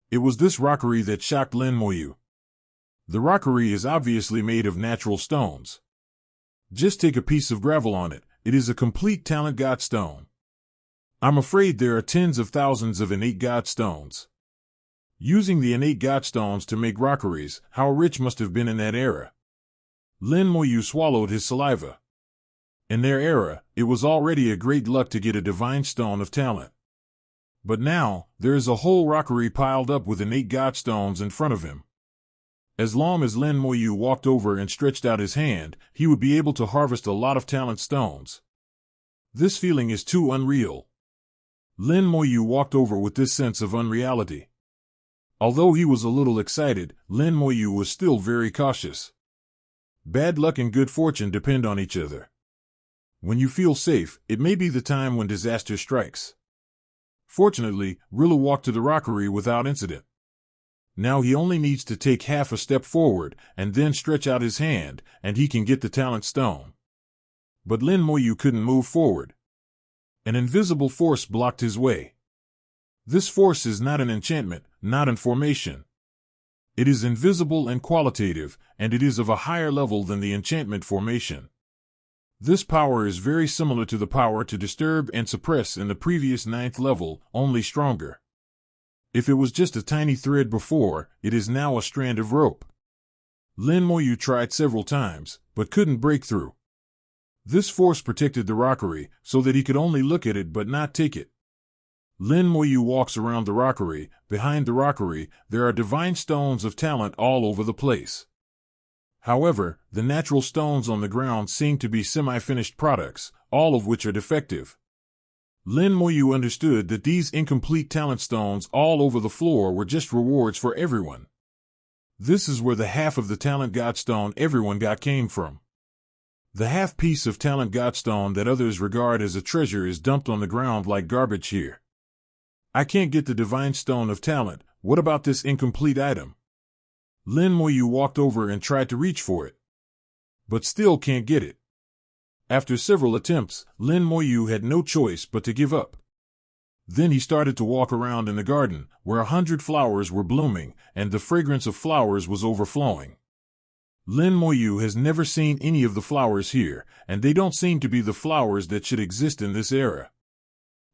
It was this rockery that shocked Lin Moyu. The rockery is obviously made of natural stones. Just take a piece of gravel on it. It is a complete talent godstone. I'm afraid there are tens of thousands of innate godstones. Using the innate godstones to make rockeries, how rich must have been in that era. Lin Moyu swallowed his saliva. In their era, it was already a great luck to get a divine stone of talent. But now, there is a whole rockery piled up with innate godstones in front of him. As long as Lin Moyu walked over and stretched out his hand, he would be able to harvest a lot of talent stones. This feeling is too unreal. Lin Moyu walked over with this sense of unreality. Although he was a little excited, Lin Moyu was still very cautious. Bad luck and good fortune depend on each other. When you feel safe, it may be the time when disaster strikes. Fortunately, Rilla walked to the rockery without incident. Now he only needs to take half a step forward and then stretch out his hand, and he can get the talent stone. But Lin Moyu couldn't move forward. An invisible force blocked his way. This force is not an enchantment, not in formation. It is invisible and qualitative, and it is of a higher level than the enchantment formation. This power is very similar to the power to disturb and suppress in the previous 9th level, only stronger. If it was just a tiny thread before, it is now a strand of rope. Lin Moyu tried several times, but couldn't break through. This force protected the rockery, so that he could only look at it but not take it. Lin Moyu walks around the rockery. Behind the rockery, there are divine stones of talent all over the place. However, the natural stones on the ground seem to be semi-finished products, all of which are defective. Lin Moyu understood that these incomplete talent stones all over the floor were just rewards for everyone. This is where the half of the talent godstone everyone got came from. The half piece of talent godstone that others regard as a treasure is dumped on the ground like garbage here. I can't get the divine stone of talent. What about this incomplete item? Lin Moyu walked over and tried to reach for it, but still can't get it. After several attempts, Lin Moyu had no choice but to give up. Then he started to walk around in the garden, where 100 flowers were blooming, and the fragrance of flowers was overflowing. Lin Moyu has never seen any of the flowers here, and they don't seem to be the flowers that should exist in this era.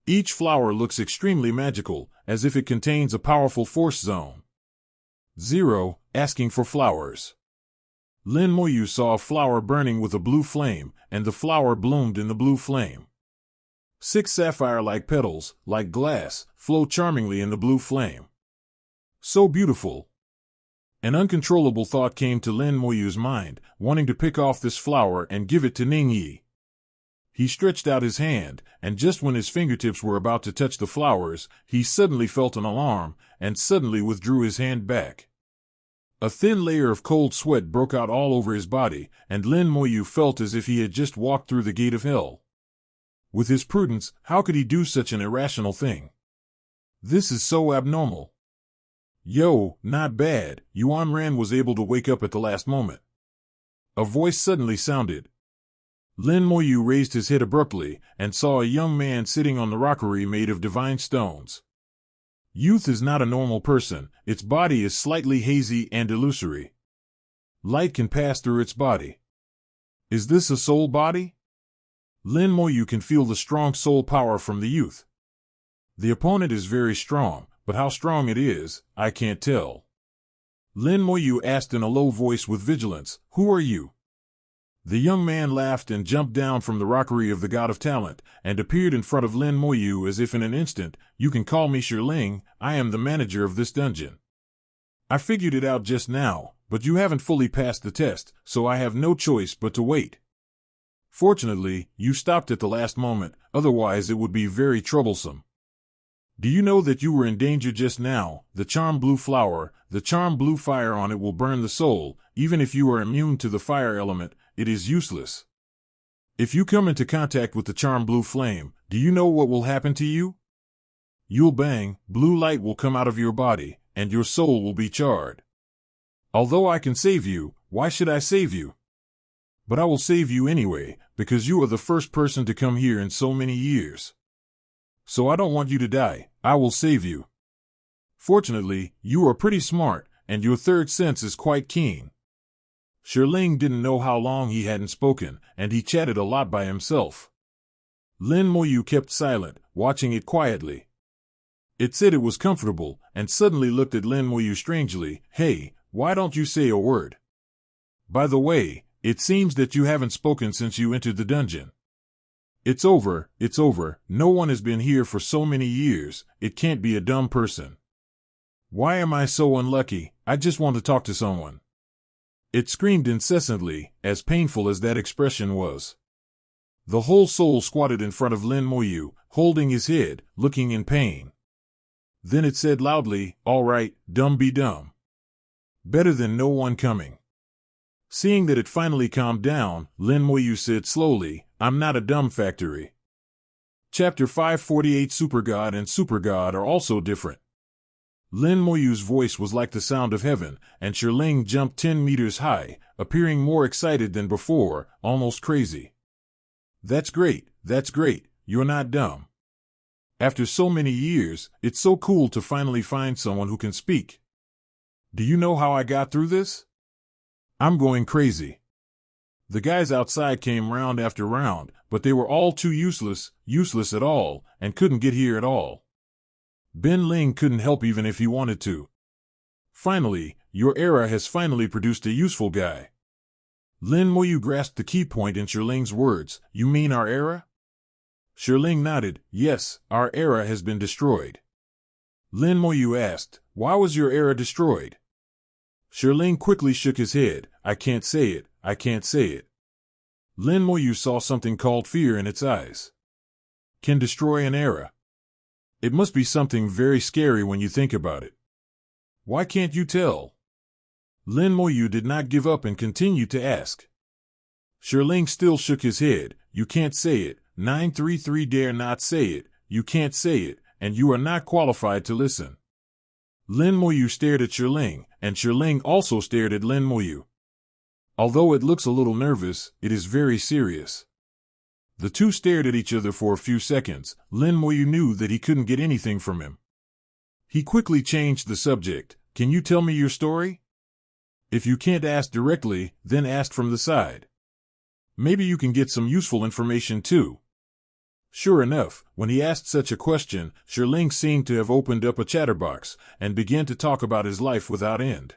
Each flower looks extremely magical, as if it contains a powerful force zone. 0. Asking for flowers. Lin Moyu saw a flower burning with a blue flame, and the flower bloomed in the blue flame. 6 sapphire-like petals, like glass, flow charmingly in the blue flame. So beautiful. An uncontrollable thought came to Lin Moyu's mind, wanting to pick off this flower and give it to Ningyi. He stretched out his hand, and just when his fingertips were about to touch the flowers, he suddenly felt an alarm, and suddenly withdrew his hand back. A thin layer of cold sweat broke out all over his body, and Lin Moyu felt as if he had just walked through the gate of hell. With his prudence, how could he do such an irrational thing? This is so abnormal. Yo, not bad, Yuan Ran was able to wake up at the last moment. A voice suddenly sounded. Lin Moyu raised his head abruptly and saw a young man sitting on the rockery made of divine stones. Youth is not a normal person, its body is slightly hazy and illusory. Light can pass through its body. Is this a soul body? Lin Moyu can feel the strong soul power from the youth. The opponent is very strong, but how strong it is, I can't tell. Lin Moyu asked in a low voice with vigilance, "Who are you?" The young man laughed and jumped down from the rockery of the God of Talent, and appeared in front of Lin Moyu as if in an instant. "You can call me Shirling, I am the manager of this dungeon. I figured it out just now, but you haven't fully passed the test, so I have no choice but to wait. Fortunately, you stopped at the last moment, otherwise it would be very troublesome. Do you know that you were in danger just now? The charm blue flower, the charm blue fire on it will burn the soul. Even if you are immune to the fire element, it is useless. If you come into contact with the charm blue flame, do you know what will happen to you? You'll bang, blue light will come out of your body, and your soul will be charred. Although I can save you, why should I save you? But I will save you anyway, because you are the first person to come here in so many years. So I don't want you to die, I will save you. Fortunately, you are pretty smart, and your third sense is quite keen." Shirling didn't know how long he hadn't spoken, and he chatted a lot by himself. Lin Moyu kept silent, watching it quietly. It said it was comfortable, and suddenly looked at Lin Moyu strangely. "Hey, why don't you say a word? By the way, it seems that you haven't spoken since you entered the dungeon. It's over, no one has been here for so many years, it can't be a dumb person. Why am I so unlucky? I just want to talk to someone." It screamed incessantly, as painful as that expression was. The whole soul squatted in front of Lin Moyu, holding his head, looking in pain. Then it said loudly, "All right, dumb be dumb. Better than no one coming." Seeing that it finally calmed down, Lin Moyu said slowly, "I'm not a dumb factory." Chapter 548 Super God and Super God are also different. Lin Moyu's voice was like the sound of heaven, and Shirling jumped 10 meters high, appearing more excited than before, almost crazy. That's great, you're not dumb. After so many years, it's so cool to finally find someone who can speak. Do you know how I got through this? I'm going crazy. The guys outside came round after round, but they were all too useless at all, and couldn't get here at all. Ben Ling couldn't help even if he wanted to. Finally, your era has finally produced a useful guy. Lin Moyu grasped the key point in Shirling's words. You mean our era? Shirling nodded. Yes, our era has been destroyed. Lin Moyu asked, why was your era destroyed? Shirling quickly shook his head. I can't say it. Lin Moyu saw something called fear in its eyes. Can destroy an era. It must be something very scary when you think about it. Why can't you tell? Lin Moyu did not give up and continued to ask. Shirling still shook his head. You can't say it. 933 dare not say it. You can't say it, and you are not qualified to listen. Lin Moyu stared at Shirling, and Shirling also stared at Lin Moyu. Although it looks a little nervous, it is very serious. The two stared at each other for a few seconds. Lin Moyu knew that he couldn't get anything from him. He quickly changed the subject. Can you tell me your story? If you can't ask directly, then ask from the side. Maybe you can get some useful information too. Sure enough, when he asked such a question, Shirling seemed to have opened up a chatterbox, and began to talk about his life without end.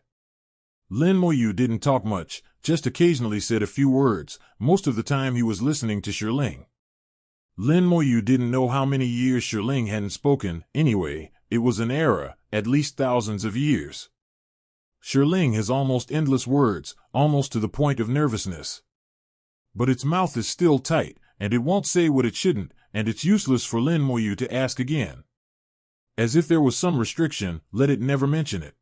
Lin Moyu didn't talk much, just occasionally said a few words. Most of the time he was listening to Shirling. Lin Moyu didn't know how many years Shirling hadn't spoken. Anyway, it was an era, at least thousands of years. Shirling has almost endless words, almost to the point of nervousness. But its mouth is still tight, and it won't say what it shouldn't, and it's useless for Lin Moyu to ask again. As if there was some restriction, let it never mention it.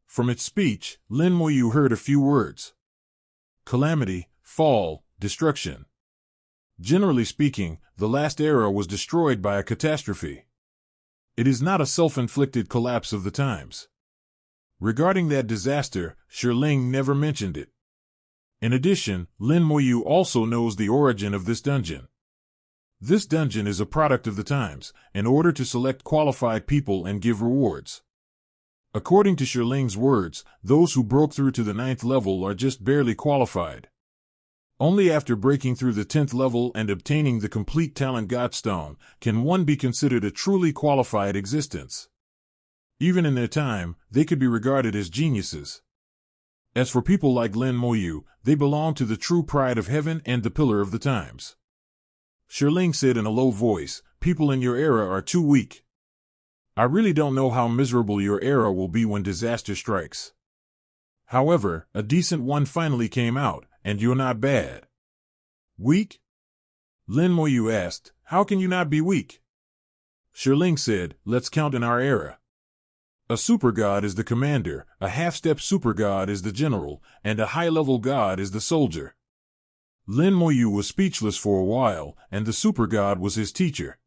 From its speech, Lin Moyu heard a few words. Calamity, fall, destruction. Generally speaking, the last era was destroyed by a catastrophe. It is not a self-inflicted collapse of the times. Regarding that disaster, Shirling never mentioned it. In addition, Lin Moyu also knows the origin of this dungeon. This dungeon is a product of the times, in order to select qualified people and give rewards. According to Shirling's words, those who broke through to the 9th level are just barely qualified. Only after breaking through the 10th level and obtaining the complete talent Godstone can one be considered a truly qualified existence. Even in their time, they could be regarded as geniuses. As for people like Lin Moyu, they belong to the true pride of heaven and the pillar of the times. Shirling said in a low voice, "People in your era are too weak. I really don't know how miserable your era will be when disaster strikes. However, a decent one finally came out, and you're not bad." "Weak?" Lin Moyu asked. "How can you not be weak?" Shirling said, "Let's count in our era. A super god is the commander, a half-step super god is the general, and a high-level god is the soldier." Lin Moyu was speechless for a while, and the super god was his teacher.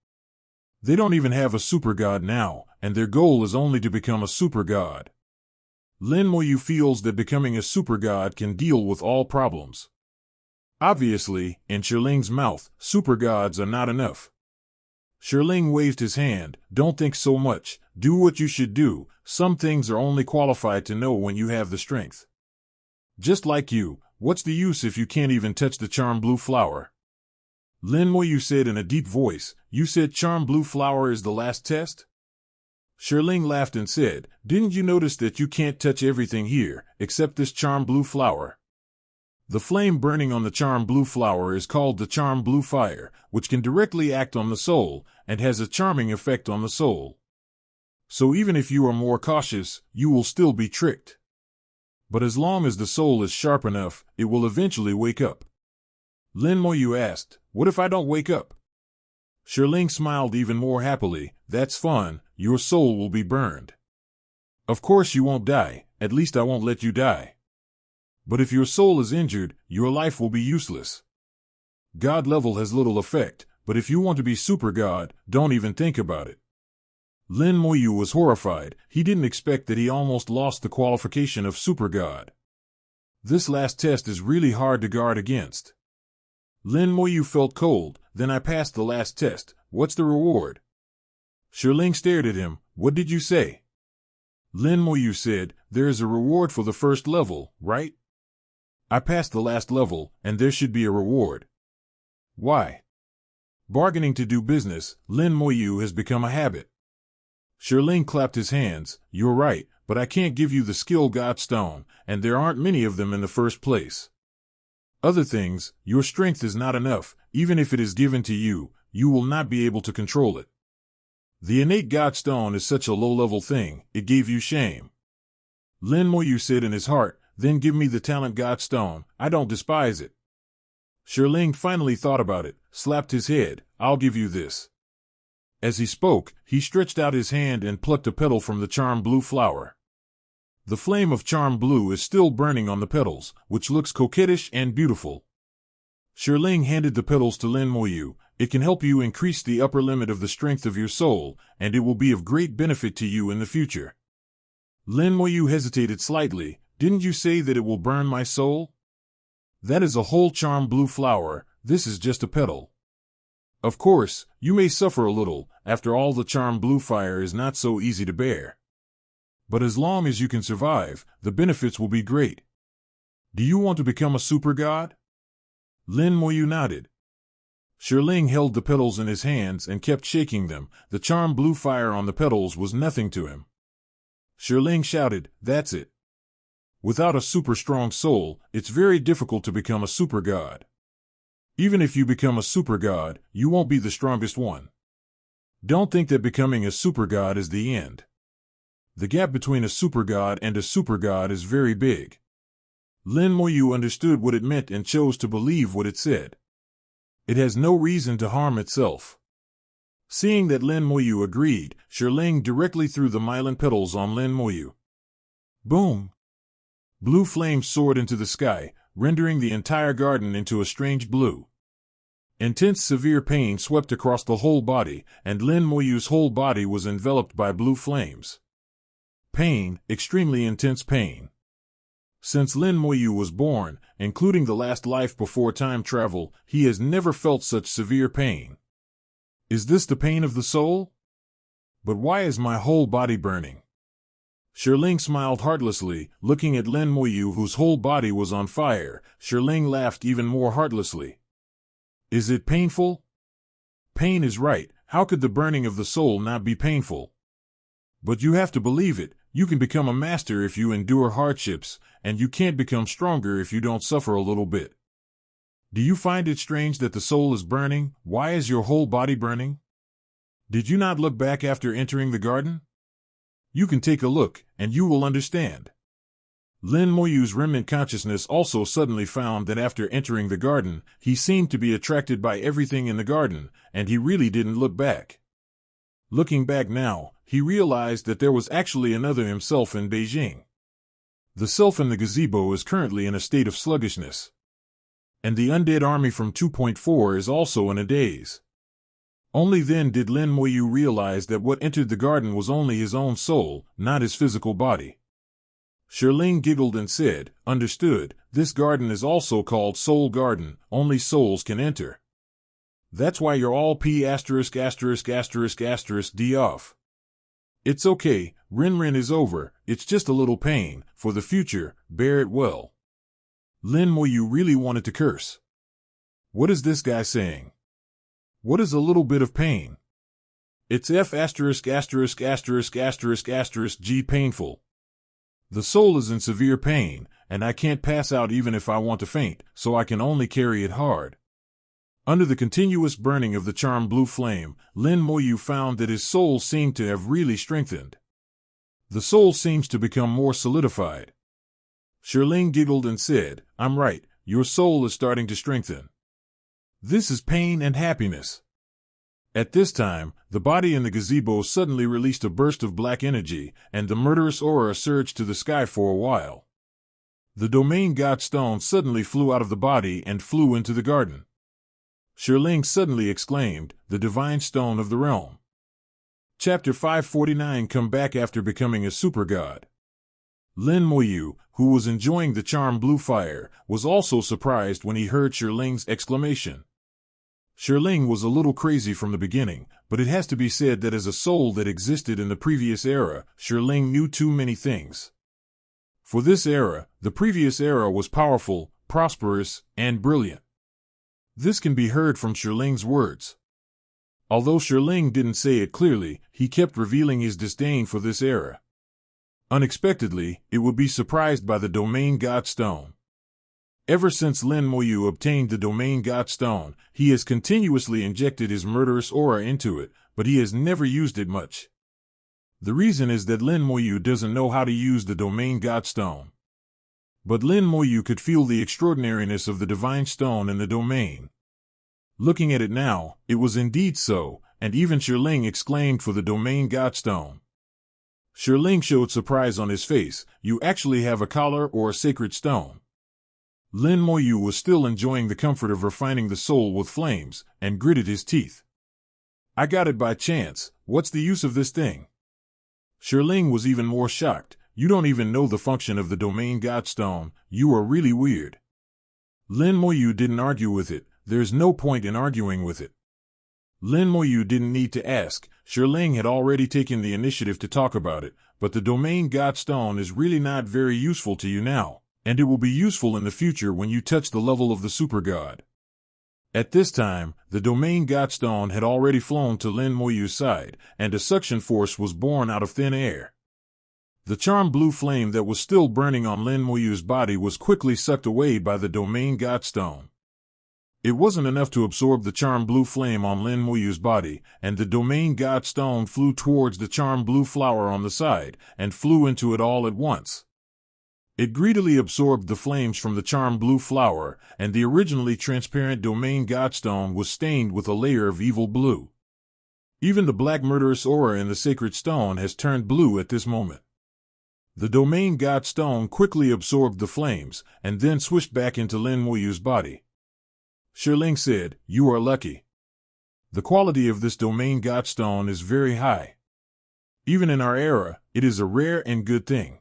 They don't even have a super god now, and their goal is only to become a super god. Lin Moyu feels that becoming a super god can deal with all problems. Obviously, in Shirling's mouth, super gods are not enough. Shirling waved his hand. "Don't think so much, do what you should do. Some things are only qualified to know when you have the strength. Just like you, what's the use if you can't even touch the charm blue flower?" Lin Moyu said in a deep voice, "You said charm blue flower is the last test?" Shirling laughed and said, "Didn't you notice that you can't touch everything here, except this charm blue flower? The flame burning on the charm blue flower is called the charm blue fire, which can directly act on the soul, and has a charming effect on the soul. So even if you are more cautious, you will still be tricked. But as long as the soul is sharp enough, it will eventually wake up." Lin Moyu asked, "What if I don't wake up?" Shirling smiled even more happily. "That's fun, your soul will be burned. Of course you won't die, at least I won't let you die. But if your soul is injured, your life will be useless. God level has little effect, but if you want to be super god, don't even think about it." Lin Moyu was horrified. He didn't expect that he almost lost the qualification of super god. This last test is really hard to guard against. Lin Moyu felt cold. "Then I passed the last test. What's the reward?" Shirling stared at him. "What did you say?" Lin Moyu said, "There is a reward for the first level, right? I passed the last level, and there should be a reward." "Why?" "Bargaining to do business, Lin Moyu has become a habit." Shirling clapped his hands. "You're right, but I can't give you the skill Godstone, and there aren't many of them in the first place. Other things, your strength is not enough. Even if it is given to you, you will not be able to control it. The innate Godstone is such a low-level thing, it gave you shame." Lin Moyu said in his heart, "Then give me the talent Godstone, I don't despise it." Shirling finally thought about it, slapped his head. "I'll give you this." As he spoke, he stretched out his hand and plucked a petal from the charm blue flower. The flame of charm blue is still burning on the petals, which looks coquettish and beautiful. Shirling handed the petals to Lin Moyu. "It can help you increase the upper limit of the strength of your soul, and it will be of great benefit to you in the future." Lin Moyu hesitated slightly. "Didn't you say that it will burn my soul?" "That is a whole charm blue flower, this is just a petal. Of course, you may suffer a little, after all the charm blue fire is not so easy to bear. But as long as you can survive, the benefits will be great. Do you want to become a super god?" Lin Moyu nodded. Shirling held the petals in his hands and kept shaking them. The charm blue fire on the petals was nothing to him. Shirling shouted, "That's it. Without a super strong soul, it's very difficult to become a super god. Even if you become a super god, you won't be the strongest one. Don't think that becoming a super god is the end. The gap between a super god and a super god is very big." Lin Moyu understood what it meant and chose to believe what it said. It has no reason to harm itself. Seeing that Lin Moyu agreed, Shirling directly threw the myelin petals on Lin Moyu. Boom! Blue flames soared into the sky, rendering the entire garden into a strange blue. Intense severe pain swept across the whole body, and Lin Moyu's whole body was enveloped by blue flames. Pain, extremely intense pain. Since Lin Moyu was born, including the last life before time travel, he has never felt such severe pain. Is this the pain of the soul? But why is my whole body burning? Shiling smiled heartlessly, looking at Lin Moyu, whose whole body was on fire. Shiling laughed even more heartlessly. Is it painful? Pain is right. How could the burning of the soul not be painful? But you have to believe it. You can become a master if you endure hardships, and you can't become stronger if you don't suffer a little bit. Do you find it strange that the soul is burning? Why is your whole body burning? Did you not look back after entering the garden? You can take a look, and you will understand. Lin Moyu's remnant consciousness also suddenly found that after entering the garden, he seemed to be attracted by everything in the garden, and he really didn't look back. Looking back now, he realized that there was actually another himself in Beijing. The self in the gazebo is currently in a state of sluggishness. And the undead army from 2.4 is also in a daze. Only then did Lin Moyu realize that what entered the garden was only his own soul, not his physical body. Shiling giggled and said, "Understood, this garden is also called Soul Garden, only souls can enter. That's why you're all P************ D off. It's okay, Rin is over, it's just a little pain, for the future, bear it well." Lin Moyu really wanted to curse. What is this guy saying? What is a little bit of pain? It's F********* G painful. The soul is in severe pain, and I can't pass out even if I want to faint, so I can only carry it hard. Under the continuous burning of the charmed blue flame, Lin Moyu found that his soul seemed to have really strengthened. The soul seems to become more solidified. Shiling giggled and said, "I'm right, your soul is starting to strengthen. This is pain and happiness." At this time, the body in the gazebo suddenly released a burst of black energy, and the murderous aura surged to the sky for a while. The domain god stone suddenly flew out of the body and flew into the garden. Shiling suddenly exclaimed, "The divine stone of the realm." Chapter 549 Come back after becoming a super god. Lin Moyu, who was enjoying the charmed blue fire, was also surprised when he heard Shiling's exclamation. Shiling was a little crazy from the beginning, but it has to be said that as a soul that existed in the previous era, Shiling knew too many things. For this era, the previous era was powerful, prosperous, and brilliant. This can be heard from Shiling's words. Although Shiling didn't say it clearly, he kept revealing his disdain for this era. Unexpectedly, it would be surprised by the domain god stone. Ever since Lin Moyu obtained the domain god stone, he has continuously injected his murderous aura into it, but he has never used it much. The reason is that Lin Moyu doesn't know how to use the domain god stone. But Lin Moyu could feel the extraordinariness of the divine stone in the domain. Looking at it now, it was indeed so, and even Shiling exclaimed for the domain god stone. Shiling showed surprise on his face. "You actually have a collar or a sacred stone." Lin Moyu was still enjoying the comfort of refining the soul with flames, and gritted his teeth. "I got it by chance, what's the use of this thing?" Shiling was even more shocked. "You don't even know the function of the domain god stone, you are really weird." Lin Moyu didn't argue with it, there's no point in arguing with it. Lin Moyu didn't need to ask, Shiling had already taken the initiative to talk about it, but the domain god stone is really not very useful to you now, and it will be useful in the future when you touch the level of the super god. At this time, the domain god stone had already flown to Lin Moyu's side, and a suction force was born out of thin air. The charmed blue flame that was still burning on Lin Moyu's body was quickly sucked away by the domain god stone. It wasn't enough to absorb the charmed blue flame on Lin Moyu's body, and the domain god stone flew towards the charmed blue flower on the side, and flew into it all at once. It greedily absorbed the flames from the charmed blue flower, and the originally transparent domain god stone was stained with a layer of evil blue. Even the black murderous aura in the sacred stone has turned blue at this moment. The domain god stone quickly absorbed the flames, and then swished back into Lin Moyu's body. Shiling said, "You are lucky. The quality of this domain god stone is very high. Even in our era, it is a rare and good thing."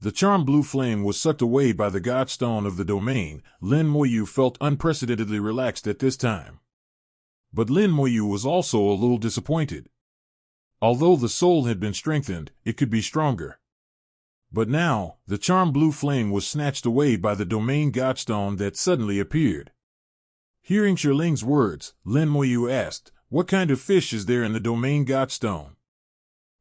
The charmed blue flame was sucked away by the godstone of the domain. Lin Moyu felt unprecedentedly relaxed at this time. But Lin Moyu was also a little disappointed. Although the soul had been strengthened, it could be stronger. But now, the charmed blue flame was snatched away by the domain godstone that suddenly appeared. Hearing Shirling's words, Lin Moyu asked, "What kind of fish is there in the domain godstone?"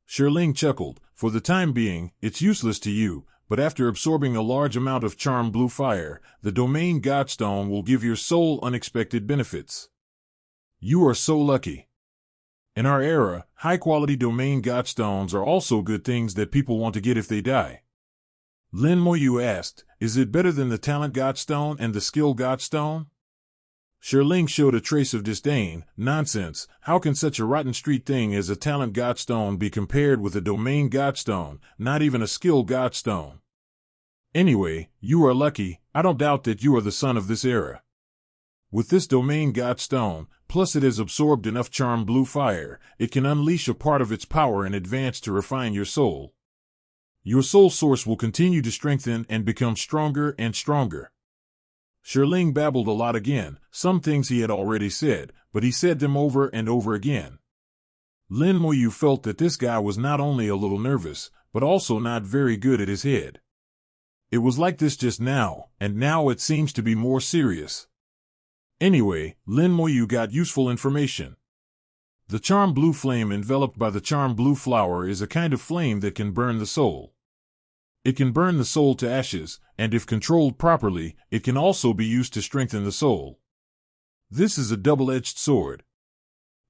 Shirling chuckled, "For the time being, it's useless to you, but after absorbing a large amount of charmed blue fire, the domain godstone will give your soul unexpected benefits. You are so lucky. In our era, high-quality domain godstones are also good things that people want to get if they die." Lin Moyu asked, "Is it better than the talent godstone and the skill godstone?" Shirling showed a trace of disdain. "Nonsense, how can such a rotten street thing as a talent godstone be compared with a domain godstone, not even a skill godstone? Anyway, you are lucky. I don't doubt that you are the son of this era. With this domain godstone, plus it has absorbed enough charmed blue fire, it can unleash a part of its power in advance to refine your soul. Your soul source will continue to strengthen and become stronger and stronger." Shirling babbled a lot again, some things he had already said, but he said them over and over again. Lin Moyu felt that this guy was not only a little nervous, but also not very good at his head. It was like this just now, and now it seems to be more serious. Anyway, Lin Moyu got useful information. The charmed blue flame enveloped by the charmed blue flower is a kind of flame that can burn the soul. It can burn the soul to ashes, and if controlled properly, it can also be used to strengthen the soul. This is a double-edged sword.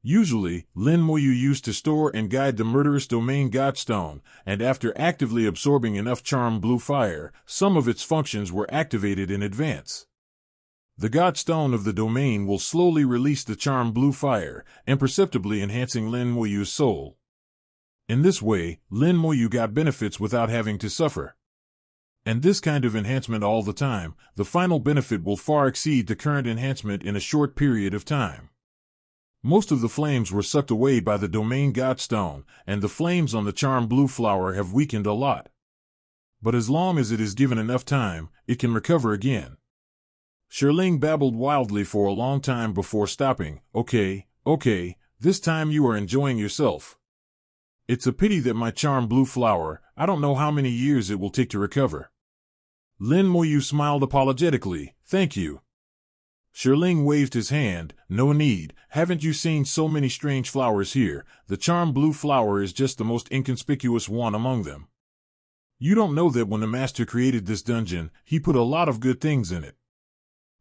Usually, Lin Moyu used to store and guide the murderous domain godstone, and after actively absorbing enough charmed blue fire, some of its functions were activated in advance. The godstone of the domain will slowly release the charmed blue fire, imperceptibly enhancing Lin Moyu's soul. In this way, Lin Moyu got benefits without having to suffer. And this kind of enhancement all the time, the final benefit will far exceed the current enhancement in a short period of time. Most of the flames were sucked away by the domain godstone, and the flames on the charmed blue flower have weakened a lot. But as long as it is given enough time, it can recover again. Shirling babbled wildly for a long time before stopping. Okay, this time you are enjoying yourself. It's a pity that my charmed blue flower, I don't know how many years it will take to recover." Lin Moyu smiled apologetically. "Thank you." Shirling waved his hand. "No need, haven't you seen so many strange flowers here? The charmed blue flower is just the most inconspicuous one among them. You don't know that when the master created this dungeon, he put a lot of good things in it.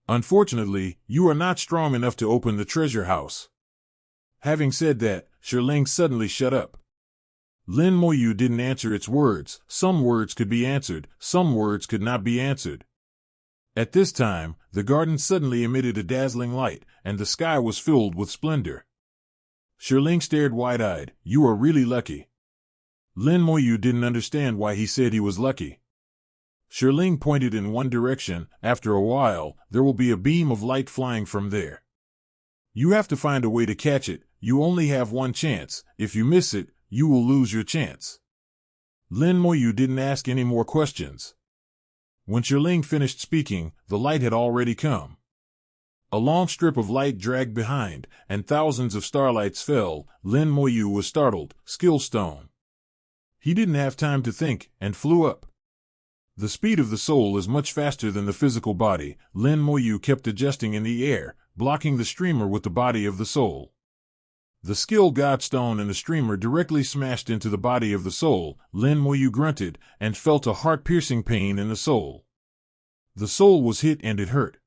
Unfortunately, you are not strong enough to open the treasure house." Having said that, Shirling suddenly shut up. Lin Moyu didn't answer its words. Some words could be answered, some words could not be answered. At this time, the garden suddenly emitted a dazzling light, and the sky was filled with splendor. Shirling stared wide-eyed. "You are really lucky." Lin Moyu didn't understand why he said he was lucky. Shirling pointed in one direction. "After a while, there will be a beam of light flying from there. You have to find a way to catch it. You only have one chance. If you miss it, you will lose your chance." Lin Moyu didn't ask any more questions. When Shirling finished speaking, the light had already come. A long strip of light dragged behind, and thousands of starlights fell. Lin Moyu was startled. Skill stone. He didn't have time to think, and flew up. The speed of the soul is much faster than the physical body. Lin Moyu kept adjusting in the air, blocking the streamer with the body of the soul. The skill godstone and the streamer directly smashed into the body of the soul. Lin Moyu grunted, and felt a heart-piercing pain in the soul. The soul was hit and it hurt.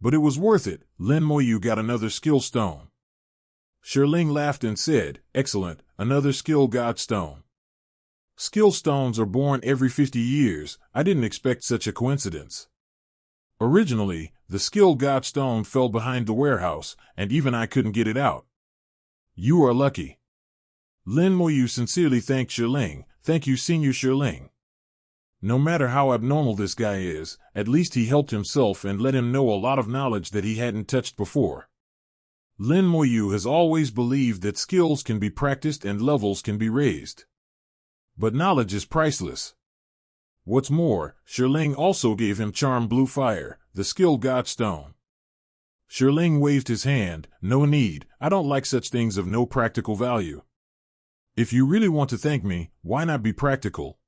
But it was worth it. Lin Moyu got another skill stone. Shirling laughed and said, "Excellent, another skill godstone. Skill stones are born every 50 years. I didn't expect such a coincidence. Originally, the skill godstone fell behind the warehouse, and even I couldn't get it out. You are lucky." Lin Moyu sincerely thanked Shirling. "Thank you, Senior Shirling. No matter how abnormal this guy is, at least he helped himself and let him know a lot of knowledge that he hadn't touched before." Lin Moyu has always believed that skills can be practiced and levels can be raised. But knowledge is priceless. What's more, Shirling also gave him Charm Blue Fire, the skill god stone. Shirling waved his hand. No need, I don't like such things of no practical value. If you really want to thank me, why not be practical?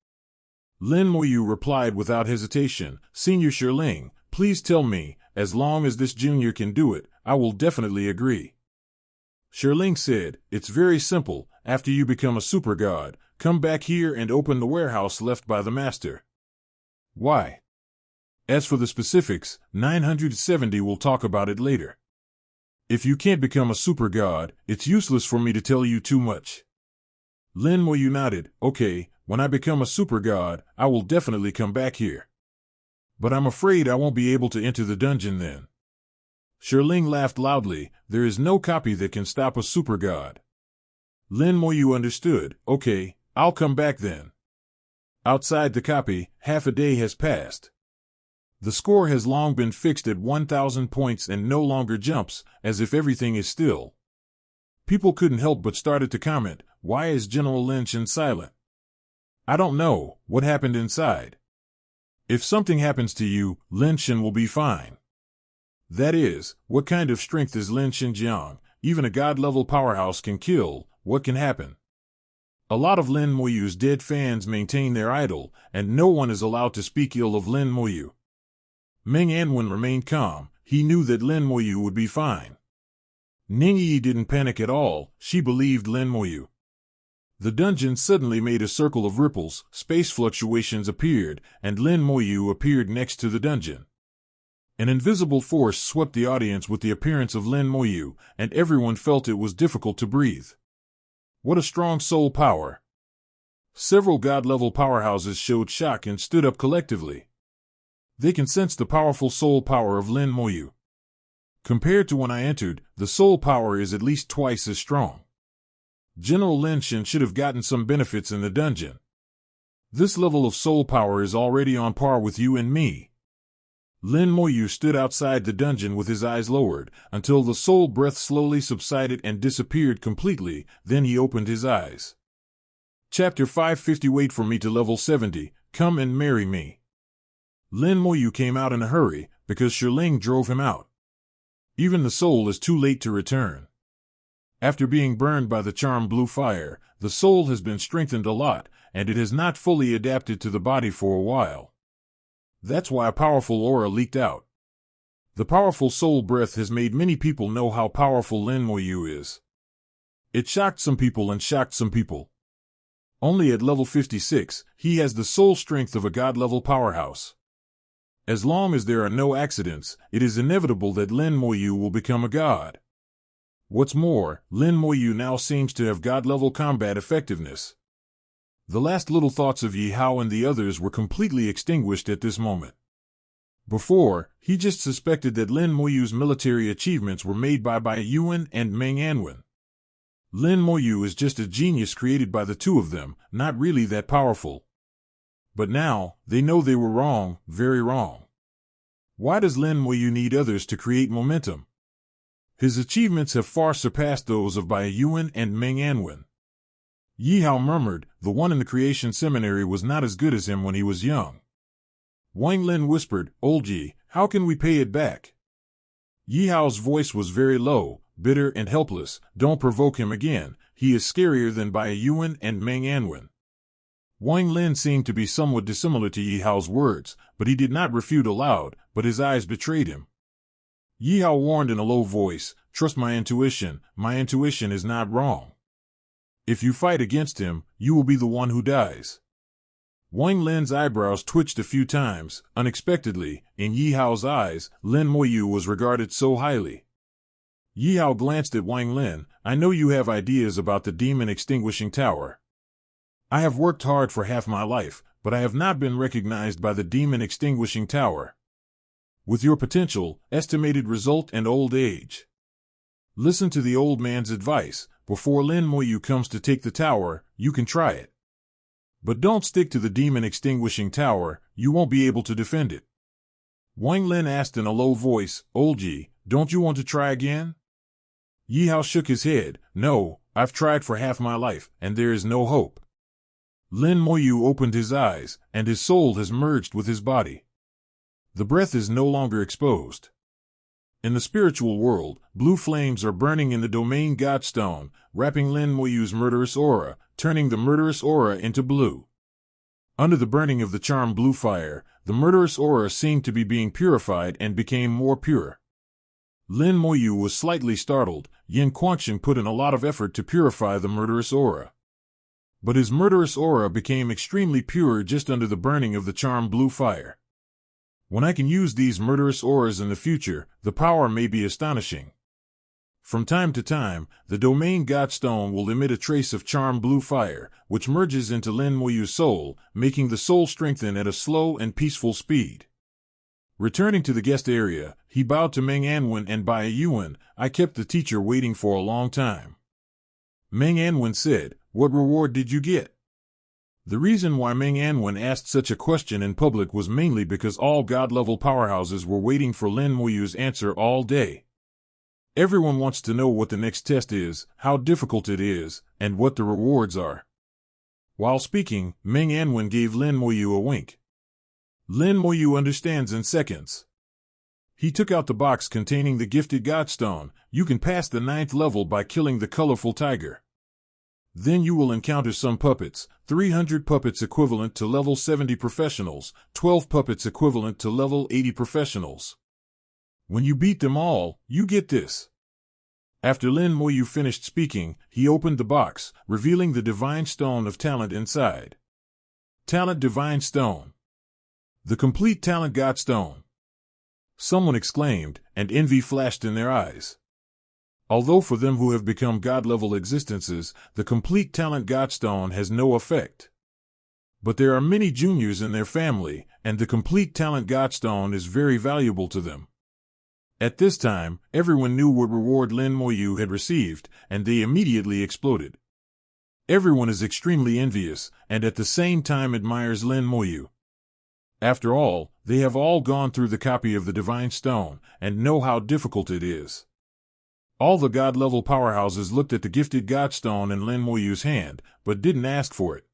Lin Moyu replied without hesitation, Senior Shirling, please tell me, as long as this junior can do it, I will definitely agree. Shirling said, it's very simple, after you become a super god, come back here and open the warehouse left by the master. Why? As for the specifics, 970 will talk about it later. If you can't become a super god, it's useless for me to tell you too much. Lin Moyu nodded, okay, when I become a super god, I will definitely come back here. But I'm afraid I won't be able to enter the dungeon then. Shirling laughed loudly, there is no copy that can stop a super god. Lin Moyu understood, okay, I'll come back then. Outside the copy, half a day has passed. The score has long been fixed at 1,000 points and no longer jumps, as if everything is still. People couldn't help but started to comment, why is General Lin Shen silent? I don't know, what happened inside? If something happens to you, Lin Shen will be fine. That is, what kind of strength is Lin Shen Jiang? Even a god-level powerhouse can kill, what can happen? A lot of Lin Moyu's dead fans maintain their idol, and no one is allowed to speak ill of Lin Moyu. Meng Anwen remained calm, he knew that Lin Moyu would be fine. Ning Yi didn't panic at all, she believed Lin Moyu. The dungeon suddenly made a circle of ripples, space fluctuations appeared, and Lin Moyu appeared next to the dungeon. An invisible force swept the audience with the appearance of Lin Moyu, and everyone felt it was difficult to breathe. What a strong soul power! Several god-level powerhouses showed shock and stood up collectively. They can sense the powerful soul power of Lin Moyu. Compared to when I entered, the soul power is at least twice as strong. General Lin Shen should have gotten some benefits in the dungeon. This level of soul power is already on par with you and me. Lin Moyu stood outside the dungeon with his eyes lowered, until the soul breath slowly subsided and disappeared completely, then he opened his eyes. Chapter 550 Wait for me to level 70, come and marry me. Lin Moyu came out in a hurry, because Shirling drove him out. Even the soul is too late to return. After being burned by the Charm Blue Fire, the soul has been strengthened a lot, and it has not fully adapted to the body for a while. That's why a powerful aura leaked out. The powerful soul breath has made many people know how powerful Lin Moyu is. It shocked some people and shocked some people. Only at level 56, he has the soul strength of a god-level powerhouse. As long as there are no accidents, it is inevitable that Lin Moyu will become a god. What's more, Lin Moyu now seems to have god-level combat effectiveness. The last little thoughts of Yi Hao and the others were completely extinguished at this moment. Before, he just suspected that Lin Moyu's military achievements were made by Bai Yuan and Meng Anwen. Lin Moyu is just a genius created by the two of them, not really that powerful. But now, they know they were wrong, very wrong. Why does Lin Moyu need others to create momentum? His achievements have far surpassed those of Bai Yuan and Meng Anwen. Yi Hao murmured, the one in the creation seminary was not as good as him when he was young. Wang Lin whispered, Old Yi, how can we pay it back? Yi Hao's voice was very low, bitter and helpless, don't provoke him again, he is scarier than Bai Yuan and Meng Anwen. Wang Lin seemed to be somewhat dissimilar to Yi Hao's words, but he did not refute aloud, but his eyes betrayed him. Yi Hao warned in a low voice, trust my intuition is not wrong. If you fight against him, you will be the one who dies. Wang Lin's eyebrows twitched a few times. Unexpectedly, in Yi Hao's eyes, Lin Moyu was regarded so highly. Yi Hao glanced at Wang Lin. I know you have ideas about the demon extinguishing tower. I have worked hard for half my life, but I have not been recognized by the demon extinguishing tower. With your potential, estimated result and old age. Listen to the old man's advice. Before Lin Moyu comes to take the tower, you can try it. But don't stick to the demon extinguishing tower, you won't be able to defend it. Wang Lin asked in a low voice, Old Yi, don't you want to try again? Yi Hao shook his head, no, I've tried for half my life, and there is no hope. Lin Moyu opened his eyes, and his soul has merged with his body. The breath is no longer exposed. In the spiritual world, blue flames are burning in the domain Godstone, wrapping Lin Moyu's murderous aura, turning the murderous aura into blue. Under the burning of the charmed blue fire, the murderous aura seemed to be being purified and became more pure. Lin Moyu was slightly startled. Yin Quanxian put in a lot of effort to purify the murderous aura. But his murderous aura became extremely pure just under the burning of the charmed blue fire. When I can use these murderous auras in the future, the power may be astonishing. From time to time, the domain Godstone will emit a trace of charmed blue fire, which merges into Lin Moyu's soul, making the soul strengthen at a slow and peaceful speed. Returning to the guest area, he bowed to Meng Anwen and Bai Yuan. I kept the teacher waiting for a long time. Meng Anwen said, "What reward did you get?" The reason why Meng Anwen asked such a question in public was mainly because all God-level powerhouses were waiting for Lin Moyu's answer all day. Everyone wants to know what the next test is, how difficult it is, and what the rewards are. While speaking, Meng Anwen gave Lin Moyu a wink. Lin Moyu understands in seconds. He took out the box containing the gifted Godstone. You can pass the 9th level by killing the colorful tiger. Then you will encounter some puppets, 300 puppets equivalent to level 70 professionals, 12 puppets equivalent to level 80 professionals. When you beat them all, you get this. After Lin Moyu finished speaking, he opened the box, revealing the Divine Stone of Talent inside. Talent Divine Stone. The complete Talent Godstone. Someone exclaimed, and envy flashed in their eyes. Although for them who have become God-level existences, the complete Talent Godstone has no effect. But there are many juniors in their family, and the complete Talent Godstone is very valuable to them. At this time, everyone knew what reward Lin Moyu had received, and they immediately exploded. Everyone is extremely envious, and at the same time admires Lin Moyu. After all, they have all gone through the copy of the Divine Stone, and know how difficult it is. All the God-level powerhouses looked at the gifted Godstone in Lin Moyu's hand, but didn't ask for it.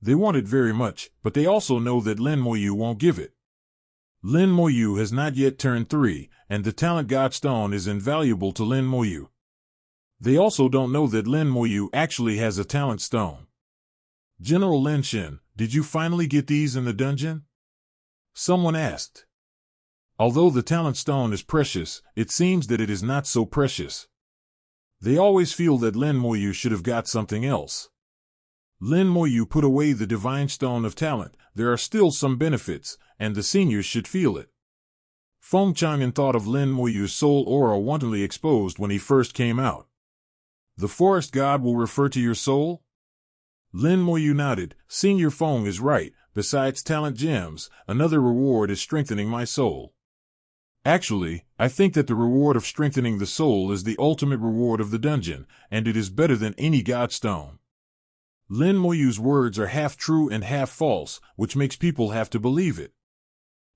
They want it very much, but they also know that Lin Moyu won't give it. Lin Moyu has not yet turned 3, and the Talent Godstone is invaluable to Lin Moyu. They also don't know that Lin Moyu actually has a Talent Stone. "General Lin Shin, did you finally get these in the dungeon?" Someone asked. Although the Talent Stone is precious, it seems that it is not so precious. They always feel that Lin Moyu should have got something else. Lin Moyu put away the Divine Stone of Talent. There are still some benefits, and the seniors should feel it. Feng Chang'an thought of Lin Moyu's soul aura wantonly exposed when he first came out. "The forest god will refer to your soul?" Lin Moyu nodded. "Senior Feng is right. Besides talent gems, another reward is strengthening my soul. Actually, I think that the reward of strengthening the soul is the ultimate reward of the dungeon, and it is better than any Godstone." Lin Moyu's words are half true and half false, which makes people have to believe it.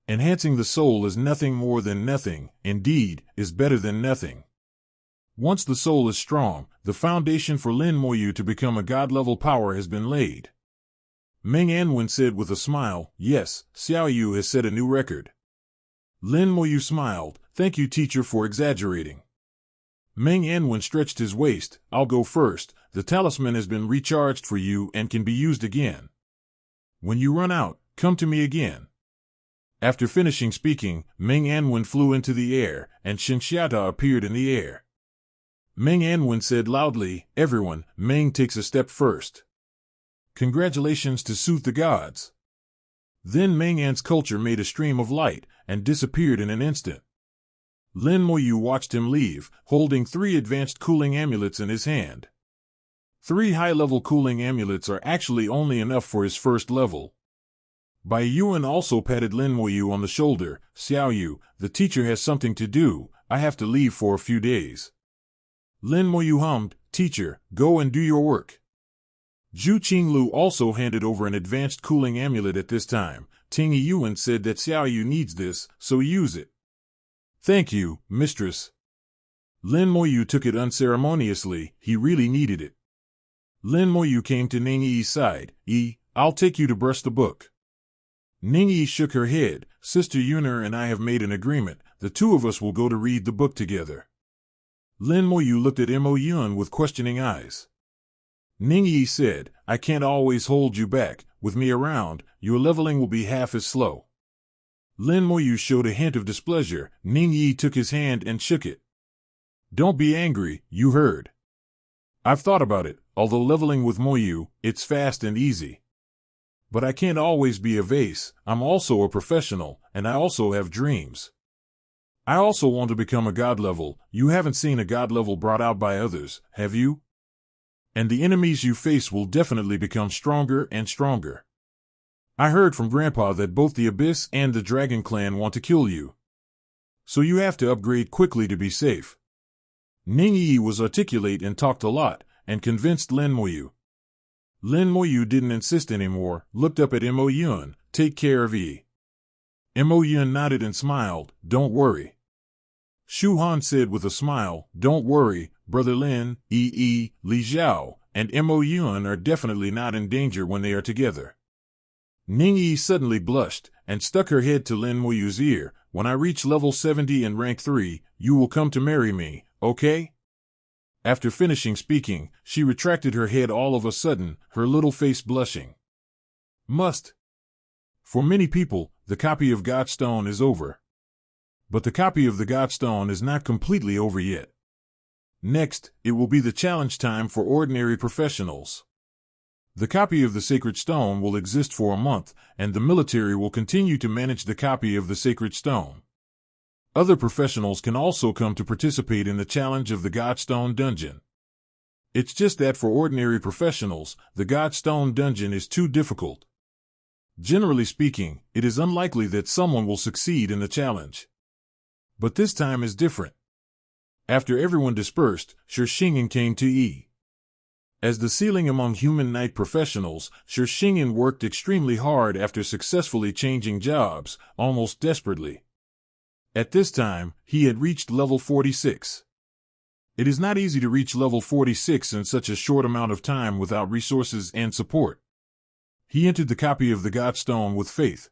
Enhancing the soul is nothing more than nothing, indeed, is better than nothing. Once the soul is strong, the foundation for Lin Moyu to become a God-level power has been laid. Meng Anwen said with a smile, "Yes, Xiao Yu has set a new record." Lin Moyu smiled, "Thank you, teacher, for exaggerating." Meng Anwen stretched his waist. "I'll go first. The talisman has been recharged for you and can be used again. When you run out, come to me again." After finishing speaking, Meng Anwen flew into the air, and Shinxiata appeared in the air. Meng Anwen said loudly, "Everyone, Meng takes a step first. Congratulations to Sooth the Gods." Then Meng An's culture made a stream of light, and disappeared in an instant. Lin Moyu watched him leave, holding 3 advanced cooling amulets in his hand. 3 high-level cooling amulets are actually only enough for his first level. Bai Yuan also patted Lin Moyu on the shoulder. "Xiao Yu, the teacher has something to do. I have to leave for a few days." Lin Moyu hummed, "Teacher, go and do your work." Zhu Qinglu also handed over an advanced cooling amulet at this time. Ting Yuan said that Xiao Yu needs this, so use it. "Thank you, mistress." Lin Moyu took it unceremoniously. He really needed it. Lin Moyu came to Ning Yi's side. I'll take you to brush the book. Ning Yi shook her head. Sister Yuner and I have made an agreement. The two of us will go to read the book together. Lin Moyu looked at Mo Yun with questioning eyes. Ning Yi said, I can't always hold you back. With me around, your leveling will be half as slow. Lin Moyu showed a hint of displeasure. Ning Yi took his hand and shook it. Don't be angry, you heard. I've thought about it. Although leveling with Moyu, it's fast and easy. But I can't always be a vase. I'm also a professional, and I also have dreams. I also want to become a god level. You haven't seen a god level brought out by others, have you? And the enemies you face will definitely become stronger and stronger. I heard from Grandpa that both the Abyss and the Dragon Clan want to kill you. So you have to upgrade quickly to be safe. Ning Yi was articulate and talked a lot, and convinced Lin Moyu. Lin Moyu didn't insist anymore, looked up at Mo Yun. Take care of Yi. Mo Yun nodded and smiled. Don't worry. Shu Han said with a smile, don't worry, Brother Lin, Li Xiao, and Mo Yun are definitely not in danger when they are together. Ning Yi suddenly blushed, and stuck her head to Lin Moyu's ear. When I reach level 70 and rank 3, you will come to marry me, okay? After finishing speaking, she retracted her head all of a sudden, her little face blushing. Must. For many people, the copy of Godstone is over. But the copy of the Godstone is not completely over yet. Next, it will be the challenge time for ordinary professionals. The copy of the Sacred Stone will exist for a month, and the military will continue to manage the copy of the Sacred Stone. Other professionals can also come to participate in the challenge of the Godstone Dungeon. It's just that for ordinary professionals, the Godstone Dungeon is too difficult. Generally speaking, it is unlikely that someone will succeed in the challenge. But this time is different. After everyone dispersed, Shishingen came to Yi. As the ceiling among human knight professionals, Shishingen worked extremely hard after successfully changing jobs, almost desperately. At this time, he had reached level 46. It is not easy to reach level 46 in such a short amount of time without resources and support. He entered the copy of the Godstone with faith.